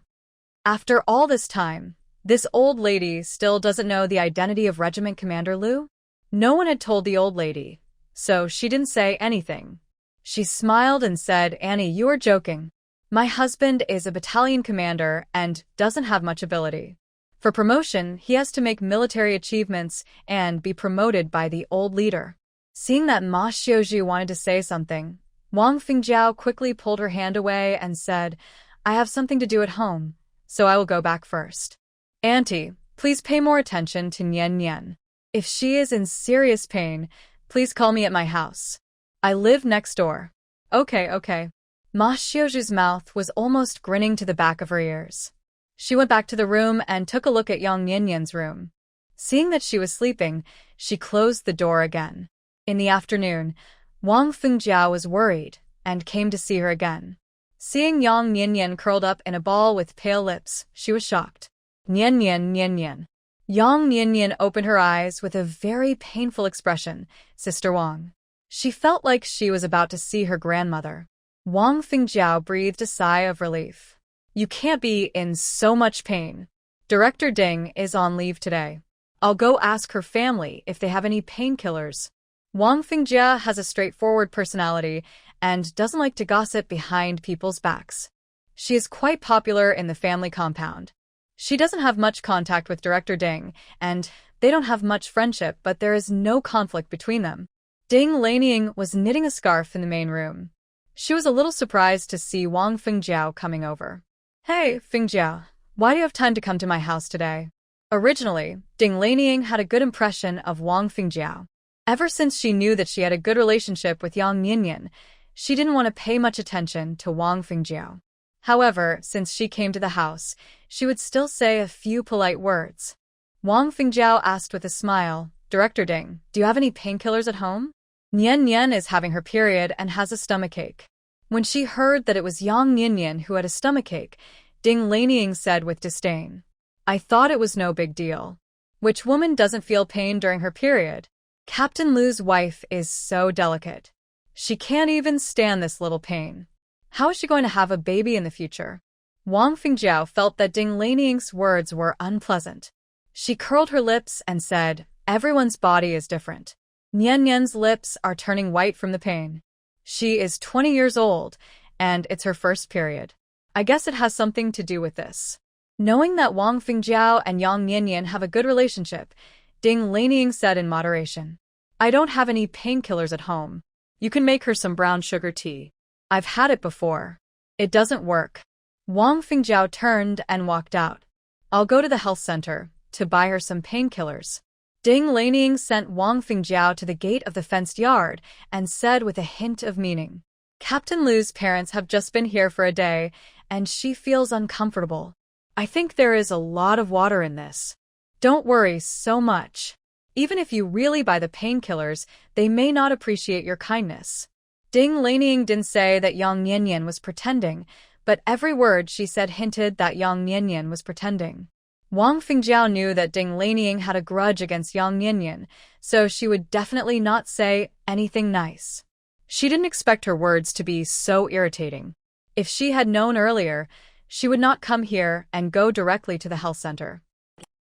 After all this time, this old lady still doesn't know the identity of Regiment Commander Lu? No one had told the old lady, so she didn't say anything. She smiled and said, Annie, you are joking. My husband is a battalion commander and doesn't have much ability. For promotion, he has to make military achievements and be promoted by the old leader. Seeing that Ma Xiuzhu wanted to say something, Wang Fengjiao quickly pulled her hand away and said, I have something to do at home, so I will go back first. Auntie, please pay more attention to Nian. If she is in serious pain, please call me at my house. I live next door. Okay. Ma Xiuzhu's mouth was almost grinning to the back of her ears. She went back to the room and took a look at Yang Nianyan's room. Seeing that she was sleeping, she closed the door again. In the afternoon, Wang Fengjiao was worried and came to see her again. Seeing Yang Nianyan curled up in a ball with pale lips, she was shocked. Nianyan. Yang Nianyan opened her eyes with a very painful expression. Sister Wang. She felt like she was about to see her grandmother. Wang Fengjiao breathed a sigh of relief. You can't be in so much pain. Director Ding is on leave today. I'll go ask her family if they have any painkillers. Wang Fengjiao has a straightforward personality and doesn't like to gossip behind people's backs. She is quite popular in the family compound. She doesn't have much contact with Director Ding, and they don't have much friendship, but there is no conflict between them. Ding Lanying was knitting a scarf in the main room. She was a little surprised to see Wang Fengjiao coming over. "Hey, Fengjiao, why do you have time to come to my house today?" Originally, Ding Lanying had a good impression of Wang Fengjiao. Ever since she knew that she had a good relationship with Yang Nianyan, she didn't want to pay much attention to Wang Fengjiao. However, since she came to the house, she would still say a few polite words. Wang Fengjiao asked with a smile, "Director Ding, do you have any painkillers at home? Nian Nian is having her period and has a stomachache." When she heard that it was Yang Nianyan who had a stomachache, Ding Lanying said with disdain, "I thought it was no big deal. Which woman doesn't feel pain during her period? Captain Lu's wife is so delicate. She can't even stand this little pain. How is she going to have a baby in the future?" Wang Fengjiao felt that Ding Lanying's words were unpleasant. She curled her lips and said, "Everyone's body is different. Nian Nian's lips are turning white from the pain. She is 20 years old, and it's her first period. I guess it has something to do with this." Knowing that Wang Fengjiao and Yang Nianyan have a good relationship, Ding Lanying said in moderation, "I don't have any painkillers at home. You can make her some brown sugar tea. I've had it before. It doesn't work." Wang Fengjiao turned and walked out. "I'll go to the health center to buy her some painkillers." Ding Lanying sent Wang Fengjiao to the gate of the fenced yard and said with a hint of meaning, "Captain Lu's parents have just been here for a day, and she feels uncomfortable. I think there is a lot of water in this. Don't worry so much. Even if you really buy the painkillers, they may not appreciate your kindness." Ding Lanying didn't say that Yang Nianyan was pretending, but every word she said hinted that Yang Nianyan was pretending. Wang Fengjiao knew that Ding Lanying had a grudge against Yang Nianyan, so she would definitely not say anything nice. She didn't expect her words to be so irritating. If she had known earlier, she would not come here and go directly to the health center.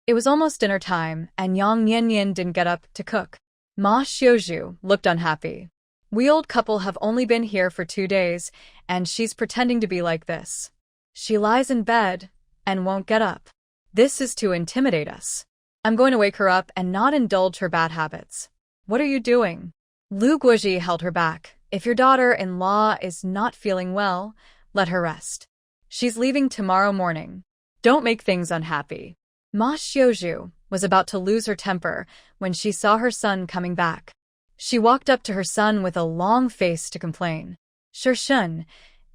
It was almost dinner time, and Yang Nianyan didn't get up to cook. Ma Xiuzhu looked unhappy. "We old couple have only been here for 2 days, and she's pretending to be like this. She lies in bed and won't get up. This is to intimidate us. I'm going to wake her up and not indulge her bad habits." "What are you doing?" Lu Guoji held her back. "If your daughter-in-law is not feeling well, let her rest. She's leaving tomorrow morning. Don't make things unhappy." Ma Xiuzhu was about to lose her temper when she saw her son coming back. She walked up to her son with a long face to complain. "Shishun,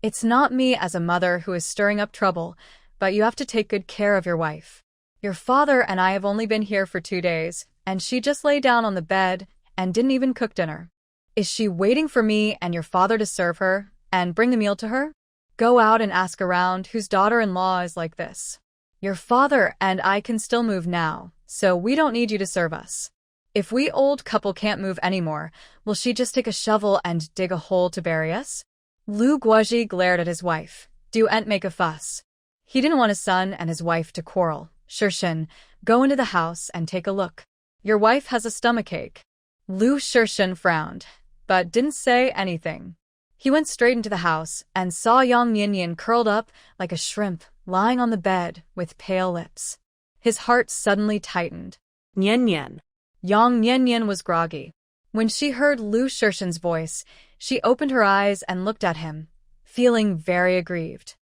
it's not me as a mother who is stirring up trouble, but you have to take good care of your wife. Your father and I have only been here for 2 days, and she just lay down on the bed and didn't even cook dinner. Is she waiting for me and your father to serve her and bring the meal to her? Go out and ask around whose daughter-in-law is like this. Your father and I can still move now, so we don't need you to serve us. If we old couple can't move anymore, will she just take a shovel and dig a hole to bury us?" Lu Guoji glared at his wife. "Don't make a fuss." He didn't want his son and his wife to quarrel. "Shishun, go into the house and take a look. Your wife has a stomachache." Lu Shishun frowned, but didn't say anything. He went straight into the house and saw Yang Nianyan curled up like a shrimp, lying on the bed with pale lips. His heart suddenly tightened. Nian Nian. Yang Nianyan was groggy. When she heard Lu Shishun's voice, she opened her eyes and looked at him, feeling very aggrieved.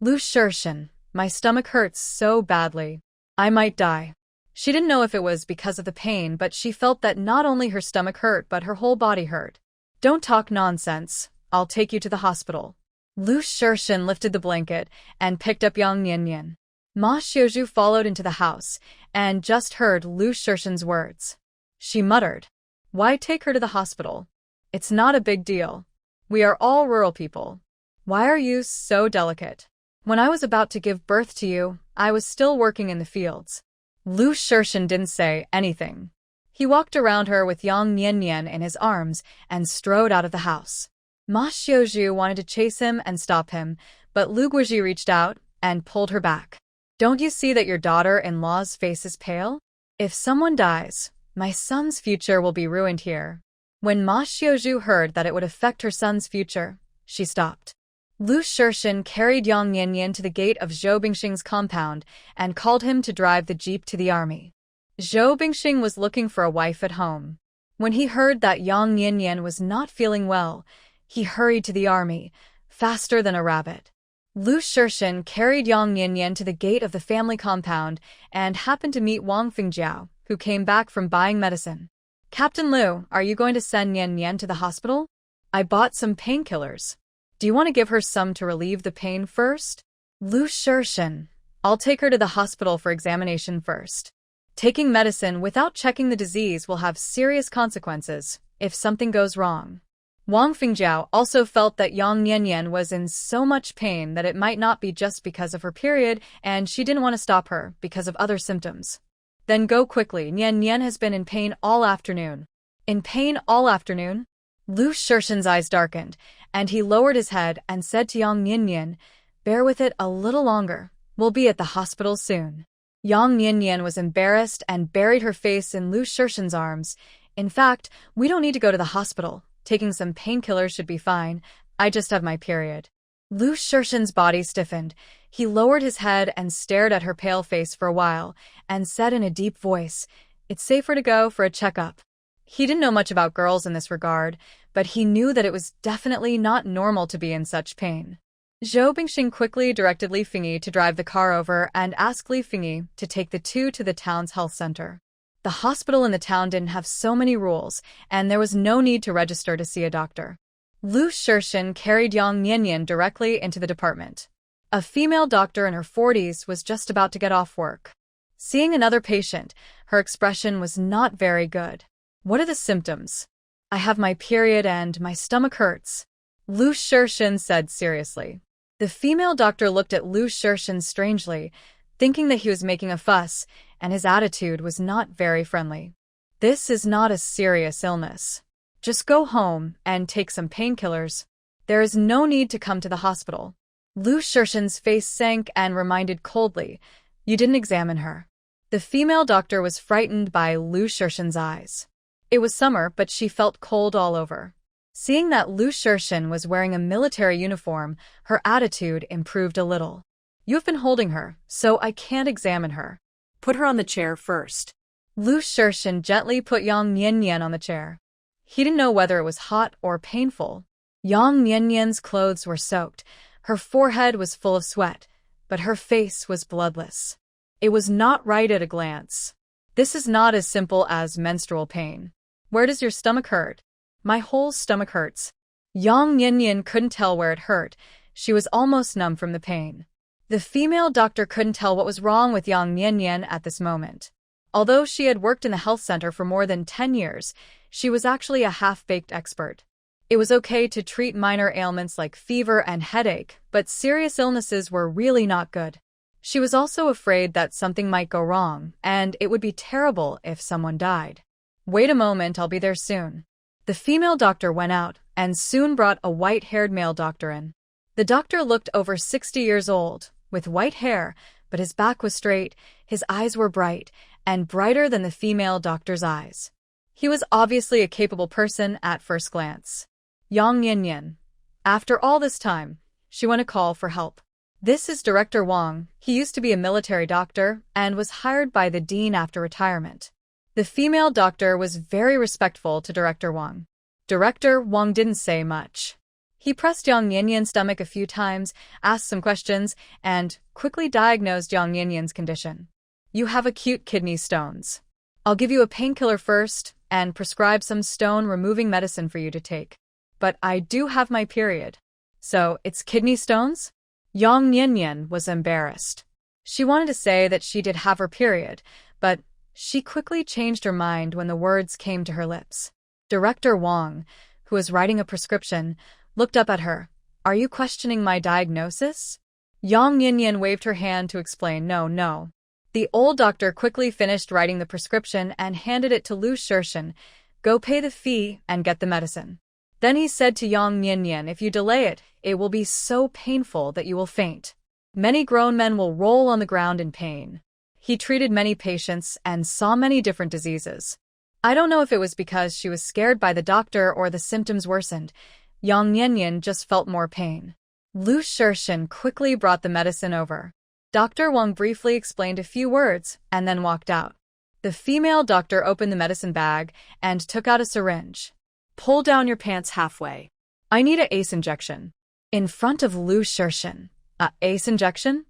"Lu Shishun, my stomach hurts so badly. I might die." She didn't know if it was because of the pain, but she felt that not only her stomach hurt but her whole body hurt. "Don't talk nonsense. I'll take you to the hospital." Lu Shishun lifted the blanket and picked up Yang Nianyan. Ma Xiuzhu followed into the house and just heard Lu Shishun's words. She muttered, "Why take her to the hospital? It's not a big deal. We are all rural people. Why are you so delicate? When I was about to give birth to you, I was still working in the fields." Lu Shishun didn't say anything. He walked around her with Yang Nianyan in his arms and strode out of the house. Ma Xiuzhu wanted to chase him and stop him, but Lu Guoji reached out and pulled her back. "Don't you see that your daughter-in-law's face is pale? If someone dies, my son's future will be ruined here." When Ma Xiuzhu heard that it would affect her son's future, she stopped. Lu Shishun carried Yang Nianyan to the gate of Zhou Bingxing's compound and called him to drive the jeep to the army. Zhou Bingxing was looking for a wife at home. When he heard that Yang Nianyan was not feeling well, he hurried to the army, faster than a rabbit. Lu Shirshin carried Yang Nianyan to the gate of the family compound and happened to meet Wang Fingjiao, who came back from buying medicine. "Captain Lu, are you going to send Nianyan to the hospital? I bought some painkillers. Do you want to give her some to relieve the pain first?" "Lu Shirshin, I'll take her to the hospital for examination first. Taking medicine without checking the disease will have serious consequences if something goes wrong." Wang Fingjiao also felt that Yang Nianyan was in so much pain that it might not be just because of her period, and she didn't want to stop her because of other symptoms. "Then go quickly. Nianyan has been in pain all afternoon." "In pain all afternoon?" Lu Shirshin's eyes darkened, and he lowered his head and said to Yang Nianyan, "Bear with it a little longer. We'll be at the hospital soon." Yang Nianyan was embarrassed and buried her face in Lu Shirshin's arms. "In fact, we don't need to go to the hospital. Taking some painkillers should be fine. I just have my period." Lu Shirshin's body stiffened. He lowered his head and stared at her pale face for a while, and said in a deep voice, "It's safer to go for a checkup." He didn't know much about girls in this regard, but he knew that it was definitely not normal to be in such pain. Zhou Bingxing quickly directed Li Fingyi to drive the car over and asked Li Fingyi to take the two to the town's health center. The hospital in the town didn't have so many rules, and there was no need to register to see a doctor. Lu Shirshin carried Yang Nianyan directly into the department. A female doctor in her 40s was just about to get off work. Seeing another patient, her expression was not very good. "What are the symptoms?" "I have my period and my stomach hurts," Lu Shirshin said seriously. The female doctor looked at Lu Shirshin strangely, thinking that he was making a fuss, and his attitude was not very friendly. "This is not a serious illness. Just go home and take some painkillers. There is no need to come to the hospital." Lu Shirshin's face sank and reminded coldly, "You didn't examine her." The female doctor was frightened by Lu Shirshin's eyes. It was summer, but she felt cold all over. Seeing that Lu Shirshin was wearing a military uniform, her attitude improved a little. "You have been holding her, so I can't examine her." Put her on the chair first. Lu Shirshin gently put Yang Nianyan on the chair. He didn't know whether it was hot or painful. Yang Nianyan's clothes were soaked, her forehead was full of sweat, but her face was bloodless. It was not right at a glance. "This is not as simple as menstrual pain. Where does your stomach hurt?" "My whole stomach hurts." Yang Nianyan couldn't tell where it hurt. She was almost numb from the pain. The female doctor couldn't tell what was wrong with Yang Nianyan at this moment. Although she had worked in the health center for more than 10 years, she was actually a half-baked expert. It was okay to treat minor ailments like fever and headache, but serious illnesses were really not good. She was also afraid that something might go wrong, and it would be terrible if someone died. "Wait a moment, I'll be there soon." The female doctor went out and soon brought a white-haired male doctor in. The doctor looked over 60 years old, with white hair, but his back was straight, his eyes were bright, and brighter than the female doctor's eyes. He was obviously a capable person at first glance. Yang Nianyan. After all this time, she went to call for help. "This is Director Wang. He used to be a military doctor and was hired by the dean after retirement." The female doctor was very respectful to Director Wang. Director Wang didn't say much. He pressed Yang Nianyan's stomach a few times, asked some questions, and quickly diagnosed Yang Nianyan's condition. "You have acute kidney stones. I'll give you a painkiller first and prescribe some stone-removing medicine for you to take. But I do have my period." "So it's kidney stones?" Yang Nianyan was embarrassed. She wanted to say that she did have her period, but she quickly changed her mind when the words came to her lips. Director Wang, who was writing a prescription, looked up at her. "Are you questioning my diagnosis?" Yang Nianyan waved her hand to explain, No. The old doctor quickly finished writing the prescription and handed it to Lu Shirshin. "Go pay the fee and get the medicine." Then he said to Yang Nianyan, "If you delay it, it will be so painful that you will faint. Many grown men will roll on the ground in pain." He treated many patients and saw many different diseases. I don't know if it was because she was scared by the doctor or the symptoms worsened. Yang Nianyan just felt more pain. Lu Shirshin quickly brought the medicine over. Dr. Wang briefly explained a few words and then walked out. The female doctor opened the medicine bag and took out a syringe. Pull down your pants halfway. I need a ACE injection. In front of Lu Shirshin. A ACE injection?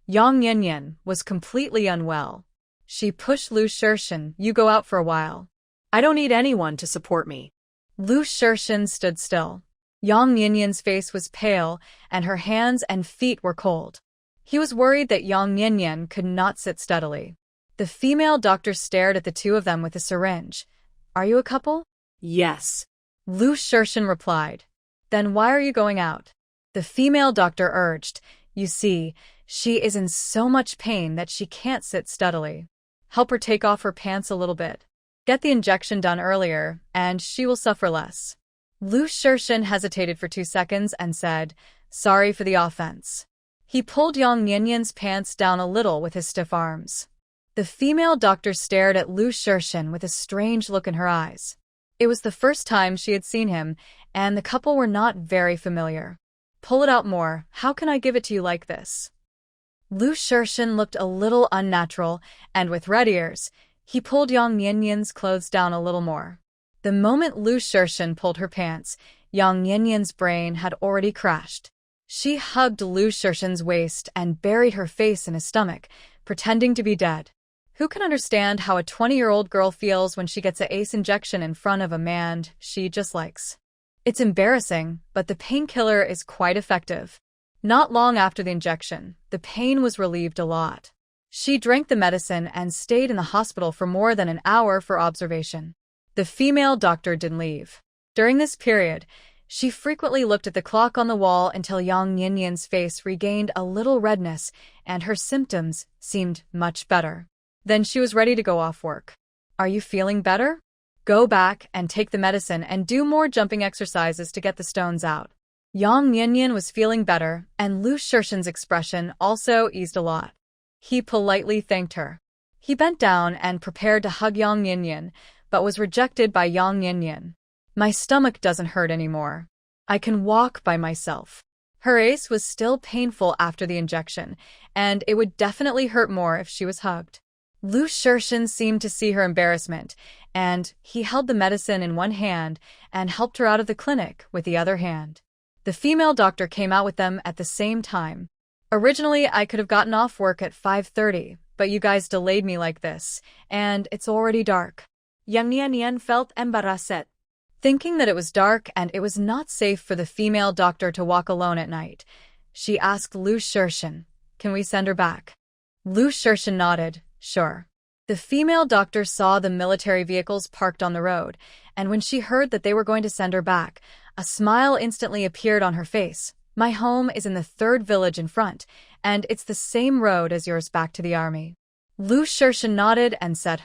Yang Yanyan was completely unwell. She pushed Lu Shirshin. You go out for a while. I don't need anyone to support me. Lu Shirshin stood still. Yang Yanyan's face was pale, and her hands and feet were cold. He was worried that Yang Yanyan could not sit steadily. The female doctor stared at the two of them with a syringe. Are you a couple? Yes. Lu Shirshin replied. Then why are you going out? The female doctor urged. You see, she is in so much pain that she can't sit steadily. Help her take off her pants a little bit. Get the injection done earlier, and she will suffer less. Lu Shirshin hesitated for 2 seconds and said, Sorry for the offense. He pulled Yang Yanyan's pants down a little with his stiff arms. The female doctor stared at Lu Shirshin with a strange look in her eyes. It was the first time she had seen him, and the couple were not very familiar. Pull it out more. How can I give it to you like this? Lu Shirshin looked a little unnatural, and with red ears, he pulled Yang Yanyan's clothes down a little more. The moment Lu Shirshin pulled her pants, Yang Yanyan's brain had already crashed. She hugged Lu Shirshin's waist and buried her face in his stomach, pretending to be dead. Who can understand how a 20-year-old girl feels when she gets an ACE injection in front of a man she just likes? It's embarrassing, but the painkiller is quite effective. Not long after the injection, the pain was relieved a lot. She drank the medicine and stayed in the hospital for more than an hour for observation. The female doctor didn't leave. During this period, she frequently looked at the clock on the wall until Yang Yanyan's face regained a little redness and her symptoms seemed much better. Then she was ready to go off work. Are you feeling better? Go back and take the medicine and do more jumping exercises to get the stones out. Yang Yanyan was feeling better, and Lu Shirshin's expression also eased a lot. He politely thanked her. He bent down and prepared to hug Yang Yanyan, but was rejected by Yang Yanyan. My stomach doesn't hurt anymore. I can walk by myself. Her ace was still painful after the injection, and it would definitely hurt more if she was hugged. Lu Shirshin seemed to see her embarrassment, and he held the medicine in one hand and helped her out of the clinic with the other hand. The female doctor came out with them at the same time. Originally, I could have gotten off work at 5:30, but you guys delayed me like this, and it's already dark. Yang Yanyan felt embarrassed. Thinking that it was dark and it was not safe for the female doctor to walk alone at night, she asked Lu Shirshin, Can we send her back? Lu Shirshin nodded. Sure. The female doctor saw the military vehicles parked on the road, and when she heard that they were going to send her back, a smile instantly appeared on her face. My home is in the 3rd village in front, and it's the same road as yours back to the army. Lu Shirshin nodded and said,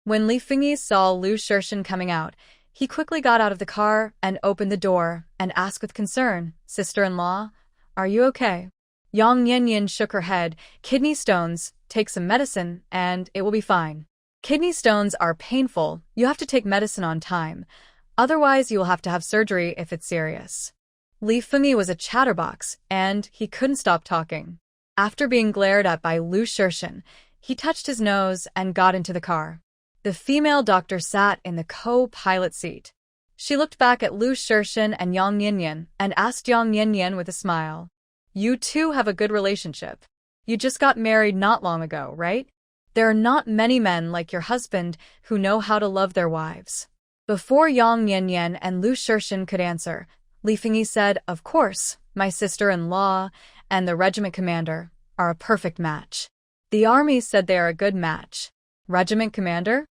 When Li Fingyi saw Lu Shirshin coming out, he quickly got out of the car and opened the door and asked with concern, Sister-in-law, are you okay? Yang Yanyan shook her head. Kidney stones. Take some medicine, and it will be fine. Kidney stones are painful. You have to take medicine on time. Otherwise, you will have to have surgery if it's serious. Li Fengyi was a chatterbox, and he couldn't stop talking. After being glared at by Lu Shirshin, he touched his nose and got into the car. The female doctor sat in the co-pilot seat. She looked back at Lu Shirshin and Yang Yanyan and asked Yang Yanyan with a smile. You two have a good relationship. You just got married not long ago, right? There are not many men like your husband who know how to love their wives. Before Yang Yanyan and Lu Shirshin could answer, Li Fengyi said, Of course, my sister-in-law and the regiment commander are a perfect match. The army said they are a good match. Regiment commander?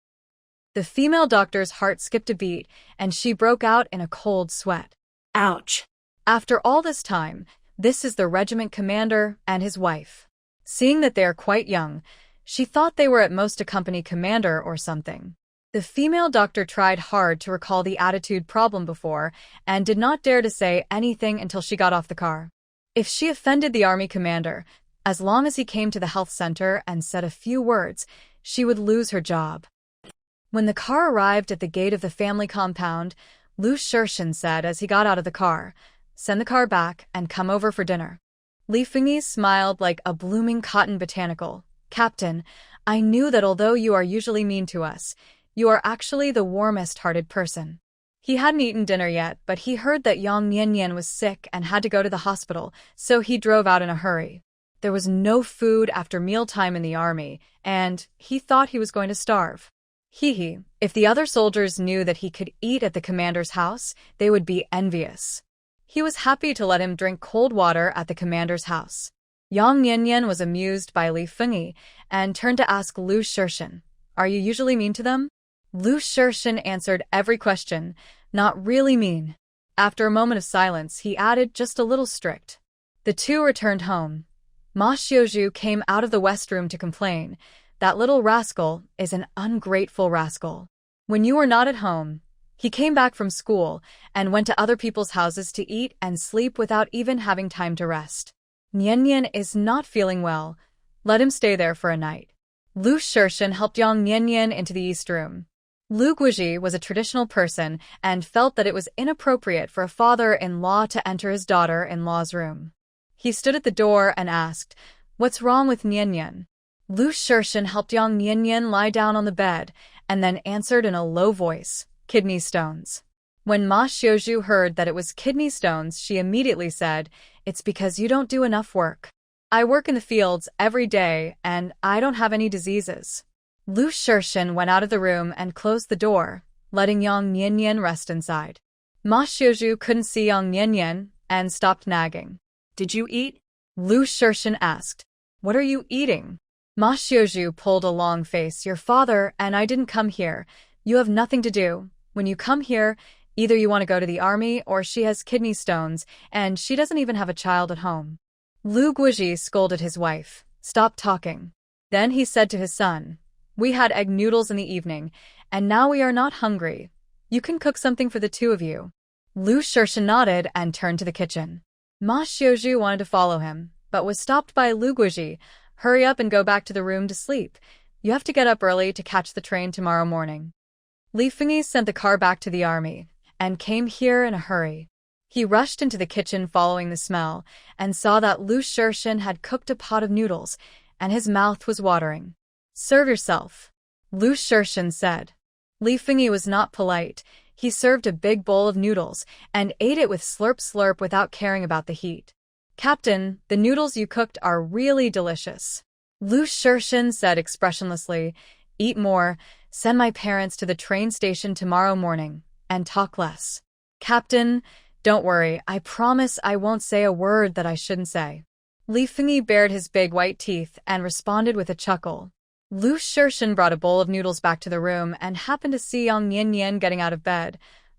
The female doctor's heart skipped a beat, and she broke out in a cold sweat. Ouch. After all this time, this is the regiment commander and his wife. Seeing that they are quite young, she thought they were at most a company commander or something. The female doctor tried hard to recall the attitude problem before and did not dare to say anything until she got off the car. If she offended the army commander, as long as he came to the health center and said a few words, she would lose her job. When the car arrived at the gate of the family compound, Lu Shirshin said as he got out of the car, Send the car back and come over for dinner. Li Fengyi smiled like a blooming cotton botanical. Captain, I knew that although you are usually mean to us, you are actually the warmest-hearted person. He hadn't eaten dinner yet, but he heard that Yang Niannian was sick and had to go to the hospital, so he drove out in a hurry. There was no food after mealtime in the army, and he thought he was going to starve. If the other soldiers knew that he could eat at the commander's house, they would be envious. He was happy to let him drink cold water at the commander's house. Yang Niannian was amused by Li Fengyi and turned to ask Lu Shirshan, "Are you usually mean to them?" Lu Shirshan answered every question, "Not really mean." After a moment of silence, he added, "Just a little strict." The two returned home. Ma Xiuzhu came out of the west room to complain, "That little rascal is an ungrateful rascal. When you were not at home, he came back from school and went to other people's houses to eat and sleep without even having time to rest. Niannian is not feeling well. Let him stay there for a night." Lu Shirshan helped Yang Niannian into the east room. Lu Guizhi was a traditional person and felt that it was inappropriate for a father-in-law to enter his daughter-in-law's room. He stood at the door and asked, "What's wrong with Niannian?" Lu Shirshan helped Yang Niannian lie down on the bed and then answered in a low voice, "Kidney stones." When Ma Xiuzhu heard that it was kidney stones, she immediately said, "It's because you don't do enough work. I work in the fields every day and I don't have any diseases." Lu Shirshan went out of the room and closed the door, letting Yang Niannian rest inside. Ma Xiuzhu couldn't see Yang Niannian and stopped nagging. Did you eat? Lu Shirshan asked. "What are you eating?" Ma Xiuzhu pulled a long face. "Your father and I didn't come here. You have nothing to do. When you come here, either you want to go to the army or she has kidney stones and she doesn't even have a child at home." Lu Guizhi scolded his wife. "Stop talking." Then he said to his son, "We had egg noodles in the evening, and now we are not hungry. You can cook something for the two of you." Lu Shirshan nodded and turned to the kitchen. Ma Xiuzhu wanted to follow him, but was stopped by Lu Guizhi. "Hurry up and go back to the room to sleep. You have to get up early to catch the train tomorrow morning." Li Fengyi sent the car back to the army and came here in a hurry. He rushed into the kitchen following the smell and saw that Lu Shirshan had cooked a pot of noodles, and his mouth was watering. "Serve yourself," Lu Shirshan said. Li Fengyi was not polite. He served a big bowl of noodles and ate it with slurp without caring about the heat. "Captain, the noodles you cooked are really delicious," Lu Shirshan said expressionlessly. "Eat more, send my parents to the train station tomorrow morning, and talk less." "Captain, don't worry, I promise I won't say a word that I shouldn't say." Li Fengyi bared his big white teeth and responded with a chuckle. Lu Shirshan brought a bowl of noodles back to the room and happened to see Yang Niannian getting out of bed.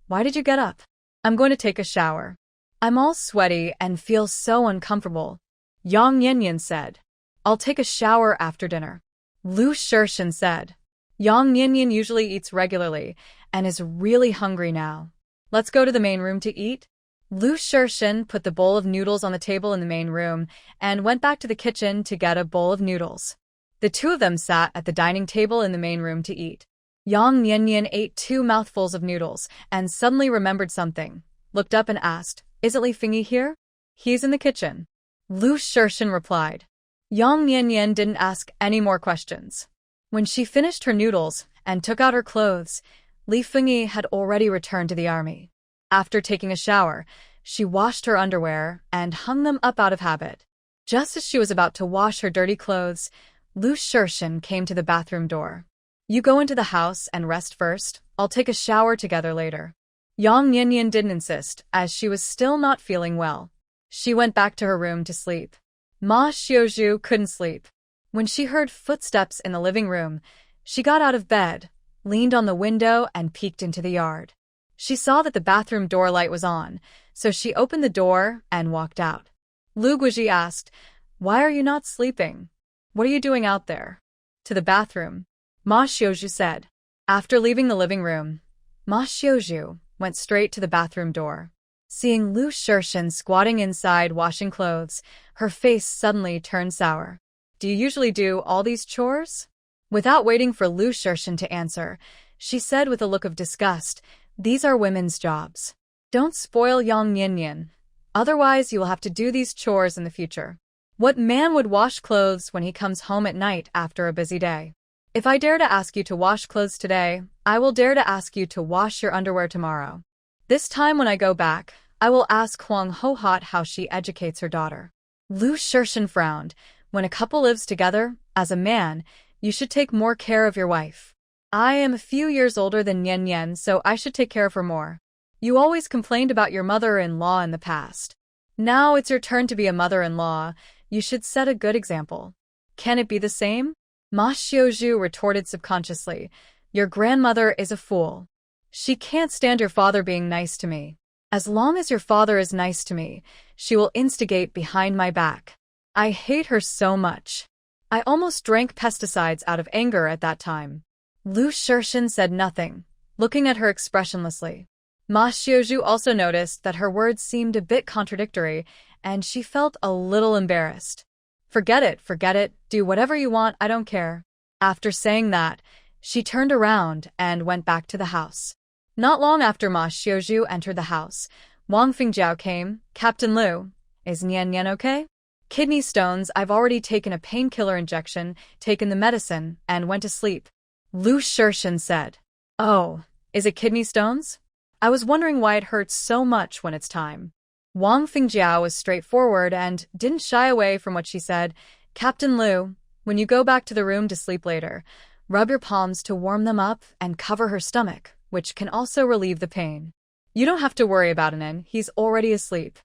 "Why did you get up?" "I'm going to take a shower. I'm all sweaty and feel so uncomfortable," Yang Niannian said. "I'll take a shower after dinner," Lu Shirshan said. Yang Niannian usually eats regularly and is really hungry now. "Let's go to the main room to eat." Lu Shirshan put the bowl of noodles on the table in the main room and went back to the kitchen to get a bowl of noodles. The two of them sat at the dining table in the main room to eat. Yang Niannian ate 2 mouthfuls of noodles and suddenly remembered something, looked up and asked, "Isn't Li Fengyi here?" "He's in the kitchen," Lu Shirshan replied. Yang Niannian didn't ask any more questions. When she finished her noodles and took out her clothes, Li Fengyi had already returned to the army. After taking a shower, she washed her underwear and hung them up out of habit. Just as she was about to wash her dirty clothes, Lu Shirshan came to the bathroom door. "You go into the house and rest first. I'll take a shower together later." Yang Niannian didn't insist, as she was still not feeling well. She went back to her room to sleep. Ma Xiuzhu couldn't sleep. When she heard footsteps in the living room, she got out of bed, leaned on the window, and peeked into the yard. She saw that the bathroom door light was on, so she opened the door and walked out. Lu Guizhi asked, "Why are you not sleeping? What are you doing out there?" "To the bathroom," Ma Xiuzhu said. After leaving the living room, Ma Xiuzhu went straight to the bathroom door. Seeing Lu Shirshan squatting inside washing clothes, her face suddenly turned sour. "Do you usually do all these chores?" Without waiting for Lu Shirshan to answer, she said with a look of disgust, "These are women's jobs. Don't spoil Yang Niannian. Otherwise you will have to do these chores in the future. What man would wash clothes when he comes home at night after a busy day?" If I dare to ask you to wash clothes today, I will dare to ask you to wash your underwear tomorrow. This time when I go back, I will ask Huang Hohot how she educates her daughter. Lu Shirshin frowned. When a couple lives together, as a man, you should take more care of your wife. I am a few years older than Nian Nian, so I should take care of her more. You always complained about your mother-in-law in the past. Now it's your turn to be a mother-in-law. You should set a good example. Can it be the same? Ma Xiaozhu retorted subconsciously. Your grandmother is a fool. She can't stand your father being nice to me. As long as your father is nice to me, she will instigate behind my back. I hate her so much. I almost drank pesticides out of anger at that time. Lu Shirshin said nothing, looking at her expressionlessly. Ma Xiaozhu also noticed that her words seemed a bit contradictory, and she felt a little embarrassed. Forget it, do whatever you want, I don't care. After saying that, she turned around and went back to the house. Not long after Ma Xiaozhu entered the house, Wang Fengjiao came. Captain Lu, is Nian Nian okay? Kidney stones, I've already taken a painkiller injection, taken the medicine, and went to sleep. Lu Shirshin said. Oh, is it kidney stones? I was wondering why it hurts so much when it's time. Wang Fengjiao was straightforward and didn't shy away from what she said. Captain Lu, when you go back to the room to sleep later, rub your palms to warm them up and cover her stomach, which can also relieve the pain. You don't have to worry about Anan, he's already asleep.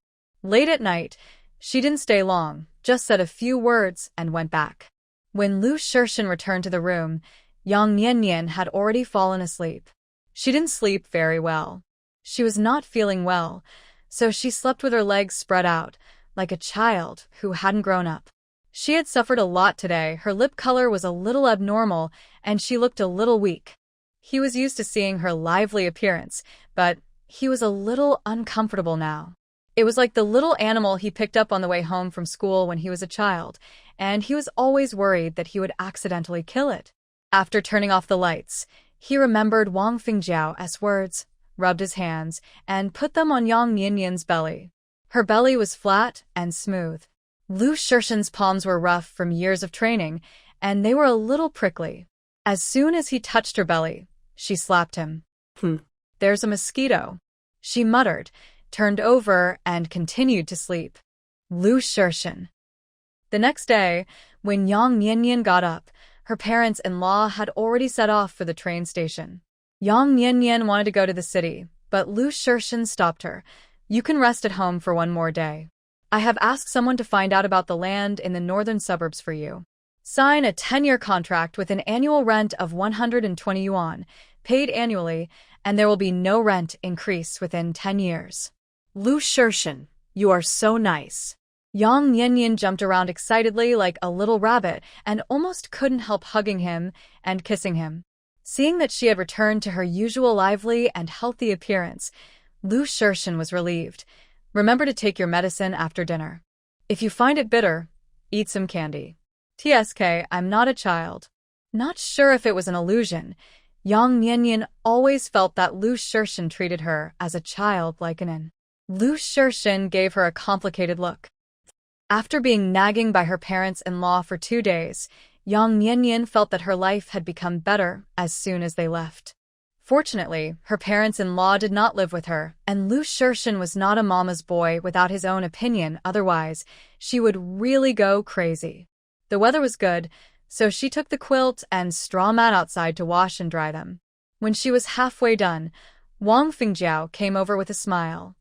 Late at night, she didn't stay long, just said a few words and went back. When Lu Shirshin returned to the room, Yang Nian Nian had already fallen asleep. She didn't sleep very well. She was not feeling well, so she slept with her legs spread out, like a child who hadn't grown up. She had suffered a lot today, her lip color was a little abnormal, and she looked a little weak. He was used to seeing her lively appearance, but he was a little uncomfortable now. It was like the little animal he picked up on the way home from school when he was a child, and he was always worried that he would accidentally kill it. After turning off the lights, he remembered Wang Fengjiao's words, rubbed his hands, and put them on Yang Nianyan's belly. Her belly was flat and smooth. Lu Shirshin's palms were rough from years of training, and they were a little prickly. As soon as he touched her belly, she slapped him. There's a mosquito, she muttered, turned over, and continued to sleep. Lu Shirshin. The next day, when Yang Nianyan got up, her parents-in-law had already set off for the train station. Yang Nianyan wanted to go to the city, but Lu Shirshin stopped her. You can rest at home for one more day. I have asked someone to find out about the land in the northern suburbs for you. Sign a 10-year contract with an annual rent of 120 yuan, paid annually, and there will be no rent increase within 10 years. Lu Shirshin, you are so nice. Yang Nianyan jumped around excitedly like a little rabbit and almost couldn't help hugging him and kissing him. Seeing that she had returned to her usual lively and healthy appearance, Lu Shirshin was relieved. Remember to take your medicine after dinner. If you find it bitter, eat some candy. TSK, I'm not a child. Not sure if it was an illusion. Yang Nianyan always felt that Lu Shirshin treated her as a child like an. Lu Shirshin gave her a complicated look. After being nagging by her parents-in-law for 2 days, Yang Nianyan felt that her life had become better as soon as they left. Fortunately, her parents-in-law did not live with her, and Lu Shirshin was not a mama's boy without his own opinion, otherwise, she would really go crazy. The weather was good, so she took the quilt and straw mat outside to wash and dry them. When she was halfway done, Wang Fengjiao came over with a smile.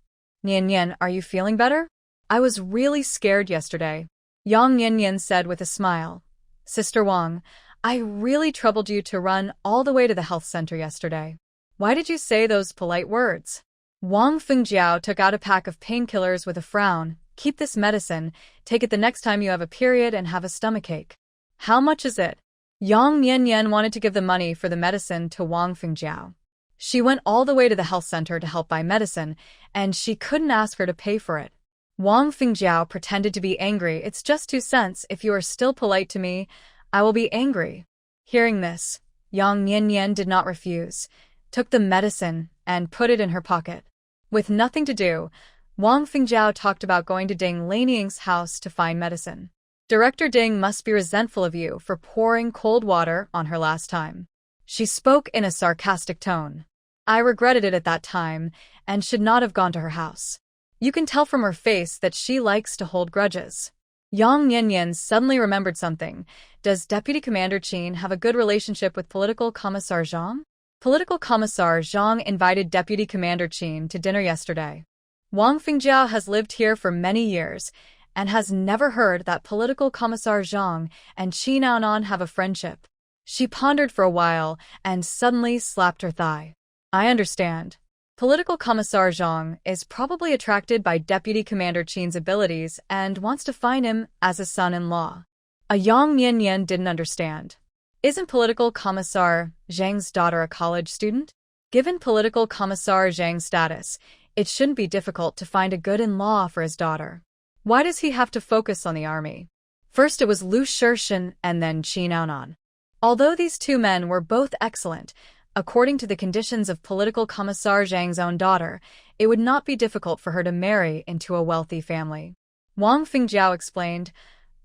Nian Nian, are you feeling better? I was really scared yesterday, Yang Nianyan said with a smile. Sister Wang, I really troubled you to run all the way to the health center yesterday. Why did you say those polite words? Wang Fengjiao took out a pack of painkillers with a frown. Keep this medicine, take it the next time you have a period and have a stomachache. How much is it? Yang Nianyan wanted to give the money for the medicine to Wang Fengjiao. She went all the way to the health center to help buy medicine, and she couldn't ask her to pay for it. Wang Fengjiao pretended to be angry. It's just 2 cents. If you are still polite to me, I will be angry. Hearing this, Yang Nianyan did not refuse, took the medicine, and put it in her pocket. With nothing to do, Wang Fengjiao talked about going to Ding Laniying's house to find medicine. Director Ding must be resentful of you for pouring cold water on her last time. She spoke in a sarcastic tone. I regretted it at that time and should not have gone to her house. You can tell from her face that she likes to hold grudges. Yang Yanyan suddenly remembered something. Does Deputy Commander Qin have a good relationship with Political Commissar Zhang? Political Commissar Zhang invited Deputy Commander Qin to dinner yesterday. Wang Fengjiao has lived here for many years and has never heard that Political Commissar Zhang and Qin Naonan have a friendship. She pondered for a while and suddenly slapped her thigh. I understand. Political Commissar Zhang is probably attracted by Deputy Commander Qin's abilities and wants to find him as a son-in-law. A Yang Yanyan didn't understand. Isn't Political Commissar Zhang's daughter a college student? Given Political Commissar Zhang's status, it shouldn't be difficult to find a good in-law for his daughter. Why does he have to focus on the army? First it was Lu Shirshan and then Qin Naonan. Although these two men were both excellent, according to the conditions of Political Commissar Zhang's own daughter, it would not be difficult for her to marry into a wealthy family. Wang Fengjiao explained,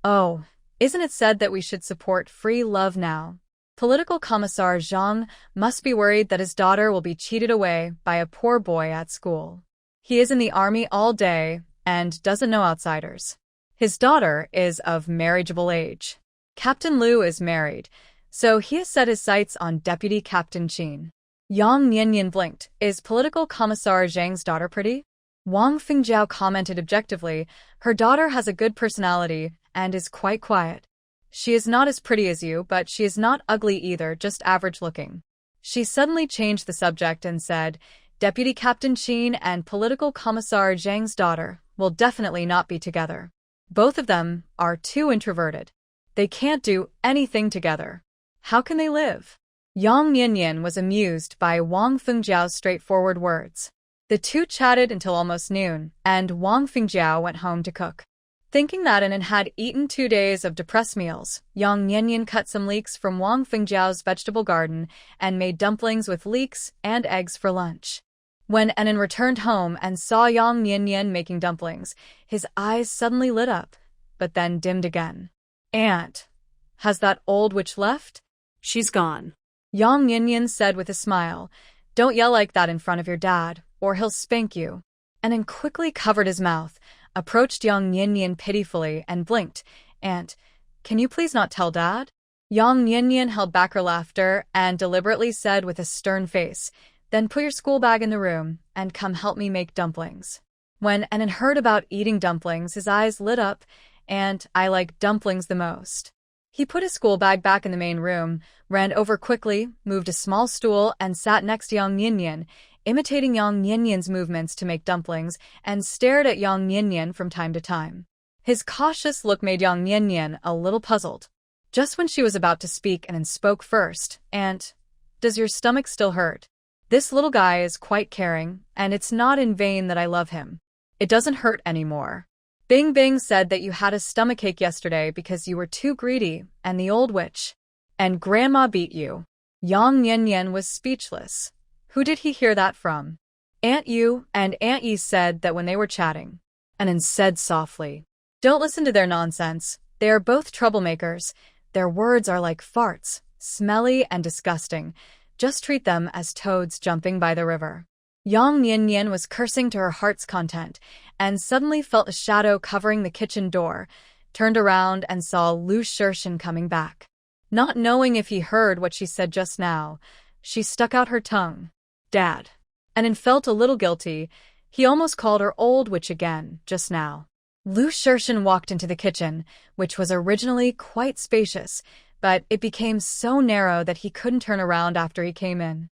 "Oh, isn't it said that we should support free love now?" Political Commissar Zhang must be worried that his daughter will be cheated away by a poor boy at school. He is in the army all day and doesn't know outsiders. His daughter is of marriageable age. Captain Liu is married, so he has set his sights on Deputy Captain Qin. Yang Yanyan blinked. Is Political Commissar Zhang's daughter pretty? Wang Fengjiao commented objectively, her daughter has a good personality and is quite quiet. She is not as pretty as you, but she is not ugly either, just average looking. She suddenly changed the subject and said, Deputy Captain Qin and Political Commissar Zhang's daughter will definitely not be together. Both of them are too introverted. They can't do anything together. How can they live? Yang Yanyan was amused by Wang Fengjiao's straightforward words. The two chatted until almost noon, and Wang Fengjiao went home to cook. Thinking that Anan had eaten 2 days of depressed meals, Yang Yanyan cut some leeks from Wang Fengjiao's vegetable garden and made dumplings with leeks and eggs for lunch. When Anan returned home and saw Yang Yanyan making dumplings, his eyes suddenly lit up, but then dimmed again. Aunt, has that old witch left? She's gone. Yang Yanyan said with a smile. Don't yell like that in front of your dad, or he'll spank you. Anan quickly covered his mouth, approached Yang Yanyan pitifully, and blinked. Aunt, can you please not tell Dad? Yang Yanyan held back her laughter and deliberately said with a stern face, Then put your school bag in the room and come help me make dumplings. When Anan heard about eating dumplings, his eyes lit up, and I like dumplings the most. He put his school bag back in the main room, ran over quickly, moved a small stool, and sat next to Yang Yanyan, imitating Yang Yanyan's movements to make dumplings, and stared at Yang Yanyan from time to time. His cautious look made Yang Yanyan a little puzzled. Just when she was about to speak, Anan spoke first. Aunt, does your stomach still hurt? This little guy is quite caring, and it's not in vain that I love him. It doesn't hurt anymore. Bing Bing said that you had a stomachache yesterday because you were too greedy, and the old witch. And Grandma beat you. Yang Yanyan was speechless. Who did he hear that from? Aunt Yu and Aunt Yi said that when they were chatting. Anan said softly. Don't listen to their nonsense. They are both troublemakers. Their words are like farts, smelly and disgusting. Just treat them as toads jumping by the river. Yang Yanyan was cursing to her heart's content, and suddenly felt a shadow covering the kitchen door, turned around and saw Lu Shirshan coming back. Not knowing if he heard what she said just now, she stuck out her tongue. Dad. Anan felt a little guilty. He almost called her old witch again, just now. Lu Shirshan walked into the kitchen, which was originally quite spacious, but it became so narrow that he couldn't turn around after he came in.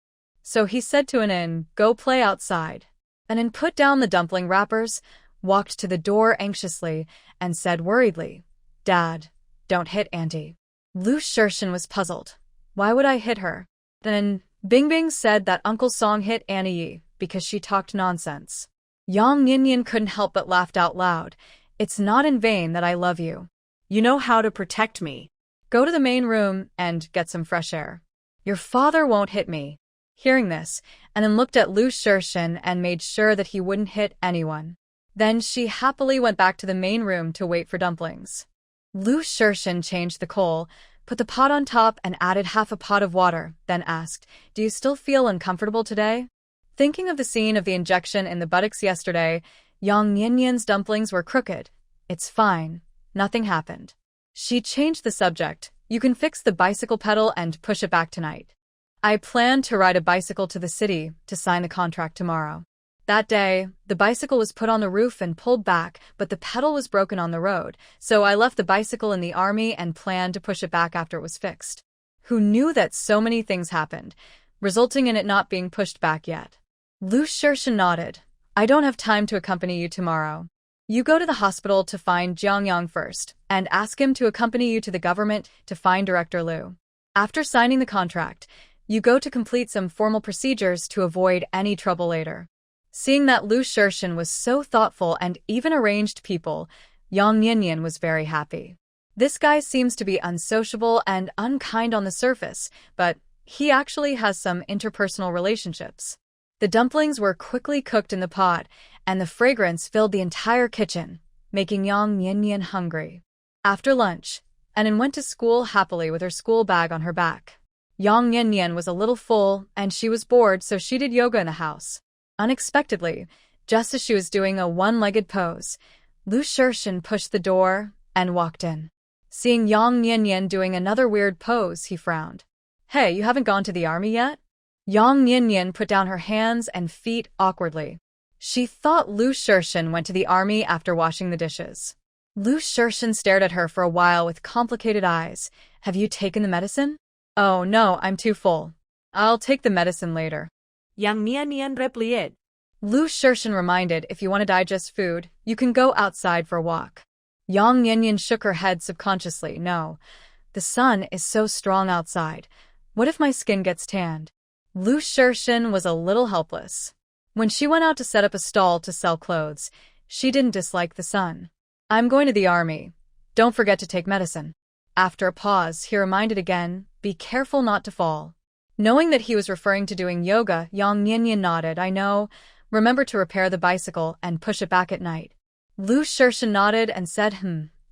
So he said to Anan, Go play outside. Anan put down the dumpling wrappers, walked to the door anxiously, and said worriedly, Dad, don't hit Auntie. Lu Shirshan was puzzled. Why would I hit her? Then Bing Bing said that Uncle Song hit Annie Yi because she talked nonsense. Yang Yanyan couldn't help but laughed out loud. It's not in vain that I love you. You know how to protect me. Go to the main room and get some fresh air. Your father won't hit me. Hearing this, Anan looked at Lu Shirshan and made sure that he wouldn't hit anyone. Then she happily went back to the main room to wait for dumplings. Lu Shirshin changed the coal, put the pot on top and added half a pot of water, then asked, "Do you still feel uncomfortable today?" Thinking of the scene of the injection in the buttocks yesterday, Yang Yinyan's dumplings were crooked. "It's fine. Nothing happened." She changed the subject. "You can fix the bicycle pedal and push it back tonight. I plan to ride a bicycle to the city to sign the contract tomorrow." That day, the bicycle was put on the roof and pulled back, but the pedal was broken on the road, so I left the bicycle in the army and planned to push it back after it was fixed. Who knew that so many things happened, resulting in it not being pushed back yet? Lu Shirshin nodded. "I don't have time to accompany you tomorrow. You go to the hospital to find Jiang Yang first, and ask him to accompany you to the government to find Director Liu. After signing the contract, you go to complete some formal procedures to avoid any trouble later." Seeing that Lu Shirshin was so thoughtful and even arranged people, Yang Yinyan was very happy. This guy seems to be unsociable and unkind on the surface, but he actually has some interpersonal relationships. The dumplings were quickly cooked in the pot, and the fragrance filled the entire kitchen, making Yang Yinyan hungry. After lunch, Anan went to school happily with her school bag on her back. Yang Yinyan was a little full, and she was bored, so she did yoga in the house. Unexpectedly, just as she was doing a one-legged pose, Lu Shirshin pushed the door and walked in. Seeing Yang Yinyan doing another weird pose, he frowned. "Hey, you haven't gone to the army yet?" Yang Yinyan put down her hands and feet awkwardly. She thought Lu Shirshin went to the army after washing the dishes. Lu Shirshin stared at her for a while with complicated eyes. "Have you taken the medicine?" "Oh no, I'm too full. I'll take the medicine later." Yang Nian replied. Lu Shirshin reminded, "If you want to digest food, you can go outside for a walk." Yang Yinyan shook her head subconsciously. "No, the sun is so strong outside. What if my skin gets tanned?" Lu Shirshin was a little helpless. When she went out to set up a stall to sell clothes, she didn't dislike the sun. "I'm going to the army. Don't forget to take medicine." After a pause, he reminded again, "Be careful not to fall." Knowing that he was referring to doing yoga, Yang Yinyan nodded. "I know. Remember to repair the bicycle and push it back at night." Lu Shirshin nodded and said,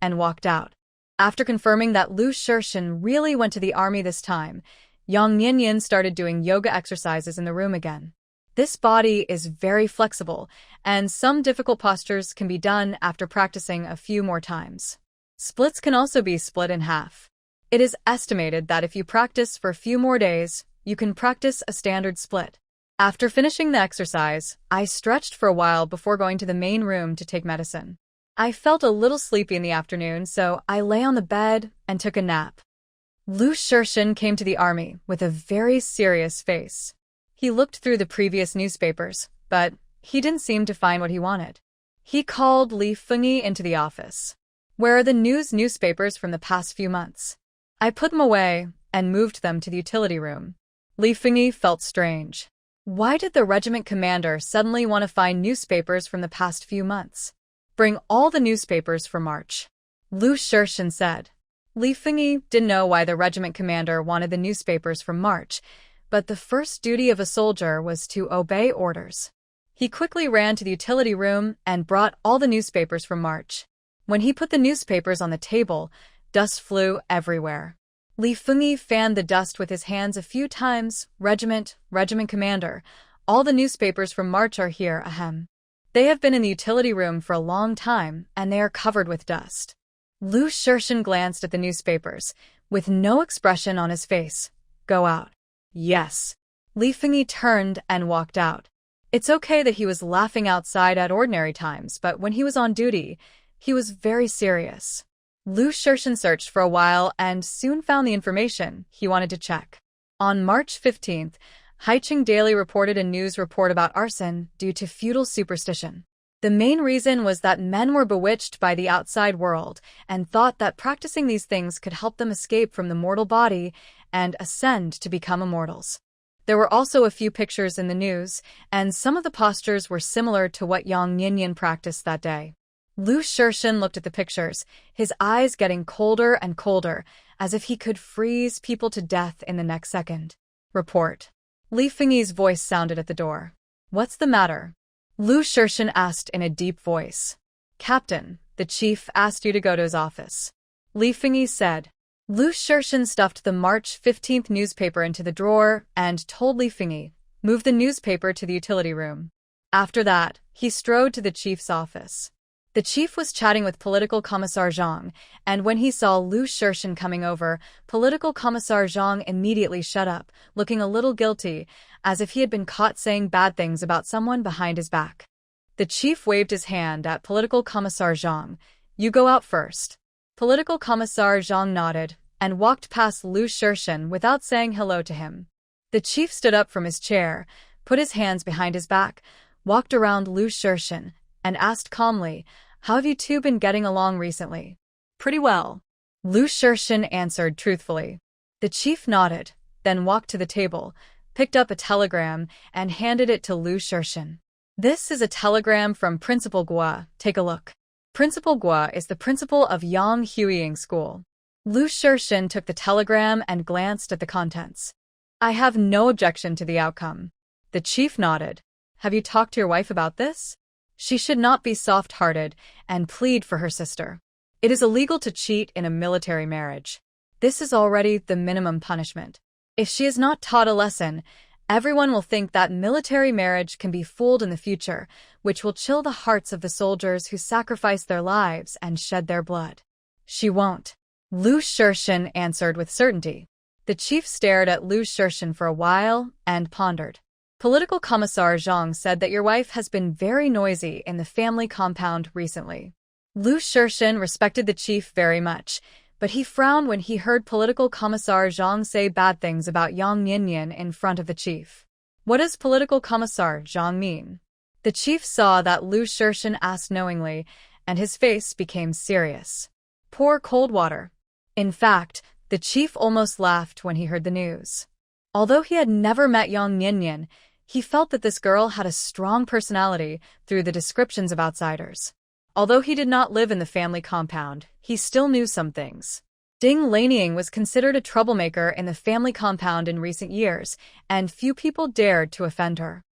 and walked out. After confirming that Lu Shirshin really went to the army this time, Yang Yinyan started doing yoga exercises in the room again. This body is very flexible, and some difficult postures can be done after practicing a few more times. Splits can also be split in half. It is estimated that if you practice for a few more days, you can practice a standard split. After finishing the exercise, I stretched for a while before going to the main room to take medicine. I felt a little sleepy in the afternoon, so I lay on the bed and took a nap. Lu Shirshin came to the army with a very serious face. He looked through the previous newspapers, but he didn't seem to find what he wanted. He called Li Fengyi into the office. "Where are the newspapers from the past few months?" I put them away and moved them to the utility room. Li Fengyi felt strange. Why did the regiment commander suddenly want to find newspapers from the past few months? "Bring all the newspapers for March," Lu Shirshin said. Li Fengyi didn't know why the regiment commander wanted the newspapers from March, but the first duty of a soldier was to obey orders. He quickly ran to the utility room and brought all the newspapers from March. When he put the newspapers on the table, dust flew everywhere. Li Fengyi fanned the dust with his hands a few times. Regiment commander, all the newspapers from March are here, ahem. They have been in the utility room for a long time, and they are covered with dust." Lu Shirshin glanced at the newspapers, with no expression on his face. "Go out." "Yes." Li Fengyi turned and walked out. It's okay that he was laughing outside at ordinary times, but when he was on duty, he was very serious. Lu Shirshin searched for a while and soon found the information he wanted to check. On March 15th, Haicheng Daily reported a news report about arson due to feudal superstition. The main reason was that men were bewitched by the outside world and thought that practicing these things could help them escape from the mortal body and ascend to become immortals. There were also a few pictures in the news, and some of the postures were similar to what Yang Yinyan practiced that day. Lu Shirshin looked at the pictures, his eyes getting colder and colder, as if he could freeze people to death in the next second. "Report." Li Fengyi's voice sounded at the door. "What's the matter?" Lu Shirshin asked in a deep voice. "Captain, the chief asked you to go to his office." Li Fingyi said. Lu Shirshin stuffed the March 15th newspaper into the drawer and told Li Fingyi, "Move the newspaper to the utility room." After that, he strode to the chief's office. The chief was chatting with Political Commissar Zhang, and when he saw Lu Shirshin coming over, Political Commissar Zhang immediately shut up, looking a little guilty, as if he had been caught saying bad things about someone behind his back. The chief waved his hand at Political Commissar Zhang. "You go out first." Political Commissar Zhang nodded and walked past Lu Shirshin without saying hello to him. The chief stood up from his chair, put his hands behind his back, walked around Lu Shirshin, and asked calmly, "How have you two been getting along recently?" Pretty well. Lu Shirshin answered truthfully. The chief nodded, then walked to the table, picked up a telegram, and handed it to Lu Shirshin. "This is a telegram from Principal Gua. Take a look." Principal Gua is the principal of Yang Huiying School. Lu Shirshin took the telegram and glanced at the contents. "I have no objection to the outcome." The chief nodded. "Have you talked to your wife about this? She should not be soft-hearted and plead for her sister. It is illegal to cheat in a military marriage. This is already the minimum punishment. If she is not taught a lesson, everyone will think that military marriage can be fooled in the future, which will chill the hearts of the soldiers who sacrifice their lives and shed their blood." "She won't," Lu Shirshin answered with certainty. The chief stared at Lu Shirshin for a while and pondered. Political Commissar Zhang said that your wife has been very noisy in the family compound recently. Lu Shirshin respected the chief very much, but he frowned when he heard Political Commissar Zhang say bad things about Yang Yinyan in front of the chief. What does Political Commissar Zhang mean? The chief saw that Lu Shirshin asked knowingly, and his face became serious. Pour cold water. In fact, the chief almost laughed when he heard the news. Although he had never met Yang Yinyan, he felt that this girl had a strong personality through the descriptions of outsiders. Although he did not live in the family compound, he still knew some things. Ding Lanying was considered a troublemaker in the family compound in recent years, and few people dared to offend her.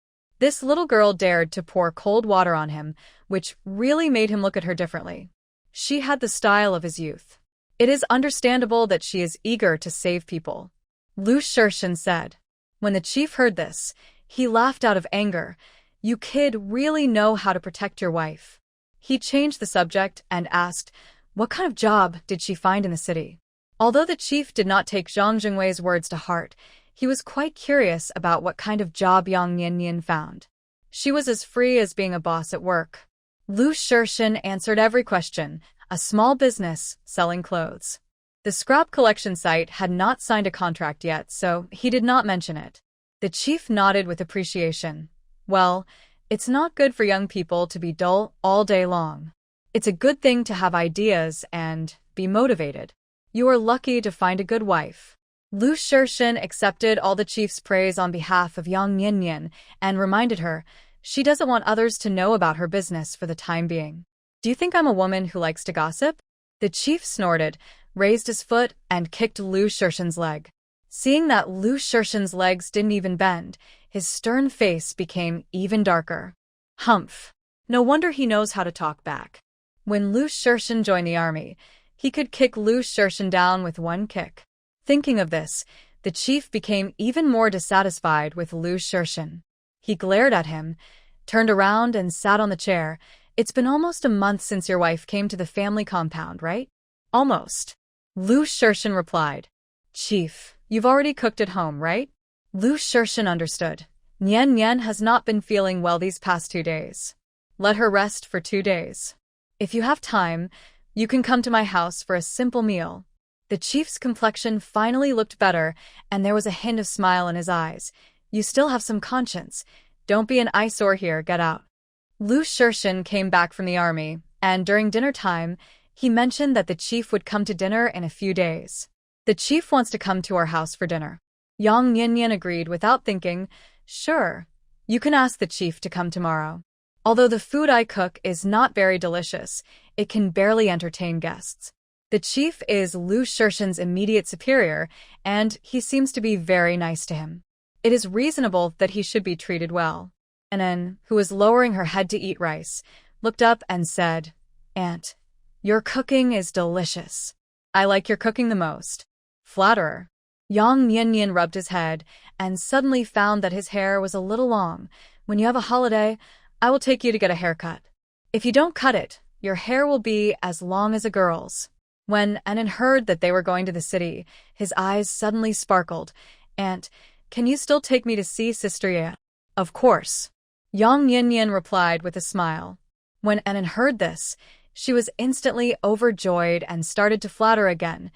This little girl dared to pour cold water on him, which really made him look at her differently. She had the style of his youth. It is understandable that she is eager to save people, Lu Shirshin said. When the chief heard this, he laughed out of anger. "You kid really know how to protect your wife." He changed the subject and asked, "What kind of job did she find in the city?" Although the chief did not take Zhang Jingwei's words to heart, he was quite curious about what kind of job Yang Yinyan found. She was as free as being a boss at work. Lu Shirshin answered every question. A small business, selling clothes. The scrap collection site had not signed a contract yet, so he did not mention it. The chief nodded with appreciation. "Well, it's not good for young people to be dull all day long. It's a good thing to have ideas and be motivated. You are lucky to find a good wife." Lu Shirshin accepted all the chief's praise on behalf of Yang Yinyan and reminded her she doesn't want others to know about her business for the time being. "Do you think I'm a woman who likes to gossip?" The chief snorted, raised his foot, and kicked Lu Shirshin's leg. Seeing that Lu Shirshin's legs didn't even bend, his stern face became even darker. Humph. No wonder he knows how to talk back. When Lu Shirshin joined the army, he could kick Lu Shirshin down with one kick. Thinking of this, the chief became even more dissatisfied with Lu Shirshin. He glared at him, turned around and sat on the chair. "It's been almost a month since your wife came to the family compound, right?" "Almost," Lu Shirshin replied. "Chief, you've already cooked at home, right?" Lu Shirshin understood. "Nian Nian has not been feeling well these past 2 days. Let her rest for 2 days. If you have time, you can come to my house for a simple meal." The chief's complexion finally looked better, and there was a hint of smile in his eyes. "You still have some conscience. Don't be an eyesore here, get out." Lu Shirshin came back from the army, and during dinner time, he mentioned that the chief would come to dinner in a few days. "The chief wants to come to our house for dinner." Yang Yinyan agreed without thinking. "Sure, you can ask the chief to come tomorrow. Although the food I cook is not very delicious, it can barely entertain guests." The chief is Lu Shirshin's immediate superior, and he seems to be very nice to him. It is reasonable that he should be treated well. Anan, who was lowering her head to eat rice, looked up and said, "Aunt, your cooking is delicious." I like your cooking the most. Flatterer. Yang Nian rubbed his head and suddenly found that his hair was a little long. When you have a holiday, I will take you to get a haircut. If you don't cut it, your hair will be as long as a girl's. When Anan heard that they were going to the city, his eyes suddenly sparkled. Aunt, can you still take me to see Sister Ye? Of course. Yang Nian replied with a smile. When Anan heard this, she was instantly overjoyed and started to flatter again.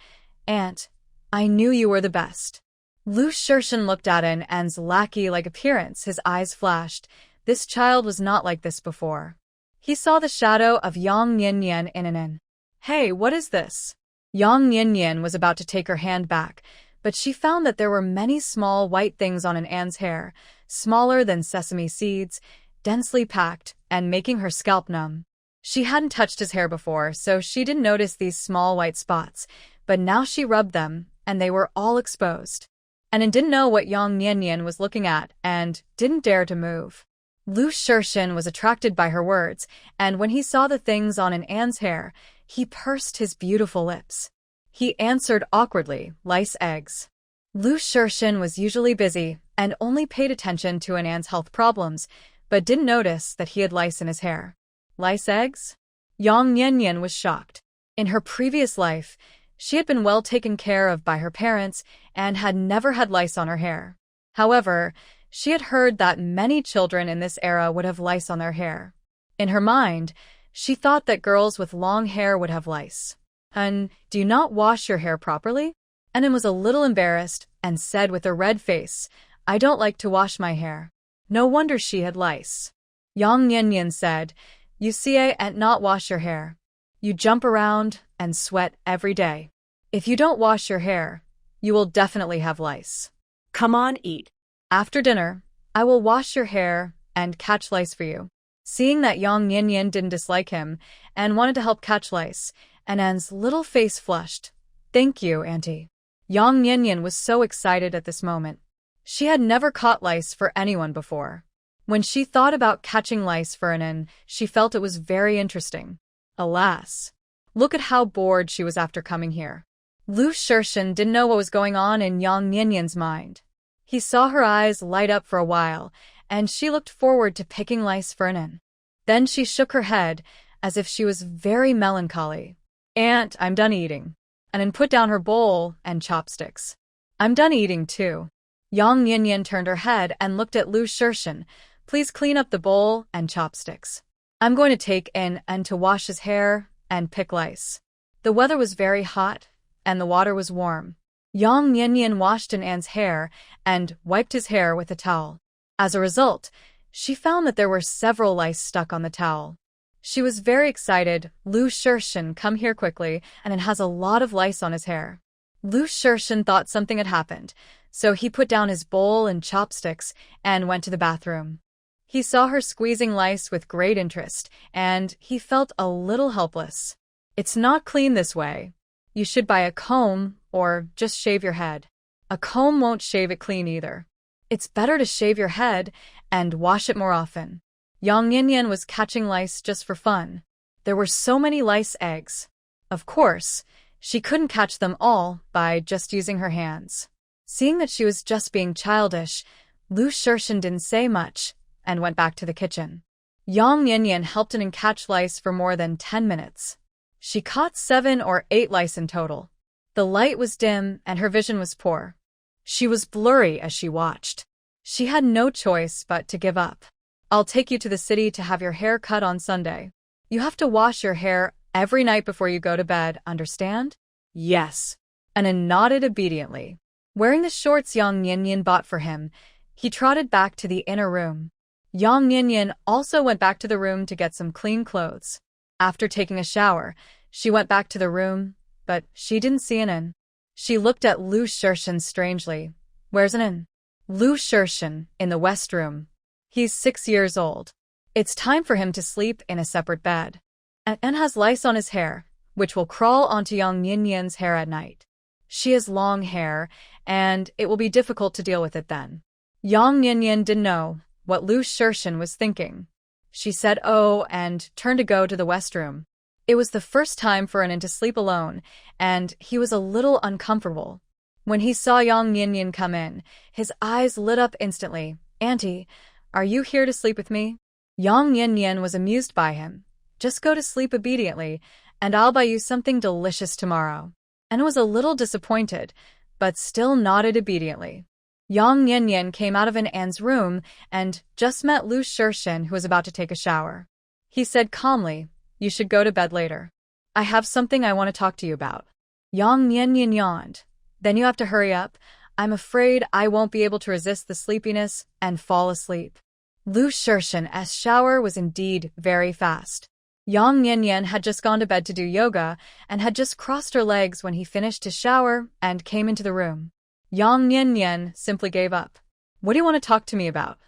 Aunt, I knew you were the best. Lu Shirshin looked at An's lackey-like appearance. His eyes flashed. This child was not like this before. He saw the shadow of Yang Nian in Anan. Hey, what is this? Yang Nian was about to take her hand back, but she found that there were many small white things on An's hair, smaller than sesame seeds, densely packed, and making her scalp numb. She hadn't touched his hair before, so she didn't notice these small white spots, but now she rubbed them, and they were all exposed. Anan didn't know what Yang Nian was looking at and didn't dare to move. Lu Shirshin was attracted by her words, and when he saw the things on An's hair, he pursed his beautiful lips. He answered awkwardly, lice eggs. Lu Shirshin was usually busy and only paid attention to An's health problems, but didn't notice that he had lice in his hair. Lice eggs? Yang Nian was shocked. In her previous life, she had been well taken care of by her parents and had never had lice on her hair. However, she had heard that many children in this era would have lice on their hair. In her mind, she thought that girls with long hair would have lice. And do you not wash your hair properly? Anan was a little embarrassed and said with a red face, I don't like to wash my hair. No wonder she had lice. Yang Nian said, you see, and not wash your hair. You jump around and sweat every day. If you don't wash your hair, you will definitely have lice. Come on, eat. After dinner, I will wash your hair and catch lice for you. Seeing that Yang Nian didn't dislike him and wanted to help catch lice, Anan's little face flushed. Thank you, Auntie. Yang Nian was so excited at this moment. She had never caught lice for anyone before. When she thought about catching lice for Anan, she felt it was very interesting. Alas, look at how bored she was after coming here. Lu Shirshin didn't know what was going on in Yang Nian's mind. He saw her eyes light up for a while, and she looked forward to picking lice for Anan. Then she shook her head, as if she was very melancholy. Aunt, I'm done eating. Anan put down her bowl and chopsticks. I'm done eating too. Yang Nian turned her head and looked at Lu Shirshin. Please clean up the bowl and chopsticks. I'm going to take An to wash his hair and pick lice. The weather was very hot, and the water was warm. Yang Nian washed An's hair and wiped his hair with a towel. As a result, she found that there were several lice stuck on the towel. She was very excited. Lu Shirshin, come here quickly, Anan has a lot of lice on his hair. Lu Shirshin thought something had happened, so he put down his bowl and chopsticks and went to the bathroom. He saw her squeezing lice with great interest, and he felt a little helpless. It's not clean this way. You should buy a comb or just shave your head. A comb won't shave it clean either. It's better to shave your head and wash it more often. Yang Nian was catching lice just for fun. There were so many lice eggs. Of course, she couldn't catch them all by just using her hands. Seeing that she was just being childish, Lu Shirshin didn't say much and went back to the kitchen. Yang Nian helped Anan catch lice for more than 10 minutes. She caught 7 or 8 lice in total. The light was dim and her vision was poor. She was blurry as she watched. She had no choice but to give up. I'll take you to the city to have your hair cut on Sunday. You have to wash your hair every night before you go to bed, understand? Yes. Anan nodded obediently. Wearing the shorts Yang Nian bought for him, he trotted back to the inner room. Yang Nian also went back to the room to get some clean clothes. After taking a shower, she went back to the room, but she didn't see Anan. She looked at Lu Shirshin strangely. Where's Anan? Lu Shirshin, in the west room. He's 6 years old. It's time for him to sleep in a separate bed. Anan has lice on his hair, which will crawl onto Yang Nian's hair at night. She has long hair, and it will be difficult to deal with it then. Yang Nian didn't know what Lu Shirshin was thinking. She said, oh, and turned to go to the west room. It was the first time for Anan to sleep alone, and he was a little uncomfortable. When he saw Yang Yin come in, his eyes lit up instantly. "Auntie, are you here to sleep with me?" Yang Yin was amused by him. "Just go to sleep obediently, and I'll buy you something delicious tomorrow." And was a little disappointed, but still nodded obediently. Yang Yin came out of An's room and just met Lu Shirshin, who was about to take a shower. He said calmly, "You should go to bed later. I have something I want to talk to you about." Yang Yin yawned. "Then you have to hurry up. I'm afraid I won't be able to resist the sleepiness and fall asleep." Lu Shirshin's shower was indeed very fast. Yang Yin had just gone to bed to do yoga and had just crossed her legs when he finished his shower and came into the room. Yang Yin simply gave up. "What do you want to talk to me about?"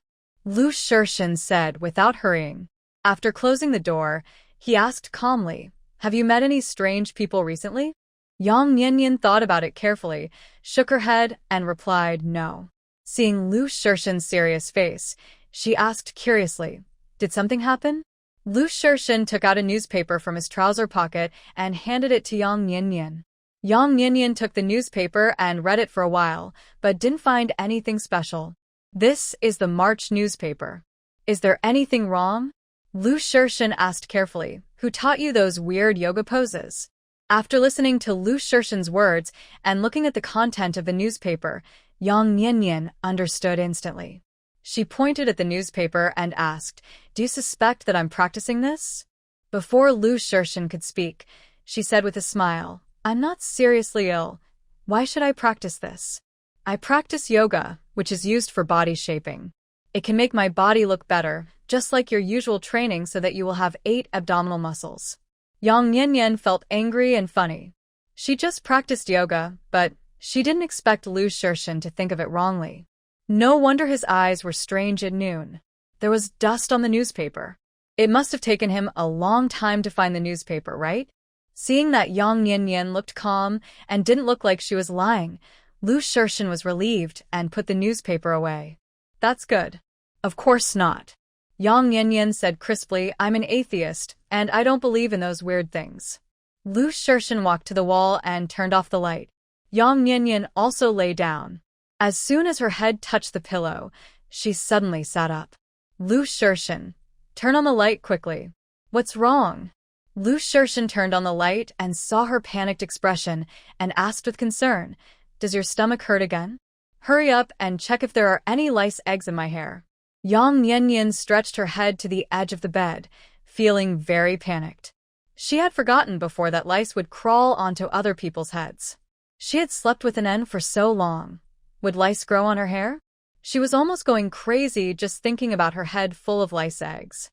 Lu Shirshin said without hurrying. After closing the door, he asked calmly, "Have you met any strange people recently?" Yang Yin thought about it carefully, shook her head, and replied no. Seeing Lu Shirshin's serious face, she asked curiously, "Did something happen?" Lu Shirshin took out a newspaper from his trouser pocket and handed it to Yang Yin. Yang Yin took the newspaper and read it for a while, but didn't find anything special. "This is the March newspaper. Is there anything wrong?" Lu Shirshin asked carefully. "Who taught you those weird yoga poses?" After listening to Lu Shirshin's words and looking at the content of the newspaper, Yang Yin understood instantly. She pointed at the newspaper and asked, "Do you suspect that I'm practicing this?" Before Lu Shirshin could speak, she said with a smile, "I'm not seriously ill. Why should I practice this? I practice yoga, which is used for body shaping. It can make my body look better, just like your usual training, so that you will have 8 abdominal muscles." Yang Yin felt angry and funny. She just practiced yoga, but she didn't expect Lu Shirshin to think of it wrongly. No wonder his eyes were strange at noon. There was dust on the newspaper. It must have taken him a long time to find the newspaper, right? Seeing that Yang Yin looked calm and didn't look like she was lying, Lu Shirshin was relieved and put the newspaper away. "That's good." "Of course not." Yang Yin said crisply, "I'm an atheist, and I don't believe in those weird things." Lu Shirshin walked to the wall and turned off the light. Yang Yin also lay down. As soon as her head touched the pillow, she suddenly sat up. "Lu Shirshin, turn on the light quickly." "What's wrong?" Lu Shirshin turned on the light and saw her panicked expression and asked with concern, "Does your stomach hurt again? Hurry up and check if there are any lice eggs in my hair." Yang Yin stretched her head to the edge of the bed, feeling very panicked. She had forgotten before that lice would crawl onto other people's heads. She had slept with An for so long. Would lice grow on her hair? She was almost going crazy just thinking about her head full of lice eggs.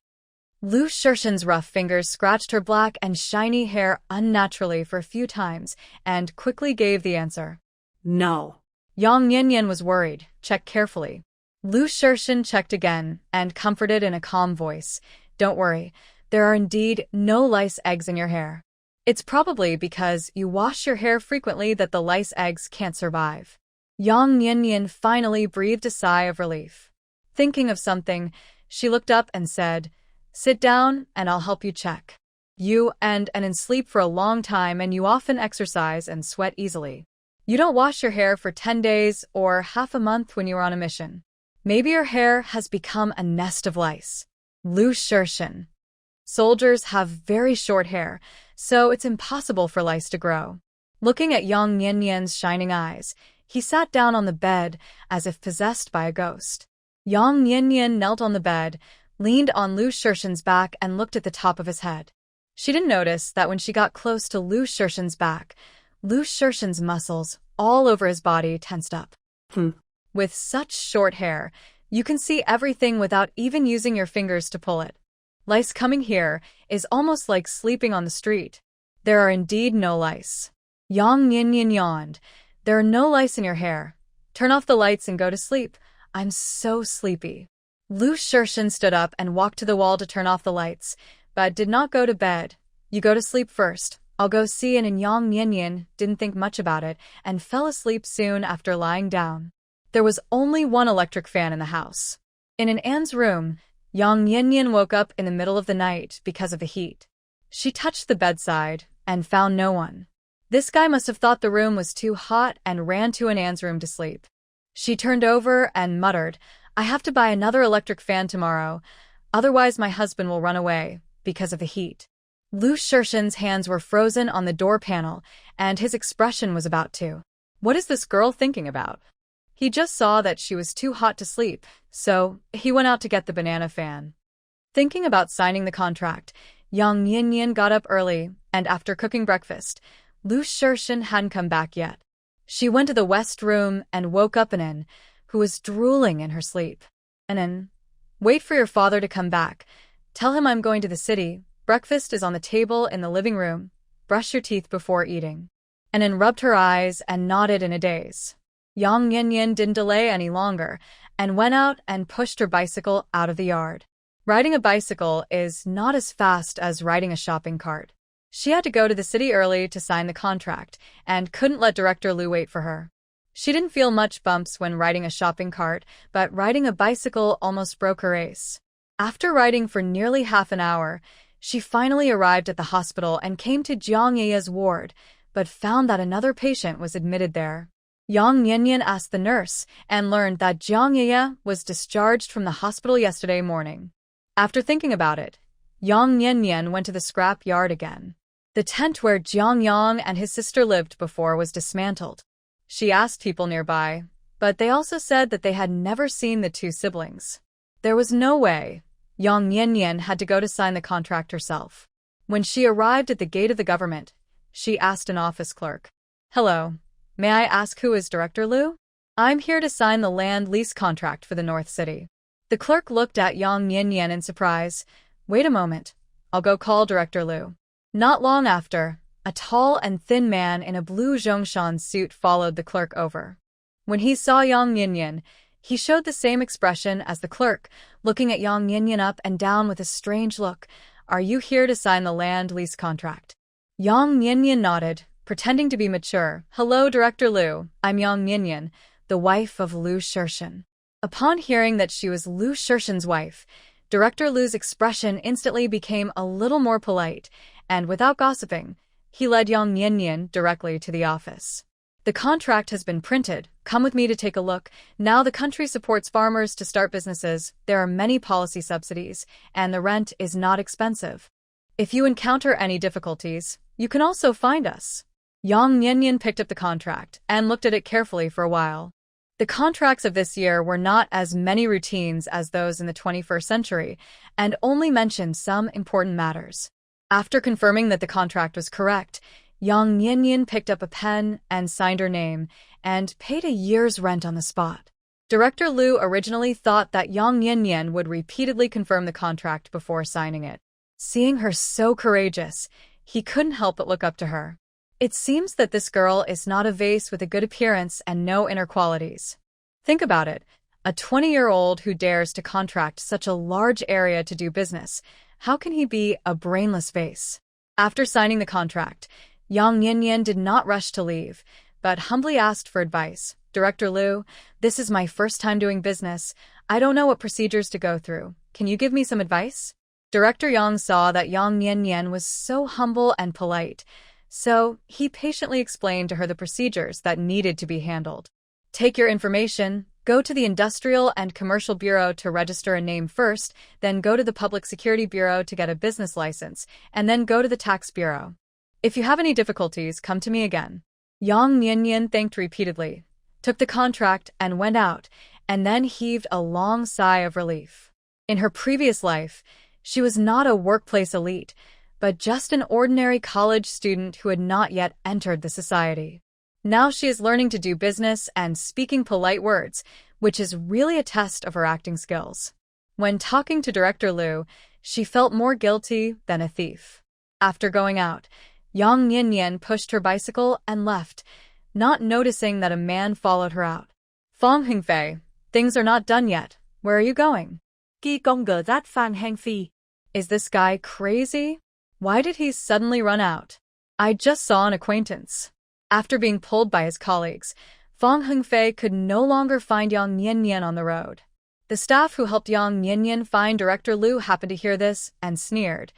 Lu Shirshin's rough fingers scratched her black and shiny hair unnaturally for a few times and quickly gave the answer. No. Yang Yin was worried. "Check carefully." Lu Shirshin checked again and comforted in a calm voice, "Don't worry, there are indeed no lice eggs in your hair. It's probably because you wash your hair frequently that the lice eggs can't survive." Yang Yin finally breathed a sigh of relief. Thinking of something, she looked up and said, "Sit down and I'll help you check. You and sleep for a long time, and you often exercise and sweat easily. You don't wash your hair for 10 days or half a month when you are on a mission. Maybe your hair has become a nest of lice." Lu Shirshin. Soldiers have very short hair, so it's impossible for lice to grow. Looking at Yang Yin's shining eyes, he sat down on the bed as if possessed by a ghost. Yang Yin knelt on the bed, leaned on Lu Shirshin's back, and looked at the top of his head. She didn't notice that when she got close to Lu Shirshin's back, Lu Shirshin's muscles all over his body tensed up. With such short hair, you can see everything without even using your fingers to pull it. Lice coming here is almost like sleeping on the street. There are indeed no lice. Yang Yin yawned. "There are no lice in your hair. Turn off the lights and go to sleep. I'm so sleepy." Lu Shirshin stood up and walked to the wall to turn off the lights, but did not go to bed. "You go to sleep first. I'll go see." And Yang Yin didn't think much about it and fell asleep soon after lying down. There was only one electric fan in the house. In An's room, Yang Yin woke up in the middle of the night because of the heat. She touched the bedside and found no one. This guy must have thought the room was too hot and ran to Anan's room to sleep. She turned over and muttered, "I have to buy another electric fan tomorrow, otherwise my husband will run away because of the heat." Lu Shirshin's hands were frozen on the door panel, and his expression was about to. What is this girl thinking about? He just saw that she was too hot to sleep, so he went out to get the banana fan. Thinking about signing the contract, Yang Yin got up early, and after cooking breakfast, Lu Shirshin hadn't come back yet. She went to the west room and woke up Anan, who was drooling in her sleep. "Anan, wait for your father to come back. Tell him I'm going to the city. Breakfast is on the table in the living room. Brush your teeth before eating." Anan rubbed her eyes and nodded in a daze. Yang Yin didn't delay any longer and went out and pushed her bicycle out of the yard. Riding a bicycle is not as fast as riding a shopping cart. She had to go to the city early to sign the contract and couldn't let Director Lu wait for her. She didn't feel much bumps when riding a shopping cart, but riding a bicycle almost broke her ace. After riding for nearly half an hour, she finally arrived at the hospital and came to Jiang Ye's ward, but found that another patient was admitted there. Yang Yin asked the nurse and learned that Jiang Ye was discharged from the hospital yesterday morning. After thinking about it, Yang Yin went to the scrap yard again. The tent where Jiang Yang and his sister lived before was dismantled. She asked people nearby, but they also said that they had never seen the two siblings. There was no way. Yang Yin had to go to sign the contract herself. When she arrived at the gate of the government, she asked an office clerk, "Hello, may I ask who is Director Lu? I'm here to sign the land lease contract for the North City." The clerk looked at Yang Yin in surprise. "Wait a moment. I'll go call Director Lu." Not long after, a tall and thin man in a blue Zhongshan suit followed the clerk over. When he saw Yang Yin, he showed the same expression as the clerk, looking at Yang Yin up and down with a strange look. "Are you here to sign the land lease contract?" Yang Yin nodded, pretending to be mature. "Hello, Director Lu. I'm Yang Yin, the wife of Lu Shirshin." Upon hearing that she was Lu Shirshin's wife, Director Lu's expression instantly became a little more polite, and without gossiping, he led Yang Yin directly to the office. "The contract has been printed. Come with me to take a look. Now the country supports farmers to start businesses. There are many policy subsidies, and the rent is not expensive. If you encounter any difficulties, you can also find us." Yang Yin picked up the contract and looked at it carefully for a while. The contracts of this year were not as many routines as those in the 21st century, and only mentioned some important matters. After confirming that the contract was correct, Yang Yin picked up a pen and signed her name, and paid a year's rent on the spot. Director Lu originally thought that Yang Yin would repeatedly confirm the contract before signing it. Seeing her so courageous, he couldn't help but look up to her. It seems that this girl is not a vase with a good appearance and no inner qualities. Think about it, a 20-year-old who dares to contract such a large area to do business. How can he be a brainless vase? After signing the contract, Yang Yin did not rush to leave, but humbly asked for advice. "Director Lu, this is my first time doing business. I don't know what procedures to go through. Can you give me some advice?" Director Yang saw that Yang Yin was so humble and polite, so he patiently explained to her the procedures that needed to be handled. "Take your information, go to the Industrial and Commercial Bureau to register a name first, then go to the Public Security Bureau to get a business license, and then go to the Tax Bureau. If you have any difficulties, come to me again." Yang Yin thanked repeatedly, took the contract and went out, and then heaved a long sigh of relief. In her previous life, she was not a workplace elite, but just an ordinary college student who had not yet entered the society. Now she is learning to do business and speaking polite words, which is really a test of her acting skills. When talking to Director Lu, she felt more guilty than a thief. After going out, Yang Yin pushed her bicycle and left, not noticing that a man followed her out. "Fong Hengfei, things are not done yet. Where are you going?" Ki Gong Ge That Fan Hang Phi. Is this guy crazy? Why did he suddenly run out? I just saw an acquaintance. After being pulled by his colleagues, Fong Hengfei could no longer find Yang Yin on the road. The staff who helped Yang Yin find Director Lu happened to hear this and sneered.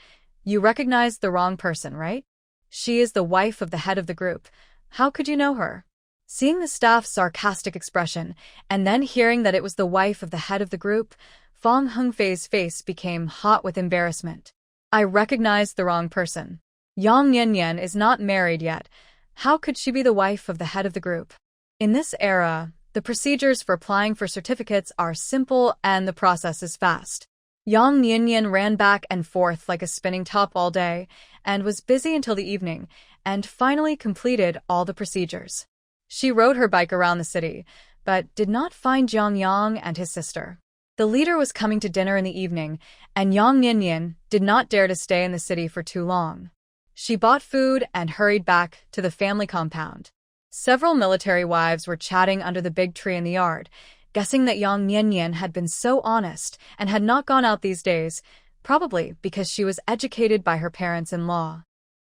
You recognized the wrong person, right? She is the wife of the head of the group. How could you know her? Seeing the staff's sarcastic expression, and then hearing that it was the wife of the head of the group, Fong Hengfei's face became hot with embarrassment. I recognized the wrong person. Yang Yanyan is not married yet. How could she be the wife of the head of the group? In this era, the procedures for applying for certificates are simple and the process is fast. Yang Yanyan ran back and forth like a spinning top all day and was busy until the evening and finally completed all the procedures. She rode her bike around the city, but did not find Jiang Yang and his sister. The leader was coming to dinner in the evening, and Yang Yanyan did not dare to stay in the city for too long. She bought food and hurried back to the family compound. Several military wives were chatting under the big tree in the yard, guessing that Yang Yanyan had been so honest and had not gone out these days, probably because she was educated by her parents-in-law,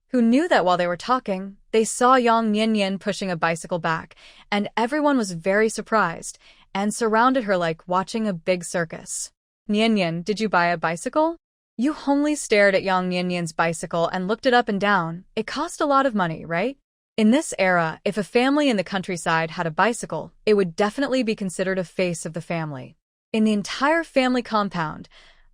who knew that while they were talking, they saw Yang Yanyan pushing a bicycle back, and everyone was very surprised and surrounded her like watching a big circus. Yanyan, did you buy a bicycle? Yu Hongli stared at Yang Yanyan's bicycle and looked it up and down. It cost a lot of money, right? In this era, if a family in the countryside had a bicycle, it would definitely be considered a face of the family. In the entire family compound,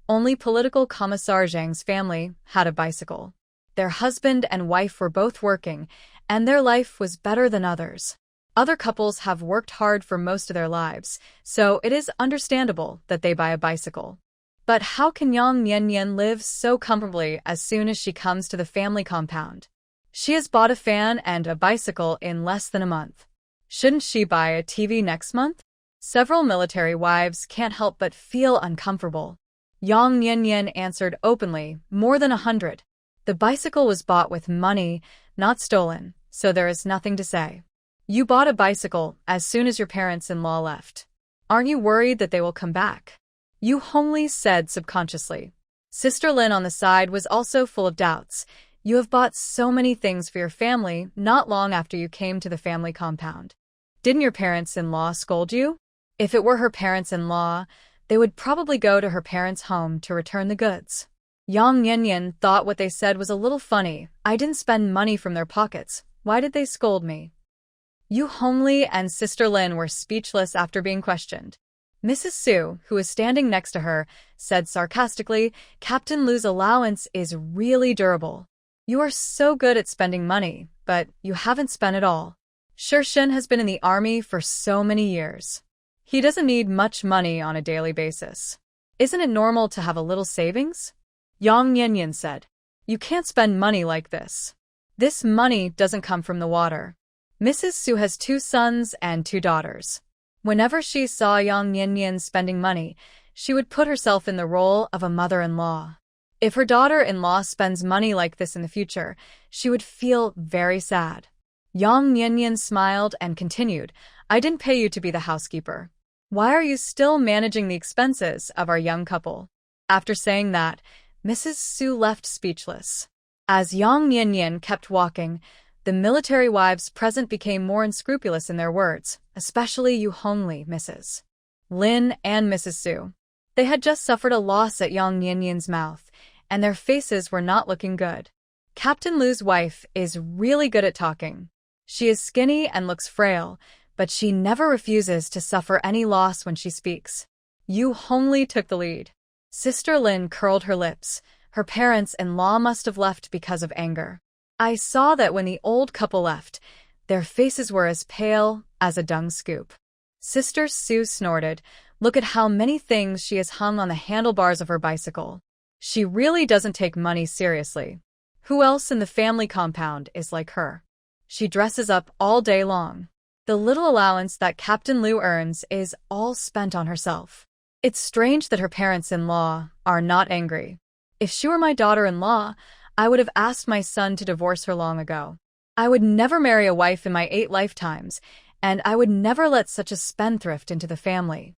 only political Commissar Zhang's family had a bicycle. Their husband and wife were both working, and their life was better than others. Other couples have worked hard for most of their lives, so it is understandable that they buy a bicycle. But how can Yang Yanyan live so comfortably as soon as she comes to the family compound? She has bought a fan and a bicycle in less than a month. Shouldn't she buy a TV next month? Several military wives can't help but feel uncomfortable. Yang Yanyan answered openly, more than 100. The bicycle was bought with money, not stolen, so there is nothing to say. You bought a bicycle as soon as your parents-in-law left. Aren't you worried that they will come back? Yu Hongli said subconsciously. Sister Lin on the side was also full of doubts. You have bought so many things for your family not long after you came to the family compound. Didn't your parents-in-law scold you? If it were her parents-in-law, they would probably go to her parents' home to return the goods. Yang Yanyan thought what they said was a little funny. I didn't spend money from their pockets. Why did they scold me? Yu Hongli and Sister Lin were speechless after being questioned. Mrs. Su, who was standing next to her, said sarcastically, Captain Lu's allowance is really durable. You are so good at spending money, but you haven't spent it all. Shen has been in the army for so many years. He doesn't need much money on a daily basis. Isn't it normal to have a little savings? Yang Yanyan said. You can't spend money like this. This money doesn't come from the water. Mrs. Su has 2 sons and 2 daughters. Whenever she saw Yang Yanyan spending money, she would put herself in the role of a mother-in-law. If her daughter-in-law spends money like this in the future, she would feel very sad. Yang Yanyan smiled and continued, I didn't pay you to be the housekeeper. Why are you still managing the expenses of our young couple? After saying that, Mrs. Su left speechless. As Yang Yanyan kept walking, the military wives present became more unscrupulous in their words, especially Yu Hongli, Mrs. Lin, and Mrs. Su. They had just suffered a loss at Yang Yanyan's mouth, and their faces were not looking good. Captain Lu's wife is really good at talking. She is skinny and looks frail, but she never refuses to suffer any loss when she speaks. Yu Hongli took the lead. Sister Lin curled her lips. Her parents-in-law must have left because of anger. I saw that when the old couple left, their faces were as pale as a dung scoop. Sister Su snorted. Look at how many things she has hung on the handlebars of her bicycle. She really doesn't take money seriously. Who else in the family compound is like her? She dresses up all day long. The little allowance that Captain Lu earns is all spent on herself. It's strange that her parents-in-law are not angry. If she were my daughter-in-law, I would have asked my son to divorce her long ago. I would never marry a wife in my 8 lifetimes, and I would never let such a spendthrift into the family.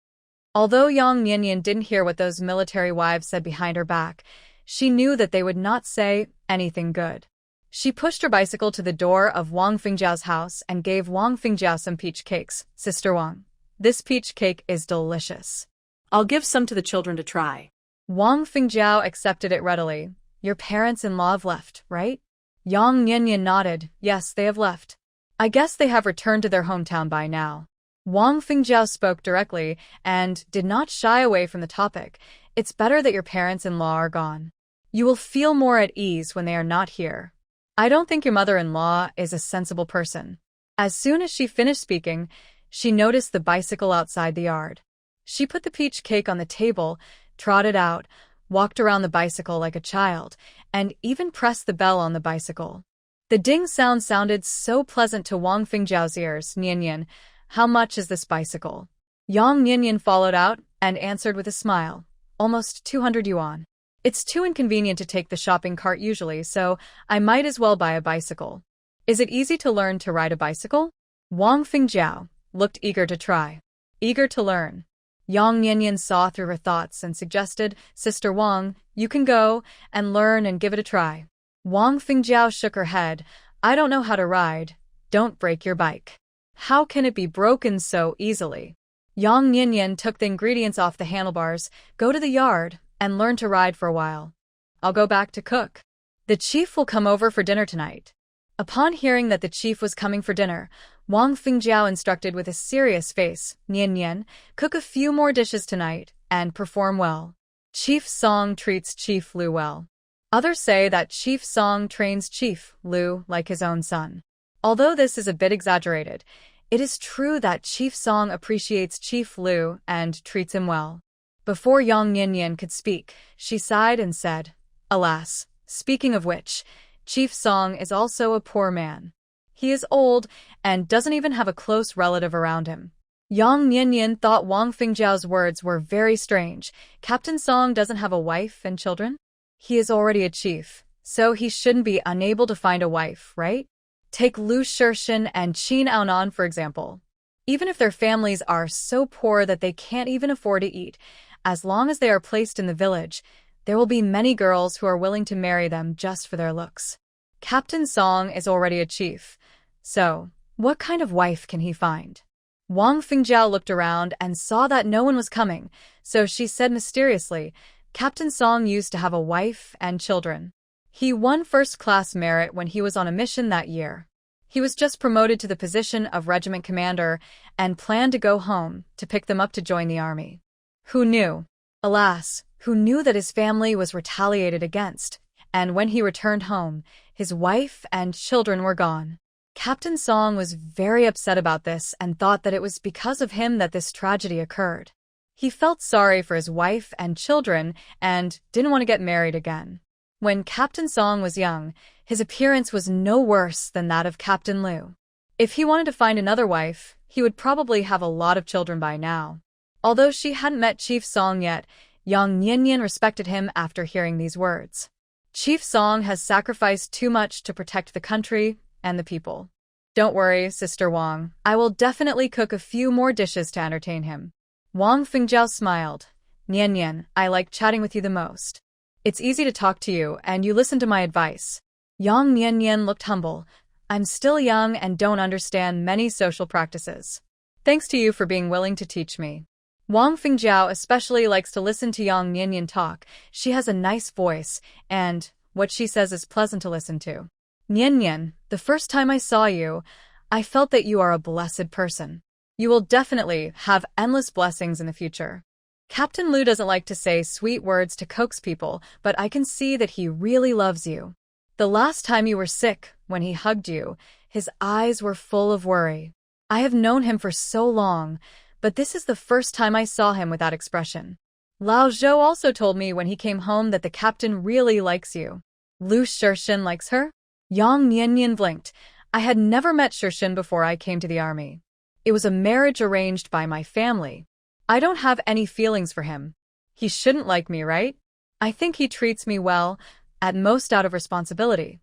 Although Yang Yanyan didn't hear what those military wives said behind her back, she knew that they would not say anything good. She pushed her bicycle to the door of Wang Fengjiao's house and gave Wang Fengjiao some peach cakes. Sister Wang, this peach cake is delicious. I'll give some to the children to try. Wang Fengjiao accepted it readily. your parents-in-law have left, right? Yang Nianyan nodded. Yes, they have left. I guess they have returned to their hometown by now. Wang Fengjiao spoke directly and did not shy away from the topic. It's better that your parents-in-law are gone. You will feel more at ease when they are not here. I don't think your mother-in-law is a sensible person. As soon as she finished speaking, she noticed the bicycle outside the yard. She put the peach cake on the table, trotted out, walked around the bicycle like a child, and even pressed the bell on the bicycle. The ding sound sounded so pleasant to Wang Fengjiao's ears. Nianyan, how much is this bicycle? Yang Nianyan followed out and answered with a smile. Almost 200 yuan. It's too inconvenient to take the shopping cart usually, so I might as well buy a bicycle. Is it easy to learn to ride a bicycle? Wang Fengjiao looked eager to try. Eager to learn. Yang Nianyan saw through her thoughts and suggested, Sister Wang, you can go and learn and give it a try. Wang Fengjiao shook her head. I don't know how to ride. Don't break your bike. How can it be broken so easily? Yang Nianyan took the ingredients off the handlebars, go to the yard, and learn to ride for a while. I'll go back to cook. The chief will come over for dinner tonight. Upon hearing that the chief was coming for dinner, Wang Fengjiao instructed with a serious face, Nianyan, cook a few more dishes tonight and perform well. Chief Song treats Chief Lu well. Others say that Chief Song trains Chief Lu like his own son. Although this is a bit exaggerated, it is true that Chief Song appreciates Chief Lu and treats him well. Before Yang Nianyan could speak, she sighed and said, Alas, speaking of which, Chief Song is also a poor man. He is old and doesn't even have a close relative around him. Yang Nianyan thought Wang Fengjiao's words were very strange. Captain Song doesn't have a wife and children? He is already a chief, so he shouldn't be unable to find a wife, right? Take Lu Shishan and Qin Aonan, for example. Even if their families are so poor that they can't even afford to eat, as long as they are placed in the village, there will be many girls who are willing to marry them just for their looks. Captain Song is already a chief, so what kind of wife can he find? Wang Fengjiao looked around and saw that no one was coming, so she said mysteriously, Captain Song used to have a wife and children. He won first-class merit when he was on a mission that year. He was just promoted to the position of regiment commander and planned to go home to pick them up to join the army. Who knew? Alas, who knew that his family was retaliated against, and when he returned home, his wife and children were gone. Captain Song was very upset about this and thought that it was because of him that this tragedy occurred. He felt sorry for his wife and children and didn't want to get married again. When Captain Song was young, his appearance was no worse than that of Captain Lu. If he wanted to find another wife, he would probably have a lot of children by now. Although she hadn't met Chief Song yet, Yang Nianyan respected him after hearing these words. Chief Song has sacrificed too much to protect the country and the people. Don't worry, Sister Wang, I will definitely cook a few more dishes to entertain him. Wang Fengjiao smiled. Nianyan, I like chatting with you the most. It's easy to talk to you, and you listen to my advice. Yang Nianyan looked humble. I'm still young and don't understand many social practices. Thanks to you for being willing to teach me. Wang Fengjiao especially likes to listen to Yang Nianyan talk. She has a nice voice, and what she says is pleasant to listen to. Nianyan, the first time I saw you, I felt that you are a blessed person. You will definitely have endless blessings in the future. Captain Lu doesn't like to say sweet words to coax people, but I can see that he really loves you. The last time you were sick, when he hugged you, his eyes were full of worry. I have known him for so long, but this is the first time I saw him with that expression. Lao Zhou also told me when he came home that the captain really likes you. Lu Shishan likes her? Yang Nianyan blinked. I had never met Shishan before I came to the army. It was a marriage arranged by my family. I don't have any feelings for him. He shouldn't like me, right? I think he treats me well, at most out of responsibility.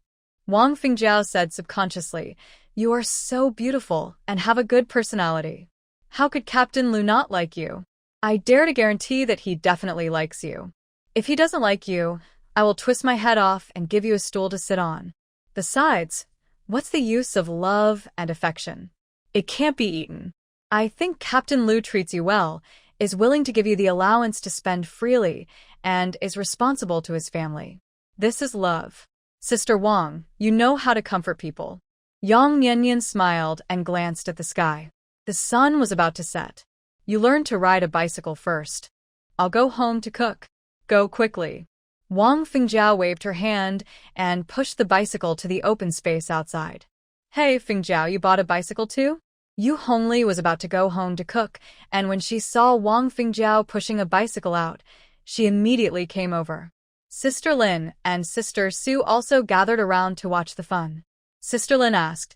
Wang Fengjiao said subconsciously, You are so beautiful and have a good personality. How could Captain Lu not like you? I dare to guarantee that he definitely likes you. If he doesn't like you, I will twist my head off and give you a stool to sit on. Besides, what's the use of love and affection? It can't be eaten. I think Captain Lu treats you well, is willing to give you the allowance to spend freely, and is responsible to his family. This is love. Sister Wang, you know how to comfort people. Yang Niannian smiled and glanced at the sky. The sun was about to set. You learned to ride a bicycle first. I'll go home to cook. Go quickly. Wang Fingjiao waved her hand and pushed the bicycle to the open space outside. Hey, Fingjiao, you bought a bicycle too? Yu Hongli was about to go home to cook, and when she saw Wang Fingjiao pushing a bicycle out, she immediately came over. Sister Lin and Sister Su also gathered around to watch the fun. Sister Lin asked,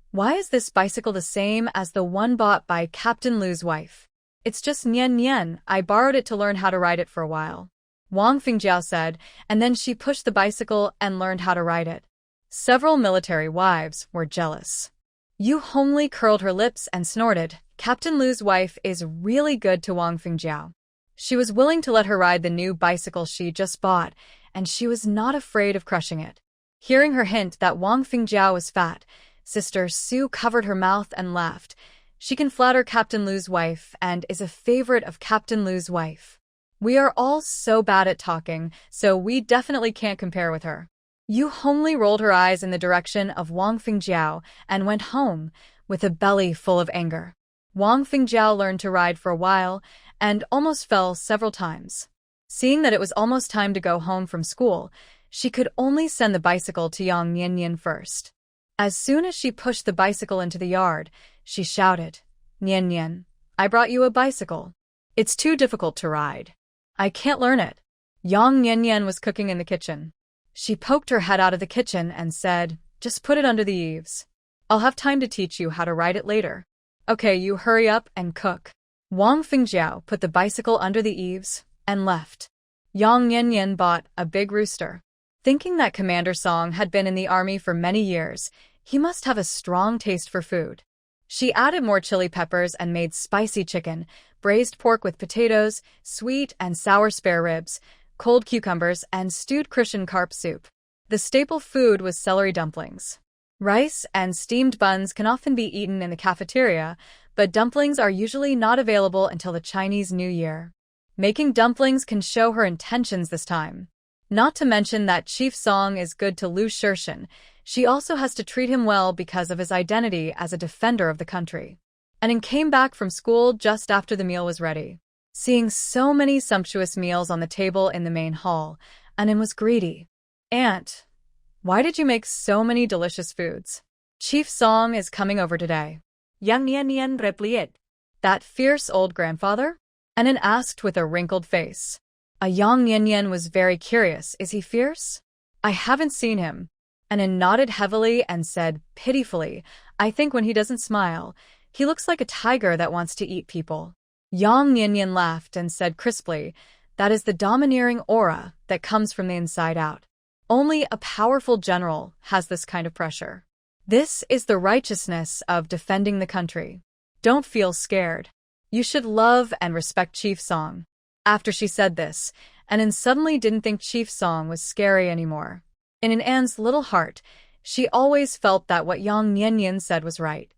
"Why is this bicycle the same as the one bought by Captain Lu's wife?" "It's just Nian Nian. I borrowed it to learn how to ride it for a while," Wang Fingjiao said, and then she pushed the bicycle and learned how to ride it. Several military wives were jealous. Yu Hongli curled her lips and snorted. Captain Lu's wife is really good to Wang Fingjiao. She was willing to let her ride the new bicycle she just bought, and she was not afraid of crushing it. Hearing her hint that Wang Fingjiao was fat, Sister Su covered her mouth and laughed. She can flatter Captain Lu's wife and is a favorite of Captain Lu's wife. We are all so bad at talking, so we definitely can't compare with her. Yu Hongli rolled her eyes in the direction of Wang Fingjiao and went home with a belly full of anger. Wang Fingjiao learned to ride for a while and almost fell several times. Seeing that it was almost time to go home from school, she could only send the bicycle to Yang Niannian first. As soon as she pushed the bicycle into the yard, she shouted, "Nian Nian, I brought you a bicycle. It's too difficult to ride. I can't learn it." Yang Niannian was cooking in the kitchen. She poked her head out of the kitchen and said, "Just put it under the eaves. I'll have time to teach you how to ride it later." "Okay, you hurry up and cook." Wang Fingjiao put the bicycle under the eaves and left. Yang Niannian bought a big rooster. Thinking that Commander Song had been in the army for many years, he must have a strong taste for food. She added more chili peppers and made spicy chicken, braised pork with potatoes, sweet and sour spare ribs, cold cucumbers, and stewed Christian carp soup. The staple food was celery dumplings. Rice and steamed buns can often be eaten in the cafeteria, but dumplings are usually not available until the Chinese New Year. Making dumplings can show her intentions this time. Not to mention that Chief Song is good to Lu Shirshan. She also has to treat him well because of his identity as a defender of the country. Anin came back from school just after the meal was ready. Seeing so many sumptuous meals on the table in the main hall, Anin was greedy. "Aunt, why did you make so many delicious foods? Chief Song is coming over today." Yang Niannian replied. "That fierce old grandfather?" Anin asked with a wrinkled face. A Yang Niannian was very curious. "Is he fierce?" "I haven't seen him." Anin nodded heavily and said pitifully, "I think when he doesn't smile, he looks like a tiger that wants to eat people." Yang Niannian laughed and said crisply, "That is the domineering aura that comes from the inside out. Only a powerful general has this kind of pressure. This is the righteousness of defending the country. Don't feel scared. You should love and respect Chief Song." After she said this, Anin suddenly didn't think Chief Song was scary anymore. In Ann's little heart, she always felt that what Yang Niannian said was right.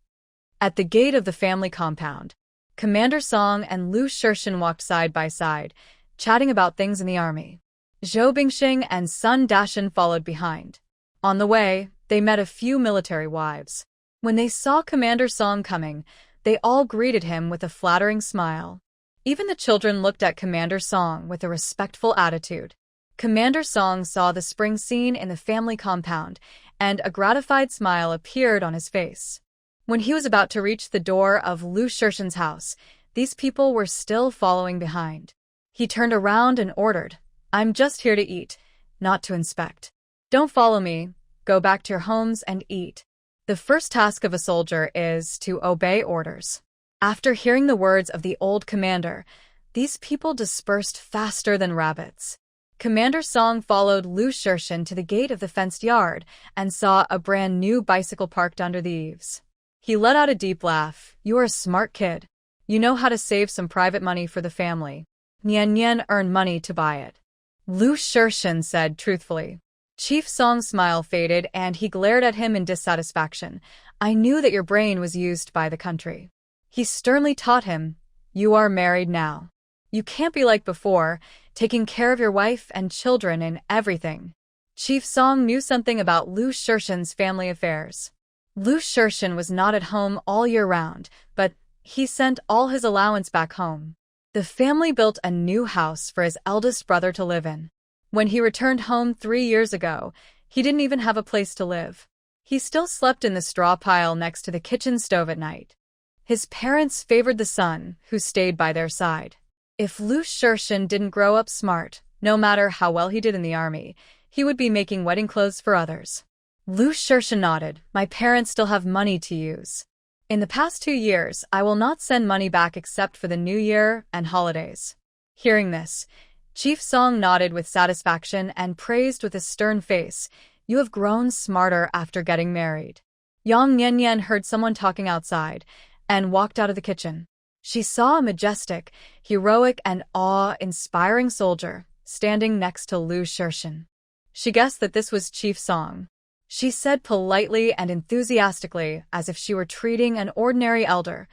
At the gate of the family compound, Commander Song and Lu Shirshan walked side by side, chatting about things in the army. Zhou Bingxing and Sun Dashan followed behind. On the way, they met a few military wives. When they saw Commander Song coming, they all greeted him with a flattering smile. Even the children looked at Commander Song with a respectful attitude. Commander Song saw the spring scene in the family compound, and a gratified smile appeared on his face. When he was about to reach the door of Lu Shirshan's house, these people were still following behind. He turned around and ordered, "I'm just here to eat, not to inspect. Don't follow me. Go back to your homes and eat." The first task of a soldier is to obey orders. After hearing the words of the old commander, these people dispersed faster than rabbits. Commander Song followed Lu Shirshan to the gate of the fenced yard and saw a brand new bicycle parked under the eaves. He let out a deep laugh. "You are a smart kid. You know how to save some private money for the family. Nian Nian earned money to buy it." Lu Shirshan said truthfully. Chief Song's smile faded and he glared at him in dissatisfaction. "I knew that your brain was used by the country." He sternly taught him, "You are married now. You can't be like before, taking care of your wife and children and everything. Chief Song knew something about Lu Shirshin's family affairs. Lu Shirshin was not at home all year round, but he sent all his allowance back home. The family built a new house for his eldest brother to live in. When he returned home 3 years ago, he didn't even have a place to live. He still slept in the straw pile next to the kitchen stove at night. His parents favored the son, who stayed by their side. If Lu Shirshin didn't grow up smart, no matter how well he did in the army, he would be making wedding clothes for others. Lu Shirshin nodded. My parents still have money to use. In the past 2 years, I will not send money back except for the New Year and holidays. Hearing this, Chief Song nodded with satisfaction and praised with a stern face, You have grown smarter after getting married. Yang Nianyan heard someone talking outside and walked out of the kitchen. She saw a majestic, heroic, and awe-inspiring soldier standing next to Lu Shirshin. She guessed that this was Chief Song. She said politely and enthusiastically, as if she were treating an ordinary elder,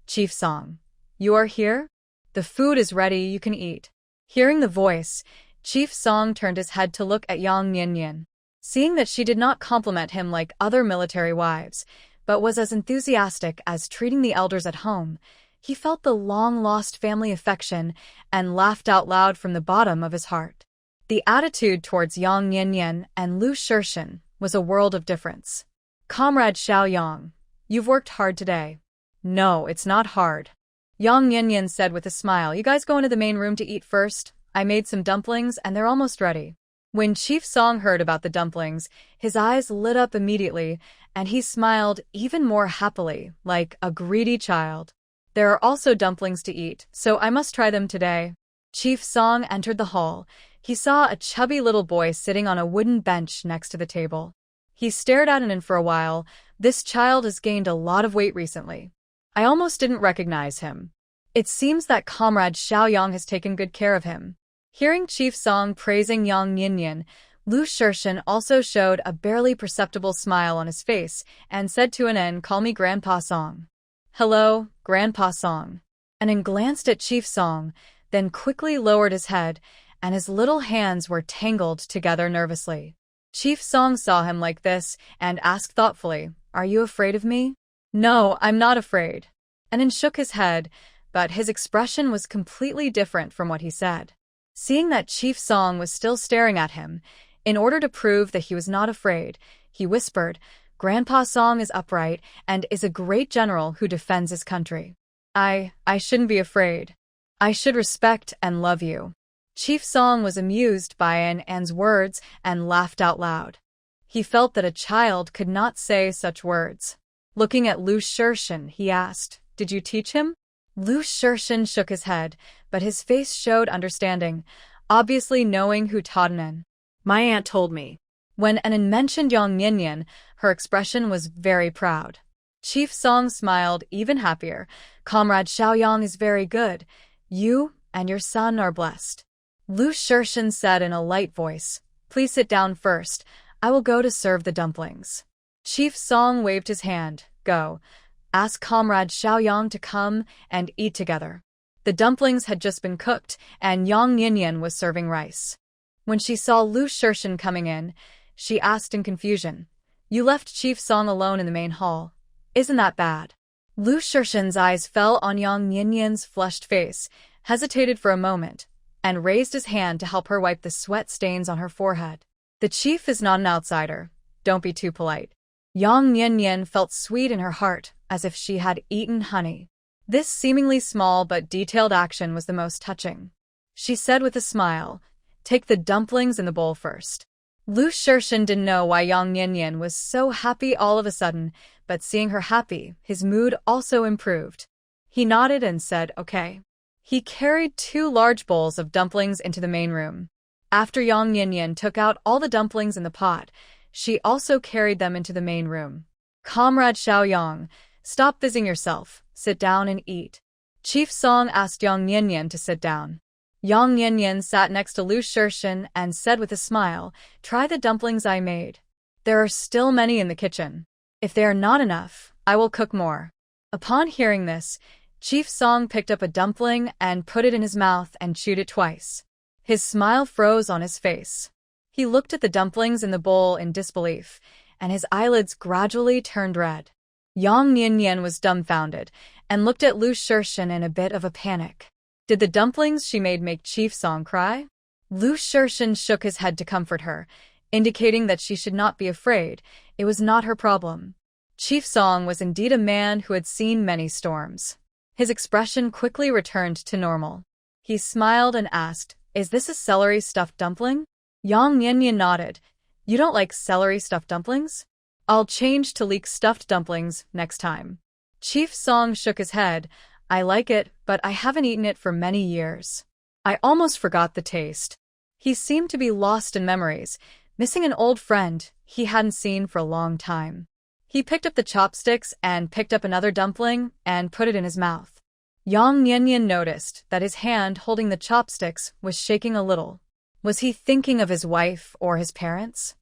Chief Song, you are here? The food is ready, you can eat. Hearing the voice, Chief Song turned his head to look at Yang Nianyan. Seeing that she did not compliment him like other military wives, but was as enthusiastic as treating the elders at home, he felt the long-lost family affection and laughed out loud from the bottom of his heart. The attitude towards Yang Nianyan and Lu Shirshin was a world of difference. Comrade Xiaoyang, you've worked hard today. No, it's not hard. Yang Nianyan said with a smile, You guys go into the main room to eat first. I made some dumplings and they're almost ready. When Chief Song heard about the dumplings, his eyes lit up immediately, and he smiled even more happily, like a greedy child. There are also dumplings to eat, so I must try them today. Chief Song entered the hall. He saw a chubby little boy sitting on a wooden bench next to the table. He stared at him for a while. This child has gained a lot of weight recently. I almost didn't recognize him. It seems that Comrade Xiaoyang has taken good care of him. Hearing Chief Song praising Yang Nianyan, Lu Shirshin also showed a barely perceptible smile on his face and said to Anan, Call me Grandpa Song. Hello, Grandpa Song. Anan glanced at Chief Song, then quickly lowered his head, and his little hands were tangled together nervously. Chief Song saw him like this and asked thoughtfully, Are you afraid of me? No, I'm not afraid. Anan shook his head, but his expression was completely different from what he said. Seeing that Chief Song was still staring at him, in order to prove that he was not afraid, he whispered, Grandpa Song is upright and is a great general who defends his country. I shouldn't be afraid. I should respect and love you. Chief Song was amused by An's words and laughed out loud. He felt that a child could not say such words. Looking at Lu Shirshin, he asked, Did you teach him? Lu Shirshin shook his head, but his face showed understanding, obviously knowing who taught Anan. My aunt told me. When Anan mentioned Yang Nianyan, her expression was very proud. Chief Song smiled even happier. Comrade Xiaoyang is very good. You and your son are blessed. Lu Shirshin said in a light voice, Please sit down first. I will go to serve the dumplings. Chief Song waved his hand. Go. Ask Comrade Xiaoyang to come and eat together. The dumplings had just been cooked, and Yang Nianyan was serving rice. When she saw Lu Shirshin coming in, she asked in confusion, You left Chief Song alone in the main hall. Isn't that bad? Lu Shirshin's eyes fell on Yang Nianyan's flushed face, hesitated for a moment, and raised his hand to help her wipe the sweat stains on her forehead. The chief is not an outsider. Don't be too polite. Yang Nianyan felt sweet in her heart, as if she had eaten honey. This seemingly small but detailed action was the most touching. She said with a smile, Take the dumplings in the bowl first. Lu Shirshin didn't know why Yang Nianyan was so happy all of a sudden, but seeing her happy, his mood also improved. He nodded and said, Okay. He carried 2 large bowls of dumplings into the main room. After Yang Nianyan took out all the dumplings in the pot, she also carried them into the main room. Comrade Xiaoyang, stop busying yourself, sit down and eat. Chief Song asked Yang Nianyan to sit down. Yang Nianyan sat next to Lu Shirshin and said with a smile, Try the dumplings I made. There are still many in the kitchen. If they are not enough, I will cook more. Upon hearing this, Chief Song picked up a dumpling and put it in his mouth and chewed it twice. His smile froze on his face. He looked at the dumplings in the bowl in disbelief, and his eyelids gradually turned red. Yang Niannian was dumbfounded and looked at Lu Shirshin in a bit of a panic. Did the dumplings she made make Chief Song cry? Lu Shirshin shook his head to comfort her, indicating that she should not be afraid. It was not her problem. Chief Song was indeed a man who had seen many storms. His expression quickly returned to normal. He smiled and asked, "Is this a celery stuffed dumpling?" Yang Niannian nodded. "You don't like celery stuffed dumplings? I'll change to leek stuffed dumplings next time." Chief Song shook his head. "I like it, but I haven't eaten it for many years. I almost forgot the taste." He seemed to be lost in memories, missing an old friend he hadn't seen for a long time. He picked up the chopsticks and picked up another dumpling and put it in his mouth. Yang Niannian noticed that his hand holding the chopsticks was shaking a little. Was he thinking of his wife or his parents?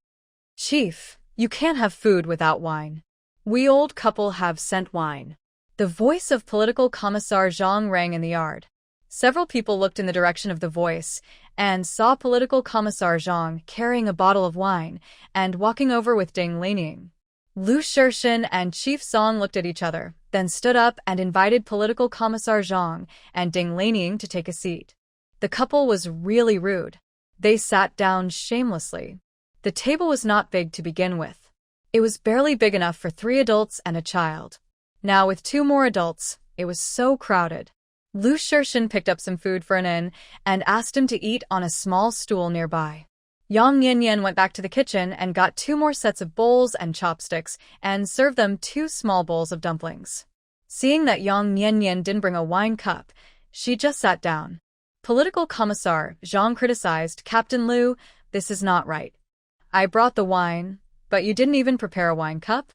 "Chief, you can't have food without wine. We old couple have sent wine." The voice of Political Commissar Zhang rang in the yard. Several people looked in the direction of the voice and saw Political Commissar Zhang carrying a bottle of wine and walking over with Ding Lining. Lu Shirshin and Chief Song looked at each other, then stood up and invited Political Commissar Zhang and Ding Lining to take a seat. The couple was really rude. They sat down shamelessly. The table was not big to begin with. It was barely big enough for 3 adults and a child. Now with 2 more adults, it was so crowded. Lu Shirshin picked up some food for Anin and asked him to eat on a small stool nearby. Yang Niannian went back to the kitchen and got 2 more sets of bowls and chopsticks and served them 2 small bowls of dumplings. Seeing that Yang Niannian didn't bring a wine cup, she just sat down. Political Commissar Zhang criticized, "Captain Lu, this is not right. I brought the wine, but you didn't even prepare a wine cup?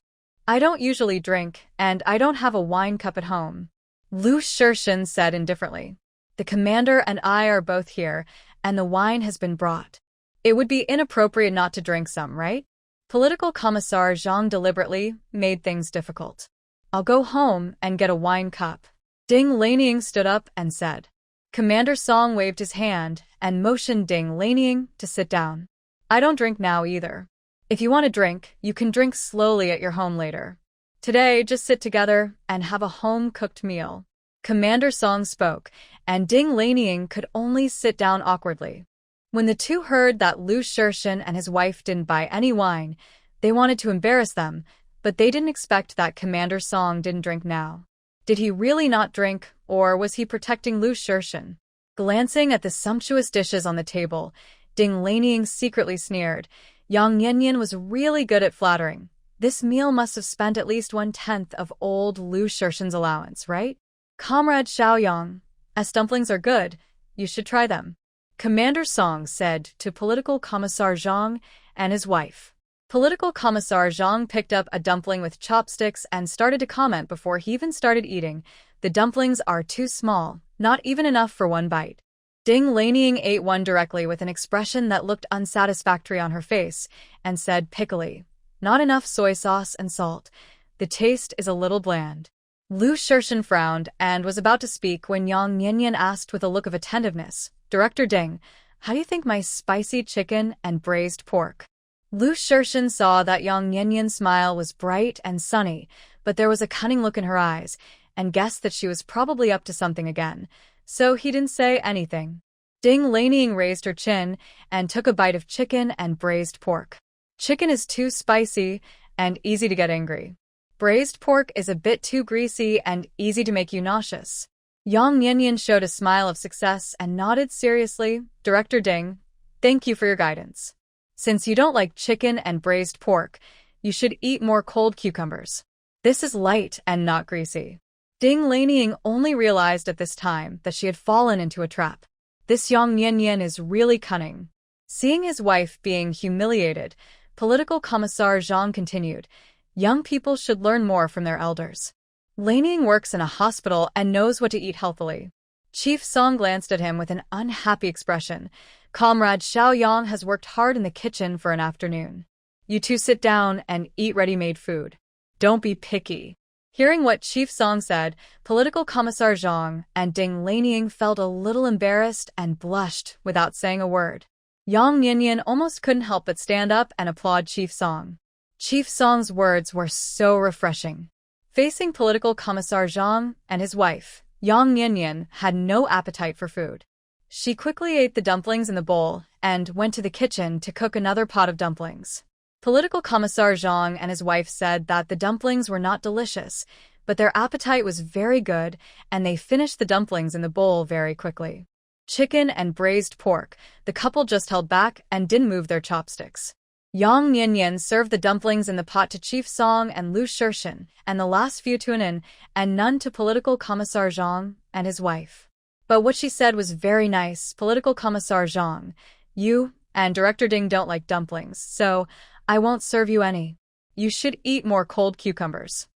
I don't usually drink, and I don't have a wine cup at home." Lu Shirshin said indifferently, "The commander and I are both here, and the wine has been brought. It would be inappropriate not to drink some, right?" Political Commissar Zhang deliberately made things difficult. "I'll go home and get a wine cup." Ding Lining stood up and said. Commander Song waved his hand and motioned Ding Lining to sit down. "I don't drink now either. If you want to drink, you can drink slowly at your home later. Today, just sit together and have a home-cooked meal." Commander Song spoke, and Ding Lining could only sit down awkwardly. When the two heard that Lu Shirshin and his wife didn't buy any wine, they wanted to embarrass them, but they didn't expect that Commander Song didn't drink now. Did he really not drink, or was he protecting Lu Shirshin? Glancing at the sumptuous dishes on the table, Ding Lining secretly sneered. Yang Niannian was really good at flattering. This meal must have spent at least 1/10 of old Lu Shirshin's allowance, right? "Comrade Xiaoyang, as dumplings are good, you should try them," Commander Song said to Political Commissar Zhang and his wife. Political Commissar Zhang picked up a dumpling with chopsticks and started to comment before he even started eating. "The dumplings are too small, not even enough for 1 bite." Ding Lining ate one directly with an expression that looked unsatisfactory on her face and said pickily, "Not enough soy sauce and salt. The taste is a little bland." Lu Shirshin frowned and was about to speak when Yang Niannian asked with a look of attentiveness, "Director Ding, how do you think my spicy chicken and braised pork?" Lu Shirshin saw that Yang Niannian's smile was bright and sunny, but there was a cunning look in her eyes, and guessed that she was probably up to something again, so he didn't say anything. Ding Lining raised her chin and took a bite of chicken and braised pork. Chicken is too spicy and easy to get angry. Braised pork is a bit too greasy and easy to make you nauseous. Yang Niannian showed a smile of success and nodded seriously. "Director Ding, thank you for your guidance. Since you don't like chicken and braised pork, you should eat more cold cucumbers. This is light and not greasy." Ding Lining only realized at this time that she had fallen into a trap. This Yang Niannian is really cunning. Seeing his wife being humiliated, Political Commissar Zhang continued, "Young people should learn more from their elders. Lining works in a hospital and knows what to eat healthily." Chief Song glanced at him with an unhappy expression. "Comrade Xiaoyang has worked hard in the kitchen for an afternoon. You two sit down and eat ready-made food. Don't be picky." Hearing what Chief Song said, Political Commissar Zhang and Ding Lining felt a little embarrassed and blushed without saying a word. Yang Ninian almost couldn't help but stand up and applaud Chief Song. Chief Song's words were so refreshing. Facing political commissar Zhang and his wife, Yang Ninian had no appetite for food. She quickly ate the dumplings in the bowl and went to the kitchen to cook another pot of dumplings. Political commissar Zhang and his wife said that the dumplings were not delicious, but their appetite was very good, and they finished the dumplings in the bowl very quickly. Chicken and braised pork, the couple just held back and didn't move their chopsticks. Yang Ninian served the dumplings in the pot to Chief Song and Lu Shirshin, and the last few to Anin, and none to political commissar Zhang and his wife. But what she said was very nice. Political commissar Zhang, you and Director Ding don't like dumplings, so I won't serve you any. You should eat more cold cucumbers.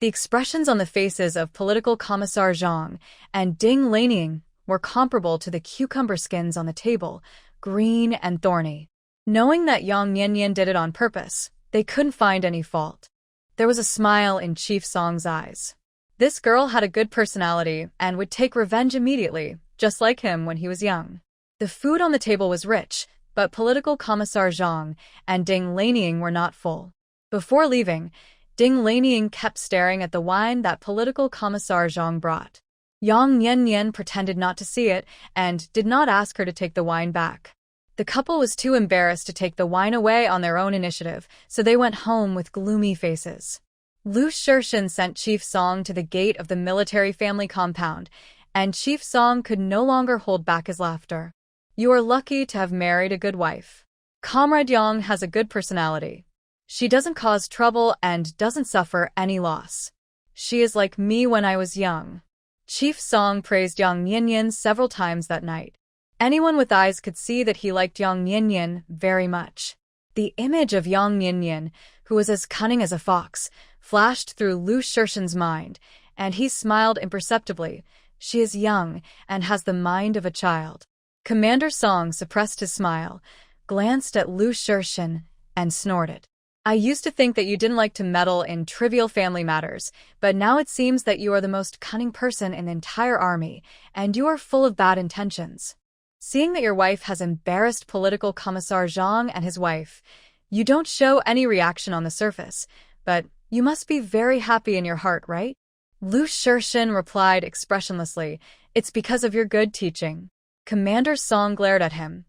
The expressions on the faces of political commissar Zhang and Ding Lanying were comparable to the cucumber skins on the table, green and thorny. Knowing that Yang Ninian did it on purpose, they couldn't find any fault. There was a smile in Chief Song's eyes. This girl had a good personality and would take revenge immediately, just like him when he was young. The food on the table was rich, but political commissar Zhang and Ding Lanying were not full. Before leaving, Ding Lanying kept staring at the wine that political commissar Zhang brought. Yang Ninian pretended not to see it and did not ask her to take the wine back. The couple was too embarrassed to take the wine away on their own initiative, so they went home with gloomy faces. Lu Shirshin sent Chief Song to the gate of the military family compound, and Chief Song could no longer hold back his laughter. You are lucky to have married a good wife. Comrade Yang has a good personality. She doesn't cause trouble and doesn't suffer any loss. She is like me when I was young. Chief Song praised Yang Ninian several times that night. Anyone with eyes could see that he liked Yang Ninian very much. The image of Yang Ninian, who was as cunning as a fox, flashed through Lu Shirshin's mind, and he smiled imperceptibly. She is young and has the mind of a child. Commander Song suppressed his smile, glanced at Lu Shirshin, and snorted. I used to think that you didn't like to meddle in trivial family matters, but now it seems that you are the most cunning person in the entire army, and you are full of bad intentions. Seeing that your wife has embarrassed political commissar Zhang and his wife, you don't show any reaction on the surface, but you must be very happy in your heart, right? Lu Shirshin replied expressionlessly, It's because of your good teaching. Commander Song glared at him.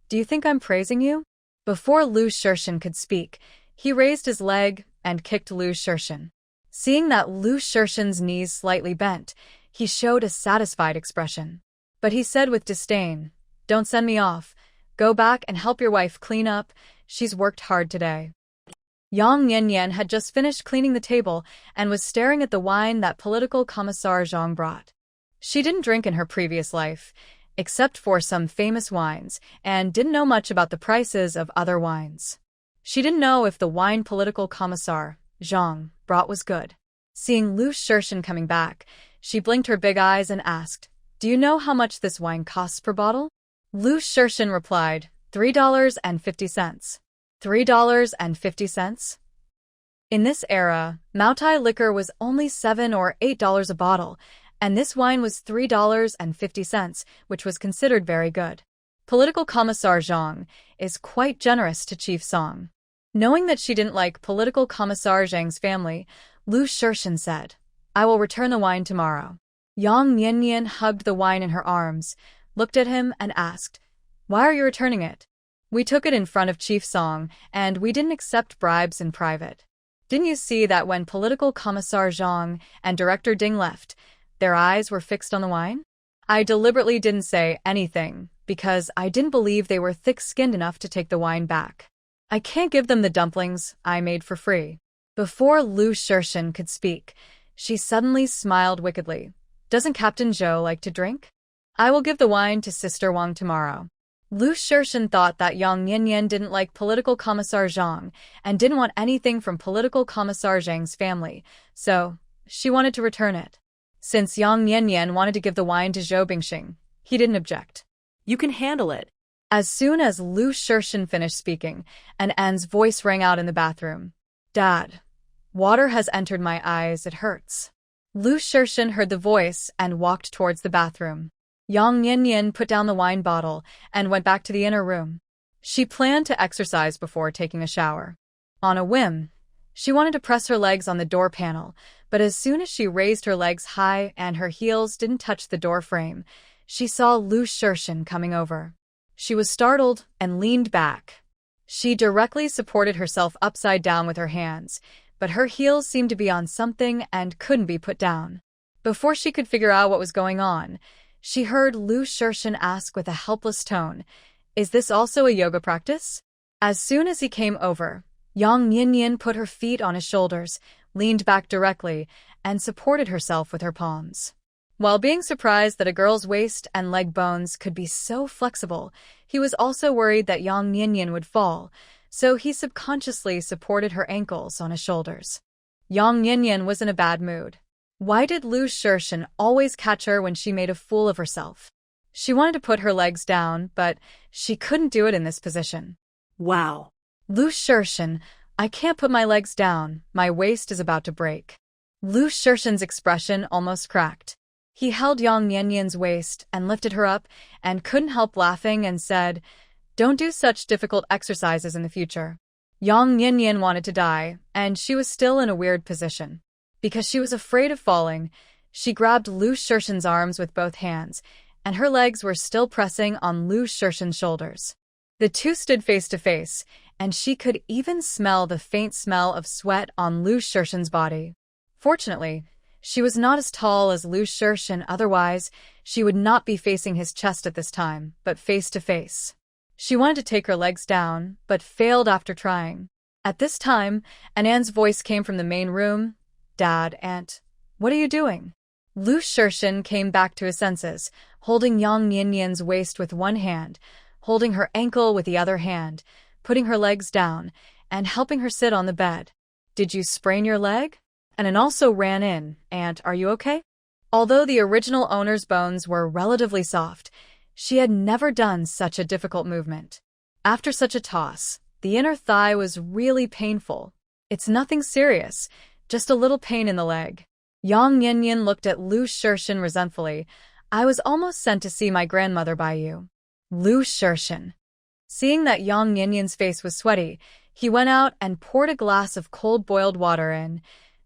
Do you think I'm praising you? Before Lu Shirshin could speak, he raised his leg and kicked Lu Shirshin. Seeing that Lu Shirshin's knees slightly bent, he showed a satisfied expression. But he said with disdain, Don't send me off. Go back and help your wife clean up. She's worked hard today. Yang Ninian had just finished cleaning the table and was staring at the wine that political commissar Zhang brought. She didn't drink in her previous life, except for some famous wines, and didn't know much about the prices of other wines. She didn't know if the wine political commissar Zhang brought was good. Seeing Lu Shirshin coming back, she blinked her big eyes and asked, Do you know how much this wine costs per bottle? Lu Shirshin replied, $3.50. $3.50? In this era, Maotai liquor was only $7 or $8 a bottle, and this wine was $3.50, which was considered very good. Political commissar Zhang is quite generous to Chief Song. Knowing that she didn't like political commissar Zhang's family, Lu Shirshin said, I will return the wine tomorrow. Yang Ninian hugged the wine in her arms, looked at him and asked, Why are you returning it? We took it in front of Chief Song, and we didn't accept bribes in private. Didn't you see that when political commissar Zhang and Director Ding left, their eyes were fixed on the wine? I deliberately didn't say anything, because I didn't believe they were thick-skinned enough to take the wine back. I can't give them the dumplings I made for free. Before Lu Shirshin could speak, she suddenly smiled wickedly. Doesn't Captain Zhou like to drink? I will give the wine to Sister Wang tomorrow. Lu Shirshin thought that Yang Ninian didn't like political commissar Zhang and didn't want anything from political commissar Zhang's family, so she wanted to return it. Since Yang Ninian wanted to give the wine to Zhou Bingxing, he didn't object. You can handle it. As soon as Lu Shirshin finished speaking, an An's voice rang out in the bathroom. Dad, water has entered my eyes, it hurts. Lu Shirshin heard the voice and walked towards the bathroom. Yang Yin put down the wine bottle and went back to the inner room. She planned to exercise before taking a shower. On a whim, she wanted to press her legs on the door panel, but as soon as she raised her legs high and her heels didn't touch the door frame, she saw Lu Shirshin coming over. She was startled and leaned back. She directly supported herself upside down with her hands, but her heels seemed to be on something and couldn't be put down. Before she could figure out what was going on, she heard Lu Shirshin ask with a helpless tone, "Is this also a yoga practice?" As soon as he came over, Yang Yin put her feet on his shoulders, leaned back directly, and supported herself with her palms. While being surprised that a girl's waist and leg bones could be so flexible, he was also worried that Yang Yin would fall, so he subconsciously supported her ankles on his shoulders. Yang Yin was in a bad mood. Why did Lu Shirshin always catch her when she made a fool of herself? She wanted to put her legs down, but she couldn't do it in this position. Wow. Lu Shirshin, I can't put my legs down, my waist is about to break. Lu Shirshin's expression almost cracked. He held Yang Yin's waist and lifted her up and couldn't help laughing and said, "Don't do such difficult exercises in the future." Yang Yin wanted to die, and she was still in a weird position. Because she was afraid of falling, she grabbed Lu Shirshin's arms with both hands, and her legs were still pressing on Lu Shirshin's shoulders. The two stood face to face, and she could even smell the faint smell of sweat on Lu Shirshin's body. Fortunately, she was not as tall as Lu Shirshin, otherwise she would not be facing his chest at this time, but face to face. She wanted to take her legs down, but failed after trying. At this time, Anan's voice came from the main room. "Dad, Aunt, what are you doing?" Lu Shirshin came back to his senses, holding Yang Yin's waist with one hand, holding her ankle with the other hand, putting her legs down, and helping her sit on the bed. "Did you sprain your leg?" Anan also ran in. "Aunt, are you okay?" Although the original owner's bones were relatively soft, she had never done such a difficult movement. After such a toss, the inner thigh was really painful. "It's nothing serious, just a little pain in the leg." Yang Yin looked at Lu Shirshin resentfully. "I was almost sent to see my grandmother by you." Lu Shirshin. Seeing that Yang Yin's face was sweaty, he went out and poured a glass of cold boiled water in.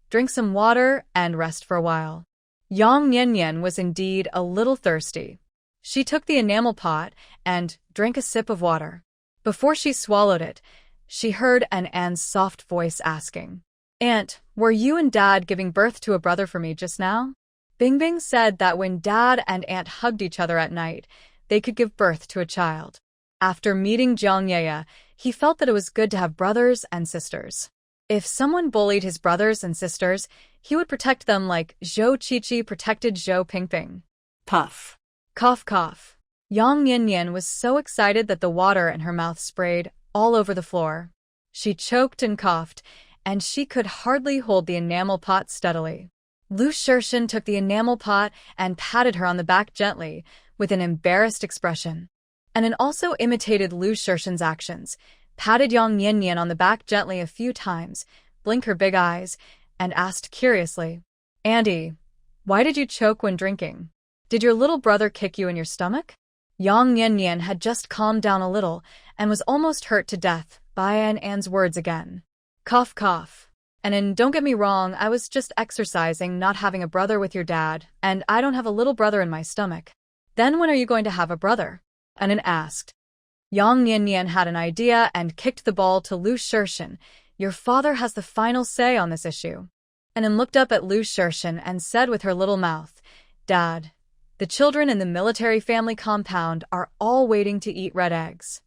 "Drink some water and rest for a while." Yang Yin was indeed a little thirsty. She took the enamel pot and drank a sip of water. Before she swallowed it, she heard An's soft voice asking, "Aunt, were you and Dad giving birth to a brother for me just now?" Bingbing said that when Dad and Aunt hugged each other at night, they could give birth to a child. After meeting Jiang Ye, he felt that it was good to have brothers and sisters. If someone bullied his brothers and sisters, he would protect them like Zhou Qiqi protected Zhou Pingping. Puff. Cough, cough. Yang Yin was so excited that the water in her mouth sprayed all over the floor. She choked and coughed, and she could hardly hold the enamel pot steadily. Lu Shirshin took the enamel pot and patted her on the back gently, with an embarrassed expression. Anan also imitated Lu Shirshin's actions, patted Yang Yin on the back gently a few times, blinked her big eyes, and asked curiously, "Andy, why did you choke when drinking? Did your little brother kick you in your stomach?" Yang Yin had just calmed down a little and was almost hurt to death by An's words again. Cough, cough. "And don't get me wrong, I was just exercising not having a brother with your dad, and I don't have a little brother in my stomach." "Then when are you going to have a brother?" Anan asked. Yang Yin had an idea and kicked the ball to Lu Shirshin. "Your father has the final say on this issue." Anan looked up at Lu Shirshin and said with her little mouth, "Dad, the children in the military family compound are all waiting to eat red eggs."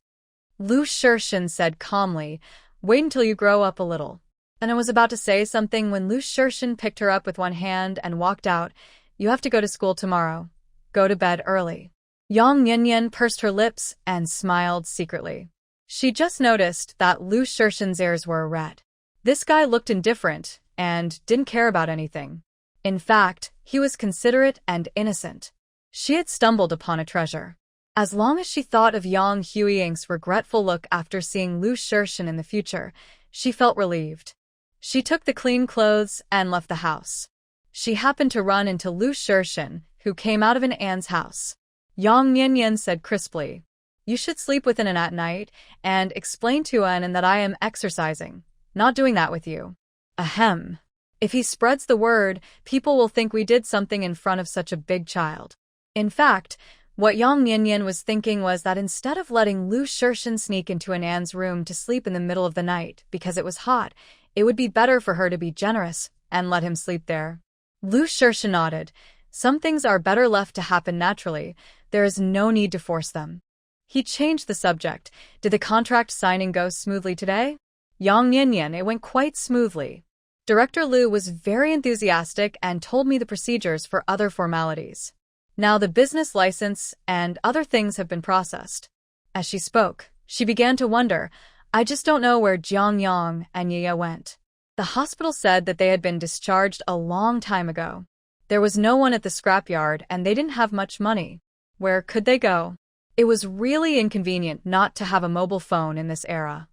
Lu Shirshin said calmly, "Wait until you grow up a little." Anan was about to say something when Lu Shirshin picked her up with one hand and walked out. "You have to go to school tomorrow. Go to bed early." Yang Yin pursed her lips and smiled secretly. She just noticed that Lu Shirshin's ears were red. This guy looked indifferent and didn't care about anything. In fact, he was considerate and innocent. She had stumbled upon a treasure. As long as she thought of Yang Huiying's regretful look after seeing Lu Shirshin in the future, she felt relieved. She took the clean clothes and left the house. She happened to run into Lu Shirshin, who came out of An's house. Yang Nianyan said crisply. You should sleep with Anan at night and explain to Anan that I am exercising, not doing that with you. Ahem. If he spreads the word, people will think we did something in front of such a big child. In fact, what Yang Nianyan was thinking was that instead of letting Lu Shirshan sneak into Anan's room to sleep in the middle of the night because it was hot, it would be better for her to be generous and let him sleep there. Lu Shirshan nodded. Some things are better left to happen naturally. There is no need to force them. He changed the subject. Did the contract signing go smoothly today? Yang Nianyan, it went quite smoothly. Director Lu was very enthusiastic and told me the procedures for other formalities. Now the business license and other things have been processed. As she spoke, she began to wonder, I just don't know where Jiang Yang and Yaya went. The hospital said that they had been discharged a long time ago. There was no one at the scrapyard and they didn't have much money. Where could they go? It was really inconvenient not to have a mobile phone in this era.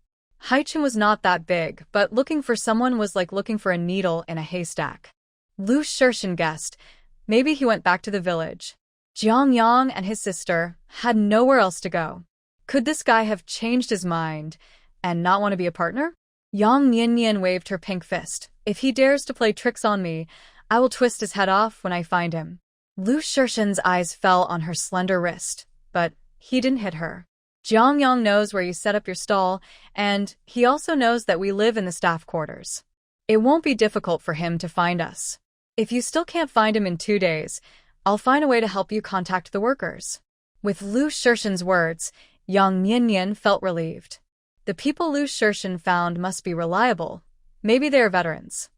Haichen was not that big, but looking for someone was like looking for a needle in a haystack. Lu Shirshan guessed. Maybe he went back to the village. Jiang Yang and his sister had nowhere else to go. Could this guy have changed his mind and not want to be a partner? Yang Nianyan waved her pink fist. If he dares to play tricks on me, I will twist his head off when I find him. Lu Shirshan's eyes fell on her slender wrist, but he didn't hit her. Jiang Yang knows where you set up your stall, and he also knows that we live in the staff quarters. It won't be difficult for him to find us. If you still can't find him in 2 days, I'll find a way to help you contact the workers. With Lu Shirshan's words, Yang Nianyan felt relieved. The people Lu Shirshan found must be reliable. Maybe they are veterans.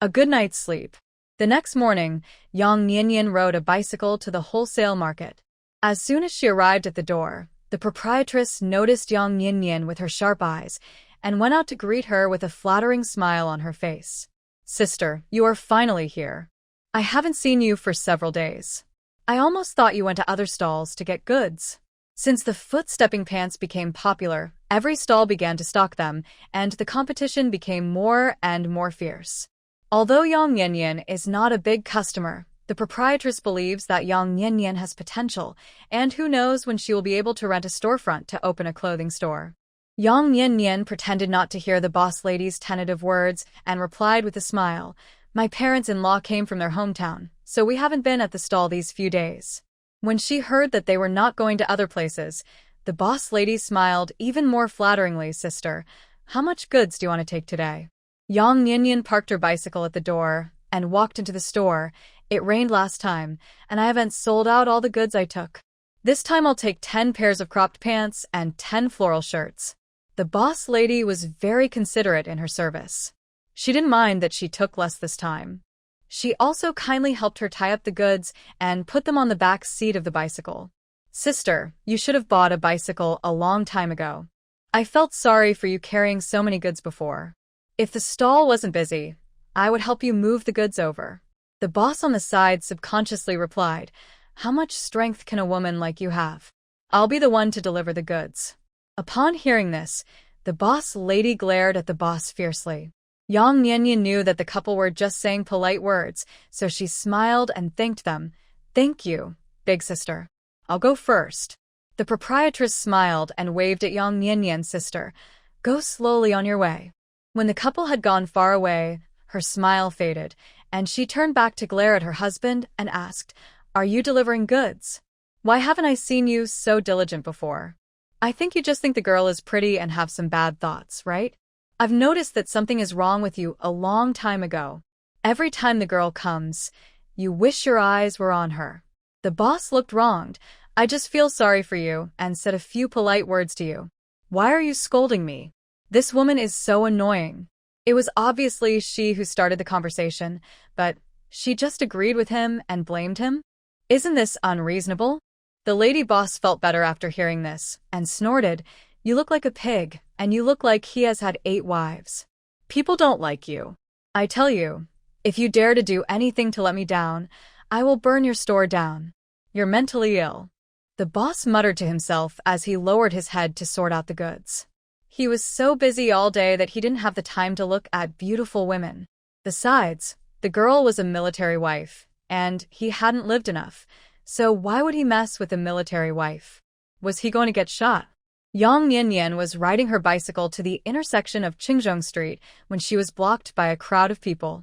A good night's sleep. The next morning, Yang Nianyan rode a bicycle to the wholesale market. As soon as she arrived at the door, the proprietress noticed Yang Nianyan with her sharp eyes and went out to greet her with a flattering smile on her face. Sister, you are finally here. I haven't seen you for several days. I almost thought you went to other stalls to get goods. Since the foot-stepping pants became popular, every stall began to stock them, and the competition became more and more fierce. Although Yang Nianyan is not a big customer, the proprietress believes that Yang Nianyan has potential, and who knows when she will be able to rent a storefront to open a clothing store. Yang Nianyan pretended not to hear the boss lady's tentative words and replied with a smile, My parents-in-law came from their hometown, so we haven't been at the stall these few days. When she heard that they were not going to other places, the boss lady smiled even more flatteringly. Sister, how much goods do you want to take today? Yang Nianyan parked her bicycle at the door and walked into the store. It rained last time, and I haven't sold out all the goods I took. This time I'll take 10 pairs of cropped pants and 10 floral shirts. The boss lady was very considerate in her service. She didn't mind that she took less this time. She also kindly helped her tie up the goods and put them on the back seat of the bicycle. Sister, you should have bought a bicycle a long time ago. I felt sorry for you carrying so many goods before. If the stall wasn't busy, I would help you move the goods over. The boss on the side subconsciously replied, How much strength can a woman like you have? I'll be the one to deliver the goods. Upon hearing this, the boss lady glared at the boss fiercely. Yang Nianyan knew that the couple were just saying polite words, so she smiled and thanked them. Thank you, big sister. I'll go first. The proprietress smiled and waved at Yang Nianyan's sister. Go slowly on your way. When the couple had gone far away, her smile faded, and she turned back to glare at her husband and asked, Are you delivering goods? Why haven't I seen you so diligent before? I think you just think the girl is pretty and have some bad thoughts, right? I've noticed that something is wrong with you a long time ago. Every time the girl comes, you wish your eyes were on her. The boss looked wronged. I just feel sorry for you and said a few polite words to you. Why are you scolding me? This woman is so annoying. It was obviously she who started the conversation, but she just agreed with him and blamed him? Isn't this unreasonable? The lady boss felt better after hearing this and snorted, You look like a pig, and you look like he has had 8 wives. People don't like you. I tell you, if you dare to do anything to let me down, I will burn your store down. You're mentally ill. The boss muttered to himself as he lowered his head to sort out the goods. He was so busy all day that he didn't have the time to look at beautiful women. Besides, the girl was a military wife, and he hadn't lived enough, So why would he mess with a military wife? Was he going to get shot? Yang Yanyan was riding her bicycle to the intersection of Qingzhong Street when she was blocked by a crowd of people.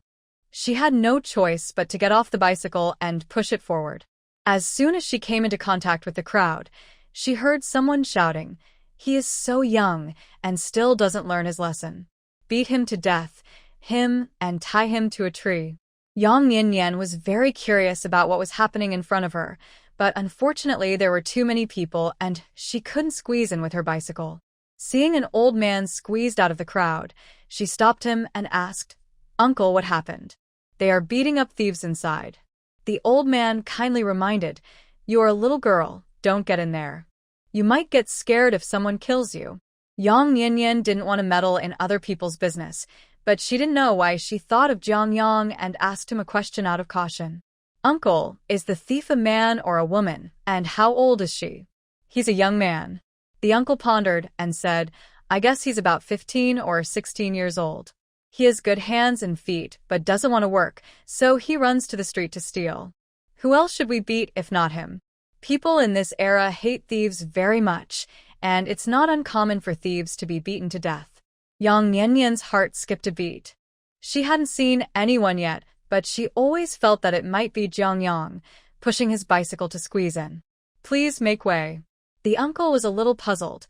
She had no choice but to get off the bicycle and push it forward. As soon as she came into contact with the crowd, she heard someone shouting, "He is so young and still doesn't learn his lesson. Beat him to death, him and tie him to a tree." Yang Yanyan was very curious about what was happening in front of her, but unfortunately there were too many people and she couldn't squeeze in with her bicycle. Seeing an old man squeezed out of the crowd, she stopped him and asked, "Uncle, what happened?" "They are beating up thieves inside." The old man kindly reminded, "You are a little girl, don't get in there. You might get scared if someone kills you." Yang Yanyan didn't want to meddle in other people's business, but she didn't know why she thought of Jiang Yang and asked him a question out of caution. "Uncle, is the thief a man or a woman, and how old is she?" "He's a young man." The uncle pondered and said, "I guess he's about 15 or 16 years old. He has good hands and feet, but doesn't want to work, so he runs to the street to steal. Who else should we beat if not him?" People in this era hate thieves very much, and it's not uncommon for thieves to be beaten to death. Yang Yanyan's heart skipped a beat. She hadn't seen anyone yet, but she always felt that it might be Jiang Yang, pushing his bicycle to squeeze in. "Please make way." The uncle was a little puzzled.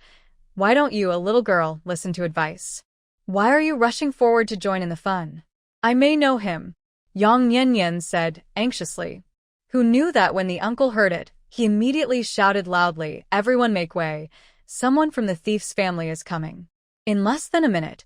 "Why don't you, a little girl, listen to advice? Why are you rushing forward to join in the fun?" "I may know him," Yang Yanyan said anxiously. Who knew that when the uncle heard it, he immediately shouted loudly, "Everyone make way. Someone from the thief's family is coming." In less than a minute,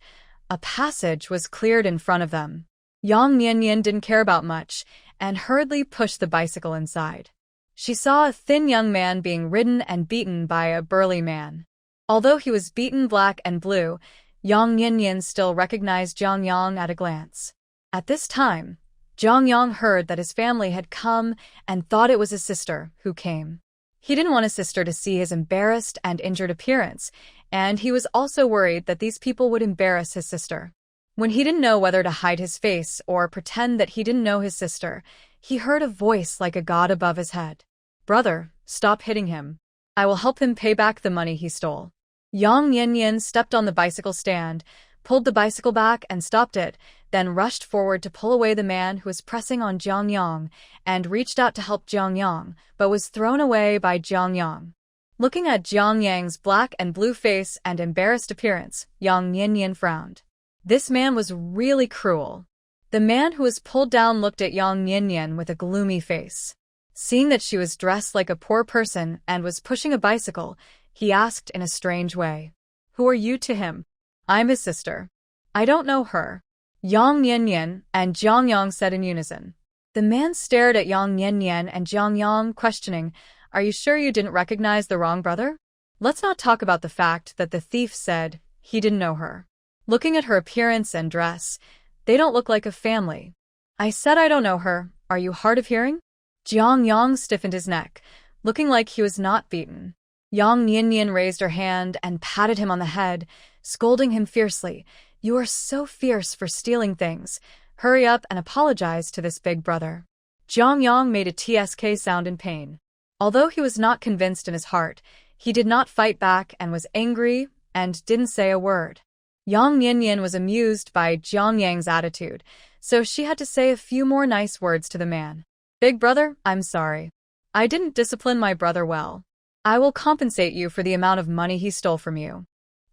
a passage was cleared in front of them. Yang Yanyan didn't care about much and hurriedly pushed the bicycle inside. She saw a thin young man being ridden and beaten by a burly man. Although he was beaten black and blue, Yang Yanyan still recognized Jiang Yang at a glance. At this time, Jiang Yang heard that his family had come and thought it was his sister who came. He didn't want his sister to see his embarrassed and injured appearance, and he was also worried that these people would embarrass his sister. When he didn't know whether to hide his face or pretend that he didn't know his sister, he heard a voice like a god above his head. "Brother, stop hitting him. I will help him pay back the money he stole." Yang Yanyan stepped on the bicycle stand, pulled the bicycle back and stopped it, then rushed forward to pull away the man who was pressing on Jiang Yang and reached out to help Jiang Yang, but was thrown away by Jiang Yang. Looking at Jiang Yang's black and blue face and embarrassed appearance, Yang Yanyan frowned. This man was really cruel. The man who was pulled down looked at Yang Yanyan with a gloomy face. Seeing that she was dressed like a poor person and was pushing a bicycle, he asked in a strange way, "Who are you to him?" "I'm his sister." "I don't know her." Yang Yanyan and Jiang Yang said in unison. The man stared at Yang Yanyan and Jiang Yang, questioning, "Are you sure you didn't recognize the wrong brother?" Let's not talk about the fact that the thief said he didn't know her. Looking at her appearance and dress, they don't look like a family. "I said I don't know her. Are you hard of hearing?" Jiang Yang stiffened his neck, looking like he was not beaten. Yang Yanyan raised her hand and patted him on the head, scolding him fiercely. "You are so fierce for stealing things. Hurry up and apologize to this big brother." Jiang Yang made a tsk sound in pain. Although he was not convinced in his heart, he did not fight back and was angry and didn't say a word. Yang Yanyan was amused by Jiang Yang's attitude, so she had to say a few more nice words to the man. "Big brother, I'm sorry. I didn't discipline my brother well. I will compensate you for the amount of money he stole from you."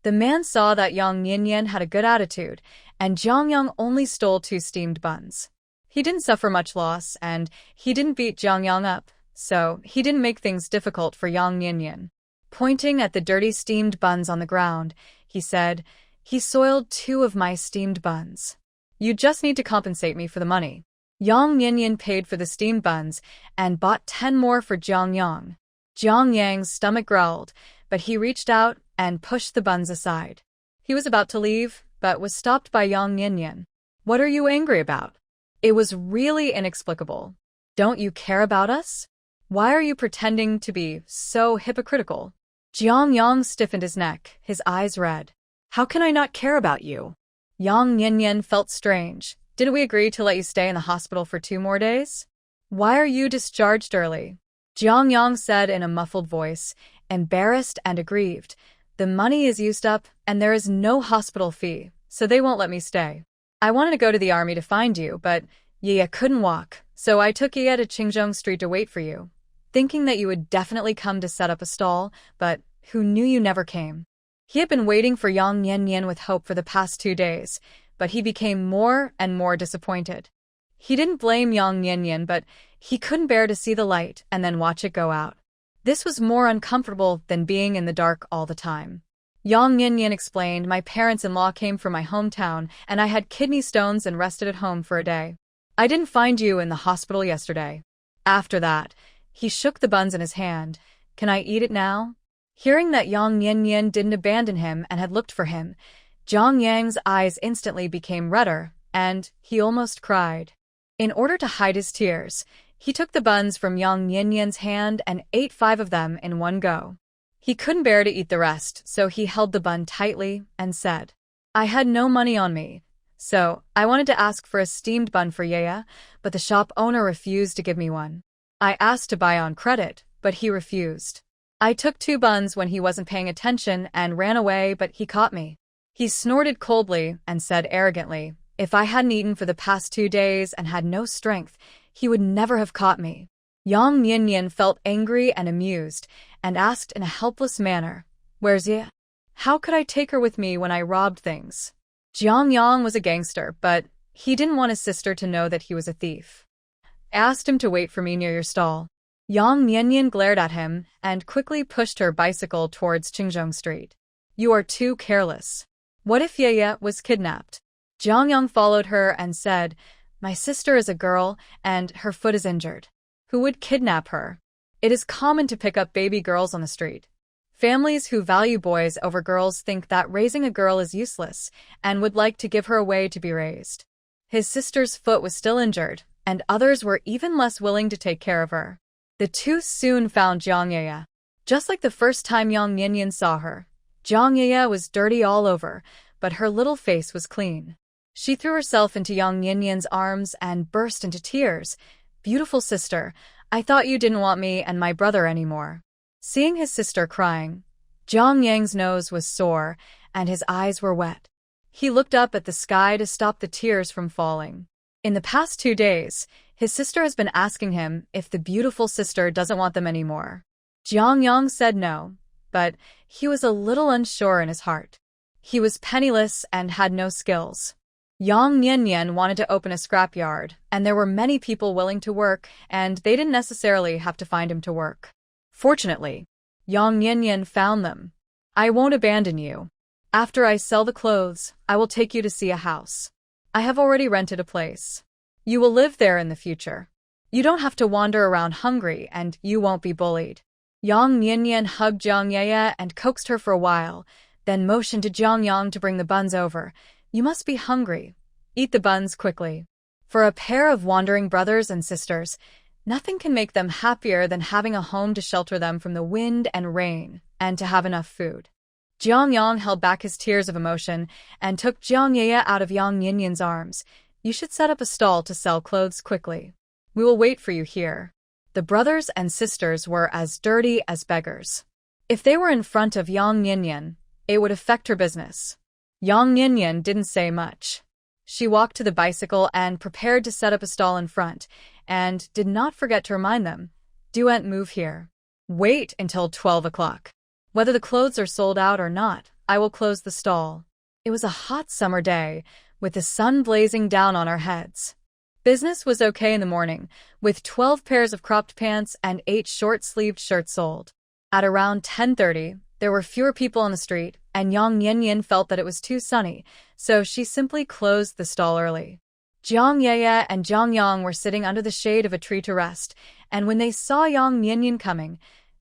The man saw that Yang Yanyan had a good attitude, and Jiang Yang only stole 2 steamed buns. He didn't suffer much loss, and he didn't beat Jiang Yang up, so he didn't make things difficult for Yang Yanyan. Pointing at the dirty steamed buns on the ground, he said, "He soiled 2 of my steamed buns. You just need to compensate me for the money." Yang Yanyan paid for the steamed buns and bought 10 more for Jiang Yang. Jiang Yang's stomach growled, but he reached out and pushed the buns aside. He was about to leave, but was stopped by Yang Yanyan. "What are you angry about?" It was really inexplicable. "Don't you care about us? Why are you pretending to be so hypocritical?" Jiang Yang stiffened his neck, his eyes red. "How can I not care about you?" Yang Yanyan felt strange. "Didn't we agree to let you stay in the hospital for 2 more days? Why are you discharged early?" Jiang Yang said in a muffled voice, embarrassed and aggrieved. The money is used up, and there is no hospital fee, so they won't let me stay. I wanted to go to the army to find you, but Yaya couldn't walk, so I took Yaya to Qingzhong Street to wait for you, thinking that you would definitely come to set up a stall, but who knew you never came. He had been waiting for Yang Yan with hope for the past 2 days, but he became more and more disappointed. He didn't blame Yang Yan, but he couldn't bear to see the light and then watch it go out. This was more uncomfortable than being in the dark all the time. Yang Yan explained, my parents-in-law came from my hometown, and I had kidney stones and rested at home for a day. I didn't find you in the hospital yesterday. After that, he shook the buns in his hand. Can I eat it now? Hearing that Yang Yan didn't abandon him and had looked for him, Jiang Yang's eyes instantly became redder, and he almost cried. In order to hide his tears, he took the buns from Yang Yan's hand and ate 5 of them in one go. He couldn't bear to eat the rest, so he held the bun tightly and said, I had no money on me, so I wanted to ask for a steamed bun for Yaya, but the shop owner refused to give me one. I asked to buy on credit, but he refused. I took 2 buns when he wasn't paying attention and ran away, but he caught me. He snorted coldly and said arrogantly, if I hadn't eaten for the past 2 days and had no strength, he would never have caught me. Yang Yan felt angry and amused, and asked in a helpless manner, where's Yaya? How could I take her with me when I robbed things? Jiang Yang was a gangster, but he didn't want his sister to know that he was a thief. I asked him to wait for me near your stall. Yang Yan glared at him and quickly pushed her bicycle towards Qingzhong Street. You are too careless. What if Yaya was kidnapped? Jiang Yang followed her and said, my sister is a girl, and her foot is injured. Who would kidnap her? It is common to pick up baby girls on the street. Families who value boys over girls think that raising a girl is useless, and would like to give her away to be raised. His sister's foot was still injured, and others were even less willing to take care of her. The two soon found Jiang Yaya. Just like the first time Yang Yan saw her, Jiang Yaya was dirty all over, but her little face was clean. She threw herself into Yang Yan's arms and burst into tears. Beautiful sister, I thought you didn't want me and my brother anymore. Seeing his sister crying, Jiang Yang's nose was sore and his eyes were wet. He looked up at the sky to stop the tears from falling. In the past 2 days, his sister has been asking him if the beautiful sister doesn't want them anymore. Jiang Yang said no, but he was a little unsure in his heart. He was penniless and had no skills. Yang Yan wanted to open a scrapyard, and there were many people willing to work, and they didn't necessarily have to find him to work. Fortunately, Yang Yan found them. I won't abandon you. After I sell the clothes, I will take you to see a house. I have already rented a place. You will live there in the future. You don't have to wander around hungry, and you won't be bullied. Yang Yan hugged Jiang Yaya and coaxed her for a while, then motioned to Jiang Yang to bring the buns over. You must be hungry. Eat the buns quickly. For a pair of wandering brothers and sisters, nothing can make them happier than having a home to shelter them from the wind and rain, and to have enough food. Jiang Yang held back his tears of emotion and took Jiang Yaya out of Yang Yan's arms. You should set up a stall to sell clothes quickly. We will wait for you here. The brothers and sisters were as dirty as beggars. If they were in front of Yang Yan, it would affect her business. Yang Yan didn't say much. She walked to the bicycle and prepared to set up a stall in front, and did not forget to remind them, "Don't move here. Wait until 12 o'clock. Whether the clothes are sold out or not, I will close the stall." It was a hot summer day, with the sun blazing down on our heads. Business was okay in the morning, with 12 pairs of cropped pants and 8 short-sleeved shirts sold. At around 10:30, there were fewer people on the street, and Yang Yan felt that it was too sunny, so she simply closed the stall early. Jiang Yaya and Jiang Yang were sitting under the shade of a tree to rest, and when they saw Yang Yan coming,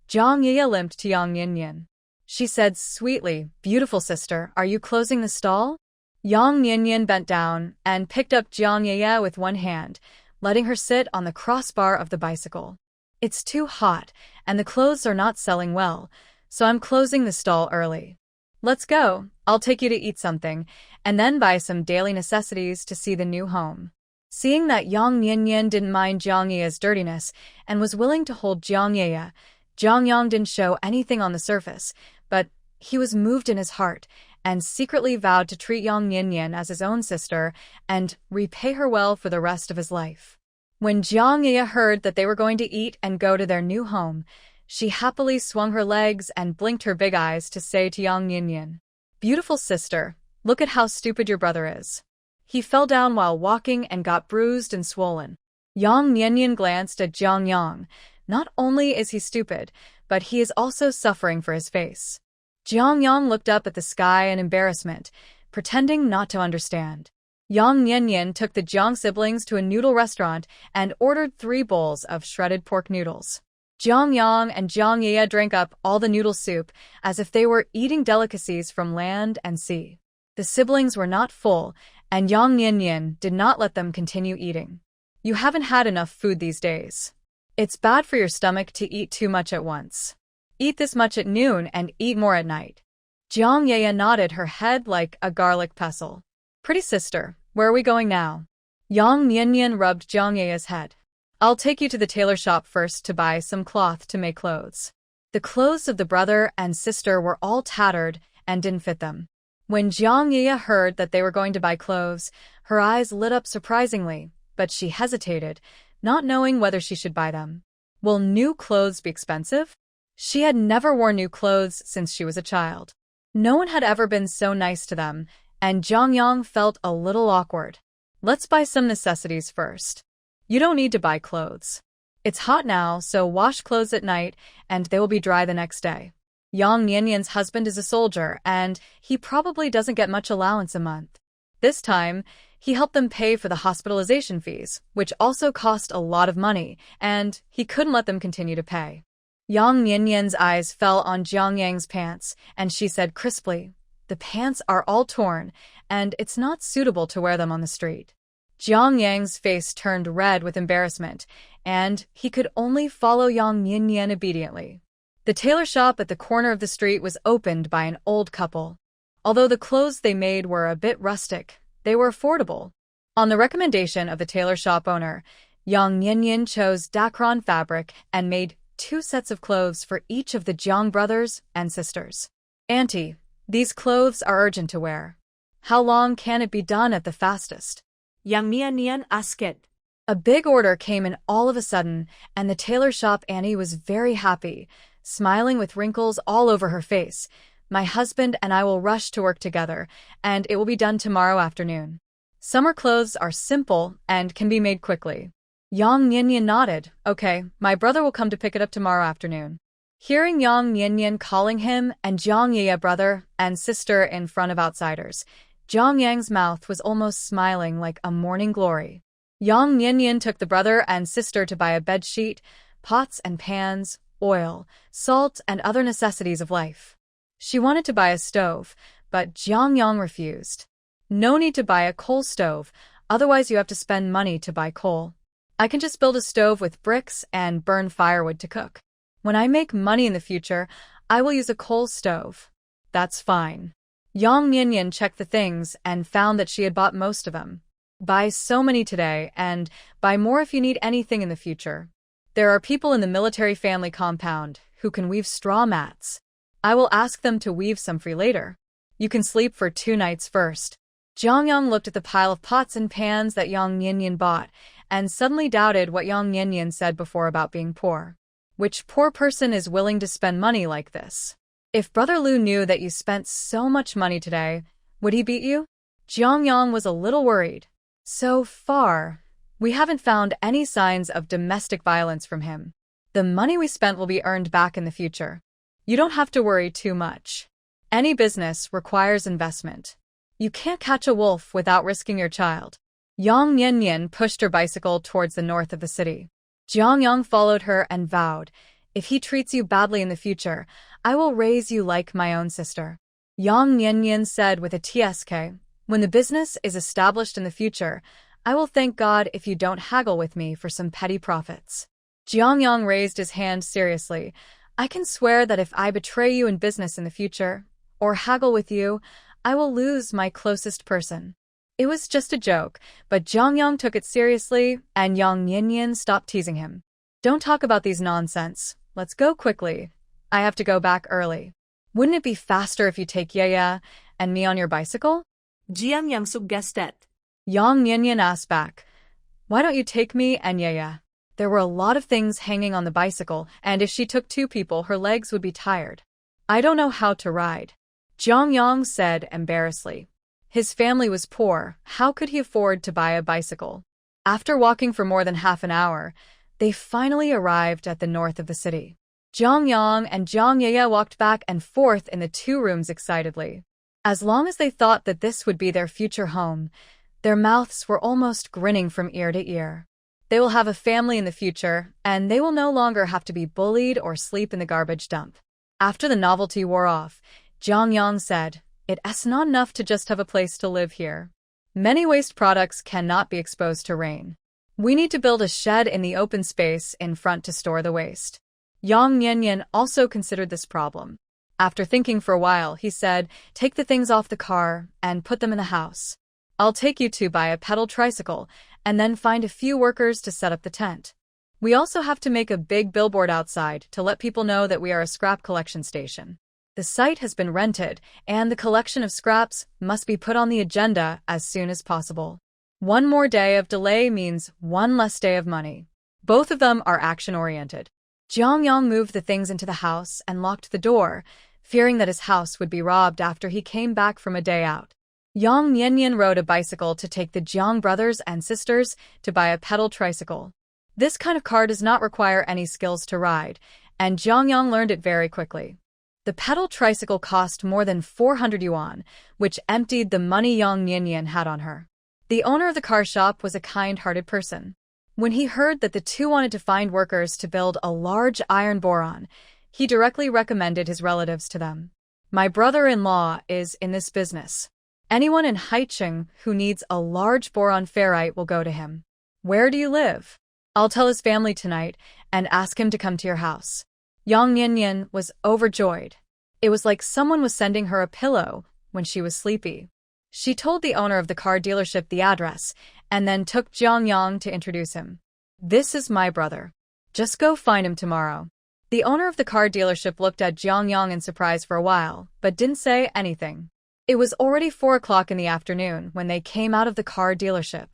Jiang Yaya limped to Yang Yan. She said sweetly, "Beautiful sister, are you closing the stall?" Yang Yan bent down and picked up Jiang Yaya with one hand, letting her sit on the crossbar of the bicycle. "It's too hot, and the clothes are not selling well, so I'm closing the stall early. Let's go, I'll take you to eat something, and then buy some daily necessities to see the new home." Seeing that Yang Nianyan didn't mind Jiang Ye's dirtiness and was willing to hold Jiang Ye, Jiang Yang didn't show anything on the surface, but he was moved in his heart and secretly vowed to treat Yang Nianyan as his own sister and repay her well for the rest of his life. When Jiang Ye heard that they were going to eat and go to their new home, she happily swung her legs and blinked her big eyes to say to Yang Nianyan, "Beautiful sister, look at how stupid your brother is." He fell down while walking and got bruised and swollen. Yang Nianyan glanced at Jiang Yang. Not only is he stupid, but he is also suffering for his face. Jiang Yang looked up at the sky in embarrassment, pretending not to understand. Yang Nianyan took the Jiang siblings to a noodle restaurant and ordered 3 bowls of shredded pork noodles. Jiang Yang and Jiang Ye drank up all the noodle soup as if they were eating delicacies from land and sea. The siblings were not full, and Yang Nianyan did not let them continue eating. "You haven't had enough food these days. It's bad for your stomach to eat too much at once. Eat this much at noon and eat more at night." Jiang Ye nodded her head like a garlic pestle. "Pretty sister, where are we going now?" Yang Nianyan rubbed Jiang Ye's head. "I'll take you to the tailor shop first to buy some cloth to make clothes." The clothes of the brother and sister were all tattered and didn't fit them. When Jiang Ye heard that they were going to buy clothes, her eyes lit up surprisingly, but she hesitated, not knowing whether she should buy them. Will new clothes be expensive? She had never worn new clothes since she was a child. No one had ever been so nice to them, and Jiang Yang felt a little awkward. "Let's buy some necessities first. You don't need to buy clothes. It's hot now, so wash clothes at night, and they will be dry the next day." Yang Nianyan's husband is a soldier, and he probably doesn't get much allowance a month. This time, he helped them pay for the hospitalization fees, which also cost a lot of money, and he couldn't let them continue to pay. Yang Nianyan's eyes fell on Jiang Yang's pants, and she said crisply, "The pants are all torn, and it's not suitable to wear them on the street." Jiang Yang's face turned red with embarrassment, and he could only follow Yang Nianyan obediently. The tailor shop at the corner of the street was opened by an old couple. Although the clothes they made were a bit rustic, they were affordable. On the recommendation of the tailor shop owner, Yang Nianyan chose Dacron fabric and made 2 sets of clothes for each of the Jiang brothers and sisters. "Auntie, these clothes are urgent to wear. How long can it be done at the fastest?" Yang Nianyan asked it. A big order came in all of a sudden, and the tailor shop Annie was very happy, smiling with wrinkles all over her face. "My husband and I will rush to work together, and it will be done tomorrow afternoon. Summer clothes are simple and can be made quickly." Yang Nianyan nodded. "Okay, my brother will come to pick it up tomorrow afternoon." Hearing Yang Nianyan calling him and Jiang Ye brother and sister in front of outsiders, Jiang Yang's mouth was almost smiling like a morning glory. Yang Nianyan took the brother and sister to buy a bed sheet, pots and pans, oil, salt, and other necessities of life. She wanted to buy a stove, but Jiang Yang refused. "No need to buy a coal stove, otherwise you have to spend money to buy coal. I can just build a stove with bricks and burn firewood to cook. When I make money in the future, I will use a coal stove." "That's fine." Yang Nianyan checked the things and found that she had bought most of them. "Buy so many today, and buy more if you need anything in the future. There are people in the military family compound who can weave straw mats. I will ask them to weave some for you later. You can sleep for 2 nights first." Jiang Yang looked at the pile of pots and pans that Yang Nianyan bought and suddenly doubted what Yang Nianyan said before about being poor. Which poor person is willing to spend money like this? If Brother Lu knew that you spent so much money today, would he beat you? Jiang Yang was a little worried. So far, we haven't found any signs of domestic violence from him. The money we spent will be earned back in the future. You don't have to worry too much. Any business requires investment. You can't catch a wolf without risking your child. Yang Nianyan pushed her bicycle towards the north of the city. Jiang Yang followed her and vowed, "If he treats you badly in the future, I will raise you like my own sister." Yang Nianyan said with a tsk, "When the business is established in the future, I will thank God if you don't haggle with me for some petty profits." Jiang Yang raised his hand seriously. "I can swear that if I betray you in business in the future, or haggle with you, I will lose my closest person." It was just a joke, but Jongyang took it seriously, and Yang Nyenyen stopped teasing him. Don't talk about these nonsense. Let's go quickly. I have to go back early. Wouldn't it be faster if you take Yaya and me on your bicycle? Jiang Yang suggested. Yang Nyenyen asked back, why don't you take me and Yaya? There were a lot of things hanging on the bicycle, and if she took 2 people, her legs would be tired. I don't know how to ride, Jongyang said embarrassedly. His family was poor. How could he afford to buy a bicycle? After walking for more than half an hour, they finally arrived at the north of the city. Jongyang and Jiang Yaya walked back and forth in the 2 rooms excitedly. As long as they thought that this would be their future home, their mouths were almost grinning from ear to ear. They will have a family in the future, and they will no longer have to be bullied or sleep in the garbage dump. After the novelty wore off, Jongyang said, it's not enough to just have a place to live here. Many waste products cannot be exposed to rain. We need to build a shed in the open space in front to store the waste. Yang Nyenyen also considered this problem. After thinking for a while, he said, take the things off the car and put them in the house. I'll take you to buy a pedal tricycle and then find a few workers to set up the tent. We also have to make a big billboard outside to let people know that we are a scrap collection station. The site has been rented, and the collection of scraps must be put on the agenda as soon as possible. 1 more day of delay means 1 less day of money. Both of them are action-oriented. Jongyang moved the things into the house and locked the door, fearing that his house would be robbed after he came back from a day out. Yang Nyenyen rode a bicycle to take the Jiang brothers and sisters to buy a pedal tricycle. This kind of car does not require any skills to ride, and Jongyang learned it very quickly. The pedal tricycle cost more than 400 yuan, which emptied the money Yang Nyenyen had on her. The owner of the car shop was a kind-hearted person. When he heard that the 2 wanted to find workers to build a large iron boron, he directly recommended his relatives to them. My brother-in-law is in this business. Anyone in Haicheng who needs a large boron ferrite will go to him. Where do you live? I'll tell his family tonight and ask him to come to your house. Yang Nyenyen was overjoyed. It was like someone was sending her a pillow when she was sleepy. She told the owner of the car dealership the address and then took Jongyang to introduce him. This is my brother. Just go find him tomorrow. The owner of the car dealership looked at Jongyang in surprise for a while, but didn't say anything. It was already 4 o'clock in the afternoon when they came out of the car dealership.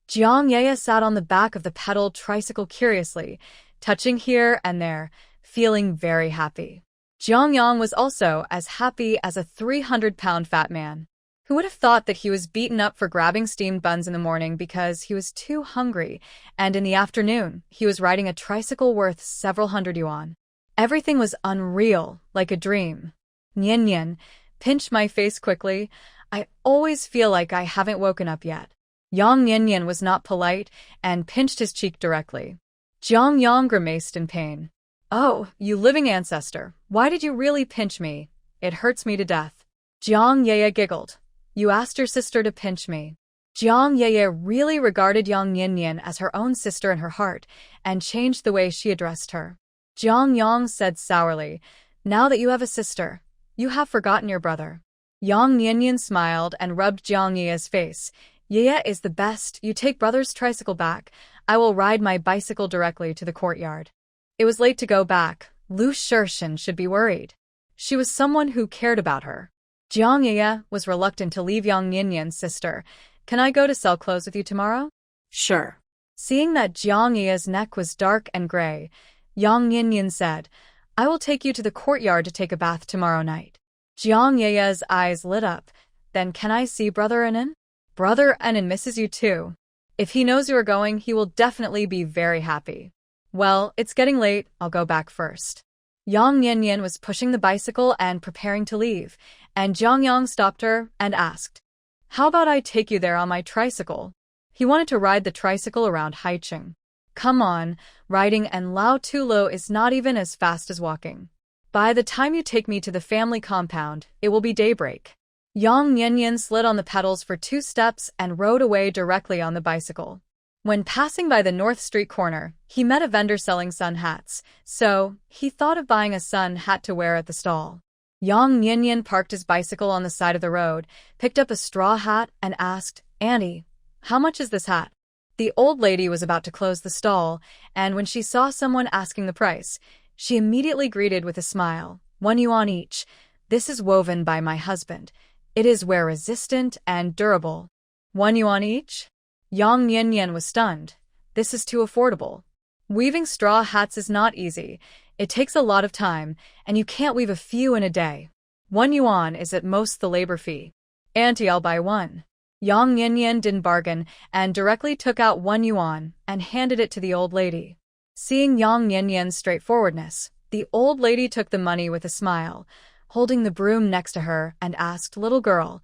Jiang Yaya sat on the back of the pedal tricycle curiously, touching here and there, feeling very happy. Jongyang was also as happy as a 300-pound fat man. Who would have thought that he was beaten up for grabbing steamed buns in the morning because he was too hungry, and in the afternoon, he was riding a tricycle worth several hundred yuan. Everything was unreal, like a dream. Nyenyen, pinch my face quickly. I always feel like I haven't woken up yet. Yang Nyenyen was not polite and pinched his cheek directly. Jongyang grimaced in pain. Oh, you living ancestor, why did you really pinch me? It hurts me to death. Jiang Yaya giggled. You asked your sister to pinch me. Jiang Yaya really regarded Yang Nyenyen as her own sister in her heart and changed the way she addressed her. Jongyang said sourly, now that you have a sister, you have forgotten your brother. Yang Nyenyen smiled and rubbed Jiang Yaya's face. Yaya is the best. You take brother's tricycle back. I will ride my bicycle directly to the courtyard. It was late to go back. Lu Shirshin should be worried. She was someone who cared about her. Jiang Yaya was reluctant to leave Yang Nyenyen's sister. Can I go to sell clothes with you tomorrow? Sure. Seeing that Jiang Yaya's neck was dark and gray, Yang Nyenyen said, I will take you to the courtyard to take a bath tomorrow night. Jiang Yaya's eyes lit up. Then can I see Brother Anan? Brother Anan misses you too. If he knows you are going, he will definitely be very happy. Well, it's getting late. I'll go back first. Yang Nyenyen was pushing the bicycle and preparing to leave, and Jongyang stopped her and asked, how about I take you there on my tricycle? He wanted to ride the tricycle around Haicheng. Come on, riding and Lao Tulo is not even as fast as walking. By the time you take me to the family compound, it will be daybreak. Yang Nyenyen slid on the pedals for 2 steps and rode away directly on the bicycle. When passing by the North Street corner, he met a vendor selling sun hats, so he thought of buying a sun hat to wear at the stall. Yang Nyenyen parked his bicycle on the side of the road, picked up a straw hat, and asked, "Auntie, how much is this hat?" The old lady was about to close the stall, and when she saw someone asking the price, she immediately greeted with a smile. "1 yuan each. This is woven by my husband. It is wear-resistant and durable." 1 yuan each? Yang Niannian was stunned. This is too affordable. Weaving straw hats is not easy. It takes a lot of time, and you can't weave a few in a day. 1 yuan is at most the labor fee. "Auntie, I'll buy one." Yang Niannian didn't bargain and directly took out 1 yuan and handed it to the old lady. Seeing Yang Niannian's straightforwardness, the old lady took the money with a smile, holding the broom next to her, and asked, "Little girl,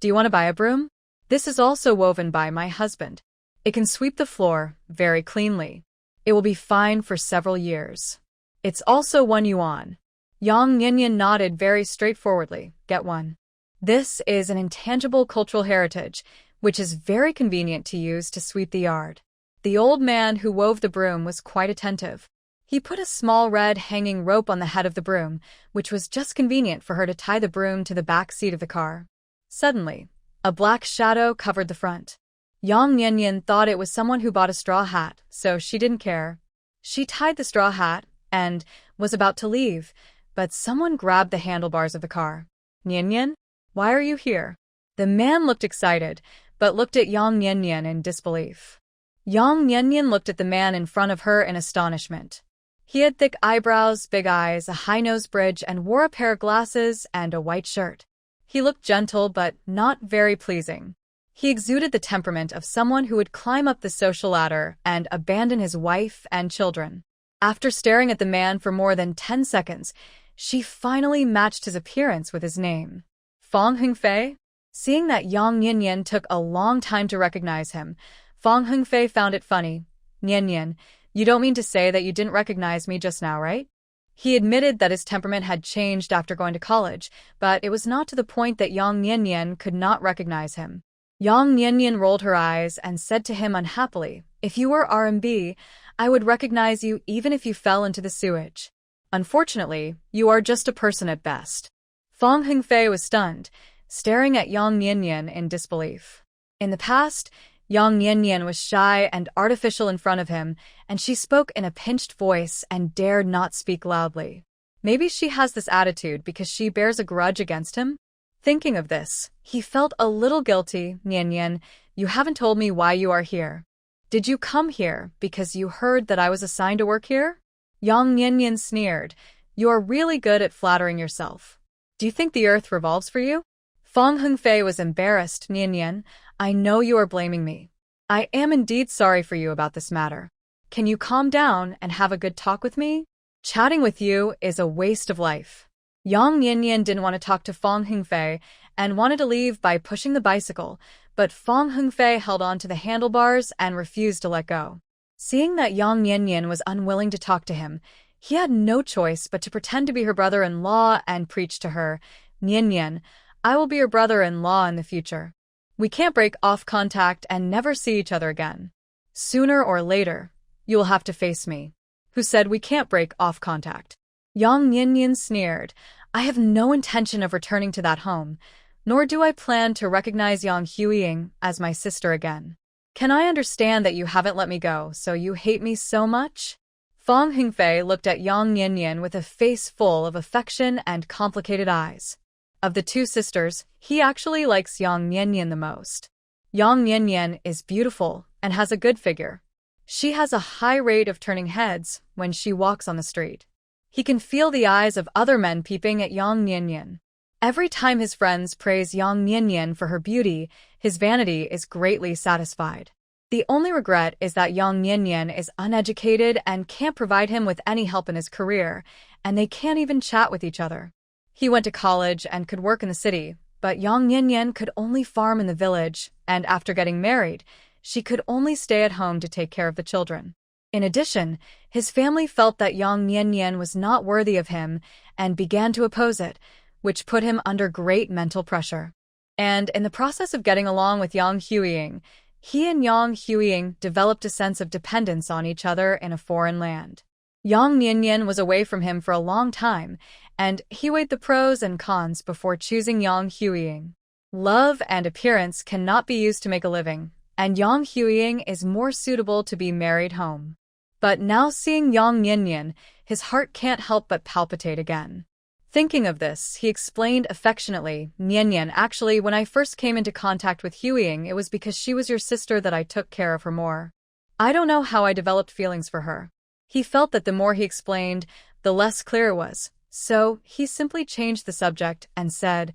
do you want to buy a broom? This is also woven by my husband. It can sweep the floor very cleanly. It will be fine for several years. It's also 1 yuan." Yang Niannian nodded very straightforwardly. "Get one." This is an intangible cultural heritage, which is very convenient to use to sweep the yard. The old man who wove the broom was quite attentive. He put a small red hanging rope on the head of the broom, which was just convenient for her to tie the broom to the back seat of the car. Suddenly, a black shadow covered the front. Yang Niannian thought it was someone who bought a straw hat, so she didn't care. She tied the straw hat and was about to leave, but someone grabbed the handlebars of the car. "Niannian? Why are you here?" The man looked excited, but looked at Yang Niannian in disbelief. Yang Niannian looked at the man in front of her in astonishment. He had thick eyebrows, big eyes, a high nose bridge, and wore a pair of glasses and a white shirt. He looked gentle but not very pleasing. He exuded the temperament of someone who would climb up the social ladder and abandon his wife and children. After staring at the man for more than 10 seconds, she finally matched his appearance with his name. Fang Hongfei? Seeing that Yang Niannian took a long time to recognize him, Fang Hongfei found it funny. "Niannian, you don't mean to say that you didn't recognize me just now, right?" He admitted that his temperament had changed after going to college, but it was not to the point that Yang Niannian could not recognize him. Yang Niannian rolled her eyes and said to him unhappily, "If you were RMB, I would recognize you even if you fell into the sewage. Unfortunately, you are just a person at best." Fang Hongfei was stunned, staring at Yang Niannian in disbelief. In the past, Yang Niannian was shy and artificial in front of him, and she spoke in a pinched voice and dared not speak loudly. Maybe she has this attitude because she bears a grudge against him? Thinking of this, he felt a little guilty. "Niannian, you haven't told me why you are here. Did you come here because you heard that I was assigned to work here?" Yang Niannian sneered. "You are really good at flattering yourself. Do you think the earth revolves for you?" Fang Hongfei was embarrassed. "Niannian, I know you are blaming me. I am indeed sorry for you about this matter. Can you calm down and have a good talk with me? Chatting with you is a waste of life." Yang Niannian didn't want to talk to Fang Hongfei and wanted to leave by pushing the bicycle, but Fang Hongfei held on to the handlebars and refused to let go. Seeing that Yang Niannian was unwilling to talk to him, he had no choice but to pretend to be her brother-in-law and preach to her. "Niannian, I will be your brother-in-law in the future. We can't break off contact and never see each other again. Sooner or later, you will have to face me." "Who said we can't break off contact?" Yang Niannian sneered. "I have no intention of returning to that home, nor do I plan to recognize Yang Huiying as my sister again. Can I understand that you haven't let me go, so you hate me so much?" Fang Hongfei looked at Yang Niannian with a face full of affection and complicated eyes. Of the two sisters, he actually likes Yang Niannian the most. Yang Niannian is beautiful and has a good figure. She has a high rate of turning heads when she walks on the street. He can feel the eyes of other men peeping at Yang Niannian. Every time his friends praise Yang Niannian for her beauty, his vanity is greatly satisfied. The only regret is that Yang Niannian is uneducated and can't provide him with any help in his career, and they can't even chat with each other. He went to college and could work in the city, but Yang Niannian could only farm in the village, and after getting married, she could only stay at home to take care of the children. In addition, his family felt that Yang Niannian was not worthy of him and began to oppose it, which put him under great mental pressure. And in the process of getting along with Yang Huiying, he and Yang Huiying developed a sense of dependence on each other in a foreign land. Yang Niannian was away from him for a long time, and he weighed the pros and cons before choosing Yang Huiying. Love and appearance cannot be used to make a living, and Yang Huiying is more suitable to be married home. But now seeing Yang Yanyan, his heart can't help but palpitate again. Thinking of this, he explained affectionately, Yanyan, actually, when I first came into contact with Huiying, it was because she was your sister that I took care of her more. I don't know how I developed feelings for her. He felt that the more he explained, the less clear it was, so he simply changed the subject and said,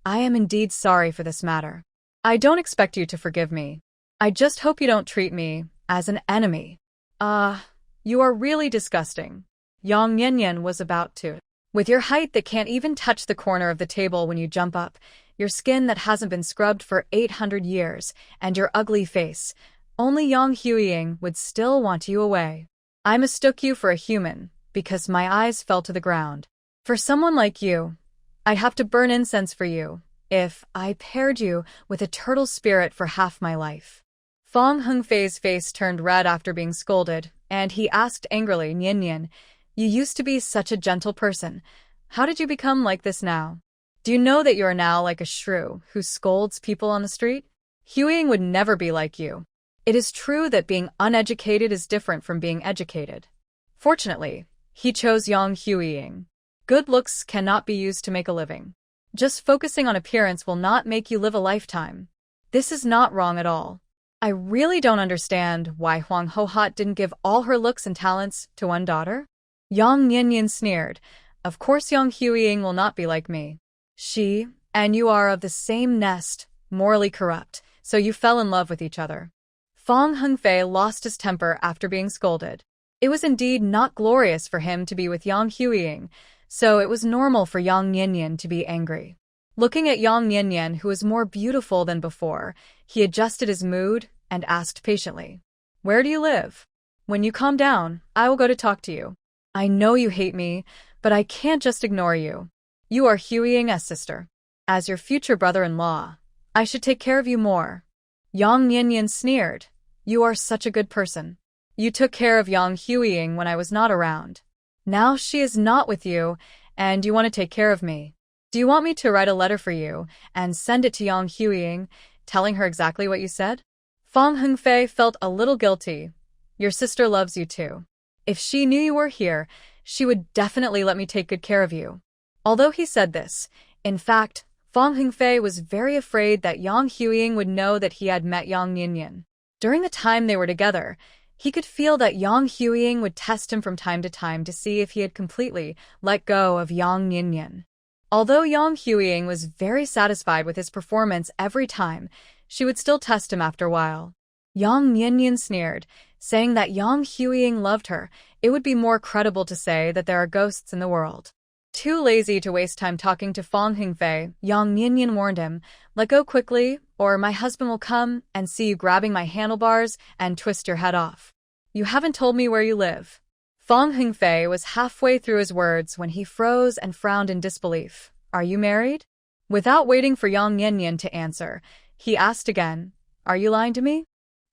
I am indeed sorry for this matter. I don't expect you to forgive me. I just hope you don't treat me as an enemy. You are really disgusting. Yang Yanyan was about to. With your height that can't even touch the corner of the table when you jump up, your skin that hasn't been scrubbed for 800 years, and your ugly face, only Yang Huiying would still want you away. I mistook you for a human, because my eyes fell to the ground. For someone like you, I'd have to burn incense for you, if I paired you with a turtle spirit for half my life. Fong Hengfei's face turned red after being scolded, and he asked angrily, Yanyan, you used to be such a gentle person. How did you become like this now? Do you know that you are now like a shrew who scolds people on the street? Huiying would never be like you. It is true that being uneducated is different from being educated. Fortunately, he chose Yang Huiying. Good looks cannot be used to make a living. Just focusing on appearance will not make you live a lifetime. This is not wrong at all. I really don't understand why Huang Hohot didn't give all her looks and talents to one daughter. Yang Yanyan sneered. Of course Yang Huiying will not be like me. She and you are of the same nest, morally corrupt, so you fell in love with each other. Fong Hengfei lost his temper after being scolded. It was indeed not glorious for him to be with Yang Huiying, so it was normal for Yang Yanyan to be angry. Looking at Yang Yanyan, who was more beautiful than before, he adjusted his mood and asked patiently, Where do you live? When you calm down, I will go to talk to you. I know you hate me, but I can't just ignore you. You are Huiying's sister. As your future brother-in-law, I should take care of you more. Yang Yanyan sneered. You are such a good person. You took care of Yang Huiying when I was not around. Now she is not with you, and you want to take care of me. Do you want me to write a letter for you and send it to Yang Huiying, telling her exactly what you said? Fong Hengfei felt a little guilty. Your sister loves you too. If she knew you were here, she would definitely let me take good care of you. Although he said this, in fact, Fong Hengfei was very afraid that Yang Huiying would know that he had met Yang Yanyan. During the time they were together, he could feel that Yang Huiying would test him from time to time to see if he had completely let go of Yang Yanyan. Although Yang Huiying was very satisfied with his performance every time, she would still test him after a while. Yang Yanyan sneered, saying that Yang Huiying loved her. It would be more credible to say that there are ghosts in the world. Too lazy to waste time talking to Fong Hengfei, Yang Yanyan warned him, Let go quickly, or my husband will come and see you grabbing my handlebars and twist your head off. You haven't told me where you live. Fong Hengfei was halfway through his words when he froze and frowned in disbelief. Are you married? Without waiting for Yang Yanyan to answer, he asked again, Are you lying to me?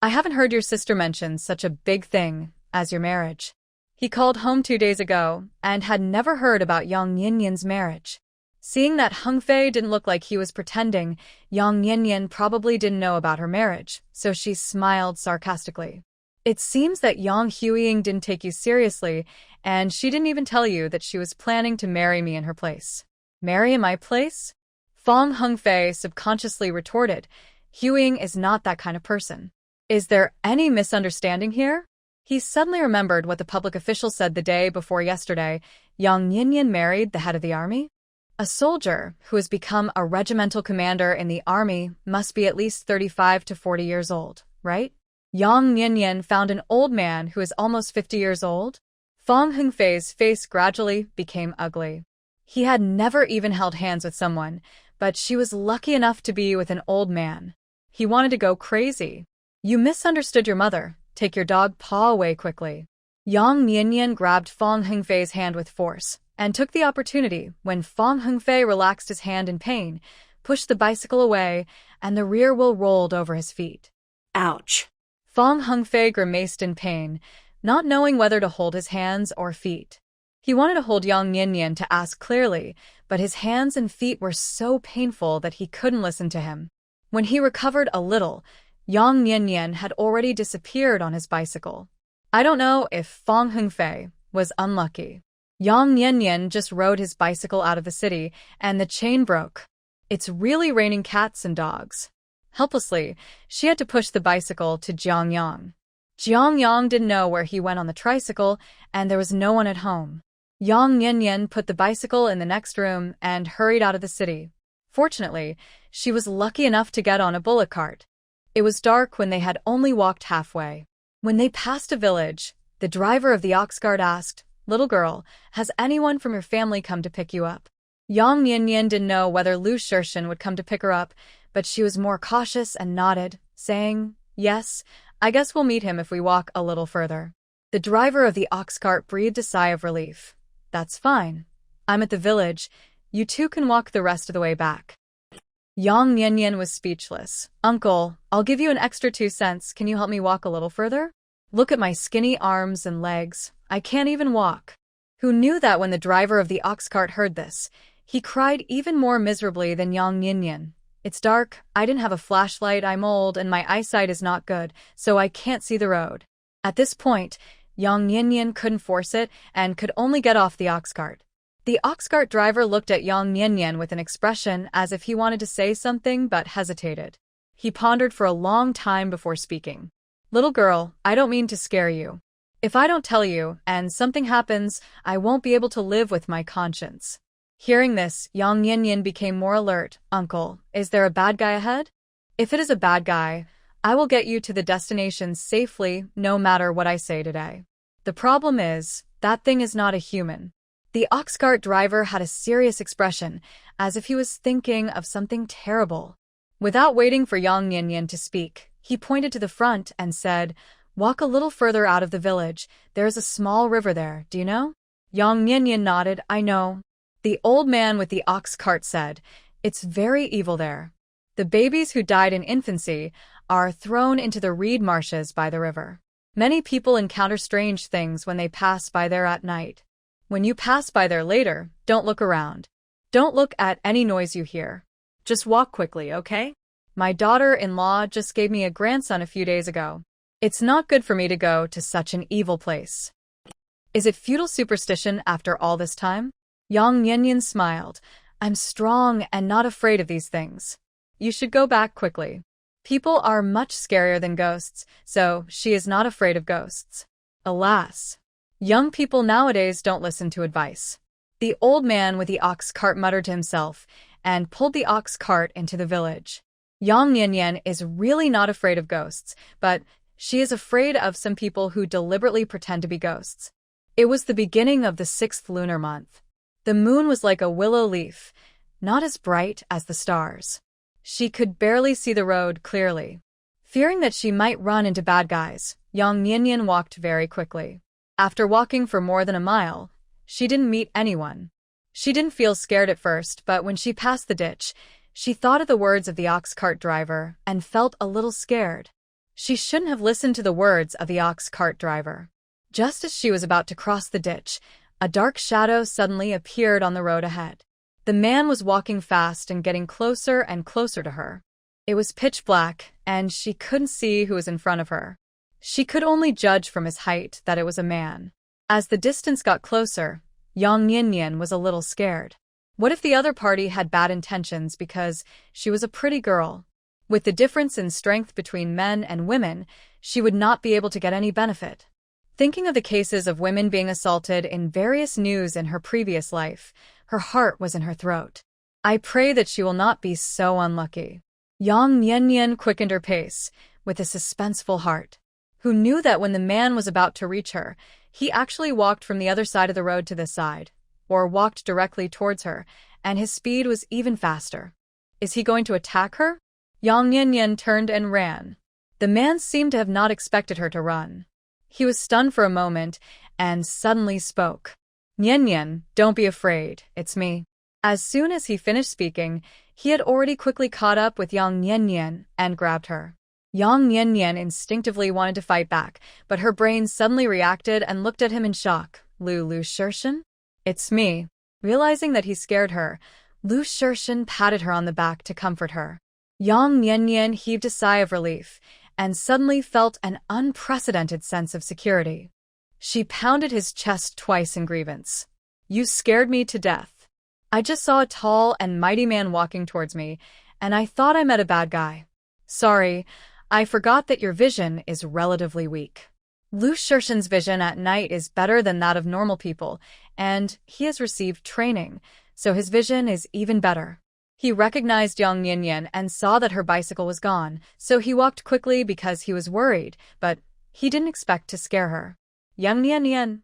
I haven't heard your sister mention such a big thing as your marriage. He called home 2 days ago and had never heard about Yang Yanyan's marriage. Seeing that Hengfei didn't look like he was pretending, Yang Yanyan probably didn't know about her marriage, so she smiled sarcastically. It seems that Yang Huiying didn't take you seriously, and she didn't even tell you that she was planning to marry me in her place. Marry in my place? Fong Hengfei subconsciously retorted, Huiying is not that kind of person. Is there any misunderstanding here? He suddenly remembered what the public official said the day before yesterday. Yang Yanyan married the head of the army? A soldier who has become a regimental commander in the army must be at least 35 to 40 years old, right? Yang Yanyan found an old man who is almost 50 years old? Fong Hengfei's face gradually became ugly. He had never even held hands with someone, but she was lucky enough to be with an old man. He wanted to go crazy. You misunderstood your mother. Take your dog paw away quickly. Yang Yanyan grabbed Fong Hengfei's hand with force and took the opportunity when Fong Hengfei relaxed his hand in pain, pushed the bicycle away, and the rear wheel rolled over his feet. Ouch. Fong Hengfei grimaced in pain, not knowing whether to hold his hands or feet. He wanted to hold Yang Yanyan to ask clearly, but his hands and feet were so painful that he couldn't listen to him. When he recovered a little, Yang Niannian had already disappeared on his bicycle. I don't know if Fang Hongfei was unlucky. Yang Niannian just rode his bicycle out of the city, and the chain broke. It's really raining cats and dogs. Helplessly, she had to push the bicycle to Jiangyang. Jiangyang didn't know where he went on the tricycle, and there was no one at home. Yang Niannian put the bicycle in the next room and hurried out of the city. Fortunately, she was lucky enough to get on a bullock cart. It was dark when they had only walked halfway. When they passed a village, the driver of the ox cart asked, "Little girl, has anyone from your family come to pick you up?" Yang Niannian didn't know whether Lu Shirshin would come to pick her up, but she was more cautious and nodded, saying, "Yes, I guess we'll meet him if we walk a little further." The driver of the ox cart breathed a sigh of relief. "That's fine. I'm at the village. You two can walk the rest of the way back." Yang Niannian was speechless. "Uncle, I'll give you an extra 2 cents. Can you help me walk a little further? Look at my skinny arms and legs. I can't even walk." Who knew that when the driver of the ox cart heard this, he cried even more miserably than Yang Niannian. "It's dark, I didn't have a flashlight, I'm old, and my eyesight is not good, so I can't see the road." At this point, Yang Niannian couldn't force it and could only get off the ox cart. The ox cart driver looked at Yang Niannian with an expression as if he wanted to say something but hesitated. He pondered for a long time before speaking. "Little girl, I don't mean to scare you. If I don't tell you, and something happens, I won't be able to live with my conscience." Hearing this, Yang Niannian became more alert. "Uncle, is there a bad guy ahead? If it is a bad guy, I will get you to the destination safely, no matter what I say today. The problem is, that thing is not a human." The ox cart driver had a serious expression, as if he was thinking of something terrible. Without waiting for Yang Niannian to speak, he pointed to the front and said, "Walk a little further out of the village. There is a small river there, do you know?" Yang Niannian nodded. "I know." The old man with the ox cart said, "It's very evil there. The babies who died in infancy are thrown into the reed marshes by the river. Many people encounter strange things when they pass by there at night. When you pass by there later, don't look around. Don't look at any noise you hear. Just walk quickly, okay? My daughter-in-law just gave me a grandson a few days ago. It's not good for me to go to such an evil place." Is it feudal superstition after all this time? Yang Niannian smiled. "I'm strong and not afraid of these things. You should go back quickly. People are much scarier than ghosts, so she is not afraid of ghosts." Alas, young people nowadays don't listen to advice. The old man with the ox cart muttered to himself and pulled the ox cart into the village. Yang Niannian is really not afraid of ghosts, but she is afraid of some people who deliberately pretend to be ghosts. It was the beginning of the 6th lunar month. The moon was like a willow leaf, not as bright as the stars. She could barely see the road clearly. Fearing that she might run into bad guys, Yang Niannian walked very quickly. After walking for more than a mile, she didn't meet anyone. She didn't feel scared at first, but when she passed the ditch, she thought of the words of the ox cart driver and felt a little scared. She shouldn't have listened to the words of the ox cart driver. Just as she was about to cross the ditch, a dark shadow suddenly appeared on the road ahead. The man was walking fast and getting closer and closer to her. It was pitch black, and she couldn't see who was in front of her. She could only judge from his height that it was a man. As the distance got closer, Yang Niannian was a little scared. What if the other party had bad intentions because she was a pretty girl? With the difference in strength between men and women, she would not be able to get any benefit. Thinking of the cases of women being assaulted in various news in her previous life, her heart was in her throat. I pray that she will not be so unlucky. Yang Niannian quickened her pace, with a suspenseful heart. Who knew that when the man was about to reach her, he actually walked from the other side of the road to this side, or walked directly towards her, and his speed was even faster. Is he going to attack her? Yang Niannian turned and ran. The man seemed to have not expected her to run. He was stunned for a moment, and suddenly spoke. "Niannian, don't be afraid, it's me." As soon as he finished speaking, he had already quickly caught up with Yang Niannian and grabbed her. Yang Niannian instinctively wanted to fight back, but her brain suddenly reacted and looked at him in shock. Lu Shirshin? It's me. Realizing that he scared her, Lu Shirshin patted her on the back to comfort her. Yang Niannian heaved a sigh of relief and suddenly felt an unprecedented sense of security. She pounded his chest twice in grievance. You scared me to death. I just saw a tall and mighty man walking towards me, and I thought I met a bad guy. Sorry, I forgot that your vision is relatively weak. Lu Shirshin's vision at night is better than that of normal people, and he has received training, so his vision is even better. He recognized Yang Niannian and saw that her bicycle was gone, so he walked quickly because he was worried, but he didn't expect to scare her. Yang Niannian.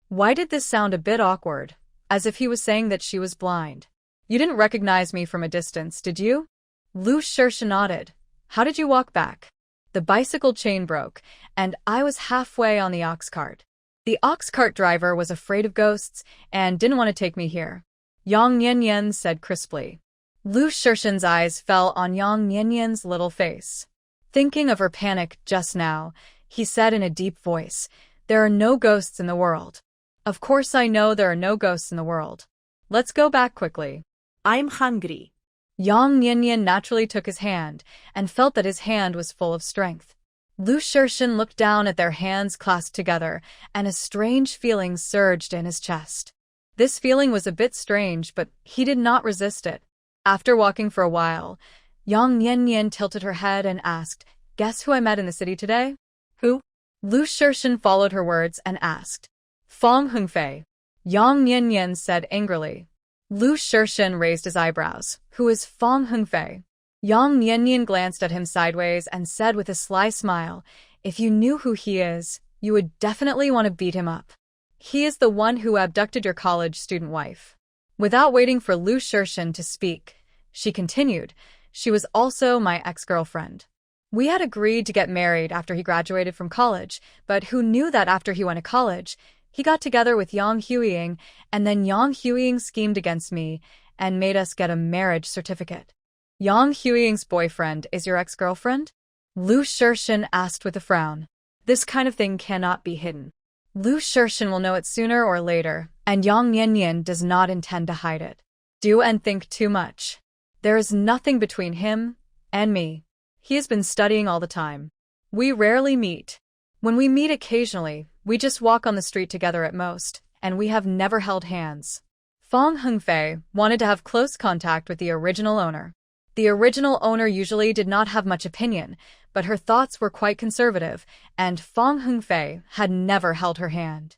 Why did this sound a bit awkward, as if he was saying that she was blind? You didn't recognize me from a distance, did you? Lu Shirshin nodded. How did you walk back? The bicycle chain broke, and I was halfway on the ox cart. The ox cart driver was afraid of ghosts and didn't want to take me here. Yang Niannian said crisply. Lu Shirshin's eyes fell on Yang Niannian's little face. Thinking of her panic just now, he said in a deep voice, There are no ghosts in the world. Of course I know there are no ghosts in the world. Let's go back quickly. I'm hungry. Yang Niannian naturally took his hand and felt that his hand was full of strength. Lu Shirshin looked down at their hands clasped together, and a strange feeling surged in his chest. This feeling was a bit strange, but he did not resist it. After walking for a while, Yang Niannian tilted her head and asked, Guess who I met in the city today? Who? Lu Shirshin followed her words and asked. Fong Hongfei. Yang Niannian said angrily. Lu Shirshin raised his eyebrows. Who is Fong Hongfei? Yang Niannian glanced at him sideways and said with a sly smile, If you knew who he is, you would definitely want to beat him up. He is the one who abducted your college student wife. Without waiting for Lu Shirshin to speak, she continued, She was also my ex-girlfriend. We had agreed to get married after he graduated from college, but who knew that after he went to college, he got together with Yang Huiying, and then Yang Huiying schemed against me and made us get a marriage certificate. Yang Huiying's boyfriend is your ex-girlfriend? Lu Shirshin asked with a frown. This kind of thing cannot be hidden. Lu Shirshin will know it sooner or later, and Yang Niannian does not intend to hide it. Do and think too much. There is nothing between him and me. He has been studying all the time. We rarely meet. When we meet occasionally, we just walk on the street together at most, and we have never held hands. Fong Hongfei wanted to have close contact with the original owner. The original owner usually did not have much opinion, but her thoughts were quite conservative, and Fong Hongfei had never held her hand.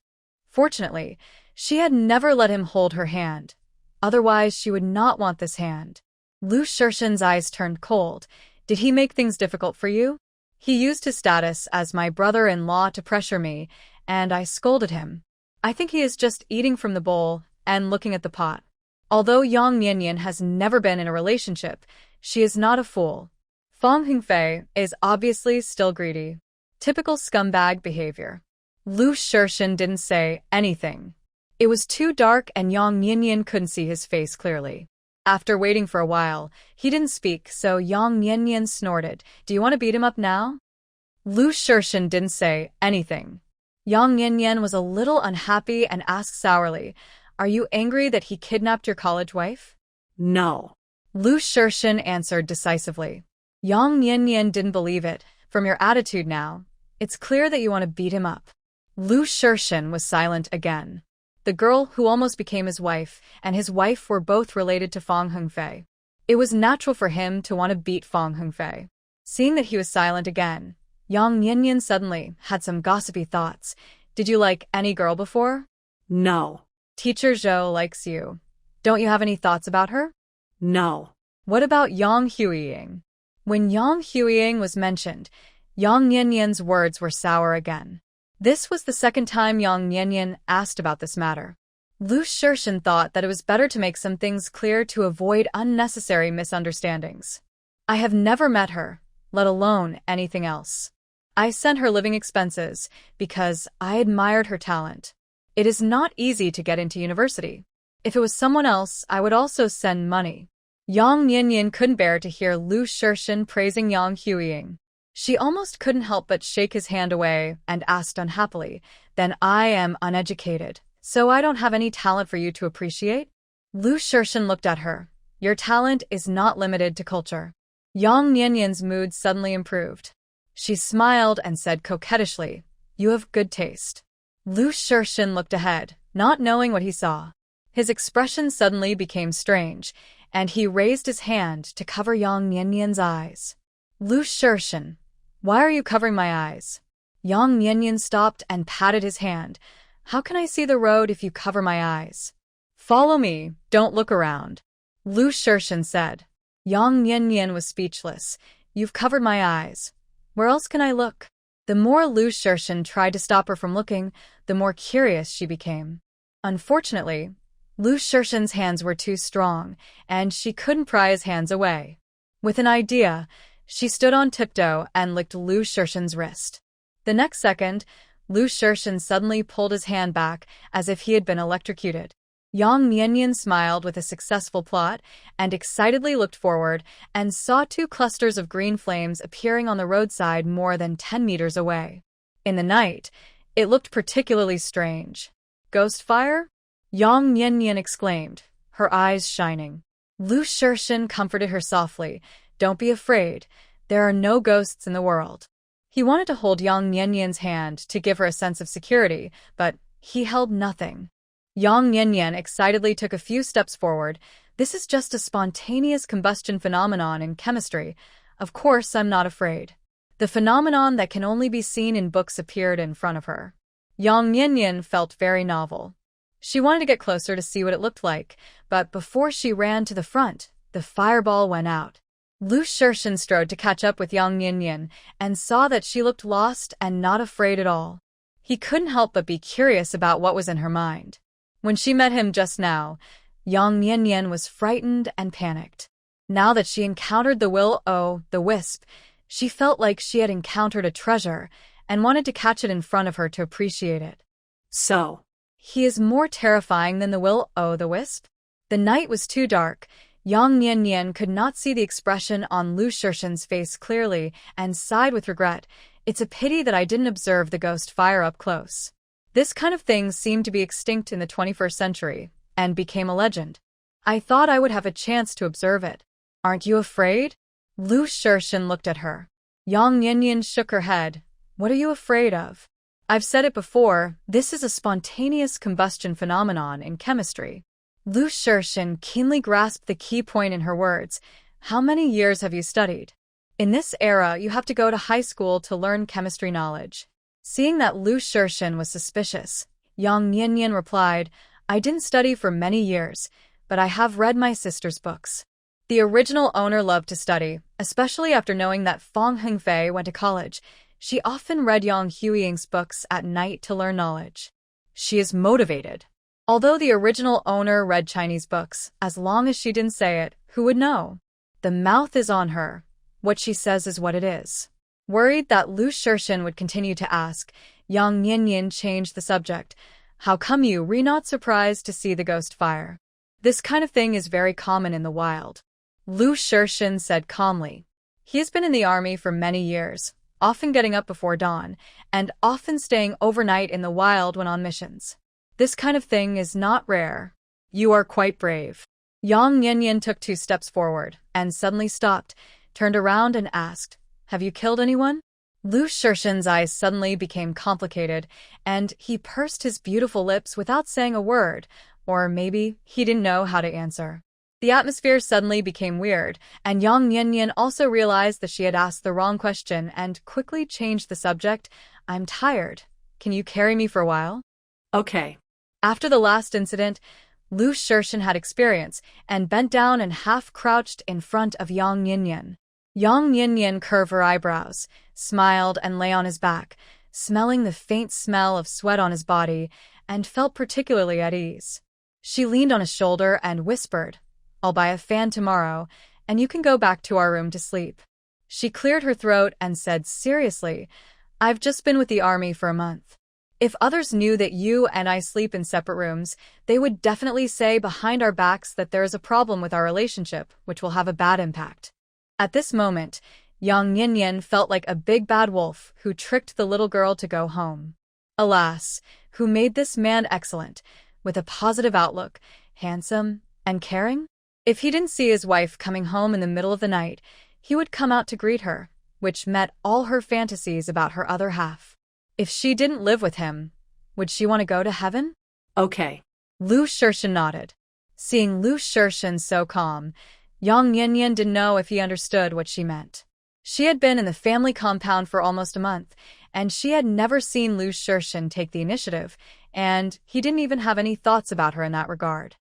Fortunately, she had never let him hold her hand. Otherwise, she would not want this hand. Lu Shirshin's eyes turned cold. Did he make things difficult for you? He used his status as my brother-in-law to pressure me, and I scolded him. I think he is just eating from the bowl and looking at the pot. Although Yang Niannian has never been in a relationship, she is not a fool. Fong Hongfei is obviously still greedy. Typical scumbag behavior. Lu Shirshin didn't say anything. It was too dark and Yang Niannian couldn't see his face clearly. After waiting for a while, he didn't speak, so Yang Niannian snorted. Do you want to beat him up now? Lu Shirshin didn't say anything. Yang Niannian was a little unhappy and asked sourly, Are you angry that he kidnapped your college wife? No. Lu Shirshin answered decisively. Yang Niannian didn't believe it. From your attitude now, it's clear that you want to beat him up. Lu Shirshin was silent again. The girl who almost became his wife and his wife were both related to Fong Hongfei. It was natural for him to want to beat Fong Hongfei. Seeing that he was silent again, Yang Niannian suddenly had some gossipy thoughts. Did you like any girl before? No. Teacher Zhou likes you. Don't you have any thoughts about her? No. What about Yang Huiying? When Yang Huiying was mentioned, Yang Niannian's words were sour again. This was the second time Yang Niannian asked about this matter. Lu Shirshin thought that it was better to make some things clear to avoid unnecessary misunderstandings. I have never met her, let alone anything else. I sent her living expenses because I admired her talent. It is not easy to get into university. If it was someone else, I would also send money. Yang Niannian couldn't bear to hear Lu Shirshin praising Yang Huiying. She almost couldn't help but shake his hand away and asked unhappily, Then I am uneducated, So I don't have any talent for you to appreciate? Lu Shirshin looked at her. Your talent is not limited to culture. Yang Nianyan's mood suddenly improved. She smiled and said coquettishly, you have good taste. Lu Shirshin looked ahead, not knowing what he saw. His expression suddenly became strange, and he raised his hand to cover Yang Nianyan's eyes. Lu Shirshin, why are you covering my eyes? Yang Nianyan stopped and patted his hand. How can I see the road if you cover my eyes? Follow me, don't look around. Lu Shirshin said. Yang Nianyan was speechless. You've covered my eyes. Where else can I look? The more Lu Shirshin tried to stop her from looking, the more curious she became. Unfortunately, Lu Shirshin's hands were too strong, and she couldn't pry his hands away. With an idea, she stood on tiptoe and licked Lu Shirshin's wrist. The next second, Lu Shirshin suddenly pulled his hand back as if he had been electrocuted. Yang Nianyan smiled with a successful plot and excitedly looked forward and saw 2 clusters of green flames appearing on the roadside more than 10 meters away. In the night, it looked particularly strange. Ghost fire? Yang Nianyan exclaimed, her eyes shining. Lu Shirshin comforted her softly. Don't be afraid. There are no ghosts in the world. He wanted to hold Yang Nianyan's hand to give her a sense of security, but he held nothing. Yang Nianyan excitedly took a few steps forward. This is just a spontaneous combustion phenomenon in chemistry. Of course, I'm not afraid. The phenomenon that can only be seen in books appeared in front of her. Yang Nianyan felt very novel. She wanted to get closer to see what it looked like, but before she ran to the front, the fireball went out. Lu Shirshin strode to catch up with Yang Nianyan and saw that she looked lost and not afraid at all. He couldn't help but be curious about what was in her mind. When she met him just now, Yang Nianyan was frightened and panicked. Now that she encountered the will-o'-the-wisp, she felt like she had encountered a treasure and wanted to catch it in front of her to appreciate it. So, He is more terrifying than the will-o'-the-wisp? The night was too dark. Yang Nianyan could not see the expression on Lu Shirshin's face clearly and sighed with regret. It's a pity that I didn't observe the ghost fire up close. This kind of thing seemed to be extinct in the 21st century and became a legend. I thought I would have a chance to observe it. Aren't you afraid? Lu Shirshin looked at her. Yang Nianyan shook her head. What are you afraid of? I've said it before, this is a spontaneous combustion phenomenon in chemistry. Lu Shirshin keenly grasped the key point in her words. How many years have you studied? In this era, you have to go to high school to learn chemistry knowledge. Seeing that Lu Shirshin was suspicious, Yang Nianyan replied, I didn't study for many years, but I have read my sister's books. The original owner loved to study, especially after knowing that Fong Hengfei went to college. She often read Yang Huiying's books at night to learn knowledge. She is motivated. Although the original owner read Chinese books, as long as she didn't say it, who would know? The mouth is on her. What she says is what it is. Worried that Lu Shirshin would continue to ask, Yang Nianyan changed the subject. How come you were not surprised to see the ghost fire? This kind of thing is very common in the wild. Lu Shirshin said calmly. He has been in the army for many years, often getting up before dawn, and often staying overnight in the wild when on missions. This kind of thing is not rare. You are quite brave. Yang Nianyan took 2 steps forward, and suddenly stopped, turned around and asked, Have you killed anyone? Lu Shirshin's eyes suddenly became complicated, and he pursed his beautiful lips without saying a word, or maybe he didn't know how to answer. The atmosphere suddenly became weird, and Yang Nianyan also realized that she had asked the wrong question and quickly changed the subject. I'm tired. Can you carry me for a while? okay. After the last incident, Lu Shirshin had experience and bent down and half-crouched in front of Yang Nianyan. Yang Nianyan curved her eyebrows, smiled and lay on his back, smelling the faint smell of sweat on his body, and felt particularly at ease. She leaned on his shoulder and whispered, I'll buy a fan tomorrow, and you can go back to our room to sleep. She cleared her throat and said seriously, I've just been with the army for a month. If others knew that you and I sleep in separate rooms, they would definitely say behind our backs that there is a problem with our relationship, which will have a bad impact. At this moment, Yang Nianyan felt like a big bad wolf who tricked the little girl to go home. Alas, who made this man excellent, with a positive outlook, handsome, and caring? If he didn't see his wife coming home in the middle of the night, he would come out to greet her, which met all her fantasies about her other half. If she didn't live with him, would she want to go to heaven? Okay. Lu Shirshin nodded. Seeing Lu Shirshin so calm, Yang Yanyan didn't know if he understood what she meant. She had been in the family compound for almost a month, and she had never seen Lu Shirshin take the initiative, and he didn't even have any thoughts about her in that regard.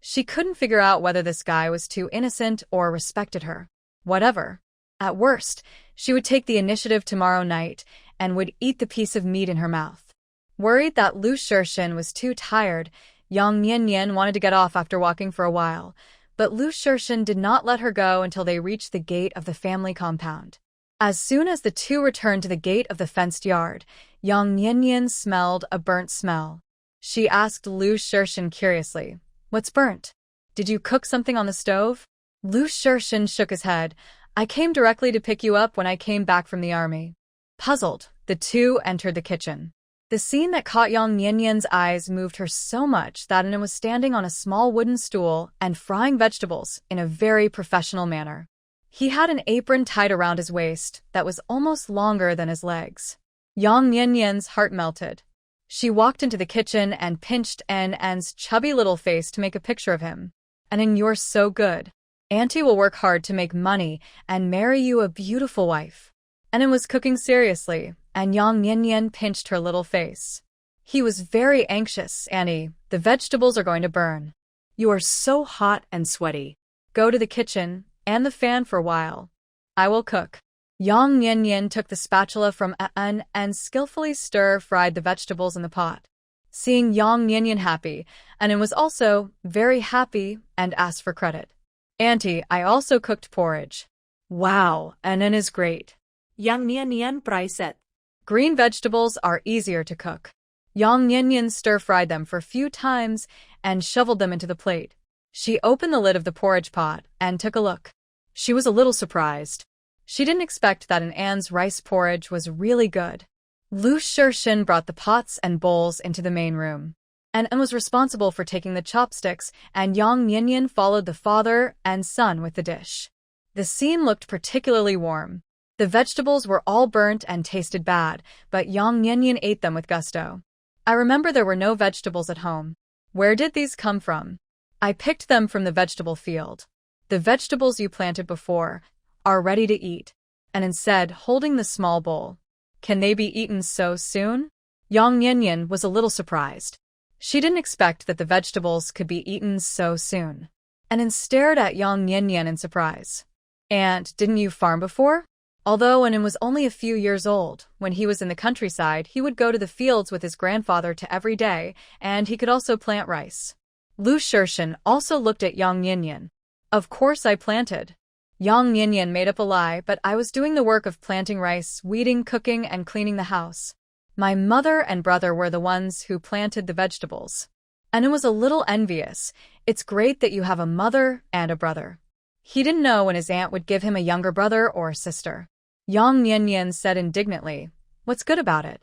She couldn't figure out whether this guy was too innocent or respected her. Whatever. At worst, she would take the initiative tomorrow night and would eat the piece of meat in her mouth. Worried that Lu Shirshin was too tired, Yang Yanyan wanted to get off after walking for a while, but Lu Shirshin did not let her go until they reached the gate of the family compound. As soon as the two returned to the gate of the fenced yard, Yang Yanyan smelled a burnt smell. She asked Lu Shirshin curiously, "What's burnt? Did you cook something on the stove?" Lu Shirshin shook his head. "I came directly to pick you up when I came back from the army." Puzzled, the two entered the kitchen. The scene that caught Yang Yanyan's eyes moved her so much that Anan was standing on a small wooden stool and frying vegetables in a very professional manner. He had an apron tied around his waist that was almost longer than his legs. Yang Yanyan's heart melted. She walked into the kitchen and pinched An's chubby little face to make a picture of him. "Anan, you're so good. Auntie will work hard to make money and marry you a beautiful wife." Anan was cooking seriously, and Yang Yanyan pinched her little face. He was very anxious. "Annie, the vegetables are going to burn. You are so hot and sweaty. Go to the kitchen and the fan for a while. I will cook." Yang Yanyan took the spatula from An and skillfully stir-fried the vegetables in the pot. Seeing Yang Yanyan happy, Anan was also very happy and asked for credit. "Auntie, I also cooked porridge." "Wow, Anan is great." Yang Nian priced. Green vegetables are easier to cook. Yang Yanyan stir-fried them for a few times and shoveled them into the plate. She opened the lid of the porridge pot and took a look. She was a little surprised. She didn't expect that An's rice porridge was really good. Lu Shirshin brought the pots and bowls into the main room. An was responsible for taking the chopsticks, and Yang Yanyan followed the father and son with the dish. The scene looked particularly warm. The vegetables were all burnt and tasted bad, but Yang Yanyan ate them with gusto. "I remember there were no vegetables at home. Where did these come from?" "I picked them from the vegetable field. The vegetables you planted before are ready to eat." And instead, holding the small bowl. "Can they be eaten so soon?" Yang Yanyan was a little surprised. She didn't expect that the vegetables could be eaten so soon. And stared at Yang Yanyan in surprise. "And didn't you farm before?" Although Anan was only a few years old, when he was in the countryside, he would go to the fields with his grandfather to every day, and he could also plant rice. Lu Shirshin also looked at Yang Yanyan. "Of course I planted." Yang Yanyan made up a lie, "But I was doing the work of planting rice, weeding, cooking, and cleaning the house. My mother and brother were the ones who planted the vegetables." Anan was a little envious. "It's great that you have a mother and a brother." He didn't know when his aunt would give him a younger brother or a sister. Yang Yanyan said indignantly, "What's good about it?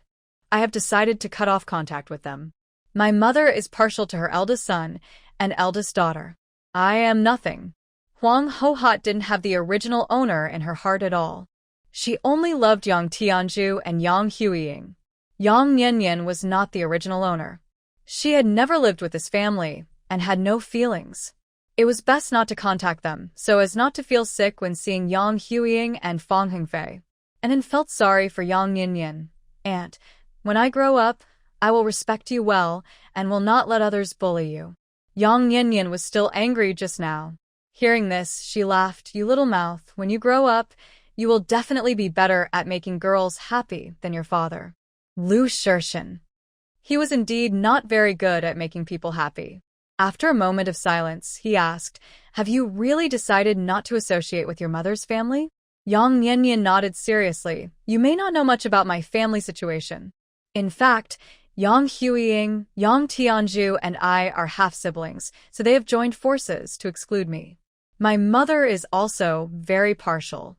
I have decided to cut off contact with them. My mother is partial to her eldest son and eldest daughter. I am nothing." Huang Hohot didn't have the original owner in her heart at all. She only loved Yang Tianju and Yang Huiying. Yang Yanyan was not the original owner. She had never lived with this family and had no feelings. It was best not to contact them, so as not to feel sick when seeing Yang Huiying and Fang Hengfei. Anan felt sorry for Yang Yanyan. "Aunt, when I grow up, I will respect you well and will not let others bully you." Yang Yanyan was still angry just now. Hearing this, she laughed. "You little mouth, when you grow up, you will definitely be better at making girls happy than your father." Lu Shirshin. He was indeed not very good at making people happy. After a moment of silence, he asked, "Have you really decided not to associate with your mother's family?" Yang Yanyan nodded seriously. "You may not know much about my family situation. In fact, Yang Huiying, Yang Tianju, and I are half-siblings, so they have joined forces to exclude me. My mother is also very partial.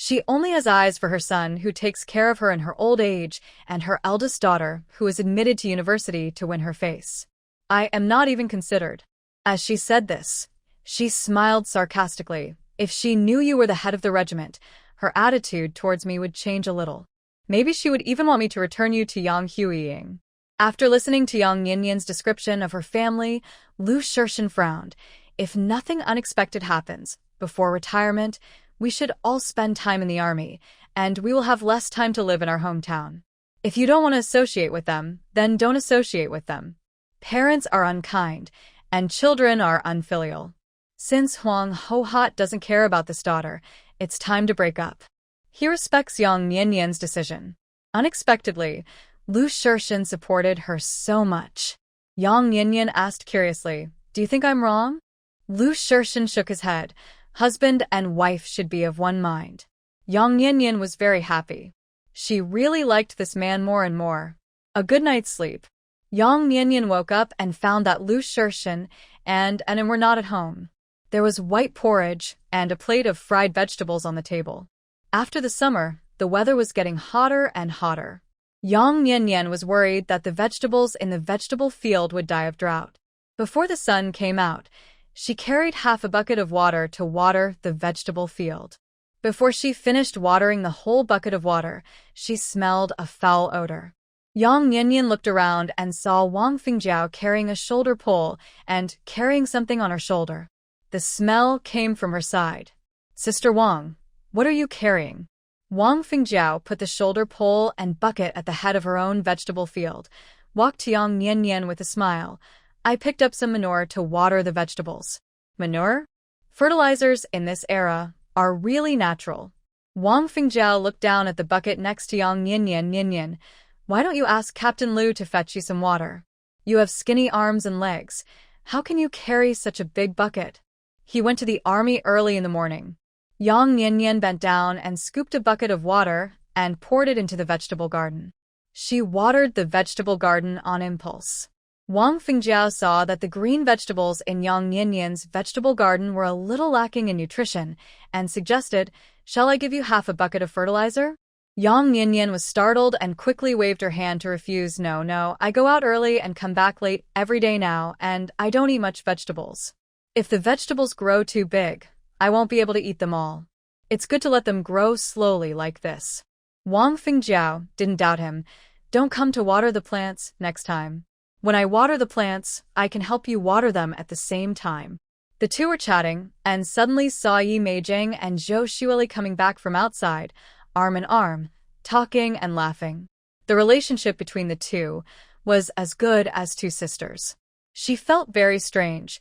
She only has eyes for her son, who takes care of her in her old age, and her eldest daughter, who is admitted to university to win her face. I am not even considered. As she said this, she smiled sarcastically. If she knew you were the head of the regiment, her attitude towards me would change a little. Maybe she would even want me to return you to Yang Huiying. After listening to Yang Yinyan's description of her family, Lu Shirshan frowned. If nothing unexpected happens, before retirement, we should all spend time in the army, and we will have less time to live in our hometown. If you don't want to associate with them, then don't associate with them. Parents are unkind, and children are unfilial. Since Huang Hohot doesn't care about this daughter, it's time to break up. He respects Yang Yinyan's decision. Unexpectedly, Lu Shirshan supported her so much. Yang Yinyan asked curiously, "Do you think I'm wrong?" Lu Shirshan shook his head. Husband and wife should be of one mind. Yang Yinyan was very happy. She really liked this man more and more. A good night's sleep. Yang Yinyan woke up and found that Lu Shirshan and were not at home. There was white porridge and a plate of fried vegetables on the table. After the summer, the weather was getting hotter and hotter. Yang Yinyan was worried that the vegetables in the vegetable field would die of drought. Before the sun came out, she carried half a bucket of water to water the vegetable field. Before she finished watering the whole bucket of water, she smelled a foul odor. Yang Yinyan looked around and saw Wang Fingjiao carrying a shoulder pole and carrying something on her shoulder. The smell came from her side. "Sister Wang, what are you carrying?" Wang Fingjiao put the shoulder pole and bucket at the head of her own vegetable field, walked to Yang Yinyan with a smile. "I picked up some manure to water the vegetables." Manure? Fertilizers in this era are really natural. Wang Fingjiao looked down at the bucket next to Yang Yinyan. "Yinyan, why don't you ask Captain Lu to fetch you some water? You have skinny arms and legs. How can you carry such a big bucket?" He went to the army early in the morning. Yang Yinyan bent down and scooped a bucket of water and poured it into the vegetable garden. She watered the vegetable garden on impulse. Wang Fingjiao saw that the green vegetables in Yang Yinyan's vegetable garden were a little lacking in nutrition and suggested, "Shall I give you half a bucket of fertilizer?" Yang Yinyan was startled and quickly waved her hand to refuse. No, I go out early and come back late every day now, and I don't eat much vegetables. If the vegetables grow too big, I won't be able to eat them all. It's good to let them grow slowly like this." Wang Fingjiao didn't doubt him. "Don't come to water the plants next time. When I water the plants, I can help you water them at the same time." The two were chatting, and suddenly saw Yi Meijing and Zhou Shuili coming back from outside, arm in arm, talking and laughing. The relationship between the two was as good as two sisters. She felt very strange.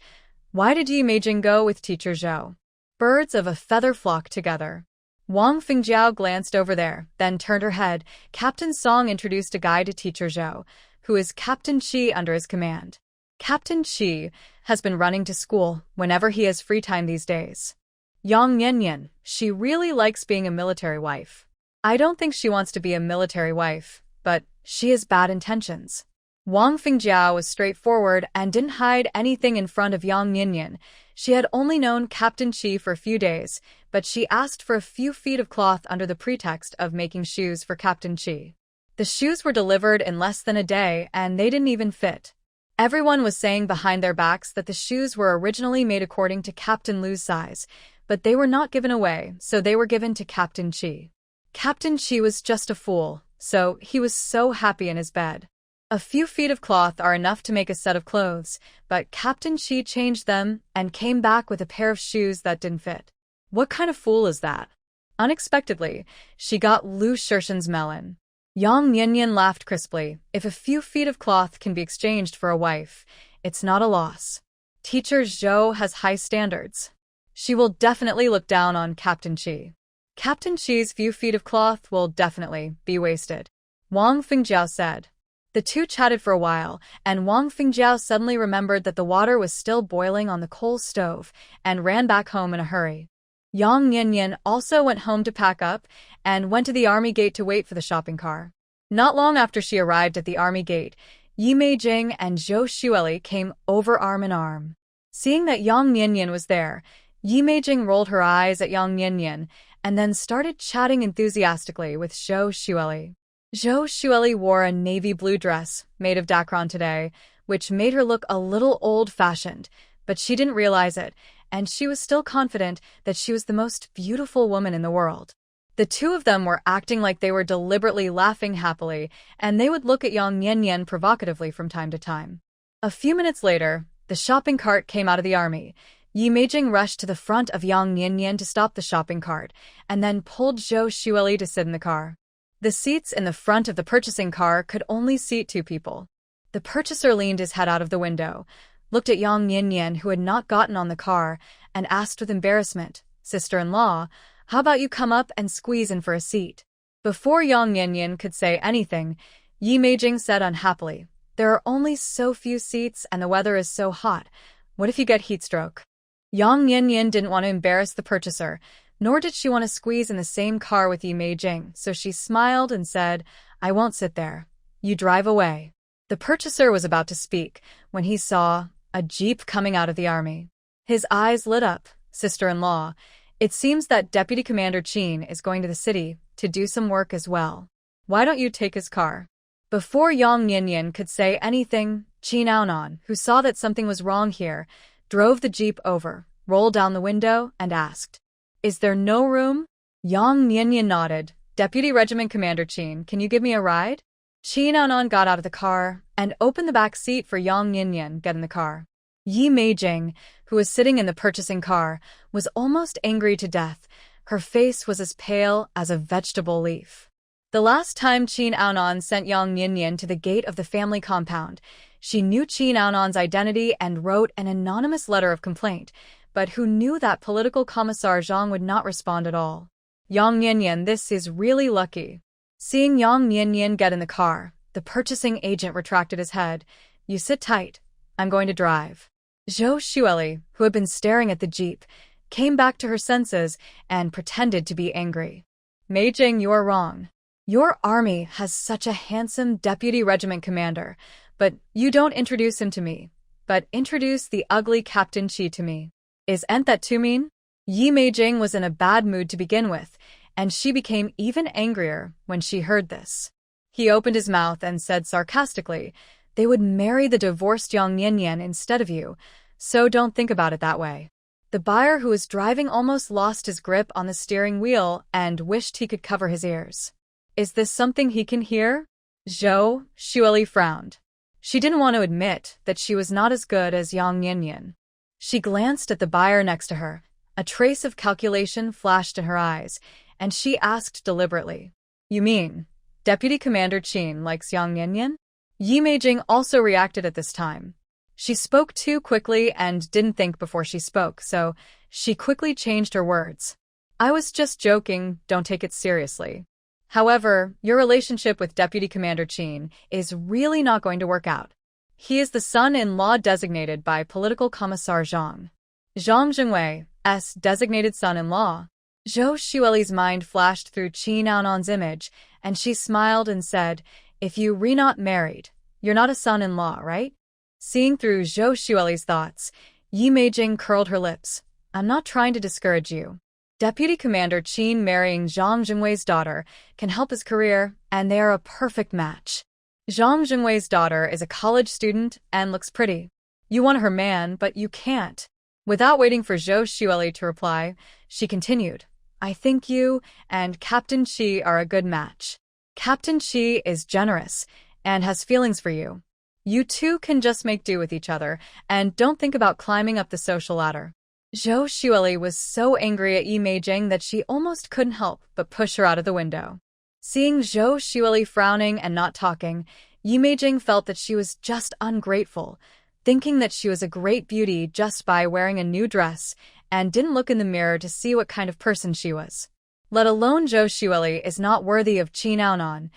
Why did Yi Meijing go with Teacher Zhou? Birds of a feather flock together. Wang Fingjiao glanced over there, then turned her head. Captain Song introduced a guy to Teacher Zhou, who is Captain Chi under his command. Captain Chi has been running to school whenever he has free time these days. Yang Yinyan, she really likes being a military wife. I don't think she wants to be a military wife, but she has bad intentions. Wang Fingjiao was straightforward and didn't hide anything in front of Yang Yinyan. She had only known Captain Chi for a few days, but she asked for a few feet of cloth under the pretext of making shoes for Captain Chi. The shoes were delivered in less than a day, and they didn't even fit. Everyone was saying behind their backs that the shoes were originally made according to Captain Lu's size, but they were not given away, so they were given to Captain Chi. Captain Chi was just a fool, so he was so happy in his bed. A few feet of cloth are enough to make a set of clothes, but Captain Chi changed them and came back with a pair of shoes that didn't fit. What kind of fool is that? Unexpectedly, she got Lu Shirshan's melon. Yang Yinyan laughed crisply. If a few feet of cloth can be exchanged for a wife, it's not a loss. Teacher Zhou has high standards. She will definitely look down on Captain Chi. Captain Chi's few feet of cloth will definitely be wasted. Wang Fingjiao said. The two chatted for a while, and Wang Fingjiao suddenly remembered that the water was still boiling on the coal stove and ran back home in a hurry. Yang Yinyan also went home to pack up and went to the army gate to wait for the shopping car. Not long after she arrived at the army gate, Yi Meijing and Zhou Shuili came over arm in arm. Seeing that Yang Yinyan was there, Yi Meijing rolled her eyes at Yang Yinyan and then started chatting enthusiastically with Zhou Xueli. Zhou Xueli wore a navy blue dress made of dacron today, which made her look a little old-fashioned, but she didn't realize it, and she was still confident that she was the most beautiful woman in the world. The two of them were acting like they were deliberately laughing happily, and they would look at Yang Niannian provocatively from time to time. A few minutes later, the shopping cart came out of the army. Yi Meijing rushed to the front of Yang Niannian to stop the shopping cart, and then pulled Zhou Xueli to sit in the car. The seats in the front of the purchasing car could only seat two people. The purchaser leaned his head out of the window, looked at Yang Niannian, who had not gotten on the car, and asked with embarrassment, "Sister-in-law, how about you come up and squeeze in for a seat?" Before Yang Niannian could say anything, Yi Meijing said unhappily, "There are only so few seats and the weather is so hot. What if you get heat stroke?" Yang Niannian didn't want to embarrass the purchaser, nor did she want to squeeze in the same car with Yi Meijing, so she smiled and said, "I won't sit there. You drive away." The purchaser was about to speak when he saw a jeep coming out of the army. His eyes lit up. "Sister-in-law, it seems that Deputy Commander Qin is going to the city to do some work as well. Why don't you take his car?" Before Yang Niannian could say anything, Qin Aonan, who saw that something was wrong here, drove the jeep over, rolled down the window, and asked, "Is there no room?" Yang Niannian nodded. "Deputy Regiment Commander Qin, can you give me a ride?" Qin Aonan got out of the car and opened the back seat for Yang Niannian get in the car. Yi Meijing, who was sitting in the purchasing car, was almost angry to death. Her face was as pale as a vegetable leaf. The last time Qin Aonan sent Yang Niannian to the gate of the family compound, she knew Qin Aonan's identity and wrote an anonymous letter of complaint, but who knew that political commissar Zhang would not respond at all. "Yang Niannian, this is really lucky." Seeing Yang Niannian get in the car, the purchasing agent retracted his head. "You sit tight. I'm going to drive." Zhou Xueli, who had been staring at the jeep, came back to her senses and pretended to be angry. "Meijing, you are wrong. Your army has such a handsome deputy regiment commander, but you don't introduce him to me, but introduce the ugly Captain Qi to me. Isn't that too mean?" Yi Meijing was in a bad mood to begin with, and she became even angrier when she heard this. He opened his mouth and said sarcastically, "They would marry the divorced Yang Niannian instead of you, so don't think about it that way." The buyer who was driving almost lost his grip on the steering wheel and wished he could cover his ears. "Is this something he can hear?" Zhou Xueli frowned. She didn't want to admit that she was not as good as Yang Niannian. She glanced at the buyer next to her. A trace of calculation flashed in her eyes, and she asked deliberately, "You mean Deputy Commander Qin likes Yang Niannian?" Yi Meijing also reacted at this time. She spoke too quickly and didn't think before she spoke, so she quickly changed her words. "I was just joking, don't take it seriously. However, your relationship with Deputy Commander Qin is really not going to work out. He is the son-in-law designated by political commissar Zhang. Zhang Zhengwei's designated son-in-law." Zhou Xueli's mind flashed through Qin Aonan's image, and she smiled and said, "If you re not married, you're not a son-in-law, right?" Seeing through Zhou Xueli's thoughts, Yi Meijing curled her lips. "I'm not trying to discourage you. Deputy Commander Qin marrying Zhang Zhengwei's daughter can help his career, and they are a perfect match. Zhang Zhengwei's daughter is a college student and looks pretty. You want her man, but you can't." Without waiting for Zhou Xueli to reply, she continued, "I think you and Captain Qi are a good match. Captain Qi is generous and has feelings for you. You two can just make do with each other and don't think about climbing up the social ladder." Zhou Xueli was so angry at Yi Meijing that she almost couldn't help but push her out of the window. Seeing Zhou Xueli frowning and not talking, Yi Meijing felt that she was just ungrateful, thinking that she was a great beauty just by wearing a new dress, and didn't look in the mirror to see what kind of person she was. Let alone Zhou Xueli is not worthy of Qin Aonan.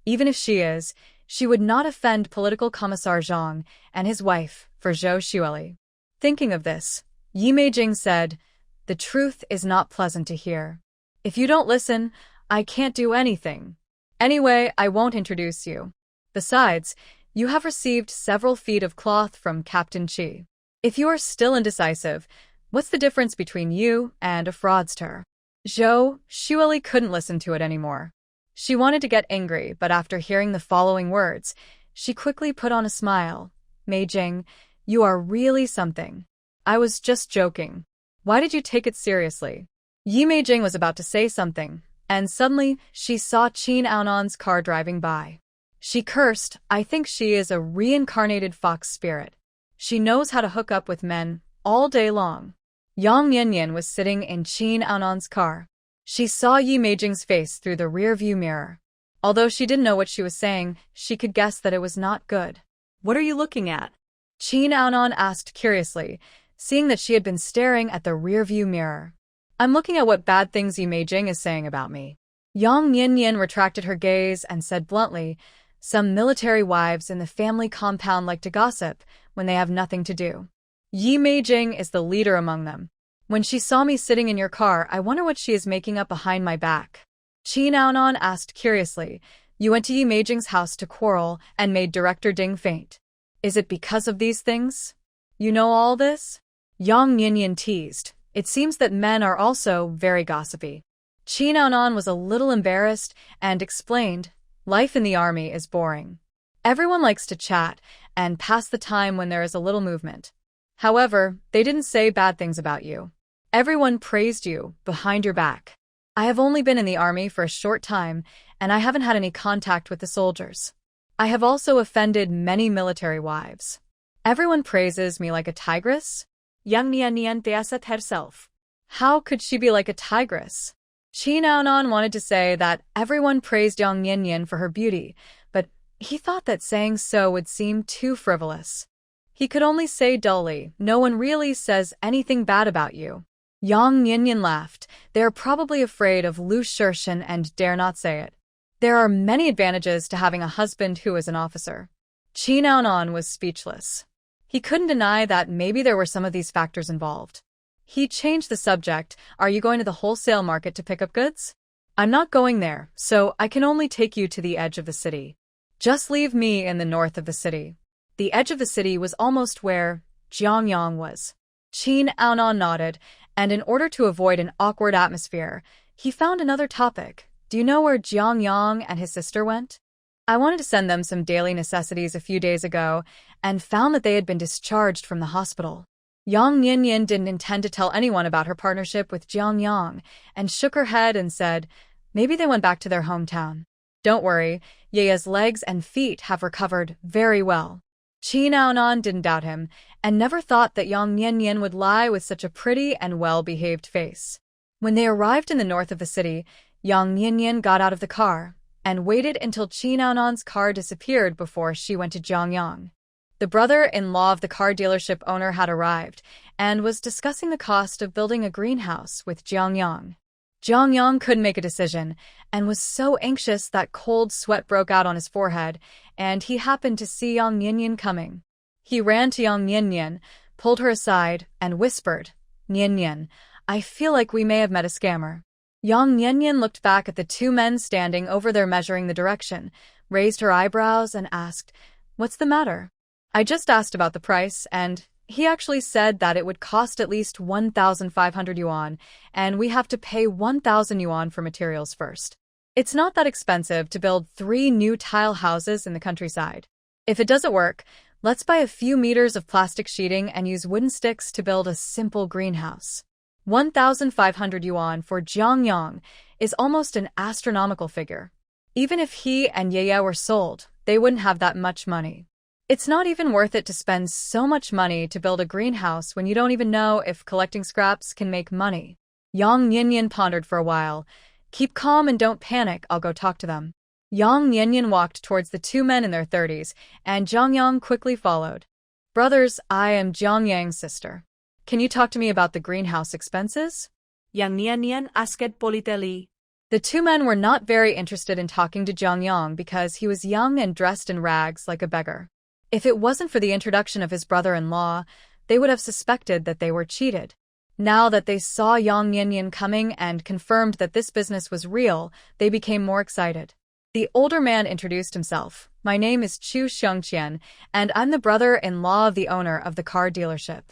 Even if she is, she would not offend political commissar Zhang and his wife for Zhou Xueli. Thinking of this, Yi Meijing said, "The truth is not pleasant to hear. If you don't listen, I can't do anything. Anyway, I won't introduce you. Besides, you have received several feet of cloth from Captain Qi. If you are still indecisive, what's the difference between you and a fraudster?" Zhou Shueli couldn't listen to it anymore. She wanted to get angry, but after hearing the following words, she quickly put on a smile. Meijing, you are really something. I was just joking. Why did you take it seriously? Yi Meijing was about to say something, and suddenly she saw Qin Aonan's car driving by. She cursed. I think she is a reincarnated fox spirit. She knows how to hook up with men all day long. Yang Yanyan was sitting in Qin Aonan's car. She saw Yi Meijing's face through the rear-view mirror. Although she didn't know what she was saying, she could guess that it was not good. What are you looking at? Qin Aonan asked curiously, seeing that she had been staring at the rear-view mirror. I'm looking at what bad things Yi Meijing is saying about me. Yang Yanyan retracted her gaze and said bluntly, some military wives in the family compound like to gossip when they have nothing to do. Yi Meijing is the leader among them. When she saw me sitting in your car, I wonder what she is making up behind my back. Qin Aonan asked curiously, you went to Yi Meijing's house to quarrel and made Director Ding faint. Is it because of these things? You know all this? Yang Yanyan teased. It seems that men are also very gossipy. Qin Aonan was a little embarrassed and explained, life in the army is boring. Everyone likes to chat and pass the time when there is a little movement. However, they didn't say bad things about you. Everyone praised you behind your back. I have only been in the army for a short time, and I haven't had any contact with the soldiers. I have also offended many military wives. Everyone praises me like a tigress? Yang Nian Theaset herself. How could she be like a tigress? Qin Aonan wanted to say that everyone praised Yang Yanyan for her beauty, but he thought that saying so would seem too frivolous. He could only say dully, no one really says anything bad about you. Yang Yanyan laughed. They are probably afraid of Lu Shirshan and dare not say it. There are many advantages to having a husband who is an officer. Qin Aonan was speechless. He couldn't deny that maybe there were some of these factors involved. He changed the subject. Are you going to the wholesale market to pick up goods? I'm not going there, so I can only take you to the edge of the city. Just leave me in the north of the city. The edge of the city was almost where Jiangyang was. Qin Aonan nodded, and in order to avoid an awkward atmosphere, he found another topic. Do you know where Jiangyang and his sister went? I wanted to send them some daily necessities a few days ago, and found that they had been discharged from the hospital. Yang Yanyan didn't intend to tell anyone about her partnership with Jiangyang, and shook her head and said, maybe they went back to their hometown. Don't worry, Yeya's legs and feet have recovered very well. Qin Aonan didn't doubt him, and never thought that Yang Yanyan would lie with such a pretty and well-behaved face. When they arrived in the north of the city, Yang Yanyan got out of the car, and waited until Qin Aonan's car disappeared before she went to Jiangyang. The brother-in-law of the car dealership owner had arrived, and was discussing the cost of building a greenhouse with Jiangyang. Jiangyang couldn't make a decision, and was so anxious that cold sweat broke out on his forehead, and he happened to see Yang Yanyan coming. He ran to Yang Yanyan, pulled her aside, and whispered, Yanyan, I feel like we may have met a scammer. Yang Yanyan looked back at the two men standing over there measuring the direction, raised her eyebrows, and asked, what's the matter? I just asked about the price, and he actually said that it would cost at least 1,500 yuan, and we have to pay 1,000 yuan for materials first. It's not that expensive to build 3 new tile houses in the countryside. If it doesn't work, let's buy a few meters of plastic sheeting and use wooden sticks to build a simple greenhouse. 1,500 yuan for Jiangyang is almost an astronomical figure. Even if he and Yeya were sold, they wouldn't have that much money. It's not even worth it to spend so much money to build a greenhouse when you don't even know if collecting scraps can make money. Yang Yanyan pondered for a while. Keep calm and don't panic, I'll go talk to them. Yang Yanyan walked towards the two men in their 30s, and Jiangyang quickly followed. Brothers, I am Jiangyang's sister. Can you talk to me about the greenhouse expenses? Yang Nian asked politely. The two men were not very interested in talking to Jiangyang because he was young and dressed in rags like a beggar. If it wasn't for the introduction of his brother-in-law, they would have suspected that they were cheated. Now that they saw Yang Yanyan coming and confirmed that this business was real, they became more excited. The older man introduced himself. My name is Chu Xiangqian, and I'm the brother-in-law of the owner of the car dealership.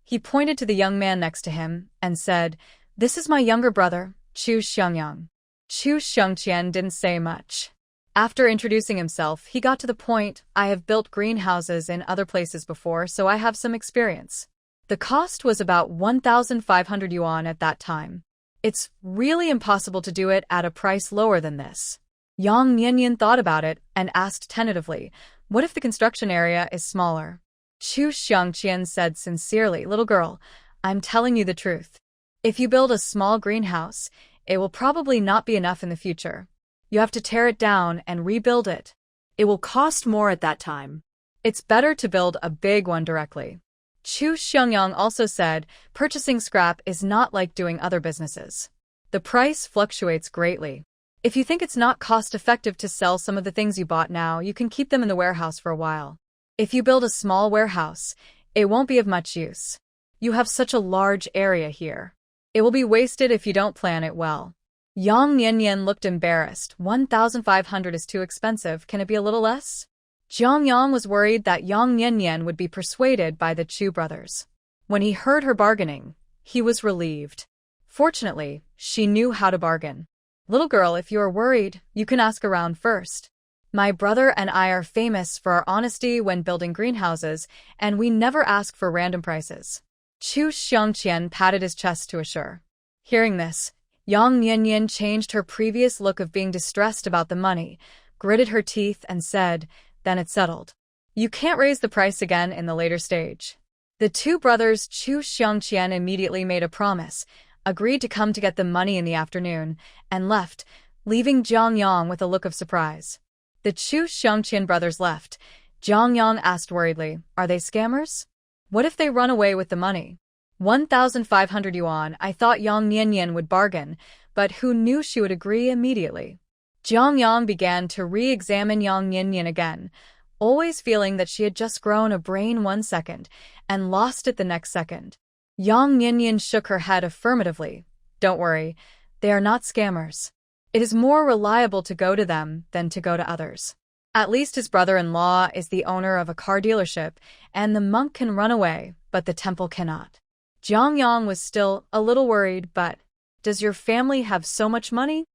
He pointed to the young man next to him and said, This is my younger brother, Chu Xiangyang. Chu Xiangqian didn't say much. After introducing himself, he got to the point, I have built greenhouses in other places before, so I have some experience. The cost was about 1,500 yuan at that time. It's really impossible to do it at a price lower than this. Yang Nianyan thought about it and asked tentatively, what if the construction area is smaller? Chu Xiangqian said sincerely, little girl, I'm telling you the truth. If you build a small greenhouse, it will probably not be enough in the future. You have to tear it down and rebuild it. It will cost more at that time. It's better to build a big one directly. Chu Xiangyang also said, purchasing scrap is not like doing other businesses. The price fluctuates greatly. If you think it's not cost-effective to sell some of the things you bought now, you can keep them in the warehouse for a while. If you build a small warehouse, it won't be of much use. You have such a large area here. It will be wasted if you don't plan it well. Yang Nianyan looked embarrassed. 1,500 is too expensive. Can it be a little less? Jiang Yang was worried that Yang Nianyan would be persuaded by the Chu brothers. When he heard her bargaining, he was relieved. Fortunately, she knew how to bargain. Little girl, if you are worried, you can ask around first. My brother and I are famous for our honesty when building greenhouses, and we never ask for random prices. Chu Xiangqian patted his chest to assure. Hearing this, Yang Nianyan changed her previous look of being distressed about the money, gritted her teeth, and said, then it's settled. You can't raise the price again in the later stage. The two brothers Chu Xiangqian immediately made a promise, agreed to come to get the money in the afternoon, and left, leaving Jiang Yang with a look of surprise. The Chu Xiangqian brothers left. Jiang Yang asked worriedly, are they scammers? What if they run away with the money? 1,500 yuan. I thought Yang Nianyan would bargain, but who knew she would agree immediately? Jiang Yang began to re-examine Yang Nianyan again, always feeling that she had just grown a brain 1 second and lost it the next second. Yang Nianyan shook her head affirmatively. Don't worry, they are not scammers. It is more reliable to go to them than to go to others. At least his brother-in-law is the owner of a car dealership, and the monk can run away, but the temple cannot. Jiang Yang was still a little worried, but, does your family have so much money?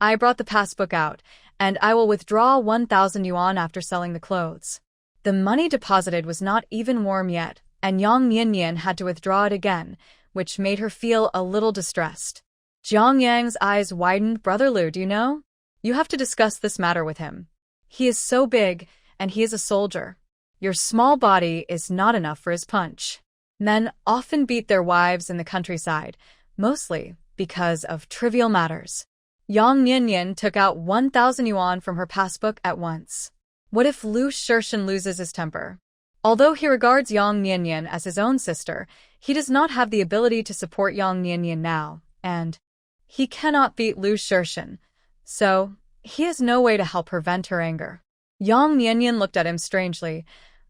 I brought the passbook out, and I will withdraw 1,000 yuan after selling the clothes. The money deposited was not even warm yet, and Yang Nianyan had to withdraw it again, which made her feel a little distressed. Jiang Yang's eyes widened. Brother Lu, do you know? You have to discuss this matter with him. He is so big, and he is a soldier. Your small body is not enough for his punch. Men often beat their wives in the countryside, mostly because of trivial matters. Yang Nianyan took out 1,000 yuan from her passbook at once. What if Lu Shirshan loses his temper? Although he regards Yang Nianyan as his own sister, he does not have the ability to support Yang Nianyan now, and he cannot beat Lu Shirshan, so he has no way to help her vent her anger. Yang Nianyan looked at him strangely.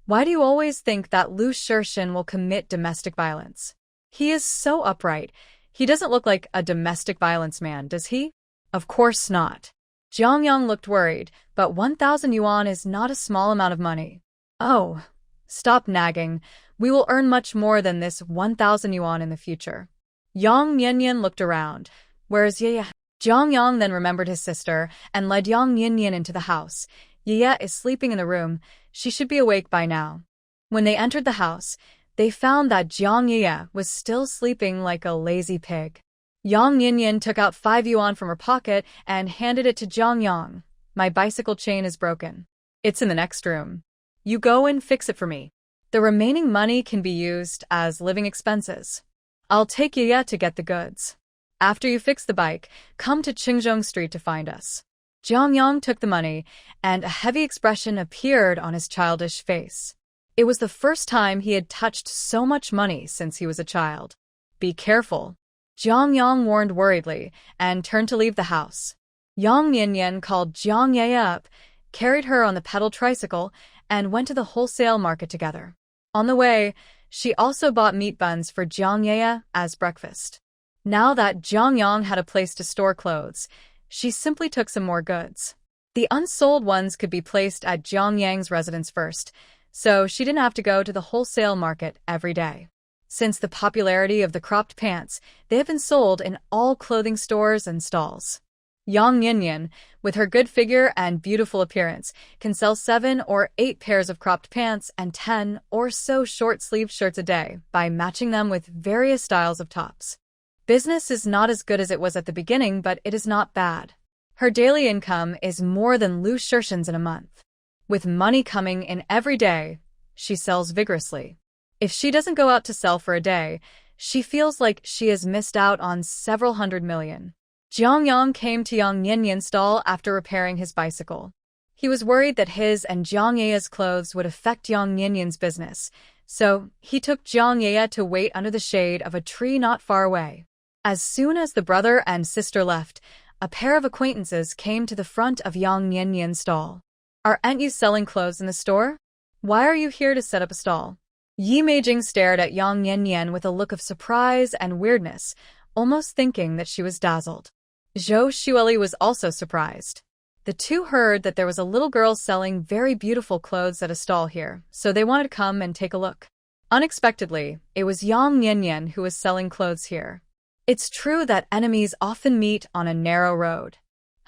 Why do you always think that Lu Shirshan will commit domestic violence? He is so upright. He doesn't look like a domestic violence man, does he? Of course not. Jiang Yang looked worried, but 1,000 yuan is not a small amount of money. Oh, stop nagging. We will earn much more than this 1,000 yuan in the future. Yang Nianyan looked around. Where is Ye? Jiang Yang then remembered his sister and led Yang Nianyan into the house. Ye is sleeping in the room. She should be awake by now. When they entered the house, they found that Jiang Ye was still sleeping like a lazy pig. Yang Nianyan took out 5 yuan from her pocket and handed it to Jiang Yang. My bicycle chain is broken. It's in the next room. You go and fix it for me. The remaining money can be used as living expenses. I'll take Ye to get the goods. After you fix the bike, come to Qingzhong Street to find us. Jiang Yang took the money, and a heavy expression appeared on his childish face. It was the first time he had touched so much money since he was a child. Be careful. Jiang Yang warned worriedly, and turned to leave the house. Yang Nianyan called Jiang Ye up, carried her on the pedal tricycle, and went to the wholesale market together. On the way, she also bought meat buns for Jiang Ye as breakfast. Now that Jiang Yang had a place to store clothes, she simply took some more goods. The unsold ones could be placed at Jiang Yang's residence first, so she didn't have to go to the wholesale market every day. Since the popularity of the cropped pants, they have been sold in all clothing stores and stalls. Yang Yinyan, with her good figure and beautiful appearance, can sell 7 or 8 pairs of cropped pants and 10 or so short-sleeved shirts a day by matching them with various styles of tops. Business is not as good as it was at the beginning, but it is not bad. Her daily income is more than Lu Shirshins in a month. With money coming in every day, she sells vigorously. If she doesn't go out to sell for a day, she feels like she has missed out on several hundred million. Jiang Yang came to Yang Yinyan's stall after repairing his bicycle. He was worried that his and Jiang Ye's clothes would affect Yang Yinyan's business, so he took Jiang Ye to wait under the shade of a tree not far away. As soon as the brother and sister left, a pair of acquaintances came to the front of Yang Yinyan's stall. "Aren't you selling clothes in the store? Why are you here to set up a stall?" Yi Meijing stared at Yang Yinyan with a look of surprise and weirdness, almost thinking that she was dazzled. Zhou Xueli was also surprised. The two heard that there was a little girl selling very beautiful clothes at a stall here, so they wanted to come and take a look. Unexpectedly, it was Yang Yinyan who was selling clothes here. It's true that enemies often meet on a narrow road.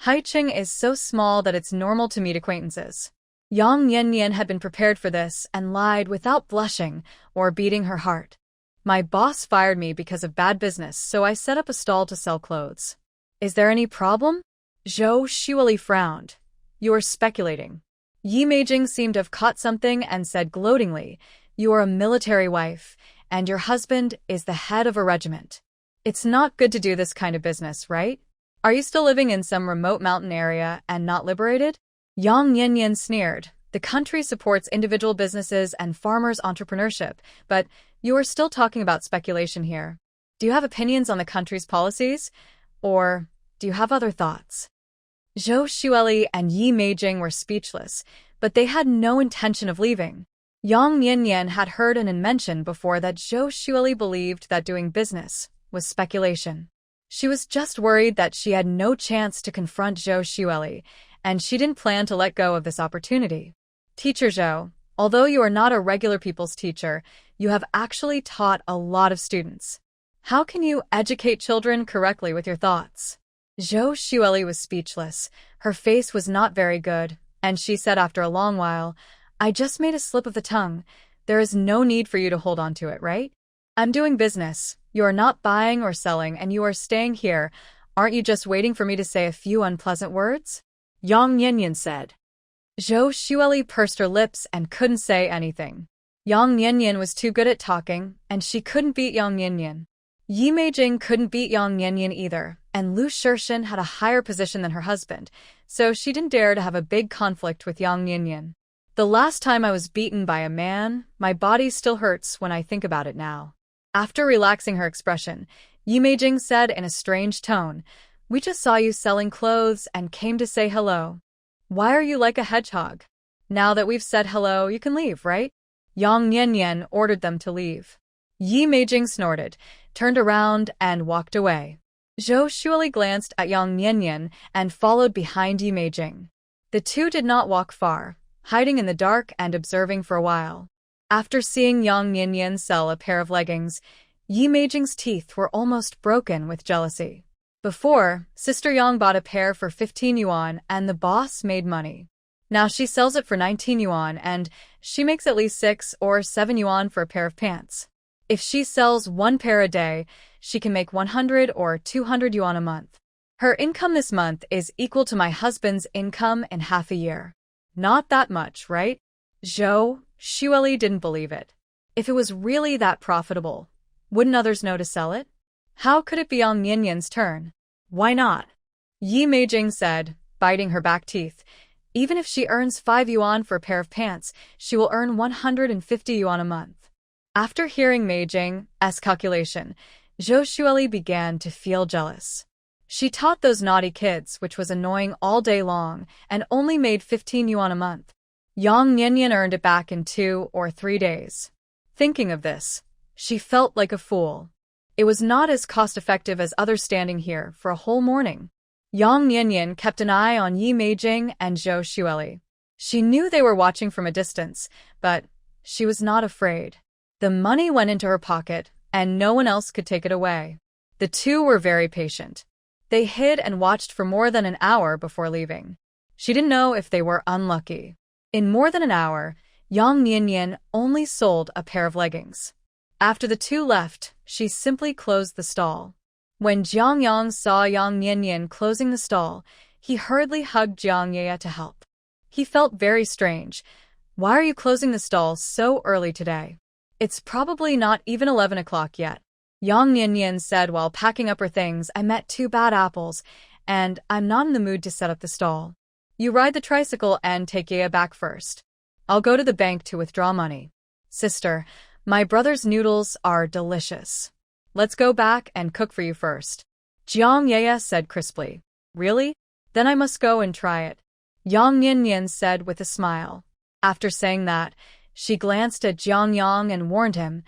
Haiqing is so small that it's normal to meet acquaintances. Yang Yinyan had been prepared for this and lied without blushing or beating her heart. "My boss fired me because of bad business, so I set up a stall to sell clothes. Is there any problem?" Zhou Xueli frowned. "You are speculating." Yi Meijing seemed to have caught something and said gloatingly, "You are a military wife, and your husband is the head of a regiment. It's not good to do this kind of business, right? Are you still living in some remote mountain area and not liberated?" Yang Yinyan sneered. "The country supports individual businesses and farmers' entrepreneurship, but you are still talking about speculation here. Do you have opinions on the country's policies? Or do you have other thoughts?" Zhou Xueli and Yi Meijing were speechless, but they had no intention of leaving. Yang Yinyan had heard an mention before that Zhou Xueli believed that doing business was speculation. She was just worried that she had no chance to confront Zhou Xueli, and she didn't plan to let go of this opportunity. "Teacher Zhou, although you are not a regular people's teacher, you have actually taught a lot of students. How can you educate children correctly with your thoughts?" Zhou Xueli was speechless. Her face was not very good, and she said after a long while, "I just made a slip of the tongue. There is no need for you to hold on to it, right? I'm doing business. You are not buying or selling, and you are staying here. Aren't you just waiting for me to say a few unpleasant words?" Yang Yinyan said. Zhou Xueli pursed her lips and couldn't say anything. Yang Yinyan was too good at talking, and she couldn't beat Yang Yinyan. Yi Meijing couldn't beat Yang Yinyan either, and Lu Shirshin had a higher position than her husband, so she didn't dare to have a big conflict with Yang Yinyan. "The last time I was beaten by a man, my body still hurts when I think about it now." After relaxing her expression, Yi Meijing said in a strange tone, "We just saw you selling clothes and came to say hello. Why are you like a hedgehog? Now that we've said hello, you can leave, right?" Yang Yinyan ordered them to leave. Yi Meijing snorted, turned around, and walked away. Zhou Xueli glanced at Yang Yinyan and followed behind Yi Meijing. The two did not walk far, hiding in the dark and observing for a while. After seeing Yang Yinyan sell a pair of leggings, Yi Meijing's teeth were almost broken with jealousy. Before, Sister Yang bought a pair for 15 yuan and the boss made money. Now she sells it for 19 yuan and she makes at least 6 or 7 yuan for a pair of pants. If she sells one pair a day, she can make 100 or 200 yuan a month. Her income this month is equal to my husband's income in half a year. Not that much, right? Zhou Xueli didn't believe it. If it was really that profitable, wouldn't others know to sell it? How could it be Yang Yinyan's turn? Why not? Yi Meijing said, biting her back teeth. Even if she earns 5 yuan for a pair of pants, she will earn 150 yuan a month. After hearing Meijing's calculation, Zhou Xueli began to feel jealous. She taught those naughty kids, which was annoying all day long, and only made 15 yuan a month. Yang Yinyan earned it back in 2 or 3 days. Thinking of this, she felt like a fool. It was not as cost-effective as others standing here for a whole morning. Yang Yinyan kept an eye on Yi Meijing and Zhou Xueli. She knew they were watching from a distance, but she was not afraid. The money went into her pocket, and no one else could take it away. The two were very patient. They hid and watched for more than an hour before leaving. She didn't know if they were unlucky. In more than an hour, Yang Nianyan only sold a pair of leggings. After the two left, she simply closed the stall. When Jiang Yang saw Yang Nianyan closing the stall, he hurriedly hugged Jiang Ye to help. He felt very strange. Why are you closing the stall so early today? It's probably not even 11 o'clock yet. Yang Nianyan said while packing up her things, I met two bad apples, and I'm not in the mood to set up the stall. You ride the tricycle and take Ye back first. I'll go to the bank to withdraw money. Sister, my brother's noodles are delicious. Let's go back and cook for you first. Jiang Ye said crisply. Really? Then I must go and try it. Yang Nianyan said with a smile. After saying that, she glanced at Jiang Yang and warned him,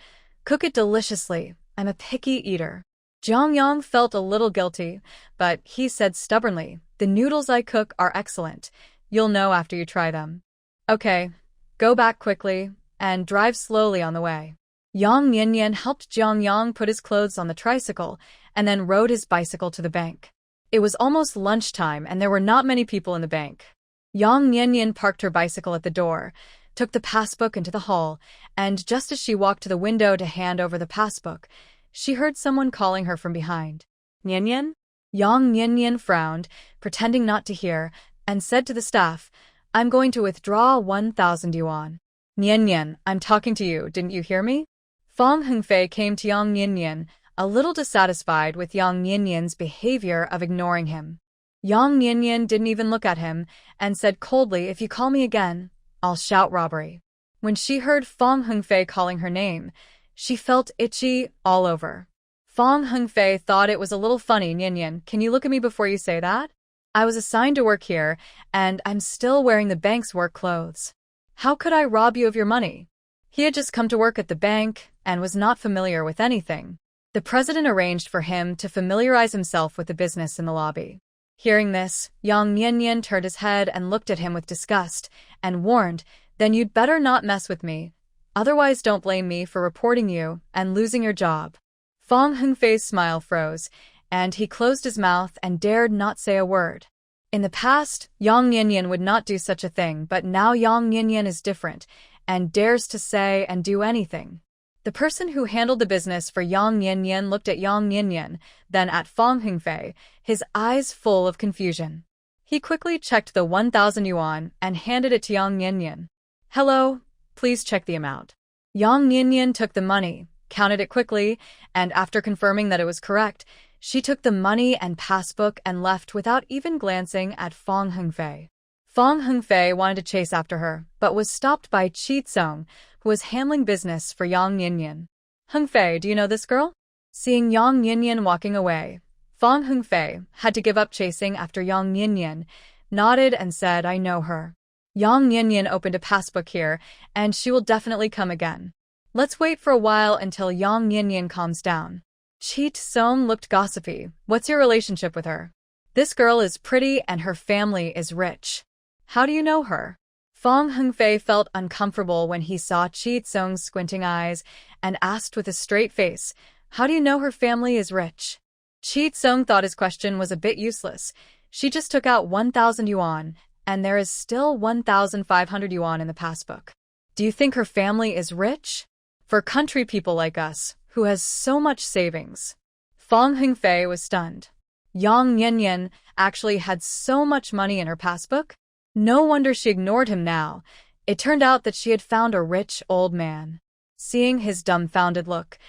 cook it deliciously, I'm a picky eater. Jiang Yang felt a little guilty, but he said stubbornly, the noodles I cook are excellent. You'll know after you try them. Okay, go back quickly, and drive slowly on the way. Yang Nianyan helped Jiang Yang put his clothes on the tricycle, and then rode his bicycle to the bank. It was almost lunchtime and there were not many people in the bank. Yang Nianyan parked her bicycle at the door, took the passbook into the hall, and just as she walked to the window to hand over the passbook, she heard someone calling her from behind. Nianyan? Yang Nianyan frowned, pretending not to hear, and said to the staff, I'm going to withdraw 1,000 yuan. Nianyan, I'm talking to you, didn't you hear me? Fang Hengfei came to Yang Nianyan, a little dissatisfied with Yang Nianyan's behavior of ignoring him. Yang Nianyan didn't even look at him, and said coldly, if you call me again, I'll shout robbery. When she heard Fang Hengfei calling her name, she felt itchy all over. Fang Hengfei thought it was a little funny. Nianyan, can you look at me before you say that? I was assigned to work here, and I'm still wearing the bank's work clothes. How could I rob you of your money? He had just come to work at the bank, and was not familiar with anything. The president arranged for him to familiarize himself with the business in the lobby. Hearing this, Yang Nianyan turned his head and looked at him with disgust, and warned, then you'd better not mess with me. Otherwise don't blame me for reporting you and losing your job. Fang Hengfei's smile froze, and he closed his mouth and dared not say a word. In the past, Yang Nianyan would not do such a thing, but now Yang Nianyan is different, and dares to say and do anything. The person who handled the business for Yang Nianyan looked at Yang Nianyan, then at Fang Hengfei, his eyes full of confusion. He quickly checked the 1,000 yuan and handed it to Yang Nianyan. Hello, please check the amount. Yang Nianyan took the money, counted it quickly, and after confirming that it was correct, she took the money and passbook and left without even glancing at Fang Hengfei. Fang Hengfei wanted to chase after her, but was stopped by Qi Tsong, who was handling business for Yang Nianyan. Hengfei, do you know this girl? Seeing Yang Nianyan walking away, Fang Hengfei had to give up chasing after Yang Nianyan, nodded and said, I know her. Yang Nianyan opened a passbook here, and she will definitely come again. Let's wait for a while until Yang Nianyan calms down. Qi Tsong looked gossipy. What's your relationship with her? This girl is pretty and her family is rich. How do you know her? Fang Hengfei felt uncomfortable when he saw Qi Tsong's squinting eyes and asked with a straight face, how do you know her family is rich? Qi Tsong thought his question was a bit useless. She just took out 1,000 yuan, and there is still 1,500 yuan in the passbook. Do you think her family is rich? For country people like us, who has so much savings. Fang Hengfei was stunned. Yang Nianyan actually had so much money in her passbook? No wonder she ignored him now. It turned out that she had found a rich old man. Seeing his dumbfounded look,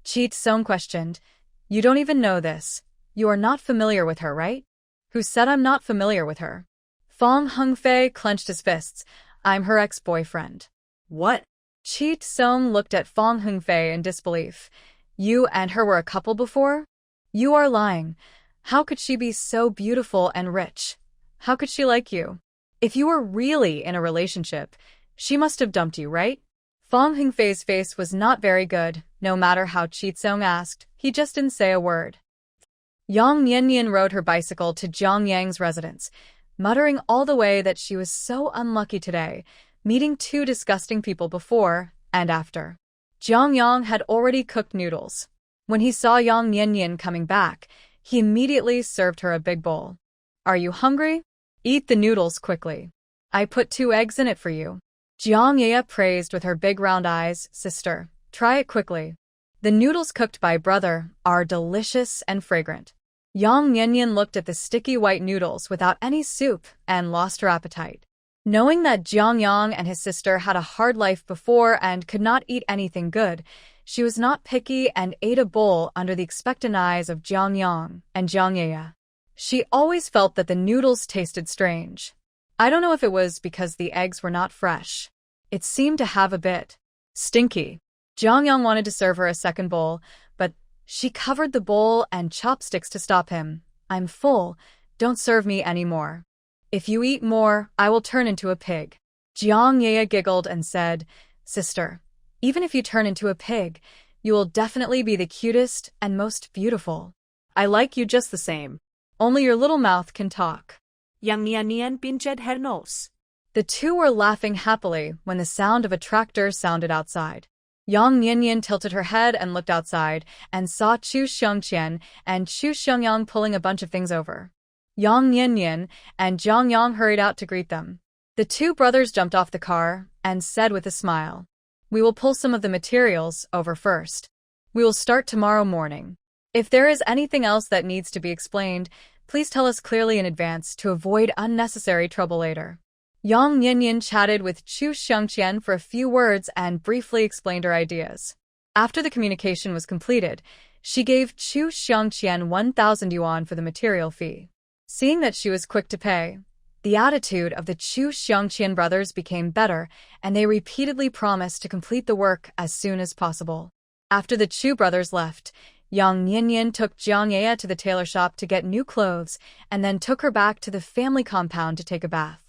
Qi Tsong questioned, you don't even know this. You are not familiar with her, right? Who said I'm not familiar with her? Fang Hengfei clenched his fists. I'm her ex-boyfriend. What? Qi Tsong looked at Fang Hengfei in disbelief. You and her were a couple before? You are lying. How could she be so beautiful and rich? How could she like you? If you were really in a relationship, she must have dumped you, right? Fang Hengfei's face was not very good. No matter how Qi Tsong asked, he just didn't say a word. Yang Nianyan rode her bicycle to Jiang Yang's residence, muttering all the way that she was so unlucky today, meeting two disgusting people before and after. Jiang Yang had already cooked noodles. When he saw Yang Niannian coming back, he immediately served her a big bowl. Are you hungry? Eat the noodles quickly. I put 2 eggs in it for you. Jiang Ye praised with her big round eyes, Sister, try it quickly. The noodles cooked by brother are delicious and fragrant. Yang Niannian looked at the sticky white noodles without any soup and lost her appetite. Knowing that Jiang Yang and his sister had a hard life before and could not eat anything good, she was not picky and ate a bowl under the expectant eyes of Jiang Yang and Jiang Ye. She always felt that the noodles tasted strange. I don't know if it was because the eggs were not fresh. It seemed to have a bit stinky. Jiang Yang wanted to serve her a second bowl, but she covered the bowl and chopsticks to stop him. I'm full. Don't serve me any more. If you eat more, I will turn into a pig. Jiang Ye giggled and said, Sister, even if you turn into a pig, you will definitely be the cutest and most beautiful. I like you just the same. Only your little mouth can talk. Yang Niannian pinched her nose. The two were laughing happily when the sound of a tractor sounded outside. Yang Niannian tilted her head and looked outside and saw Chu Xiongqian and Chu Xiangyang pulling a bunch of things over. Yang Niannian and Jiang Yang hurried out to greet them. The 2 brothers jumped off the car and said with a smile, We will pull some of the materials over first. We will start tomorrow morning. If there is anything else that needs to be explained, please tell us clearly in advance to avoid unnecessary trouble later. Yang Niannian chatted with Chu Xiongqian for a few words and briefly explained her ideas. After the communication was completed, she gave Chu Xiongqian 1,000 yuan for the material fee. Seeing that she was quick to pay, the attitude of the Chu Xiongqian brothers became better, and they repeatedly promised to complete the work as soon as possible. After the Chu brothers left, Yang Niannian took Jiang Ye to the tailor shop to get new clothes and then took her back to the family compound to take a bath.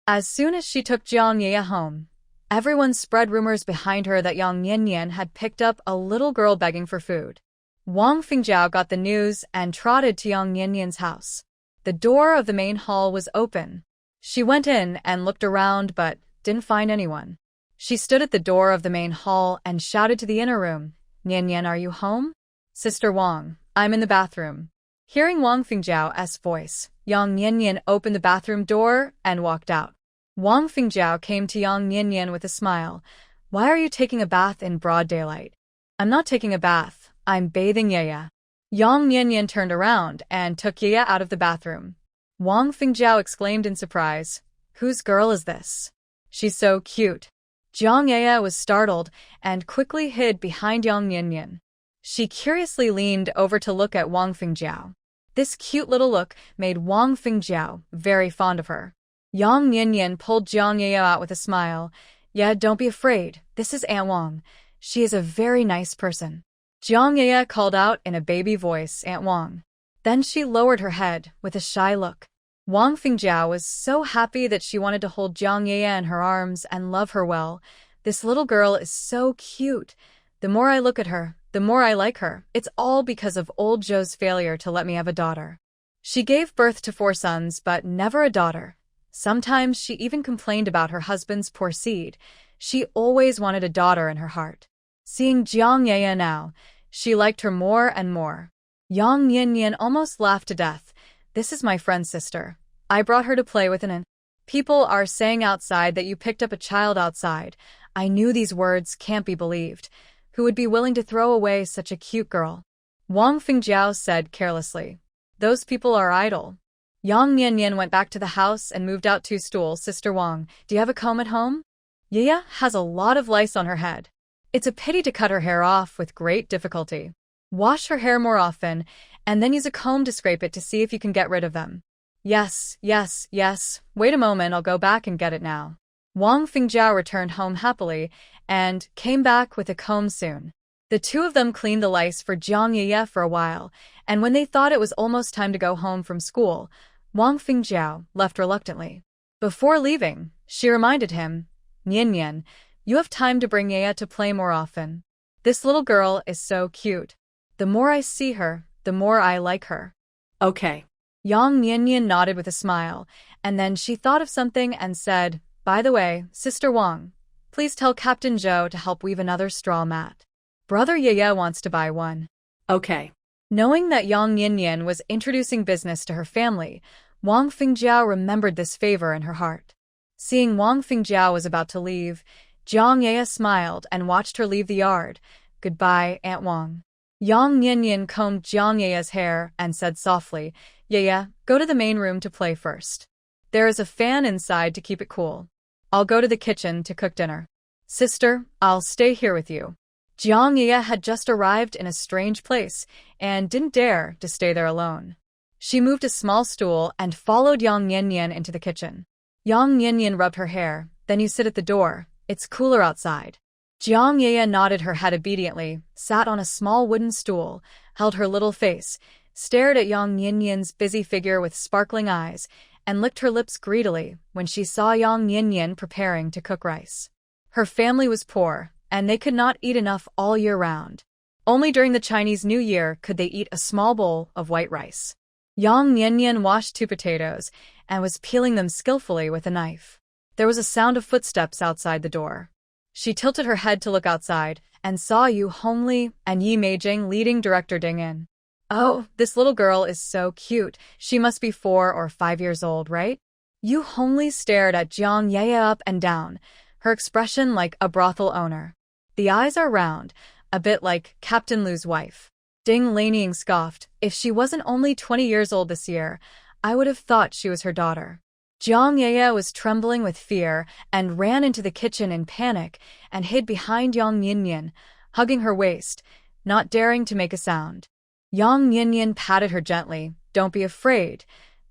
As soon as she took Jiang Ye home, everyone spread rumors behind her that Yang Niannian had picked up a little girl begging for food. Wang Fingjiao got the news and trotted to Yang Niannian's house. The door of the main hall was open. She went in and looked around but didn't find anyone. She stood at the door of the main hall and shouted to the inner room, Niannian, are you home? Sister Wang, I'm in the bathroom. Hearing Wang Fingjiao's voice, Yang Niannian opened the bathroom door and walked out. Wang Fingjiao came to Yang Niannian with a smile. Why are you taking a bath in broad daylight? I'm not taking a bath, I'm bathing Ye. Yang Niannian turned around and took Ye out of the bathroom. Wang Fingjiao exclaimed in surprise, Whose girl is this? She's so cute. Jiang Ye was startled and quickly hid behind Yang Niannian. She curiously leaned over to look at Wang Fingjiao. This cute little look made Wang Fingjiao very fond of her. Yang Niannian pulled Jiang Ye out with a smile. Yeah, don't be afraid. This is Aunt Wang. She is a very nice person. Jiang Ye called out in a baby voice, Aunt Wang. Then she lowered her head with a shy look. Wang Fingjiao was so happy that she wanted to hold Jiang Ye in her arms and love her well. This little girl is so cute. The more I look at her, the more I like her. It's all because of old Zhou's failure to let me have a daughter. She gave birth to 4 sons, but never a daughter. Sometimes she even complained about her husband's poor seed. She always wanted a daughter in her heart. Seeing Jiang Ye now, she liked her more and more. Yang Niannian almost laughed to death. This is my friend's sister. I brought her to play with an. People are saying outside that you picked up a child outside. I knew these words can't be believed. Who would be willing to throw away such a cute girl? Wang Fingjiao said carelessly. Those people are idle. Yang Niannian went back to the house and moved out 2 stools. Sister Wang, do you have a comb at home? Ye has a lot of lice on her head. It's a pity to cut her hair off with great difficulty. Wash her hair more often, and then use a comb to scrape it to see if you can get rid of them. Yes. Wait a moment, I'll go back and get it now. Wang Fingjiao returned home happily and came back with a comb soon. The 2 of them cleaned the lice for Jiang Ye for a while, and when they thought it was almost time to go home from school, Wang Fingjiao left reluctantly. Before leaving, she reminded him, Niannian, you have time to bring Ye to play more often. This little girl is so cute. The more I see her, the more I like her. Okay. Yang Niannian nodded with a smile, and then she thought of something and said, By the way, Sister Wang, Please tell Captain Zhou to help weave another straw mat. Brother Yeye wants to buy one. Okay. Knowing that Yang Yinyan was introducing business to her family, Wang Fingjiao remembered this favor in her heart. Seeing Wang Fingjiao was about to leave, Jiang Yeye smiled and watched her leave the yard. Goodbye, Aunt Wang. Yang Yinyan combed Jiang Yeye's hair and said softly, Yeye, go to the main room to play first. There is a fan inside to keep it cool. I'll go to the kitchen to cook dinner. Sister, I'll stay here with you. Jiang Yeye had just arrived in a strange place and didn't dare to stay there alone. She moved a small stool and followed Yang Yinyan into the kitchen. Yang Yinyan rubbed her hair. Then you sit at the door. It's cooler outside. Jiang Yeye nodded her head obediently, sat on a small wooden stool, held her little face, stared at Yang Yinyan's busy figure with sparkling eyes, and licked her lips greedily when she saw Yang Yinyan preparing to cook rice. Her family was poor, and they could not eat enough all year round. Only during the Chinese New Year could they eat a small bowl of white rice. Yang Yinyan washed 2 potatoes and was peeling them skillfully with a knife. There was a sound of footsteps outside the door. She tilted her head to look outside and saw Yu Hongli and Yi Meijing leading Director Ding in. Oh, this little girl is so cute. She must be 4 or 5 years old, right? Yu Hongli stared at Jiang Yeye up and down, her expression like a brothel owner. The eyes are round, a bit like Captain Lu's wife. Ding Laniying scoffed, if she wasn't only 20 years old this year, I would have thought she was her daughter. Jiang Yeye was trembling with fear and ran into the kitchen in panic and hid behind Yang Yinyan, hugging her waist, not daring to make a sound. Yang Yinyan patted her gently. Don't be afraid.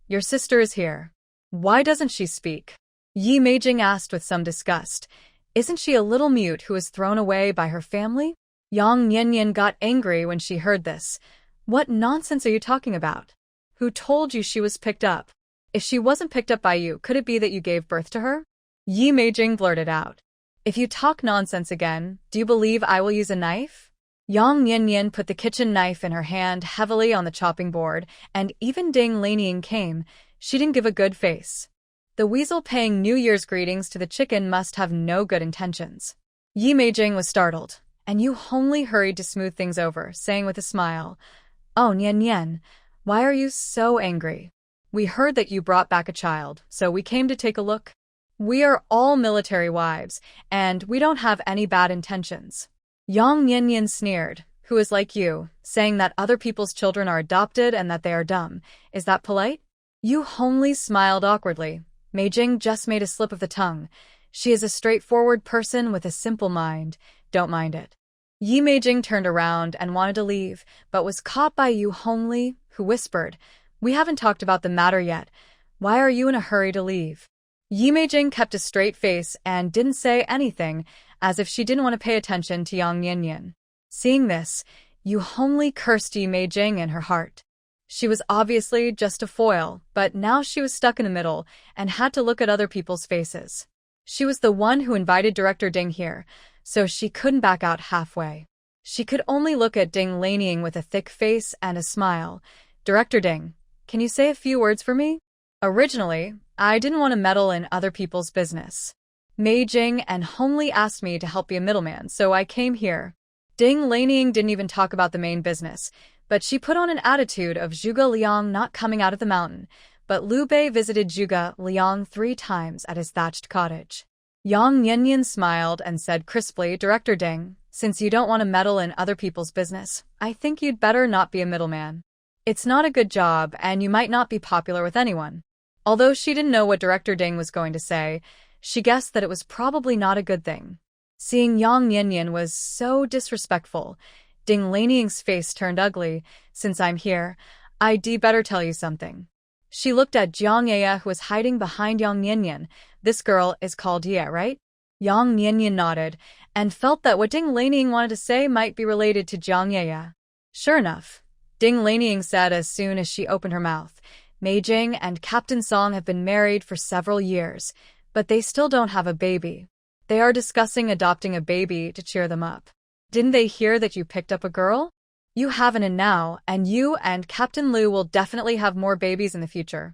Your sister is here. Why doesn't she speak? Yi Meijing asked with some disgust. Isn't she a little mute who was thrown away by her family? Yang Yinyan got angry when she heard this. What nonsense are you talking about? Who told you she was picked up? If she wasn't picked up by you, could it be that you gave birth to her? Yi Meijing blurted out. If you talk nonsense again, do you believe I will use a knife? Yang Yinyan put the kitchen knife in her hand heavily on the chopping board, and even Ding Laniying came. She didn't give a good face. The weasel paying New Year's greetings to the chicken must have no good intentions. Yi Meijing was startled, and Yu Hongli hurried to smooth things over, saying with a smile, Oh, Nian Nian, why are you so angry? We heard that you brought back a child, so we came to take a look. We are all military wives, and we don't have any bad intentions. Yang Yinyan sneered, who is like you, saying that other people's children are adopted and that they are dumb. Is that polite? Yu Hongli smiled awkwardly. Meijing just made a slip of the tongue. She is a straightforward person with a simple mind. Don't mind it. Yi Meijing turned around and wanted to leave, but was caught by Yu Hongli, who whispered, We haven't talked about the matter yet. Why are you in a hurry to leave? Yi Meijing kept a straight face and didn't say anything, as if she didn't want to pay attention to Yang Yinyan. Seeing this, Yu Hongli cursed Yi Meijing in her heart. She was obviously just a foil, but now she was stuck in the middle and had to look at other people's faces. She was the one who invited Director Ding here, so she couldn't back out halfway. She could only look at Ding Laniying with a thick face and a smile. Director Ding, can you say a few words for me? Originally, I didn't want to meddle in other people's business. Meijing and Hongli asked me to help be a middleman, so I came here. Ding Laniying didn't even talk about the main business, but she put on an attitude of Zhuge Liang not coming out of the mountain, but Liu Bei visited Zhuge Liang 3 times at his thatched cottage. Yang Yinyan smiled and said crisply, Director Ding, since you don't want to meddle in other people's business, I think you'd better not be a middleman. It's not a good job, and you might not be popular with anyone. Although she didn't know what Director Ding was going to say, she guessed that it was probably not a good thing. Seeing Yang Yinyan was so disrespectful, Ding Laniying's face turned ugly. Since I'm here, I'd better tell you something. She looked at Jiang Yeye, who was hiding behind Yang Yinyan. This girl is called Ye, right? Yang Yinyan nodded, and felt that what Ding Laniying wanted to say might be related to Jiang Yeye. Sure enough, Ding Laniying said as soon as she opened her mouth, Meijing and Captain Song have been married for several years, but they still don't have a baby. They are discussing adopting a baby to cheer them up. Didn't they hear that you picked up a girl? You haven't, and now, and you and Captain Liu will definitely have more babies in the future.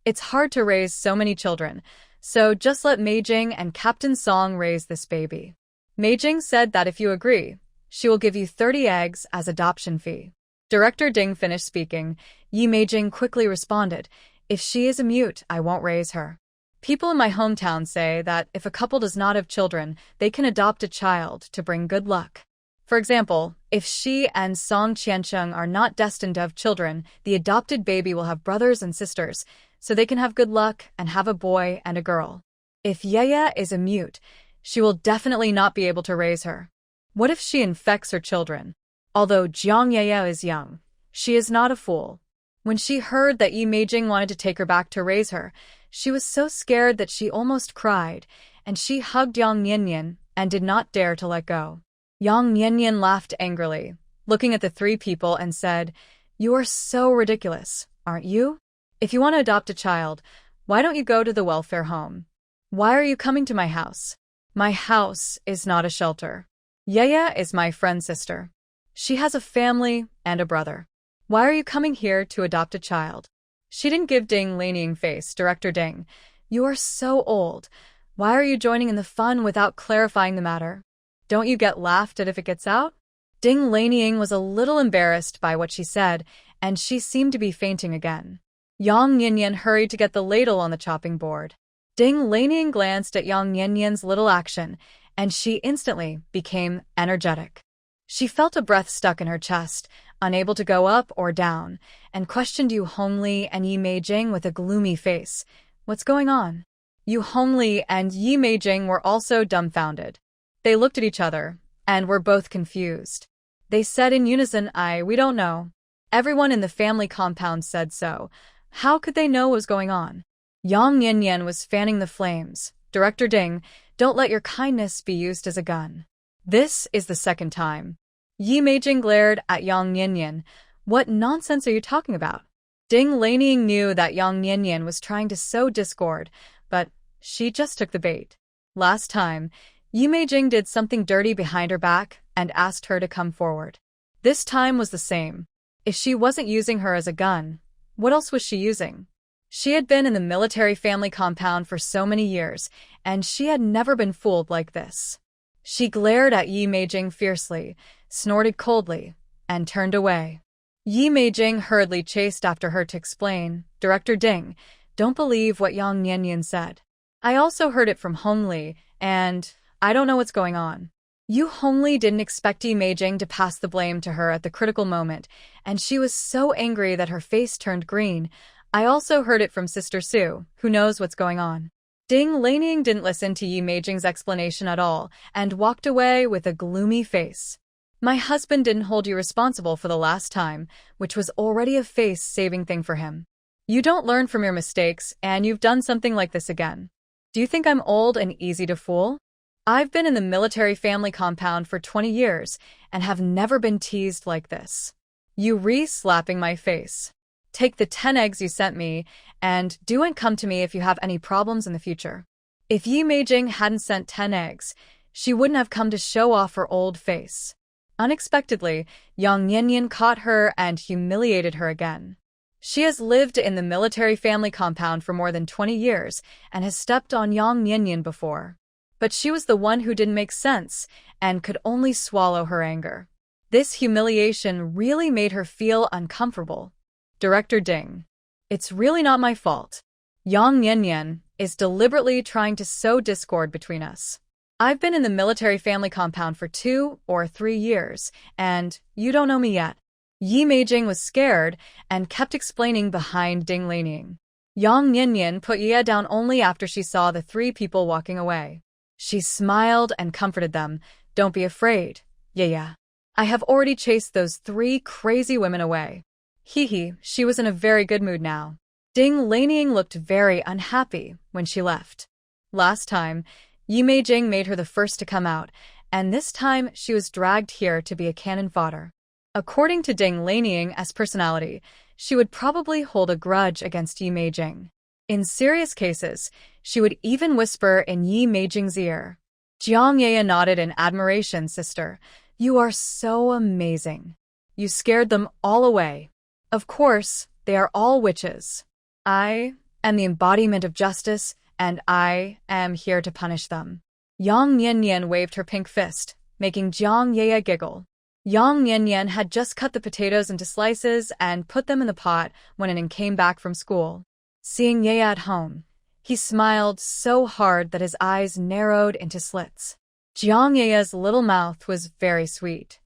It's hard to raise so many children, So just let Meijing and Captain Song raise this baby. Meijing said that if you agree, she will give you 30 eggs as adoption fee. Director Ding finished speaking. Yi Meijing quickly responded, if she is a mute, I won't raise her. People in my hometown say that if a couple does not have children, they can adopt a child to bring good luck. For example, if she and Song Qiansheng are not destined to have children, the adopted baby will have brothers and sisters, so they can have good luck and have a boy and a girl. If Yaya is a mute, she will definitely not be able to raise her. What if she infects her children? Although Jiang Yaya is young, she is not a fool. When she heard that Yi Meijing wanted to take her back to raise her, she was so scared that she almost cried, and she hugged Yang Niannian and did not dare to let go. Yang Niannian laughed angrily, looking at the three people and said, you are so ridiculous, aren't you? If you want to adopt a child, why don't you go to the welfare home? Why are you coming to my house? My house is not a shelter. Yaya is my friend's sister. She has a family and a brother. Why are you coming here to adopt a child? She didn't give Ding Laneying face. Director Ding, you are so old. Why are you joining in the fun without clarifying the matter? Don't you get laughed at if it gets out? Ding Laneying was a little embarrassed by what she said, and she seemed to be fainting again. Yang Niannian hurried to get the ladle on the chopping board. Ding Laneying glanced at Yang Niannian's little action, and she instantly became energetic. She felt a breath stuck in her chest, unable to go up or down, and questioned Yu Hongli and Yi Meijing with a gloomy face. What's going on? Yu Hongli and Yi Meijing were also dumbfounded. They looked at each other, and were both confused. They said in unison, we don't know. Everyone in the family compound said so. How could they know what was going on? Yang Niannian was fanning the flames. Director Ding, don't let your kindness be used as a gun. This is the second time. Yi Meijing glared at Yang Niannian. What nonsense are you talking about? Ding Laneying knew that Yang Niannian was trying to sow discord, but she just took the bait. Last time, Yi Meijing did something dirty behind her back and asked her to come forward. This time was the same. If she wasn't using her as a gun, what else was she using? She had been in the military family compound for so many years, and she had never been fooled like this. She glared at Yi Meijing fiercely, snorted coldly, and turned away. Yi Meijing hurriedly chased after her to explain, Director Ding, don't believe what Yang Niannian said. I also heard it from Hongli, and I don't know what's going on. Yu Hongli didn't expect Yi Meijing to pass the blame to her at the critical moment, and she was so angry that her face turned green. I also heard it from Sister Su, who knows what's going on. Ding Laneying didn't listen to Yi Meijing's explanation at all, and walked away with a gloomy face. My husband didn't hold you responsible for the last time, which was already a face-saving thing for him. You don't learn from your mistakes, and you've done something like this again. Do you think I'm old and easy to fool? I've been in the military family compound for 20 years, and have never been teased like this. You re-slapping my face. Take the 10 eggs you sent me, and don't come to me if you have any problems in the future. If Yi Meijing hadn't sent 10 eggs, she wouldn't have come to show off her old face. Unexpectedly, Yang Niannian caught her and humiliated her again. She has lived in the military family compound for more than 20 years and has stepped on Yang Niannian before. But she was the one who didn't make sense and could only swallow her anger. This humiliation really made her feel uncomfortable. Director Ding, it's really not my fault. Yang Niannian is deliberately trying to sow discord between us. I've been in the military family compound for 2 or 3 years, and you don't know me yet. Yi Meijing was scared and kept explaining behind Ding Laneying. Yang Niannian put Yaya down only after she saw the 3 people walking away. She smiled and comforted them. Don't be afraid, Yaya. I have already chased those 3 crazy women away. Hee, she was in a very good mood now. Ding Laneying looked very unhappy when she left. Last time, Yi Meijing made her the first to come out, and this time she was dragged here to be a cannon fodder. According to Ding Laneying as personality, she would probably hold a grudge against Yi Meijing. In serious cases, she would even whisper in Yi Meijing's ear. Jiang Yaya nodded in admiration, sister. You are so amazing. You scared them all away. Of course, they are all witches. I am the embodiment of justice and I am here to punish them. Yang Nian waved her pink fist, making Jiang Ye giggle. Yang Nian had just cut the potatoes into slices and put them in the pot when Anin came back from school. Seeing Ye at home, he smiled so hard that his eyes narrowed into slits. Jiang Ye's little mouth was very sweet.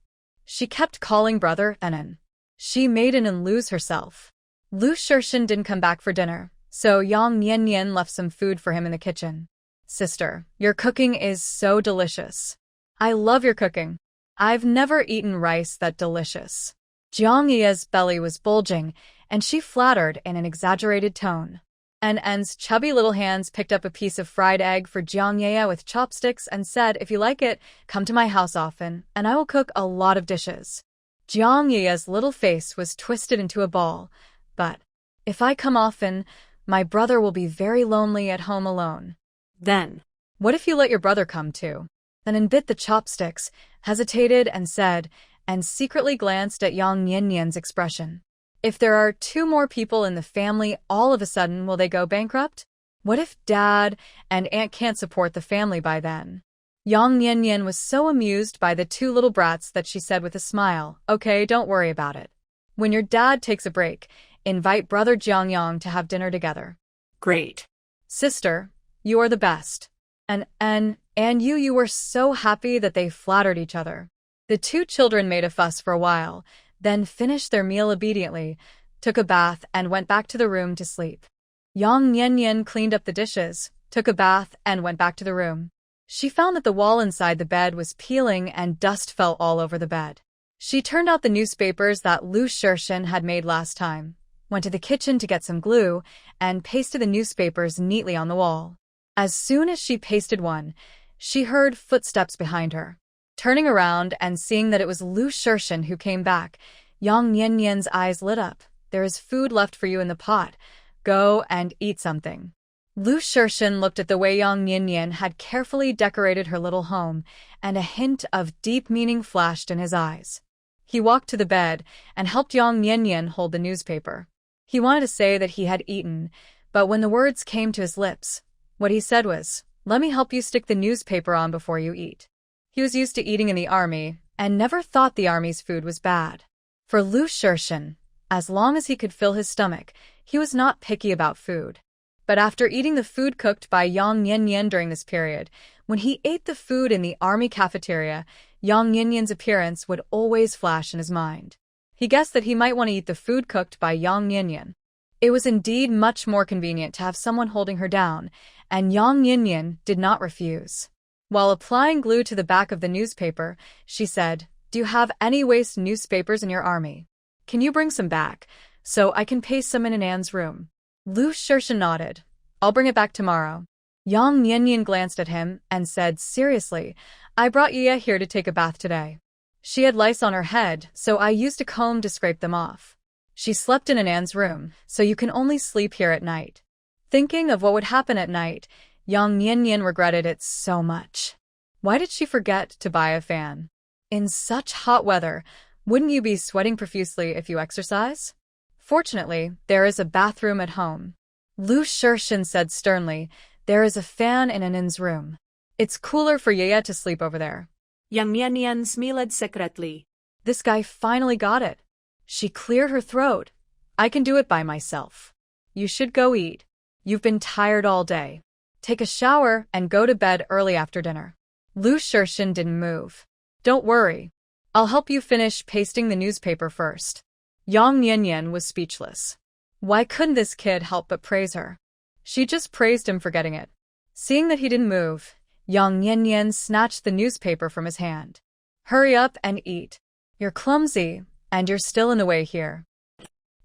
She kept calling brother Anin. She made Anin lose herself. Lu Shirshin didn't come back for dinner, so Yang Nian left some food for him in the kitchen. Sister, your cooking is so delicious. I love your cooking. I've never eaten rice that delicious. Jiang Ye's belly was bulging, and she flattered in an exaggerated tone. An's chubby little hands picked up a piece of fried egg for Jiang Ye with chopsticks and said, if you like it, come to my house often, and I will cook a lot of dishes. Jiang Ye's little face was twisted into a ball. But if I come often, my brother will be very lonely at home alone. Then, what if you let your brother come too? Then An bit the chopsticks, hesitated and said, and secretly glanced at Yang Nian's expression. If there are 2 more people in the family, all of a sudden will they go bankrupt? What if Dad and Aunt can't support the family by then? Yang Nian was so amused by the 2 little brats that she said with a smile, okay, don't worry about it. When your dad takes a break, invite brother Jiangyang to have dinner together. great. Sister, you are the best. And you were so happy that they flattered each other. The 2 children made a fuss for a while, then finished their meal obediently, took a bath, and went back to the room to sleep. Yang Nian cleaned up the dishes, took a bath, and went back to the room. She found that the wall inside the bed was peeling and dust fell all over the bed. She turned out the newspapers that Lu Shirshin had made last time, went to the kitchen to get some glue, and pasted the newspapers neatly on the wall. As soon as she pasted one, she heard footsteps behind her. Turning around and seeing that it was Lu Shirshin who came back, Yang Nian's eyes lit up. There is food left for you in the pot. Go and eat something. Lu Shirshin looked at the way Yang Nian had carefully decorated her little home, and a hint of deep meaning flashed in his eyes. He walked to the bed and helped Yang Nian hold the newspaper. He wanted to say that he had eaten, but when the words came to his lips, what he said was, "Let me help you stick the newspaper on before you eat." He was used to eating in the army, and never thought the army's food was bad. For Lu Shirshin, as long as he could fill his stomach, he was not picky about food. But after eating the food cooked by Yang Nian during this period, when he ate the food in the army cafeteria, Yang Nian's appearance would always flash in his mind. He guessed that he might want to eat the food cooked by Yang Nian. It was indeed much more convenient to have someone holding her down, and Yang Nian did not refuse. While applying glue to the back of the newspaper, she said, "Do you have any waste newspapers in your army? Can you bring some back, so I can paste some in An's room?" Lu Shirshin nodded. "I'll bring it back tomorrow." Yang Nian glanced at him and said, "Seriously, I brought Yi here to take a bath today. She had lice on her head, so I used a comb to scrape them off. She slept in An's room, so you can only sleep here at night." Thinking of what would happen at night, Yang Nian regretted it so much. Why did she forget to buy a fan? In such hot weather, wouldn't you be sweating profusely if you exercise? Fortunately, there is a bathroom at home. Lu Shirshin said sternly, "There is a fan in Anin's room. It's cooler for Ye to sleep over there." Yang Nian smiled secretly. This guy finally got it. She cleared her throat. "I can do it by myself. You should go eat. You've been tired all day. Take a shower and go to bed early after dinner." Lu Shirshin didn't move. "Don't worry. I'll help you finish pasting the newspaper first." Yang Nian was speechless. Why couldn't this kid help but praise her? She just praised him for getting it. Seeing that he didn't move, Yang Nian snatched the newspaper from his hand. "Hurry up and eat. You're clumsy, and you're still in the way here."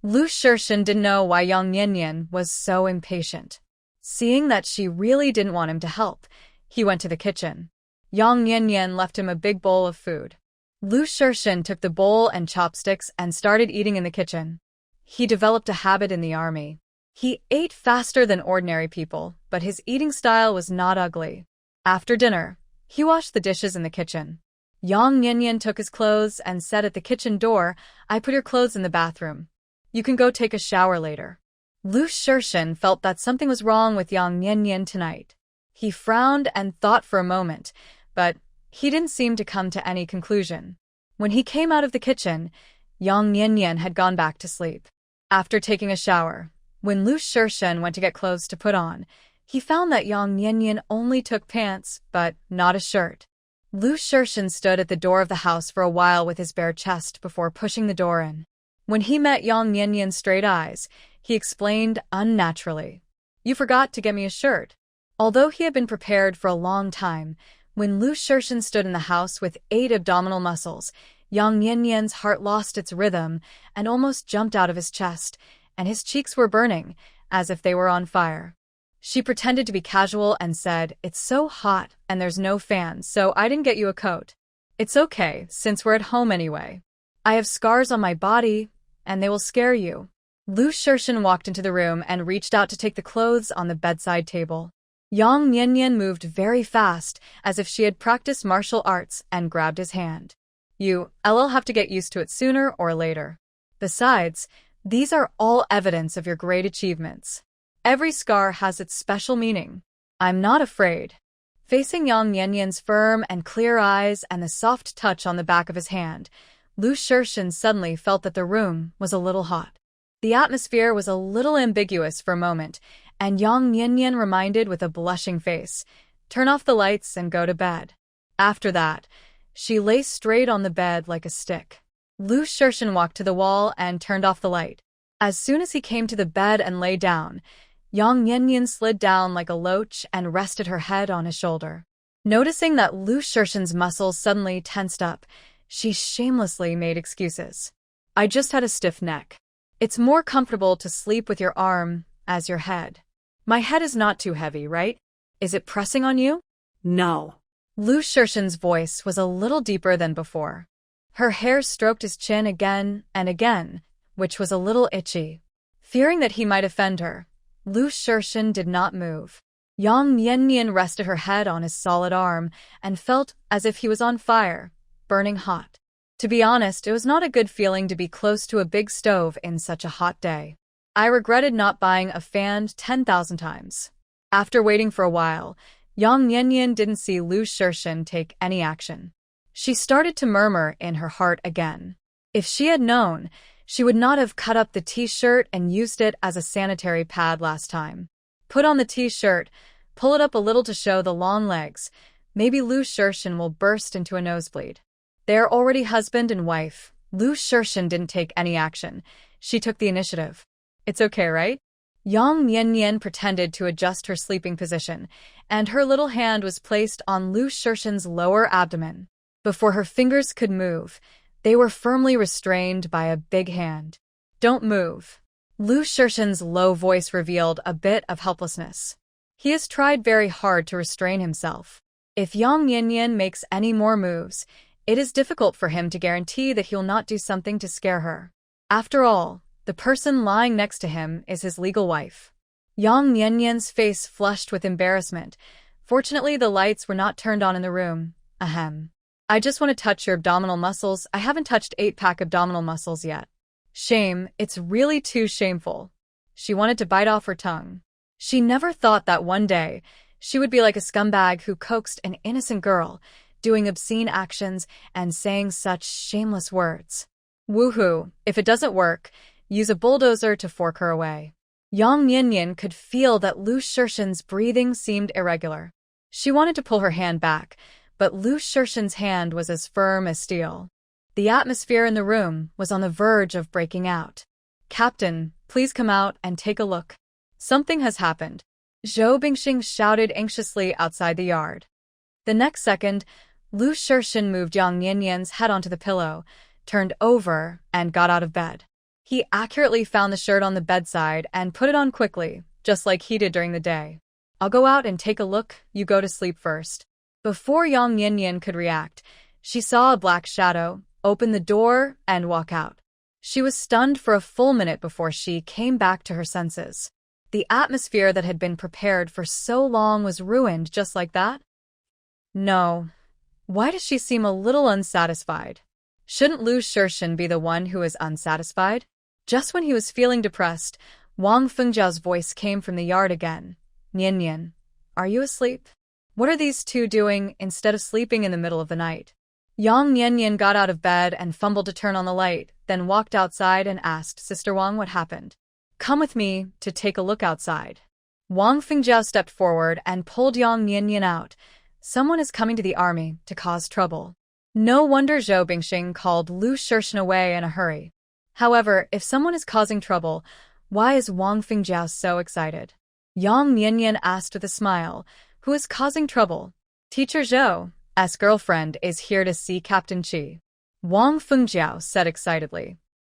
Lu Shirshin didn't know why Yang Nian was so impatient. Seeing that she really didn't want him to help, he went to the kitchen. Yang Nian left him a big bowl of food. Lu Shirshin took the bowl and chopsticks and started eating in the kitchen. He developed a habit in the army. He ate faster than ordinary people, but his eating style was not ugly. After dinner, he washed the dishes in the kitchen. Yang Nian took his clothes and said at the kitchen door, "I put your clothes in the bathroom. You can go take a shower later." Lu Shirshin felt that something was wrong with Yang Niannian tonight. He frowned and thought for a moment, but he didn't seem to come to any conclusion. When he came out of the kitchen, Yang Niannian had gone back to sleep. After taking a shower, when Lu Shirshin went to get clothes to put on, he found that Yang Niannian only took pants, but not a shirt. Lu Shirshin stood at the door of the house for a while with his bare chest before pushing the door in. When he met Yang Niannian's straight eyes, he explained unnaturally, "You forgot to get me a shirt." Although he had been prepared for a long time, when Lu Shirshin stood in the house with 8 abdominal muscles, Yang Niannian's heart lost its rhythm and almost jumped out of his chest, and his cheeks were burning, as if they were on fire. She pretended to be casual and said, "It's so hot and there's no fan, so I didn't get you a coat. It's okay, since we're at home anyway. I have scars on my body, and they will scare you." Lu Shirshin walked into the room and reached out to take the clothes on the bedside table. Yang Niannian moved very fast, as if she had practiced martial arts, and grabbed his hand. I'll have to get used to it sooner or later. Besides, these are all evidence of your great achievements. Every scar has its special meaning. I'm not afraid. Facing Yang Niannian's firm and clear eyes and the soft touch on the back of his hand, Lu Shirshin suddenly felt that the room was a little hot. The atmosphere was a little ambiguous for a moment, and Yang Niannian reminded with a blushing face, "Turn off the lights and go to bed." After that, she lay straight on the bed like a stick. Lu Shirshin walked to the wall and turned off the light. As soon as he came to the bed and lay down, Yang Niannian slid down like a loach and rested her head on his shoulder. Noticing that Lu Shirshin's muscles suddenly tensed up, she shamelessly made excuses. "I just had a stiff neck. It's more comfortable to sleep with your arm as your head. My head is not too heavy, right? Is it pressing on you?" No. Lu Shirshin's voice was a little deeper than before. Her hair stroked his chin again and again, which was a little itchy. Fearing that he might offend her, Lu Shirshin did not move. Yang Niannian rested her head on his solid arm and felt as if he was on fire, burning hot. To be honest, it was not a good feeling to be close to a big stove in such a hot day. I regretted not buying a fan 10,000 times. After waiting for a while, Yang Niannian didn't see Lu Shirshin take any action. She started to murmur in her heart again. If she had known, she would not have cut up the t-shirt and used it as a sanitary pad last time. Put on the t-shirt, pull it up a little to show the long legs. Maybe Lu Shirshin will burst into a nosebleed. They are already husband and wife. Lu Shirshin didn't take any action. She took the initiative. "It's okay, right?" Yang Niannian pretended to adjust her sleeping position, and her little hand was placed on Lu Shirshin's lower abdomen. Before her fingers could move, they were firmly restrained by a big hand. "Don't move." Lu Shirshin's low voice revealed a bit of helplessness. He has tried very hard to restrain himself. If Yang Niannian makes any more moves, it is difficult for him to guarantee that he'll not do something to scare her. After all, the person lying next to him is his legal wife. Yang Niannian's face flushed with embarrassment. Fortunately, the lights were not turned on in the room. Ahem. "I just want to touch your abdominal muscles. I haven't touched 8-pack abdominal muscles yet." Shame, it's really too shameful. She wanted to bite off her tongue. She never thought that one day she would be like a scumbag who coaxed an innocent girl, doing obscene actions and saying such shameless words. Woohoo, if it doesn't work, use a bulldozer to fork her away. Yang Niannian could feel that Lu Shirshin's breathing seemed irregular. She wanted to pull her hand back, but Lu Shirshin's hand was as firm as steel. The atmosphere in the room was on the verge of breaking out. "Captain, please come out and take a look. Something has happened." Zhou Bingxing shouted anxiously outside the yard. The next second, Lu Shirshin moved Yang Niannian's head onto the pillow, turned over, and got out of bed. He accurately found the shirt on the bedside and put it on quickly, just like he did during the day. "I'll go out and take a look, you go to sleep first." Before Yang Niannian could react, she saw a black shadow open the door and walk out. She was stunned for a full minute before she came back to her senses. The atmosphere that had been prepared for so long was ruined just like that? No. Why does she seem a little unsatisfied? Shouldn't Lu Shirshin be the one who is unsatisfied? Just when he was feeling depressed, Wang Fengjiao's voice came from the yard again. Nian Nian, are you asleep? What are these two doing instead of sleeping in the middle of the night? Yang Nian Nian got out of bed and fumbled to turn on the light, then walked outside and asked Sister Wang what happened. Come with me to take a look outside. Wang Fengjiao stepped forward and pulled Yang Nian Nian out. Someone is coming to the army to cause trouble. No wonder Zhou Bingxing called Lu Shishun away in a hurry. However, if someone is causing trouble, why is Wang Fengjiao so excited? Yang Nian Nian asked with a smile, who is causing trouble? Teacher Zhou's girlfriend is here to see Captain Qi. Wang Fengjiao said excitedly.